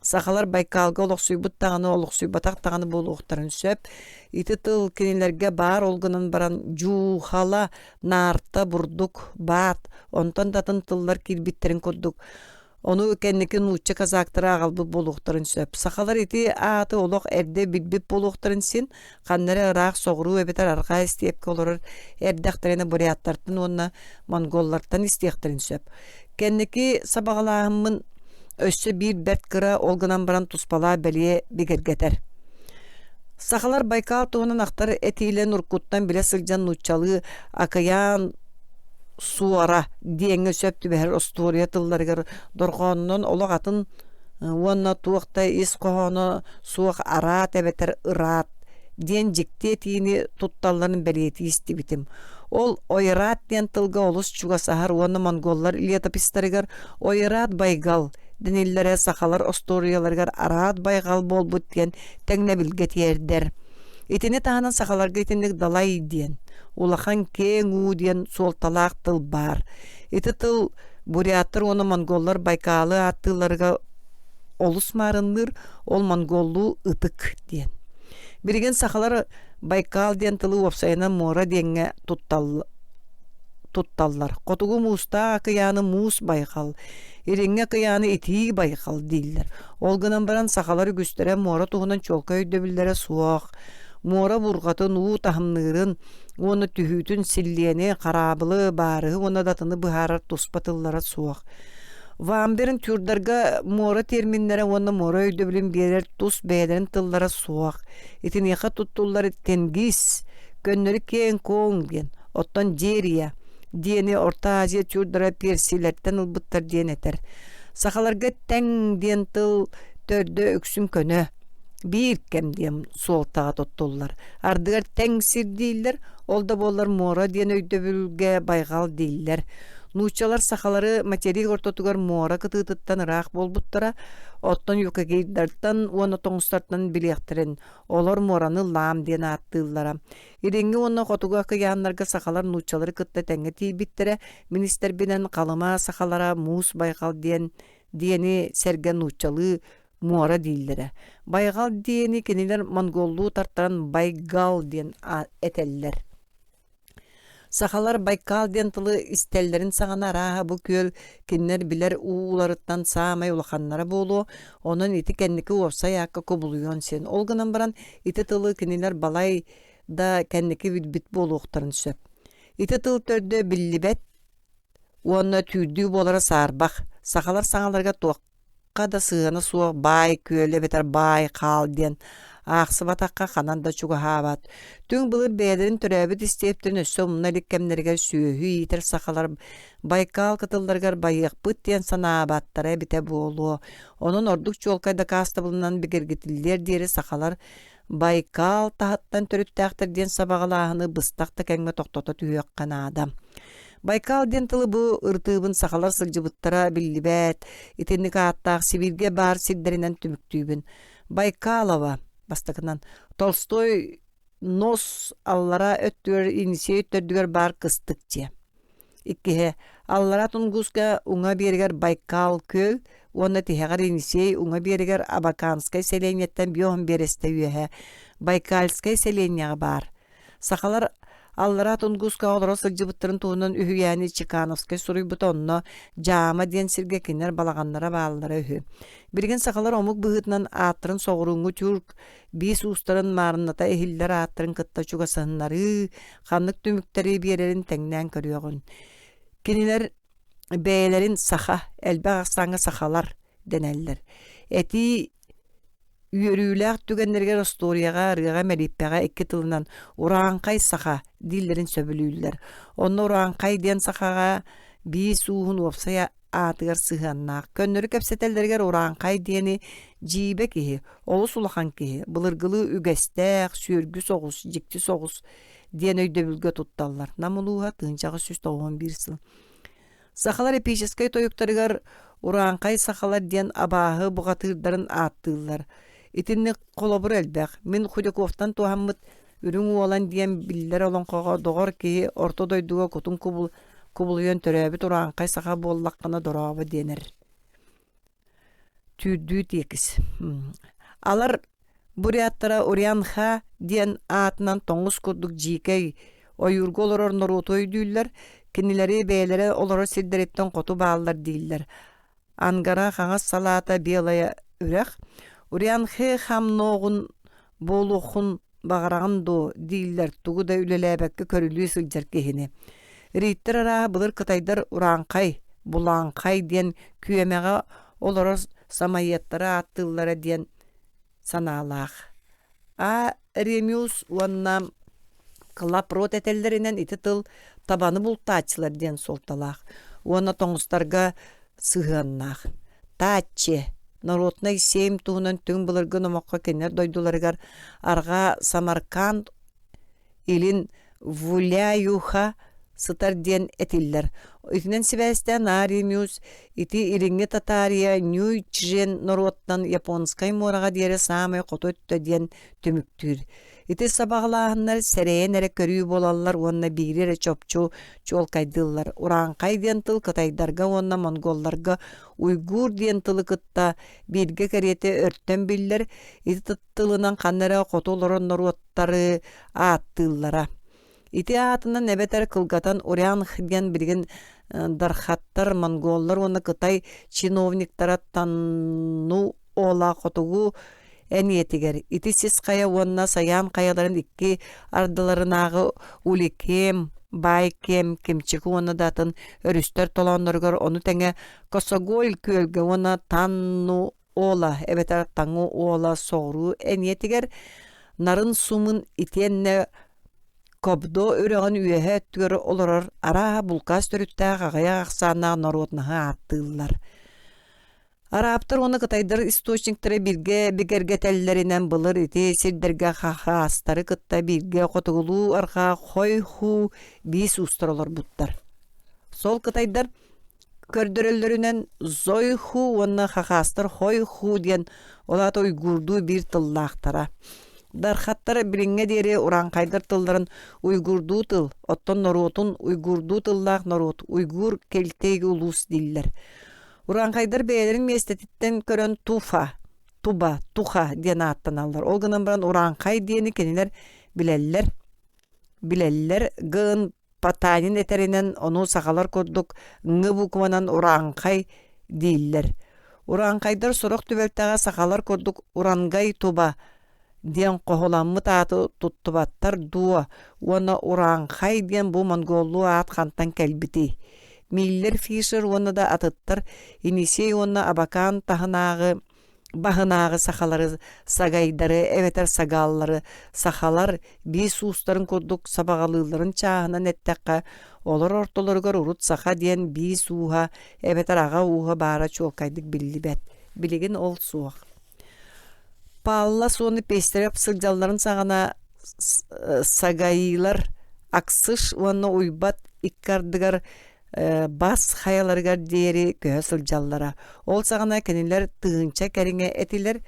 Сахалар Байкалга олохсуйбут таганы олохсуйбатак таганы болуохтарын сөп. Ити тыл кинилерге баар олгунан баран жуухала нарта бурдук баат. Онтон датын тыллар кирбиттерин курдук. Onu kenniki nuçça kazaktara agalbı boluqtарын söp. Сахалар ити ааты олох эрде билбип бoluqtарын син, қаннары ырaq соғыру эбетер арқа истиепке олорыр эрдәқтеріне буряттартын онна монголлартан истиектарын сөп. Кенники сабағалағымын өссө бир бәрт кыра олгынан баран туспала бәлие бигергетер. Сахалар Байкал туғынан ақтары этилен уркуттан біле сылжан нуччалы акаян суара диэңе сөптү бэхэр остория тылларыгар доргооннон олог атын уонна туакта ис кохоно суак араат эбетер ыраат диэн жикте тиини тутталларын белиети истибитим. Ол ойраат диэн тылга олус чуга сахар уонна монголлар илиятапистарыгар ойраат Байгал дениллере сахалар осторияларыгар араат Байгал болбут диэн теңне билге тиердер. Итини таһанан сахаларга итинник далай диэн. Улахан кең диэн суолталаак тыл бар. Ити тыл буряттар оны монголлар Байкалы аттыларга олус марынныр, ол монголлу ытык диэн. Бириген сахалар Байкал диэн тылы опсайынан мора диэнге тутталлар. Котугу муста акыяны мус Байкал, иреңге кыяны ити Байкал дейлер. Олгынан баран сахалары күстере мора туһунан чолка өйдөбілдері суақ. Мора бургатын уу тахымнырын, оны түхүтүн силлиэни карабылы бары, оны датыны быхарар туспатыллара суақ. Вамберин түрдарга мора терминлere оны мора өйдөбілін берер тус бәдерин тыллара суақ. Итин яқа туттуллары тенгис, көннөрі кен коң ген, оттан жерия, диэни Орта Азия түрдара персилерттен ылбыттар диэн этер. Сахаларга тең диэн тыл төрдө өксүн көнө. Bir kem diyem suoltağa tottullar. Ardıgar tengsir değiller, olda bollar mora diyen öydöbülge Baygal değiller. Nuçalar sahaları materik ortotugar mora kıtıtıttan ırak bolbuttara, ottan yuka geydartan, onu tongstartan bilektirin. Olar moranı lam diyen attığıllara. İrengi onu kotuga kıyanlarga sahalar nuçaları kıtta tenge tibittere, minister binen kalıma sahalara mus Baygal diyeni sergen nuçalı Mora dillere. Baygal diyeni keniler Mongollu tartaran Baygal diyen eteller. Sahalar Baykal diyen tılı istellerin sağana raha bu köl kinler biler uğularıttan sağmay ulakhanlara bolu. Onun iti kendiki olsa yakka kubuluyon sen. Olganan baran iti tılı keniler balay da kendiki bit bolu uqtarın söp. Iti tıl törde billibet ona tüydüğü bolara sarbaq. Sahalar sağalarga toq. Kada sığana suaq bay köle beter bay kal diyen ağsı batakka kananda çuga havat. Tün bılır beylerin törəbit isteyiptirin össömuna likkemlerge süyühü yiter sakalar Baykal kıtıllargar bayık bıt diyen sanabattara bite bolu. Onun orduk çolkayda kasta bulunan bigirgitiller diyeri sakalar Baykal tahattan törüttəxtir diyen sabağalağını bıstakta kenge toktota tüyük kana adam. Baykal den tılı bu ırtığın sakalar sılcıbıttara billibet, itenlik attaq Sibirge bar sidderinden tümüktüybün. Байкалова бастакынан Толстой нос аллара өттүр инсе өттөрдүгөр бар кыстык те. Икке аллара тунгуска уңа бергер Байкал көл, оны тихагар инсе уңа бергер Абаканскай селениеттен биоһун бересте үйе Байкальскай селенияга бар. Сахалар аллара тунгуска олоро сылжыбыттырын туунан үһүяни Чекановскай суруй бутонно жаама диен сирге кинер балаганнара бааллара үһү. Бирген сахалар омук быһытынан ааттырын соғуруңу тюрк бис устарын марынната эхиллер ааттырын кытта чугасаннары ханнык түмүктери биерерин теңнен көрүөгүн. Кинилер бээлерин саха элбе аксаңы сахалар денеллер. Эти үйөрүүлээх түгеннерге историяга арыга мелиппега икки тылынан ураанкай саха диллерин сөбүлүүлер. Онно ураанкай диен сахага бис уухун опсая аатыгар сыһаннаах. Көннөрү кепсетелдергер ураанкай диени жиибе киһи, олус улахан киһи, былыргылыы үгэстээх, сүөргү соҕус, жикти соҕус диэн өйдөбүлгө тутталлар. Намулууха тыынчагы 191 сыл. Сахалар эпическай тойуктарыгар ураанкай сахалар диэн абааһы бугатыырдарын ааттыыллар. Итинни колобур элбэх. Мин Худяковтан туһаммыт үрүң уолан диэн биллер олонхого догор киһи орто дойдуга кутун кубулуйан төрөбүт ураанкай саха буоллаккана дорообо денер. Түйдүү текис. Алар буряттара Урянха диэн аатынан тоңус курдук жийкей ойургу олорор норуту өйдүүллер, кинилери бээлери олоро сирдериттен коту бааллар дииллер. Ангара хаңас салаата белая үрэх, Урянхы хамноогун болухун багараган до дииллер тугу да үлелебекке көрүлүү сылжар кехини. Риттер араа былыр кытайдар ураанкай, булаанкай диэн күйемега олоро самайеттара аттыллара диэн санаалаах. Ремиус уанна клапрот этеллеринен ити тыл табаны бултаачылар диэн солталаах. Уанна тоңустарга сыһаннаах. Таачче народнай 7 туһунан түң былыргы номокка кеннер дойдуларыгар арга Самарканд илин Вуляюха сытар диэн этиллер. Итинен сибэстен Ремиус ити илиңи татария Нью-Чжен народтан японскай морага диэре самай кото өттө диэн түмүктүр. Ити сабаглаахыннар сэрейен эре көрүү болаллар, уонна биирере чопчу чуолкайдыллар. Ураанкай диэн тыл кытайдарга уонна монголларга уйгур диэн тылы кытта бирге керете өрттөн биллер, ити тылынан каннара котолорон нороттары ааттыллара. Ити аатынан эбетер кылгатан Урянх диэн билген дархаттар монголлар уонна кытай чиновниктара танну ола котугу әниетигер. Ити сис кая уонна саян каяларын икки ардыларынагы уликем, байкем, кемчиги уонна датын өрүстер толонноргор ону теңе Косоголь көлгө уонна танну ола, эбетер таңу ола соғру әниетигер нарын сумын итенне кобдо өрөгөн үйөһө өттүгөр олорор ара булкас төрүттää гая аксаана народнаha аттыыллар. Араптар оны кытайдар источниктары бирге бигергетеллеринен былыр ити сирдерге хахастары кытта бирге котугулуу арга хойху бис устаралар буттар. Сол кытайдар көрдөрөллөрүнен зойху онна хахастар хойху диен олата уйгурду бир тыллаактара. Дархаттар билинге дере ураанкайдар тылларын уйгурду тыл, оттон норотун уйгурду тыллаак норот, уйгур келтеги улус диллер. Ураанкайдар бээлерин местетиттен көрөн туба, туха диэн ааттаналлар. Ол гынан баран ураанкай диэни кенилер билеллер гын патанин этеринен ону сахалар көрдүк ңы букманан ураанкай дииллер. Ураанкайдар сорок түбөлтага сахалар көрдүк урангай туба диэн кохоламмы тааты туттубаттар дуа. Уона ураанкай диэн бу монголлу аат хантан келбити. Миллер Фишер уонна да атыттар, инисей уонна Абакан бахынагы сахалары сагайдары, эветер сагаллары, сахалар бис устарын курдук сабагалыларын чаахынан эттекка, олар ортолоргор урут саха диэн бис уха, эветер ага уха бара чуолкайдык биллибет. Билигин ол суақ. Палла соны пестереп сылжалларын сағана сагайылар, аксыш уонна уйбат иккардыгар бас хаяларгар дери көсыл жаллара. Ол сағана кенилер тыынча кәріңе этилер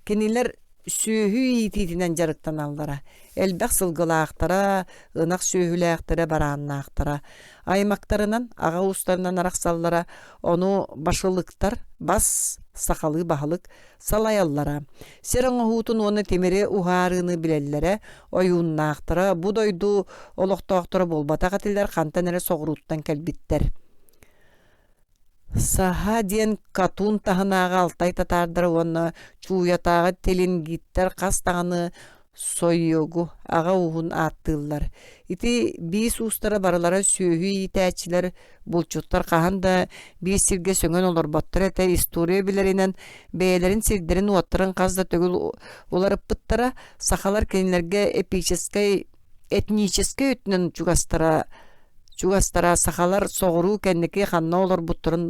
Keniler sühü itiğinden jarıktan allara. Elbək sılgılaqtara, ınaq sühülaqtara, baranaqtara. Aymaktarынан, ağa ustarından araqsallara, onu başılıqtar, bas, sakalı bahalık salayallara. Serang hutun onu temere uharını bilellere, oyunnaqtara, bu doydu oloqtaqtara bolbata qatiller, qantanere soğuruttan kelbitter. Saha diyen katun tahınağı altay tatardara onu çuğyatağı telin gitter qastağını soyyogu ağa uğun attıllar. İti biz ustara barılara söhü itaçiler bulçutlar qahanda bir sirge söngön olur battar ete istoriya bilerinen beylerin sirderin uattıran qazda tögül olarıp bıttara sakalar kendilerge etniçeskay ötünün Чугастара сахалар соғыру кәннеке ханна олар бұттырын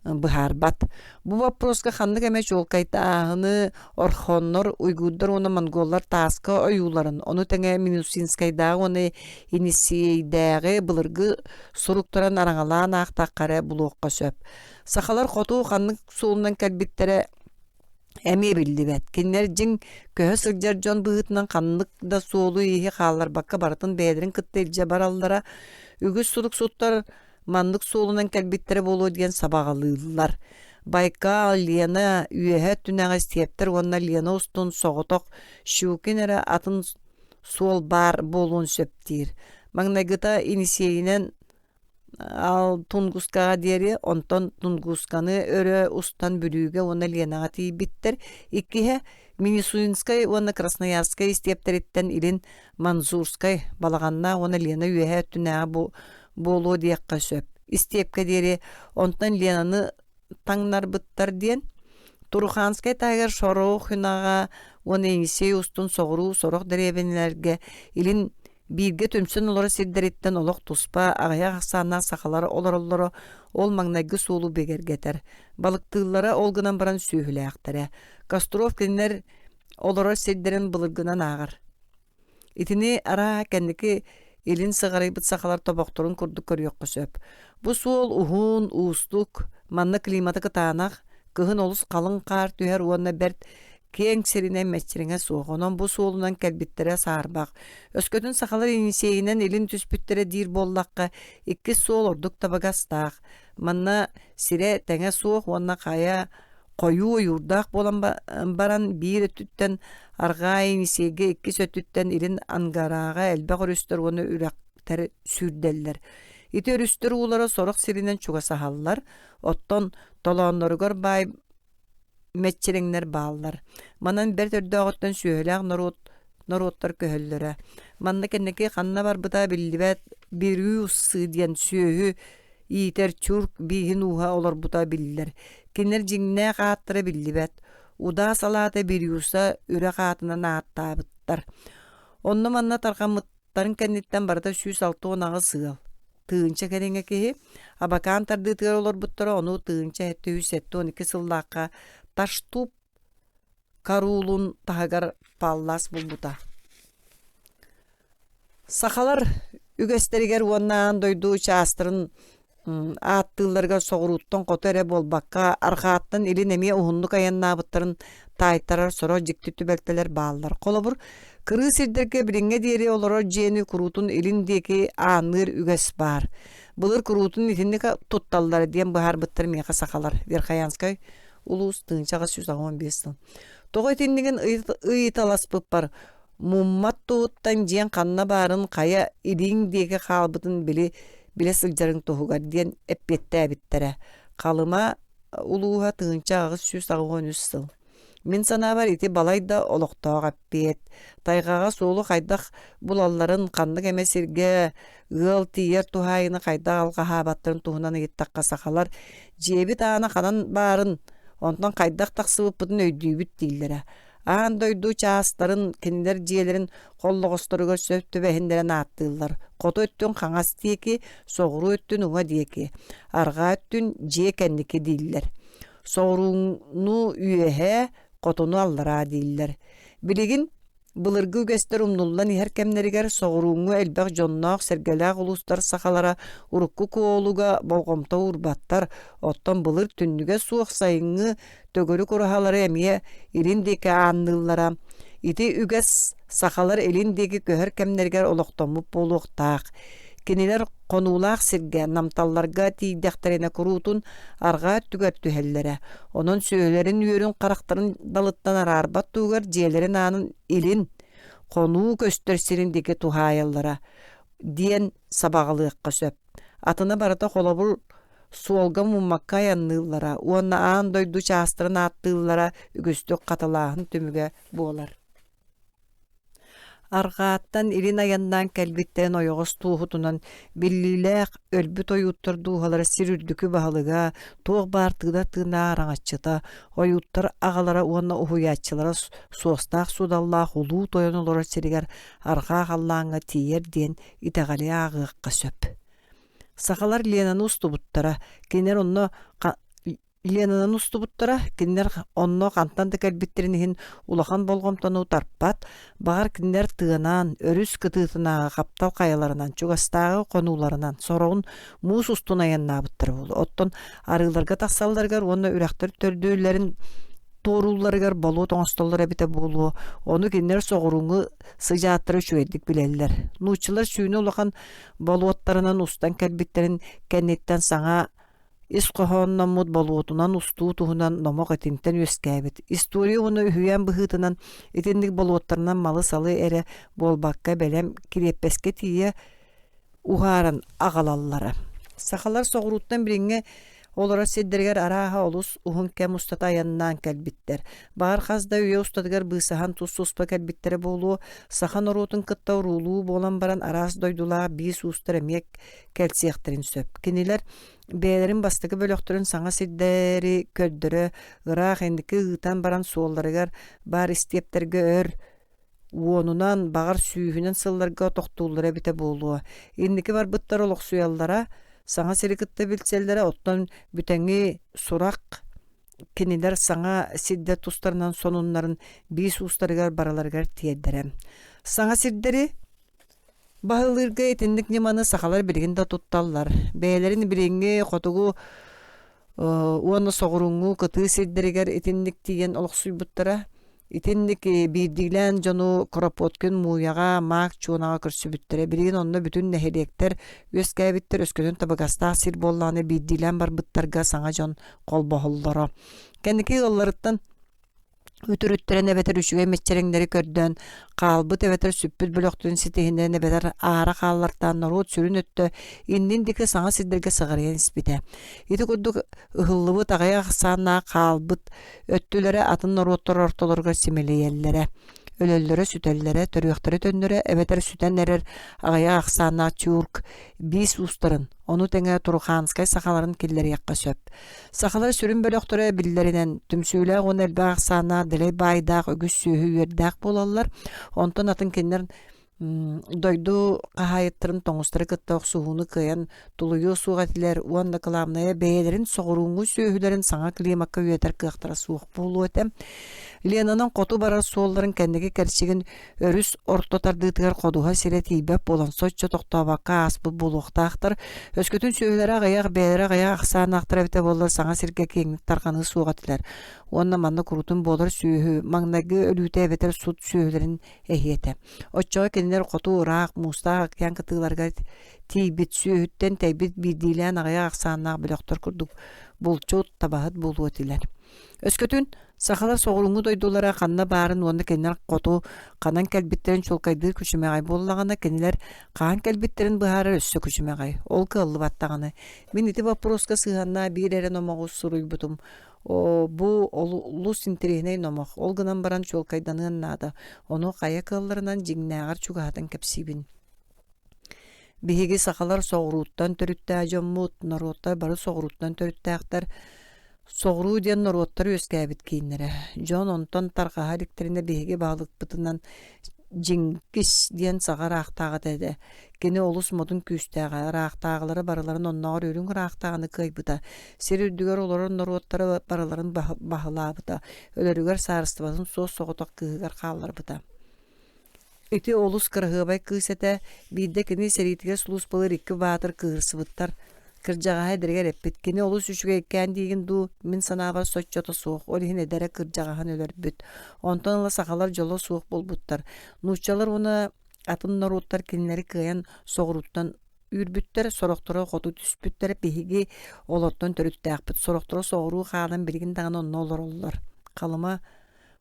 бұхарбат. Бұл вопроска ханны кәме жолкайта ағыны орхоннор, уйгуддар оны монголлар тасқа ойуларын. Оны тәңе Минусинскайдағы оны инисейдәғі бұлырғы сұруқтаран араңалан ақтаққары бұлуққа сөп. Сахалар қоту ханны солынан кәлбеттері әме білді бәт. Кеннер жың көһі сылжар жон бұғытынан қанлық да солу ехе қалар баққа барытын бәдірін күтті елже баралдара үгіз сұлық сұттар мандық солынан кәлбеттері болу деген сабағалылар. Байка Лена үйәһә түнәғі стептір, онна Лена ұстын соғытоқ шукен әрі атын сол бар болуын сөптейір. Маңнайгыта инисейінен ал тунгускаға дері, онтон тунгусканы өрі ұстан бүріге оны Ленаға тей биттер. Иккіге Минусинскай, оны Красноярскай стептереттен илин Манзурскай балағанна оны Лена үйәһә түнәғі болу дейққа сөп. Истепке дері, онтан Ленаны таңнар бұттар ден. Туруханскай тағыр шоруқ хүнаға оны енесей ұстын соғыру соруқ дәребенлерге илин бирге төмсін олары сирдереттен олық туспа ағая қақсанна сақалары олар-олары ол маңнайғы солу бегергетер. Балықтығылары олғынан баран сүйілі ақтары. Кастров кенлер олары сирдерін бұлырғынан ағыр. Итini ара кәндікі елін сығарайбыт сақалар тобақтырын күрді көріоққа сөп. Бұ сол ұғын, ұстық, манны климаты қытанақ, кығын олыс қалың қар түйер уанна бәрт кең серіне мәтчеріңе соғынан бұ солынан кәлбеттері сарбақ. Өскөтін сақалар енесейінен елін түспіттері дир боллаққа екі сол ордық табағастақ. Манна сире тәңе соқ, уанна қая қойу ойырдақ болан баран бір өттіттен арға енесейге екі сөттіттен елін ангараға әлбәқ өрістер оны үрәқтері сүрделдер. Ити өрістер олары сорық сиринен чуға сахаллар, оттон толонларығар бай мәтчереңнер баллар. Манан бер төрді ағыттан сүйеләғ народтар көхілдері. Манна кәннеке қанна бар бұта білдібәт бір ұсы ден сүйі иетер чүрк бейін уға олар бұта білділер. Кенер жеңіне қаттыры білдібәт. Уда салаты бір ұса үрі қатынан ағытта бұттар. Онны манна тарқамыттарын кәннеттен барда сүйіс алты онағы сығал. Тыынча кәреңе кеге, абакан тардытығар олар бұттары, оны тыынча әтті үсетті 12 сыллаққа таштуп карулун тағар паллас бұлбұта. Сақалар үгестерігер уаннан дойду частырын аттыларға соғыруттан қотары болбаққа арқаттан илин әме ұғындық аянна бұттарын тайтарар соро жікті түбәлтелер баллар. Қолы бұр кыры сирдерге біріңе дейірі олары жені күрутын иліндегі аныр үгес бар. Бұлыр күрутын итіндегі тұтталдары ден бұхар бұттар меқа сақалар. Верхаянскай улус тыңчаға 115 Тоғы етіндеген ұйыталас бұп бар. Муммат тұғыттан жен қанна барын қая иліндегі қалбытын біле сылжарын тұғығар ден әппетті әбіттері. Қалыма улуға тыңчаға 113 Мен сана бар ити балайда олықтауға әппет. Тайғаға солы қайдақ бұлаларын қанды кәмесерге ғыл тиер тұхайыны қайдақ алға хабаттарын тұғынан еттаққа сақалар. Жебі тағына қанан барын, онтан қайдақ тақсыбып бұдын өйдүйбіт дейілдері. Аған дойду чаастарын, кендер жиелерін қоллығыстырыға сөпті бәхіндерін аттылар. Қото өттін қаңас дейке, соғыру өттін ұға дейке. Арға өттін же кәндеке дейілдер. Соғыруыны үйеhe, қотыны аллара дейілдер. Білігін Былыргы үгестер умнуллан ихер кемнеригер соғыруңу элбэх жонноох сергелээх улустар сахалара урукку куолуга болгомто урбаттар оттон былыр түннүге суох сайыҥҥы төгөрү кураһалары эмиэ илиндеки аанныллара ити үгэс сахалар элиндеги көһөр кемнеригер олохтоммут буолуохтаах кинилер конуулаах сиргэ намталларга тиийдэхтерине куруутун аргаа түгэр түһэллэрэ онон сүөлэрин үөрүн харахтарын далыттан араарбат тугар дьиэлэрин аанын илин конуу көстөрсириндеги тухаайаллара диэн сабаҕалыахха сөп атына барыта холобур суолга муммакка аянныыллара уонна аан дойду чаастырын ааттыыллара үгүстүк каталааһын түмүгэ буолар. Аргааттан илин аяннаан кэлбиттерин ойоҕос туухутунан биллилээх өлбүт ойууттар дууһалара сир үрдүкү баһалыга туох баартыыда тыынаа араҥаччыта ойууттар аҕалара уонна уһуйааччылара суостаах судаллаах улуу тойон олорор сиригэр аргаах аллааҥҥа тиийэр диэн итэҕэлии ааҕыахха сөп. Сахалар Ленаны устубуттара, кинер онно Ленанан устубуттара, кинер онно кантан да кэлбиттеринихин улахан болгомтону тарпат, багар кинер тыанан, өрүс кытыытынааға каптал каяларынан, чугастаагы конууларынан, сороун муус устунаяннаабыттар болу. Оттон арыыларга тахсалларгар, онно үрәхтер төрдүүлэрин тоорулларыгар болуу тоңостоллар эбите болуу, ону кинер соҕуруҥҥу сыжааттары үчүгэйдик билэллэр. Нууччулар сүүнү улахан болуоттарынан устан кэлбиттерин кэнниттен саҥа ис коһоонноммут болуотунан устуу туһунан номок этинтен үөскээбит. История уну үһүйэн быһыытынан итинник болуоттарынан малы салы эре буолбакка бэлэм кириэппэске тиийэ ухааран аҕалаллара. Сахалар соҕуруттан бириҥҥэ олора сиддергер арааһа олус уһун кэм устата аяннаан кэлбиттер. Баар хазда үйө устатыгар быысаһан тус-туспа кэлбиттере буолуу, сахан оруутун кытта уруулуу буолан баран араас дойдулаа биис уустар эмиэк кэлсиэхтерин сөп. Кинилер бээлэрин бастакы бөлөхтөрүн саҥа сиддери көрдөрө, ыраах эндики ыытан баран суолларыгар баар истиэптерге өр уонунан багар сүүһүнэн сылларга тохтууллара эбите буолуо. Инники барбыттар олохсуяллара саҥа сирикытта билселлere оттон бүтэҥи сурак кинилер саҥа сидде тустарынан сонуннарын биис устарыгар бараларыгар тиэддерем. Саҥа сирдери баһылыырга этинник ниманы сахалар билигин да тутталлар. Бээлерин билиңи хотугу уонна соҕуруҥҥу кытыы сирдеригер этинник тиийэн олохсуйбуттара итинник биирдиглэн жону кропоткун мууяга маак чуунага көрсүбүттэрэ билигин онно бүтүн нэһилиэктер үөскээбиттер өскөтүн табыгастаах сир боллааны биирдиглэн барбыттарга саҥа дьон колбоһоллоро. Кэнники ылларыттан үтүрүттэрэн эбэтэр үчүгэй мэччэрэҥнэри көрдөн хаалбыт эбэтэр сүппүт бөлөхтүн ситиһинэн эбэтэр аара хааллартаан норуут сүрүн өттө иннин дики саҥа сирдерге сыҕарыйан испитэ. Ити курдук ыһыллыбыт аҕайа сааннаа хаалбыт өттүлэрэ атын норуоттор ортолорго симилийэллэрэ. Өлөллөрө сүтэллэрэ, төрүөхтөрө төннөрө эбэтэр сүтэн эрэр аҕайа ахсаанаа чуурк биис устарын, ону тэҥэ турухаанскай сахаларын киллэриэххэ сөп. Сахалар сүрүн бөлөхтөрө биллэринэн түмсүүлээх уон элбээх ахсаанаа дылай баайдаах өгүс сүүһү үөрдээх буолаллар, онтон атын киннер дойду кахайыттырын тоңустары кытта оксуһууну кыйан тулуйу сугатилер уанна кыламная бээлерин соҕуруҥҥу сүүһүлэрин саҥа климакка үөтэр кыахтара суох буолуо этэ. Ленанан коту барар суолларын кэнники кэрчигин өрүс орто тардыытыгар кодуха сире тийбэп болан соччо тохтобакка ааспыт булуохтаахтар өскөтүн сүүһүлэри аҕайаах бээлери аҕайаах ахсаанаахтар эбите буоллар саҥа сиргэ киэҥник тарханы суогатилер. Уонна манна курутун буолар сүүһү маҥнайгы өлүүтэ эбетэр сут сүүһүлэрин эһиэтэ. Оччоҕо кинилер хоту ыраах муустаах киэн кытыыларга тийбит сүүһүттэн тэйбит биирдиилээн аҕайаах ахсаанаах бөлөхтөр курдук булчуут табаһыт буолуотилэр. Өскөтүн сахалар соҕуруҥҥу дойдулара ханна баарын уонна кинилер хоту ханан кэлбиттерин чулкайдыы күчүмэҕэй буоллагана кинилер хаан кэлбиттерин быһаарар өссө күчүмэҕэй. Ол кыаллыбаттаҕаны. Мин ити вопроска сыһаннаа биир эрэ номоҕус суруйбутум. Бу олус интериһинэй номох. Ол гынан баран чулкайданыан наада. Ону хая кыалларынан жиҥнээҕэр чугаһатын кэпсиибин. Биһиги сахалар соҕурууттан төрүттää дьоммут, норуоттар бары соҕурууттан төрүттээхтэр соҕуруу диэн норуоттар үөскээбит кииннэрэ. Дьон онтон тарҕаһа иликтерине биһиги баалыкпытынан жиҥкис диэн саҕа раахтааҕа тэдэ. Кини олус модун күүстээҕэ раахтааҕылары барыларын онноҕор үрүҥ раахтааҕаны кыайбыта. Сир үрдүгэр олорон норуоттары барыларын баһылаабыта. Өлөрүгэр саарыстыбатын суос соҕотох кыыһыгар хаалларбыта. Ити олус кырыгыбай кыысэте биидде кини серитиге сулус былыр икки баатыр кыырсыбыттар кыржагаһа диригер эппит кини олус үчүгө иккээн диигин дуу мин санаабар соччото суох олихин эдере кыржагаһан өлөрбүт онтон ыла сахалар жоло суох болбуттар нууччалар уна атын норуттар кинилери кыайан соҕуруттан үрбүттер сорохторо хоту түспүттер биһиги олоттон төрүттээхпит сорохторо соҕуруу хаалан билигин даҕаны онно олороллор халыма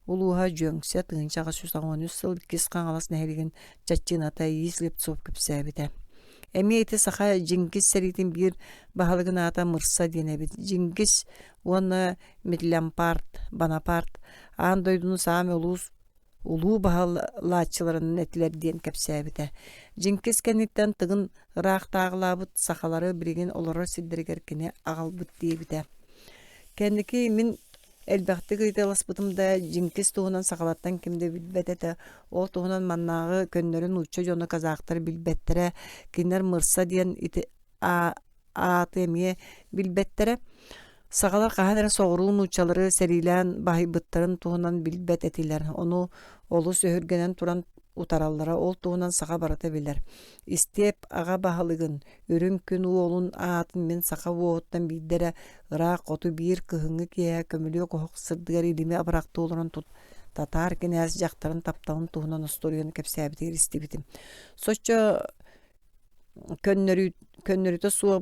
улууһа дьүөҥсэ тыынчаҕа сүсаҕуонус сыл иккис хаҥалас нэһилигин чаччыыната иис лепцов кэпсээбитэ эми эти саха Дьиҥҥис сэритин биир баһалыгын аата мырса диэнэбит Дьиҥҥис уонна Миллиампарт Бонапарт аан дойдуну саами улуу баһалааччыларынын этилер диэн кэпсээбитэ Дьиҥҥис кэнниттэн тыгын ыраахтааҕылаабыт сахалары билигин олоро сирдэригэр кини аҕалбыт диэбитэ кэнники мин элбэхти кыйталаспытым да Дьиҥҥис туһунан сахалаттан кимде билбэтэ ол туһунан маннаагы көннөрүн уучча дьоно казаахтар билбэттерэ кинилэр мырса диэн ити ааты эмиэ билбэттерэ саҕалар хаһан эрэ соҕуруун ууччалары сэрилээн баһыйбыттарын туһунан билбэт этилэр ону олус өһүргэнэн туран утараллара ол туһунан саха барата билэр истиэп аҕа баһалыгын үрүҥ күн уолун аатын мин саха уоһуттан биирдэрэ ыраах оту биир кыһыҥҥы киэһэ көмүлүө куһук сырдыгар илими абырахтыы олорон татаар кинээс дьахтарын тапталын туһунан осторуйан кэпсээбитигэр истибитим соччо көннөрүтө суох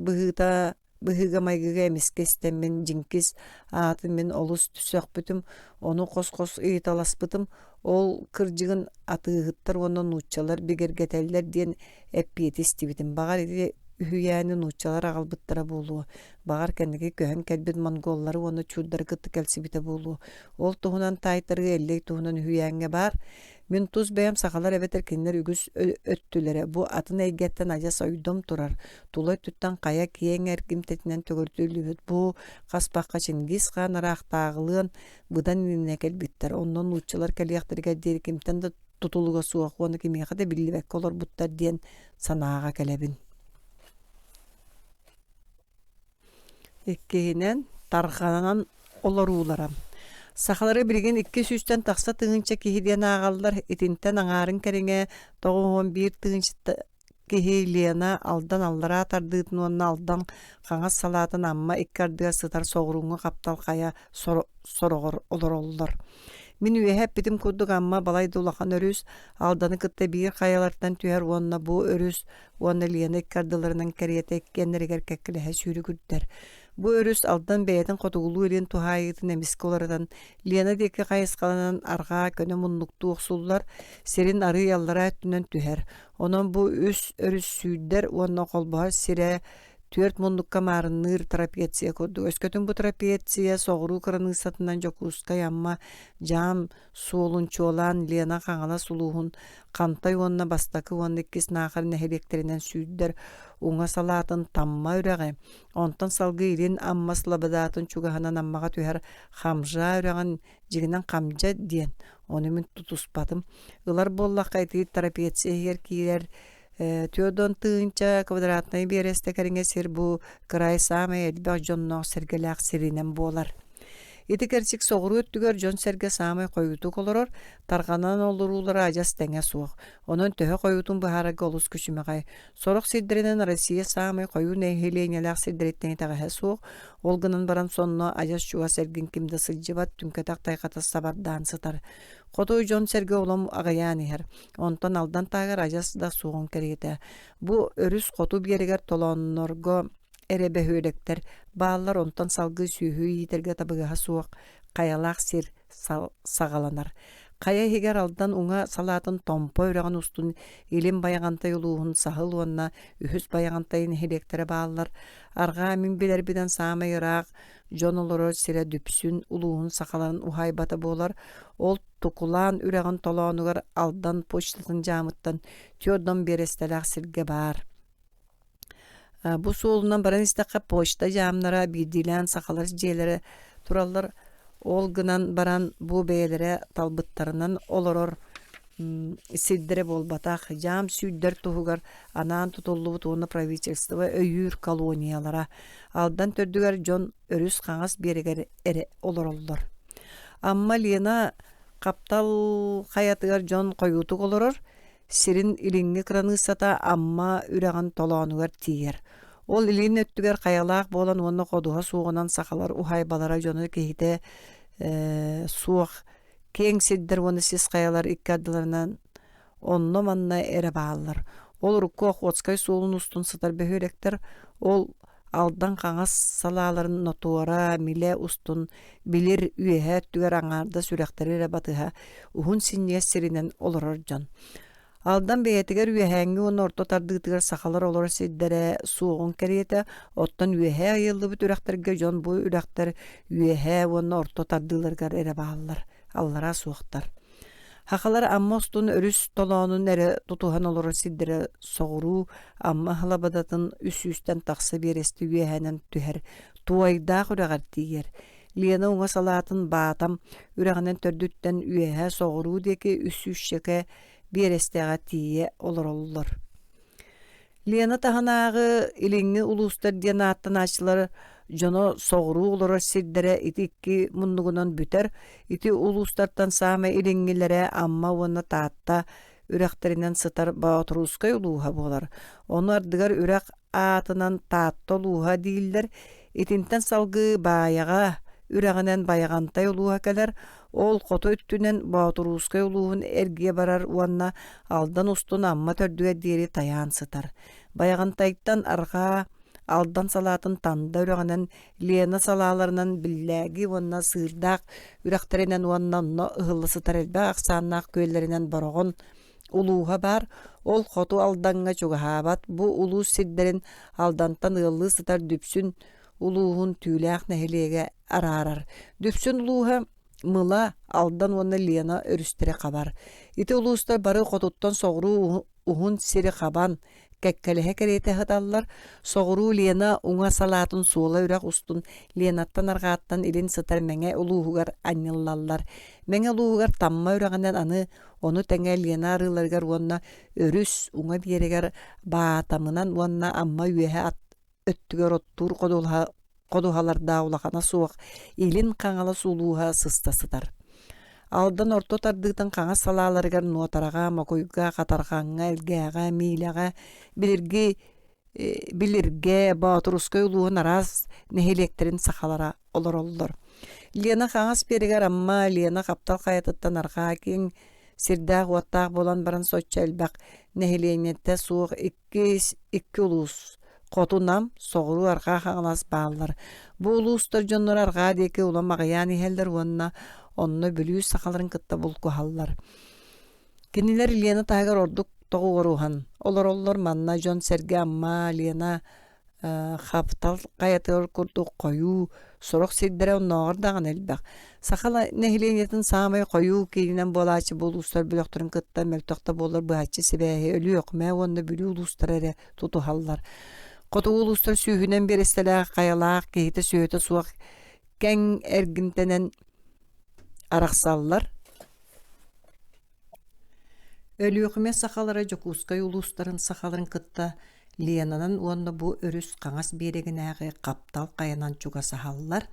быһыыга майгыга эмиске истэммин Дьиҥҥис аатын мин олус түсөхпүтүм ону кос ыйталаспытым ол кырдьыгын атыыһыттар уонна нууччалар бигергетэллэр диэн эппиэти истибитим баҕар ити үһүйээни нууччалар аҕалбыттара буолуо баҕар кэнники көһөн кэлбит монголлары уонна чуурдары кытты кэлсибите буолуо ол туһунан таайтарыга эллей туһунан үһүйээҥҥэ баар мин тус бэйэм сахалар эбэтэр кинилэр үгүс өттүлэрэ бу атын эйгэттэн адьас ойдом турар тулой туттан хая киэҥ эргимтэтинэн төгөртүүлүбүт бу хаспахха Чингис хаан ыраахтааҕылыан быдан инне кэлбиттэр оннон нууччалар кэлиэхтэргэ диэри кимтэн да тутулуга суох уонна кимиэхэ да биллибэкке олорбуттар диэн санаага кэлэбин иккиһинэн тарханан олоруулара сахалары билигин икки сүүстэн тахса тыынча киһи диэн ааҕаллар итинтэн аҥаарын кэриҥэ тоҕуһуон биир тыынча киһи Лена алдан аллара тардыытын уонна алдан хаҥас салаатын амма икки ардыга сытар соҕуруҥҥа хаптал хая сороҕор олороллор мин үөһэппитим курдук амма балай дулахан өрүс алданы кытта биир хаялартан түһэр уонна бу өрүс уонна Лена икки ардыларынан кэриэтэ иккиэннэригэр кэккилэһэ сүүрү күрдэр бу өрүс алдан бэйэтин хотугулуу илин туһаайытын эмиске олоротан Лена диэки хайыскаланан арҕаа көнө муннуктуу охсуллар сирин арый аллара өттүнөн түһэр онон бу үс өрүс сүүрдэр уонна холбоһор сире түөрт муннукка маарынныыр трапеция курдук өскөтүн бу трапеция соҕуруу кыраныысатынан жокуускай амма жаам суолунчуолаан Лена хаҥала сулууһун хантай уонна бастакы уонна иккис наахар нэһилектеринэн сүүрдэр уҥа салаатын тамма үрэҕэ онтон салгы илин амма слабыдаатын чугаһанан аммаҕа түһэр хамжаа үрэҕин дьигинэн хамдьа диэн ону мин тутуспатым ылар буоллаххайтыы трапециягер киирэр Түйодон тыынча квадратный бересте кэриҥэ сир бу кырай саамай элбэх дьонноох сэргэлээх сиринэн буолар ити кэрчик соҕуруу өттүгөр дьон сэргэ саамай хойутук олорор тарҕанан олоруулара адьас тэҥэ суох онон төһө хойутун быһаарага олус күчүмэҕэй сорох сирдэринэн Россия саамай хойуу нэйхилиэҥэлээх сирдэриттэҥитэҕэһэ суох ол гынан баран сонно адьас чуга сэргин кимде сылдьыбат түмкэтэх тайхатас сабардаан сытар хоту дьон сэргэ олом аҕайаан иһэр онтон алдан таагар адьас да суоҕун кэриэтэ бу өрүс хоту биэригэр толооннорго эребэһүөлэктэр бааллар онтон салгы сүүһүү иитэргэ табыгаһа суох каялаах сир саҕаланар кая хигэр алдан уҥа салаатын томпо үрэҕин устун илин байаҕантай улууһун саһыл уонна үһүс байаҕантайын иһилектерэ бааллар арҕаа мин билэрбитэн саамай ыраах дьон олоро сире дүпсүн улууһун сахаларын уһайбата буолар ол тукулаан үрэҕин толоонугар алдан почтатын жаамыттан түйордон берестэлээх сиргэ баар бу суолунан баран истэхэ почта жаамнара биирдиилээн сахалар дьиэлэри тураллар ол гынан баран бу бэйэлэри талбыттарынан олорор сирдэрэ буолбатаах жаам сүүрдэр туһугар анаан тутуллубут уонна правительство өйүүр колониялара алдан төрдүгэр дьон өрүс хаҥас биэригэр эре олороллор амма Лена каптал хаятыгар дьон койуутук олорор сирин илинги кранысата амма үрәгән толоонугар тиер. Ол илин өттүгер каялаак болан онно кодуга суугунан сахалар ухайбалара жону кehite суох кең сиддер оны сис каялар иккадыларынан онно манна эре бааллар. Ол руккох отскай суулун устун сытар бөхөректер, ол алдан каңас салааларын нотуара миле устун билир үйэһэ түгер аңарда сүрәхтере батыха ухун синне сиринен олорор жон. Алдан бейтигер үйэһәңги он орто тардыгытыгар сахалар олор сиддере суугун кериете, оттон үйэһэ айылды бу түрәхтерге жон бу үрәхтер үйэһэ он орто тардыларгар эре бааллар. Аллара суохтар. Хакалар амма устун өрүс толоонун эре тутухан олор сиддере соғуру амма халабадатын үс-үстен тақсы бересті үйэһэнен түһэр туайдаах үрәгар тиер. Лена уңа салаатын баатам үрәгэнен төрдүттен үйэһэ соғуру деки үс-үсчеке берестеға тие олор. Лена таханаагы илинги улустар диэн ааттан ачылар жоно соғыру олора сиддере ити муннугунан бүтер, ити улустартан саама илингилере амма уонна таатта үрәхтеринен сытар баатырускай улууха болар. Оны ардыгар үрәк аатынан таатта улууха дииллер, итинтен салгы баяга үрәгінен баягантай улууха келер, ол қото үттүнен баатырускай улуухун эрге барар уанна алдан устун амма төрдүгө диери таяан сытар. Баягантайттан арга алдан салатын танда үрәгінен Лена салаларынан билләги уанна сырдақ үрәхтеринен уанна ыһыллы сытар элбэ аксааннаах көөллеринен борогон улууха бар, ол қоту алданга чугаһаабат, бу улуу сиддерин алдантан ыыллы сытар дүпсүн улуухун түүлээх нэһилиэге араарар. Дүпсүн улууха мыла алдан уанна Лена өрүстере кабар. Ити улуустар бары хотуттан соғруу ухун сири кабан кәккәлеһе керете хаталлар, соғруу Лена уңа салатын суола үрәк устун Ленаттан аргааттан илин сытар меңе улуугар анныллаллар. Меңе улуугар тамма үрәгәнен аны оны тәңе Лена арыларгар уанна өрүс уңа биерегер баатамынан уанна амма үйэһэ өттүгөр оттур кодухаларда улахана суох илин каңала сулууха сыстасытар. Алдан орто тардыгытан каңа салааларгар нуотарага, макойга, катархаңга, элгэга, миляга, билирге, баатырускай улуун арас нэһилектерин сахалара олор. Лена каңас беригер амма Лена каптал каятыттан арга кең сирдаах уаттаах болан баран сочча элбак нэһиленетте суох икки улуус Котунам соғыру арға қаңылас бағылар. Бұл ұлыстар жонлар арға деке улам ағаян ихелдер онны бүлүү сақаларын кытта бұлку халлар. Кенилер Лена тағыр ордук тоғы орухан. Олар манна жон серге амма Лена қаптал қаятыр күрдік қойу, сұрық седдері оннағыр дағын әлбәқ. Сақала нәхиленетін самай қойу кейінен болачы бұл ұлыстар бүліқтірін кытта мөлтіқта болар бұхатчы себәхе өлі өқмә онны бүлүү ұлыстар әрі тұту халлар. Қоту улустар сүйінен берестелі қаялақ кейті сүйеті суақ кәң әргінтенен арақсалылар. Өлі өкіме сақалары жокускай улустарын сақаларын кытта Ленанан онны бұ өріс қаңас береген әғі қаптал қаянан чуға сақалылар.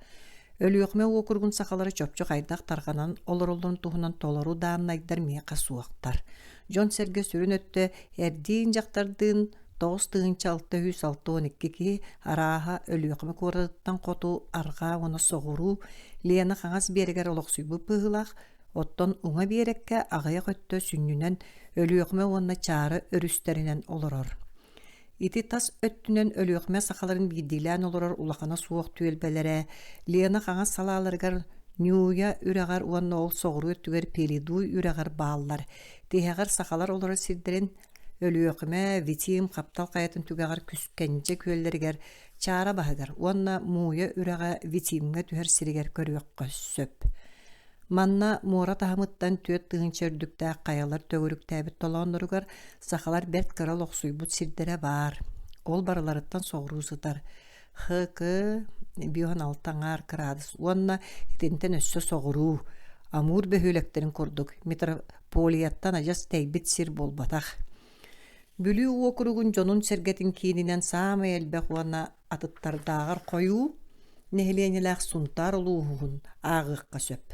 Өлі өкіме оқырғын сақалары чөпчі қайдақ тарғанан олар-оларын туғынан толару дағын айдар меқа суақтар. Жон серге сүрін өтті әрдейін жақтардың 9-6-12 арааха өлүөкмө куорадыттан коту арга оны соғуру Лена қаңас берегер олоқсуйбу пыһылах, оттон уңа берекке агая көттө сүннүнен өлүөкмө онна чары өрүстеринен олорор. Ити тас өттүнен өлүөкмө сакаларын бидилен олорор улахана суох түелбелере Лена қаңас салааларгар ньюя үрәгәр онна ол соғуру өттүгер пелидуй үрәгәр бааллар. Тиһәгәр сакалар олорор сиддерин өлүөкмө витим каптал каятын түгәгәр күскәнче көлләргәр чара баһагар уанна муя үрәгә витимгә түһәр сиригәр көрөккө сөп. Манна мора таһамыттан төт тыгынчырдыкта каялар төгөрүктәбит толондыргар сахалар берт карал оксуйбут сирдере бар. Ол бараларыттан соғрусытар. ХК биохан алтаңар градус. Уанна итентен өссө соғруу. Амур бөхөлектерин көрдүк. Метрополияттан ажас тәйбит сир болбатах. Бүлүү округун жонун сергетин кийининен саама элбек уана атыттардагар коюу нехиленелах сунтар улуугун агыкка сөп.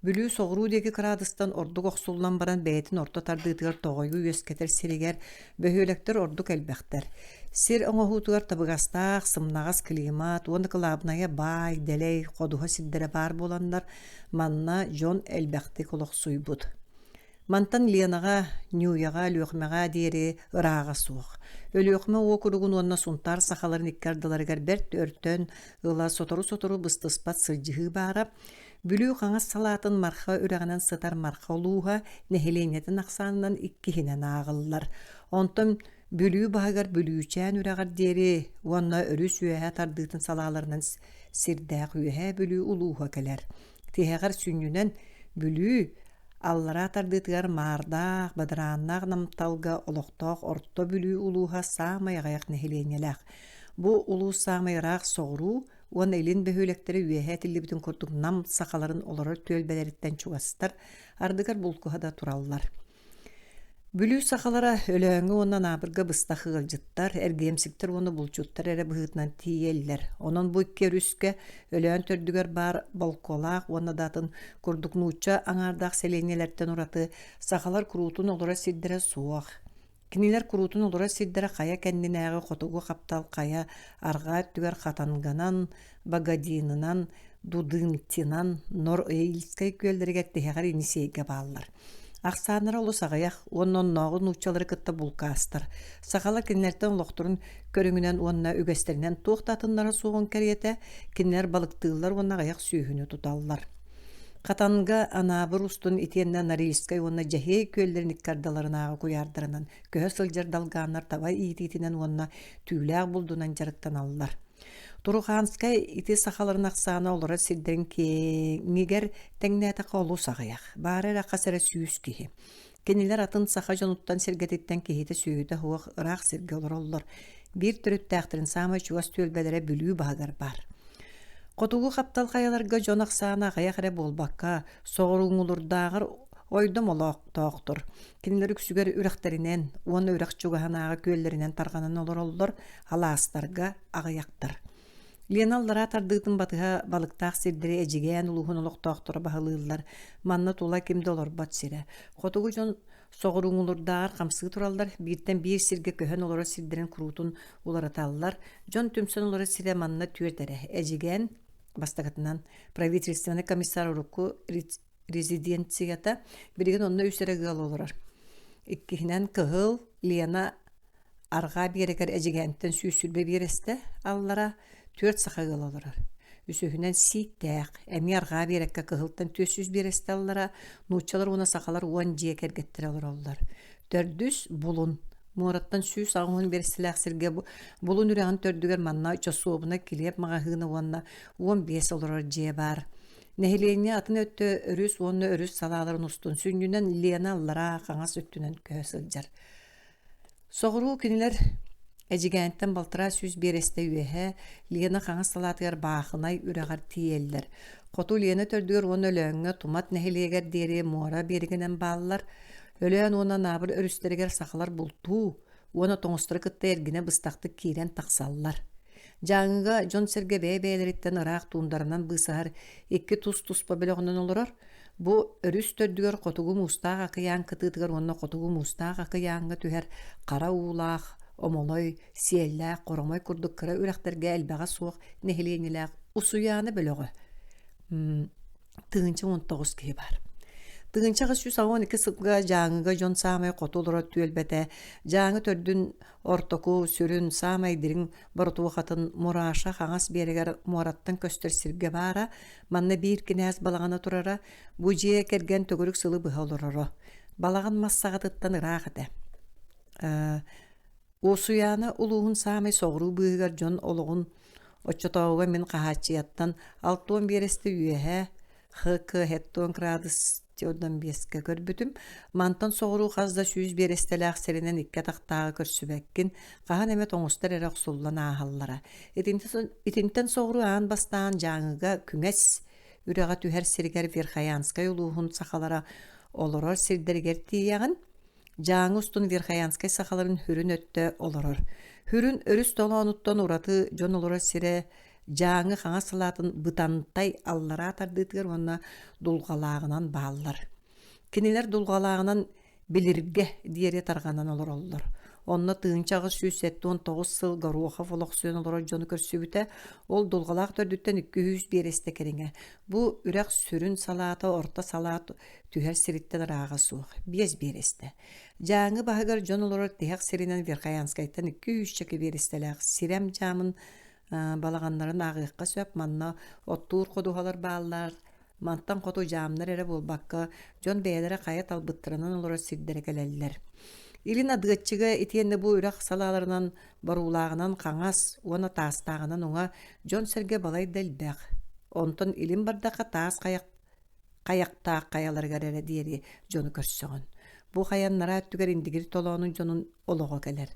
Бүлүү соғруу деги кыраадыстан ордук оксуллан баран бэйэтин орто тардыытыгар тоҕойгу үөскетер сиригер, бөһүөлектер ордук элбэхтер. Сир оҥоһуутугар табыгастаах, сымнагас климат, уонна кылаабыная бай, дэлэй, ходуха сиддере баар боланнар, манна дьон элбэхтик олохсуйбут. Мантан Ленаға, Ньюяға, Лөхмәға диэри ырааға суох. Өлөөхмә уокуругун уонна сунтар сахаларын иккардыларыгар бэрт өртөн, ыла сотору быстыспат сылжыһыы баара, бүлүү қаңас салатын марха үрәгінен сытар марха олууға нехиленетін ақсанынан иккихинен ағылылар. Онтон бүлүү бағығар бүлүүчән үрәгар диэри уонна өрүс үйәһә тардыытын салаларынан сирдәқ үйәһә бүлүү улууға кәлер. Тиһәғар сүннүнен бүлүү аллара тардыытыгар маардақ, бадырааннаақ намталга олохтоох орто бүлүү улууға саамай ағаяқ нехиленеләқ. Бу улуу саамайыраақ соғруу уон элин бөһүөлектери үйэһэ тиллибитин курдук нам сахаларын олорор түөлбэлэриттэн чугастар, ардыгар булкуха да тураллар. Бүлүү сахалара өлөөңү онан абырга быстах ылжыттар, эргемсиктер оны булчуттар эре быһытынан тиеллер. Онон бу икки өрүскө өлөөн төрдүгөр бар балколаах, уонна датын курдук нууча аңардах селенелерттен ураты сахалар куруутун олора сиддере суох. Кинилер куруутун олора сиддере кая кэннинээги хотугу каптал кая аргаа түгер хатанганан, багадинынан, дудынтинан, нор эйлскай күөлдеригер тэһэгэр инисейге бааллар. Ақсанара олу сағаяқ, оннон ноғы нучалары кытта булкастар. Сақала кинлерден лоқтырын көріңінен онна үгестерінен тоқтатынлары соғын кәриеті, кинлер балықтығылар онна ғаяқ сүйіхіні тұталылар. Қатанға анабыр устун итеннен нарийскай онна жахей көлдерін иккардаларын ағы куярдырынан, көһө сылжар далғанар табай иететінен онна түйләғ бұлдунан жарықтан алылар. Туруханскай ити сахаларын ақсана олара сиддерин кеңигер тәңнәті қолу сағаяқ. Бары рақасары сүйіс кихи. Кенилер атын саха жонуттан сергететтен кихиті сүйіді хуақ ырақ сирге олар олар. Бір түрітті ақтырын самай чуас төлбәлері бүлүү бағар бар. Қотуғы қаптал қаяларға жон ақсана ағаяқ әрі болбаққа, соғыруңылырдағыр ойдым олақ тоқтыр. Кенилер үксүгер үрәқтерінен, оны үрәқ чуғахан аға көллерінен тарғанын олар аластарға ағаяқтыр. Леналлара тардыытын батыға балықтақ сирдері әжіген улуғын олықтақтыры бағылылар. Манна тула кемді олар бат сире. Хотуғы жон соғыруңылырдар қамсығы туралдар. Бірттен бір сирге көхен олары сирдерін құруутын олар аталылар. Жон түмсен олары сире манна түйердері. Әжіген бастағатынан правительственный комиссар ұрыққы резиденцията бірген онына үсері ғал олар. Иккихінен кығыл Лена арға берекер әжігенттен сүйсүлбе бересті аллара төрт сақағыл олар. Үсөһүнен ситтәк, әми арға берекке кығылттан төсүз бересті аллара, нучалар оны сақалар уан жиек әргеттір олар. Төрдүс бұлын. Муараттан сүйс ағын берестіләқ сірге бұлын үрәғын төрдігер манна үча суыбына келеп мағағығына уанна 15 олар жие бар. Нәхилене атын өтті өріс, оны өріс салаларын ұстын. Сүннүнен Лена аллара қаңас өттінен көсілдер. Соғыру күнілер әжігәнттен балтыра сүз бересті үйәхә, Лена қаңас салатығар бақынай үрәғар тиелдер. Қоту Лена төрдігер оны өлөңі тумат нәхилегер дері муара берігінен балылар. Өлөң оны набыр өрістерігер сақалар бұлту, оны тоңыстыры кытты әргіне быстақты кейрен тақсалылар. Жаңыға жон серге бәй-бәйлеріттен ырақ туындарынан бұсағар екі тұс-тұспа бөліғынан олырар. Бу өрүс төрдүгөр котугу мустаак акыян кытыытыгар онна котугу мустаак акыяанга түһэр кара уулаах, омолой, сиэллаах, коромой курдук кыра үрәхтерге элбэҕэ суох нехилиэнилээх усуяаны бөлөҕө. Тыгынча 19 киһи бар. Тыгынчаға 112 сыпга жаңыга жон самай котулора түөлбэте, жаңы төрдүн ортоку сүрүн самай дирин боротуухатын мураша хаңас берегер муараттан көстөр сирге бара, манна бир кинәс балагана турара, бу жие керген төгөрүк сылы быһалорoro. Балаган массагатыттан ырахыта. Осуяны улуун самай соғру быгар жон ологун очотоога мен кахачияттан 6 бересте үйэһэ хк хеттон градус одан беске көрбүтүм. Мантан соғыру қазда сүйіз берестеләқ серінен икке тақтағы көрсүбәккін, қахан әмет оңыстар әрі құсуллан ағаллара. Итинтен соғыру аан бастаған жаңыға күңәс үреға түхер сергер Верхаянскай улуғын сақалара олорор сирдергер тияғын, жаңы ұстын Верхаянскай сақаларын хүрін өтті олорор. Хүрін өріс толуануттан ураты жон олорор сире жаңы хаңа салатын бытантай аллара тардытыгар онна дулгалаагынан бааллар. Кинилер дулгалаагынан билирге диэре тарганан олороллор. Онна тыынчагы 19 сыл Горохов олоксуен олорор жону көрсүбүтэ, ол дулгалаак төрдүттен 200 бересте кериңе. Бу үрәк сүрүн салаты, орта салат түһэр сириттен рага суох, 5 бересте. Жаңы баһыгар жон олорор тиһак сиринен Верхаянскайттан 200 чеки берестелээх сирем жамын балаганнарын агыыкка сөп манна оттуур кодухалар бааллар. Мантан коту жамнар эре болбакка жон бээлере кая талбыттырынан олорор сирдере келеллер. Илин адыгатчыга итиенне бу үрәк салаларынан баруулагынан каңас, уона таастаагынан уңа жон серге балай делбек. Онтон илин бардака таас каяктаак каяларгар эре диери жону көрсөгөн. Бу хаяннара түгер индигир толоонун жонун олого келер.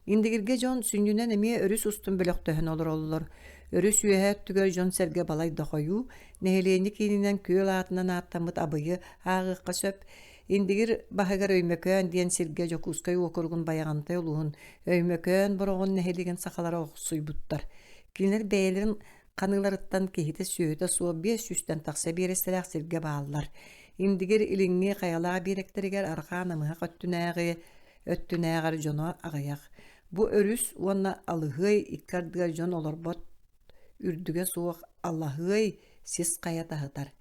Индигирге жон сүннүнен эми өрүс устун бөлөктөһөн олороллор. Өрүс үөһөт түгер жон серге балай дохою, нехелени кининен күөл атынан аттамыт абыйы агыкка сөп, индигир баһыгар өймөкөн диэн сирге жокускай окургун баягантай улуун өймөкөн борогун нехелиген сахалара оксуйбуттар. Кинилер бээлерин каныларыттан кехите сүйөтө суо 500-тен такса берестелээх сирге бааллар. Индигир илиңи каялаа биректеригер аргаан амыга өттүнääгар жоно агаяк. Бу өрүс уонна алыгый иккардыгар жон олорбот үрдүгө суох аллахый сис кая тахытар.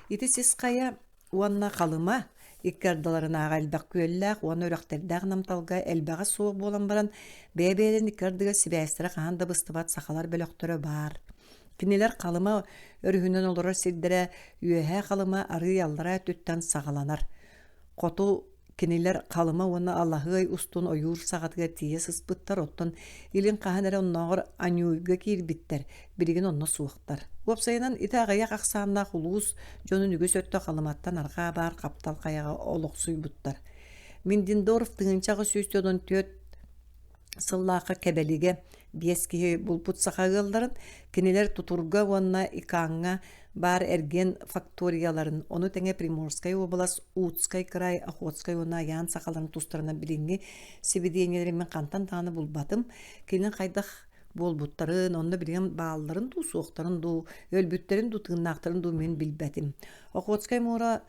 Ити сис кая уонна калыма иккардаларын ага элбак күөллээх, уонна өрөктердäэх намталга элбага суох болан баран бэбээлен иккардыга сибээстера хаанда быстыбат сахалар бөлөктөрө бар. Кинилер калыма өрүһүнөн олорор сирдере үөһэ калыма арый аллара түттен сагаланар. Коту кинилер калыма уонна аллахый устун ойуур сагатыга тие сыспыттар, оттон илин каһанере онноогор аньюйга киирбиттер, биригин онно суохтар. Уопсайынан ите агаяк аксаанна хулуус жонун үгүс өттө калыматтан аргаа баар каптал каяга олоксуйбуттар. Миндиндоров тыынчагы сүүстөдөн төт сыллаакка кебелиге биески булпут сахагылдарын кинилер тутурга уонна икааңга бар эрген факторияларын, ону теңе Приморскай область, Утскай край, Охотскай уонна яан сахаларын тустарына билинги сибидиенелерин кантан тааны булбатым, кинин кайдах болбуттарын, онда билген баалларын ду, суоктарын ду, өлбүттерин ду, тыыннаактарын ду мен билбетим. Охотскай мора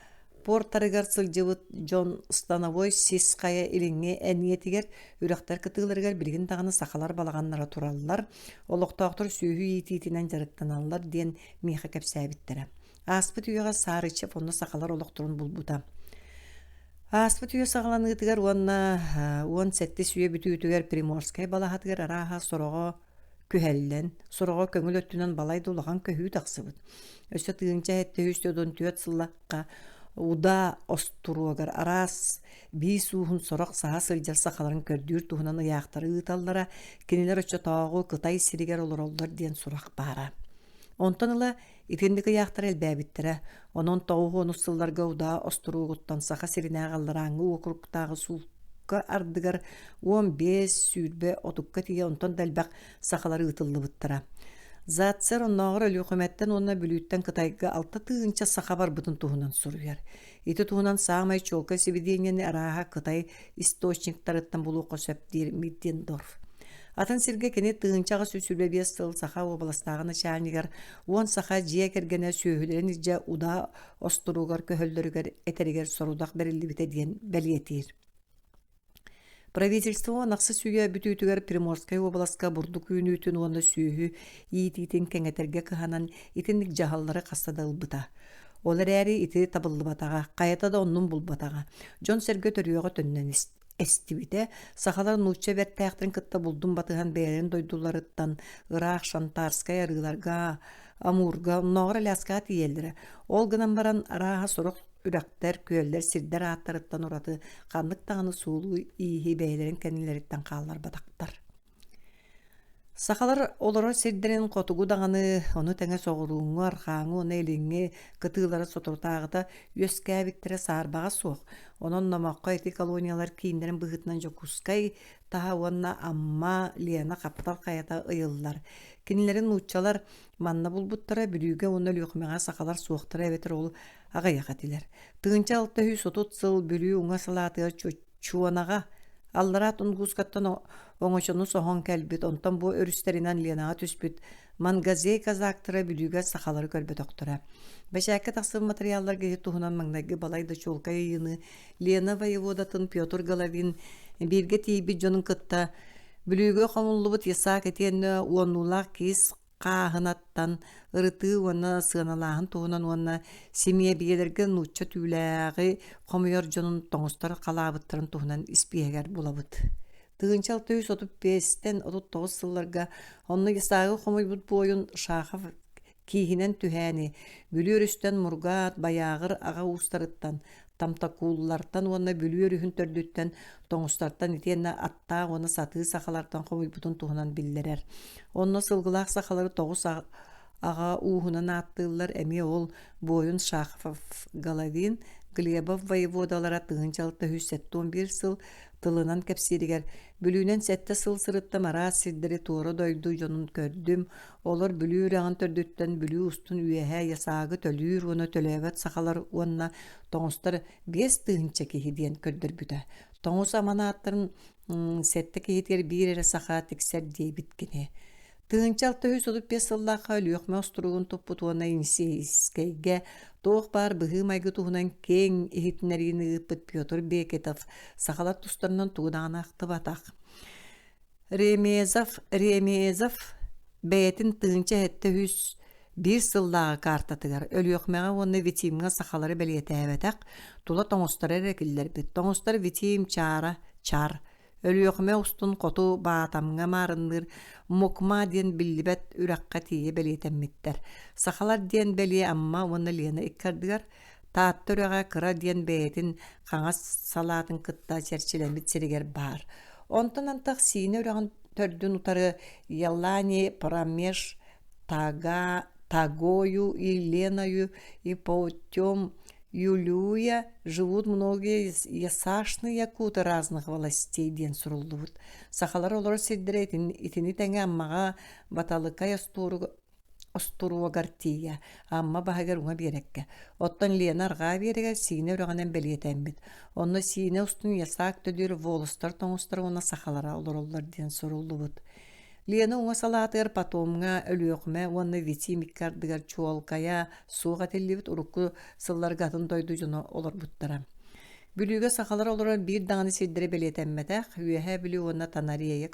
портарыгар сылжыбыт жон становой сис кая илиңе әниетигер үрәктер кытыыларыгар билигин таганы сахалар балаганнара тураллар, олоктоохтор сүүһү итиитинен жарыктаналлар диэн миха кепсәбиттере. Аспыт үйөҕө Саарычев онна сахалар олохторун булбута. Аспыт үйө сагаланыытыгар уон сетти сүйө бүтүүтүгер Приморскай балахатыгар арааха сорого күһэллен, сорого көңүл өттүнөн балай дулаган көһүү тахсыбыт. Өссө тыынча хетте үстөдөн түөт сыллакка уда остуруагар арас бии суухун сорок саа сылдьар сахаларын көрдүүр туһунан ыяактары ыыталлара кинилер өчө тоогу кытай сиригер олороллор диэн сурах баара. Онтон ыла итиндик ыяактар элбээбиттере, онон тоогу онуссылларга уда остуругуттан саха сиринээгалларааңы округтаагы суукка ардыгар 15 сүүрбе отукка тие онтон дэлбак сахалары ыытыллыбыттара. Затсер онноогор өлүхөметтен онна бүлүүттен Кытайга 6 тыынча саха бар бытын туһунан суруяр. Ити туһунан саамай чолка сибидиенени арааха Кытай источниктарыттан булуукка сөптир Миддендорф. Атын сирге кене тыынчага сүсүрбе 5 сыл саха областагы начальнигер уон саха жие кергене сүүһүлерин ije уда остуругар көһөллөрүгөр этеригер сорудак берилибите диен белиетир. Правительство нақсы сүйе бүтүйтүгер Приморскай областка бурдук үйнүтүн уонда сүүһү иититин кеңетерге кыһанан итинник жаһаллары кастадылбыта. Олар эри ити табыллыбатага, кайата да оннун булбатага. Жон серге төрүөгө төннөн эстибите, сахалар нучча бертээхтин кытта булдун батыган бээрен дойдуларыттан Ыраак, Шантарскай арыыларга, Амурга, Ноғыр Аляска тиелдері. Ол гынан баран арааха сорок үрәктер, күөллер, сирдер аттарыттан ураты, қандық тағаны суылу ийхи бәйлерін кәнилеріттен қалар батақтар. Сахалар олары сирдерин котугу дағаны, оны тәңе соғыруңу, арқаңы, оны еліңе, кытылары сотуртағыта өскәбіктері сарбаға соқ. Онын намаққа еті колониялар кейіндерін бұғытынан жокускай, таға онна амма, лияна қаптал қаята ұйылылар. Кинилерин учалар манна булбуттара бүрүгө оны лүйөкмега сахалар суоктара эбетер ол агаяк атилер. Тыынча 630 сыл бүрүү уңа салаатыга чуанага Аллара тунгускаттан оңошону сохон келбит, онтон бу өрүстеринен Ленаға түспүт. Мангазей казактыра бүлүгө сахалары көрбөт октора. Бәшәккә тақсым материаллар геһи туһунан маңнайгы балайда чулка йыны Лена воеводатын Петр Головин бирге тиби жонун кытта бүлүгө хомуллубут ясак этенне уоннулак кис каахынаттан ырыты уонна сыаналаахын туһунан уонна семья биелерге нучча түүлээги хомуйор жонун тоңустар калаабыттарын туһунан испиэгер булабыт. Тыгынчал 1935-тен 39 сылларга онны ясагы хомуйбут бойун Шахов киһинен түһээни бүлүөрүстен мургаат баяагыр ага устарыттан тамтакууллартан уонна бүлүөрүһүн төрдүттен тоңустартан итиэнне аттаа уонна сатыы сахалартан хомуйбутун туһунан биллерер. Онно сылгылаах сахалары 9 ага уухунан ааттыыллар эми ол бойун Шахов Головин Глебов воеводалара тыгынчал 1971 сыл тылынан кепсиригер бүлүүнен сетте сыл сырытта мараас сирдери туора дойду жонун көрдүм. Олар бүлүүр ағын төрдүттен бүлүү устун үйэхэ ясаагы төлүүр уона төлөбөт сахалар уонна тоңустар 5 тыгынча киһи диэн көрдөрбүтэ. Тоңус аманааттарын сетте киһитер биирере саха тиксер диэбиткини. Тыгынчал 1935 сыллаха өлүөхмө остуругун туппутуона инсейскейге тоох бар быһы майгы туһунан кең ихитнерини ыппыт Петр Бекетов сахалар тустарынан тугудаанахты батах. Ремезов бәйтин тыгынча хетте 101 сыллаға картатыгар өлүөхмөҕө уонна витимга сахалары белиэтэбэтэх тула тоҥустар эрекиллер бит. Тоҥустар витим чар өлүөхмө устун коту баатамга маарынныр мукма диэн биллибет үракка тие белиэтэммиттер. Сахалар диэн белие амма уонна Лена иккардыгар тааттөрөҕө кыра диэн бэйэтин хаҥас салаатын кытта черчилэмит сиригер баар. Онтон антах сиine үрәҕин төрдүн утары Яллани промеж Тагою и Леною и Паутем Юлюя живут многие ясашные якуты разных властей ден сурулдубут. Сахалар олар сиддерет итини тәңе аммаға баталыкай остуруа гартия, амма бахагар уңа берекке. Оттан Лена арга берегер сине үрәғанен белиетәмбит. Онны сине устун ясак төдүр волустар тоңустар уна сахалара олар ден сурулдубут. Лена уңа салаатыр патомга өлүөхмө уонна витимиккардыгар чуолкая суга теллибит урукку сылларгатын дойду жоно олар буттара. Бүлүүгө сахалар олар бир даганы сиддере белиетэмметэх үйэхэ бүлүү уонна танарей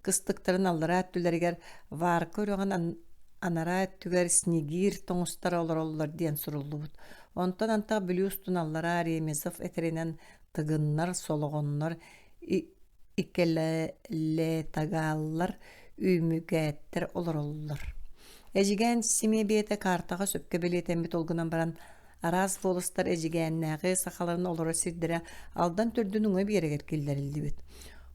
кыстыктарын аллара әттүлэригер варка өрөҕөн анара әттүгер снегир тоңустар олар диэн суруллубут. Онтон антах бүлүү устун аллара Ремезов этеринен тыгыннар сологоннор иккелле тагааллар үймүгәттер олар. Эжиген семья бейте картаға сөпке белетембит олгынан баран араз волыстар эжигеннәғы сахаларын олары сирдері алдан түрдүнүңө берегер киллерилди бит.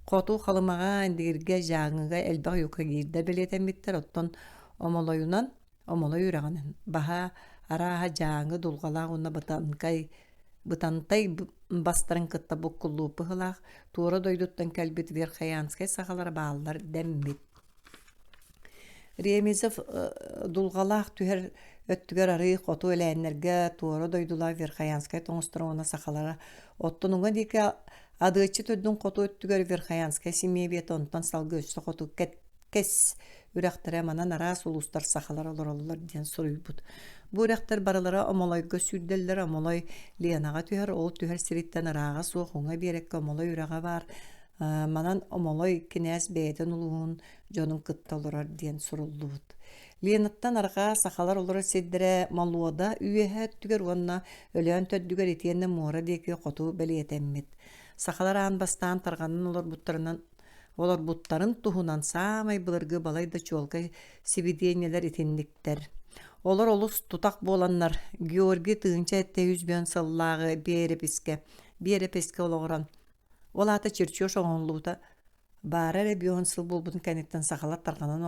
Коту халымаға эндигирге жаңыға элбақ юқа гирдер белетембиттер оттон омолой үрәғанын. Баха араға жаңы дулғалақ уна бытантай бастарын кытта буккуллуу пыхылах туора дойдуттан кэлбит Верхоянскай сахалар бааллар дэммит. Ремезов дулгалах түһэр өттүгөр ары коту элээннерге туора дойдула Верхоянскай тоңустуруна сахалара оттонуңа дике адычы төддүн коту өттүгөр Верхоянскай семья бет онтан салгы өссө коту кес үрәхтәре манан арас улустар сахалар олар диэн суруйбут. Бу үрәхтәр баралара омолойго сүрделлер омолой Ленаға түһэр ол түһэр сириттен арага суохуңа берекке омолой үрәға бар. Манан омолой кинәс бәйтен улуун жонун кытта олорар диэн суруллубут. Ленаттан арга сахалар олар сиддере малуода үйэхэ түгер уонна өлөөн төддүгер итиэнне муора деки коту белиэтэммит. Сахалар аан бастаан тарганын олар буттарын туһунан самай былыргы балайда чуолка сибидиэнелер итинниктер. Олар олус тутак боланнар Георгий тыынча этте үзбен саллагы берепеске олоран. Олата чирчош оңоллута баарары бион сыл болбутун кенеттен сахалар тарганан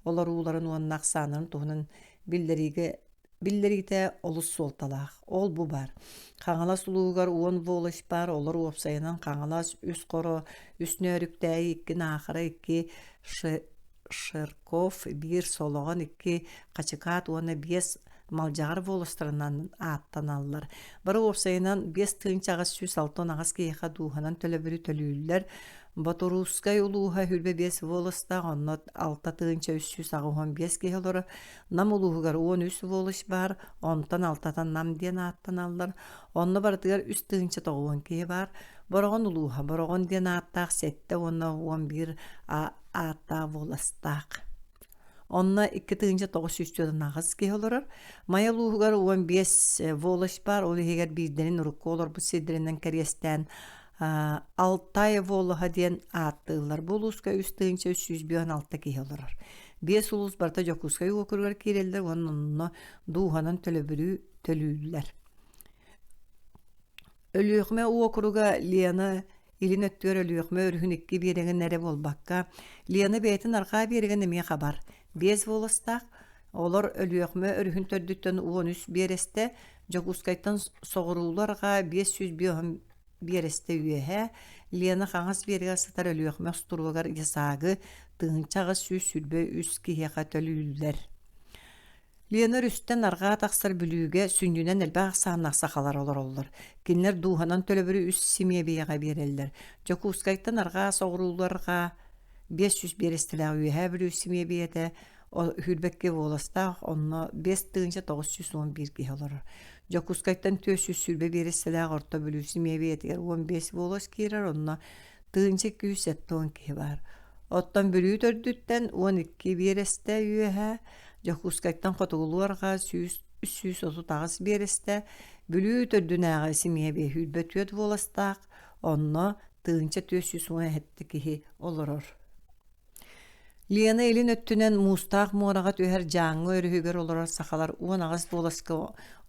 олар ууларын уаннак санын туһунан биллерите олус солталах. Ол бу бар. Каңалас улуугар уон волош бар, олар уопсайынан каңалас үс коро, үс нөрүктәй икки нахара икки Шерков бир сологон икки качыкаат уона биес малжагар волостарынан аттаналлар. Бары опсайынан 5 тыынчагас сүз алтон агас кейха дууханан төлөбүрү төлүүлер. Батурускай улууха хүрбе 5 волоста оннот 6 тыынча 300 агухан 5 кейхолору. Нам улуугар 13 волос бар, онтан 6тан нам диен аттаналлар. Онно бартыгар 3 тыынча 9 кейі бар. Борогон улууха, борогон диен аттаах 7, онно 11 атта волостаақ. Онна 2 тыынча 900 нагыз кейхолорор. Мая улуугар 15 волос бар, ол егер бирденин урукку олор бу сидиринен керестен Алтай волуха диен аттылар. Бұл ұска 3 тыынча 316 кейхолорор. 5 улус барта жокускай окургар кирелдер, онно дууханан төлүүлер. Өлүөхме окуруга Лена илин өттөр өлүөхме өрүхүнекки береген нере болбакка. Лена бейтин арка береген неме хабар. 5 волостақ, олар өлүөхме өрүхүн төрдүттен 13 бересте, жокускайтан соғыруларға 500 бересте үйеhe, Лена қаңыз береге сытар өлүөхме ұстыруғар есагы тыынчағы сүрбе үс кейеға төлүүлер. Лена рүстен арға тақсар бүлүүге сүндүнен әлбәқ сағынақ сақалар олар. Кенлер дуғанан төлөбірі үс семье бейеға берелдер. Жоку ұскайттан арға соғыруларға 500 берестілі үйеге бір үс семье бейеті хүрбекке воластақ, онны 5 тыынча 911 кейі олар. Жокускайттан 400 сүрбе берестілі орта бүлүү семье бейетігер 15 волос кейрер, онны тыынча 270 кейі бар. Оттан бүлүү төрдүттен 12 бересті үйеге, Жокускайттан қотығылуарға 330 бересті, бүлүү төрдүнәғы семье бей хүрбетует воластақ, онны тыынча 417 кейі оларыр. Лена элин өттүнен мустақ муарағат өһәр жаңы өрүгер олар сақалар 10 ағыз боласка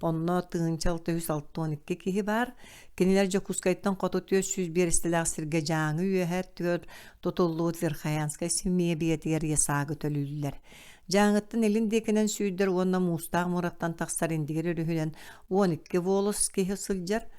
онно тыынча 662 кейі бар. Кенелер Жокускайттан қоту 400 берестіләғ сірге жаңы өһәр түгер тотуллуыт Верхаянскай семье бейетігер есагы төлілілер. Жаңыттын элин декенен сүйдер онна мустақ мураттан тақсар индигер өрүгінен 12 волос кейі сылжар.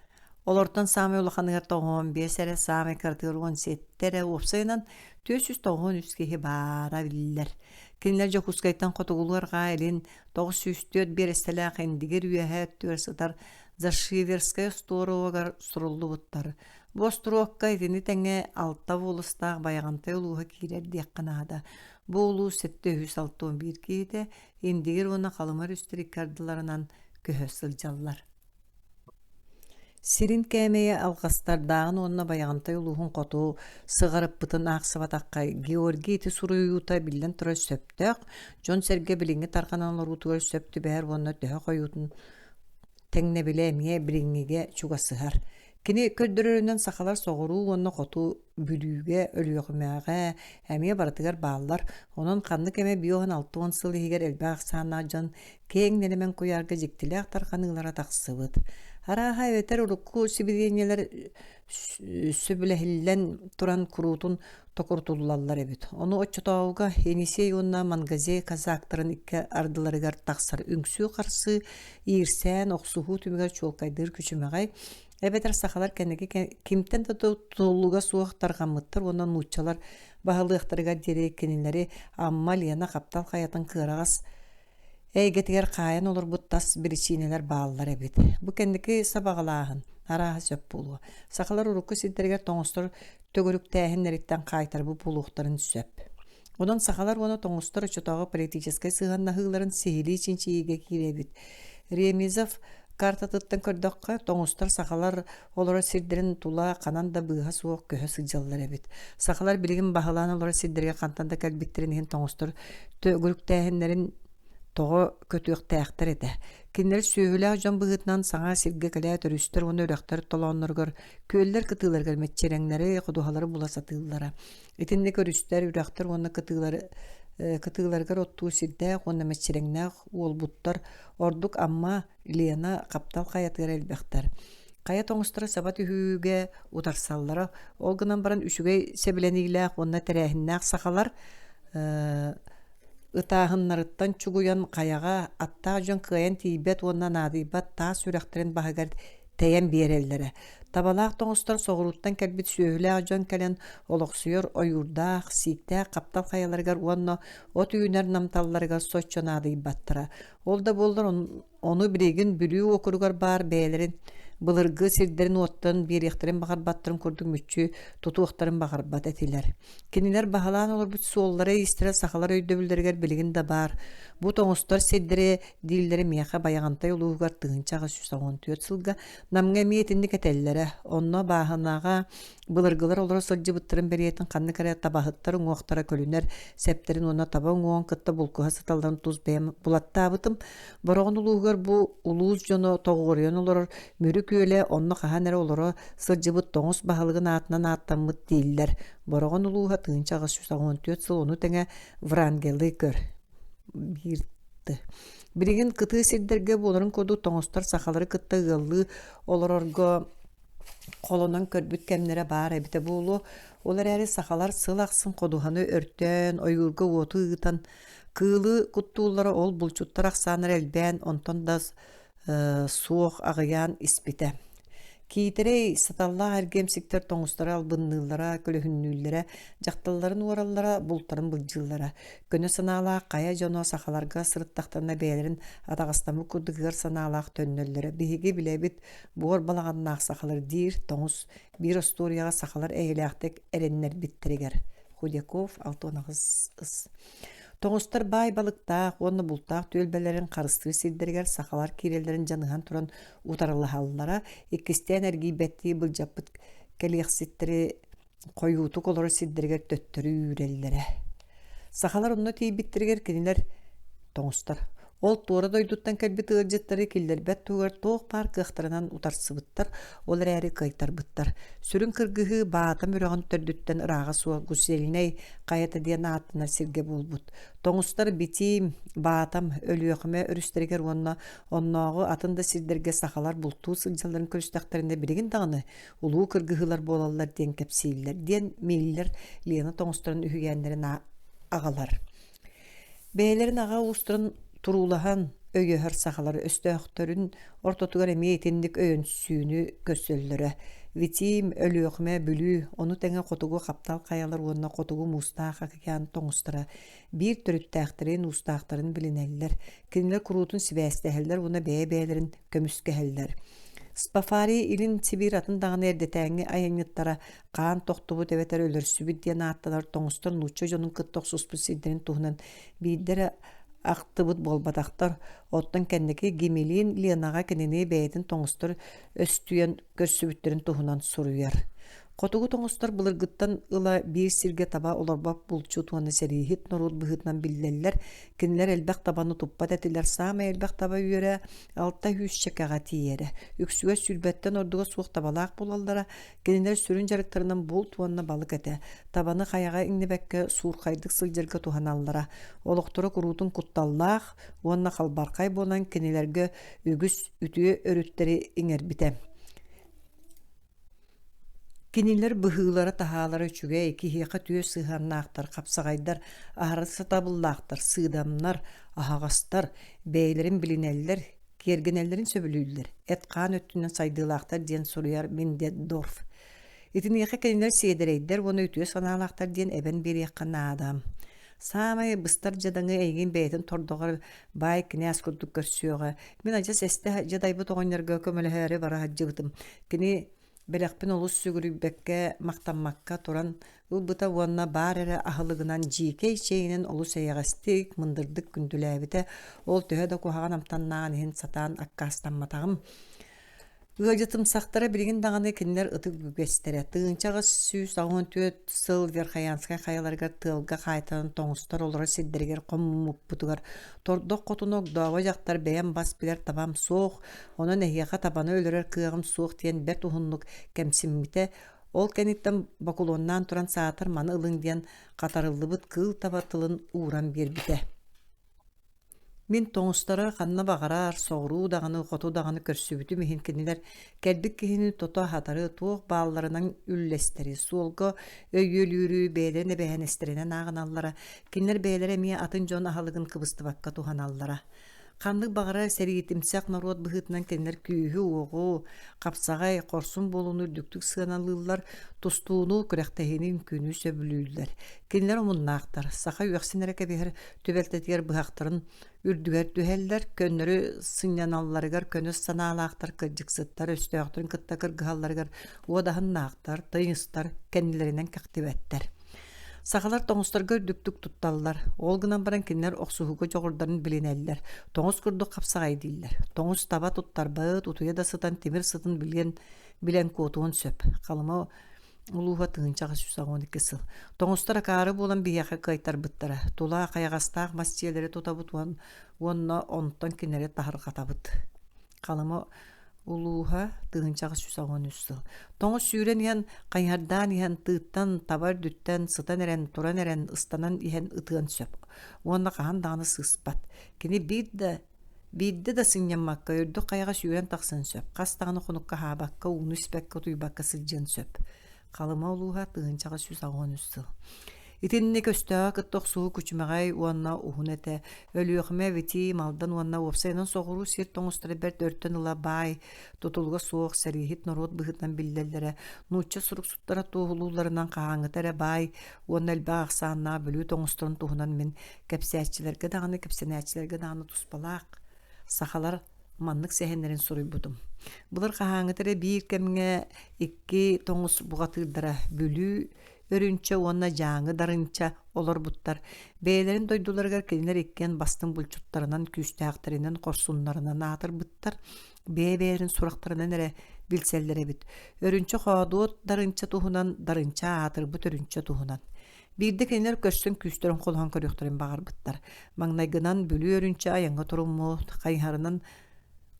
Олортан саме улаханығар 15 әрі саме картығыр 17 әрі опсайынан 493 кейі бара білілер. Кенілер Жокускайттан қотығыларға әлін 904 берестілі қендігер үйәхә өттігер сытар Зашиверская сторовағар сұрылды бұттары. Бос тұруаққа етіні тәңе 6 волыстағы баяғантай ұлуға кейлер деққанада. Бұл ұлу 761 кейді, ендігер оны қалымар үстірі кардыларынан көхі сылжалар. Сирин кәмейе алғастардағын онына баяғантай ұлуғын қоту сығарып бұтын ақсыватаққа Георгий ті сұруюта білден тұры сөптіқ. Жон сәрге біліңі тарқананлар ұтығыр сөпті бәр онына дөе қойутын тәңне білемее біліңіге чуға сығар. Кені көрдірерінен сақалар соғыру онына қоту бүлүүге өліғімәға әмие баратығар бағылар. Оның қанды кәме биоған 6 сыл егер әлбәқ сана жан кеңнелемен көярға жектілі ақтарқаныңлара тақсыбыд. Араға өтер ұрыққу сибиденелер сөбіләхіллән тұран күрутын тоқыртулалар әбіт. Оны отчытауға енесей онна мангазе казақтарын икі ардыларығар тақсар үңсу қарсы иірсән оқсуғу түмігер чолқайдыр күчімағай. Әбетер сақалар кәнеге кемтен тұтылуға суақтарға мұттыр, онан мұтчалар бағылықтарға дере кенелері амма Лена қаптал қаятын қырағас әйгетігер қайын олар бұттас бірічинелер бағылар әбет. Бұ кәндеге сабағалағын, араға сөп болуға. Сақалар ұрыққы сендергер тоңыстыр төгірік тәхін нәреттен қайтар бұл бұлуқтарын сөп. Одан сақалар оны тоңыстыр ұчытағы политическай сығанна ғыларын сейілі чинчи еге керебет. Ремизов карта тыттан көрдөккө тоңустар сахалар олора сирдерин тула кананда быга суок көһө сыджаллар эбит. Сахалар билигин бахалан олора сирдерге кантанда калбиттерин тоңустар төгүрүктәһиннәрин того көтүк тәхтер эте. Киндер сөйлә жан быгытнан саңа сирге калә төрүстер оны өрөктөр толонноргор көллөр кытыларга метчереңнәре кудухалары буласатыллара. Итинне көрүстер өрөктөр оны кытыларга оттуу сирдә оны метчереңнәр ол буттар ордук амма Лена каптал каятыр элбектер. Кая тоңустары сабат үйге утарсаллары ол гынан баран үшүгей себелениле онна терәһиннәк сахалар ытаһыннарыттан чугуян каяга атта жон кыян тибет онна надыбат та сүрәхтерен багагар тәйән берелләре. Табалаах тоңустар соғыруттан кәлбит сөйлі жон кәлен олықсүйер ойурдаах, сиіктәк, қаптал қаяларғар уанна от үйінер намталларғар соччонады баттыра. Ол да болдар оны бірегін бүлүү окуругар бар бәйлерин былыргы сирдерин оттан беректерин бағарбаттырын көрдік мүтчі тутуақтарын бағарбат әтилер. Кенилер бағалан олар бүт суоллары истері сақалар өйдөбілдергер білігін да бар. Бұ тоңыстар седдері дейлері меха баяғантай олуғар тығынчаға сүсағын түйет сылға намға метінді кәтеллері. Онна бағанаға былыргылар олар сылжы бұттырын беретін қанны кәрі табағыттарын оқтара көлінер сәптерін ona таба оң кытта бұлқыға саталдан тұз бәйім бұлатта абытым. Барағын олуғар бұ улуыз жоны тоғырыен олар мүрі көйле онны қахан әрі олары сылжыбыт тоңыз бағалығын атынан аттамыт дейілдер. Барағын олуға тыңчаға сүсағын түйет сыл оны тәңе врангелі көр. Бирді. Біреген кыты сирдерге боларын көді тоңыстар сақалары кытта ғылы оларырға қолынан көрбіт кәмнері бар әбіті болу. Олар әрі сақалар сылақсын қодуғаны өрттен, ойғырға оты ұғытан кылы құттулары ол бұлчуттар ақсаныр әлбән, онтан да суық ағыян іспеті. Кейтерей саталла әргемсіктер тоңыстары албыннылара, көліхіннүллері, жақталларын ораллара, бұлттарын бұлжыллара. Көні саналақ, қая жоно сақаларға сырыттақтарына бәлерін атағастамы күрдігер саналақ төннөллері. Бейге білебіт бұғыр балағаннақ сақалар дейір, тоңыз бір историяға сақалар әйеліқтек әреннер біттерегер. Худяков, 6-9. Тоңыстар бай балықтақ, оны бұлтақ төлбелерін қарысты сирдергер сақалар керелерін жаныған тұран ұтарылы халылара, екістен әргей бәтті бұл жапыт кәлеқсеттері қойуытық олары сирдергер төттірі үйрелілері. Сақалар оны тейбіттіргер кенелер тоңыстар. Ол туора дойдуттан кәлбет ыржеттері келдер бәт туғар тоқ пар қықтарынан ұтарсы олар әрі қайтар бұттар. Сүрін кіргігі бағатам үріған түрдіттен ыраға суа гүселіней қайата ден атына сірге бол бұд. Тоңыстар бітейм, бағатам, өліөқіме үрістергер оннағы атында сирдерге сақалар бұлту сылжаларын көрістақтарында біреген дағыны ұлу кіргігілер болалар ден кәпсейлер, ден мейлер лена тоңыстарын үйгендерін ағалар. Бәйлерін аға ұстырын турулахан өйөһөр сақалары өстөқтөрүн ортотугар эмиетиндик өйөнсүүнү көссөллөрө. Витим өлүөкме бүлүү, ону теңе котугу каптал каялар уонна котугу мустаах акыян тоңустара. Бир төрүттääхтерин устаахтарын билинеллер. Кинилер курутун сибээстехеллер, уна бээ-бээлерин көмүскехеллер. Спафари илин Сибир атын дағын әрдетәңі айаңыттара қаан тоқтубу тәветер өлірсүбіт ден атталар тоңыстар нуччо жонун кыттоқ суспу сидерин туғынан бейдері ақтыбыт болбатақтар оттан кәндеки гемелин ленаға кенене бәйетін тоңыстар өстүйен көрсүбіттерін туғынан сұруяр. Котугу тоңустар былыргыттан ыла бир сирге таба оларбап булчу туаны серихит норут быхытнан биллеллер, кинлер элбек табаны туппат этилер сама элбек таба үйөрө алта хүс чекага тиере. Үксүгө сүрбеттен ордуга суық табалаак болалдара, кинлер сүрүн жарыктарынан бул туанна балык эте. Табаны каяга иңнебекке суur кайдык сылжырга туханаллара. Олоктора курутун кутталлаах, уанна халбаркай болан кинлерге үгүс үтүө өрүттери иңербите. Кинилер быһыылары таһаалары үчүгө эки хиэка түө сыыһаннаахтар, капсагайдар, аһарысы табыллаахтар, сыыдамнар, аһагастар, бэйлерин билинеллер, кергенеллерин сөбүлүүллер. Эт каан өттүнөн сайдыылаахтар диэн суруяр Миндендорф. Итиниэхэ кинилер сиэдерейдер, уону үтүө санаалаахтар диэн эбен бириэхха наадам. Самай быстар жадаңы эйгин бэйтин тордоғар бай князь курдук көрсүөҕө. Мин ажас эсте жадайбыт оҕоннерге көмөлөһөрү бара хаджыбытым. Кини Белэкпин олус сүгүрүбекке мактанмакка туран ылбыта уонна бар эре ахылыгынан жиикей чейинен олус эйэгастик мындырдык күндүлээбите ол төһө да кухаган амтаннаан иһин сатаан аккаастамматагым. Ыажытым сақтара билигин даганы кинилер ытык бүгэстере. Тыынчага сүүс агын төт сыл верхаянскай хаяларга тылга кайтан тоңустар олора сиддергер коммуппутугар. Тордок котунок дава жактар бэйэн бас билер табам соох, онон эхияка табаны өлөрөр кыагым соох тиен бер тухуннук кемсиммите. Ол кениттен бакулоннан туран саатар маны ылың диен катарыллыбыт кыл табатылын ууран бербите. Мин тоңустары ханна бағарар, соғыру дағаны, қоту дағаны көрсүбіті мехин кенелер кәлбік кехіні тото хатары туық балларынан үллестері, суолғы өйөлүрі бәйлеріне бәйәнестерінен ағын аллара, кенелер бәйлері мия атын жон ахалығын кыбысты баққа туған аллара. Канны багара сериитимсек народ быһытынан кеннер күүһү уогу капсагай корсун болуну дүктүк сыаналылар тустууну күрәхтәһинин күнү сөбүлүүлер. Кинлер умуннаактар саха үөхсинере кебиһер төбөлтетигер быһактарын үрдүгер түһэллер көннөрү сыньяналларыгар көнөс санаалаактар кыджыксыттар өстөөхтөрүн кыттакыр гыһалларыгар уодаһыннаактар тыйыстар кеннилеринен кактибэттер. Сахалар тоңустарга дүктүк тутталлар. Ол гынан баран кинлер оксуһуга жогордарын билинеллер. Тоңус курдук капсагай дииллер. Тоңус таба туттарбыт, утуя да сытан тимир сытын билен куотуон сөп. Калыма улууга тыынчага сүсагон икисыл. Тоңустар акаары болан бияка кайтар быттара. Тула каягастаак мастиелери тутабыт уонна онтон кинере тахаргатабыт. Калыма улууга тыынчага сүсагон үссыл. Тоңус сүүрен иһэн кайһардаан иһэн тыыттан табар дүттен сытан эрен туран эрен ыстанан иһэн ытыан сөп. Уонна кахан дааны сыспат. Кини бидде да сыньяммакка өрдүк каяга сүүрен таксын сөп. Кастааны хунукка хаабакка уну спекка туйбакка сылжын сөп. Калыма улууга тыынчага сүсагон үссыл. Итинне көстөö кыттоксуу күчмөгай уонна ухун эте өлүөхмө вити малдан уонна уопсайнан соҕуруу сир тоҥустары бер төрттөн ыла баай тутулга суох сэрихит норот быһытан биллеллере нуучча суруксуттара туухулууларынан кааҥытара баай уонна элбээх аксааннаа бөлүү тоҥустарын туһунан мин кэпсээччилерге даҕаны кэпсэнээччилерге даҕаны туспалаах сахалар маннык сэһэннерин суруйбутум. Булар кааҥытара биир кэмҥэ икки тоҥус буҕатыырдара бөлүү өрүнчө уонна жааҥы дарынча олор буттар. Бээлерин дойдуларыгар кинилер иккен бастын булчуттарынан күүстээхтэринэн корсуннарынан аатыр буттар. Бээ-бээрин сурактарынан эре билселлеребит. Өрүнчө хоодуот дарынча туһунан дарынча аатырбыт өрүнчө туһунан. Биирде кинилер көстөн күүстөрүн холоһон көрүөхтөрүн багарбыттар. Маңнайгынан бөлүү өрүнчө аяҥҥа туруммут кайһарынан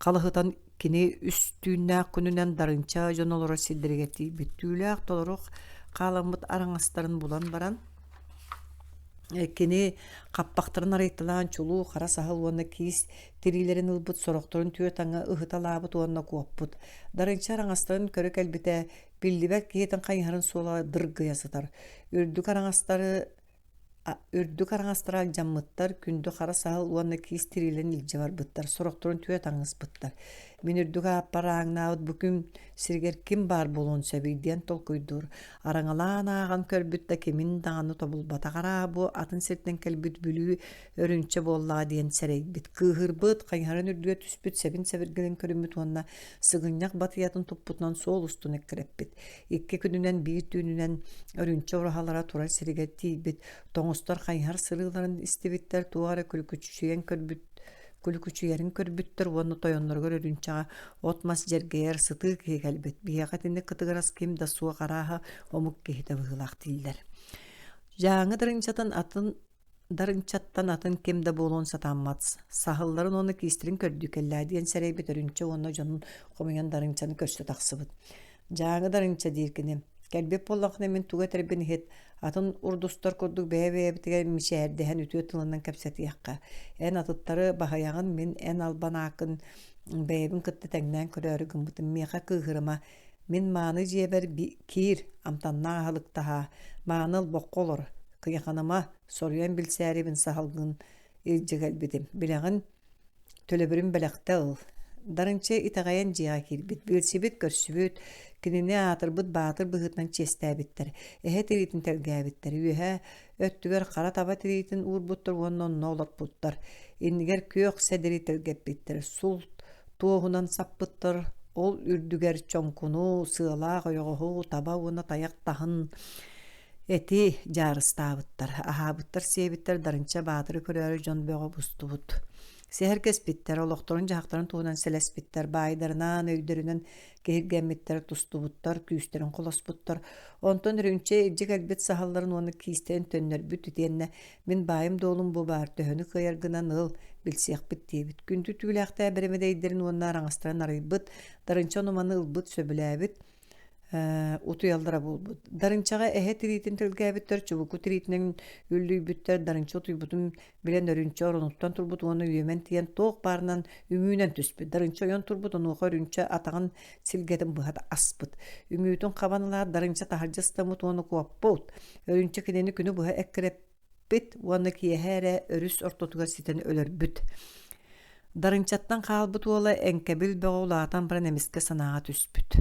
калыһытан кини үстүүннээх күнүнэн дарынча дьонолоро силдиригети бүттүүлээх толорук кааламмыт араңастарын булан баран кини каппактарын арыйтылаан чулуу кара сахал уонна киис тирилерин ылбыт сорокторун түө таңа ыһыталаабыт уонна куоппут. Дарынча араңастарын көрө келбите биллибэт киһитин кайыһарын суола дыргыйасытар. Үрдүк араңастара алжаммыттар күндү кара сахал уонна киис тирилерин илже барбыттар сорокторун түө таңыспыттар. Мен үрдүк ааппарааҥнаабыт бүкүм сиргер ким бар болуун сөбүйдиэн толкуйдур. Араңалаан ааган көрбүт да кимин дааны тобулбатагараа бу атын сиртен келбүт бүлүү өрүнчө буоллаа диэн серейбит. Кыыһырбыт кайһарын үрдүгө түспүт себин себиргелен көрүмүт уонна сыгынняк батыятын туппутунан суол устун эккереппит. Икки күнүнен биир түүнүнен өрүнчө урахалара турар сириге тийбит. Тоңустар кайһар сырыыларын истибиттер туара күлүкүчүйерин көрбүттөр уонна тойонноргор өрүнчага отмас жергеер сытыы киһигэлбит. Биэҕатинне кытыгырас ким да суо карааһа омук киһите быһылаах дииллер. Жааҥы дарынчаттан атын ким да буолуон сатааммат. Сахылларын оны киистерин көрдүкэллээ диэн серейбит өрүнчө уонна дьонун хомуйан дарынчаны көстө тахсыбыт. Жааҥы дарынча дииркини кэлбеп боллахына мен туга тербин хет атын урдустар курдук бэбэбитиге мишээрдэхэн үтүө тылынан кэпсэтиякка. Эн атыттары бахаяҕын мен эн албанаакын бэйбин кытты тэҥнээн көрөөрү гыммытым миэха кыыһырыма мен мааны дьиэбэр киир амтаннаа аһылыктаһаа мааныл бокколор кыйаханыма соруйан билсээрибин саһалгын илдьигэлбитим билэҕин төлөбүрүн бэлэхтэ ыл. Дарынча итаҕайан дьиэҕэ киирбит билсибит көрсүбүт кинини аатырбыт баатыр быһытынан чиэстээбиттэр эһэ тириитин тэргээбиттэр үөһэ өттүгэр кара таба тириитин уурбуттар уонна онно олорбуттар иннигэр күөх сэдири тэргэппиттэр сул туоһунан саппыттар ол үрдүгэр чоҥкуну сыалаах ойоҕоһуу таба уонна таяк таһын эти жаарыстаабыттар аһаабыттар сиэбиттэр дарынча баатыры көрөөрү дьон бөҕө бустубут. Сehер кеспиттер, олохторун жахтарын туунан селеспиттер, баайдарынан, өйдөрүнөн кehirгэммиттер, тустубуттар, күүстерин колоспуттар. Онтон үрүнче илжик элбет сахалларын оны киистерин төннөрбүт үтиэнне мен баайым доолум бу баар төһөнү кыйаргынан ыл билсиэхпит диэбит. Күндү түүлээхтээ беремедейдерин уонна араңастаран арыйбыт, дарынча онуманы ылбыт сөбүлээбит. Утуялдара болбут. Дарынчага эһэ тириитин тилгээбиттер, чубуку тириитинен үллүйбүттер, дарынча утуйбутун билен өрүнчө оронуттан турбут уону үйөмен тиен тоох баарынан үмүүнен түспүт. Дарынча ойон турбут онуха өрүнчө атаган силгетин быһата аспыт. Үмүүтүн кабаналаар дарынча тахаржастамут уону куаппут. Өрүнчө кинени күнү быһа эккереппит, уону киэһээре өрүс ортотугар ситен өлөрбүт. Дарынчаттан қалбыт ола энкебил бөғулатан бара немиске санаға түспүт.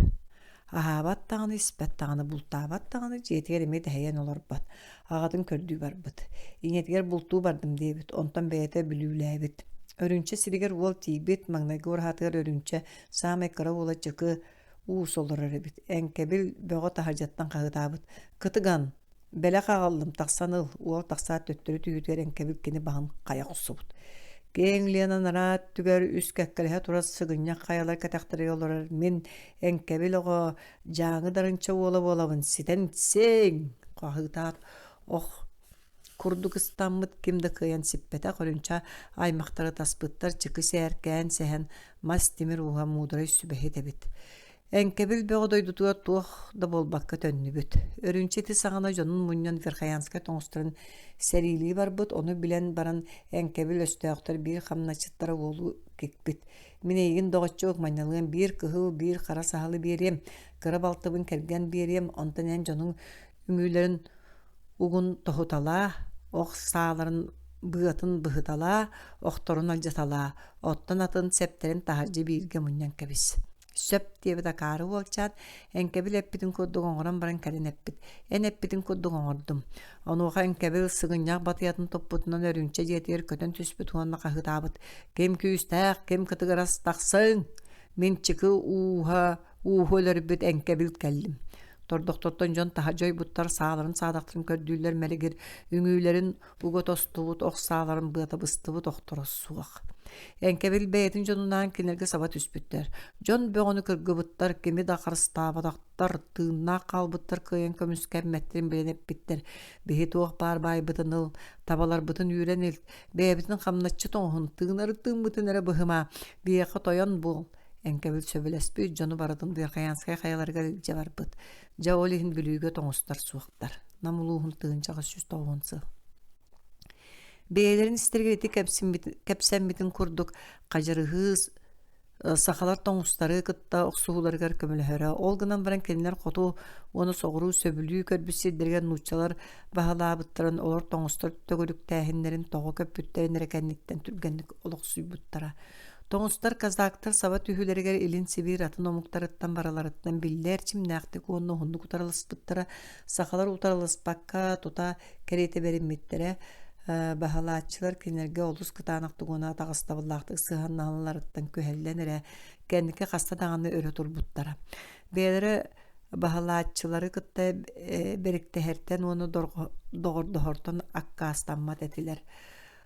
Аһаабат тағаны, испәт тағаны, бұлтаабат тағаны жетігер еме дәйен олар бат. Ағатын көрдүү бар быт. Инетігер бұлтуу бардым дейбіт, онтан бәйеті білүүләйбіт. Өрүнче сиригер ол тейбіт, маңнайғы орхатығыр өрүнче саамай кыра ола жықы уус олар әребіт. Энкебил бөға тахаржаттан қағытабыт. Кытыган, бәлі қағалым тақсаныл, ол тақсаат төттөрі түйітер энкебил кені бағын қаяқ ұсыбыт. Кеңлена нарат түгөр үс кәккәләһә турас сыгынья каялар кәтәхтәре олар мен энкәбил ого жаңы дарынча болабын ситен сең кахытат ох Курдукстанмыт кимде кыян сиппета корунча аймактары таспыттар чыкы сәркән сәһән мас тимир уга мудрай сүбәһе дебит. Энкебил бөгөдөй дутуа туох да болбакка төннүбүт. Өрүнчети сагана жонун муньян Верхаянска тоңстырын сәрили барбыт, оны билен баран энкебил өстөктөр бир хамначыттары болу кекбит. Минейгин догоччук манялыгын бир кыһыл, бир кара сахалы берем, кыра балтыбын келген берем, онтан эн жонун үңүлөрүн угун тохутала, ох сааларын быатын быһытала, охторун алжатала, оттан атын септерин тахаржы бирге муньян кебис. Сөп диэбит акары уолчаат, энкебил эппитин курдук оҥорон баран кэлин эппит. Эн эппитин курдук оҥордум. Онуоха энкебил сыгыньяк батыятын топпутунан өрүнче жетиер көтөн түспүт уонна кахытаабыт. Кем күүстаах, кем кытыгарас тахсаң. Мен чыкы уухөлөрбүт энкебил кэллим. Тордоқтортон жон таха жой буттар сааларын саадактарын көрдүүлөр мелигер үңүүлөрүн уго тостубут ох сааларын быата быстыбыт охторос суак. Энкебил бэйэтин жонунан кинерге саба түспүттер. Жон бөҕөнү кыргыбыттар, кеми да карыстаабадактар, тыынна калбыттар кыйын көмүскән мәттерин биленеппиттер. Биһи туох барбай бытыныл, табалар бытын үйренил, бэйэтин хамнатчы тоңхун, тыынары тыынбытын эре быһыма, биэхэ тойон бул. Энкебил сөбөлөспүт, жону барытын Верхаянскай хаяларга жабарбыт. Жа олихин билүүгө тоңустар суактар. Намулуухун тыынчага сүз тоғунсы. Бээлерин истергети кепсенбитин курдук кажырыгыз сахалар тоңустары кытта оксууларгар көмөлөһөрө. Олгынан баран келинер хоту оны соғуру сөбүлүү көрбүсүдерген нучалар баһалаабыттарын олар тоңустар төгөлүктээхиннерин тоҕо көппүттерин эрекенниктен түргенник олоксуйбуттара. Тоңустар казактар саба түһүлергер илин Сибир атын омуктарыттан бараларыттан биллер чимнäхти куонну хунну кутаралыспыттара сахалар утаралыспакка тута керете бериммиттере баһалаачылар кинерге олус кытаанактыгуна тагыстабыллаактык сыһаннааларыттан күһэлленере кэннике хаста даганы өрө турбуттара. Бээлери баһалаачылары кытта бериктехертен оны догордохортон аккаастанмат этилер.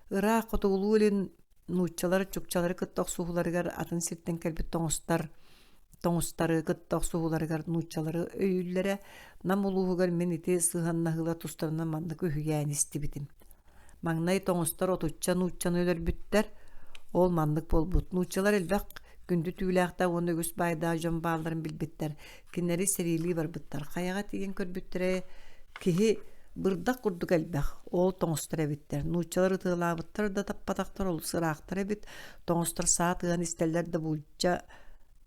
Ыра котуулуулин нучалар чукчалары кытток суһуларыгар атын сиртен келбит тоңустары кытток суһуларыгар нучалары өйүллере намулуугар мен ити сыһаннахыла тустарына маннык үһүгәэн истибитим. Маңнай тоңустар отучча нуччан өлөрбүттер, ол маннык болбут. Нучалар элбек күндү түүлэхта оны үс байда жон бааларын билбиттер. Кинери серили барбыттар. Каяга тиген көрбүттере кихи бырдак курдук элбек. Ол тоңустар эбиттер. Нучалар ытыылаабыттар да таппатактар ол сыраактар эбит. Тоңустар саатыган истеллер да булча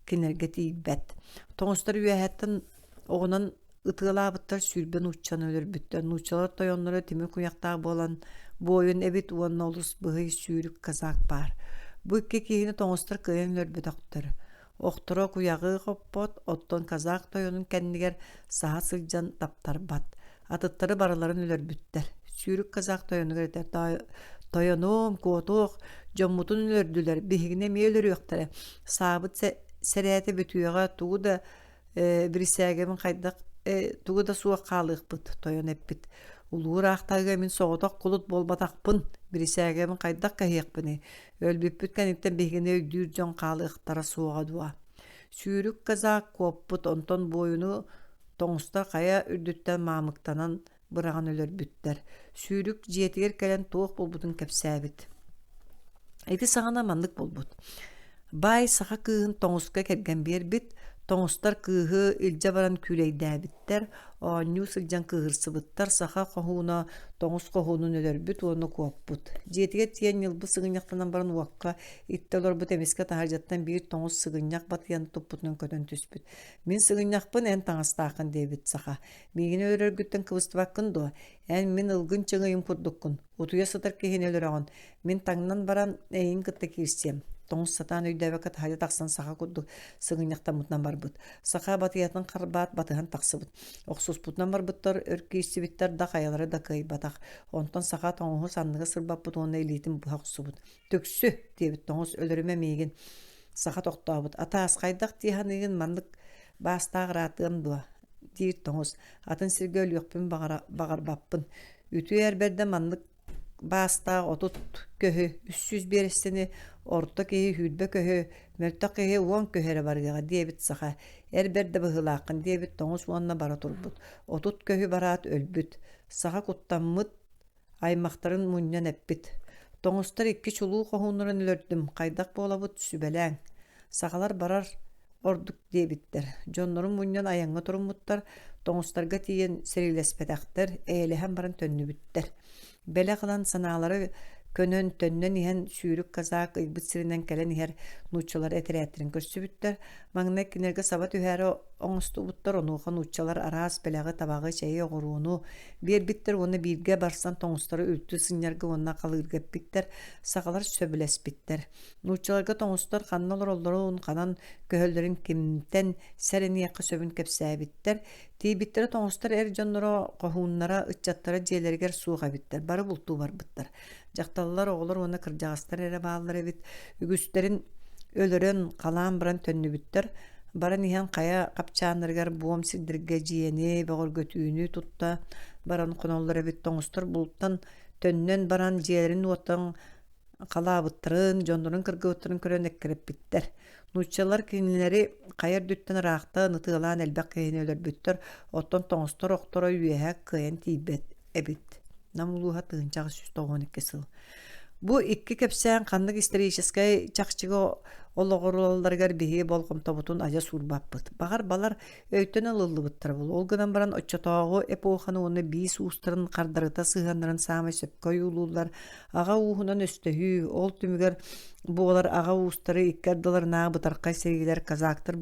кинерге тийбет. Тоңустар үйэхэттен оғынан ытыылаабыттар сүүрбен уччан өлөрбүттер. Нучалар тойоннору тими куяктаа болан бойын эбит уонна олус быһый сүүрүк казак бар. Бу икки киһини тоңустар кыйын өлөрбүтөктөр. Охторо куягы хоппот, оттон казак тойонун кэннигер саха сылжан таптарбат. Атыттары бараларын өлөрбүттер. Сүүрүк казак тойонугар этер тойонум, куотуох, жоммутун өлөрдүлер. Бихигине ми өлөрүөктөрө. Саабыт серээте бүтүөҕө тугу да бирисээгемин хайдак тугу да суак каалыыкпыт, тойон эппит. Улуур аахтаага мин соҕоток кулут болбатакпын, бирисээгемин хайдак каһиэкпини. Өлбүппүт кэнниттен бихигине өйдүүр дьон каалыыктара суоҕа дуа. Сүүрүк казаак куоппут, онтон бойуну тоңуста кая үрдүттен маамыктанан быраган өлөрбүттер. Сүүрүк жиэтигер келен туох болбутун кепсээбит. Эти саҕана маннык болбут. Бай саха кыыһын тоңуска келген биэрбит, тоңустар кыыһы илдьэ баран күлэйдээбиттер, оонньуу сылдьан кыыһырсыбыттар саха хоһууна тоңус хоһуунун өлөрбүт уонну куоппут. Дьиэтигер тиэн ньылбы сыгыньяктанан баран уакка итте олорбут эмиске таһардьаттан биир тоңус сыгыньяк батыйан туппутунан көтөн түспүт. Мин сыгыньякпын эн таҥастаахын диэбит саха. Миигини өлөргүттен кыбыстыбаккын дуо. Эн мин ылгын чыҥыйым курдуккун. Утуйа сытар киһини өлөрөҕүн. Мин таҥнан баран эйин кытта киирсиэм. тоңус сатан өйдөбөкөт хайда таксан саха курдук сыгыньяктамытынан барбыт. Саха батыятын карбаат батыхан таксыбыт. Оксуспутунан барбыттар өркүйсүбиттер да каялары да кыйбатак. Онтон саха тоңуһу санныгы сырбаппыт оны илитин бухаксубут. Төксү дебит тоңус өлөрүмө мейгин саха токтообут. Ата аскайдак тиһаныгын мандык бастагыратын дуа. Дир тоңус атын сирге өлүөкпүн багарбаппын. Үтү эрберде мандык баста отут көһү 300 берестени орто кеһи хүлбе көһү мөлтө кеһи 10 көһөрө барыга дебит саха эрберде быһылаакын дебит тоңус уонна бара турбут. Отут көһү бараат өлбүт. Саха куттаммыт аймактарын муньян эппит. Тоңустар 2 чулуу кохуннарын өлөрдүм. Кайдак болабыт сүбелең. Сахалар барар ордук дебиттер. Жоннорун муньян аяңга турумуттар. Тоңустарга тиен серилеспедактер, элеһен баран төннүбүттер. Беле кылан санаалары көнөн төннөн иһен сүүрүк казаак ыйбыт сиринен келен иһер нууччалар этерээттирин көрсүбүттер. Маңна кинерге сабат үһәрі оңустубуттар онуха нууччалар араас белеғы табағы чайы оғыруunu бербиттер оны бирге барсан тоңустары үлтү сыннярга онна калыргеппиттер. Сақалар сөбілеспиттер. Нууччаларга тоңустар каннолор оллорун канан көһөллөрүн кимтен сәренияққа сөбүн кепсәбиттер. Тийбиттер тоңустар эр жонноро кохууннара ыччаттара жиэлергер сууга биттер. Бары бултуу барбыттар. Жакталлар оголор оны кыржагастар эре баалар эбит. Үгүстерин өлөрөн калаан баран төннүбүттер. Баран иһен кая капчааныргар буом сидирге жиэни богор көтүүнү тутта. Баран коноллар эбит тоңустар булуттан төннөн баран жиэлерин уоттан калаабыттырын, жондорун кыргыбыттырын көрөн эккереппиттер. Нууччалар кинилери кайыр дүттен раахта нытыылаан элбек кыйын өлөрбүттер. Оттон тоңустар окторо үйэһэ кыйын тийбет эбит. Намулуха тыынчагы 192 сыл. Бу икки кепсән каннык исторический чакчыгы ологорларгар биһи болкомтобутун ажа сурбаппыт. Багар балар өйтөн алылыбыттар бул. Олгынан баран оччотоогу эпоханы оны бис устарын кардарыта сыганнарын саамай сөпкөй улуулар ага уухунан өстөһүү ол түмүгер буолар ага устары иккердалар наабытаркай сергилер казактар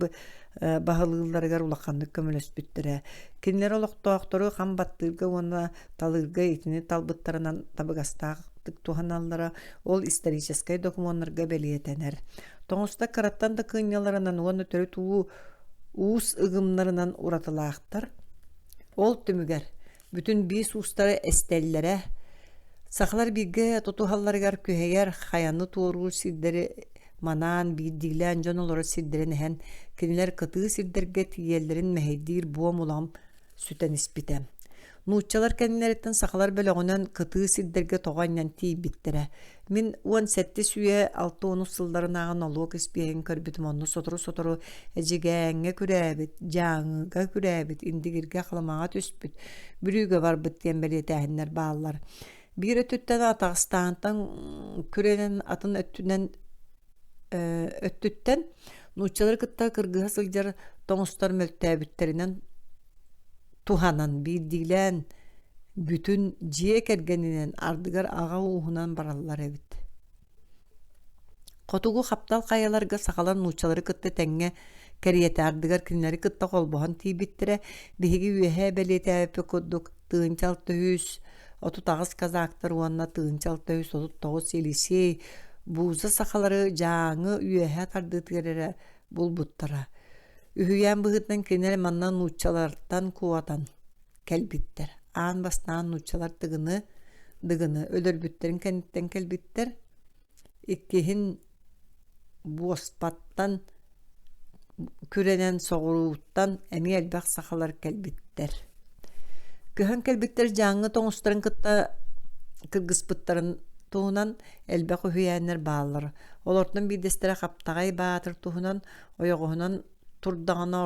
баһылыыларыгар улаканнык көмөлөспүттөрэ. Кинилер олохтооктору хам баттыырга уонна талырга итини талбыттарынан табыгастаактык туханаллара ол исторический документтарга белиетенер. Тоңуста караттан да кыйняларынан уонна төрү туу уус ыгымнарынан уратылаактар. Ол түмүгер бүтүн бис устары эстеллере сахалар бирге тутухалларыгар күһэгер хаяны туоруу сирдери манан биддилен жонолору сирдерин хэн кинилер кытыы сирдерге тиеллерин мэһэдиир буом улам сүтен испите. Нууччалар кэннереттен сахалар бөлөгөнөн кытыы сирдерге тоҕоннан тийбиттере. Мин уон сетти сүйе 6-10 сылдарынагы налог испиэгин көрбүтүм онну сотору эжигээңҥэ күрээбит, жааҥыга күрээбит, индигирге халамаға түспүт, бүрүүгө барбыт диэн белиэтээһиннер бааллар. Бир өттүттен Атағыстантан күренен атын өттүттен нууччалар кытта кыргыһа сылдьар тоңустар мөлтөөбүттеринен туханан биирдилэн бүтүн жие кергенинен ардыгар ага уухунан бараллар эбит. Котугу хаптал каяларга сахалар нууччалары кытта теңҥе кериэте ардыгар кинилери кытта холбоһон тийбиттере биһиги үөһэ белиэтээппи курдук тыынчал төһүүс отут агыс казаактар уонна тыынчал төһүүс отут тоҕус Елисей бууза сахалары жааҥы үөһэ тардыытыгерере булбуттара. Үһүйэн быһытынан кинилер манна нууччалартан куотан келбиттер. Аан бастаан нууччалар дыгыны өлөрбүттерин кенниттен келбиттер. Иккиһин буоспаттан күренен соҕурууттан эми элбэх сахалар келбиттер. Көһөн келбиттер жааҥы тоҥустарын кытта кыргыспыттарын туһунан элбэх үһүйээннер бааллар. Олортон биирдестере хаптагай баатыр туһунан ойоҕуһунан турдаҕына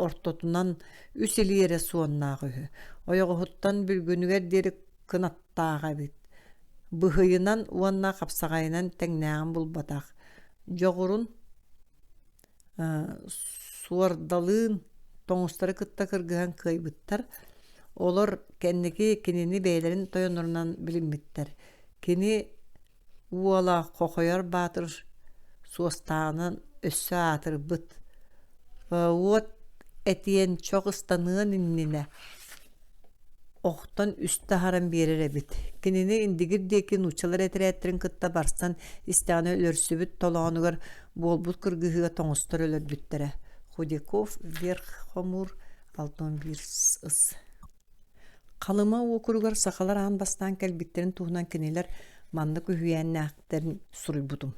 ортотунан үс илиэре суоннаах үһү. Ойоҕуһуттан бүлгүнүгэр диэри кынаттааҕа бит. Быһыйынан уонна хапсаҕайынан тэҥнээҕин булбатаах. Жоҕурун суордалыын тоҥустары кытта кыргыһан кыайбыттар. Олор кэнники кинини бэйэлэрин тойоннорунан билиммиттер. Кини уола хохойор баатыр суостаанан өссө аатырбыт. Уот этиен чоқ ыстаныан иннине Оқтан үсті харан берер әбіт. Кенені индигірдекі нучалар әтірәттірін кытта барсан, истяны өлөрсүбіт толағынығар болбут кыргыһыга тоңыстар өлөр бүттәрі. Худяков, Верхомур, 61 ыс. Қалыма окуругар сақалар аан бастан кәлбіттерін туғынан кенелер манны көйәнні ақтарын сұрый бұдым.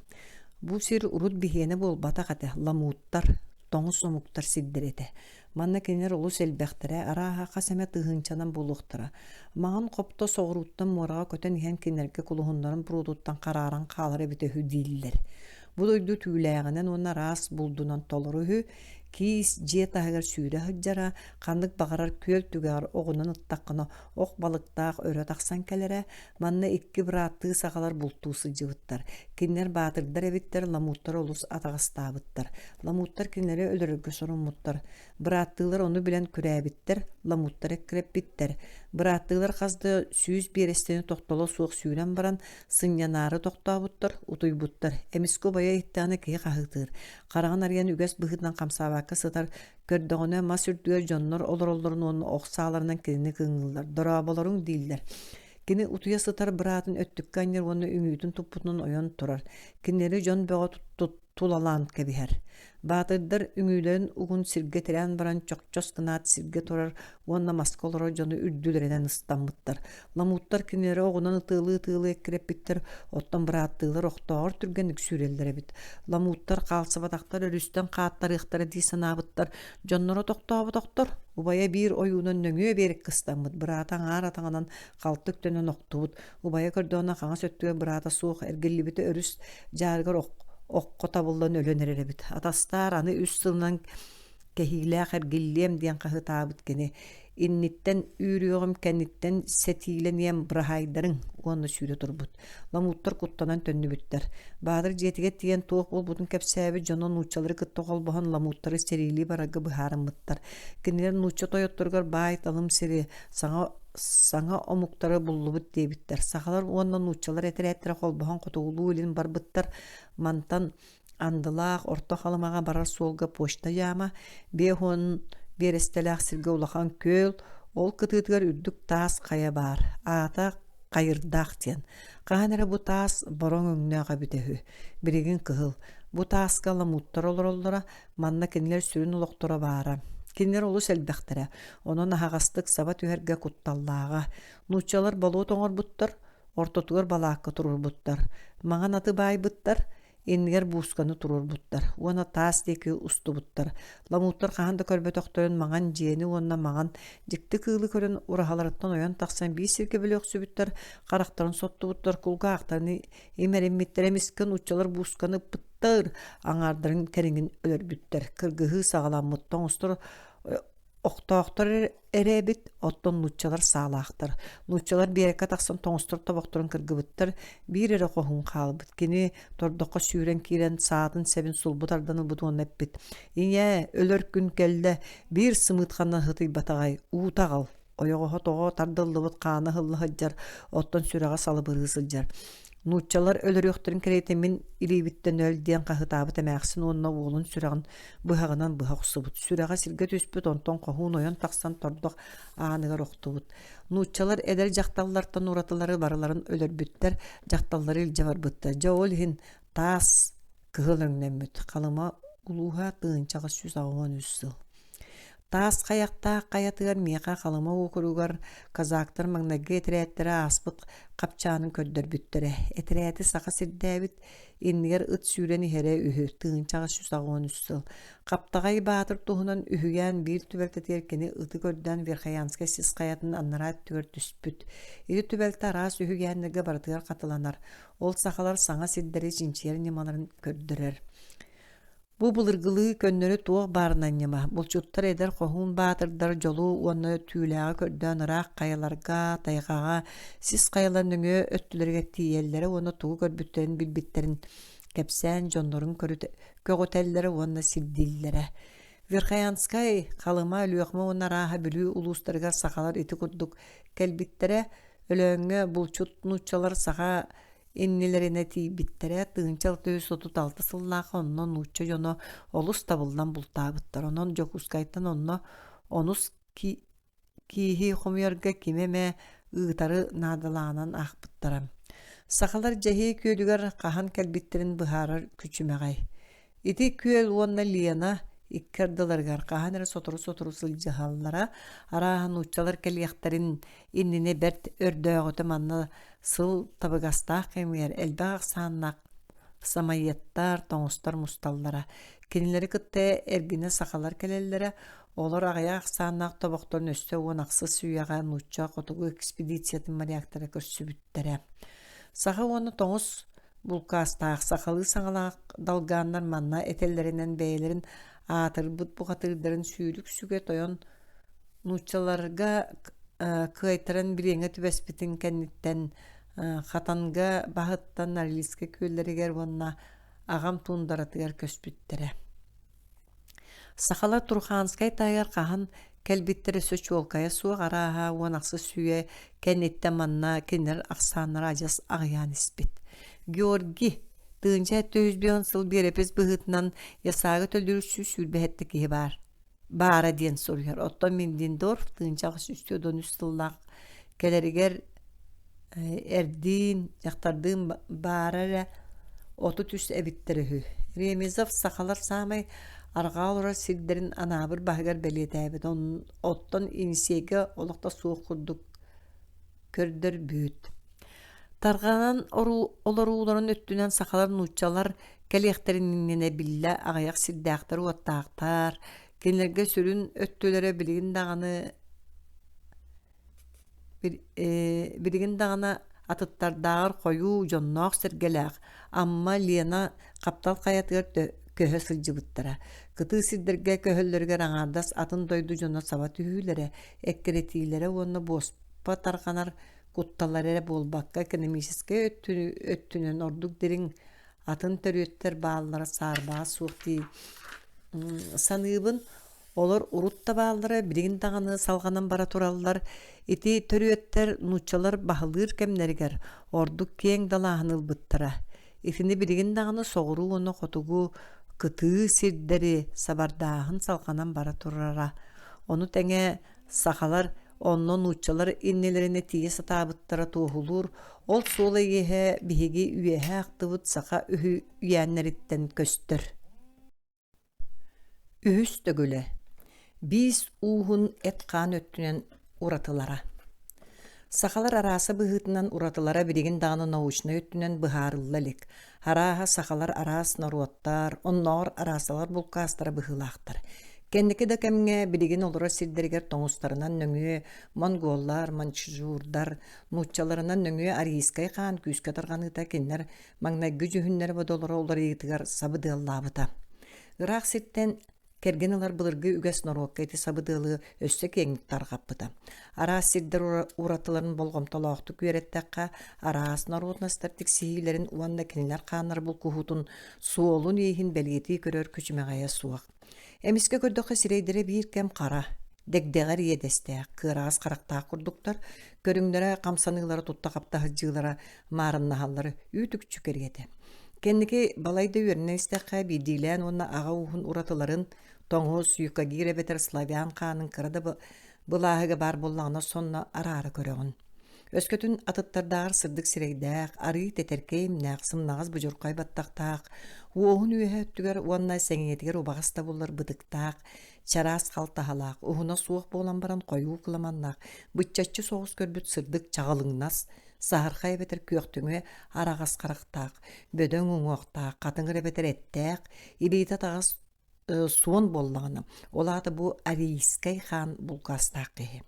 Бұл сер урут бихені бол бата қаты, ламуыттар, тоңыз омуктар сиддереті. Манна кенер олу сәлбәқтірі, араға қасаме тұғынчанан болуқтыра. Маған қопта соғыруттан мораға көтен ехен кенерге құлығындарын бұрудуттан қараран қалары біті хүдейлілер. Бұл ойду түйіләғінен оны рас бұлдунан толыры хүй, киіз жет ағығар сүйрі хүджара, қандық бағарар көл түгәр оғынан ұттаққыны оқ балықтақ өрі тақсан кәлері, манна ikki бұратты сағалар бұлтусы жывыттар. Кенер батырдар әбіттер, ламуттар олыс атағыстабыттар. Ламуттар кенері өлірігі сұрымыттар. Бұраттылар оны білен күрі әбіттер, ламуттар әкіреп біттер. Бұраттылар қазды сүйіз берестені тоқталы суық сүйрен баран, сынянары тоқтабыттар, ұтойбыттар. Әміскі бая иттіғаны кей қағытыр. Қараған ариян үгәс бұғыдан қамсабаққа сытар, көрдіғіне мас үрдігер жонлар олар-оларын оның оқсаларынан кені кыңылдар, дұрабаларын дейілдер. Кені ұтуя сытар бұратын өттікке анер оны үңейтін тұппытының ойын тұрар. Кенері жон бөға тулалан кәбіхер. Батырдар үңейлерін ұғын сірге терен баран чоқчос қынат сірге тұрар, онна масколары жоны үрділерінен ұстамыттар. Ламуттар кенері оғынан ытылы әкіреп біттер, оттан бұраттылар оқтағыр түргенік сүрелдері біт. Ламуттар қалсыбатақтар өрістен қаттар иқтары дейсін абыттар, жонлары тоқтабы-тоқтар. Убая bir oyunun nöngö berик kıstanmıd. Bıratan ağır atağından qaltık tönön oqtubud. Ubaya kördüğüne qağa söttüge bırata soğuk ergellibiti örüst jargar oqqa tabıldan ölönер erebit. Atastar anı üst sılından kehiylaq ergelliyem diyen qağı tabıt gene. İnnitten üyrüğüm kennitten setileniyem bırahaydarın onu sürü turbut. Lamuttar kuttanan tönlü bütter. Badır jetiget diyen toğuk bol budun kepsəbi jonon uçaları kıtta qolbahan lamuttarı serili baragı bıharın mıttar. Kendiler nuça toyotturgar bayit alım seri sana omuktары bullubut deybitter. Sağalar ondan uçalar etere qolbahan qotuğulu ilin barbıttar. Mantan andılaq orta xalımağa barar solga poşta yama. Behon Berestelaq sirge ulaqan köl, ol kıtıtgar ürdük tas qaya bar. Ata qayırdaq diyen. Qanara bu tas boron öngnağa bütehü. Birigin kıhıl. Bu taska lamuttar olur manna kenler sürün uloqtura bara. Kenler olu selbeqtire. Onun ahaqastık saba tüherge kuttallağa. Nuçalar balığı toңor buttar, ortotugar balaqqa turur buttar. Mağan atı bay buttar. Enniger buuskanı turur buttar. Ona taas deki ustu buttar. Lamuttar qahan da körbe toqtoyun mağan jeni onna mağan jikti kıglı körün urahalarıttan oyan taqsan bir sirke bölüq sübüttar. Qaraqtarın sottu buttar kulga aqtarını emerimmittere miskin uçalar buuskanı buttar. Aŋardarın keringin ölür büttar. Kırgıhı sağlamıttan ustur oqtaqtar erebit otton nuçalar sağlaqtar. Nuçalar bir eka taqsan toңustur tabaqturun kırgıbıttar. Bir ere qohun qalbıt. Kini tordoqa sүйren kiren saatın sebin sulbutardan buduğun ebbit. İnye ölür gün kelde bir sımıtqandan hıtı batağay uutağal. Oyoğu hotoğu tardıllıbıt qanı hıllı hıccar. Otton sürağa salıbır hısılcar. Nuçalar ölür yoxturun keretemin ilibitten öl diyen qahıtabı təməqsin onna oğlun sürağın bıhağınan bıhaq usubut. Sürağa silge tüspüt onton qohun oyan taqsan tordaq ağanıgar oqtubut. Nuçalar eder jaqtallardan uratıları barıların ölür bütter, jaqtalları ilce var bütter. Jaol hin tas kıhıl öngnemüt. Qalıma uluha tığınçağı 113 yıl. Tas qayaqta qayatıgar miqa qalıma okurugar kazaktar magnagga etireyettere asbık kapçanın köddür büttere. Etireyeti saqa sirdäbit inniger ıt süreni here ühü tığınçağı 113 yıl. Kaptagay batır tuhunan ühügen bir tübelte terkeni ıtı ködden verhayanska sis qayatın annarat tüger tüspüt. Iti tübelte aras ühügenlerge barıtıgar katılanar. Ol saqalar sağa sirderi cinçiyer nimaların köddürer. Bu bulırgılığı könnörü tuğ barınan yama. Bulçuttar eder qohun batırdar jolu onu tüylağı kördön ıraq qayalarga, taygağa, sis qayaların öngö öttülerge tiyellere onu tuğu körbütlerin bilbitlerin kepsen jonların kögötelleri onu sildillere. Verhayanskay qalıma ölüyoqma ona raha bülü ulustargar saqalar iti kudduk kelbittere ölöngö bulçut nuçalar sağa ennilerine tibittere tığınçal 936 sıllağı ondan uçça jono olus tabıldan bultabıttar. Onon jokuskaytan onno onus киһи хомуярга кимеме ыытары наадалаанан ахпыттарам. Сахалар жаһии күөлүгер хаһан кэлбиттерин быһаарар күчүмэҕэй. Ити күөл уонна Лена иккердыларгар хаһан эрэ сотору сылдьыһаллара арааһын уччалар кэлиэхтэрин иннине бэрт өрдөөҕөтө манна сыл табыгастаах кемиэр элбэх аксааннаах самайыаттар, тоҥустар мусталлара. Кинилери кытта эргине сахалар келеллere олар аҕыяах аксааннаах тобохторун өссө уон аксы сүйэҕэ нуучча хотугу экспедициятын мариактара көрсүбүттэрэ. Саха уонна тоҥус булкаастаах сахалы саҥалаах далгааннар манна этеллеринен бэйэлэрин аатырбыт буҕатыырдарын сүүлүк сүгэ тойон нууччаларга кыайтаран бириэҥэ түбэспитин кэнниттэн хатанга баһыттан Норильске күөллэригэр уонна агам туундаратыгар көспүттэрэ. Сахала Турханскай тайгар хаһан кэлбиттере сөчуолкая суох арааһа уон аксы сүйэ кэнниттэ манна кинер аксааннар ажас аҕыяан испит. Георги тыынча 200 сыл биэрепес быһытынан ясаагы төлдүрүссүү сүүрбэһэтте киһи баара диэн соруйар. Оттон Миндендорф тыынча үстүөдөн үс сыллаах келеригер эрдиин жактардыын баарара оту түс эбиттере. Ремезов сахалар саамай аргаалора сирдерин анаабыр баһыгар белиэтээбит. Оттон инисиэге олохта суох курдук көрдөр бүүт. Тарганан олорууларын өттүнен сахалар нууччалар кэлиэхтериннине биллэ аҕыяк сирдээхтар уоттаахтар, кинилерге сүрүн өттүлere билигин дагана атыттардаагар хойуу дьонноох сэргэлээх, амма Лена каптал хаятыгар көһө сылдьыбыттара. Кытыы сирдерге көһөллөргөр аҥаардас атын дойду дьоно саба түһүүлэре, эккеретиилэре уонна буоспа тарганар кутталар буолбакка экономическэ өттүнөн ордук дерин атын төрүөттер бааллара саарбаа суухти саныыбын олар урутта бааллара билигин даганы салганан бара тураллар. Ити төрүөттер нууччалар баһылыыр кэмнэригэр ордук кең далааһын ылбыттара. Итини билигин даганы соҕуруу ону хотугу кытыы сирдери сабардааһын салганан бара турара. Ону тэҥэ сахалар онно нууччалар иннелерине тиийэ сатаабыттара туохулуур, ол суола иэһэ биһиги үөһэ ахтыбыт саха үөэннэриттэн көстөр. Үһүс төгүлэ. Биис уухун эт хаан өттүнен уратылара. Сахалар арааса быһыытынан уратылара билигин даҕаны научна өттүнен быһаарыллалик. Харааһа сахалар араас наруоттар, онноор араасалар булкаастара быһыылаахтар. Кэнники да кэмҥэ билигин олора сирдеригер тоҥустарынан нөҥүө монголлар, манчжурдар, нууччаларынан нөҥүө арийскай хаан күүскэ тарганыыта киннер маҥнайгы дьүһүннэр бодолоро олар иитыгар сабыдыаллаабыта. Ыраах ситтен керген алар былыргы үгэс норуокка ити сабыдыалы өссө кеңник таргаппыта. Араас сирдер уратыларын болгомтолоохту күөреттэкка араас наруутнастар тиксиһиилэрин уанна кинилэр хааннар булкуһутун суолун ииһин белиэти көрөр күчүмэҕэйэ суах. Эмиске көрдөккө сирейдере биир кэм хара, дэгдэгэр иэдэстээх, кыыраас характаах курдуктар, көрүҥнөрө камсаныылары тутта каптаһыдьыылара маарыннаһаллары үүтүкчү кэргэтэ. Кэнники балайда үөрнэ истэххэ биидиилээн уонна аҕа уухун уратыларын тоҥус, юкагир эбэтэр славян хаанын кырада былааһыга бар буллаҕына сонно араары көрөҕүн. Өскөтүн атыттардаагар сырдык сирейдээх, арыы тетэркэйимнээх, сымнаҕас быдьурхай баттахтаах, уоһун үөһэ өттүгэр уонна сэҥиэтигэр убаҕаста буллар бытыктаах, чараас халтаһалаах, уһуна суох буолан баран хойуу кыламаннаах, быччаччы соҕус көрбүт сырдык чаҕалыҥнас, саһархай эбэтэр күөхтүҥүө араҕас харахтаах, бөдөҥ уҥуохтаах, хатыҥыр эбэтэр эттээх, илиита таҕас суон боллаҕына, олаата бу арийскай хаан булкаастаах киһи.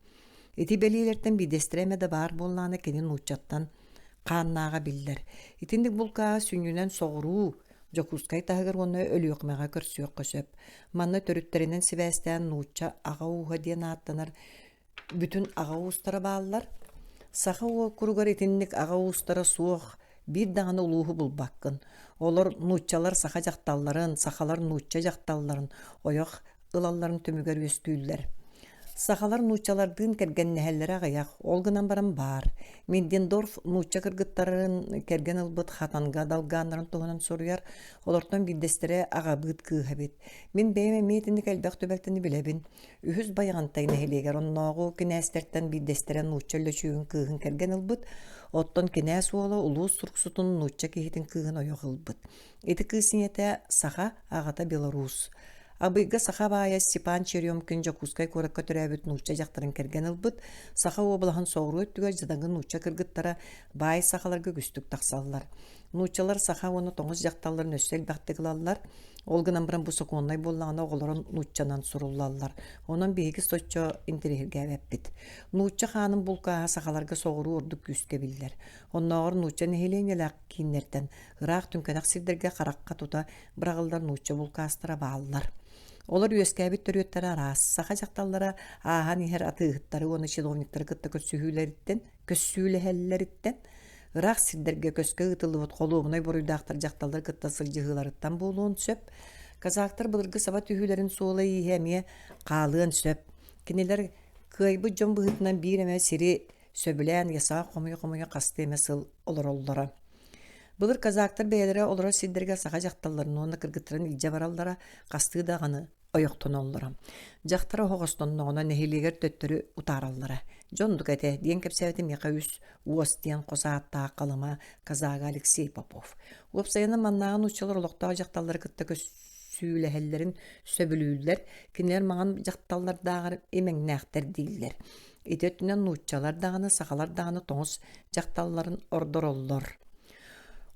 Ити белиилэртэн бидестерэме да баар буоллаана кини нууччаттан хааннааҕа биллэр. Итинник булкаа сүннүнэн соҕуруу жокускай таһыгар уонна өлүөхмэҕэ көрсүөх көсөп. Манна төрүттэринэн сибээстээн нуучча аҕа ууһа диэн ааттанар бүтүн аҕа уустара бааллар. Саха куругар итинник аҕа уустара суох биир даҕаны улууһу булбаккын. Олар нууччалар саха жакталларын, сахалар нуучча жакталларын, ойох ылалларын төмүгөр үөскүүллэр. Сахалар нуучалардын кергеннехеллери агаяк, олгынан баран бар. Мендендорф нууча кыргыттарын керген ылбыт хатанга далгааннарын туһунан соруяр, олортон биддестере агабыт кыыхабит. Мен бэйме метинник элбэх төбәктени билебин. Үхүс баягантайны хелегер онногу кинэстертен биддестерен нууча өлөчүүгүн кыыхын керген ылбыт, оттон кинэс уола улуус сурксутун нууча киһитин кыыхын ойох ылбыт. Ити кыысинете саха агата Беларусь. Абыйга саха бая Степан Черемкин Жакускай коракка төрәбит нууча жактарын керген ылбыт, саха обалахан соғру өттүгө жадаңгы нууча кыргыттара бай сахаларга күстүк тақсаллар. Нуучалар саха оны тоңыз жакталларын өссел бактыгылаллар, олгынан баран бу соконнай боллагана оголорун нуучанан суруллаллар. Онан бейги соччо интерьерге беппит. Нууча ханым булка сахаларга соғру ордук күскө биллер. Онногор нууча нехеленелак киннертен ырак түнкөнак сирдерге каракка тута брагылдар нууча булкастыра бааллар. Олар үескәбит төрөттәре арас, саха жакталлара ахан ихер атыгыттары оны чиновниктары кытта көссүүлэһэлләриттен, ырак сирдерге көскө ытылыбыт колуумунай боруйдаактар жакталлар кытта сылжыгыларыттан болуун сөп, казактар былыргы саба түйүүлерин суола ийхэмие каалыын сөп, кинилер кыйбы жон быһытынан бир эме сири сөбүлән ясаа комуя касты эме сыл олороллара. Былыр казактар бәйләре олора сирдерге саха жакталларын оны кыргыттарын илже бараллара касты даганы ойоқтон оллара. Жақтара хоғостоннуғына нехилегер төттөрү утараллара. Жондук әте, диен кепсәветім яқа үс уос диен қосаатта қалыма казага Алексей Попов. Уопсайына маннағын учылар олықтағы жақталлары кытта көссүүлэһэллерин сөбүлүүлер, кинелер маған жақталлар дағыр эмеңнәқтер дейлер. Итөттінен нуучалар дағаны, сақалар дағаны тоңыз жақталларын ордороллар.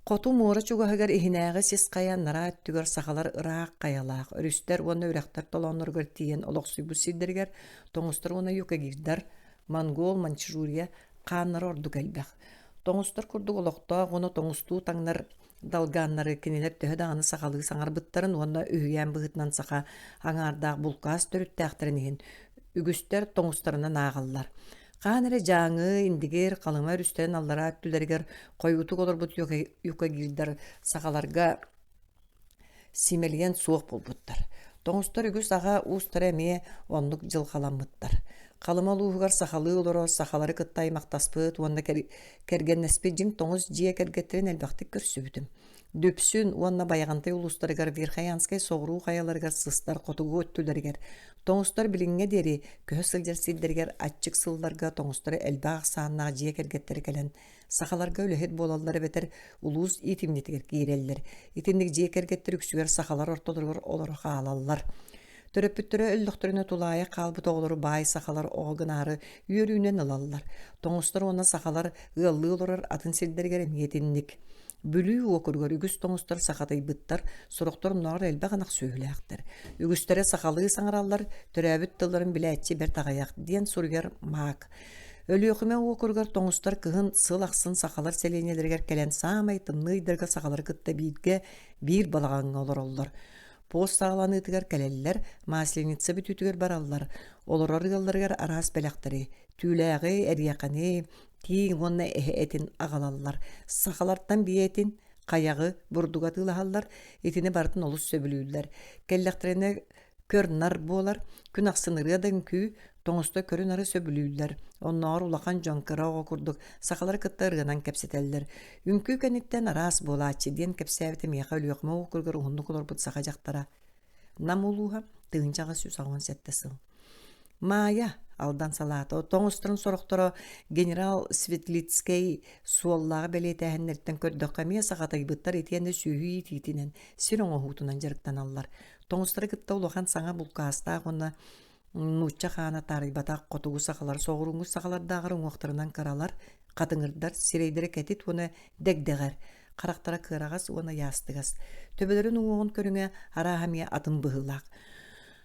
Коту муора чугаһыгар ихинээҕи сис кайаннара өттүгөр сахалар ыраак каялаах, өрүстер уонна үрäхтэр толоонноргор тиийэн олохсуйбут сирдэригэр тоҥустар уонна юкагирдар, Монгол, Манчжурия хааннары ордук элбэх. Тоҥустар курдук олохтоох, уону тоҥустуу таңнар далгааннары кинилер төһө даҕаны сахалыы саҥарбыттарын уонна үһүйээн быһытынан саха аҥаардаах булкаас төрүттээхтэрин иһин үгүстер тоҥустарынан ааҕаллар. Қаныры жаңы, индигер, қалыма үрістен аллара өттілерігер қойутук оларбут юкагирдар сақаларға симелген суық болбуттар. Тоңыстар үгіс аға уыстар әме онлық жыл қаламыттар. Қалыма луғығар сақалы олары сақалары кыттай мақтаспыт, онда кергеннеспе жим тоңыз жия кергеттерін әлбақты көрсөбітім. Дөпсүн уанна баяғантай улустарыгар Верхаянскай соғруу қаяларыгар сыстар қотугу өттүлерігер. Тоңустар билинге дери көһө сылжар силдергер аччык сылларга тоңустары элбаах сааннаға жия кергеттері кәлен. Сақаларга өлөһет болаллары бетер улуус итимнетигер кииреллер. Итинник жия кергеттері үксүгер сақалар ортодыргар олары хаалаллар. Төрөппүттөрө өллөктөрүнө тулаая калбыт оголору бай сахалар оогунары үйөрүүнен ылаллар. Тоңустар оны сахалар ыаллыы олорор атын силдергер эмиетинник. Бүлүү окургар үгүс тоңустар сахатайбыттар, суруктор ноор элбаганак сөйлээхтер. Үгүстөрө сахалыы саңараллар төрөбүт тылларын билэчи бер тагаяк диен сургер маак. Өлүөхүмэ окургар тоңустар кыһын сыл аксын сахалар селенелергер келен саамай тымныйдырга сахалар кытта биирге бир балагаң олороллор. Пост сағаланыытыгар кәлеллер, масленица бүтүтүгер бараллар. Олорор ылларыгар арас беляқтары, түүлээғы, әрияқаны, тиң онна этин ағалаллар. Сақаларттан биетин, қаяғы, бурдугатылахаллар, етini бартын олус сөбілүүлер. Кәлләқтеріне көр нар болар, күн ақсынырыдан күй, тоңусто көрүн ары сөбүлүүлер. Онноор улахан жонкыра окурдук, сахалар кытта ыргынан кепсетеллер. Үнкүү кәниттен арас болаачы диен кепсәбите мияқа өлүөкмө окургар ухунду колорбут саха жактара. Намулуха тыгынчага сүз аган сеттесыл. Мая алдан салата. Тоңустарын сорокторо генерал Светлицкий суоллага белетәһеннерттен көрдөккамия сахатайбыттар етиенде сүйүй титинен, сирон охутунан жарыктан аллар. Тоңустары кытта улахан саңа булкааста агына нучча хаана тарайбатак котугу сахалар соғуруңу сахалардагы уңуктарынан каралар, катыңырдар, сирейдері кәтит оны дегдегер, қарақтара кырагас оны ястыгас. Төбелерін уңуғын көріңе арахамия атын быһылак.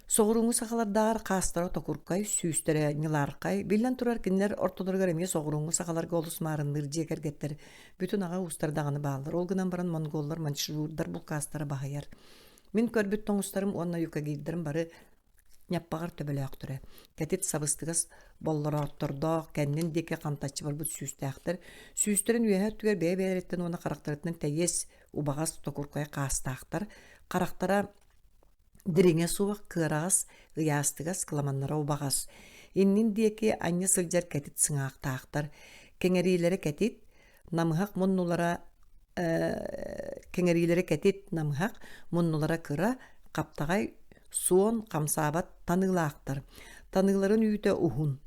Соғуруңу сахалардагы кастара токуркай, сүүстері ниларкай, билен турар кинлер ортодоргар эмие соғуруңу сахаларга олус марынныр жекергеттер. Бүтүн ага устардаганы баалар. Олгынан баран монголлар, манчжурдар бул кастара бахаяр. Мен көрбүт тоңустарым онна юкагиддерим бары Няппагар төбөлөктөрө. Кәтит сабыстыгас боллороттордо кәннен деке кантачы бар бут сүүстәхтер. Сүүстерин үеһә түгәр бәйбәләреттен оны карактарытын тәйес убагас токуркай кастахтар. Карактара дириңе суак кырагас, ыястыгас кыламаннара убагас. Иннин диеки анья сылжар кәтит сыңаақтақтар. Кеңерилері кәтит намыхақ мұннулара кеңерилері кәтит намыхақ мұннулара кыра қаптағай суон қамсабат танылақтар. Таныларын үйті ухун.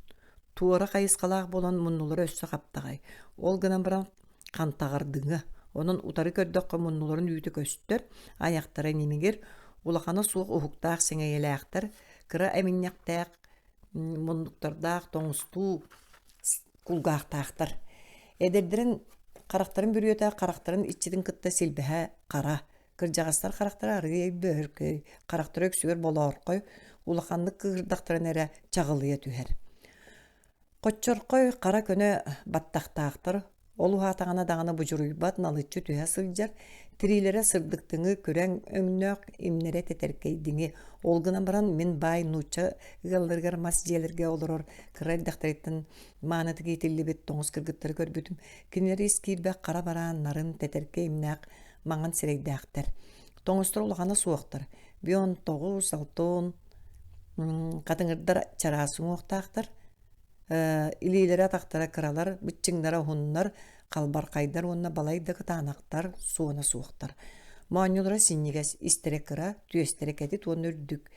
Туара қайысқалақ болан мұннулары өссі қаптағай. Ол гынан біран қантағардыңы. Onun utары көрдөккө мұннуларын үйті көстір. Аяқтары немегер улахана суық ухуқтақ сеңейеләқтір. Кыра әміннәқтәқ мұндықтардақ тоңысту кулгақтақтыр. Эдердерін қарақтарын бүріөті қарақтарын итчетін кытта силбіхә қара. Кыржағастар қарақтары арғы бөркөй. Қарақтары өксігер боларқой. Улаханлық кырдақтарын әрі чағылыя түхер. Қотчорқой қара көне баттақтақтыр. Олу хатағана дағаны бұжыруйбат налычы түхә сылжар. Тирилері сырдықтыңы көрәң өңнөк имнере тетеркейдіңі. Олғынан баран мен бай нуча ғалдырғар мас желерге олырор. Кырайдақтареттін маанаты кейтілі бет тоңыз кыргыттары көрбүтім. Кенері ескейбәк қара баран нарын тетерке имнәк маңан сирейдәқтер. Тоңыстыр олғаны суақтыр. Бион тоғыз, алтын қатыңырдар чарасың оқтақтыр. Илейлері атақтара кыралар, bütçіңдара хуннар, қалбар қайдар, онна балайды кытанақтар, суына суықтар. Маанюлара синнигес истере кыра, түйестере кәтет, оны үрдік.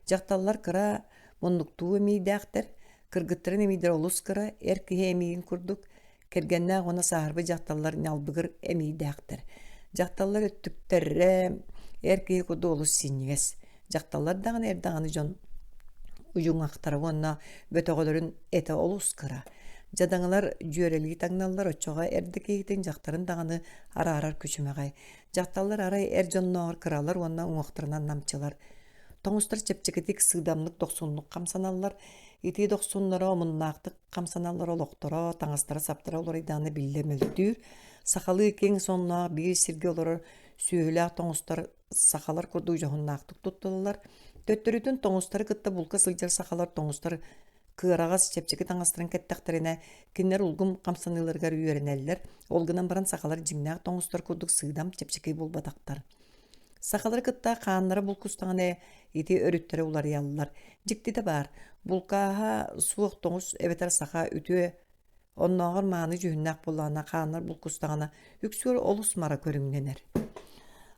Жақталлар кыра, мұндықтуы мейдәқтір, кыргыттырын емейдер олыс кыра, әркіге емейін күрдік, кергенна оны сағарбы жақталлар нялбығыр емейдәқтір. Жақталлар өттіктірі, әркіге күрді олыс синнигес. Жақталлар дағын әрдағаны жон ұжың ақтары онна бөтөғөлөрүн эте олус кыра. Жадаңылар жүйөрелги таңналар очоға әрді кейтен жақтарын дағаны ара-арар күчімеғай. Жақталар арай әр жонноғыр кыралар онна ұңықтырынан намчылар. Тоңыстыр чепчекетик сыдамлык 90-лык қамсаналар, ити 90-лары омыннақтық қамсаналар олоқтыра, таңастары саптыра олар иданы білдемелдір. Сақалы кен сонна бір сирге олар сүйілі тоңыстар сақалар көрді жоғыннақтық тұттылар. Төттөрүтүн тоңустары кытта булка сылжар сахалар тоңустар кырагас чепчеки таңастырын кеттактерине кинер улгум камсаныларга үйөренеллер. Олгынан баран сахалар жимнак тоңустар курдук сыйдам чепчеки булбатактар. Сахалар кытта кааннары булкустаганы ити өрүттөрү улар яллар. Жиктите бар. Булкаха суық тоңус эбетер саха үтүө онногор мааны жүһүннак буллана кааннар булкустаганы үксүр олус мара көрүнгенер.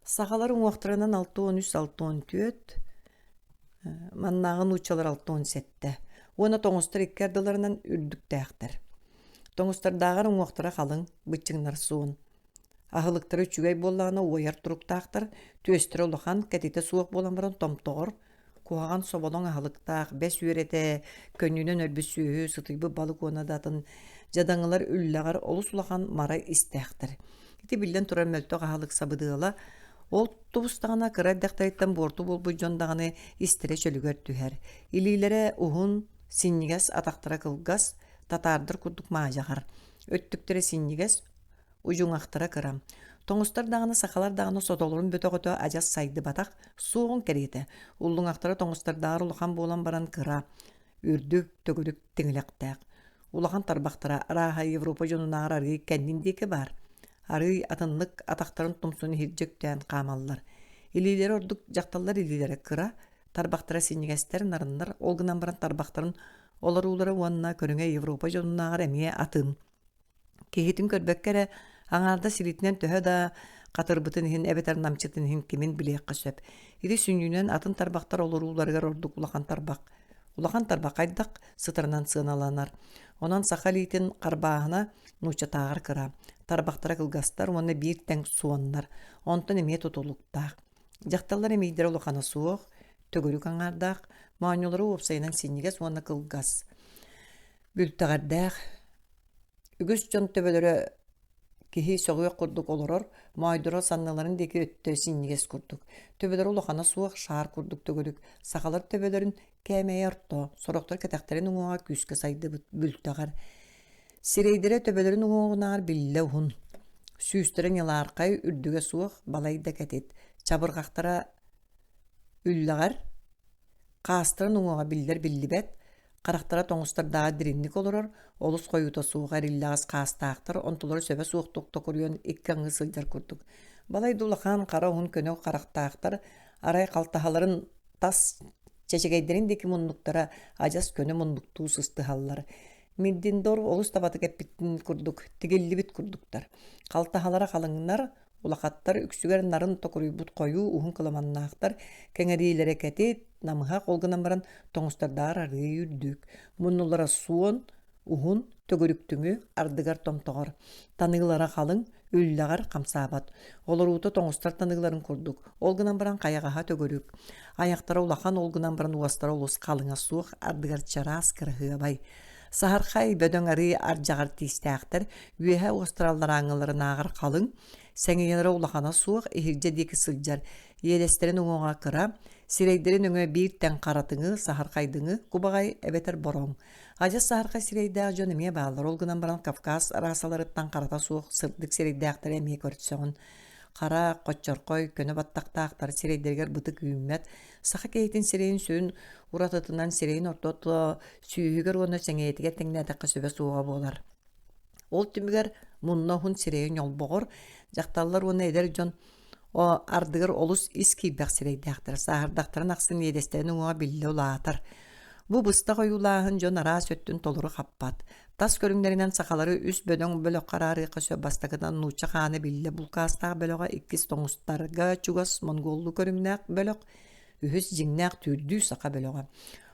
Сахалар уңактарынан 6-13-6-14 маннағын учалар 6-17. Оны тоңыстар иккерділерінен үрдіктәқтір. Тоңыстар дағар ұңуақтыра қалың, бұтчыңнар суын. Ағылықтары чүгей болағына ойар тұрықтақтыр, төстірі ұлыған кәтеті суық боламырын томтоғыр, куаған соболың ағылықтақ, бәс үйреті, көнінен өрбісі, сытыбы балық онадатын, жадаңылар үлләғар олыс ұлыған мара істәқтір. Ити білден тұрар мөлтіғ ағылық сабыдығыла, ол тубустағына кырайдақтарыттан борту болбу жондағаны истере чөлігер түхер. Илилері ұғын синнигес атақтыра кылгас, татардыр күрдік мағажағар. Өттіктері синнигес ұжуңақтыра кырам. Тоңыстар дағаны сақалар дағаны сотолырын бөтіғыты ажас сайды батақ суғын кәреті. Уллыңақтыра тоңыстар дағыр ұлыған болан баран кыра. Үрдік, төгілік, теңілектәк. Улыған тарбақтыра араға Европа жонунағыр арғы кәндіндекі бар. Ары атынлык атақтарын тумсуны хиржектен қамаллар. Илилері ордук жақталлар илилері кыра, тарбақтыра синегестер нарынлар, олгынан баран тарбақтарын олар улары уанна көріңе Европа жонунағыр әмие атын. Кейхетін көрбәккәрі аңарда сиритінен төхі да қатырбытын хин әбетер намчытын хин кемен білеққа сөп. Иді сүнюнен атын тарбақтар олар уларығар ордук улақан тарбақ. Улахан тарбақ айдақ сытырынан сыналанар. Онан сақалитін қарбағына нуча тағыр кыра. Тарбақтара кылгастар, оны бір тәң суаннар. Онтын еме тұтылықтақ. Жақталар емейдері ұлықаны суық, төгірік аңардақ, маанюлары опсайынан сенегес оны кылгас. Бүлтағардақ. Үгіс жон төбелері кихи соғуя құрдық олырыр, майдыра санналарын декі өтті сенегес құрдық. Төбелері ұлықаны суық, шаар құрдық төгірік. Сақалар төбелерін кәмей ұртты. Сорақтар кәтәқтерін ұңуға күскі сайды бүлтағар. Сирейдері төбелерін ұңуғынағар білі ұғын. Сүйістерін еларқай үрдіге суық балайды кәтет. Чабырғақтара үллағар. Қастырын ұңуға білдер білі бәт. Қарақтара тоңыстар дағы диринник олырыр. Олыс қойута суғар иллағыз қастақтыр. Онтылары сөбе суық тоқты көрген иккаңғы сылдар көрдік. Балайды ұлақан қара ұғын көне қарақтақтыр. Арай қалтағаларын тас Чечегейдерин муннуктара ажас көнө муннуктуу сыстыхаллар. Миддиндор олус табаты кеппиттин курдук, тигиллибит курдуктар. Калтахалара калыңнар, улакаттар үксүгер нарын токуруйбут кою ухун кыламаннаактар, кеңерилере кетит, намыха колгунан баран тоңустардар арыы үрдүк. Муннулара суон, ухун, төгөрүктүңү, ардыгар томтогор. Таныылара калың, үлләгар камсаабат. Олоруuta тоңустар таныыларын курдук. Олгунан баран каягаха төгөрүк. Аяктара улахан олгунан баран уастара улус калыңа суох, ардыгар чарас кырыхыабай. Сахархай бөдөң ары аржагар тиистээхтер, үөһэ уастраллар аңыларын аагар калың, сәңиенера улахана суох, ихирже дики сылжар, иелестерин уңоға кыра, сирейдерин өңө бииртен каратыңы, сахархайдыңы, кубагай эбетер бороң. Ажас сахархай сирейдää жон эмие баалар, олгунан баран Кавказ расаларыттан карата суох, сырдык сирейдээхтер эмие көрүтсөңүн. Кара, коччоркой, көнө баттактаактар сирейдергер бытык үйүммет, саха кейтин сирейин сүйүн уратытынан сирейин ортот сүйүгер оны сеңеетигер теңнээдекке сөбө сууга болар. Ол түмүгер мунна хун сирейин олбогор, жакталлар оны эдер жон ардыгар олус ис кийбек сирейдээхтер, сахардактарын аксын едестерин уңа билле улаатар. Бу быста коюлааһын жон араа сөттүн толуру хаппат. Тас көрүңдеринен сакалары үс бөдөң бөлөк карары кысө бастагынан нуча хааны билле булкаастаа бөлөга иккис тоңустарга чугас монголлу көрүңнәк бөлөк үһүс жиңнәк түрдүү сака бөлөга.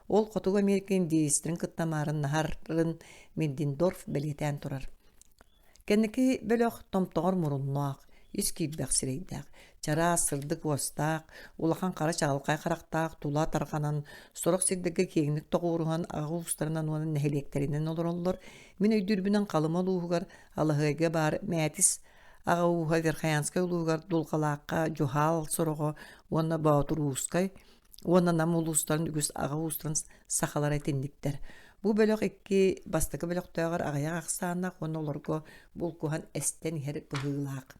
Ол котуга меркен дейстрин кыттамарын нахарын Миддиндорф белетен турар. Кенники бөлөк томтогор муруннаак, ис кийбек сирейдääк. Чара сырдык уостаак, улахан кара чагалкай карактаак, тула тарганан, сорок сирдеге кеңник тогуруган агы устарынан онун нехелектеринен олороллор, мен өйдүрбүнен калыма луугар, алыгыга бар мэтис ага уха верхаянскай луугар дулкалаакка жухал сорого, онна баатурускай, онна нам улустарын үгүс ага устарын сахалар этиндиктер. Бу бөлөк икки бастакы бөлөктөгөр агая аксаанак, онна олорго булкухан эстен ихер быһыылаак.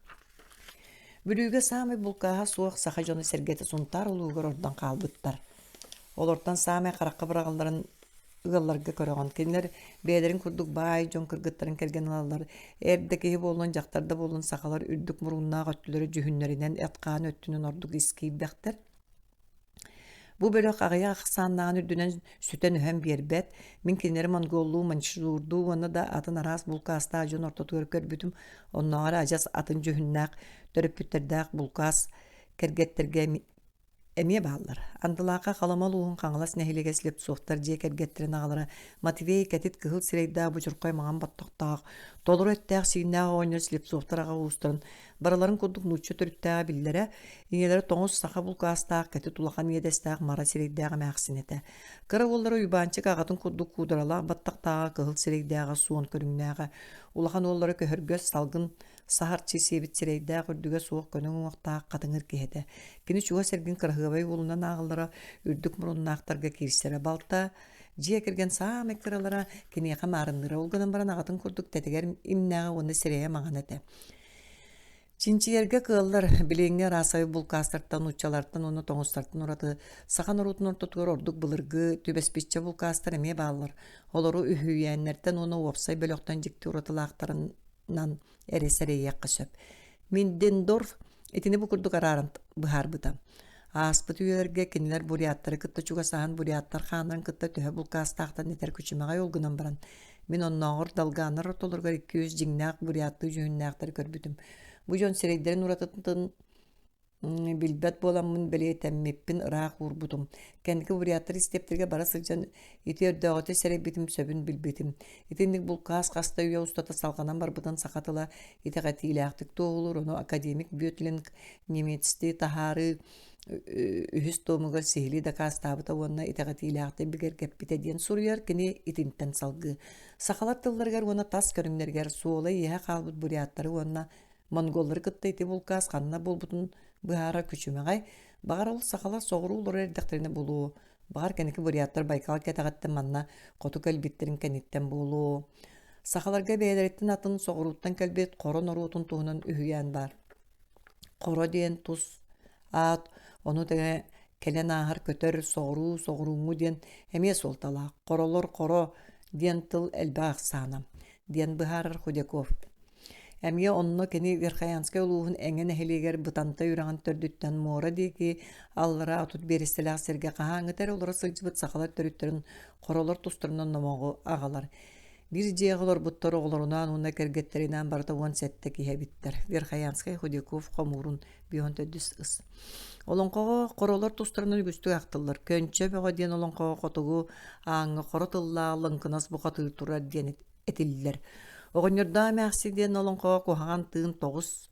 Бүрүгө самый булкаха суох саха жону сергети сунтар улуугар ордан калбыттар. Олортан самый каракка бырагыларын ыгалларга көрөгөн кинилер бээлерин курдук бай жон кыргыттарын келген алалар. Эрдекеги болон жактарда болон сахалар үрдүк муруннаа көттүлөрү жүһүннөрүнөн эткаан өттүнүн ордук искийбектер. Бу бөлөк агая аксааннаан үрдүнөн сүтен өһөн биербет, мен кинилер монголлуу манчжурдуу оны да атын арас булкаастаа жон ортотугөр көрбүтүм, онноора ажас атын жүһүннаак төрөппүттердаак булкаас кергеттерге эмие баалар. Андылаакка каламалуун каңалас нехилегеслеп суохтар же кергеттерин агалара Матвей кетит кыһыл сирейдаа бучуркой маңан баттактаак, толур өттәк сийнаа ойнер слеп суохтар ага уустарын бараларын курдук нуччу төрүттää биллере, иңелери тоңус саха булкаастаак кетит улахан иедестаак мара сирейдээга мәхсинете. Кыра оллары уйбаанчык агатын курдук куудуралаак баттактаага кыһыл сирейдээга суон көрүңнээга, улахан оллары көһөргөс салгын сахарчы себит сирейдää көрдүгө суох көнөң уактаак катыңыр киһете. Кини чуга сергин кырыгыбай улунан агыллара үрдүк муруннаактарга кирсере балта, жие кирген саамы кыралара кинеха марындыра олганан баран агатын курдук тетигер имнээга оны сирее маңан эте. Чинчиерге кыаллар билеңге расай булкастартан учалартан оны тоңустартан ураты сахан урутун ортотугар ордук былыргы түбеспичче булкастар эмие баалар. Олору үһүйәннәртен оны опсай бөлөктөн жикти уратылаактарынан эресерейек кысөп. Миддиндорф этини бу курдук арарын быһаарбыта. Аспыт үйерге кинилер буриаттары кытта чугасаан буриаттар хаандан кытта төһө булкастаактан этер күчүмөгай олгунан баран. Мен онноогор далгаанар ротолоргар 200 жиңнаак буриатты жүһүннээктер көрбүтүм. Бу жон сирейдерин уратытын билбет боламын белетеммеппин ыраак урбутум. Кенки буриаттар истептерге бара сылжан итиөрдөөгөтө серебитим сөбүн билбетим. Итинник булкаас каста үйө устата салганан барбытын сакатыла итегатиилээктик тоолур, ону академик Бётлинг немецти тахары үһүс тоомугар сихили да кастабыта уонна итегатиилээкти бигер кеппите диэн суруяр кини итинтен салгы. Сакалар тылларгар уонна тас көрүңнергер суола иэхэ каалбыт буриаттары уонна монголлар кытта ити булкаас ханна болбутун быһаара күчүмэгай, багар ол сакалар соғырулар эрдектерине болуу, багар кенеки буриаттар Байкал кетагаттен манна коту кэлбиттерин кениттен болуу. Сакаларга бээлереттин атын соғыруттан кэлбит коро норуутун туһунан үһүйэн бар. Коро диэн тус ат, ону теге келен аахар көтөр соғыруңу диэн эмие солталаак. Королор коро диэн тыл элбе аксаанам. Диэн быһаарар Худяков. Әмие онно кені Верхаянскай улуғын әңген әхелегер бұтанта үраған төрдіттен мора деки аллара атут берістелі серге қағаңытар олара сылжыбыт сақалар төріттерін қоролар тұстырынан номоғы ағалар. Bir jeğolor buttar oğlorundan ona kergetterinden barda 10 sette kihebitter. Verhayanskay Hudikov komurun biyontödüs ıs. Olonqoğa qorolar tustlarını güstü aqtıllar. Könçe beğa diyen olonqoğa qotugu ağını qorotılla lınqınas buqatır turar diyen etiller. Oğunyorda məxsi diyen olonqoğa qoğan tığın toğuz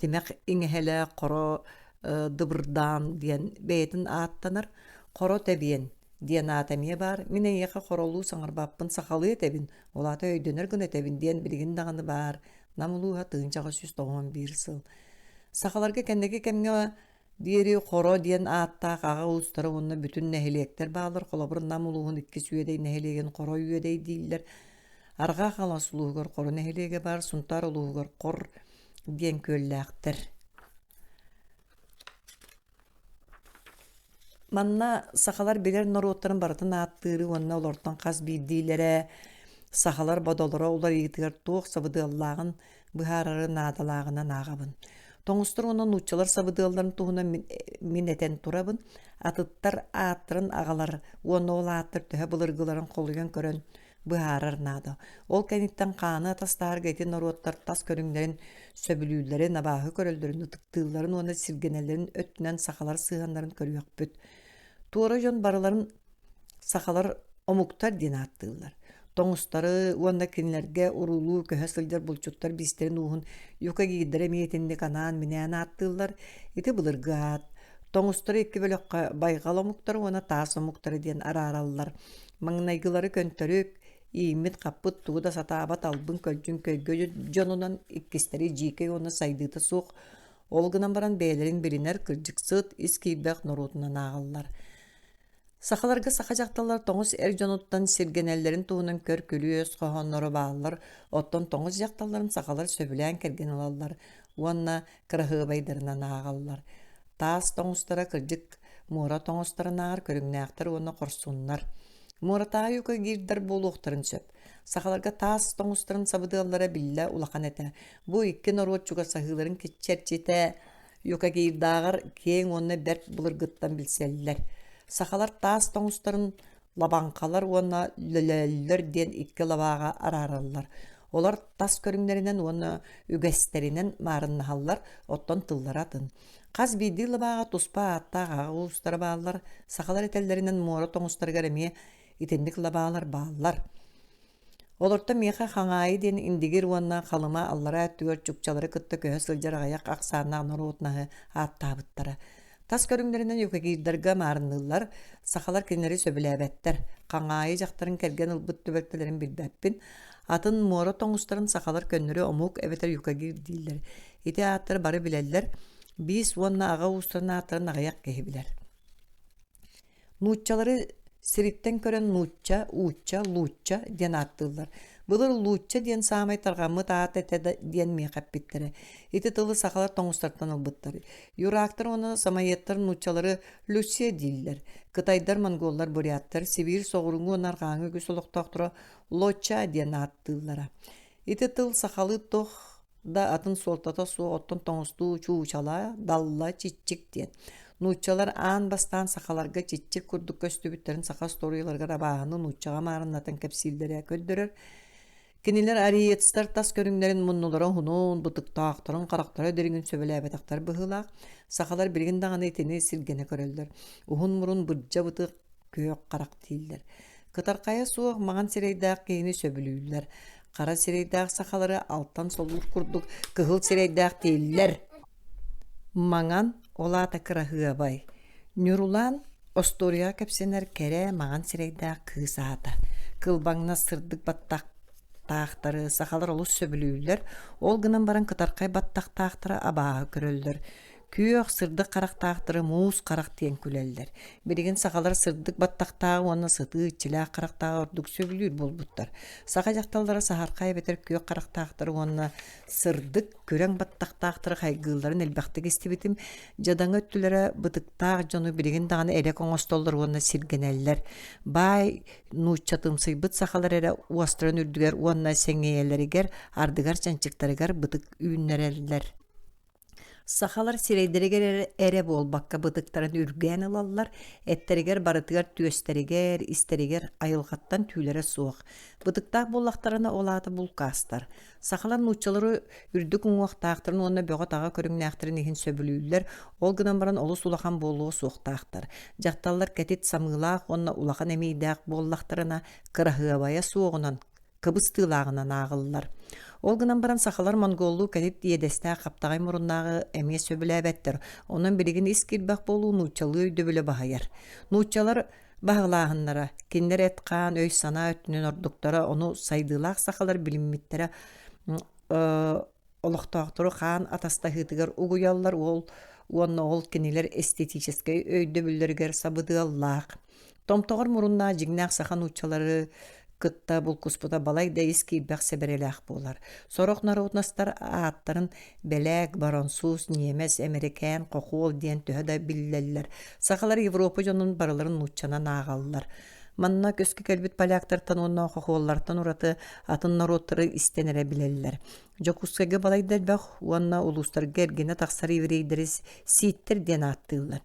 demek inehele qoro dıbırdan diyen beytin ağıttanır. Qoro tebiyen diyen atamiye bar. Mine yeqa qorolu sanırbapın saqalı etebin. Olata öydönür gün etebin diyen bilgin dağını bar. Namuluğa tığıncağı 191 sıl. Saqalarga kendeki kemge diğeri qoro diyen ağıtta qağa ulusları onunla bütün neheliyekler bağlar. Kolabırın namuluğun iki süyedey neheliyegen qoro üyedey değiller. Arga qalas uluğur qoro neheliyege bar. Suntar uluğur qor diyen köllәktер. Manna saqalar biler norottарын barытын аттыры, онна олортан қаз бейдейлері, сақалар бадолары олар егітігер тоқ сабыдылағын бұхарары надалағынан ағабын. Тоңыстыр оның ұтчалар сабыдыларын туғына минетен тұрабын, атыттар аттырын ағалар, оны ол аттыр түхі бұлырғыларын қолыген көрін бұхарар нады. Ол кәниттен қаны атастар гайтен нороттар тас көріңдерін сөбілүүлері набағы көрілдерін ұтықтыларын, оны сиргенелерін өттінен сақалар сығандарын көріяқ бүт. Туора жон барыларын сақалар омуктар ден аттылар. Тоңыстары, уанна кенлерге урулу көһө сылдер булчуттар бистерин уһун юка гиддере миетинде канаан минән аттылар. Ити булыргаат. Тоңыстары икки бөлөккө байгал омуктар, уана таас омуктары ден арараллар. Маңнайгылары көнтөрүк иимит каппыт тууда сатаабат албын көлжүн көйгө жонунан иккистери жийке оны сайдыта сук. Олгынан баран бээлерин билинер кыржыксыт ис кийбек норутунан агаллар. Сақаларга сақа жақталар тоңыз жонуттан сиргенелерин туунан көр күлүөс қоғоннору баалар. Оттон тоңыз жақталарын сақалар сөбілән керген алалар. Уанна кырахыбайдарынан агаллар. Таас тоңыстара кыржык мура тоңыстарын ағар көрүңнәқтар оны қорсуннар. Муратаа юка гирдар болуқтарын сөп. Сақаларга таас тоңыстарын сабыдылары билля улақан әті. Бу икки норотчуга сахыларын кетчерчете юка гирдағар кең оны бәрт бұлыргыттан білселілер. Сақалар таас тоңыстарын лабанқалар оны лөлөллер ден икки лабаға араралар. Олар тас көріңдерінен оны үгәстерінен марыннахаллар, оттон тылларатын. Қаз бейді лабаға туспа аттаға ұлыстары бағалар, сақалар етелдерінен мора тоңыстарға реме итендік лабағалар бағалар. Оларта меха хаңайы ден индигер уанна қалыма аллара әттігер чукчалары кытты көһө сылжар ағаяқ ақсанна норотнағы аттабыттары. Тас көрүңдеринен юка гейдерга марынылар, сақалар кенери сөбіләбәттер. Қаңайы жақтарын кәрген ылбыт төбәктелерін билбәппін. Атын мора тоңыстарын сақалар көннері омук әбетер юка гейдейлер. Ити аттыр бары білелер, бис уанна аға ұстарына аттырын ағаяқ кехебілер. Нуччалары сириттен көрен нучча, учча, лучча ден аттылар. Бұлыр лучча ден самай тарғамы таат әтеді ден меқап биттері. Ити тылы сақалар тоңыстартан албыттары. Юрақтар оны самайеттар нуччалары лучча дейілер. Кытайдар монголлар буряттар, Сибир соғырыңы онарғаңы көсіліқтақтыра лоча ден аттылара. Ити тыл сақалы тоқ да атын солтата су оттон тоңысту чуучала, далла, чиччик ден. Нуччалар аан бастан сақаларға чиччик күрдік көстүбіттерін сақа сторийларға рабағаны нуччаға марыннатын кәпсилдері көддірір. Кенелер ариетстар тас көріңдерін мұннуларын хунун, бұтықтақтарын, қарақтары дөріңін сөбіләбетақтар бұғылақ. Сақалар білген дағаны етені сілгені көрелдер. Ухун мұрын бұджа бұтық көйек қарақ дейілдер. Кытарқая суық маған сирейдақ кейіні сөбілейлер. Қара сирейдақ сақалары алттан солуық күрдік кығыл сирейдақ дейілер. Маған олата кырахыға бай. Нюрулан остория кәпсенер кәрі маған сирейдақ кығысаата. Кылбаңна сырдық баттақ тақтары, сақалар олыс сөбілейлер, ол гынан баран кытарқай баттақ тақтары абағы көрілдер. Күйөк сырдык карактаактыры муус карак тиен күлеллер. Бириген сахалар сырдык баттактагы онна сыты чилак карактагы ордук сөбүлүр болбуттар. Саха жакталдары сахаркай бетер күйөк карактаактыры онна сырдык көрөң баттактаактыры хайгылларын элбактык истибитим жадаң өттүлөрө бытыктаак жону бириген даганы элек оңостоллор онна сиргенеллер. Бай нууччатымсыйбыт сахалар эре уастырын үрдүгер онна сеңеелеригер ардыгар чанчыктарыгар бытык үүннереллер. Сахалар сирейдеригер эре болбакка бытыктарын үрген алалар, эттеригер барытыгар түөстеригер, истеригер айылгаттан түүлере суох. Бытыктаак боллактарына олаты булкастар. Сахалар нуччалары үрдүк уңуактаактарын онна бөгөтага көрүңнээхтерин ихин сөбүлүүлер, ол гынан баран олус улахан болуу суохтаактар. Жакталлар кетит самыылаак онна улахан эмейдэак боллактарына кырахыабая суогунан кыбыстыылагынан агыллар. Ол гынан баран сахалар монголлуу кәдит диедестää каптагай муруннагы эмие сөбүлээбэттер. Онон билигин искирбак болуу нуучалыы өйдөбүлө баһайар. Нуучалар багылааһыннара, киндер эткаан өй санаа өттүнүн ордуктара ону сайдыылаах сахалар билиммиттере олохтоохтору хаан атастахыытыгар угуяллар уонна ол кинилер эстетической өйдөбүллөрүгер сабыдыаллаах. Томтогор муруннаа жигнээх саха нуучалары кытта булкуспута балай да искирбак себерелээх болар. Сорох народнастар ааттарын белек, баронсуз, немес, американ, кокуол диэн төһө да биллеллер. Сахалар Европа жонун барыларын нууччанан аагаллар. Манна көскө келбит поляктартан онна кокуоллартан ураты атын народтары истенере билеллер. Жокускага балай дэлбэх уанна улустарга эргене тахсар еврейдерис сииттер диэн ааттыылар.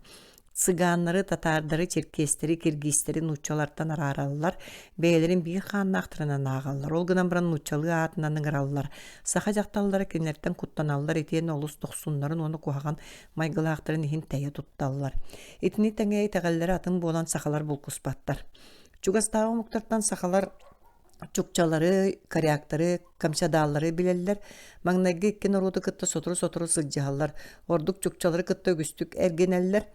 Цыганнары, татардары, черкестери, киргизтери нуччалартан арараллар, бээлерин бир хааннаактырынан аагаллар. Ол гынан баран нуччалы аатынан ыгыраллар. Саха жакталлары кинерттен куттаналлар, этиен олус тохсуннарын оны кухаган майгылаактарын ихин тәйе тутталлар. Этини тәңе тәгәлләре атын болан сахалар булкуспаттар. Чугастагы муктартан сахалар чукчалары, коряктары, камчадаллары билеллер. Маңнайгы иккен ороду кытта сотору сылжааллар. Ордук чукчалары кытта үгүстүк эргенеллер.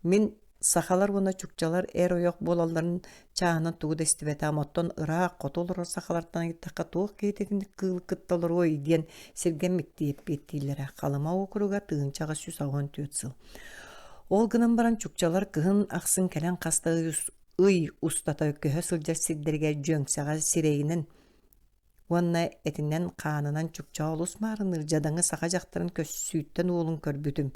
Мен сахалар уна чукчалар ойок болалларын чаанан тугуда истибетам оттон ыраак котолор сахалартан иттакка туох кейтетин кыл кытталар ой диен сирген миктиеп беттилер. Калыма окуруга тыынчага сүз агон түйөтсыл. Ол гынан баран чукчалар кыһын аксын келен кастагы ый устата көһө сылжар сирдерге жөңсага сирейинен уанна этинен каанынан чукча олус маарыныр жадаңы саха жактарын көссүүттен уулун көрбүтүм.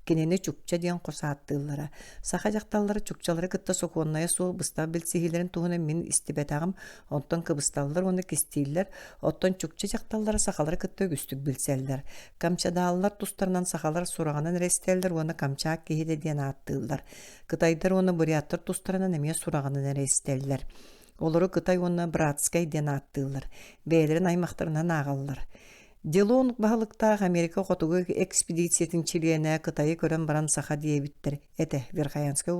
Кинени чукча диэн косааттыыллара. Саха жакталлары чукчалары кытта сокуонная суу быстаа билсихилерин туһуна мен истибетагым, онтон кыбысталлар оны кистииллер, оттон чукча жакталлары сахалары кытта үгүстүк билселлер. Камчадааллар тустарынан сахалар сураганан рестеллер, оны камчаак кихиде диэн ааттыыллар. Кытайдар оны буряттар тустарынан эмие сураганан рестеллер. Олору кытай оны братскай диэн ааттыыллар. Бээлерин аймактарынан агаллар. Делон баһалыктаах Америка хотугу экспедициятын чилиэнэ Кытайы көрөн баран саха диэбиттер. Эте Верхаянская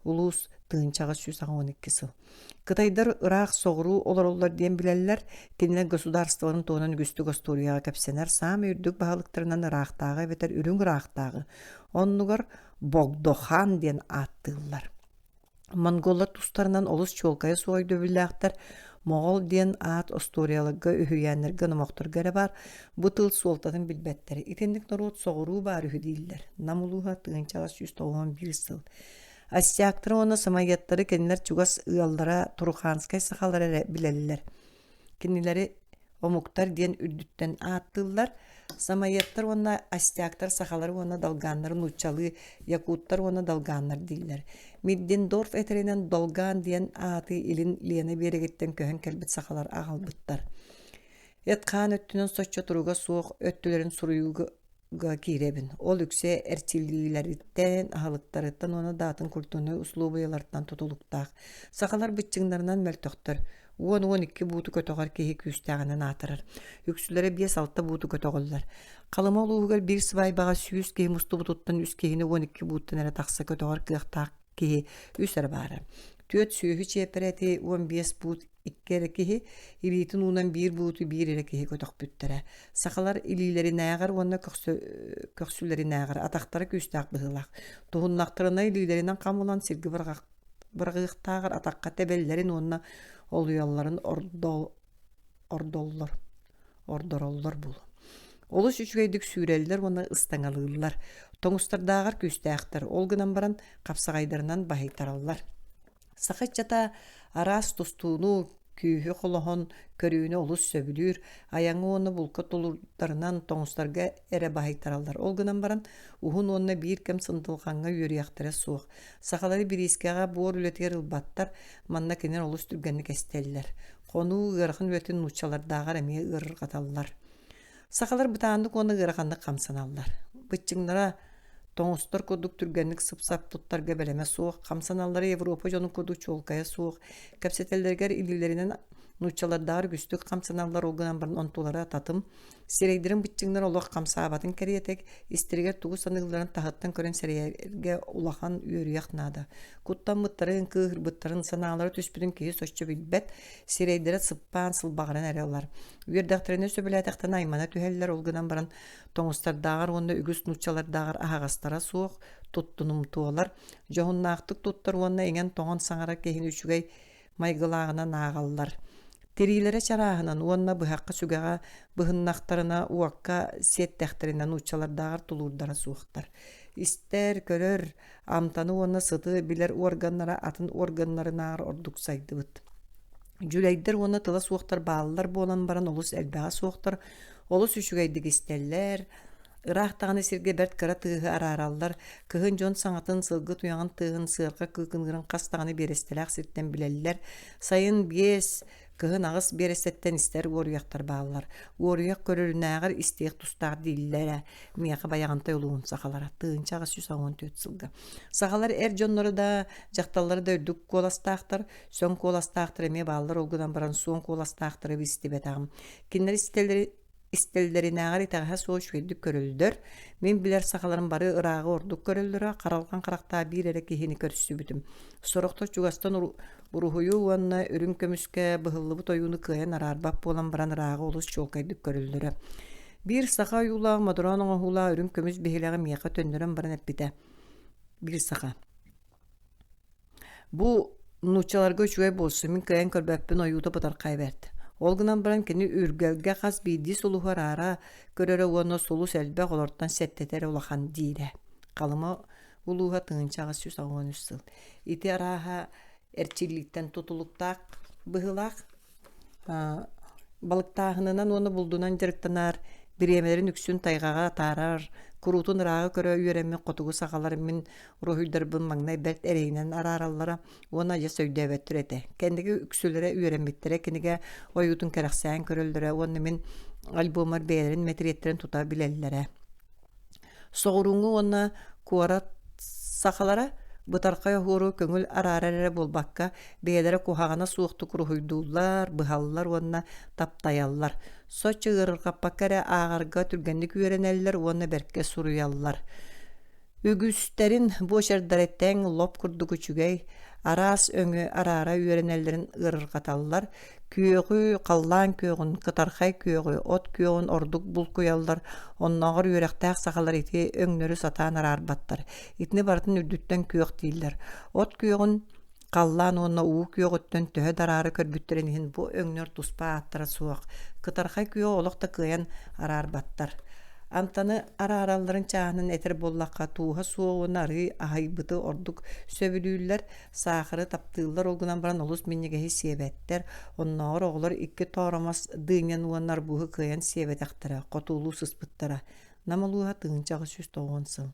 улус тыынчага 112 сыл. Кытайдар ыраак соғыру олороллар диэн билеллер, кинилер государстволарын тоонан үгүстүк историяга кепсенер саам үрдүк баһалыктарынан ыраактагы бетер үрүң ыраактагы. Оннугар Богдохан диэн ааттыыллар. Монголлар тустарынан олус чолкая суой дөбүллээхтер. Моғол диэн аат осториялыгга үһүйәннерге номоқтыргары бар, бу тыл суолтатын билбеттери. Итендик народ соғыруу бар үһүдииллер. Намулуха тыынчага 191 сыл. Астиактыры оны самайяттары кенилер чугас ыаллара Туруханскай сахалары билеллер. Кенилери омуктар диэн үрдүттен ааттыллар. Самайяттар оны астиактар сахалары оны далганнар, нучалы, якуттар оны далганнар диллер. Миддендорф этеринен долган диэн ааты илин лиene берегеттен көһөн келбит сахалар агалбыттар. Эткаан өттүнөн соччо туруга суох өттүлерин суруюга киребин. Ол үксе эрчилилериттен, ахалыктарыттан оны даатын культуны услубыялардан тутулуктаах. Сахалар бытчыңдарынан мөлтөктөр. 10-12 бууту көтөгөр кеһи күстәгәнен атырыр. Үксүләре 5-6 бууту көтөгөлләр. Калыма улугал бир свай бага сүйүс кеһи мусту бутуттан үс кеһини 12 бууттан эре такса көтөгөр кыяктак кеһи үсәр бары. Төт сүйү чеперети 15 буут иккере кеһи илитин унан 1 бууту 1 эре кеһи көтөк бүттәрә. Сахалар илиләре нәгәр онна көксүләре нәгәр атактары күстәк быһылак. Туһуннактырына илиләреннән камулан сирги быргыктагыр атакка тебелләрин онна олуялларын ордороллар бул. Олус үчүгейдик сүреллер оны ыстаңалыылар. тоңустардагар күстәхтер. Ол гынан баран капсагайдарынан баһайтараллар. Сахат жата арас тустууну күйі қолохон көрүүнө олус сөбүлүр, аяңы оны булка толурдарынан тоңустарга эре баһайтараллар. Ол гынан баран ухун онна бир кем сындылганга үйрüяктыра суох. Сахалары бирискага буор үлетер ылбаттар, манна кенен олус түргенни кестеллер. Кону ырахын өтүн нучалардагар эме ырыргаталлар. Сахалар бытаанды кону ыраханды камсаналлар. Бытчыңнара тоңустар кодук түргенник сыпсап туттарга белеме суох, камсаналлары Европа жону коду чолкая суох, капсетеллергер илилеринен нучалардар күстүк камсаналлар олгынан барын онтулара татым, серейдерин бытчыңнар олох камсаабатын кериетек, истергер тугу саныгыларын тахаттан көрен серейерге улахан үйрüяк нада. Куттан мыттарын, кыгыр быттарын санаалары түспүдүн кии соччо билбет, серейдері сыппаан сылбағыран әрі олар. Үйердақтарыны сөбіләтақтан аймана түхеллер олгынан баран тоңустардағар, онда үгіс нучалардағар ағағастара суық, туттунум туолар. Жоғыннақтық туттар онна енген тоңын саңара кейін үшігей майгылағына нағаллар. Терилere çarahынан уонна быһакка сүгэҕэ быһыннахтарына уакка сиэттээхтэринэн уччалардаагар тулуурдара суохтар. Истер көрөр амтаны уонна сыты билер органнара атын органнарынаар ордук сайдыбыт. Жүлейдер уонна тыла суохтар бааллар буолан баран олус элбэҕэ суохтар, олус үшүгэйдик истеллер, ыраахтаҕаны сиргэ бэрт кыра тыыһы араараллар, кыһын дьон саҥатын сылгы туяҕын тыыһын сыарга кыыкыныгырын хастаҕаны биэрестэлээх сиртэн билэллер, сайын биэс кыһын аҕыс биэрестеттэн истер уоруйахтар бааллар. Уоруйах көрөрүнээҕэр истиэх тустаах дииллэрэ, миэхэ баяҕантай улуун сахалара, тыынча аҕыс 114 сылга. Сахалар эр дьоннору да, дьахталлары да үрдүк куоластаахтар, сөң куоластаахтар эме бааллар олгунан баран суон куоластаахтары бистибэтаҕым. Кинилэр истеллеринээҕэр итаҕа соож үеддик көрөлдөр. Мен билер сахаларын бары ыраагы ордук көрөлдөрө, каралган карактаа бир эре кихини көрсүбүтүм. Сорохтор чугастан уруһуйу уонна үрүн көмүскэ быһыллыбыт оюуну кыайан араарбап буолан баран ыраагы олус чуолкайдык көрөлдөрө. Бир саха юлаах мадуран оҥоһуулаа үрүн көмүс биһилэҕи миэхэ төннөрөн баран эппите. Бир саха. Бу нучаларга үчүгэй болсу мен кыайан көрбөппүн оюута бытаркай берди. Олгынан баран кини үргелге хас биди сулухар ара көрөрө уонна сулус элбэ олортан сеттетер улахан диире. Калыма улууга тыынчаага 113 сыл. Ити арааха эрчилликтен тутулуктаак быһылаах балыктааһынынан уонна булдунан дьырыктанаар бириэмелерин үксүн тайгаға таарар, курутун ыраагы көрө үйөрэммин котугу сагалар мин урухуйдарбын маңнай бэлт эрейинен араараллара уона я сөйдөбөттүр эте. Кендиги үксүлөрө үйөрэммиттере киниге оюутун керахсаан көрөлдөрө уонна мин альбомар бээлерин метриеттерин тута билеллере. Соғуруңу уонна куара сахалара бытаркай хууру көңүл араарары болбакка бээлери кухагана суохту курухуйдуулар, быһаллар уонна таптаяллар. Сочы ырыргаппаккара аагарга түргенник үйөренеллер уонна берке суруяллар. Үгүстерин бошердареттен лоп курдугу чүгей арас өңү араара үйөренеллерин ырыргаталлар. Күйөгү каллаан күйөгүн, кытархай күйөгү, от күйөгүн ордук булкуяллар, онногор үйректаах сахалар ити өңнөрү сатаан араарбаттар. Итини бартын үрдүттен күйөк дииллер. От күйөгүн каллаан онна уу күйөгөттөн төһө дараары көрбүттеренихин бу өңнөр туспа аттара суак. Кытархай күйөө олохта кыйан араарбаттар. Антаны арааралларын чаанын этер боллакка туuha суоуна ары ахайбыты ордук сөбүлүүлөр саахары таптыылар олгунан баран олус миннигеһи сиэбэттер, онноогор оҕолор икки тооромас дыыҥан уоннар буһу кыйан сиэбэтэхтара, хотуулуу сыспыттара. Намалууha тыынчагы 109 сыл.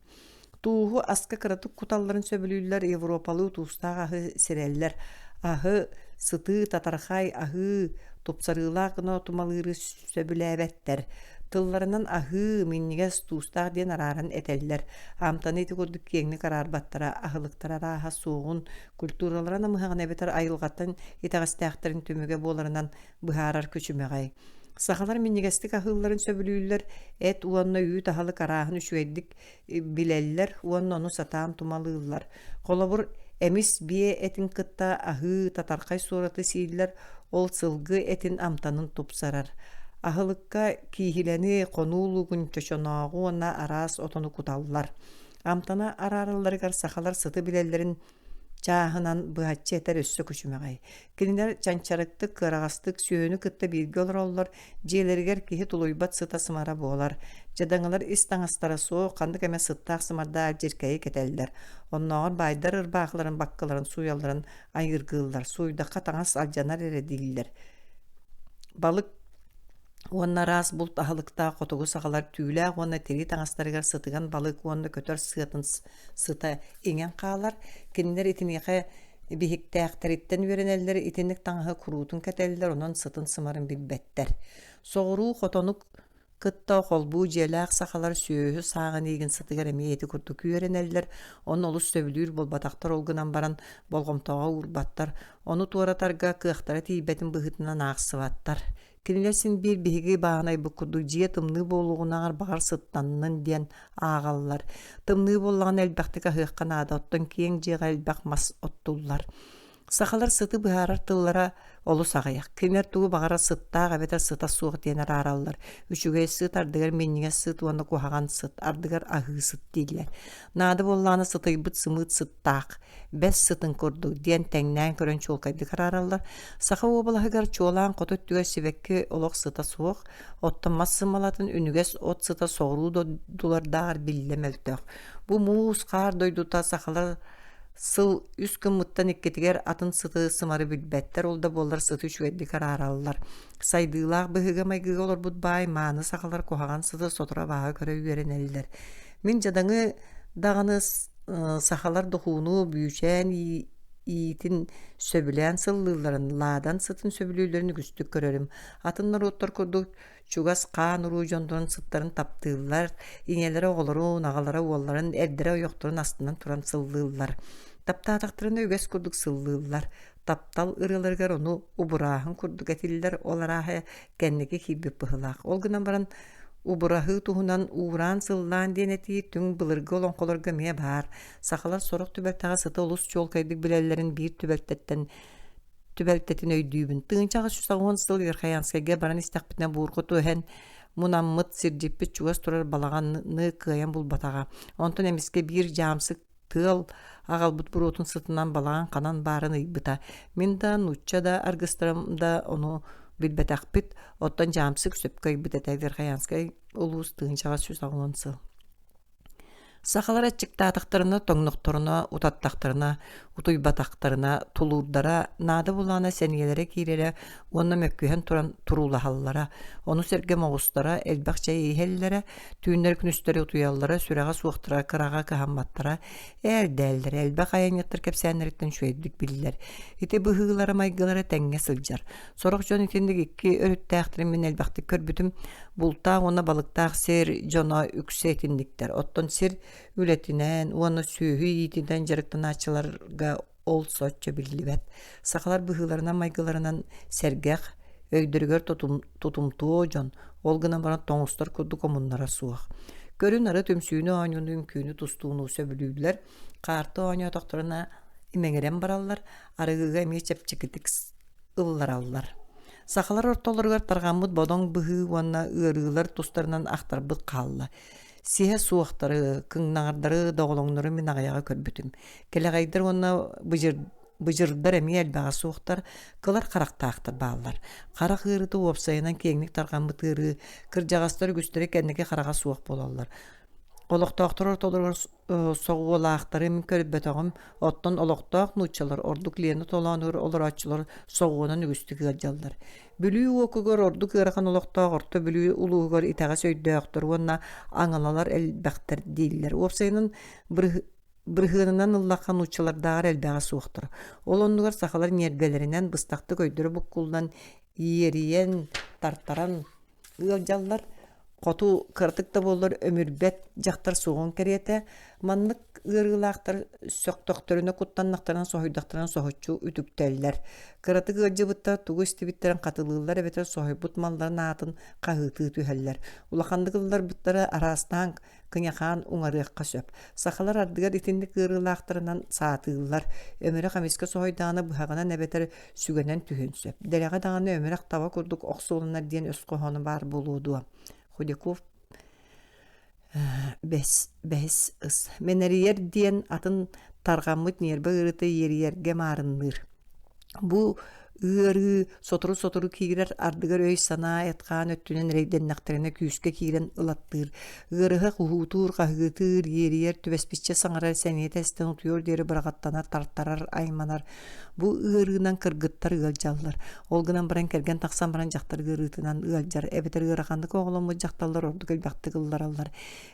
Туuhu аска кыратык куталларын сөбүлүүлөр Европалуу туустаах аһы сирэллер. Аһы сыты татархай аһы тупсарыылаах гына тумалыыры сөбүлээбэттер. Тылларынан аһы миннигес туустаах диэн арааран этеллер. Амтаны ити курдук киэҥни караарбаттара аһылыктара арааһа суоҕун культураларан амыһаҕан эбетер айылҕаттан итаҕастаахтарын түмүгэ буоларынан быһаарар көчүмэҕэй. Сахалар миннигестик аһыылларын сөбүлүүлэр эт уонна үүү таһалык арааһын үчүгэйдик билэллер уонна ону сатаан тумалыыллар. Холобур эмис бие этин кытта аһыы татархай суораты сииллер ол сылгы этин амтанын тупсарар. Аһылыкка киһилени конуулугун чочоноогу уонна араас отону куталлар. Амтана арааралларыгар сахалар сыты билэллерин Çahınan bıhatçı eter össü küçümeğay. Kinler çançarıktık, kırağıstık, süyönü kıtta bilgi olur ollar, jeleriger kihi tuluybat sıta sımara boğalar. Jadаңылар istaŋastara soğuk, kandık eme sıttaq sımarda jerkeyi ketelder. Onnoğun baydar ırbağların, bakkıların, suyalların ayırgılar, suyda kataŋas aljanar ere diller. Balık Onna ras bult ahalıkta qotugu sağalar tüylä onna teri taŋastарыгар sıtıgan balık onna kötör sıta ingen qalar. Kinler itiniqe bihiktäkteritten örenelleri itinik taŋıhı kurutun keteller onon sıtın sımarın bilbetler. Soğuru qotonuk kıtta kolbu jelak sağalar süöhü sağın egin sıtıgar emiyeti kurtuk öreneller. Onun olus sövülür bolbataktar olgunan baran bolgomtoğa urbattar. Onu tuaratarga kıhtara tiybetin bıhıtına nağsıvattar. Kinilesin bir bihigi bağınay bukudu jiye tımnı bolluğunar bağır sıttanının diyen ağallar. Tımnı bollağın elbaqtika hıqqan adattan kiyen jiye elbaq mas ottullar. Saqalar sıtı bıharar tıllara olu sağayak. Kiner tuğu bağıra sıttağa gabetar sıta suğ diyener arallar. Üçüge sıt ardıgar menniğe sıt onu kuhagan sıt. Ardıgar ahı sıt deyiller. Nadı bollağına sıtayı bıt sımıt sıttaq. Bes sıtın kurdu diyen teŋnäň körön çolkaydıkar arallar. Saqa obalahıgar çoğulan qotot tüge sivekki oloq sıta suğ. Ottanmaz sımalatın ünüges ot sıta soğru dolar dağır billemeltöq. Bu muğuz qar doyduta saqalar sıl üst kımıttan ikketiger atın sıtı sımarı bilbetter olda bollar sıtı şüveddi kararallar. Saydığılaq bıhıga maygıga olur bud bay manı saqalar kohagan sıtı sotura bağa köre üyereneliler. Min jadaŋı dağını saqalar doxunu büyüşen iitin söbülen sıllıların ladan sıtın söbülülerini güstük görürüm. Atınlar otlar kurduk çugas qaan uru jondurun sıtların taptığılar. İnelere oğuluru nağalara oğulların erdere yokturun astından turan sıllılar. Taptaataqtırını üges kurduk sıllılar. Taptal ırılargar onu uburahın kurduk etiller olaraha kenneki hibbi pıhılaq. Olgunan baran uburahı tuhunan uğran sıllan deneti tün bılırgı olan kolorga meye bar. Saqalar soruq tübeltağa sıtı olus çolkaydık bilellerin bir tübeltetin öydübün. Tığınçağı şu sağın sıl yerhayanskayga baran istaqbitne burgu tuhen munammıt sirjipit çugas turar balağanını kıyan bulbatağa. Ondan emiske bir jamsık tığal ağalbut burotun sırtından balağan kanan barın ıybıta. Min da nutça da argıstaramda onu bilbetakbit, ottan jamsık söpkay bitetek verhayanskay ulus tığınçağı şu sağın sıl. Saqalar açıktaataqtarına, toňnuktarına, utattaqtarına, utuybataqtarına, tulurdara, nada bulana seniyelere kirere, onna mökkühen turan turulahallara, onu serge moğustara, elbaqçayı ihellere, tüynler günüstleri utuyallara, sürağa suuqtara, kırağa kahammattara, dällere, elbaq ayan yattır kepsänleritten şüeddik bililler. Ite bıhıgılara, maygılara teŋňe sıljar. Soruq jon itendik iki örüttäqtirin min elbaqti körbütüm, bulta ona balıktaq ser jona üksetindikler. Otton ser ületinen, onu sühü yitinden jarıktan açılarga ol soçça billibet. Saqalar bıhılarına maygılarından sergeq, öydürgör tutumtuo jon, olgına bana toňustar kurdu komunlara suaq. Görün arı tümsüyünü oýnuny ünkünü tustuğunu söbülüdüler. Qartı oýna doktoruna imeŋeren barallar, arıgıga emi çepçikitik ıllar allar. Saqalar ortolargar targamut bodoň bıhı onna ırılar tustarынан axtarbıt qallı. Sihe suuqtары, kıngnaardары, doğoloňlary min agaýaga körbütüm. Kelegaýdyr onna bıjırdar emi elbaga suuqtar, kılar qaraqtaaqtar baallar. Qara gyrıty opsaýanan keňlik targamut ırı, kyrjagastary güstere kendiki qaraga suuq bolallar. Oloqtaqtar ortolar soğuolaqtary min körbetogum, otton oloqtaq nuçalar, orduk leni tolanır, olar açılar, soğuonan ügüstü gıljallar. Bülüy okugar orduk ýarakan oloqtaq orta bülüy ulugar itaga söýdäqdir, onna aňalalar elbaqtar diýiller. Opsaýanyň bırhynyndan ıllaqan nuçalar dağar elbaga suuqtar. Ol onnugar saqalar nergelerinden bыстaqty köýdürip bukuldan ýeriyen tartaran gıljallar. Qotu kırtık da bollar ömürbet jaktar soğun keriyete, manlık ırgılaqtar söktoktoruna kuttannaqtaran sohuydaqtaran sohutçu ütükteller. Kırtık ırcıbıtta tuğu istibitlerin katılığılar ebeter sohuybut malların atın qahıtı tüheller. Ulaqandıqlılar bıttara arastan kınyaqan uңarıqqa söp. Saqalar ardıgar itindik ırgılaqtarından saatığılar. Ömüre qamiska sohuydağına bıhağına nebeter sügenen tühün söp. Delağa dağına ömüre tava kurduk oqsolunlar diyen öz qohonu bar buludu. Худяков бес ыс. Менерiyер диен атын таргаммыт нербе ырыты ерiyerге марынныр. Бу ыры сотору кигирер ардыгар өй сана эткан өттүнен рейденнактерине күүскө кигирен ылаттыр. Ырыга кухутур кахыгытыр ерiyер түбеспичче саңарар сәниет эстен утуyor дери бырагаттанар тарттарар айманар. Бу ырыгынан кыргыттар ылжаллар. Олгынан баран керген таксан баран жактар ырытынан ылжар. Эбетер ырахандык оголому жакталлар орду келбакты кыллараллар.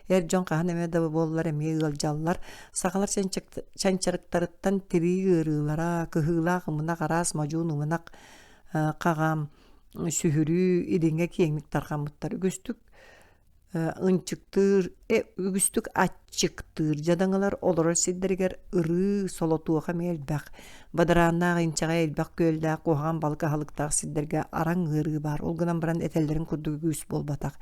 Жон кахан эме да боллар эме ылжаллар. Сагалар чанчарыктарыттан тири ырылара кыhыла кымына карас мажуну мынак кагам сүһүрүү идинге кеңник таргамыттар үгүстүк ынчыктыр үгүстүк аччыктыр жадаңалар олорор сиддергер ыры солотууга мелбак бадарааннаа инчага элбак көлдаа куган балка халыктаа сиддерге араң ыры бар олгунан баран этелдерин курдугу күс болбатак.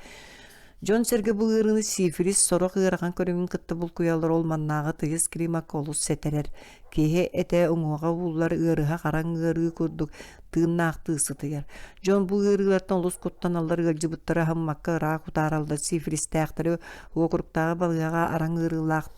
Жон серге бу ырыны сифилис сорок ыраган көрүмүн кытты бул куялар олманнагы тыйыс кримаколус сетерер. Кеhe эте оңуга буллар ырыга караң ыры курдук тыыннаак тыысытыгер. Жон бу ырыгартан улус куттаналар ылжыбыттары хаммакка ыраа кутаралды сифилис тээктери округтагы балыгага араң ырылаак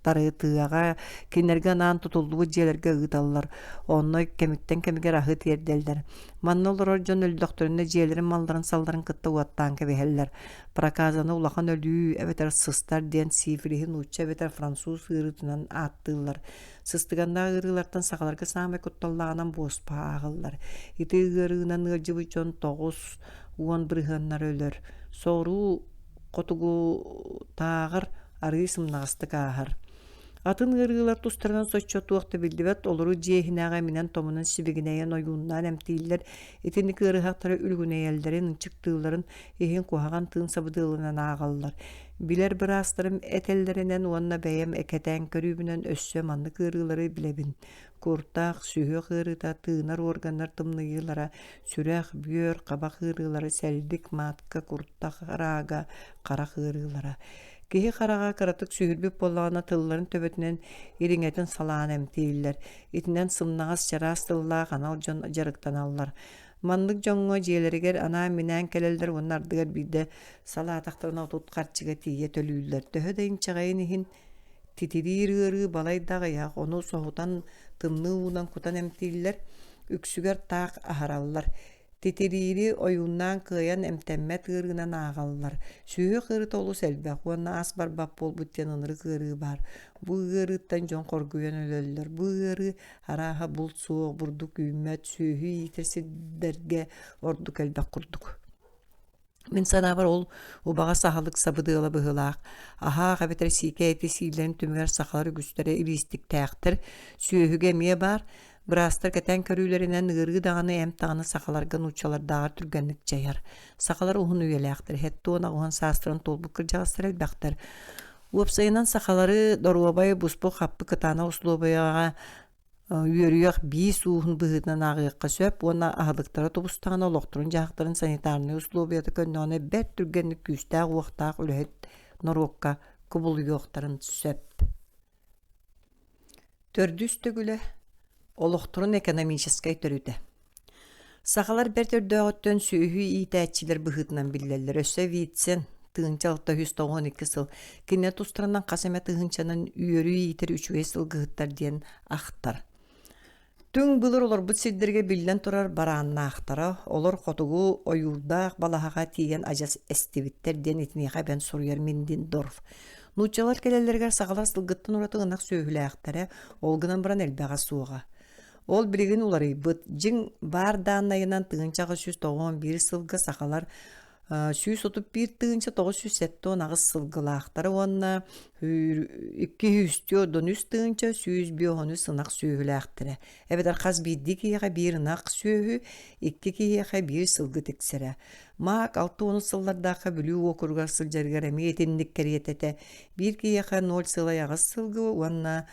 тыага кинерге наан тутулдуу желерге ыдаллар. Онной кемиктен кемигер ахы тиерделдер. Маннолорор жон өлдөктөрүнө желерин малдарын салдарын кытты уаттаан кебехеллер. Проказаны улахан өлүү эбетер сыстар ден сифилихин уча эбетер француз ырытынан аттылар. Сыстыганда ырылартан сагаларга саамай кутталлаганан боспа агыллар. Ити ырыгынан ылжыбы жон 9-10 бырыгыннар өлөр. Сору котугу таагыр ары сымнагысты каахар. Атын ырыылар тустарынан соччотуакты билдибет олору жиехинага минен томунун сибигинеен оюуннан эмтииллер итинник ырыхактары үлгүнеелдерин ынчыктыыларын эхин кухаган тыын сабыдыылынан агаллар. Билер бырастырым этеллеринен уонна бэйем экетен көрүүбүнөн өссө маннык ырыылары билебин. Куртак, сүйөк ырыта, тыынар органнар тымныйылара, сүрэх, бүйөр, кабак ырыылары, сэлдик, матка, куртак, рага, карак ырыылара. Кихи қараға қаратык сүйірбіп болағына тылларын төбетінен ириңетін салаан әмтейлер. Итінен сымнағас жарас тылла қанал жон жарықтан аллар. Манлык жоңго жиелерігер ана минән келелдер онардығар биде салаатақтарына отут қарчыға тие төлүйлер. Төхі дейін чағайын ихин титирир ыры балайдағы яқ оны соғутан тымны уынан кутан әмтейлер үксүгер таақ ахараллар. Титирири оюннан кыян эмтеммет ырыгынан агаллар. Сүйө кырыт олу сэлбак, уанна ас бар бап бол буттен ыныры кыры бар. Бу ырыттан жон коргуян өлөллөр. Бу ыры араха бул суок бурдук үймет сүйі итерсидерге ордук элбак курдук. Мен санабар ол убаға сахалык сабыдыла быһылаак. Аха кабетер сике эти сийлерин түмгер сахалары күстері иристик тәқтір. Сүйөһүге мие бар. Брастар кетен көрүүлеринен ыргы даганы эмтаганы сакаларган учалар дагар түргенник жаяр. Сакалар ухун үйелэктер. Хеттуона ухун саастырын толбук кыржагастыр элбактар. Уопсайынан сакалары доруабай буспу хаппы кытана условияга үйөрүяк 5 ухун быһытынан агыйыкка сөп, уона ахалыктары тубустагана олоктурун жактарын санитарный условияты көннөне бер түргенник күстәг уактак үлөһөт норокка кубулуйоктарын сөп. Төрдүстөгүлө олохтурун экономическай төрүтэ. Сахалар бер төрдөгөттөн сүйү итәчилер быһытынан биллелер. Өссө витсен тыынча 192 сыл. Кине тустранан касеме тыынчанын үйөрү итер 3 сыл гыттар диен ахтар. Түң былыр олар бут сиддерге биллен турар бараанна ахтара. Олар котугу оюрдаак балахага тиген ажас эстибиттер диен итинеха бен суруяр миндин дорф. Нучалар келелергер сахалар сылгыттын уратыгынак сөйүлээхтере олгынан баран элбега сууга. Ол билигин улары быт жиң бар даанайынан тыынчага 191 сылга сахалар 131 тыынча 907 агыс сылгылаактары онна 200 тыынча 100 сынак сүйүлээхтере. Эбетер каз бидди кийга бир нак сүйү 2 кийга бир сылгы тексере. Мак 6 сыллардака бүлүү окурга сылжаргар эми этиндик кериетете. Бир кийга 0 сылай агыс сылгы онна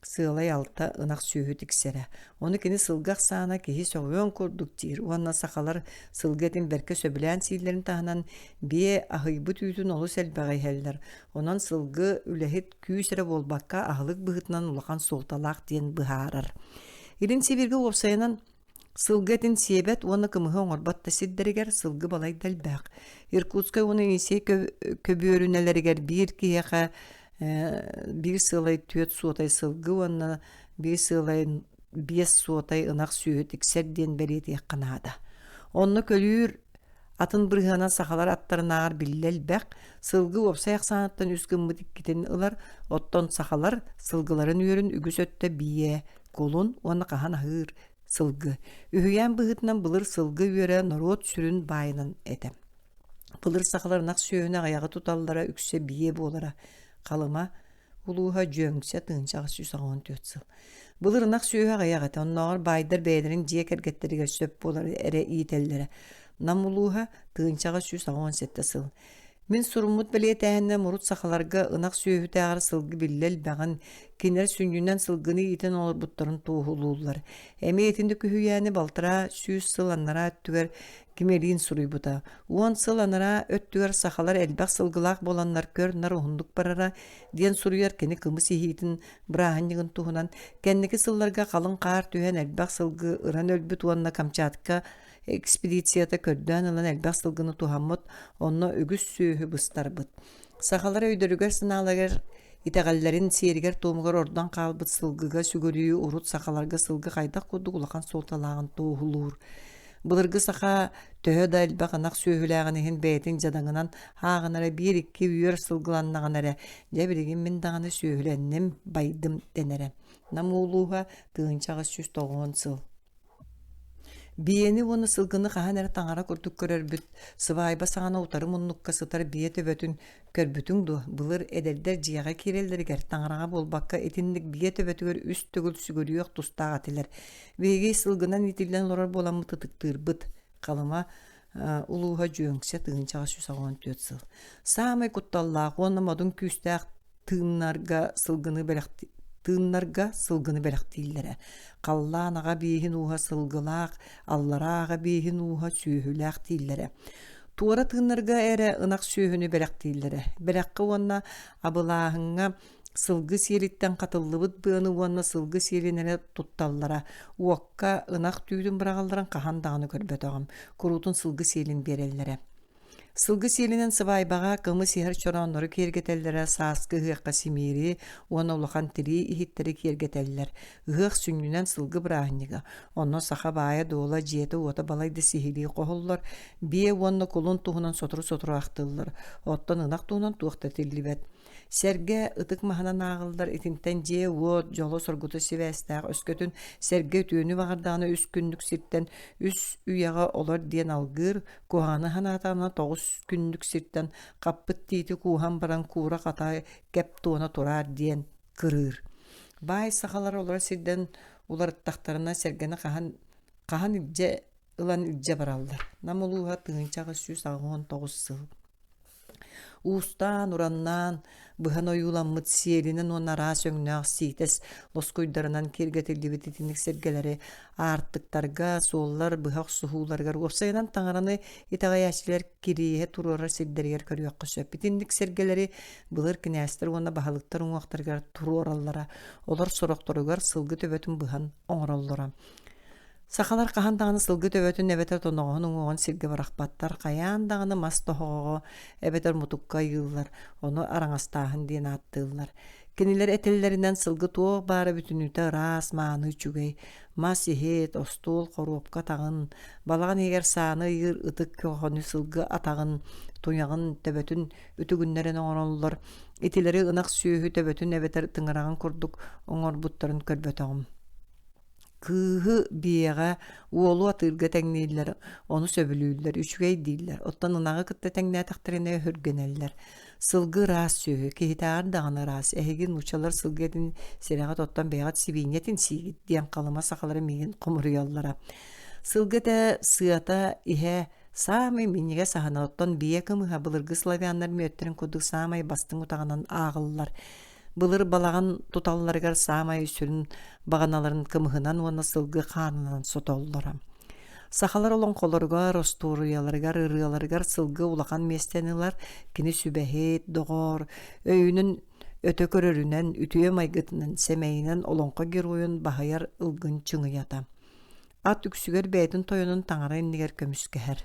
сылай алта ынак сүйү тексере. Оны кини сылгак саана кихи соғуен курдук тир. Уанна сақалар сылгетін берке сөбілән сийлерін тағынан бе ахыйбы түйтін олу сәлбәғай хәлдер. Онан сылгы үләхет күйсірі болбаққа ахылық бұғытынан улақан солталақ ден бұхарыр. Ирин Сибирге опсайынан Сылгатын себет оны кымыһы оңорбатта сиддеригер сылгы балай дәлбәк. Иркутска оны исе көбөрүнелеригер бир кияка бир сылай төт суотай сылгы оны бир сылай бес суотай ынак сүйөт иксерден берет якканада. Онны көлүр атын бырыгана сахалар аттарынаар биллел бәк сылгы опсаяк санаттан үскүммүт иккитин ылар оттон сахалар сылгыларын үйөрүн үгүс өттө бие колун оны кахан ахыр сылгы. Үһүйән быһытынан былыр сылгы үйөрө народ сүрүн байынан этем. Былыр сахалар нак сүйөнө аягы туталлара үксе бие болара. Калыма улууха жөңсө тыынчагы 114 сыл. Былыр нак сүйө аягы онноор байдар бэйдерин жие кергеттериге сөп болар эре иителлере. Намулууха тыынчагы 117 сыл. Мен суруммут билетәһенне мурут сахаларга ынак сүйөһүтәгәр сылгы биллел бәгән кинер сүннүнән сылгыны итен олар буттарын туһулуулар. Эми этинде күһүйәне балтыра 100 сыл аннара өттүгәр кимерин суруйбута. 10 сыл аннара өттүгәр сахалар элбәк сылгылак боланнар көр нар уһундук барара диен суруяр кени кымыс ихитин браһаннигын туһунан кеннеки сылларга калын каар түһен элбәк сылгы ыран өлбүт уанна Камчатка экспедицията көрдөн ылан элбәк сылгыны тухаммыт онно үгүс сүйөһү быстарбыт. Сахалар өйдөрүгөр сыналагер итәгәлләрин серигер томгор ордан калбыт сылгыга сүгөрүю урут сахаларга сылгы кайдак кудук улахан солталагын туһулуур. Былыргы саха төһө да элбәк анак сүйөһүләгәнен бәйтин жадаңынан хагынара 1-2 үйөр сылгыланнаганара дәбиригин мен даганы сүйөһүләннем байдым денере. Намуулууга тыынчагы 190 сыл. Биени оны сылгыны хаһан әрі таңара күрдік көрербіт, сывайба саңана утары мұннукка сытар бие төбөтін көрбүтің ду, бұлыр эдердер жияға керелдергер таңараға болбаққа етіндік бие төбөтігер үст төгіл сүгөріуек тұстаға тилер. Бейгей сылгынан итилден лорар боламы тытықтыр бұт, қалыма улууға жөңсе тыынчаға 114 сыл. Самай құтталлақ, оны модун күстәқ тыыннарға сылгыны бәрәқтейлері. Қалланаға бейхін уға сылгылақ, аллараға бейхін уға сүйхіләқ дейлері. Туара тыыннарға әрі ынақ сүйхіні бәрәқтейлері. Бәрәққы онна абылағыңа сылгы селиттен қатыллыбыт бұғыны онна сылгы селинері тұтталлара. Уаққа ынақ түйдің бірағалдарын қахандағыны көрбет оғым. Құрутын сылгы селин берелері. Сылгы селинен сывайбаға кымы сихыр чоронлары кергетеллері саскы ғыққа семейри, оны улахан тири ихиттері кергетеллер. Ғық сүннінен сылгы бірағынеға. Оны саха бая дола жеті ота балайды сихири қоғыллар. Бие оны кулун туғынан сотыру ақтыллар. Оттан ынақ туғынан туғта тиллибет. Серге ытык маханан ағылдар итинтен же уот жолы соргуты севестәғ өскөтін серге түйіні бағырдағаны үс күндік сирттен үс үйяға олар ден алгыр, куханы ханатағына 9 күндік сирттен қаппыт дейті кухан баран кура қатай кәп туына тұрар ден кырыр. Бай сақалар олар сирден олар тақтарына сергені қахан илже ылан илже баралдар. Намылуға тыңынчағы 119 сыл. Устан, ураннан, бұхан ойуламмыт селінен онара сөңнәқ сейтес лоскойдарынан кергетілді бететінік сергелері арттықтарға, соллар, бұхақ сұхуларғар. Опсайынан таңараны итағай әшілер керейе тұруарар селдергер көріяққа сөп. Бетіндік сергелері бұлыр кінәстір оны бағалықтар оңақтарғар тұруаралара. Олар сұрақтырығар сылғы төбетін бұхан оңыраллара. Сахалар қахандағыны сылғы төбөтін әбетер тоноғының оған сирге барақпаттар, қаяндағыны мастығығы әбетер мұтыққа үйілілер, оны араңастағын дейін аттығылар. Кенелер әтеллерінен сылғы тоқ бары бүтінуті рас, маны үчігей, мас ехет, остол, қорупқа тағын, балаған егер саны үйір ұтық көғыны сылғы атағын, тояғын төбөтін үтігінлерін оңырылылар, етелері ынақ сүйі төбөтін әбетер тыңырағын күрдік оңыр бұттарын көрбөтіғым. Кыһы биэҕэ уолу атыырга тәңнейлер, оны сөбүлүүлэр, үчүгэй дииллэр, оттан ынағы кытта тәңнәтәхтәріне хүргенеллер. Сылгы рас сөйі, кехитағар дағаны рас, әхеген учалар сылгетін сереғат оттан бейғат сибинетин сигит, диэн қалыма сақалары меген құмырыяллара. Сылгыта сыата ихе самай минеге сахана оттан бие кымыға былыргы славяннар мөттерін кудық самай бастың утағынан ағылылар. Былыр балаған туталларгар самай үсүрін бағаналарын кымыһынан уонна сылгы қанынан сотоллара. Сахалар олон қолыргар, остуруяларгар, ырыяларгар сылгы улақан местенилар кини сүбәхет, доғор, өйүнүн өтө көрөрүнен, ütüе майгытынан, сәмәйінен олонқа героюн бағайар ылгын чыңыята. At üksüger beytin toyunun taŋara inniger kömüskeher.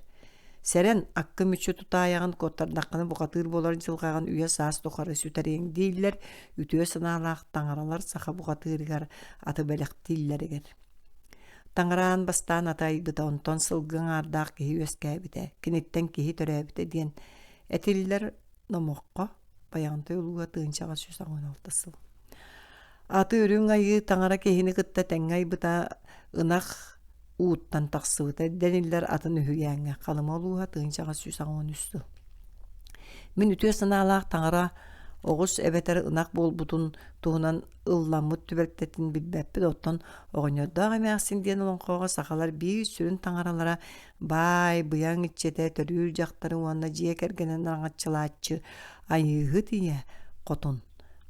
Seren akkı müçü tutayağın kottardakını buqatır bolar jılgagan üye saas doqarı sütereň diiller, ütüye sınalaq taŋaralar saxa buqatırgar atı belek dilleriger. Taŋaraan bastaan ataýbyta onton sılgıň ardaq kihi üeskäbite, kinitten kihi töräbite diyen etiller nomoqqa bayaňta uluga tığınçağa 116 syl. Atı ürün ayı taŋara kihini kıtta teňŋaybyta ınaq uuttan taqsıbıta deniller atın ühüýäňe qalyma uluga tığınçağa 113 syl. Min ütüye sınalaq taŋara oğuz ebeter ınaq bolbutun tuğunan ıllamut tüberktetin bilbäppi otton oňoddaň emäksin diyen olonqoga sakalar bir sürün taŋaralara bay bıyaň içete törür jaktary uanna jiýe kergenen aňatçylaatçy ayığı diýe qotun.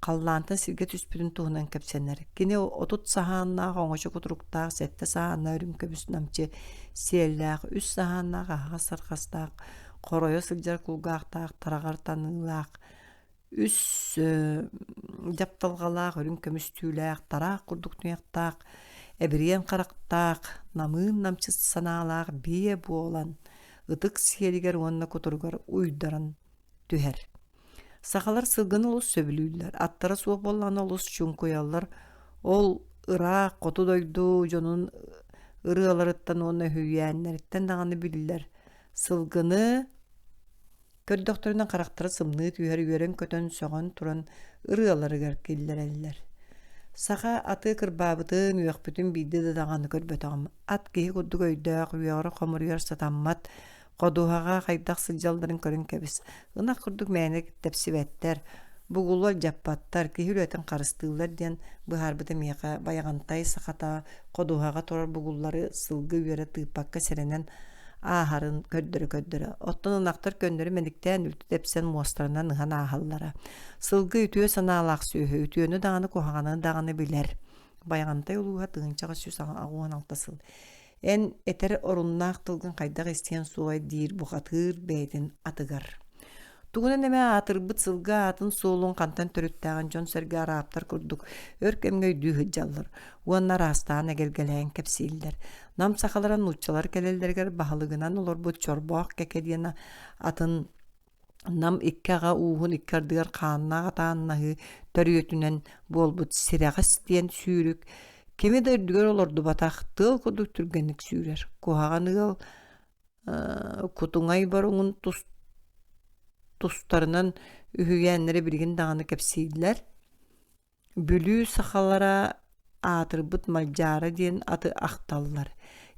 Qallantın sirge tüspürün tuğunan kepsenler. Kine otut sahanna oňoşa kuturuktaaq sette sahanna örüm köbüs namçı siellaq üs sahanna gaha sarkastaq qoroyo sıljar kulgaqtaaq taragar tanıylaq üs japtalgalaq örüm kömüs tüylaq taraq kurduk nuyaqtaaq ebirien qaraqtaaq namın namçı sanalaq biye bu olan ıtık siyeliger onna kuturgar uydaran tüher. Sakalar sılgın olus söbülüller. Attara soğuk bolan olus çunkoyallar. Ol ıra qotu doydu jonun ırıalarıttan ona hüýänleritten dağını bilirler. Sılgını kör doktorundan karaktara sımlığı tüyher üyeren kötön soğan turan ırıaları gerkiller eller. Saka atı kırbabıtın üyek bütün biydi de dağını körbötağım. At gehi kudu göydağ üyağırı komuruyar satammat. Qoduhaga qaydaq sıljalların körün kebis. Ina kurduk mänek tepsivetler. Bugullar jappattar ki hüreten qarıstığlar diyen bu harbıda miyaqa bayagantay sakata qoduhaga torar bugulları sılgı üyere tıpakka serenen aharın köddürü. Ottan ınaqtar köndürü menikten ültü tepsen muastarandan ıhan ahallara. Sılgı ütüye sanalaq sühü, ütüyönü dağını kuhağını dağını biler. Bayagantay uluğa tığınçağa süs ağuan altasıl. En eter orunnaq tılgın qaydaq isteyen suğay dir buqatır beytin atıgar. Tuğuna neme atırbıt sılga atın soğulun kantan törüttağın jon sergi araptar kurduk. Örkemgöy dühü jallar. Uanlar hastağın egelgeleyen kepsiller. Nam sakalaran uççalar kelelderger bahalıgınan olur bu çorbaq kekediyen atın nam ikkaga uğun ikkardıgar qanna atağınnağı törüyötünen bolbut sirağas diyen sürük. Kimi de düger olurdu bataq tıl kuduk türgenlik sürer. Kuhağanıgal kutuŋay baroŋun tustarынан ühüýänlere bilgin dağını kepsiydiler. Bülü sakalara atırbıt maljara diyen atı aktallar.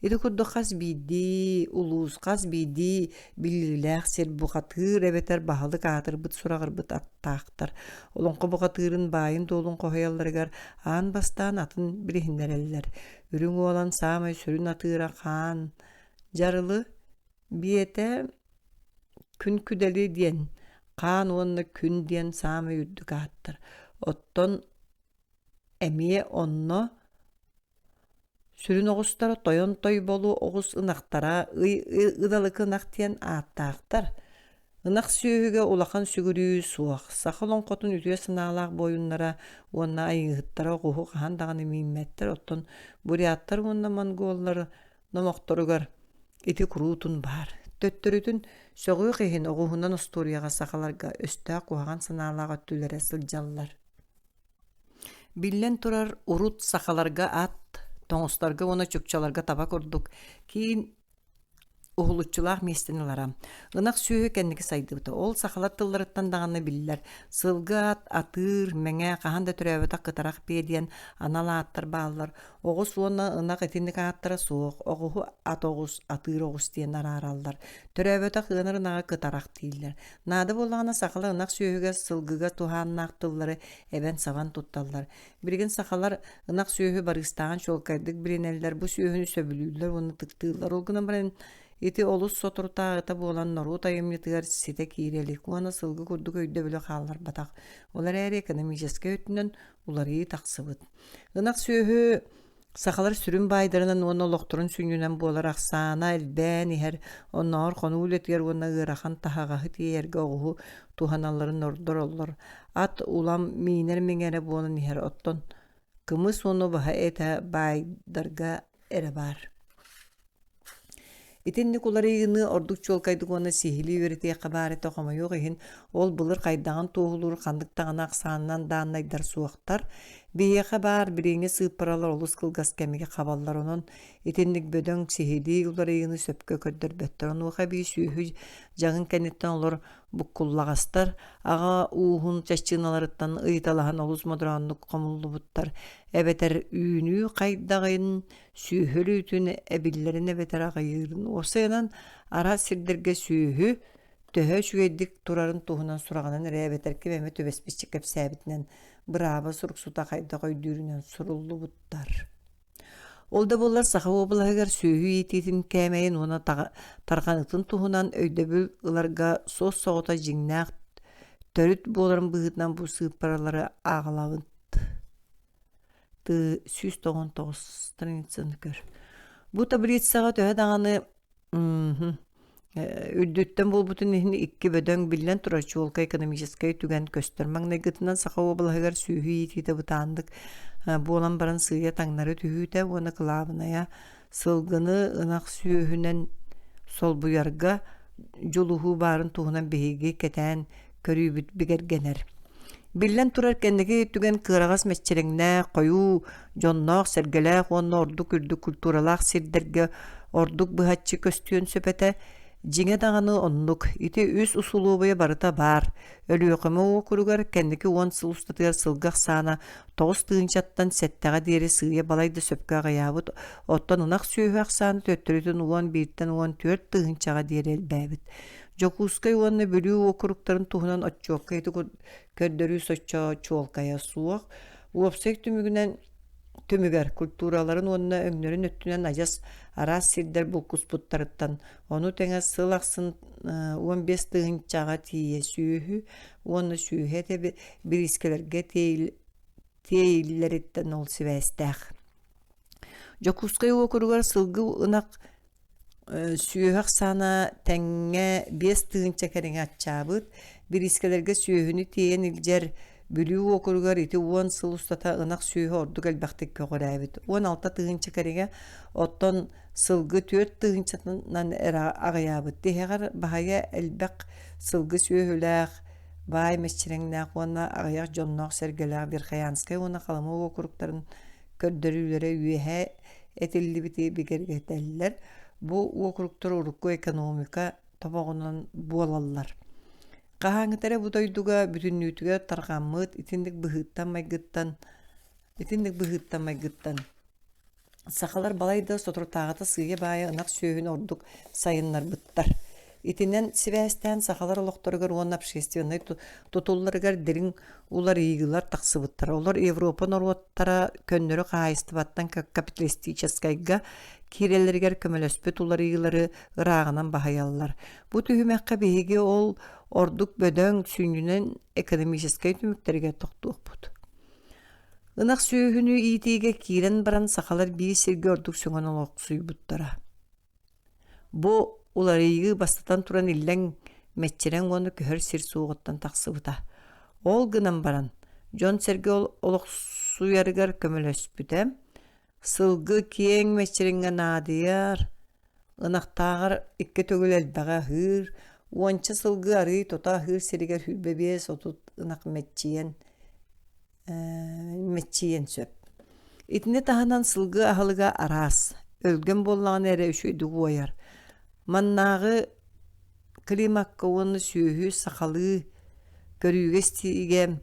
Edi kurdu qas bidi, uluz qas bidi, bilirlək ser buqatır, ebeter bahalık atırbıt surağırbıt attaqtar. Olonqo buqatırın bayın dolun qohayallargar an bastan atın birihinlereliler. Ürün olan samay sürün atıra qan jarılı biyete kün küdeli diyen qan onna kün diyen samay üddük attır. Otton emiye onno sürün oğustara toyon toy bolu oğuz ınaqtara ıdalık ınaq diyen attaqtar. Inaq süyüge ulaqan sügürüyü suaq. Saqalon qotun ütüye sınalaq boyunlara onna ayıhıttara qohu qahan dağını mimmettir. Otton buriyattar onna mongolları nomoqtorugar iti kurutun bar. Töttürütün söğü qihin oğuhundan ustoriyaga saqalarga östaq qoğan sınalaqa tülere sıljallar. Billen turar urut saqalarga at toňustarga ona çökçalarga tabak orduk. Kiin uhulutçulaq mestinilaram. Inak sühü kendiki saydıbıta. Ol saqalat tıllarıttan dağını bilirler. Sılgı at, atır, meňe qahan da türäbeta qıtaraq bediyen anala attar bağlar. Oğuz ona ınak etindik attara soğuk. Oğuhu at oğuz, atır oğuz diyen ararallar. Türäbeta qınar ınağa qıtaraq deyiller. Nada bolağına saqala ınak sühüge sılgıga tuhannak tılları eben savan tuttallar. Birgin saqalar ınak sühü barыстağın şolkaydık birineliler. Bu sühünü söbülüller, onu tıktığlar. Olguna bilen iti olus soturtağıta bolan noru tayımlıtıgar site kirelik. Ona sılgı kurduk öyde bile qallar bataq. Olar er ekonomijeske ötünden uları taqsıbıt. Inak sühü saqalar sürün baydarından ona loqturun süngünen bolar aqsana elben iher onlar qonul etger ona ıraxan tahağı tiyerge oğu tuhanalların ordor ollar. At ulam miner mingere bolan iher otton. Kımız onu baha eta baydarga ere bar. Итинник уларыйыны ордук чуолкайдык уонна сихили үөритие кабаары тохомойук иһин ол былыр кайдаган туохулуур хандыктаган аксааннан дааннайдар суохтар биэхэ баар бириҥи сыыппаралар олус кылгас кэмиги хабаллар онон итинник бөдөҥ сихили уларыйыны сөпкө көрдөрбөттөр онуоха бии сүүһү жаҕын кэнниттэн олор буккуллаҕастар аҕа уухун чаччыыналарыттан ыйыталаһан олус модурааннук хомуллубуттар эбэтэр үүнүү хайдагайын сүүһөлүүтүн эбиллэрин эбэтэр аҕайыырын осыйанан ара сирдэргэ сүүһү төһө үчүгэйдик турарын туһунан сураҕанан эрэ эбэтэр кимэме төбөспүччи кэпсээбитинэн быраба суруксута хайда койдүүрүнэн суруллубуттар. Ол да боллар саха обылаһыгар сүүһү иитиитин кээмэйин уна тарханытын туһунан өйдөбүл ыларга соос соҕота жиңнаах төрүт буоларын быһыытынан бу сыыппаралары ааҕалабыт. 199 страницаны көр. Бу таблицаға төһө даҕаны үрдүттен болбутун ихини икки бөдөҥ биллэн турачуолка экономическай түгэн көстөрмаң найгытынан саха обылаһыгар сүүһү иитиите бытаандык буолан баран сыйа таңнары түһүүтэ уона кылаабыная сылгыны ынах сүүһүнэн солбуярга жолуһуу баарын туһунан биһиги кэтээн көрүүбүт бигергенер. Биллэн турар кэннеги түгэн кыырагас мэччериңнэ койуу дьонноох сэргэлээх уонна ордук үрдүк культуралаах сирдерге ордук быһаччы көстүөн сөпэтэ жиңэ даҕаны оннук ити үс усулуубая барыта баар өлүөкөмө уокуругар кэннеги уон сыл устатыгар сылгах саана 9 тыынчаттан сэттэҕэ диэри сыыя балайда сөпкө аҕайаабыт оттон ынах сүүһү аксааны төттөрүтүн уон бииртен уон 4 тыынчаҕа диэри элбээбит. Жокускай уонна бүлүү уокуруктарын туһунан оччуокка ити көрдөрүү соччо чуолкая суох уопсайк түмүгэр культураларын уонна өҥнөрүн өттүнэн ажас арас сирдер булкуспуттарыттан ону тэҥэ сыл аксын 15 тыынчаҕа тиийэ сүүһү уонна сүүһэ эте бирискелерге тиэйиллэриттэн ол сибээстээх. Жокускай уокуругар сылгы ынак сүүһү аксаана тэҥҥэ 5 тыынча кэриҥэ аччаабыт бирискелерге сүүһүнү тиийэн илдьэр бүлүү уокуругар ити уон сыл устата ынак сүүһү ордук элбэхтик көҕөрээбит уон 6 тыынча кэриҥэ оттон сылгы 4 тыынчатынан аҕайаабыт тиһэҕэр баһайа элбэх сылгы сүүһүлээх баай мэччирэҥнээх уонна аҕайах дьонноох сэргэлээх Верхоянскай уона халамы уокуруктарын көрдөрүүлэрэ үөһэ этиллибити бигергетэллэр бу уокуруктар урукку экономика тобоҕунан буолаллар. Кахаңытары бу дойдуга бүтүннүүтүгө таргаммыт итиндик быһыттан майгыттан сахалар балайда сотуртаагата сыйа баая ынак сүүһүн ордук сайыннарбыттар. Итинен сибээстэн сахалар олохторугар уон общественный тутулларыгар дириң улар ийгылар тахсыбыттар. Олар Европа норуоттара көннөрү хаайыстыбаттан капиталистическайга киреллеригер көмөлөспөт улар ийгылары ыраагынан баһаяллар. Бу түһүмэкке биһиги ол ордук бөдөң сүүнүнен экономическай түмүктерге токтуоппут. Ынак сүүһүнү иитиге киирен баран сахалар бии сирге ордук сөҥөн олоқсуйбуттара. Бу уларыйгы бастатан туран иллен мэччирен уону көһөр сир сууготтан тахсыбыта. Ол гынан баран Жон серге олоқсуярыгар көмөлөспүтэ сылгы киең мэччириңе наадыяр ынактаагар икке төгүл элбэҕэ хыыр уонча сылгы арый тота хыыр сиригер хүлбебиэс отут ынак мэччиен сөп. Итине таһанан сылгы аһылыга араас өлгөн боллаҕын эре үчүйдү уояр. Маннаагы климакка уонны сүүһү сахалы көрүүгэс тииге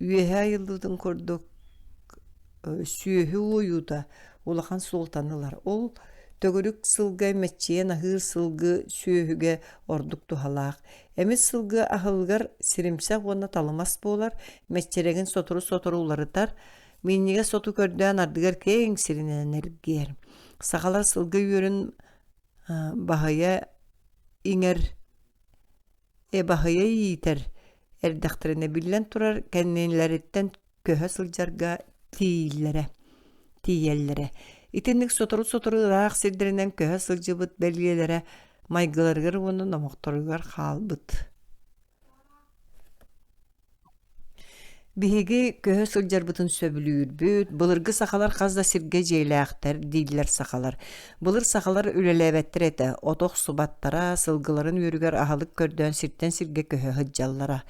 үөһэ айыллыытын курдук сүүһү уойуута улахан султанылар. Ол төгүрүк сылгы мэччиен аһыыр сылгы сүүһүгэ ордук тухалаах. Эмис сылгы аһылгар сиримсэх уонна талымас буолар, мэччерегин сотору уларытар, минниге соту көрдөөн ардыгар кең сиринен эргиэр. Сахалар сылгы үөрүн баһая иңер баһая иитер эрдэхтерине биллен турар кэннилэриттен көһө сылдьарга тиийэллэре. Итинник сотору ыраах сирдеринен көһө сылдьыбыт белгиэлэре майгыларыгар уону номохторугар хаалбыт. Биһиги көһө сылдьарбытын сөбүлүүрбүт, былыргы сахалар хазда сирге жейлээхтер дииллер сахалар. Былыр сахалар үлелээбэттер эте, отох субаттара, сылгыларын үөрүгэр аһалык көрдөөн сиртен сирге көһө хыджаллара.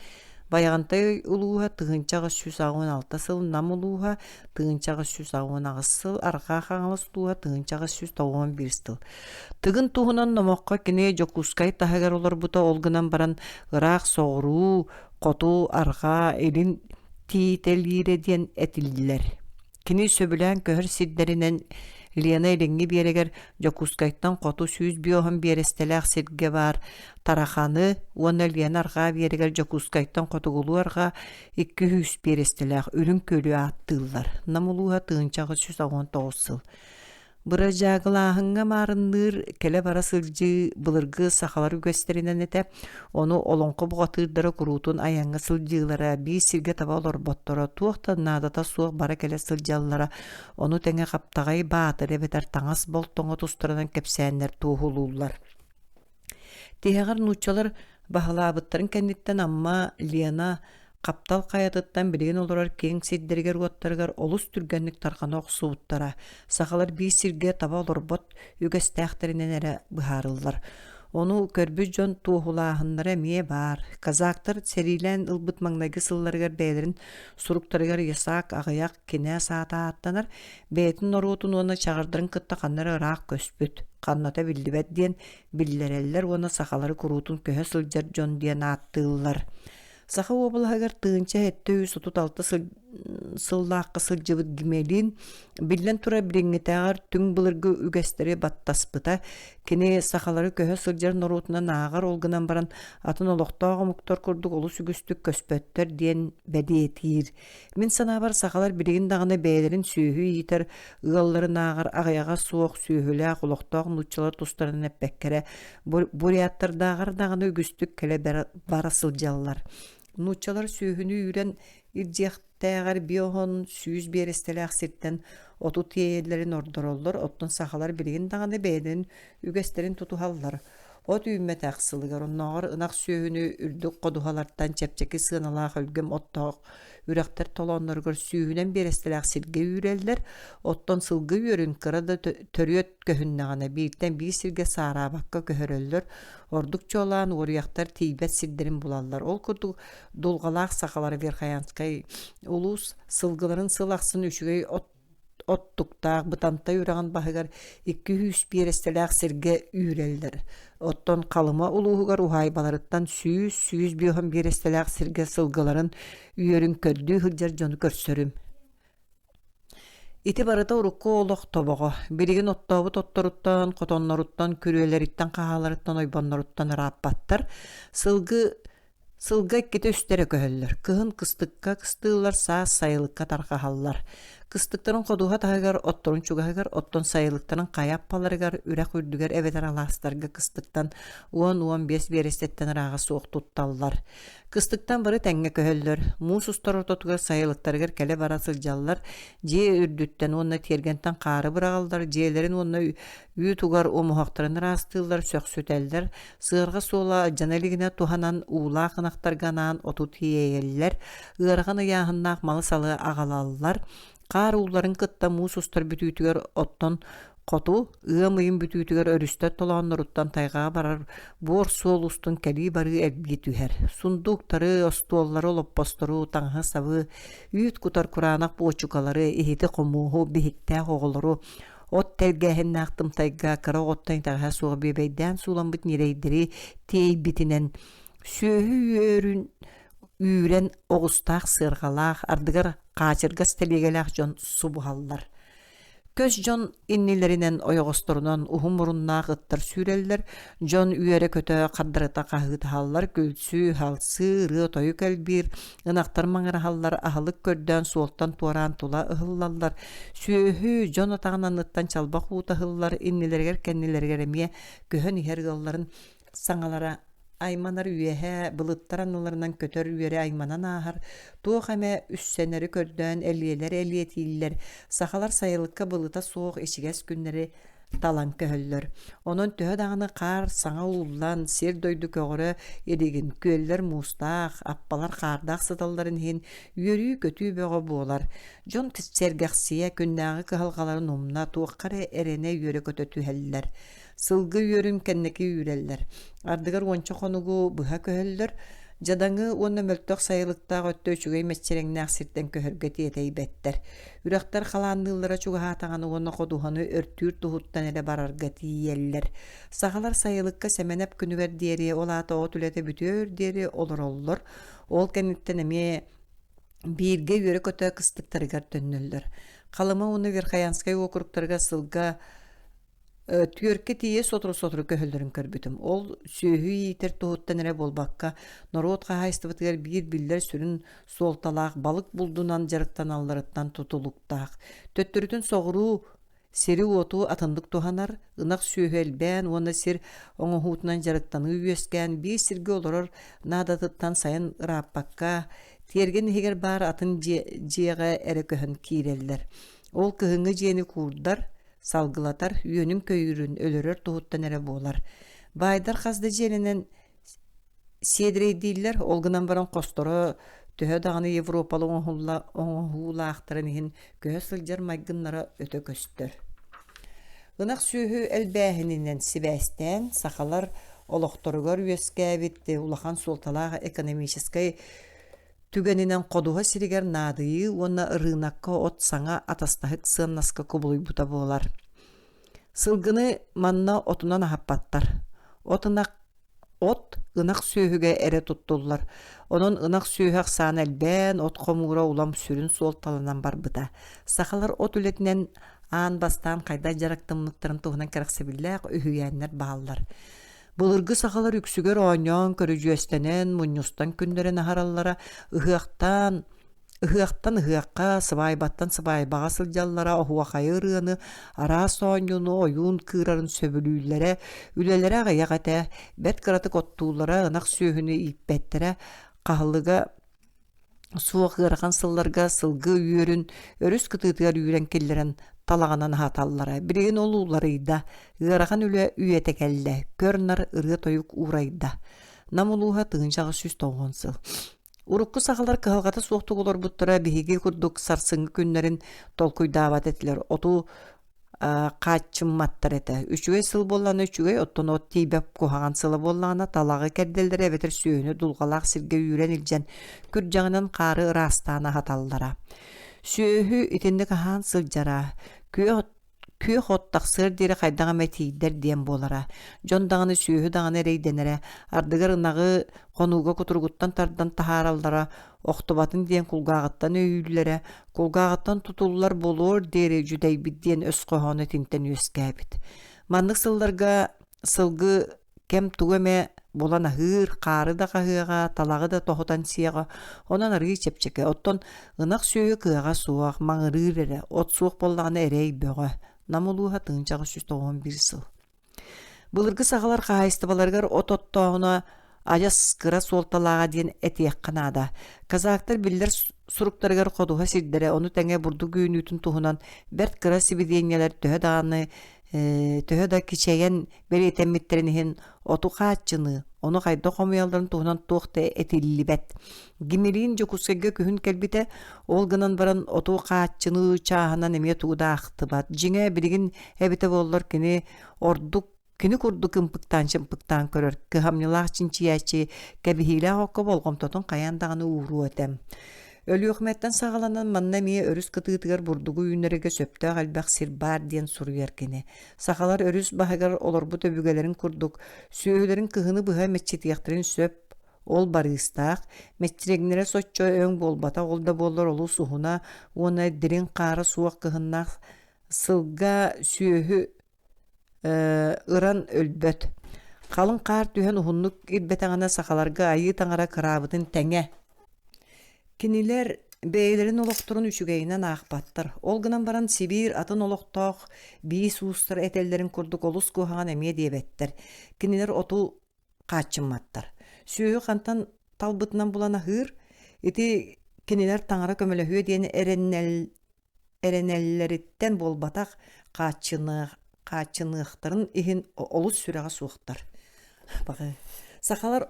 Баяғантай улууха тыгынчаға 316 сыл, нам улууха тыгынчаға 316 сыл, арқа қаңылыс улууха тыгынчаға 191 сыл. Тыгын туһунан номоққа кене жокускай тахагар олар бута олгынан баран ыраақ соғыруу, қоту, арқа, элин тиителире диен этилдилер. Кини сөбүлән көһөр сиддеринен Лена элеңги биерегер жокускайттан қоту 100 биоһын биерестеләк сирге бар. Тараханы, уонна Лена арға биерегер жокускайттан қотугулу арға 200 биерестеләк өлүн көлү аттылар. Намулуға тыынчағы 119 сыл. Быра жагылаһыңга марынныр келе бара сылжы былыргы сахалар үгөстеринен эте, onu олонқы буғатырдары курутун аяңга сылжылара, бий сирге таба олар боттора, туақта надата суық бара келе сылжаллара, onu тәңе қаптағай баатыр эбетер таңас болтоңа тустарынан кепсәннер туғылулар. Тегағар нучалар бағалабыттарын кәнниттен амма Лена Каптал каятыттан билген олорар кең сиддергер уаттаргар олус түргенник тархана оксууттара. Сахалар бий сирге таба олорбот үгестәхтеринен эре быхарыллар. Onu көрбү жон туухулаахыннара мие бар. Казактар серилен ылбыт маңнайгы сылларгар бәйлерин суруктаргар ясак агаяк кине саата аттанар. Бәйтін норутун оны чағырдырын кытта қаннары ыраак көспүт. Қанната билдибет диен биллереллер оны сахалары курутун көһө сылжар жон диен аттылар. Саха обылағар тыынча әтті 136 сыллаққы сылжыбыт гимелин, билен тура билиңетағар түң былыргы үгестері баттаспыта, кене сахалары көһө сылжар норутынан ағар олғынан баран атын олықтағы мұқтар күрдік олыс үгістік көспөттер диен бәдиетир. Мен санабар сахалар билигин дағына бәйлерін сүйі етер, ұғалларын ағар ағаяға суық сүйілі олықтағы нұтчалар тұстарынан әппәккері, бурияттардағар дағына үгістік кәлі бара сылжалар. Нучалар сүйіні үйрен ирдияқтағар биохон сүйіз берестелі ақсеттен оту тиелерін ордыроллар, оттын сақалар білген дағаны бәйден үгестерін тұтухаллар. От үймет ақсылығар, оннағар ынақ сүйіні үрдік қодуғалардан чәпчекі сығыналақ өлгім оттақ үрәқтер толонларғыр сүйінен берестелі ақсерге үйрелдер, оттан сылғы үйерін қырады төріет көхіннағана бейттен бей сірге сарабаққа көхірелдер, ордық чолан орияқтар тейбет сирдерін бұлалар. Ол күрді долғалақ сақалары верхаянскай улус сылғыларын сылақсын үшігей оттуктаақ бытантай үраған бағығар 200 берестеләқ сірге үйрелдер. Оттон қалыма улуғығар ухайбаларыттан сүйіз бүйіғын берестеләқ сірге сылғыларын үйерін көрді хүлдер жоны көрсөрім. Ити барыта урукку олох тобоға. Билигин оттабыт отторуттан, котонноруттан, күрелериттан, қағаларыттан, ойбанноруттан раппаттар. Сылга кете үстере көхөллөр. Кыһын кыстыкка кыстыылар саа сайылыкка тарқахаллар. Кыстыктарын кодуға тағығар, отторун чуғағығар, оттон сайылыктарын қаяппаларығар, үрәк үрдігер әбетер аластарға кыстыктан 10-15 берестеттен раға суық тутталлар. Кыстыктан бары тәңге көхөллөр. Муус устар ототугар сайылыктарығар кәлі бара сылжаллар, же үрдүттен онна тергентен қары бұрағалдар, жейлерін онна үйтугар омуғақтарын растылар, сөксөтелдер, сығырға сола жаналігіне туханан ула қынақтарганан отут ейеллер, ығырған ұяғыннақ малы салы ағалалар, Қар уларын кытта муус устар бүтүйтүгер оттон қоту, ыйын бүтүйтүгер өрүстө толонноруттан тайга барар бор сол устун кәли бары әлбетүхер. Сундуктары, остуоллары лоппостору, таңғы сабы, үйт кутар куранақ боочукалары, эхеті қомуғу, бехиттәқ оғылыру, от тәргәхін нақтым тайга кара оттан тайга суғы бебейден сулан бұт нерейдері тей битінен сүйі үйрен оғыстақ сырғалақ, ардығыр қачырғас телегелақ жон субуғаллар. Көз жон иннилеринен ойоғыстырынан ухумуруннақ ыттар сүреллер, жон үйері көті қаддарыта қағыталлар, көлсі, халсы, ры, тойы кәлбір, ынақтар маңырағаллар, ағылық көрден суолттан туаран тула ұғылаллар, сүйі жон отағынан ыттан чалбақ ұтағыллар, иннилергер кәннилергер әмие көхін ихергалларын саңалара Айманар үйеһе былыттаран оларынан көтөр үйері айманан ағар, туық әмі үссенері көрден әлиелер әлиетейлер, сақалар сайылыққа былыта соқ ешігес күннері талан көһөллөр. Онон төһө даганы кар саңа уллан сер дойду көгөрө эдигин күөллер мустаах, аппалар каардак сыталларын хин үөрүү көтүү бөгө буолар. Жон кissергахсия күннәгы кыһалгаларын умна туаккара эрене үөрө көтөтү хәлләр. Сылгы үөрүн кеннеки үреллер. Ардыгар ончо конугу быха көһөллөр. Жадаңы онна мөлтөк сайылыктаах өттөөчүгэй мэччереңнээх сиртен көһөргө тиэтэйбэттэр. Үрактар халаанныыллара чугаһаатаҕаны онна ходуһаны өртүүр туһуттан эрэ барарга тиийэллэр. Саҕалар сайылыкка сэмэнэп күнүгэр диэри олаата оот үлэтэ бүтүөр диэри олороллор. Ол кэнниттэн эмиэ биирге үөрэ көтө кыстыктарыгар төннөллөр. Халыма уну Верхоянскай округтарга сылга түөрке тие сотру көһөллөрүн көрбүтүм. Ол сүйү итер туһуттан эрэ болбакка нороот хаһайстыбытыгар биир биллер сүрүн суолталаах балык булдунан жарыктан алларыттан тутулуктаах. Төттөрүтүн соҕуруу сери уоту атындык туханар, ынак сүйүэлбээн уонна сир оҥоһуутунан жарыктаны үөскään бии сирге олорор наадатыттан сайын ырааппакка тиэрген иһигэр баар атын дьиэҕэ эрэ көһөн киирэллэр. Ол кыһыҥҥы дьиэни куурдар салгылатар үөнүн көйүрүн өлөрөр туһуттан эрэ буолар. Байдар хазда жеринен седрейдииллер олгунан баран косторо төһө даганы Европалы оҥоһуулаахтарын иһин көһө сылдьар майгыннара өтө көстөр. Ынак сүүһү элбээһининен сибээстэн сахалар олохторугар үөскээбит улахан суолталаах экономической түгенинен кодуга сиригер наадыйы уонна ырыынакка от саңа атастаһык сыаннаска кубулуйбута буолар. Сылгыны манна отунан ахаппаттар. От ынак сүүһүгэ эре туттуллар. Онон ынак сүүһүк саан элбээн от хомуура улам сүрүн суолталанан барбыта. Сахалар от үлетинен аан бастаан кайда жарактымныктарын туһунан кэрахсэбиллээх үһүйээннэр бааллар. Булыргы сахалар үксүгөр ооньоон көрүжүөстенен мунньустан күндөрен аһараллара ыһыахтан ыһыакка сыбаайбаттан сыбаайбаҕа сылдьаллара оһуахайы ырыаны араас ооньуну ойуун кыырарын сөбүлүүллэре үлэлэре аҕыйах этэ бэт кыраты коттуулара ынак сүүһүнү ииппэттерэ хаһылыга суох ыарахан сылларга сылгы үөрүн өрүс кытыытыгар үүрэн киллэрэн талаганан хааталлара. Биригин ол ууларыйда, ыарахан үлэ үйэтекэллэ, көрнар ырыа тойук уурайда. Намулууха тыынчаҕы сүс тоҕуон сыл. Урукку сахалар кыһалҕата суохтугулар буттара биһиги курдук сарсыҥҥы күннэрин толкуйдаабат этилэр. Оту кааччымматтар эте. Үчүгэй сыл болланы үчүгэй оттон от тийбэп куһаҕан сыла боллаана талагы кэрдэллэр эбетэр сүүһүнү дулҕалаах сиргэ үүрэн илдьэн күрдьаҕынан хаары ыраастаана хаталлара. Сүүһү итинник аһаан сылдьара. Күө хоттахсыр дире хайдаға мәтейдер диен болара. Жон дағаны сүүһү дағаны рейденере. Ардыгар ынағы қонуға кутургуттан тардан тахараллара. Оқтубатын диен кулгағыттан өйүллere. Кулгағыттан тутуллар болуор дере жүдәйбит диен өс қоғаны тинтен өскәбит. Маннык сылларга сылгы кем тугеме болан ахыр, қары да қағыға, талағы да тоғытан сияға, онан арғы чепчеке. Оттон ынақ сүйі кыға суақ, маңырыр әрі, от суық боллағаны әрей бөғі. Намулуға тыңчағы сүз тоғын бір сыл. Бұлырғы сағалар қағайстыбаларғар от-оттоғына ажас кыра суолталаға дейін әтияқ қанада. Казақтар білдер суруктарыгар қодуға сирдері, оны тәңе бұрды күйінүтін туғынан бәрт кыра сибиденелер төһө да кичэйэн беретеммиттеринин оту хааччыны, ону хайда хомуялдарын туһунан туохта этиллибет. Гимирин жокускеге күһүн келбите, ол гынан баран оту хааччыны чааһынан эме тугудаахтыбат. Жиңе билигин эбите боллар кини курдук ымпыктан чымпыктан көрөр. Кыхамнылаах чинчиячи кебихиле окко болгомтотун каяндаганы ууру этем. Өлü өкметтен сағаланан манна мие өрүс кытыытыгар бурдугу үйнереге сөптөг албақ сир бар диен суруяр кені. Сақалар өрүс бағагар олорбу төбүгелерин курдук, сүйөлерин кыһыны быһа метчетияқтырын сөп, ол барыстақ, метчерегнере соччо өң болбата олда боллар олу суһуна, оны дирин қары суақ кыһыннақ сылга сүйөһү ыран өлбөт. Қалын қар түйен ұхыннық ирбетаңана сақаларга айы таңара кырабытын тәңе. Кинилер бейлерин олоқтурун үчүгейинен аахпаттар. Олгынан баран Сибир атын олоқтоох биис уустар этеллерин курдук олус куһаан эмие диэбеттер. Кинилер оту каачымматтар. Сүйө кантан талбытынан булана хыр, ити кинилер таңара көмөлөһүө диэн эренеллериттен болбатах каачыны качыныктарын иһин олус сүрэҕэ суохтар. Бага сахалар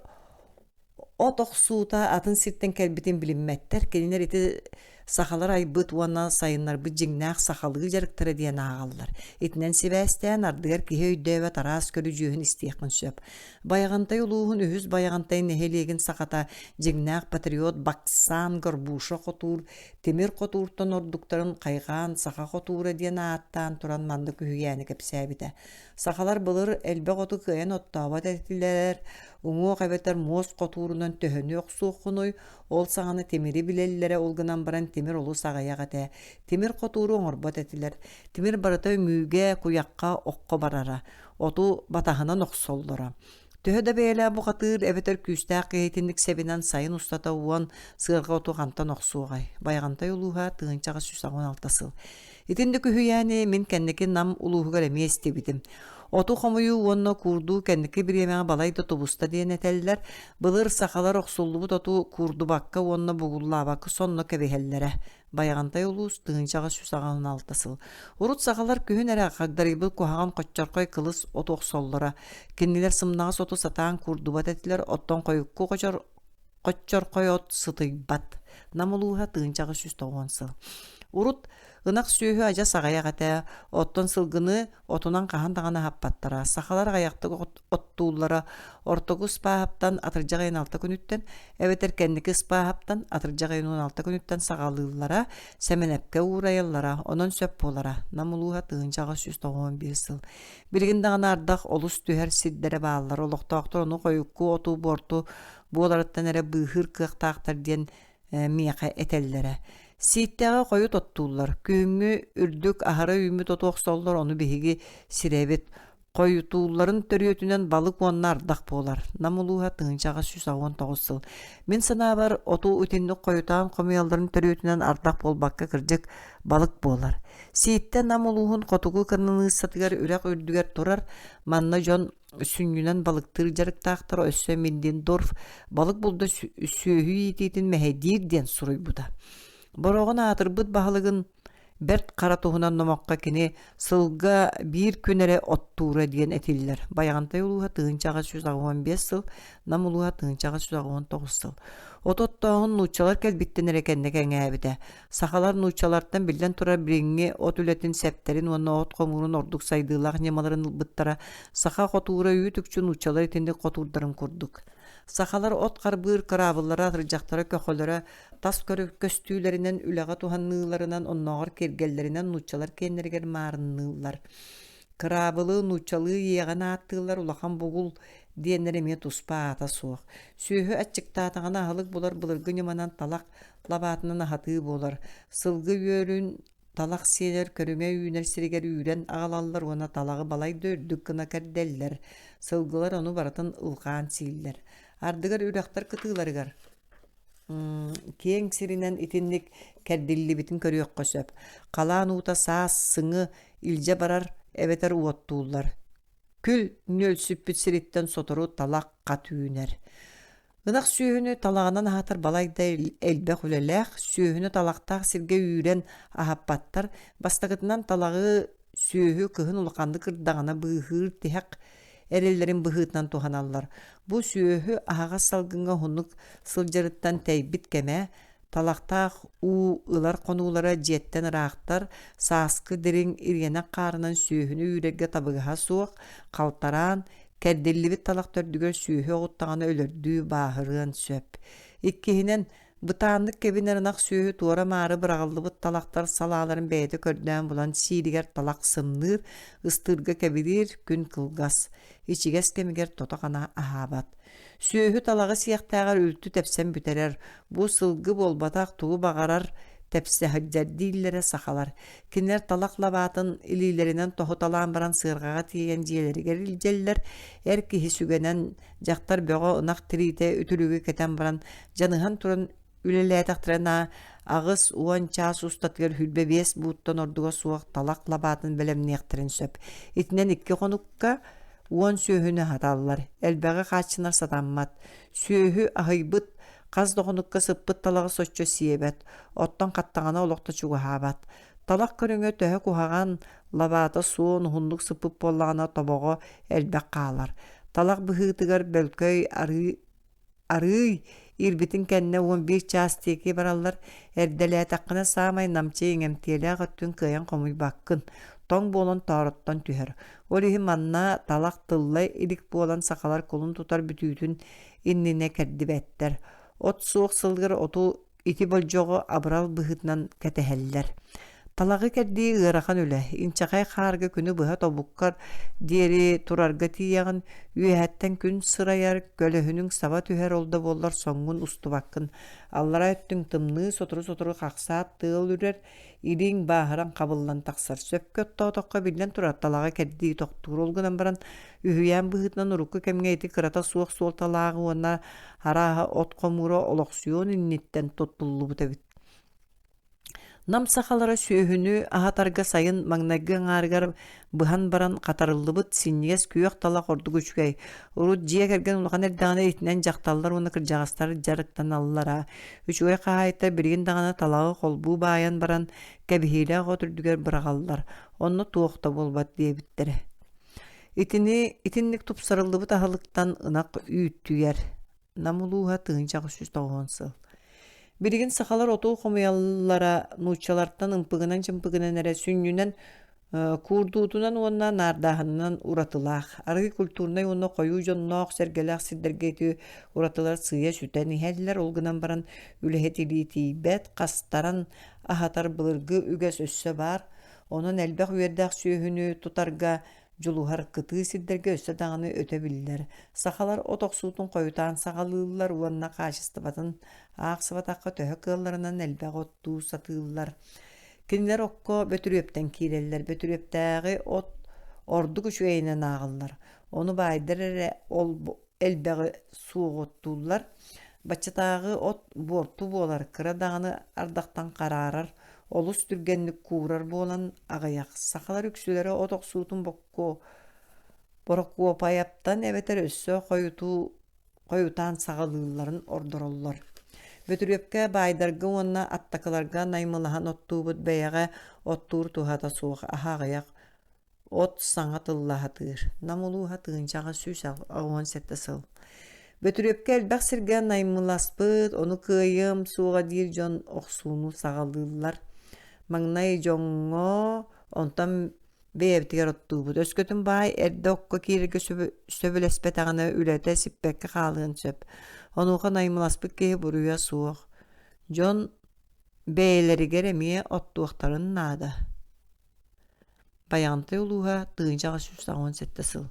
от оксуута атын сиртен кэлбитин билиммэттер кинилер ити сахалар айбыт уанна сайыннар бу жиңнаах сахалыгы жарыктара диэн аагаллар. Итинен сибэстэн ардыгар киһи өйдөбөт араас көрү жүүһүн истиэхмин сөп. Баягантай улууһун үһүс баягантай нэһэлиэгин сахата жиңнаах патриот баксан горбуша хотуур темир хотууртон ордуктарын кайгаан саха хотуура диэн ааттаан туран манды күһүгээни кэпсээбите. Сахалар былыр элбэ хоту кыйан оттообот этилэр уңуо кабетер моос хотуурунан төһөнү оксуоххунуй ол саҕаны темири билеллере олгунан баран темир олу саҕайаҕате темир хотууру оҥорбот этилэр темир барыта үҥүүгэ куйакка окко барара оту батаһынан оксоллора. Төһө да бэйэлээ буҕатыыр эбетер күүстээх киһитинник себинэн сайын устата уон сыарга оту хантан оксуоҕай. Баягантай улууһа тыынчаҕа сүсаҕын алтасыл. Итинди күһүйээни мин кэнники нам улууһугар эмиэ истибитим. Оту хомуйу уонна курду кэнники бириэмэҥэ балайда тубуста диэн этэллэр былыр сахалар оксуллубут оту курду бакка уонна бугуллаабакка сонно кэбиһэллэрэ. Баягантай улуус тыынчаҕа сүсаҕын алтасыл. Урут сахалар күһүн эрэ хагдарыйбыт куһаҕан хоччорхой кылыс оту оксоллора. Киннилэр сымнаҕас оту сатаан курдубат этилэр оттон койукку хоччорхой от сытыйбат. Намулууһа тыынчаҕа сүс тоҕуонсыл. Урут ынак сүүһү ажа саҕайаҕата оттон сылгыны отунан хаһан даҕана хаппаттара. Сахалар аяқтык оттууллара ортогу спааһаптан атырдьаҕайын 6 күнүттен, эбетер кэнники спааһаптан атырдьаҕайын 16 күнүттен саҕалыыллара, сэмэнэпкэ уурайаллара, онон сөп буолара. Намулууһа тыынчаҕа сүс тоҕуон биэсыл. Билигин даҕана ардах олус түһэр сирдэрэ бааллар, олохтоохтор ону койукку отуу борту буоларыттан эрэ быыһыр кыахтаахтар диэн миэхэ этэллэрэ. Сииттээҕэ хойу тоттууллар, күүңҥү үрдүк аһара үүмүт отуохсоллор ону биһиги сирэбит, койутуулларын төрүөтүнэн балык уонна ардах буолар. Намулууһа тыынчаҕа сүс аҕуон тоҕуссыл. Мин санаабар отуу үтинник койутаан хомуйалларын төрүөтүнэн ардах буолбакка кырдьык балык буолар. Сииттэ намулууһун хотугу кырныныыссатыгар үрэх үрдүгэр турар, манна дьон сүннүнэн балыктыр жарыктаахтар өссө Миндендорф балык булда сүүһүү иитиитин мэһэдиир диэн суруйбута. Бороҕун аатырбыт баһылыгын берт хара туһунан номокка кини сылга биир күнэре оттуура диэн этиллэр. Баягантай улууһа тыынчаҕа сүс аҕуон 5 сыл, нам улууһа тыынчаҕа сүс аҕуон 9 сыл. Ототтоҕун нуучалар кэлбиттенере кэннеке эҥээбитэ. Сахалар нуучалартан билэн турар бириҥҥи от үлэтин сэптерин уонна от хомуурун ордук сайдыылаах ньямаларын ылбыттара саха хотуура үүтүкчү нуучалар итинник хотуурдарын курдук. Сахалар от карбыыр карабыллара атырдьахтара көхөлөрө тас көстүүлэринэн үлэҕэ туһанныыларынан онноҕор киргеллэринэн нуучалар киэннэригэр маарынныыллар. Кырабылы нуучалыы иэҕэн ааттыылар улахан бугул диэннэремие туспа ата суох. Сүүһү аччыктаатаҕына аһылык булар былыргы ньуманан талах лабаатынан аһатыы буолар. Сылгы үөрүн талах сиэлэр көрүҥэ үүнэр сиригэр үүрэн аҕалаллар уона талагы балай дөөрдүк гына кэрдэллэр. Сылгылар ону баратын ылгаан сииллэр. Ардыгар үрәхтар кытыыларыгар. Кең сиринен итинник кэрдиллибитин көрүөккө сөп. Калаан уута саас сыңы илже барар эбетер уоттуулар. Күл нөлсүппүт сириттен сотору талак катүүнер. Ынак сүүһүнү талагынан аһатар балайда элбэ хүлэлээх, сүүһүнү талактаах сирге үүрэн аһаппаттар, бастагытынан талагы сүүһү кыһын улаканды кырдагана быыһыыр тиһэк эреллерин быһыытынан туханаллар. Бу сүүһү аһаҕа салгынга хунук сылдьарыттан täйбит кэмэ, талактаах уу ылар конуулара дьиэттэн ыраахтар, сааскы дириң иргэнэ каарынан сүүһүнү үүрэггэ табыгаһа суох, калтараан, кэрдиллибит талак төрдүгөр сүүһү оҕуттаҕына өлөрдүү бааһырыан сөп. Иккиһинэн бытааннык кебинеринах сүүһү туора маары быраҕаллыбыт талактар салааларын бэйэтэ көрдөөн булан сииригэр талак сымныыр, ыстырга кэбирир күн кылгас. Ичигес кемигер тотоҕана аһаабат. Сүүһү талагы сиэхтээҕэр үлтү тэпсэн бүтерэр, бу сылгы болбатаах тугу бағарар тэпсэ хаджардииллэрэ сахалар. Кинер талак лабаатын илиилэринэн тоһу талаан баран сыаргаҕа тиийэн дьиэлэригэр илдьэллэр, эр киһи сүгэнэн дьахтар бөҕө ынах тириитэ үтүлүгү кэтэн баран жаныһан туран үлэлээтэхтэрэнаа агыс уон чаас устатыгар хүлбэ биэс бууттан ордуга суох талак лабаатын бэлэмниэхтерин сөп. Итинэн икки хонукка уон сүүһүнү хаталлар. Элбэҕэ хааччынар сатаммат. Сүүһү аһыйбыт Каз доҕунукка сыппыт талагы соччо сиэбэт. Оттон хаттаҕана олохто чугаһаабат. Талақ көріңе төһө кухаган лабата суон хундук сыпып боллана тобого элбек каалар. Талақ быһыытыгар бөлкөй арый ирбитин кэнне 11 час теки бараллар эрделетаккына саамай намчы эңемтиэлэ агаттын кыйан комуй баккын. Тоң болон таороттон түһөр. Олиһи манна талақ тыллай илик болан сакалар колун тутар бүтүүтүн иннине кэрдибэттер. От суох сылгыр оту ити болжого абырал быһытынан кэтэһэллэр. Талағы кэрдии ыарахан үлэ. Инчахай хаарга күнү быһа тобуккар диэри турарга тиягын үйэһэттэн күн сыраяр көлөһүнүң саба түһэр олда боллар соңгун устубаккын. Аллара өттүң тымны сотору хаксаат тыыл үрер илиң баахаран кабыллан таксар. Сөпкө тоотокко билен турар талага кэрдии токтуур олгунан баран үһүйээн быһытынан урукку кемгейти кырата суох суол талаагы уонна харааха от комуро олохсуон инниттен тотпуллубута бит. Нам сахалара сүйөһүнү аһатарга сайын маңнайгы аңаарыгар быһан баран катарыллыбыт синнигес күйөк талак ордугучугай. Урут жия керген улахан эрдагана итинен жакталлар уна кыржагастар жарыктан аллара. Үчүгай каайта бирген дагана талагы колбуу бааyan баран кебихиле готурдугер бырагаллар. Онно туокта болбат диебиттере. Итинник тупсарыллыбыт ахалыктан ынак үйүттүгер. Намулууха тыынчагы сүз тоғонсыл. Биригин сахалар отуу хомуяллара нуучалартан ымпыгынан чымпыгынан эре сүннүнен курдуутунан уонна наардахынан уратылаах. Арыгы культурнай уонна койуу жонноох сергелаах сиддергейтүү уратылар сыя сүтен иһэллер олгунан баран үлэһетилиитиибэт кастаран ахатар былыргы үгэс өссө бар. Онон элбэх үердээх сүйөһүнү тутарга жулухар кытыы сиддерге өссө даганы өтө биллер. Сахалар отоксуутун койутаан сагалыыллар уонна каашыстыбатын ааксыбатакка төһө кыалларынан элбэх оттуу сатыыллар. Кинилер окко бөтүрүөптен кииреллер. Бөтүрүөптээги от ордук үчүэйинен аагыллар. Ону баайдар эре ол элбэги сууготтууллар. Баччатаагы от буорту буолар. Кыра даганы ардактан караарар. Олус түргенник куурар болан агаяк. Сахалар үксүлері отоксуутун бороккуо паяптан эбетер өссө койутаан сагалыылларын ордороллор. Бөтүрүөпкэ байдарга уонна аттакыларга наймылахан оттуубут бэйэҕэ оттуур тухата суох ахаагаяк от саҥа тыллаһатыыр. Намулууха тыынчаҕа сүс агуон сетте сыл. Бөтүрүөпкэ элбэх сиргэ наймыласпыт, ону кыайым суоҕа диир дьон охсууну сагалыыллар. Маңнай жоңҥо онтан бэйэбитигэр оттуубут. Өскөтүн баай эрдэ окко киирге сөбүлэспэт аҕына үлэтэ сиппэкке хаалыын сөп. Онуха наймыласпыт киһи буруйа суох. Дьон бэйэлэригэр эмиэ оттуохтарын наада. Баянтай улууха тыынчаҕа сүс агуон сетте сыл.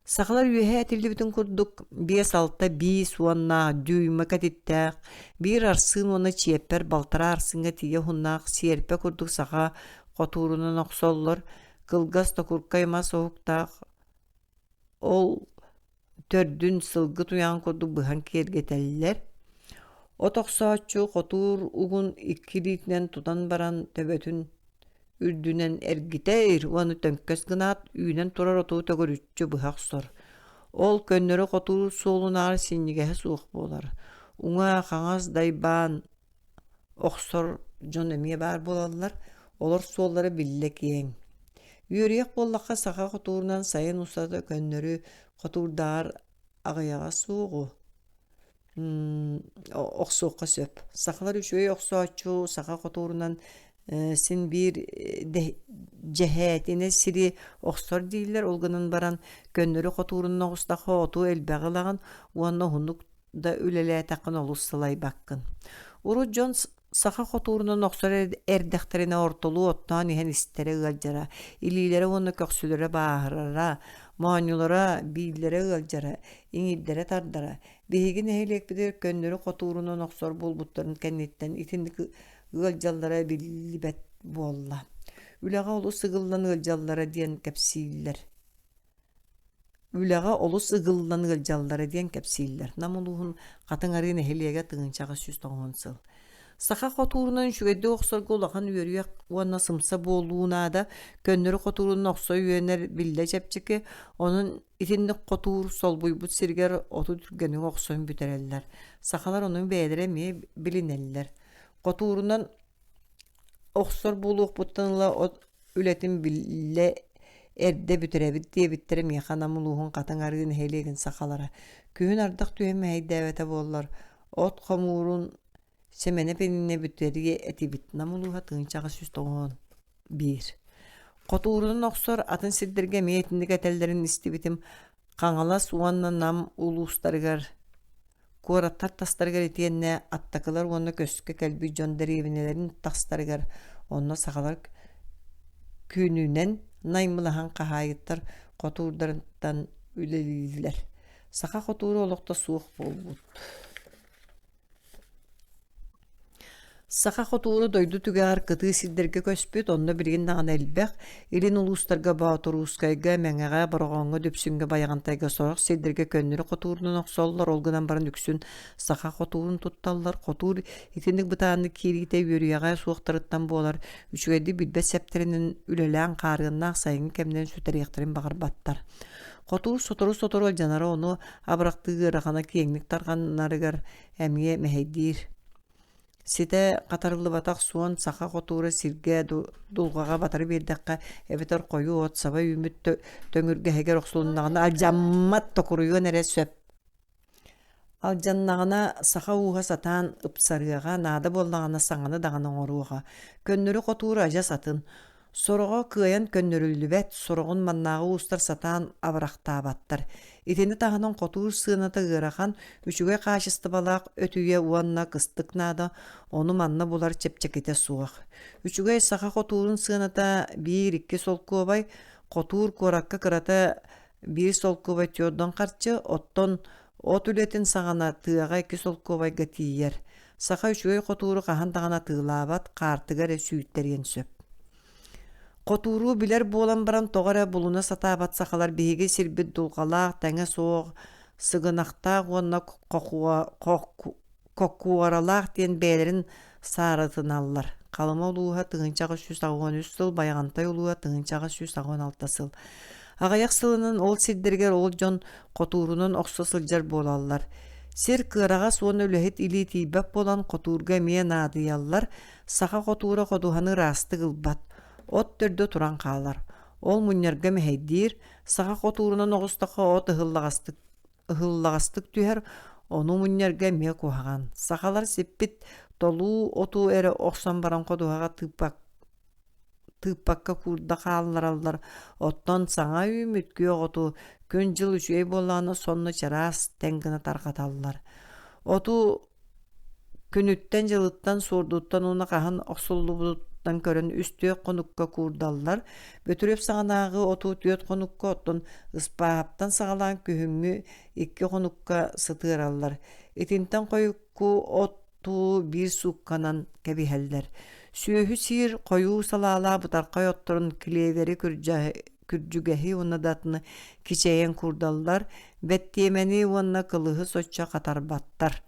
Сахалар үйэһэ этилдибитин курдук 5-6 биис уоннаах дүймэ кэтиттээх, биир арсыын уонна чиэппэр балтара арсыынга тиийэ хуннаах сиэрпэ курдук саха хотуурунан охсоллор, кылгас токуркайма соһуктаах ол төрдүн сылгы туяан курдук быһан киэргэтэллэр. Отохсооччу хотуур угун иккилиитинен тутан баран төбөтүн үрдүнен эргитейр уаны төңкөс гынаат үйнен турар отуу төгөрүччү быһак сор. Ол көннөрү хотуур суолунаар синнигеһе суох буолар. Уңа хаҥас дайбаан охсор дьон эмиэ баар буолаллар, олор суоллары билле киэҥ. Үөриэх буоллахха саха хотуурунан сайын усата көннөрү хотуурдаар агаяҕа суоҕу охсуохха сөп. Сахалар үчүгэй охсооччу саха хотуурунан син биир жэһэтине сири охсор дииллер олгунан баран көннөрү хотуурунан оҕустахха отуу элбэҕилаган уонна хунук да үлэлээтэккын олуссалай баккын. Урут дьон саха хотуурунан охсор эрдэхтерине ортолуу оттоон иһэн истэре ыалдьара, илиилэре уонна көксүлөрэ бааһырара, моонньулара бииллэре ыалдьара, иҥиирдэрэ тардара. Биһигин эһилиэкпитэр көннөрү хотуурунан охсор булбуттарын кэнниттэн итинник ыалдьаллара биллибэт буолла. Үлэҕэ олус ыгыллан ыалдьаллара диэн кэпсииллэр. Намулуһун хатыҥарын эһилиэгэ тыынчаҕа сүс тоҕон сыл. Саха хотуурунан үчүгэйдэ охсорго улахан үөрүөх уонна сымса буолуунаада көннөрү хотуурунан охсой үөнэр биллэ чэпчики, онун итинник хотуур солбуйбут сиргэр оту түргэниг охсойн бүтэрэллэр. Сахалар онун бэйэлэр эмиэ билинэллэр. Хотуурунан oxsor buluq buttanla ületin bille erde bütürebit diye bittirem yaxana muluğun qatan argın helegin sakalara. Kühün ardaq tühemme heydevete bollar. Ot komurun semene penine bütüriye eti bitna muluğa tığınçağı süstoğun. 1. Qotuğurun oxsor atın sildirge meyetindik etellerin istibitim qaŋalas uanna nam ulustargar kuorattar tastargar etiyenne attakılar uanna köskü kelbi jon deribinelerin tastargar onna sakalar küününen naymılahan qahayıttar qotuğurdarından üleliler. Saka qotuğuru olukta suuq bolbut. Saka qotuğuru doydu tügar kıtığı sildirge köspüt onna birgin dağın elbek ilin ulustarga bağıtoruskayga meŋeğe barğoŋa döpsüŋge bayağantayga sorak sildirge könnürü qotuğurunun oqsollar olgunan baran üksün saka qotuğurun tuttallar qotuğur itindik bıtağını kirite yürüyağa suuqtarıttan bolar üçügedi bilbet septerinin ülelän qarığından sayın kemden süteriyaktırın bağır battar. Qotuğur sotoru aljanara onu abraqtığı raqana kiyeŋlik tarğanlarıgar ämiye meheydir. Site qatarlı bataq suon saka qotuğura sirge dulgağa batarı berdekka ebeter koyu ot saba ümit töngürge heger oqsulunağına aljammat tokuruyo nere söp. Aljannağına saka uğa satan ıpsarıga nada bollağına saŋаны dağına oruğa. Könnürü qotuğura aja satın. Soroğa kıyan könnürüllübet soroğun mannağı ustar satan abraqtabattar. Itini tahanın qotuğur sığınata gıraxan üçüge qaşısты balaq ötüye uanna kıstık nada onu manna bular çepçekete suaq. Üçüge saka qotuğurun sığınata 1-2 solku obay qotuğur korakka kırata 1 solku obay tiyoddan qarçı otton otületin saŋana tığağa 2 solku obay gatiyer. Saka üçüge qotuğuru qahan tağana tığlabat qartıgar süyütterien söp. Qotuğuru biler bolan baran toğara buluna satabat sakalar bihige sirbit dulgalaq, təŋe soğuk, sıgınaqtaq, onna kokkuaralaq diyen beylerin sarıtın allar. Qalıma oluğa tığınçağı 113 sıl, bayağantay oluğa tığınçağı 116 sıl. Ağayak sılının ol sildirger ol jon qotuğurunun oqsa sıljar bolallar. Sir kırağa suon ölehet ili tibap bolan qotuğurga miye nadıyallar, saka qotuğura qoduhanı rastı gılbat. Ot törde turan qalar. Ol munyarga meheydir, saka qotuğurunun oğustaka ot ıhıllağastık tüher, onu munyarga mehe kuhagan. Sakalar seppit dolu otu ere oqsan baran qoduhaga tıpakka kurda qallar allar. Ottan saŋa ümütkü otu kön jıl üçüey bolağına sonnu çaras tengine tarqatallar. Otu könütten jılıttan sorduttan ona qahan oqsollu buluttan körün üstüye konukka kurdallar. Bötürep saŋanағы otu tüyöt konukka otton ıspahaptan saŋalan kühümmü 2 konukka sıtırallar. Etinten koyukku otu bir sukkanan kebiheller. Süöhü sir koyu salala butarqay ottorun kileveri kürcügehi onna datını kiçeyen kurdallar. Bettiyemeni onna kılığı soçça qatar battar.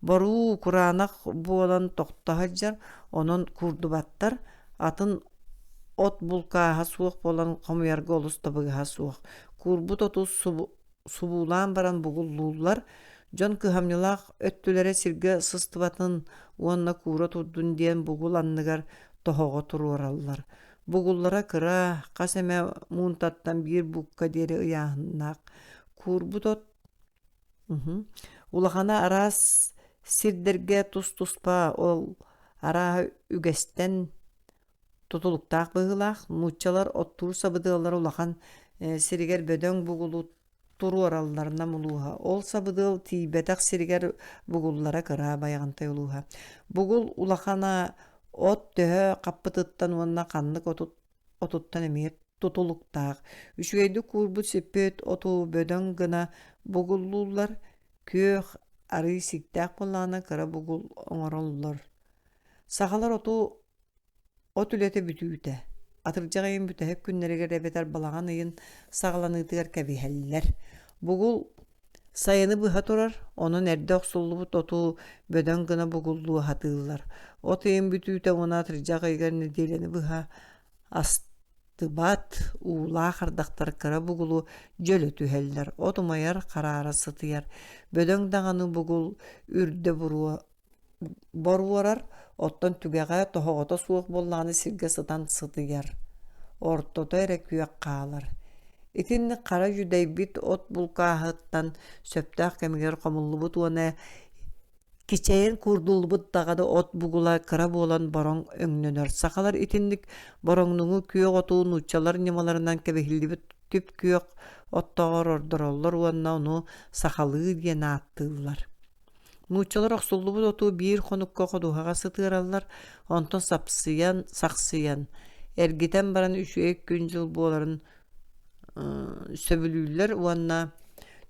Boru kuranak bolan toqtahajar onun kurdubattar atın ot bulkaha suuq bolan qomuyarga olus tabıgaha suuq. Kurbut otu subulan baran bugullular jon kıhamnılaq öttülere sirge sıstybatın onna kura turdun diyen bugul anныгар tohogo tururallar. Bugullara kıra qaseme muntattan bir bukka deri ıyahınnak. Kurbut ot ulaqana aras sirderge tuspa ol ara ügesten tutuluktaq bıhılaq nuçalar ottur sabıdığlar ulaqan siriger bödön bugulu turu orallarına muluha. Ol sabıdığıl tibetak siriger bugullara kıra bayağantay uluha. Bugul ulaqana ot töhö qappıtıttan onna qanlık otuttan emiyet tutuluktaq. Üçügeydi kurbut sepet otu bödön gına bugullular köh arı siktaq bolana kara bugul oňorollar. Sakalar ot ülete bütüýte. Atırjagayın büte hep günlerige rebeter balagan ıyın sağlanıtıgar kebiheller. Bugul sayını bıha turar, onun erde oqsullubut otu bödön gına bugulluğu hatığıllar. Ot ıyın bütüýte ona atırjagaygar nedeleni bıha astıbat uğla qardaqtar kara bugulu jölö tüheller. Otumayar qarara sıtıyar. Bödön dağını bugul ürde боруорар, оттон түгэҕэ тоһоҕото суох буллааны сиргэ сытан сытыйар. Ортото эрэ күөк хаалар. Итинни хара жүдэйбит от булкааһыттан сөптөөх кэмигэр хомуллубут уона кичэйин курдулбут дагады от бугула кыра буолан бороң өҥнөнөр. Сахалар итинник бороңнуңу күөк отуу нуччалар ньамаларынан кэбиһиллибит түп күөк оттоҕор ордороллор уонна ону сахалыы диэн ааттыыллар. Нуччалар охсуллубут отуу биир хонукка ходуһаҕа сытыараллар, онтон сапсыйан, сахсыйан. Эргитен баран 3-2 күн жыл буоларын сөбүлүүлэр уонна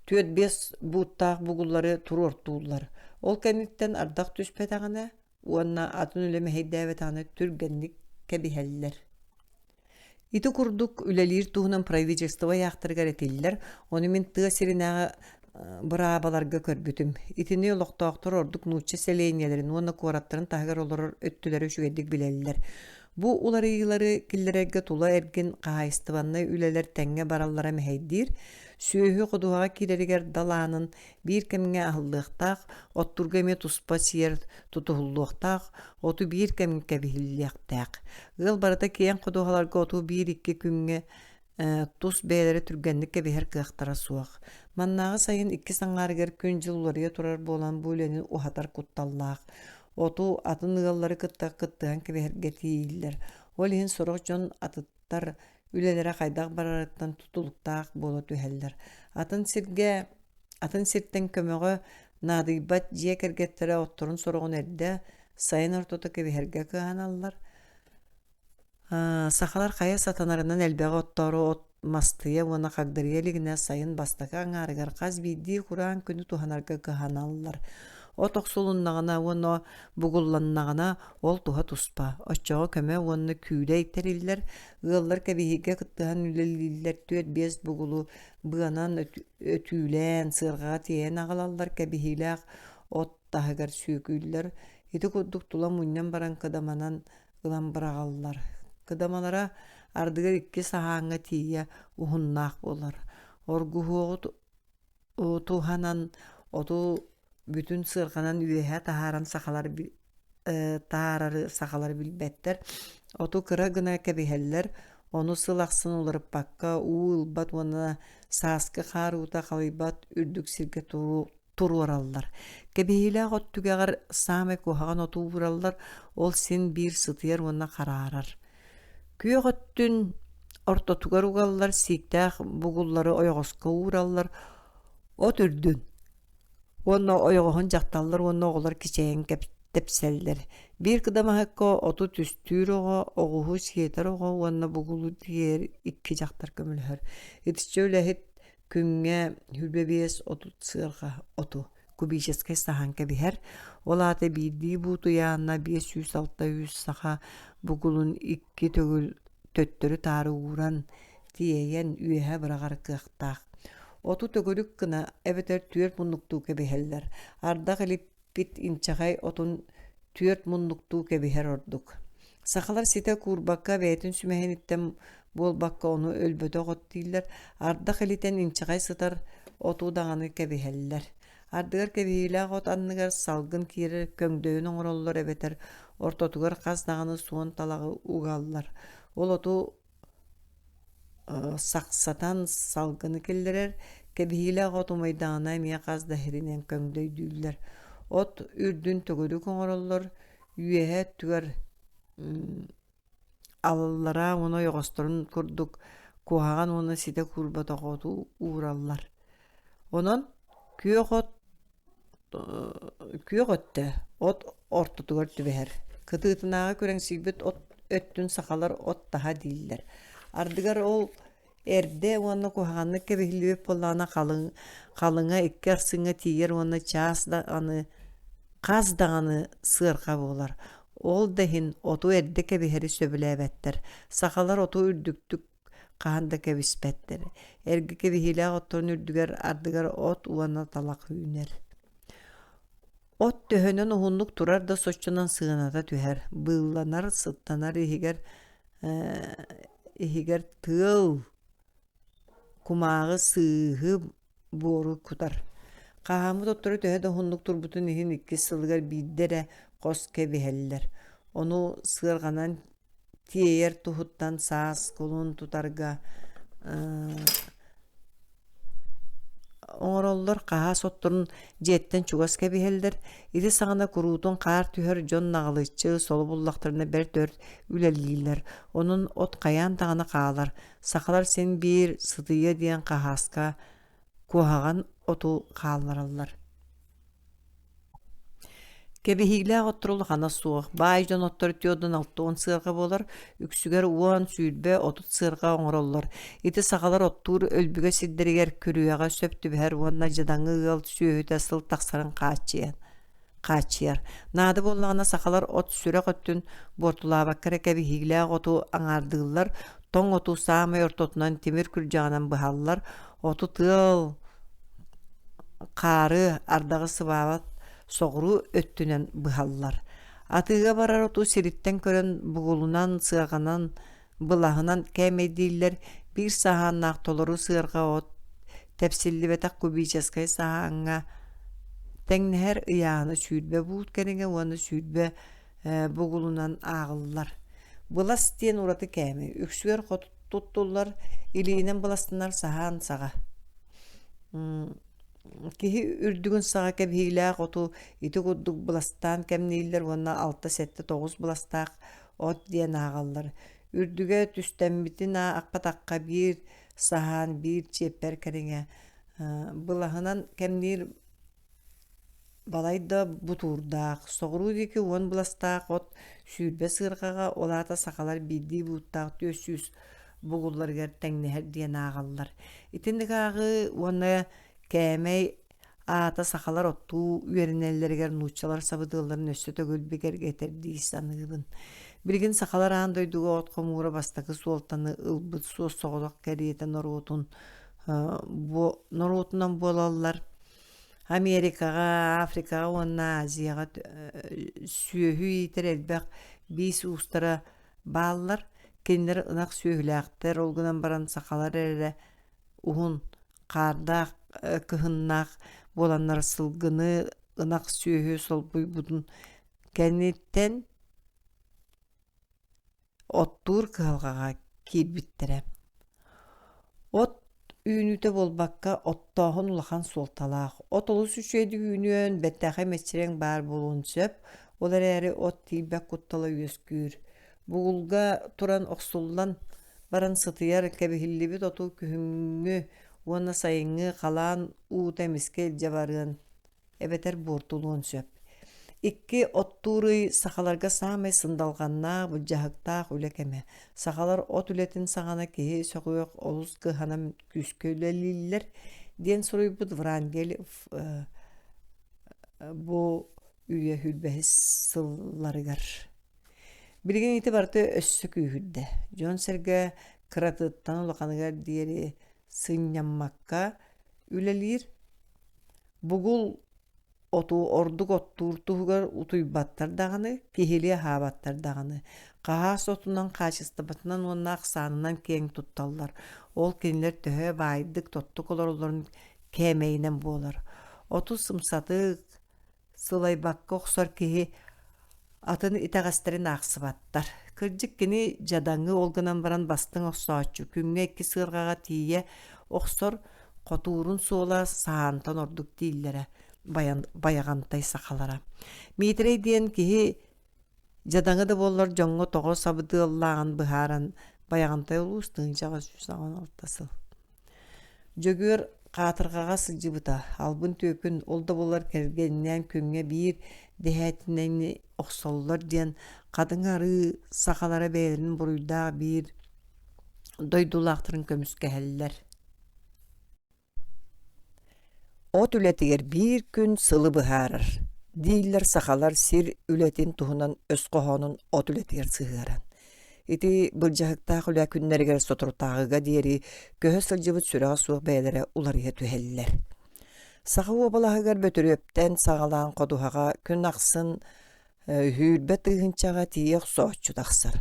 түөт-бес бууттаах бугуллары туруортууллар. Ол кэнниттен ардах түспэтаҕына уонна атын үлэми хэйдээбэтаҕына түргэнник кэбиһэллэр. Ити курдук үлэлиир туһунан правительство яахтарыгар этиллэр, ону мин тыа сиринээҕэ быраабаларга көрбүтүм. Итини олохтоохтор ордук нуучча селенияларын уонна куораттарын таһыгар олорор өттүлэри үчүгэдик билэллэр. Бу уларыйылары киллерерге тула эргин каайстыбанна үлелер тәңге бараллара мэһэйдиир, сүйөһү кудуһаҕа киирэригэр далаанын биир кэмиҥэ аһыллыахтаах, оттурга эме туспа сиэр тутуһуллуохтаах, оту биир кэмиҥ кэбиһиллиэхтээх. Ыал барыта киэн кудуһаларга оту биир-икки күҥҥэ тус бээлэри түргэнник кэбиһэр кыахтара суох. Маннааҕы сайын 2 саҥаарыгар күн жыл уларыйа турар буолан бу үлэни ухатар кутталлаах. Оту атын ыаллары кыттыан кэбиһэргэ тииллэр. Ол иһин сороҕ дьон атыттар үлэлэрэ хайдаах барарыттан тутулуктаах буола түһэллэр. Атын сиртэн көмөҕө наадыйбат дьиэ кэргэттерэ отторун сороҕун эрдэ сайын ортото кэбиһэргэ кыаналлар. Сахалар хайа сатанарынан элбэҕэ оттору от мастыйа уона хагдырыйа лигинэ сайын бастака аңаарыгар хас биидии хураан күнү туһанарга кыаналлар. От оксулуннағына, уонна бугулланнағына ол туха туспа. Оччоға көмө уонна күйдэ иттериллер, ыаллар кэбиһигэ кыттыһан үлэлиллер түөт биэс бугулу быанан өтүүлэн, сыарҕаға тиээн аҕалаллар кэбиһилээх от таһыгар сүүкүүллэр. Ити курдук тула мунньан баран кыдаманан ылан быраҕаллар. Кыдамалара ардыгар 2 саһааҥҥа тиийэ уһуннаах болар. Оргуһуоҕу туһанан оту бүтүн сыарҕанан үөһэ таһааран таарары сахалар билбэттэр. Оту кыра гына кэбиһэллэр, ону сылахсын уларыппакка уылбат уонна сааскы хааруута халыйбат үрдүк сиргэ туруораллар. Кэбиһилээх от түгэҕэр саамай куһаҕан оту ураллар, ол син биир сытыйар уонна хараарар. Күөҕ өттүн ортотугар угаллар, сииктээх бугуллары ойоҕоско уураллар, от үрдүн. Уонна ойоҕоһун дьахталлар, уонна оҕолор кичэйин тэпсэллэр. Биир кыдамаһыкка оту түстүүр оҕо, оҕуһу сиэтэр оҕо, уонна бугулу диэр 2 дьахтар көмүлөһөр. Итиччэ үлэһит күҥҥэ хүрбэбиэс оту сыарҕа оту кубическай саһан кэбиһэр. Ол аата биирдии буутуяанна 500-600 саха бугулун 2 төгүл төттөрү таары ууран тиэйэн үөһэ быраҕар кыахтаах. Оту төгөлүк кына эбетер 4 муннуктуу кэбиһэллэр. Ардах илиппит инчаҕай отун 4 муннуктуу кэбиһэр ордук. Сахалар сите куурбакка бээтин сүмэһиниттэн буолбакка ону өлбөтө оҕоттииллэр. Ардах илитен инчаҕай сытар отуу даҕаны кэбиһэллэр. Ардыгар кэбиһилээх от анныгар салгын киирэр көҥдөйүн оҥороллор эбетер ортотугар хас даҕаны суон талагы угааллар. Ол оту сахсатан салгыны киллерер, кэбиһилээх от умайдаҕына эмиэ хас даһиринэн көҥдөйдүүллэр. От үрдүн төгөрүк оҥороллор үөһэ түгэр алаллара уону ойоҕосторун курдук куһаҕан уона сите куурбатоҕоту уураллар. Онон күөҕ өттө от ортотугар түбэһэр. Кытыытынааҕа күрэҥсиибит от өттүн сахалар от таһа дииллэр. Ардыгар ол эрдэ уонна куһаҕаннык кэбиһилибит боллаана халыҥа 2 арсыҥҥа тиийэр уонна чаас хас даҕаны сыарха буолар. Ол дэһин оту эрдэ кэбиһэри сөбүлээбэттэр. Сахалар оту үрдүктүк хаһан кэбиспэттэр. Эргэ кэбиһилээх отторун үрдүгэр ардыгар от уонна талах үүнэр. От төһөнөн уһуннук турар да соччунан сыаната түһэр. Быылланар, сыттанар иһигэр тыал кумааҕы сыыһы буору кутар. Qahamı dotturu töhe de hunnuk turbutun ihin iki sılgar biddere qos kebiheller. Onu sığırganan tiyer tuhuttan saas kulun tutarga oңороллор qaha sotturun jetten çugas kebiheller. İri sağına kurutun qar tüher jon nağılıççı solu bullaqtırına ber tört ülelliler. Onun ot qayan tağını qağalar. Saqalar sen bir sıdıya diyen qahaska kuhagan otu qağalarallar. Kebehigle oturul hana suğuk. Bayjon ottor tiyodun altı on sığırga bolar. Üksüger uan sülbe otut sığırga oңorollar. Iti sağalar ottur ölbüge sidderiger körüyaga söptü her uanna jadangı gal sühüt asıl taqsarın qaçıyar. Nadı bollağına saqalar ot süre öttün bortula bakkara kebehigle otu aňardyglar. Toň otu samy ortotunan temir kürjağынан bıhallar. Otu tıl qarı ardağı sıbabat soğuru öttünen bıhallar. Atıga barar otu siritten kören bugulunan sığaganan bılahınan kemediller bir sahan naqtoloru sığırga ot tepsilli ve tak kubiçaskay sahanga tenher ıyağını süydbe buut kerenge onu süydbe bugulunan ağıllar. Bılas diyen uratı kemi. Üksüger tuttular iliğinen bılastınar sahan sağa. Kihi ürdügün sağa kebihilaaq otu iti kudduk bulastan kemniller ona 6-7-9 bulastak ot diyen ağallar. Ürdüge tüstenbitin akpatakka bir sahan bir çeper kerenge. Bulahınan kemnir balayda buturdaq. Soğuru diki on bulastak ot sürbe sırgaga olata sakalar bildi buttaq tösüz bugullar gertenneher diyen ağallar. İtindik ağı ona kämei ata sakalar ottu üerinellerger nuçalar sabıdığların össö tөгөлбегер geterdi sanıgın. Bilgin sakalar an doydugu ot komura bastaki suoltanı ılbıt su soğudak keriyete norotun bu norotundan bolallar Amerikaga, Afrikaga, onna Aziyaga süöhü iter elbek bis ustara bağlar kendileri ınak süöhüläkter olgunan baran sakalar ere uhun qarda kıhınnak bolanlar sılgını ınak süöhü sol buybudun kennetten ottur kılgaga kirbittere. Ot üynüte bolbakka ottahın ulakan soltalaq. Ot olu süçeydi üynüön bettağı meçiren bar bolun söp. Olar eri ot tilbek kuttala üyeskür. Buğulga turan oksullan baran sıtıyar kebihillibit otu kühüngü ona sayıngı kalan u temizkel jabarın. Ebeter bortuluğun söp. İkki otturi sakalarga sağmay sındalganna bu jahıktaq ülekeme. Sakalar ot ületin sağana kehi soğuyok oluz kıhanam küsköleliller. Diyen soruyu bu vrangel bu üye hülbehis sıllarıgar. Bilgin itibartı össük üyhüdde. Jon serge kıratıttan ulakanıgar diyeri sınyanmakka ülelir. Bugul otu orduk otturtuğugar utuybattar dağını, kihiliye habattar dağını. Qahas otundan qaçıstabatından onun aqsanından keң tuttallar. Ol kenler töhe baydık tottuk olarların kemeyinen bolar. Otu sımsatık, sılay bakka oqsar kihi atını itağasterin aqsıbattar. Kırcık kini jadangı olgınan baran bastın oqsaçu. Küngü ekki sığırgağa tiye oqsar qoturun soğla sahantan orduk dillere. Bayagantay sakalara. Mitrey diyen kihi jadaňa da bollar joňgo togo sabıdığıllağın bıharan bayagantay olustun jaga süsağın altasıl. Jөгөр qatırgaga sıjıbıta albın tökün olda bollar kergeninden köňe bir dehetinden oqsollar diyen kadıňary sakalara beýlerin buruyda bir doydulaqtırın kömüske heller. Ot ületiger bir gün sılı bıharar. Diller sakalar sir ületin tuhunan öz qohonun ot ületiger sığaran. Iti bırjahıktaq üle künneriger soturtağıga diyeri köhö sılcıbıt sürağa suğ beylere ularıya tüheller. Sağı obalahıgar bötürü öpten sağalan qoduhaga kün aqsın hülbe tığınçaga tiyek soğutçu taqsar.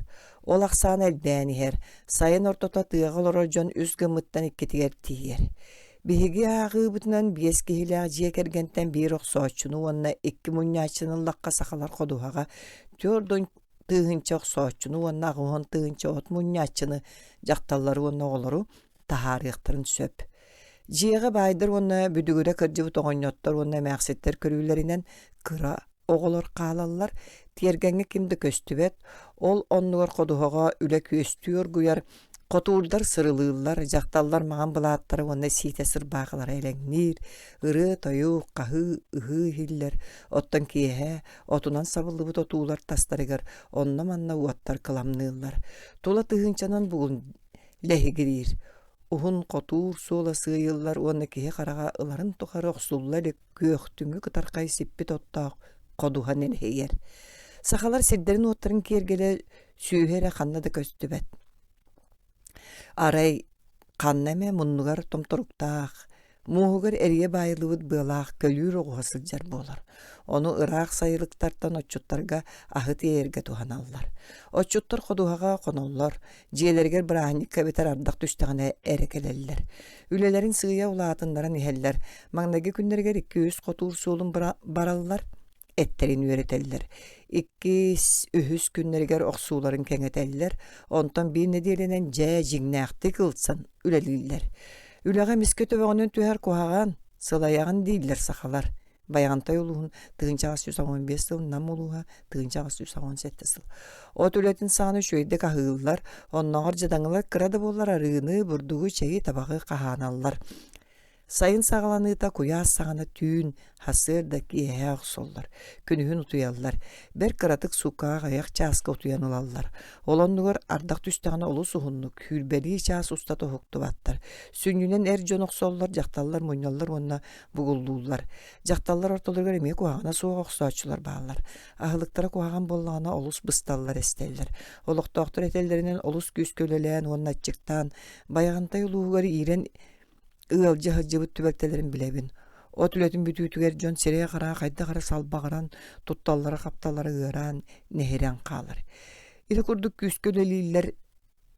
Ol aqsan elbäni her, sayın ortota tığal orojon üz gımıttan ikketiger tiyer. Биһиги аагыыбытынан биэс киһилээх дьиэ кэргэнтэн биир охсооччуну уонна икки муньяаччыныллакка сахалар ходуһаҕа түөрдөн тыыһынча охсооччуну уонна аҕуһон тыыһынча от муньяаччыны дьахталлары уонна оҕолору таһаарыахтарын сөп. Дьиэҕэ баайдар уонна бүдүгүрэ кырдьыбыт оҕонньоттор уонна эмээхситтер көрүүлэринэн кыра оҕолор хаалаллар тиэргэҥҥи кимди көстүбэт, ол оннугар ходуһаҕа үлэ күөстүөр гуяр Котуурдар сырылыыллар, жакталлар маған былааттары уонна сиите сырбаағылар элэҥниир, ыры, тойук, хаһыы, ыһыы хиллэр, оттон киэһэ, отунан сабыллыбыт отуулар тастарыгар, онна манна уаттар кыламныыллар. Тула тыһынчанан бугун лэһигириир. Ухун котуур суола сыайыллар уонна киһи хараға ыларын тухары охсулла эле күөхтүҥү кытаркай сиппит оттаах кодухан элэһийэр. Сахалар сирдерин уоттарын киэргеле сүүһэрэ ханна да көстүбэт. Арай каннаме муннугар томторуктаах, муһугар эрие байылыбыт быалаах көлүүр оҕуһасылдьар буолар. Ону ыраах сайылыктартан оччуттарга аһыт иэргэ туһаналлар. Оччуттар ходуһаға коноллор, дьиэлэригэр бырааханньыкка бетер ардах түстэҕинэ эрекелеллер. Үлэлэрин сыыя улаатыннарын иһэллэр, маҥнаги күннэригэр 200 хотуур суолун бараллар, эттерин үөретеллер. 2-3 күннэригэр охсууларын кэҥэтэллэр, онтон биир недиэленэн дьэ дьиҥнээхти кылсан үлэлииллэр. Үлэҕэ мискэ төбөҕүнэн түһэр куһаҕаан сылайаҕын дииллэр сахалар. Баяғантай улуһун 1915 сыл, нам улуһа 1917 сыл. От үлэтин сааны шөйдэ каһыыллар, онноҕор дьадаҥылар кырада буоллар арыыны, бурдугу чэйи табаҕы хаһааналлар. Сайын саҕаланыыта куяас саҕана түүн, хасыр да киэһэ охсоллар. Күнүһүн утуяллар. Бэр кыратык сукаах аяк чааска утуянылаллар. Олоннугар ардах түстэҕинэ олус уһуннук, хүрбэлии чаас уста тоһуктубаттар. Сүннүнэн эр дьон охсоллар, дьахталлар, муньаллар уонна бугуллуулар. Дьахталлар ортолоргар эмиэ куһаҕана суох охсоочулар бааллар. Аһылыктара куһаҕан боллаҕына олус бысталлар эстеллер. Олохтоохтор этеллеринен олус күс көлөлээн уонна аччыктаан, баяғантай улуугар иирэн ыалжы хыджыбыт түбэктелерин билебин. От үлэтин бүтүүтүгэр дьон сирээ хараа хайда хара салбаҕаран, тутталлара хапталара ыаран, нэһирэн хаалар. Ити курдук күскөлөлииллер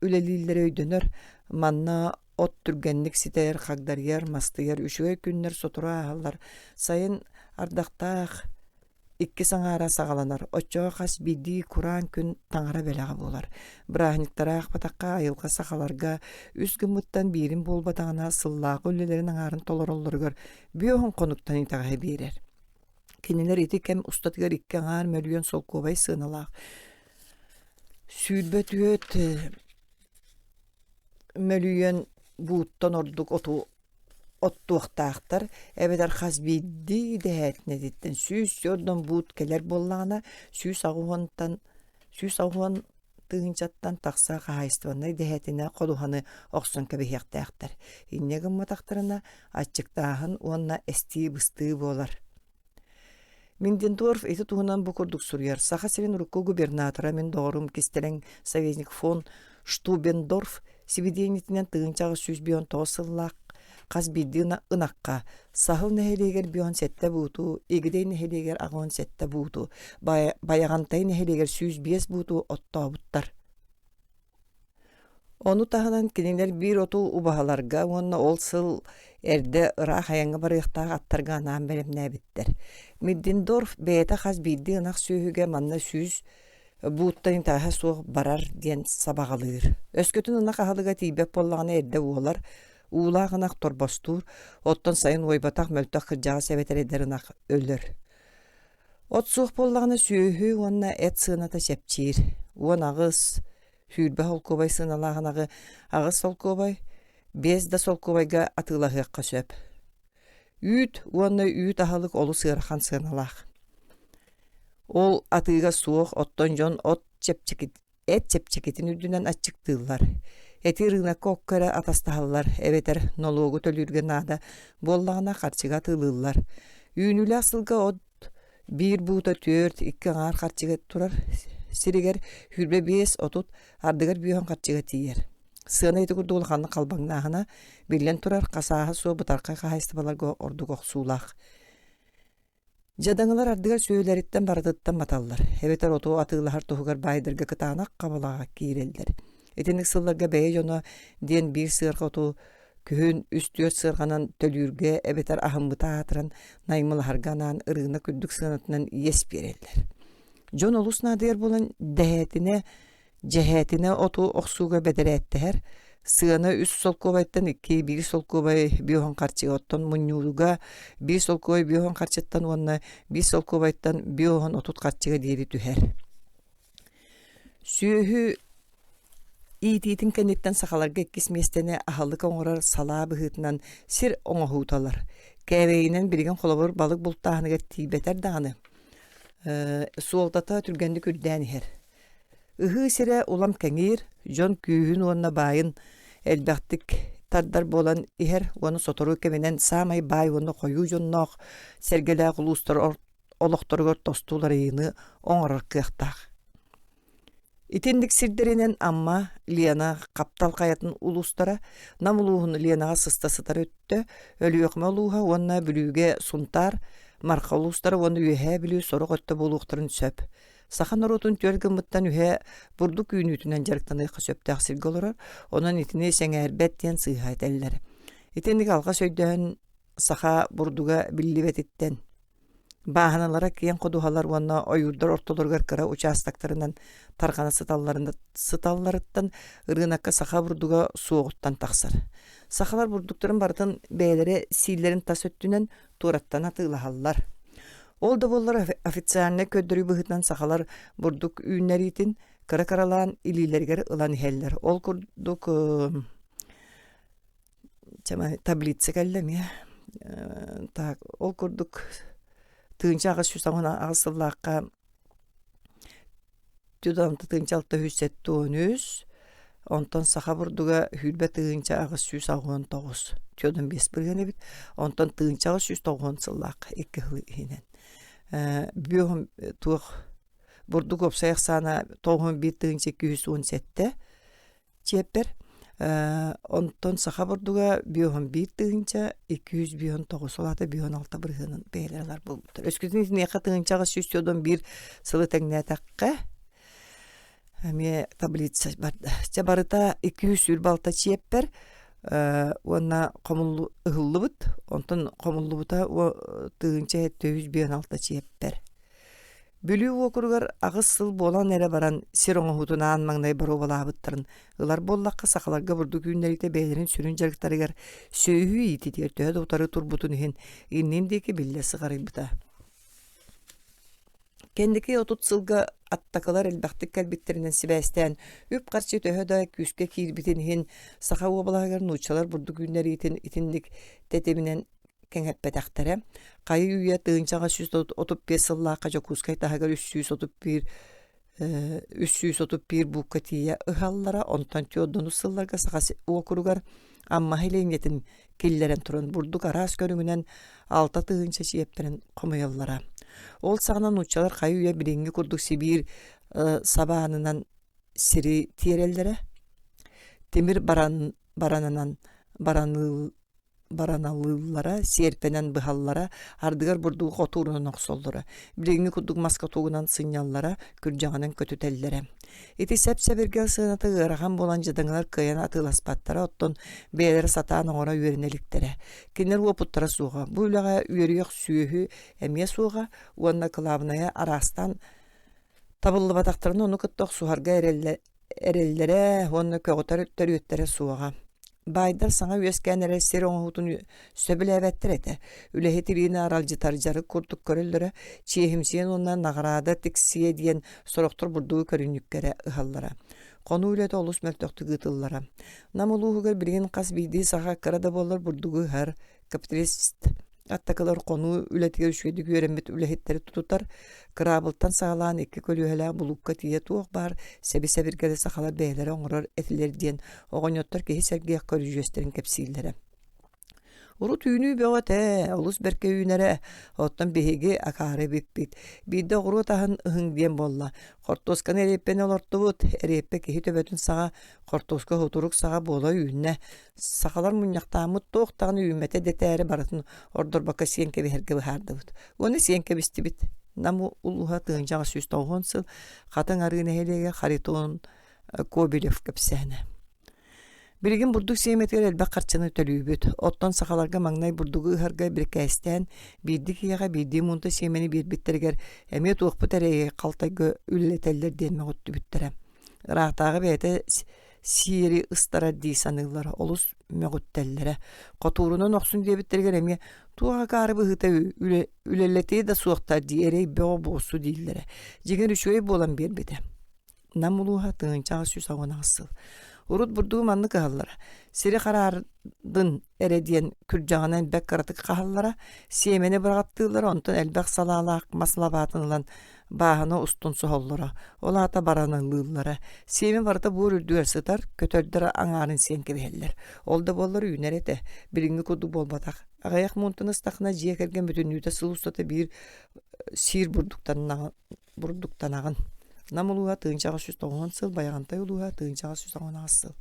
үлэлииллер өйдөнөр, манна от түргэнник ситээр, хагдарыяр, мастыяр, үшүгэй күннер сотура аһаллар. Сайын ардактаах 2 саңаара сагаланар. Оччоға хас биди куран күн таңара белаға болар. Браахниктараах батаққа айылға сақаларға үс гымыттан бирин болбатағына сыллағы өлелерін аңарын толоролларығыр бүйоғын қонуктан итаға берер. Кенелер еті кәм ұстатығар 2 аңар мөлүйен сол кобай сыналақ. Сүйдбет өт мөлүйен буыттан ордық оттуақтақтар, әбедер қаз бидді дәхәтіне деттен. Сүйс жордан буыт келер боллағына, сүйс ағуан тыгынчаттан тақса қағайыстыванай дәхәтіне қодуғаны оқсын кәбехектәқтар. Иннегін матақтарына атчықтағын онна әсті бұсты болар. Миндендорф эти туһунан букурдук сурьяр. Саха сирен руку губернатора мен доорум кистелен советник фон Штубендорф сибидиенитинен тыгынчағы сүз бион тоосыллақ қаз биддина ынаққа. Сахыл нәхелегер бион сетті бұту, егідей нәхелегер ағуан сетті бұту, баяғантай нәхелегер сүз биес бұту отта бұттар. Onu tahanan kinilер bir otu ubahalarga, onna olsıl erde ırak ayanga barıqtaq attarga anam belemne bitter. Middendorf beyta xaz bildi ınaq söhüge manna süz buuttayın taha soğuk barar diyen sabağalır. Öskөtün ınaq ahalıga tibep bollağına erde uolar, uğulaq ınaq torbastur, ottan sayın oybataq möltaq kırjağı sebeter eder ınaq ölür. Ot soğuk bollağına söhü onna et sığınata çepçir, on ağız, Hürbe holkobay sınalağınağı ağız holkobay, bez da solkobayga atılahıqqa söp. Üt, onna üt ahalık olu sığırxan sınalaq. Ol atıga soğuk, otton jon et çepçeketin üdünen açıktığılar. Eti rığnakka okkara atastahallar, eveter nologu tölürgen nada, bollağına qarçıga tılırlar. Üynülü asılga ot, bir buğda 4-2 ağır qarçıga turar, Siriger hürbe 5 otut ardıgar büyüğün kaçıga tiyer. Sığına eti kurduğul xanı qalbağınağına birlen turar qasağı so butarqa qahaystıbalarga ordu qoqsuulaq. Jadağılar ardıgar söyleritten baradıttan matallar. Eveter otu atığılahar tohugar baydırga kıtağına qabalağa kirelder. Etenik sıllarga beye jonu diyen bir sığırqa otu Күһүн үстүө сырганан төлүргэ эбетер ахымбыта атыран наймыларганан ырыына күддүк сынатынан иес береллер. Жон олуснадыр болан жәһәтине оту оксуга бедереттер. Сыана үс солковайттан икки бир солковай биохан карчы оттон муннюга бир солковай биохан карчыттан онна бир солковайттан биохан отут карчыга диери түһер. Сүйүһү ититин кенеттен сахаларга кисместене ахаллык оңорар салаа быһытынан сир оңохуталар. Кәбейинен билген холобор балык бултаһыныга тибетер даганы. Суолтата түргенди күрдәнихер. Ыһы сире улам кәңир, жон күйүн онна байын элбәхтик тардар болан ихер, оны сотору кеменен самай бай оны қою жоннақ, сергелі құлустар олықтырғыр тостулар eyini оңырыр кықтақ. Итендік сирдерінен амма Лена қаптал қаятын улустара, намулуғын Ленаға сыстасытар өтті, өлі өқма олуға онна бүліге сунтар, марқа улустара оны үйе білі сорық өтті болуқтырын сөп. Сахан оротун түргін мұттан үйе бұрдық үйінітінен жарықтан ұйқы сөпті ақсырғы олырар, онан итіне сәңәрбәт ден сыйхайт әлілер. Итендік алға сөйден саха бұрдуға біліветтен. Баханалара киен қодуғалар онна ойырдар ортолырғар кыра участактарынан тарғана сыталларыттан ырынаққа саха бұрдуға суғыттан тақсар. Сахалар бұрдуктарын бардын бәйлері сийлерін тас өттінен тураттан атылағалар. Ол да болар официальне көддөрү быһытынан сахалар бурдук үйнәритин кара-каралаан илилергер ылан хеллер. Ол курдук таблица кәлләме. Так, ол курдук тыынча агыс сүсаңына агысыллакка тюданты тыынча алты хүссеттуөнүс, онтон саха бурдуга хүлбе тыынча агыс сүс агуон тогус. Тюдан бес биргене бит, онтон тыынча агыс сүс тогуон сыллак икки хинен. Биохым тух бурдук опсаяк сана тогун бир тыынча 217 чеппер. Онтон саха бурдуга биохым бир тыынча 219 олата биохын алта биргенин бейлерлер болуптур. Өскүтүн неқа тыынча агыс сүс тюдан бир сылы теңнетакка Аме таблица барыта 200 үлбалта чеппер, онна комуллу ыһыллыбыт, онтон комуллубута тыынча 416 чеппер. Бүлүү окургар агыс сыл болан эре баран сир оңохутуна анмаңнай бару балабыттарын. Ылар боллакка сакаларга бурду күннәрите бәйлерин сүрүн жарыктарыгар сөйhü ититер төһө утары турбутун ихин инниндеки билле сыгарыбыта. Кендики отут сылга аттакалар элбактык кәлбиттеринен сибәстән үп карчы төһөдә күскә кирбитин хин саха обалагар нучалар бурду күннәр итиндик тетеминен кеңәппәтәхтәре кайы үе тыынчага 135 сыллакка жокускай тагар 331 буккатия ыхаллара онтан төдөнү сылларга саха окуругар амма хеленетин киллерен турун бурдук арас көрүңүнен 6 тыынча чиептерин комояллара. Ол сағынан ұчалар қайы үйе біренгі күрдік Сибир сабағанынан сири тиерелдері. Темір бараналылара, серпенен бұхаллара, ардығар бұрдығы қотуырынан оқсолдыры. Біренгі күрдік маска туғынан сыняллара, күржағынан көтітелдері. Эти сәп-сәбергел сығынаты ғыраған болан жадыңылар кыян атыласпаттара, оттон бәйлері сатаан оңыра үйерінеліктері. Кенер опыттара суға. Бұл үліға үйеріяқ сүйіхі әме суға, уанна кылабыная арастан табылы батақтарына оны күттіқ суғарға әреллері, оны көғытар өттері суға. Байдар саңа өскән әрәстер оңғытын сөбіл әбәттір әті. Үләхетіріні аралжытар жары күрдік көрілдірі, чиехімсен онна нағырада тіксие дейін сұрықтыр бұрдығы көрініккері ұғаллара. Қону үләті олыс мөлтөқті ғытыллара. Намылуғығыр бірген қас бейді саға қырада болар бұрдығы ғар капиталист. Аттакалар қону үләтігер үшкедік өрембет үләхеттері тұтутар, қырабылттан сағалан екі көлі бұлыққа тие туық бар, сәбі-сәбіргелі сақалар бәйлері оңырар әтілерден, оғаньоттар кехи сәргеяқ көрі жөстерін кәпсейлері. Уру түйіні бөғат олыс бәрке үйінәрі, оттан бейге ақары бекбет. Бейді ғыру тағын ұғын ден болла. Қортосқан әреппен оларты бұд, әреппе кехи төбетін саға, қортосқа ғытұрық саға бола үйінне. Сақалар мұняқтамыд тоқтағын үйімәте детәрі баратын ордор бақа сиенке бәхерге бұхарды бұд. Оны сиенке бісті біт. Наму ұлуға тұғын жаңа сөз тоғын сыл, қатын арғын әйелеге қаритон Кобелев көпсәні. Билигин бурдук сиеметер элбак карчаны төлүүбүт. Оттон сахаларга маңнай бурдугу ыһарга биркәстән бидди кияга бидди мунта сиемени бирбиттеригер эме туохпут эреге калтайгы үллетеллер демме готтубүттере. Рахтагы бете сири ыстара дисанылар олус мөгөттеллере. Котурунан оксун дебиттеригер эме туага карыбы хыта үлелете да суактар диерей бөө босу диллере. Жеген үшөй болан бербете. Намулуха тыынчага сүз агынасыл. Урут бурдуу манны каһаллара. Сири карардын эредиен күржагынан бек каратык каһаллара. Сиемени бырагаттылар, онтон элбек салаалаак маслабатынлан баһаны устун сохоллара. Олата бараныллара. Сиемен барта бур үрдүер сытар, көтөрдөр аңарын сен кебеллер. Олда боллар үйнерете. Билинги куду болбатак. Агаяк мунтыныс тахна жие келген бүтүнүтө сылустата бир сир бурдуктанагын. Намулуга тыынчага сүз тоғын сыл, баяғантай улуга тыынчага сүз тоғын асыл.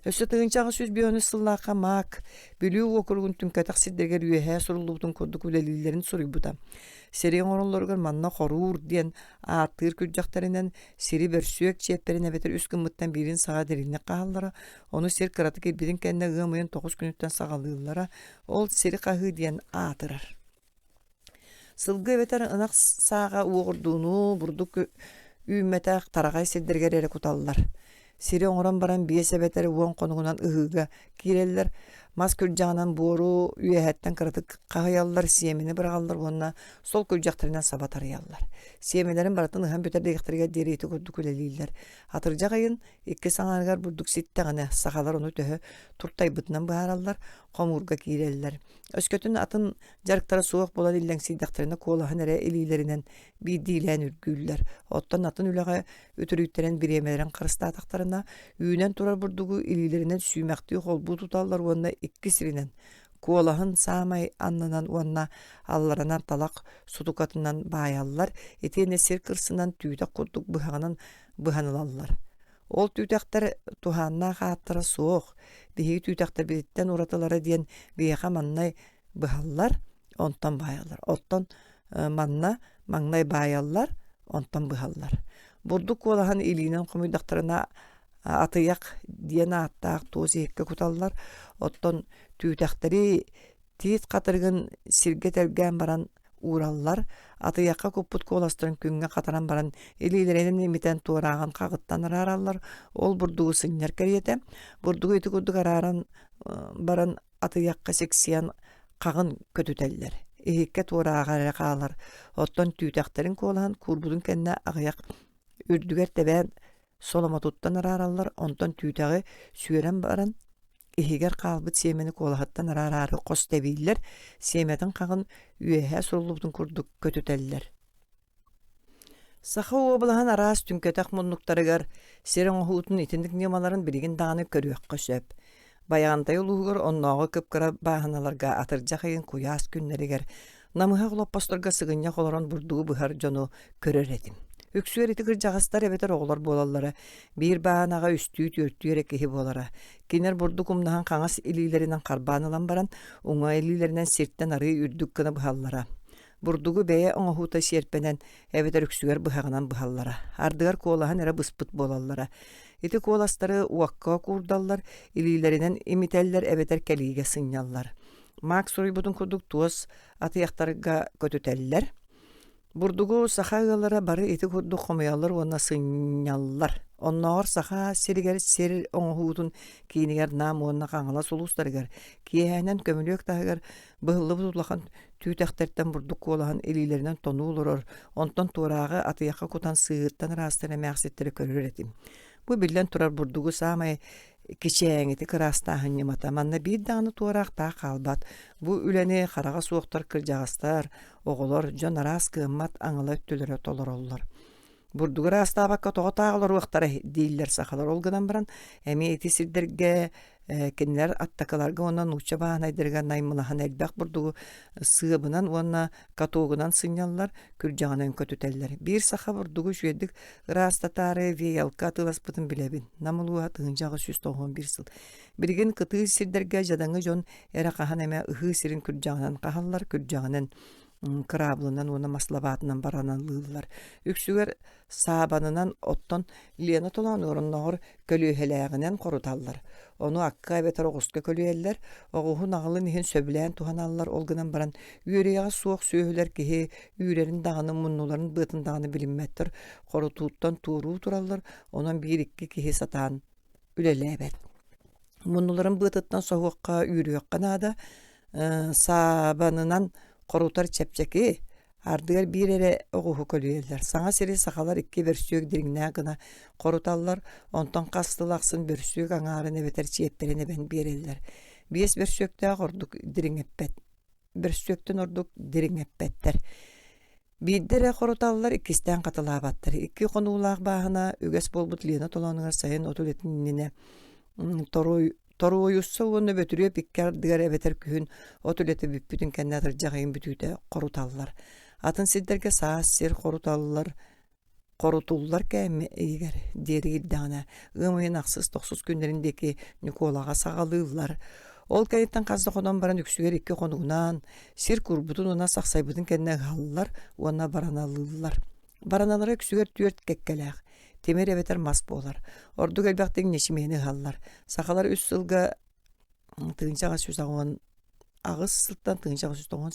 Өсі тыынчага сүз бүйөні сыллақа мак, бүлүү окургун түнкәтақ сиддергер үйәһә сурулуғытын көрдік үлелілерін сұрыйбыта. Серен орынларғыр манна хорур ден аттыр күрджақтарынан сері бір сүйек чепперін әбетер үс кымыттан бірін саға деріліне қағаллара, оны сер қыраты кербеден кәнді ғымайын 9 күніттен сағалылара, ол сері қағы ден атырар. Сылғы әбетер ынақ саға уғырдуыну бұрдық үймәтәк тарағай селдергер әрі куталылар. Сири оңыран баран бейесе бәтәрі уон қонуғынан ұғыға киреллер, мас күрджағынан бору үйәхәттен қыратық қағаялылар, сиемені бірғалылар, онына сол күрджақтарынан сабатарыялылар. Сиемелерін баратын ұған бөтәрдегіқтірге дереті көрді көлелейлер. Атыржақ айын, екі саңарғар бұрдық сеттіғаны сақалар оны төхі тұртай бұтынан бағаралылар, қомурға киреллер. Өскөтін атын жарықтары суық болар илен сейдақтарына қолағын әрі елейлерінен бейдейлән үргүллер. Оттан атын үліға өтірүйттерін біремелерін қырыста атақтарына үйінен тұрар бұрдығы елейлерінен сүймәқті қолбу тұталар онына екі сірінен. Қолағын самай аннынан онына алларынан талақ сұтукатынан байалылар, етене сер кырсынан түйдақ құрдық бұғанын бұғанылалылар. Ол түйдақтар туханна қаттыры соқ, бейгі түйдақтар беттен ұратылары ден бейға маннай бұғалылар, онтан байалылар. Оттан манна маңнай байалылар, онтан бұғалылар. Бұрдық қолағын илінен құмыйдақтарына атыяқ ден аттақ тоз екке күталылар. Оттан түйдақтары тиет қатырғын сирге тәрген баран ураллар, атыяққа көппіт қоластырын күнге қатаран баран елейлеренім неметен туырағын қағыттан араралар. Ол бұрдығы сыннер кәриеті. Бұрдығы еті күрдік араран баран атыяққа сексиян қағын көтітелілер. Ehekке туырағары қағалар. Оттан түйдақтарын қолаған күрбудың кәнне ағаяқ үрдігер тәбән соламатуттан араралар. Онтан түйдағы сүйерен баран Ehegер қалбыт семені қолағаттан арарары қос тәбейлер, семетін қағын үйәхә сұрылуғын күрдік көтітәлілер. Сақы обылаған арас түнкетақ мұнлықтарығар серен оғуытын етіндік немаларын білген дағаны көріққа сөп. Баяғантай ұлығығыр оннағы көпкіра бағаналарға атыржақ айын құяс күнлерігер. Намыға құлаппастырға сығынja қоларан бұрдығы бұхар жону көрер едім. Өксүер итигir жағастар эбетер оғылар болалары, бір бағанаға үстүй төрттүйер екеғі болара. Кенер бұрды құмнаған қаңас илилерінен қарбанылан баран, оңа илилерінен серттен ары үрдік кіні бұхаллара. Бұрдығы бәе оңахута серпенен эбетер өксүер бұхағынан бұхаллара. Ардығар қолахан әрі бұспыт болалара. Ити қоластары уаққа курдаллар, илилерінен имителлер эбетер кәлиге сыняллар. Мак сұрый бұдың күрдік туыз атыяқтарға көтітәлілер. Бурдугу сахагалара бары эти курду хомаялар онна сыняллар. Онноор саха серигер сер оңхуутун кийинигер нам онна каңала сулустарыгар. Киэһэнен көмөлөк тагар быһыллы бутулахан түйтэхтерден бурдук колахан элилеринен тонуулорор. Онтон турагы атыяка кутан сыыттан растана мәксеттери көрөр этим. Бу билен турар бурдугу самай кичээңити кырастаһын немата манна бир даны туаракта калбат. Бу үлени карага суоктар кыржагастар, оголор жон арас кыммат аңыла өттөлөрө толороллор. Бурдугу растабакка тоготаалар уактары дииллер сахалар олгынан баран, эми эти сирдерге кеннер аттакаларга онан уча баанайдырга наймылахан элбак бурдугу сыыбынан онна катоогунан сыняллар күржаганын көтүтеллер. Бир саха бурдугу жүйедик растатары веялка тыласпытын билебин. Намылуа тыгынжагы 191 сыл. Бирген кыты сирдерге жадаңы жон эре кахан эме ыхы сирин күржаганын кахаллар күржаганын Kırablığından ona maslabatından baranalıllar. Üksüger sabanından ottan liyana tolan orunnağır kölüheleğinen korutallar. Onu akka beter oğustka kölüyeller, oğuhun ağılın ihin söbüleyen tuhanallar olgınan baran yüreğe soğuk söğüler ki yüreğin dağının munnuların bıtın dağını bilinmettir. Korutuğuttan tuğruğu turallar, onun bir iki kihi satan ülelebet. Munnuların bıtıttan soğukka yüreğe kanada sabanından korutar çepçeki ardıgar bir ere oğuhu kölüyeller. Sana seri sakalar iki versiyog diringne gına korutallar. Ondan kastılaqsın versiyog anarına beter çiyepperine ben bereller. Bies versiyogda orduk diringeppet. Versiyogdan orduk diringeppetler. Biddere korutallar ikisten katılabattır. İki konuğulaq bahına üges bolbut liyana tolanıgar sayın otuletin nine Toruýussa onu götürüyor pikkar digere beter kühün otuleti bütün kennedir jagyn bütüde korutallar. Atın sidderge saas sir korutullar käme eger deri idana. Ymyň aksız toksuz günlerindeki Nikolaga sagalylar. Ol kayıttan kazda konan baran üksüger iki konuğundan sir kurbutun ona saksaybıtın kenne hallar ona baranalılar. Baranalara üksüger tüyört kekkelek. Temir eveter mas bolar. Ordu gelbekten neşimeni hallar. Sakalar üst sılga tığıncağa söz ağın ağız sılttan tığıncağa söz ağın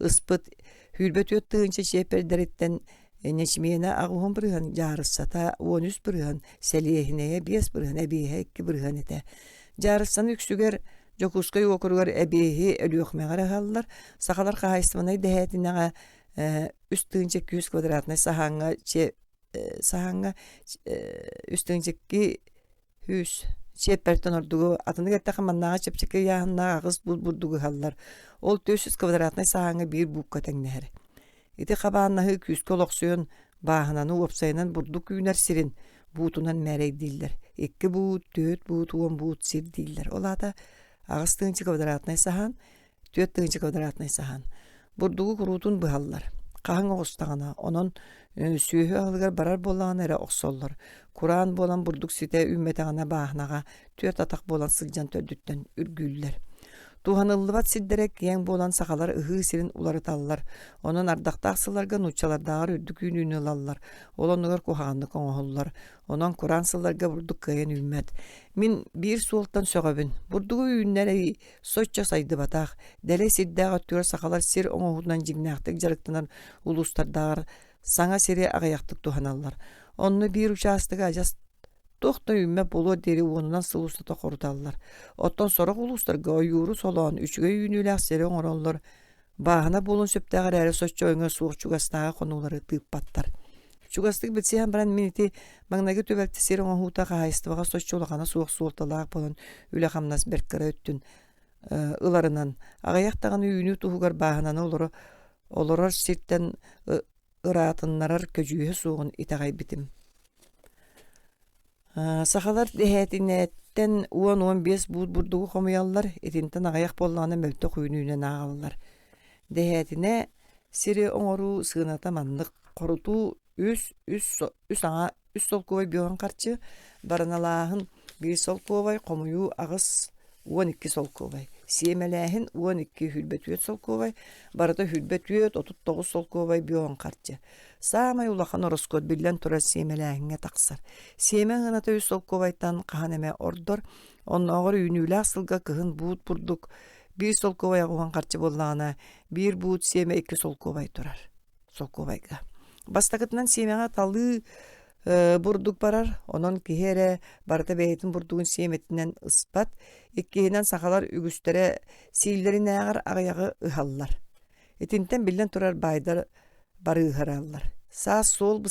ıspıt hülbet öt tığınca şeper deretten neşimeni ağın bırıhan jarıssata 13 bırıhan seliyehineye 5 bırıhan ebihe 2 bırıhan ete. Jarıssan üksüger jokuskay okurugar ebihi ölüyokmeğara hallar. Sakalar kahaysmanay dehetine üst tığınca 200 kvadratna sahanga üstünceki hüs çeperten ordugu atını gette mannağa çepçeke yahanna ağız burdugu hallar. Ol 400 kvadratna sahanga bir bukka tengneheri. Iti qabanna hı küs koloksiyon bahınanı opsayınan burduk üner sirin buutunan merey diller. 2 buut, 4 buut, 10 buut sir diller. Ola da ağız tığınçı kvadratna sahan, 4 tığınçı kvadratna sahan. Burdugu kurutun bu hallar. Qahan oğustağına, onun süyühü algar barar bolan ere oqsollar. Kur'an bolan burduk site ümmetağına bahnağa, tüyat atak bolan sılcan tördütten ürgüller. Tuhanıllıbat sidderek yen bolan sakalar ıhı sirin uları tallar. Onun ardaqta aqsılarga nuçalar dağır ürdük ününü lallar. Olan uğur kuhağını konuhollar. Onun Kur'an sıllarga burduk kayan ümmet. Min bir suoltan sögöbün. Burdugu ünlere soçça saydı bataq. Dele sidde atıyor sakalar sir oňoğundan jignaqtık jarıktanar ulustar dağır. Sana seri ağayaktık tuhanallar. Onu bir uçastık ajas tohta ümme bolu deri onundan sıvustata korutallar. Ottan sonra uluslarga oyuru solan üçüge yünüyle seri oranlar. Bahana bolun söptağır eri soçça öňe soğuk çugastağa konuları tıp battar. Çugastık bitseyen baran miniti magnagi töbelti seri oňuta qaýystybaga soçça olagana soğuk soğultalaq bolan üle hamnas berkara öttün ılarынан. Ağayaqtağın üyünü tuhugar bahananı olorar sirtten ıratınlarar köjühe soğun itagay bitim. Sakalar dehetinetten 10-15 burdugu komuyallar etinten ağayak bollana möltö kuyunuyla nağalılar. Dehetine siri oňoru sığınata manlık korutu üs sol kovay biyoğan karçı baranalahın bir sol kovay komuyu ağız 12 sol kovay. Siemelehin 12 hülbetüyet sol kovay, barada hülbetüyet 39 sol kovay biyoğan karçı. Samay ulaqan oroskod billen tura siemelehinge taqsar. Siemen hınata 100 sol kovaytan qahaneme ordor, onun ağır ünüyle asılga kıhın buut burduk. Bir sol kovay ağuhan karçı bollağına, bir buut sieme 2 sol kovay turar. Sol kovayga. Bastakıtından siemene talı burduk barar, onun kihere barata beytin burdugun siemetinden ıspat, ikkihinen sakalar ügüstere sillerin ağır ağayağı ıhallar. Etinten billen turar baydar barı ıharallar. Sağ sol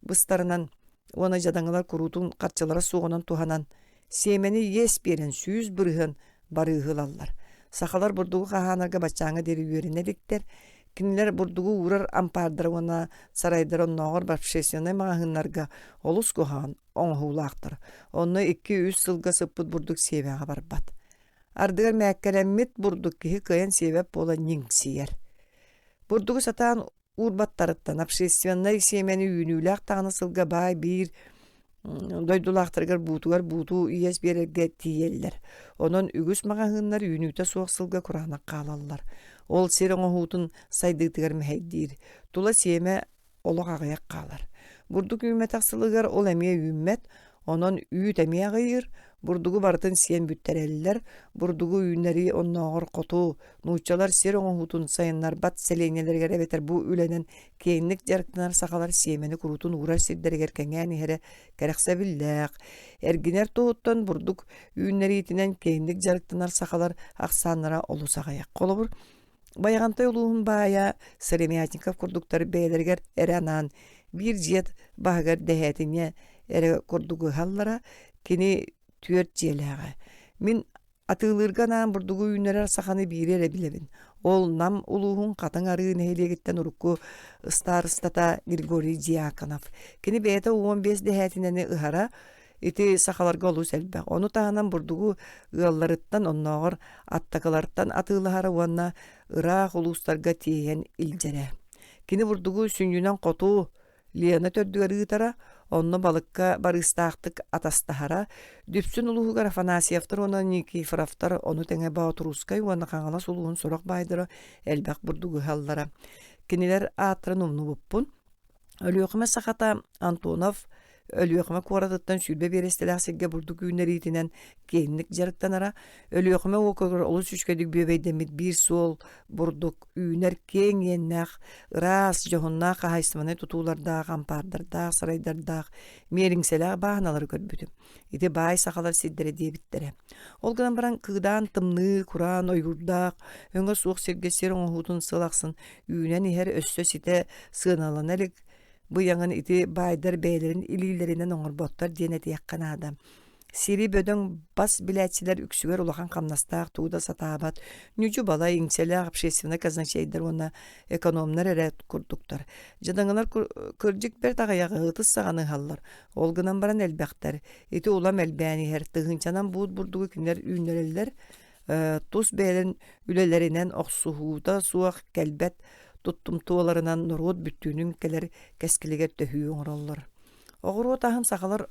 bıstarınan ona jadanılar kurutun karçalara soğunan tuhanan siemeni yes beren süyüz bırıhın barı ıhılallar. Sakalar burdugu qahanarga baçaňa deri üyerenelikler. Kinler burdugu uğrar ampardır ona saraydar onağır profesyonel mağınlarga olus kohan oňhulaqtır. Onu 2-3 sılga sıppıt burduk sebeğe barbat. Ardıgar mäkkelemmet burduk kihi kayan sebep bola niңsiyer. Burdugu satan urbattarıttan profesyonel semeni üýnülaq tağını sılga bay bir doydulaqtırgar butu iyes bererge tiyeller. Onun ügüs mağınlar üýnüte soğuk sılga kurana qalallar. Ол сер оңоһуутун сайдыытыгар мэһэйдиир. Тула сиэме олох агаяк каалар. Бурдук үймет аксылыгар ол эмие үймет, онон үйт эмие агыйыр, бурдугу бартын сиэн бүттереллер, бурдугу үйнери онноогор коту, нуучалар сер оңоһуутун сайыннар бат селенелергер эбетер бу үленен кейинник жарыктанар сахалар сиэмени курутун урар сирдергер кеңään иһере керексебиллээх. Эргинер туһуттан бурдук үйнеритинен кейинник жарыктанар сахалар аксааннара олусагаяк колобур. Баягантай улуун бая Серемятников курдуктар бээлергер эранан бир жет багар дэхэтине эре курдугу халлара кини түөрт желага. Мин атылырганан бурдугу үйнерер саханы бирере билебин. Ол нам улуун катың ары нехелегиттен урукку старостата Григорий Дьяконов. Кини бэйта 15 дэхэтинени ыхара ити сахаларга олу сэлбэх. Ону таанан бурдугу ыалларыттан онноогор аттакаларттан атылахара уанна ыраах улустарга тиэйэн илжере. Кини бурдугу сүнжүнэн коту Лена төрдүгөр ыытара, онно балыкка барыстаактык атастахара, дүпсүн улуугар Афанасьевтар, оны Никифоровтар, ону теңе Баатурускай, уанна каңалас улуун сорок байдыра, элбак бурдугу халлара. Кинилер ааттырын умну буппун. Өлүөкме сахата Антонов, өлүөкме куаратыттан сүлбе берестелэхсирге бурдук үйнеритинен кейинник жарыктанара, өлүөкме окогор олус үчкөдүк бөбейдемит бир суол бурдук үйнер кеңиеннах, ырас жоһуннаах кахайсыманы тутуулардаах, ампаардардаах, сарайдардаах, мериңселээх бааналар көрбүтүм. Ити баай сахалар сиддере диэбиттере. Ол гынан баран кыыдаан тымны, кураан, ойгурдаах, өңө суох сиргесер оңоһуутун сылаксын, үйнен ихер өссө сите сыаналан элик, bu yangan iti bayдар beylerin ililerinden oңорботтар денети яккан адам. Сири бөдөң бас билетчилер үксүгөр улахан камнастаак тууда сатаабат. Нүчү бала иңселе общественный казначейдер онна экономнар эрет курдуктар. Жадаңалар кыржык бер тагаяга ытыс саганы халлар. Ол гынан баран элбектер. Ити улам элбәни хер тыгынчанан буут бурдугу кинер үйнерелер. Тус бейлен үлелеринен оксуһууда суак келбет туттумтуоларынан нуруот бүттүүнүн келер кескилигер төһүү оңороллор. Огуруот аһын сахалар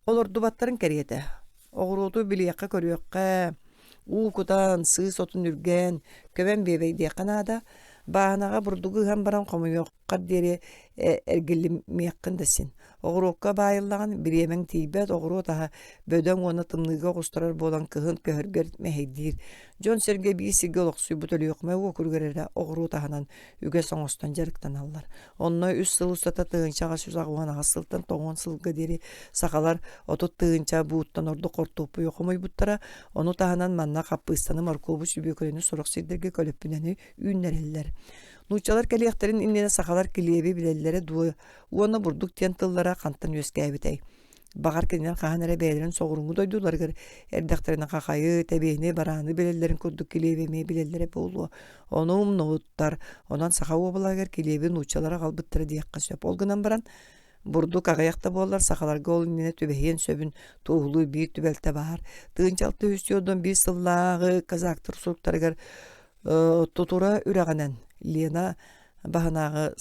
олордубаттарын кериете. Огуруоту билиякка көрүөккэ уукутан сыыс отун үрген көбен бебей дияканада баанага бурдугу хан баран комуйокка дери эргилим мияккындасин. Огуруокка байыллаган биремең тийбет огуруот аһа бөдөң оны тымныга кустарар болан кыһын көһөргөр мэһейдир. Жон Серге бисиге олоксуй бутөлүөкмө окургерера огуруот аһанан үгө соңостон жарыктан аллар. Онно үс сылыстата тыгынчага сүзагуан агасылтан тоңон сылга дери сахалар отут тыгынча бууттан орду кортупу йокумой буттара ону таһанан манна каппыстаны маркобу сүбөкөрөнү сороксидерге көлөппүнени үүннереллер. Нучалар калияктерин иннене сахалар килиеби билеллере дуы уона бурдук тен тыллара кантан өскәбитей. Багар кенен каханере бейлерин соғуруңу дойдуларгар эрдактерин какайы тебейни бараны билеллерин курдук килиеби билеллере болу. Оны умнуттар, онан саха обалагар килиеби нучалара калбыттары диякка сөп. Олгынан баран бурдук агаякта боллар сахаларга ол иннене түбехен сөбүн туğulu бир түбелте бар. Тыгынчалты үстөдөн бир сыллагы казактыр суруктаргар тутура үрәгәнән Лена баһанагы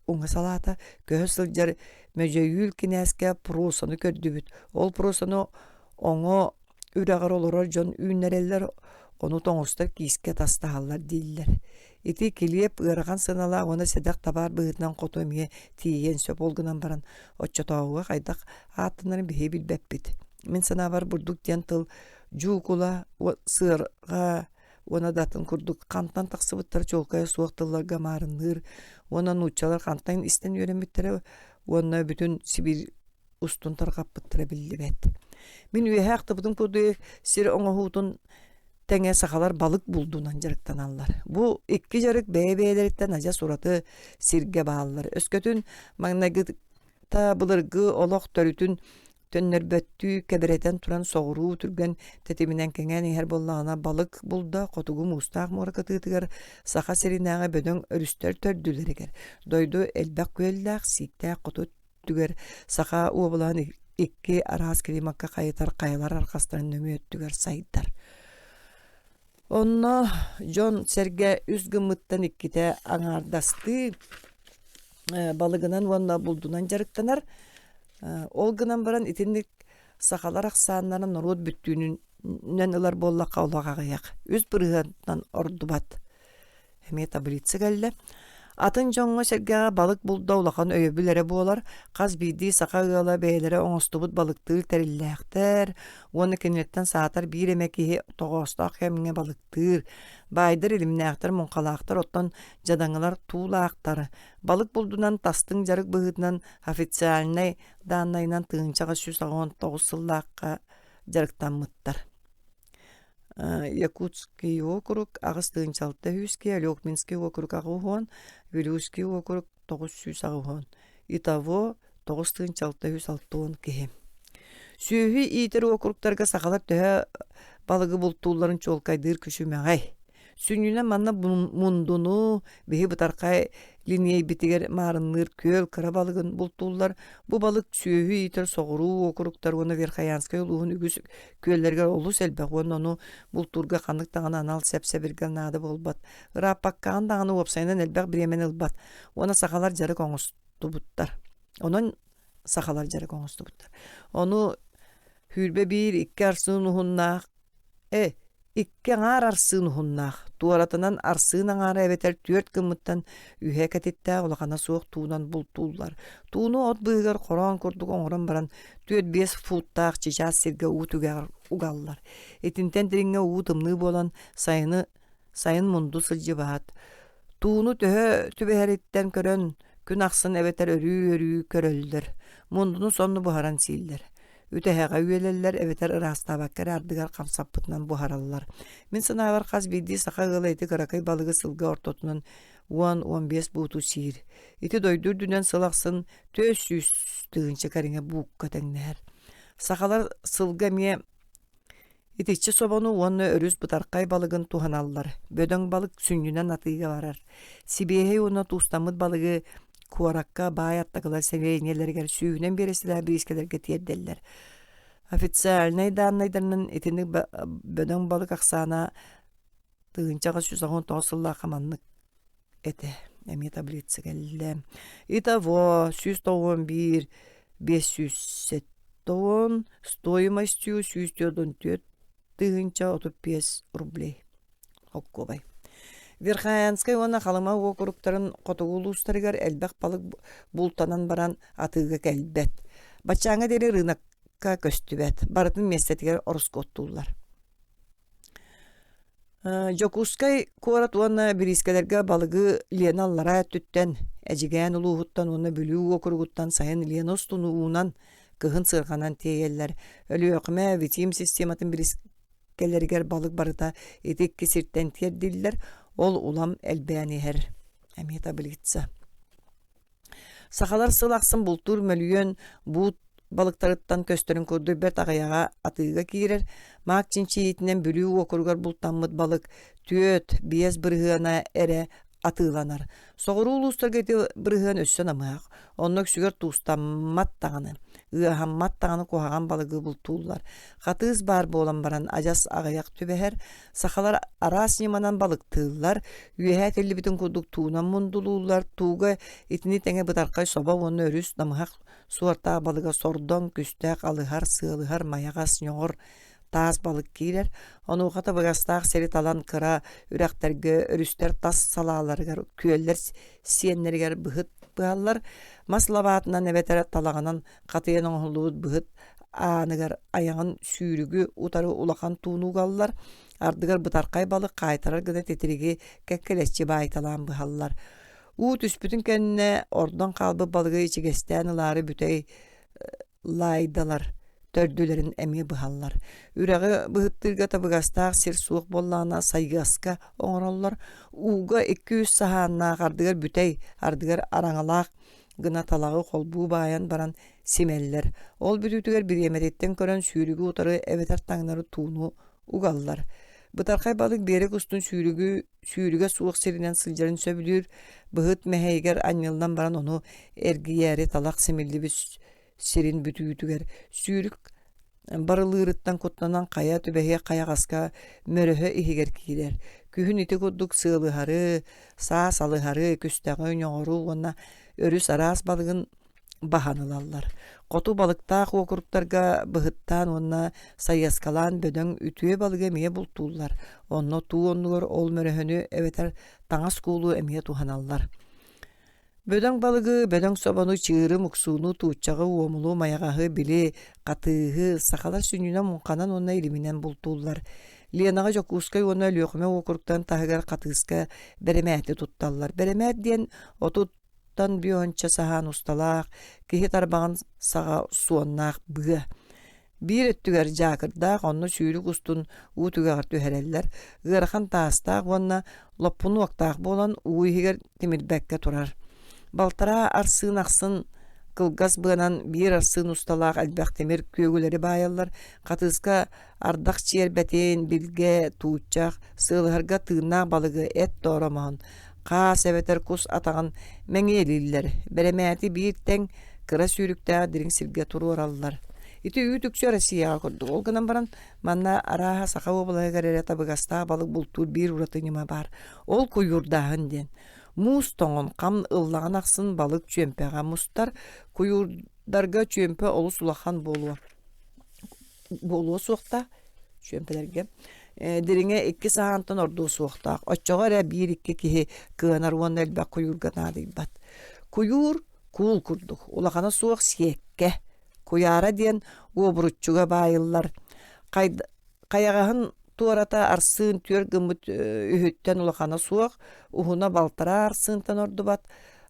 уңа салата көһө сылжар möjöйүл кинәскә просаны көрдүбүт. Ол просаны оңо үрәгәр олорор жон үүнереллер ону тоңустар киске тастааллар диллер. Ити килиеп ырган сынала оны седак табар быытынан котомие тиен сөп олгынан баран отчотауга кайдак аттынарын бихи билбеппит. Мен санабар бурдук тен тыл жуукула сырга Ona dатын курдук кантан таксыбыттар чолкая суактыларга марыныр. Ona нучалар кантан истен үйрөнмүттер. Ona бүтүн Сибир устун таргаппыттыра билдибет. Мен үйәхты бутун курдук сир оңоһуутун теңе сахалар балык булдунан жарыктан аллар. Бу икки жарык бәйбәйләрдән ажа сураты сирге бааллар. Өскөтүн магнагы та булыргы олох төрүтүн Төннөрбөттүү кеберетен туран соғыруу түрген тетиминен кеңен ихер боллағына балык булда котугу мустақ моракатыгар саха серинага бөдөң өрүстөр төрдүлерегер. Дойду элбак көлләк сиктә коту түгер саха уобулан икки арас килимакка кайытар каялар аркастан нөмө өттүгер сайдар. Онно Жон Серге үзгүмыттан икките аңардасты балыгынан вонна булдунан жарыктанар. Ол гынан баран итинник сахалар аксааннарын норот бүттүүнүнөн ылар боллакка олагагаяк. Үз бырыгынан ордубат. Эме таблица geldi. Атын жоңго сергага балык булда улахан өйөбүлере болар. Каз биди сакагала бейлере оңостубут балыктыр териллэхтер. Оны кенеттен саатар бир эмеки тогостак хемге балыктыр. Байдыр илимнэхтер монкалаактар оттон жадаңылар туулаактар. Балык булдунан тастың жарык быгытынан официальный даннайынан тыынчага 119 сыллаакка жарыктанмыттар. Якутский округ агыстын чалта хүске, Лёкминский округ агухон, Вилюский округ 900 агухон. Итаво 9 чалта хүс алтуон кеhe. Сүйі итер округтарга сақалар төһө балыгы бултууларын чолкайдыр күшүмәгай. Сүнүнә манна мундуну беһи бутаркай линия битигер марынныр көл кыра балыгын бултуулар. Бу балык сүйі итер соғыру округтар оны Верхоянскай улуын үгүс көллерге олу селбек оны бултурга қандық тағаны анал сәпсә бірген нады болбат. Рапаккаған дағаны опсайынан әлбәк біремен ылбат. Оны сақалар жарык оңысту буттар. Онын сақалар жарык оңысту буттар. Оны хүрбе бир икки арсын ухуннақ, икки аңар арсын ухуннақ. Туаратынан арсын аңары әбетер 4 кымыттан үйе кәтетті олақана суық туынан бұлтулар. Туыны от бұйғар қоран көрдік оңырын баран 4-5 футтақ чичас серге уытугар угаллар. Этинтен диринге уытымны болан сайын мұнду сылжы баат. Туыны түбәһәреттен көрін күн ақсын әбетер өрі көрөлдір. Мұндыны сонны бұхаран сейілдер. Үтәһәгә үелелләр әбетер ырастабаккар ардыгар камсаппытынан бухараллар. Мен сынавар каз бидди сакагыла ити каракай балыгы сылга ортотунан 10-15 бууту сир. Ити дойдур дүнен сылаксын 400 тыгынча кариңе буукка теңнәр. Сакалар сылга ме итичи собону оны өрүс бутаркай балыгын туханаллар. Бөдөң балык сүннүнен атыга барар. Сибехей оны тустамыт балыгы Куаракка баяттагылар сәвейнелергер сүйінен бересілер бірискелерге тиерделлер. Официальный данныйдарынан етінік бөдің балық ақсана тыгынчаға 119 сылла қаманлық әті. Әме таблица кәлі. Итаво 191 570 стоимостью 194 тыгынча 35 рублей. Оккобай. Верхоянскай оны қалыма округтарын қотығулустарығар әлбәқ балық бұлтанан баран атыға кәлбәт. Бачаңа дері рынаққа көстібәт. Барытын местетігер орыс көттулар. Жокускай қуарат оны бірискелерге балығы леналлара түттен, әжігән ұлуғыттан оны бүлі округуттан сайын леностуну уынан кығын сырғанан тейеллер. Өлі өқіме витим систематын бірискелергер балық барыта етек кесірттен терділдер. Ол улам әлбәнихер. Әме таблица. Сақалар сылақсын бұлтур мөлүйен бұт балықтарыттан көстерін көрді бәт ағаяға атыға кейірер. Мақ чинчиетінен бүлі оқырғар бұлтанмыд балық түйет бияз бірғына әрі атыланар. Соғыру ұлыстар кеті бірғын өссен амақ. Онық сүгер туыстаммат тағаны. Ыахаммат тағаны қоғаған балығы бұлтулар. Қатыз бар болан баран ажас ағаяқ түбәхер. Сақалар арас неманан балық тыллар. Үйәхәт әлі бітін күрдік туынан мұндылулар. Туға етіні тәңе бұтарқай соба оны өріс намығақ суарта балыға сордон күстәк алығар, сығылығар, маяғас нөғыр таз балық кейлер. Оны ұқата бұғастақ сәрі талан қыра үрәқтерге өрістер тас салаларығар, күйелер сиенлергер бұғыт бұғалар. Маслабатынан әбетері талағынан қатыйын оңылуыд бұғыт анығар аяғын сүйрігі ұтары ұлақан туыну қалылар. Ардығар бұтарқай балық қайтарар ғыда тетіріге кәккелесчі байталан бұғалылар. Уут үспүтін кәніне ордан қалбы балығы ичігестен ұлары бүтей лайдалар, төрділерін әме бұғалылар. Үрәғі бұғыттырға табығастақ сер суық боллағына сайғасқа оңыралылар. Уға 200 саханна ардығар бүтей, ардығар араңалақ, гына талағы қолбу баян баран семеллер. Ол бүтүтігер бір емереттен көрін сүйрігі ұтары әветер таңнары туыну ұғалылар. Бұтарқай балық берек ұстын сүйріге суық серінен сылжарын сөбілер. Бұғыт мәхейгер аннелдан баран оны әргияры талақ семелі біз серин бүтүгер. Сүйрік барылырыттан көтнанан қая түбәхе қаяғасқа мөріхі ихігер кейлер. Күхін ити көддік сылығары, саас алығары, күстәғі нөғыру, онна өріс арас балығын bahanılallar. Qotu balıkta okruktlarga bıhıttan onna sayıskalan bödön ütüye balığı emeye bultullar. Onno tu onlular ol möröhünü eveter taňas kulu emeye tuhanallar. Bödön balığı, bödön sobonu, çığırı, muksunu, tuğçağı, uomulu, mayagağı, bili, qatığı, sakalar sünnüne munkanan onna iliminen bultullar. Lianaga jok uskay ona lyoqme okuruktan tahagar qatığıska beremehti tuttallar. Beremehti diyen otuttan biyonça sahan ustalaq, kihi tarbağın sağa suonnaq bığı. Bir öttüger jakırdaq, onno sürük ustun uutügar tühereller. Gırxan taastaq, onna loppunu oktaq bolan uihiger timirbekke turar. Baltara arsın aqsın kılgas bınan bir arsın ustalaq elbaq temir kögüleri bayallar. Qatızka ardaq çerbetin bilge tuğçaq sığılharga tığına balığı et doğramağın. Qa sebeter kus atağın meŋeliller. Beremeti bir ten kıra sürüktä dirin sirge turu orallar. Iti ütüksü Rossiya kurduk. Olganan baran manna araha saqavu bulaya garere tabıgasta balık bultur bir uratınıma bar. Ol kuyurdağın den. Muz toňun qam ıllağın aqsın balık çömpeğe mustar kuyurdarga çömpe olu sulahan bolu soqta çömpelerge. Dirine 2 sahantan ordu soqta. Açığa 1-2 kihi kınar on elbä kuyurga nadybat. Kuyur kul kurduk. Ulaqana soq sekke. Kuyara diyen obrutçuga bayıllar. Qayağın tuarata arsın tür gımıt ühütten ulaqana soq. Uhuna baltara arsıntan ordubat.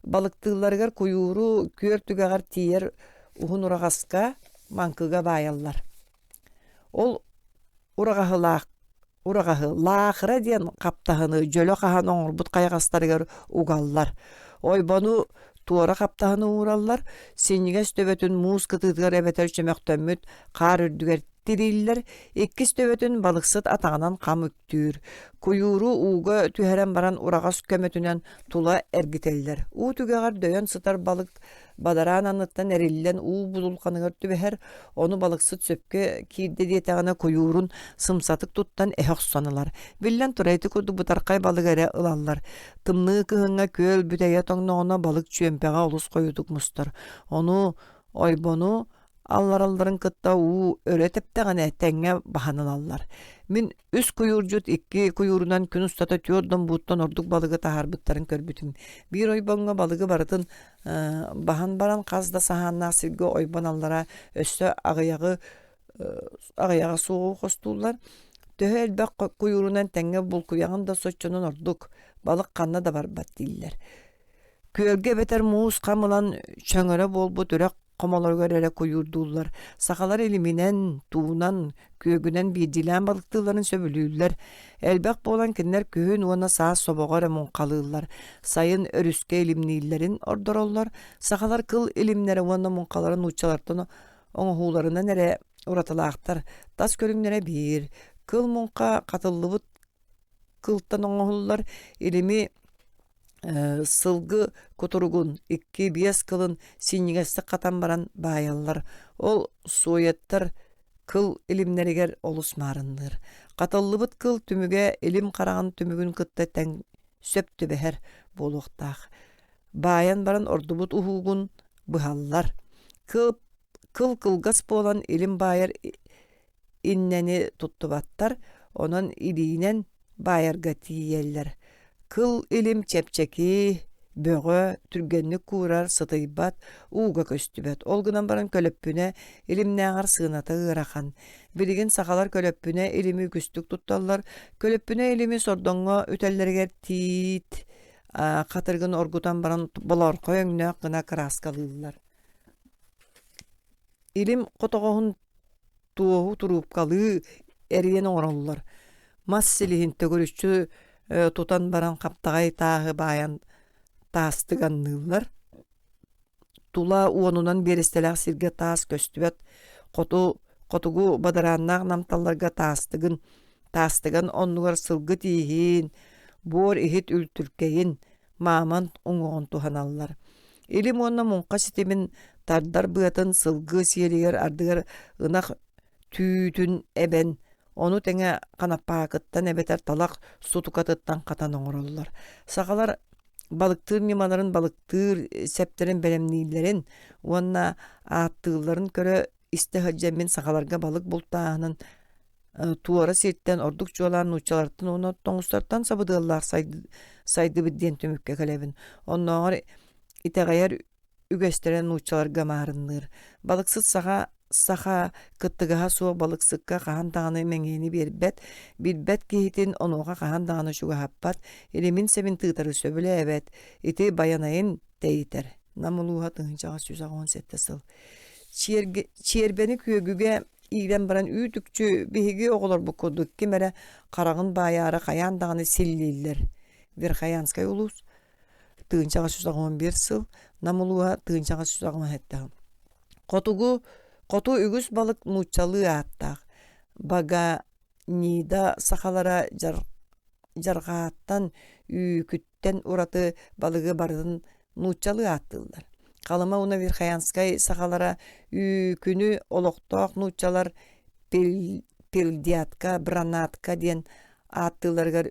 Balıktığlargar kuyuru kör tügagar tiyer uhun uragaska mankıga bayallar. Ol uragahı lağıra diyen kaptahını jölö qahan oňurbut qaygastargar ugallar. Oy bonu tuara kaptahını uğrallar. Sinniges töbötün muz kıtıdgar ebeter çömöktönmüt qar ürdüger diriller. Ikkis töbötün balıksıt atağынан qam üktür. Kuyuru uğga tüheren baran uragas kömötünen tula ergiteller. U tügegar döyen sıtar balık badaran anıttan erillen u bululkanıgar tübeher onu balıksıt söpke kirde diyetağına kuyurun sımsatık tuttan ehoksanılar. Billen turayti kurdu butarkay balıgara ılallar. Tımnığı kıhınga köl büteye toňna ona balık çömpeğe olus koyuduk mustar. Onu oybonu alların kıtta u öretepte gane tenge bahanılallar. Min üs kuyurcut 2 kuyurundan gün ustata tiyordum buttan orduk balığı taharbıtların körbütün. Bir oybonga balığı baratın bahan baran qazda sahanna silge oybanallara össe ağıyağı soğuk kostullar. Töhe elbek kuyurundan tenge bul kuyağın da soçunun orduk. Balık kanna da barbat diller. Kölge beter muğuz kamılan çöngöre bol bu törek komalar görere kuyurdullar. Sakalar eliminen, tuğunan, kögünen bir dilen balıktıların söbülüller. Elbek bolan kinler köhün ona sağ soboğara monqalıylar. Sayın örüske elimniyillerin ordorollar. Sakalar kıl elimlere ona monqaların uçalardan onu huğlarına nere uratılaqtar. Tas körünlere bir. Kıl monqa katıllıbıt kıltan oňullar elimi sılgı kuturugun 2-5 kılın sinnigesli katan baran bayallar. Ol soyettar kıl ilimleriger olusmarındır. Katıllıbıt kıl tümüge ilim karağın tümügün kıtta ten söptü beher boluqtaq. Bayan baran ordubut uhugun bıhallar. Kıl kılgas bolan ilim bayar inneni tuttubattar. Onun iliğinen bayarga tiyeller. Kıl ilim çepçeki, böğü, türgenlik kurar, sıtıybat, uğga köstübet. Olgunan baran kölöppüne ilimnäğar sığınata ırakan. Biligin sakalar kölöppüne ilimi güstük tuttallar. Kölöppüne ilimi sordonga ötellerger tit, katırgın orgutan baran bolar koyöňnä gına kıraskalıylar. İlim kotoğun tuğu turup kalı eriyen oranlar. Mas silihin tegörüşçü tutan baran kaptagay tağı bayan taastıganlılar. Tula uonunan berestelak sirge taas köstübet. Kotugu badarannak namtallarga taastıgan onlugar sılgı tihin, bor ihit ültürkeyin, maman uŋoğun tuhanallar. Ilim onna munqa sitimin tardar bıatın sılgı siyeliger ardıgar ınak tütün eben, onu tenge kanapakıttan ebeter talak sutukatıttan katan oňurallar. Sakalar balıktır nimaların balıktır septerin belemnilerin onna attığların köre istihaccemin sakalarga balık bultağının tuara sirtten orduk çolan uçalartın onu toңустардан sabıdıllar saydı bidden tümükke kalebin. Onlar itagayar ügesteren uçalarga marındır. Balıksız saha kıttıgaha suwa balıksızka kahan dağını mengeni bir bet gihitin onuğa kahan dağını şuga happat elimin sevin tığtarı söbüle evet iti bayanayın deyiter. Namuluha tığıncağa 117 sıl. Çierbeni kögüge İğren baran üytükçü bihigi oğulur bu koduk kimere karağın bayara kayan dağını silliller. Verhayanskay ulus tığıncağa 111 sıl namuluha tığıncağa 117 Kotu ügüs balık nuçalı attaq. Baga nida sakalara jargaattan kütten uratı balığı barın nuçalı attılar. Kalıma una bir hayanskay sakalara günü oloqtoq nuçalar pildiatka, branatka diyen attılargar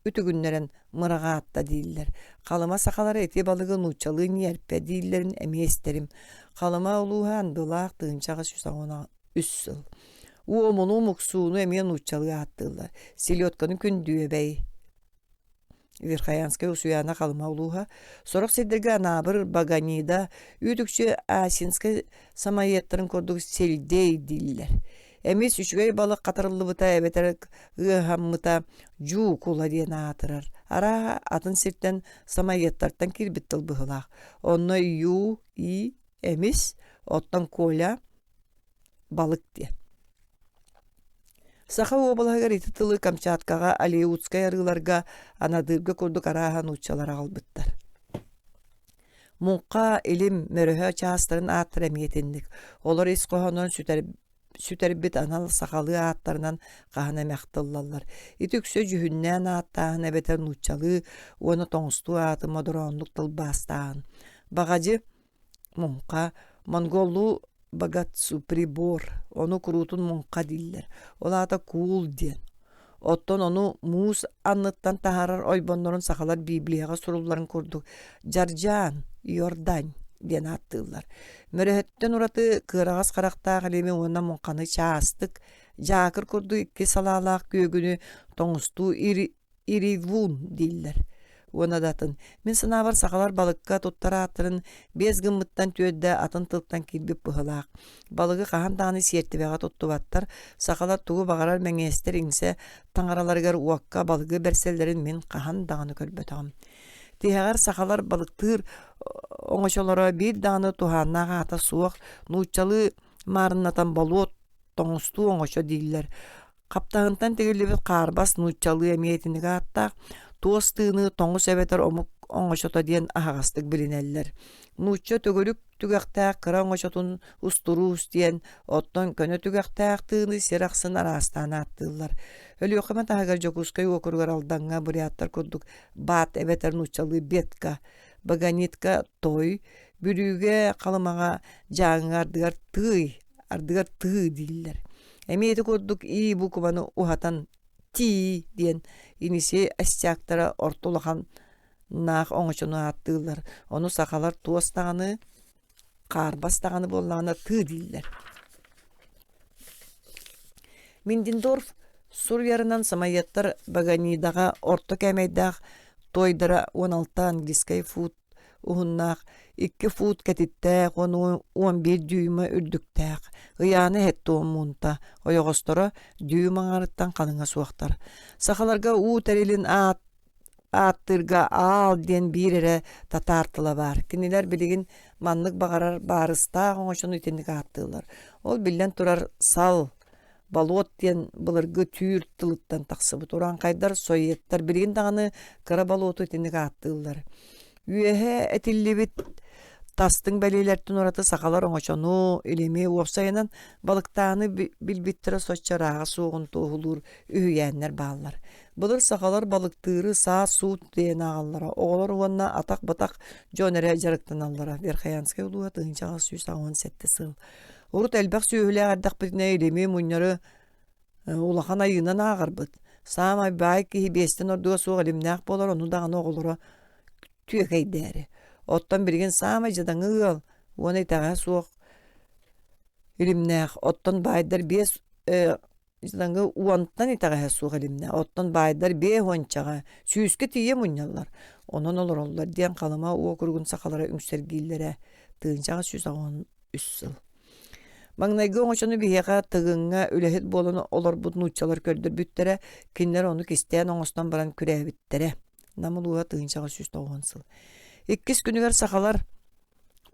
ütügünlerin mıraga atta değiller. Kalıma sakalara eti balığı nuçalı niyerpe değillerin emiyesterim. Kalıma uluğa andılaq tığıncağı 113 sıl. U omunu muksuunu emiyen nuçalı attılar. Silyotkanın kündüğü bey. Verhayanskay usuyana kalıma uluğa. Sorak sedirge anabır baganida üdükçe asinskay samayetlerin korduk seldey diller. Emis üçgey balık katarıllı bıta ebeter ıhammıta juu kula diyen atırar. Ara atın sirtten samayetlerden kirbittil bıhılaq. Onna yu, i, emis, ottan kola balık diye. Saha obalagar ititılı Kamçatkaga, Aleutskaya arılarga anadırga kurduk arahan uçalara albıttar. Munqa elim möröhö çağısların attır emiyetindik. Olar iskohanın süterbit anal sakalı atlarından qahan emektıllallar. İtüksö cühünnen attağın ebeter nuçalı, onu toңstu atı modoronluk tıl bastağın. Bagacı Munqa, Mongollu Bagatsu Pribor, onu kurutun Munqa diller. Ola da kuul diyen. Otton onu muus anlıttan taharar oybonların sakalar Bibliyaga sorulların kurduk. Jarjan, Yordan diyen attılar. Mörehetten uratı kırağız karakta kalemi ona Munqanı çağıstık. Jakır kurdu iki salalak gögünü toңustu irivun diller. Ona datın. Min sınavar sakalar balıkka tuttara atırın bez gımmıttan tüödde atın tılttan kilbip bıhılaq. Balığı kahan dağını siyertibega tuttu battar. Sakalar tuğu bağarar mengeester inse tangaralargar uakka balığı bersellerin min kahan dağını kölbötağım. Tihegar sakalar balıktır oңoşolara bir dağını tuhannağa ata suak nuçalı marınatan baluot toңustu oңoşo diller. Kaptağıntan tegirlebet karbas nuçalı emiyetiniga attaq. Tuostığını toңus ebeter omuk oңoşota diyen ahagastыk bilineller. Nuçça tögölük tügäktääk kıra oňoşotun usturuus diyen otton könö tügäktääktığını seraqsın arastana attılar. Ölü okama tahagar jokuskay okurgar aldanğa buriattar kurduk. Bat ebeter nuçalı betka, baganitka toy, bürüge kalımaga jaňa ardıgar tığ diller. Emiyeti kurduk iyi bu kumanı uhatan ti diyen inisi asçaktara ortulahan naq oňoşunu attılar. Onu sakalar tuostağını karbastağını bollağına tığ diller. Mindindorf sur yarından samayettar baganidaga orta kemeydağ toydara 16 angliskay fut uhunnaq 2 fut ketittääq onu 11 düýme ürdüktääq. Ýany hetdi munta. Oýogostora düýme aňarытtan kanyňa suwaktar. Sakalarga u terilin attırga al diyen bir ere tatartıla var. Kiniler biligin manlık bagarar barısta oňoşunu itendik attılar. Ol billen turar sal balot diyen bılırgı tüyür tılıttan taksıbı turan kaydar soyettar biligin dağını kara balotu itendik attılar. Üyehe etillibit tastın belilertin oratı sakalar oňoşonu elimi uopsayanan balıktağını bilbittire soççarağa soğun toğulur ühüyenler bağlar. Bulur sakalar balıktırı sağ suut diyen ağallara, oğlar uvanna atak batak jönere jarıktan allara. Verhayanskay uluğa tığıncağı 117 sıl. Urut elbaq süýüle ardak bitine elimi munyarı ulahan ayınan ağır bit. Sağma bayk ki besten orduğa soğuk elimnaq bolar onu dağını oğulura tüyekeyleri. Ottan birgen sama jadangıl, onu itağa soğuk ilimnäq. Ottan baydar bes jadangı uanttan itağa soğuk ilimnäq. Ottan baydar be honçağa süyüske tiye munyallar. Onon olurlar diyen kalama o kurgun sakalara üngsergillere tığıncağı süs ağın üssül. Magnayga oňoşony biheqa tygynga ülehet bolany olar bu nuçalar kördür büttere kinler onu kisteyen oňostan baran küräbittere. Namuluğa tygynçaga süs toğansıl. Ikkis günüger sakalar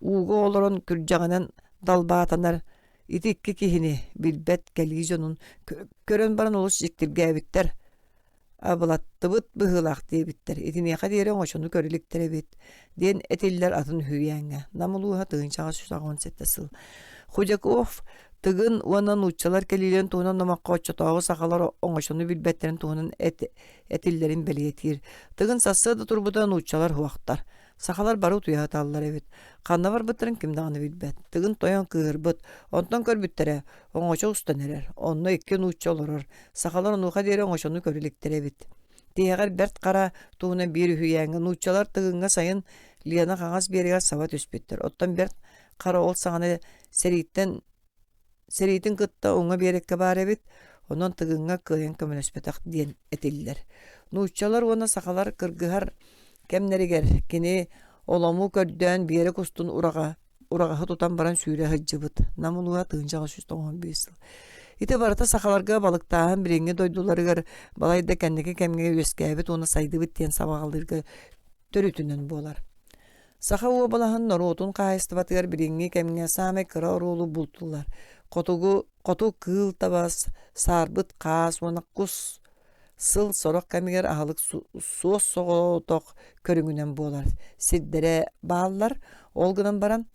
uğu olaran kürjaganan dalbatanar iti ikki kihini bilbet gelgijonun körön baran olus jiktirgäbitler. Ablattıbıt bıhılaq diýibitler. Iti neqa diýere oňoşony körüliktere bit. Den etiller atın hüýýäňe. Namuluğa tygynçaga süs toğan setdesil. Хуҗаков тыгын уанан уччалар келилен туунан намакка оччотоогу сакалар оңошону билбеттерин туунун этиллерин белиетир. Тыгын сассыда турбудан уччалар хуактар. Сакалар бару туяталлар эбит. Канна бар быттырын кимдаганы билбет. Тыгын тоян кыырбыт. Онтон көрбүттере оңошо устанерер. Онно иккен уччаларыр. Сакалар онуха дере оңошону көрүлектер эбит. Тиягар берт кара тууна бир хүйәңгә уччалар тыгынга сайын лиана кагаз берегә саба түспеттер. Оттан берт кара ол саганы Seriten kıtta ona berekke bare bit, ondan tığınga kıyan kömülöspetak diyen etiller. Nuççalar ona sakalar kırgıhar kemneriger, kini olamu kördüğün bir yere kustun urağa tutan baran sürü hıccıbıt. Namuluğa tığıncağı süs 15 yıl. Ite barata sakalarga balıktağın birenge doydularıgar balayda kendiki kemgeye üskebit ona saydı bit diyen sabağaldırgı törütünün bolar. Saha uwa balahan norotun kahistibatıgar biringi kemge same kıra orulu bultular. Kotu kıl tabas, sarbıt kas, kus sıl sorok kemiger ahalık suos soğutok körüngünen bolar. Siddere bağlar, olgınan baran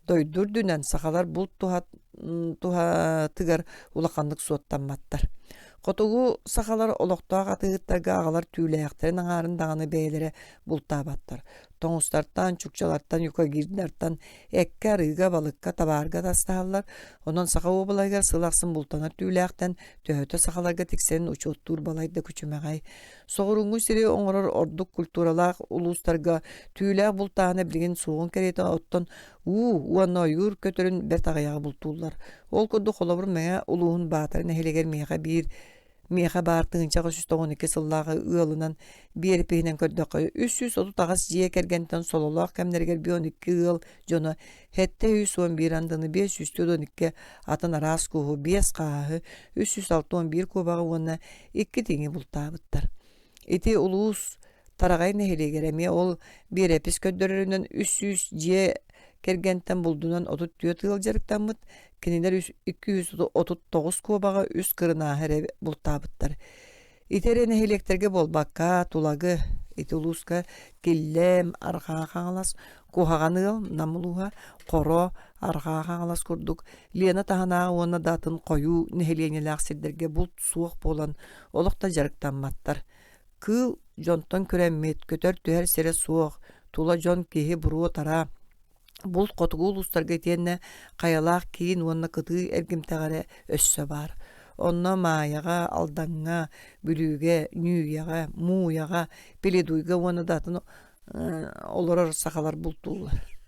doydur dünen sahalar bult tuha tıgar ulakanlık suottan mattar. Kotugu sakalar oloktuğa atıgıttarga ağalar tüyleyaktarın ağarın dağını beylere bultabattar. Toňustartan, çukçalartan, yuka girdilerden ekke arıga balıkka tabarga dastahallar. Ondan saka obalaygar sılaqsın bultanar tüyleyaktan töhöte sakalarga tikserin uçuttur balayda küçümegay. Soğurungu siri oňoror orduk kulturalaq ulustarga tüyleyaq bultağına bilgin soğun kerete ottan uanna yur kötörün bertağayağı bultullar. Ol kodu kolabur meya uluğun batarın eheleger meha bartığınçağı süs 12 sıllağı ığılınan bir peynen kördökü 330 tağas jiye kergenten sololaq kemnerger 12 ığıl jona hette 111 andını 512 atan aras kuhu 5 qağı 361 kubağı ona 2 tiňi bultabıttar. Iti ulus taragay nehelegereme ol bir epis köddöröründen 300 jiye kergenten buldunan 34 ýyl jaryktanmyt. Kiniler 239 kubağa üst kırına here bultabıttar. İterene elektrike bolbakka, tulagı, ituluska, killem, arxa xaŋalas, kuhaganıl, namuluha, koro, arxa xaŋalas kurduk. Liana tahana ona datın koyu nehelyenelak silderge bult suğuk bolan olukta jaryktanmattar. Kıl jonton körenmet, kötör tüher sere suğuk, tula jon kehi buru tara. Bul kotugu ulustarga etiyenne kayalaq kiyin onna kıtığı ergimtegare össö bar. Onna mayaga, aldanğa, bülüge, nüyaga, muyaga, beleduyga onna datını olorar sakalar bultullar.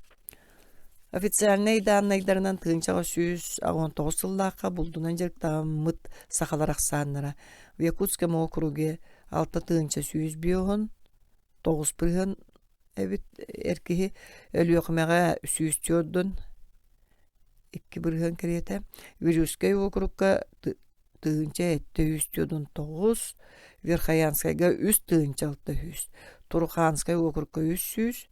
Ofitsialnay dağınaydarından tığınçağa 119 yıllaqa buldunan jerikta mıt sakalar aksanlara. Yakutska mokuruge 6 tığınça 100 biyoğun, 9 pırhın, evet erkeği ölüyoqmağa 104'dün 2 birhön kerete virüskay okrukka tığınça ette 109 Verkhayanskayga 3 tığınça 600 Turkhanskay okrukka 300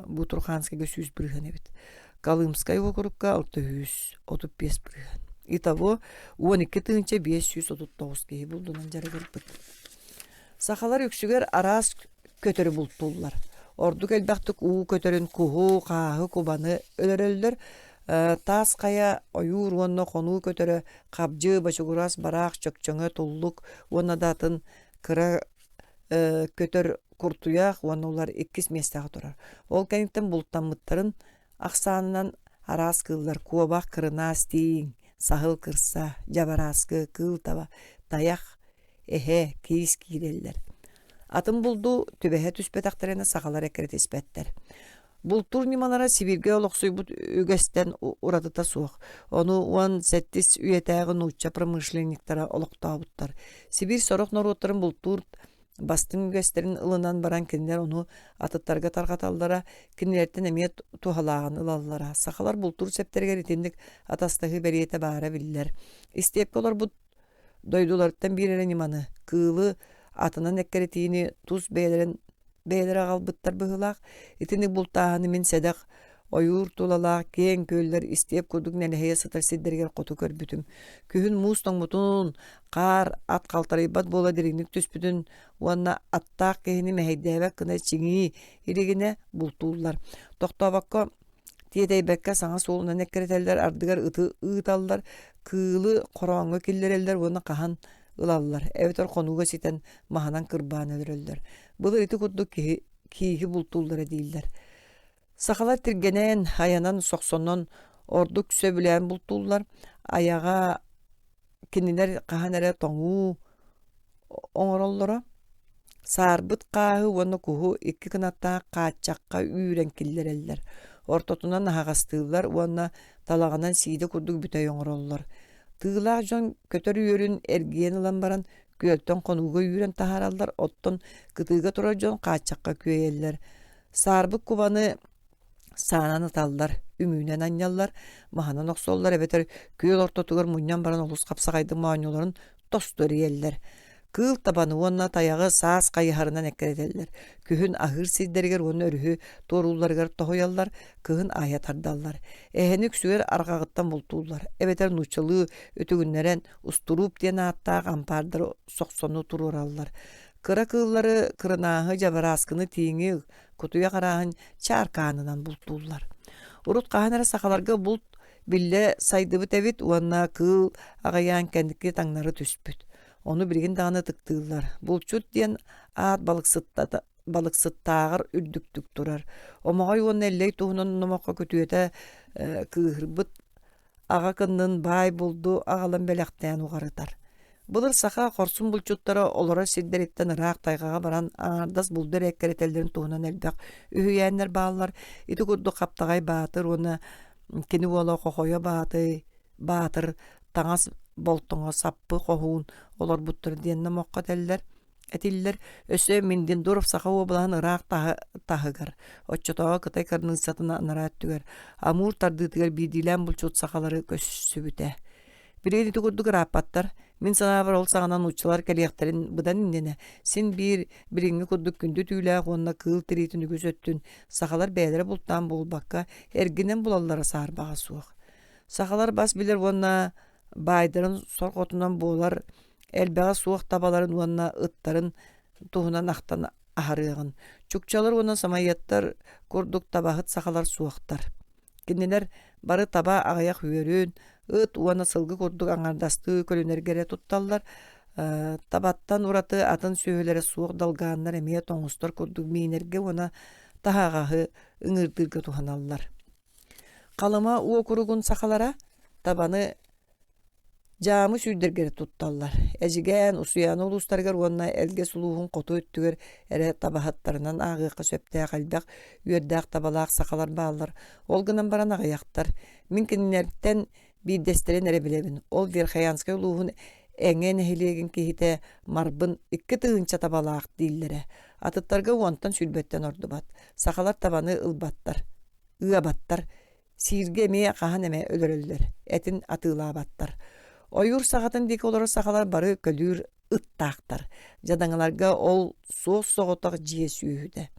bu Turkhanskayga 100 birhön evet Kalımskay okrukka 635 birhön Itavo 12 tığınça 539 kehi buldunan jarıgırpıt Sakalar yüksüger aras kötörü bultullar. Orduk elbaqtık uğu kötörün kuhu, qağı, kubanı ölöröldür. Tas kaya oyur onna konu kötörü qabcı, başıguras, baraq, çökçöngö, tulluk, onna datın kıra kötör kurtuyaq, onna ular 2 mestağı durar. Ol kenitten bulttan mıttarın aksanından aras kıllar, kuabaq kırına stiğin, sahıl kırsa, jabaraskı, kıl taba, dayak, ehe, kis kireller. Атын булду түбеһе түспетактарына сахалар эккерет испеттер. Бултур нималара Сибирге олоксуй бут үгестен урадыта суох. Ону уан сеттис үйетääгы нуучча промышленниктара олоктаабыттар. Сибир сорох норуоттарын бултур бастың үгестерин ылынан баран кинилер ону атыттарга таргаталлара, кинилерден эмиет тухалаагын ылаллара. Сахалар бултур септергер итинник атастыгы бериете баара биллер. Истепколор бут дойдуларыттан бирере ниманы, кыылы атынан эккеретиини туз бээлер агалбыттар быһылаах, итинник бултааһыны мин седэх ойуур тулалаах кең көллер истеп курдук нэлэһэйэ сытар сиддергер хоту көрбүтүм. Күһүн муус тоҥмутун каар ат калтарыйбат буола диригник түспүтүн уанна аттаах киһини мэһэйдээбэк кына чиҥии иригине бултууллар. Тохтобокко тиэтэйбэкке саҥа суолунан эккеретеллер ардыгар ыыталлар, кыылы хорооҥҥо киллереллер уонна хаһан ылаллар. Эбетер хонууга ситен маһанан кырбаан өлөрөллөр. Былыр ити курдук кииһи бултууллара дииллер. Сахалар тиргенен аянан сохсоннон ордук сөбүлээн бултууллар, аяга кинилер хаһан эрэ тоҥуу оҥороллоро. Саарбыт кааһы уонна куһу икки кынаттаа кааччакка үүрэн киллереллер. Ортотунан наһагастыыллар уонна талаганан сииде курдук бүтэй оҥороллор. Тыылаах дьон көтөр үөрүн эргиен ылан баран күөлтөн конууга үүрэн таһаараллар, оттон кытыыга турар дьон кааччакка күөйэллер. Саарбыт кубаны саанан ыталлар, үмүүнэн анньаллар, маһанан оксоллар, эбетер күөл ортотугар муньян баран олус капсагайдың мааньолорун тостор иэллер. Кыыл табаны уонна таягы саас кайыһарынан эккеретеллер. Күһүн аһыр сиддергер уонна өрүһү тоорулларыгар тоһуяллар, кыһын аая тардаллар. Эһэник сүгер аргагыттан бултууллар. Эбетер нучалыы өтүгүннерен устуруп диэн ааттаах ампаардыр сохсону турураллар. Кыра кыыллары кырынааһы жабарааскыны тииҥи кутуя карааһын чааркаанынан бултууллар. Урут каһанара сахаларга булт билле сайдыбыт эбит уанна кыыл агаяан кендикки таңнары түспүт. Ону биригин даганы тыктыыллар. Булчут диэн аат балыксыттаагыр үрдүктүк турар. Омоҕой уонна эллей туһунан номокко көтүөтэ кыыһырбыт ага кыннын баай булду агалан белэхтээн угарытар. Былыр саха хорсун булчуттара олора сиддериттен ыраак тайгага баран ардас булдер эккеретелдерин туһунан элбэх үһүйээннер бааллар. Ити курдук каптагай баатыр уонна кини уола хохойо баатыр таңас болтоңо саппы хохуун олар буттар диэнна мокка теллер. Этиллер өсө миндин дуров саха уобалаан ыраак таһыгар. Оччотоога кытай карныңсатына ынараат түгер. Амур тардыытыгар биидилээн булчут сахалары көссүбүтэ. Бирин ити курдук ырааппаттар. Мин санаабар ол саҕанан уччулар кэлиэхтерин быдан индене. Син бириңи курдук күндү түүлээх уонна кыыл тириитин үгүсөттүн. Сахалар бээлери бултаан булбакка эргинен булаллара саарбаҕа суох. Сахалар бас билер уонна баайдарын сорготунан буолар элбэҕэ суох табаларын уонна ыттарын туһунан ахтан аһарыагын. Чукчалар уонна самайыаттар курдук табаһыт сахалар суохтар. Кинилер бары таба аҕаях үөрүн, ыт уонна сылгы курдук аҥардасты көлүнэргере тутталлар. Табаттан ураты атын сүүһүлэри суох далгааннар эмиэ тоҥустар курдук миинерге уона таһааҕаһы ыҥырдыырга туһаналлар. Қалыма уокуругун сахалара табаны жаамы сүүрдергер тутталлар. Эжиген усуяны улустаргар уонна элге сулуухун хоту өттүгер эре табаһаттарынан аагыакка сөптээх албак үөрдээх табалаах сахалар бааллар. Ол гынан баран аҕыяхтар. Мин кинилерден бииддестерин эре билебин. Ол Верхоянскай улуухун эҥэн эхилиэгин киһитэ марбын икки тыынча табалаах дииллере. Атыттарга уонтан сүлбөттен ордубат. Сахалар табаны ыабаттар. Сиирге эмиэ хаһан эмэ өлөрөллөр. Этин атыылаабаттар. Ойур сағатын дек олары сақалар бары көлүр ыттақтар. Жадаңаларга ол соғ соғытақ жие сүйіді.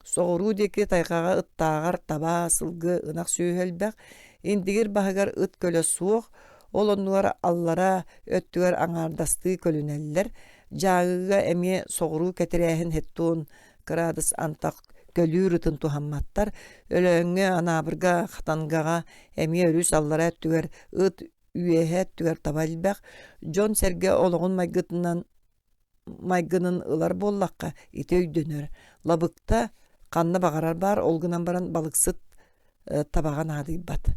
Соғыру деке тайқаға ыттағар таба сылғы ынақ сүйілбәк. Индігер бағығар ыт көлі соғ, ол онуар аллара өттігер аңардасты көлінелілер. Жағыға әме соғыру кәтірәхін хеттуын қырадыс антақ көлүр ытын тухамматтар. Өлөңі анабырға қатанғаға әме өріс аллара өттігер ыт үйэһэт түгэр табалбах Джон серге ологун майгынын ылар боллаққа ите өйдөнөр. Лабыкта қанны бағарар бар, олгынан баран балықсыт табаған адыйбат.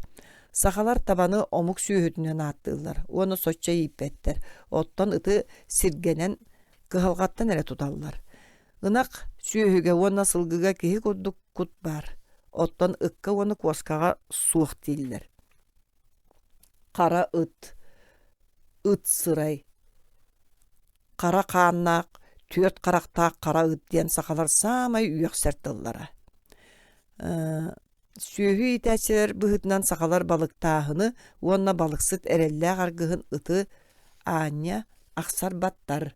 Сахалар табаны омук сүйөтүнөн аттылар. Оны сочча ийпеттер. Оттон ыты сиргенен кыһалгаттан эре туталлар. Ынак сүйөһүгө уонна сылгыга киһи курдук кут бар. Оттон ыкка уону куоскага суох дииллер. Кара ыт сырай, кара кааннаак, түөт карактаак кара ыт диэн сахалар самай үйөхсер тыллара. Сүйөһү итэчилер быһытынан сахалар балыктаахыны уонна балыксыт эреллээх аргыһын ыты Аня ахсар баттар.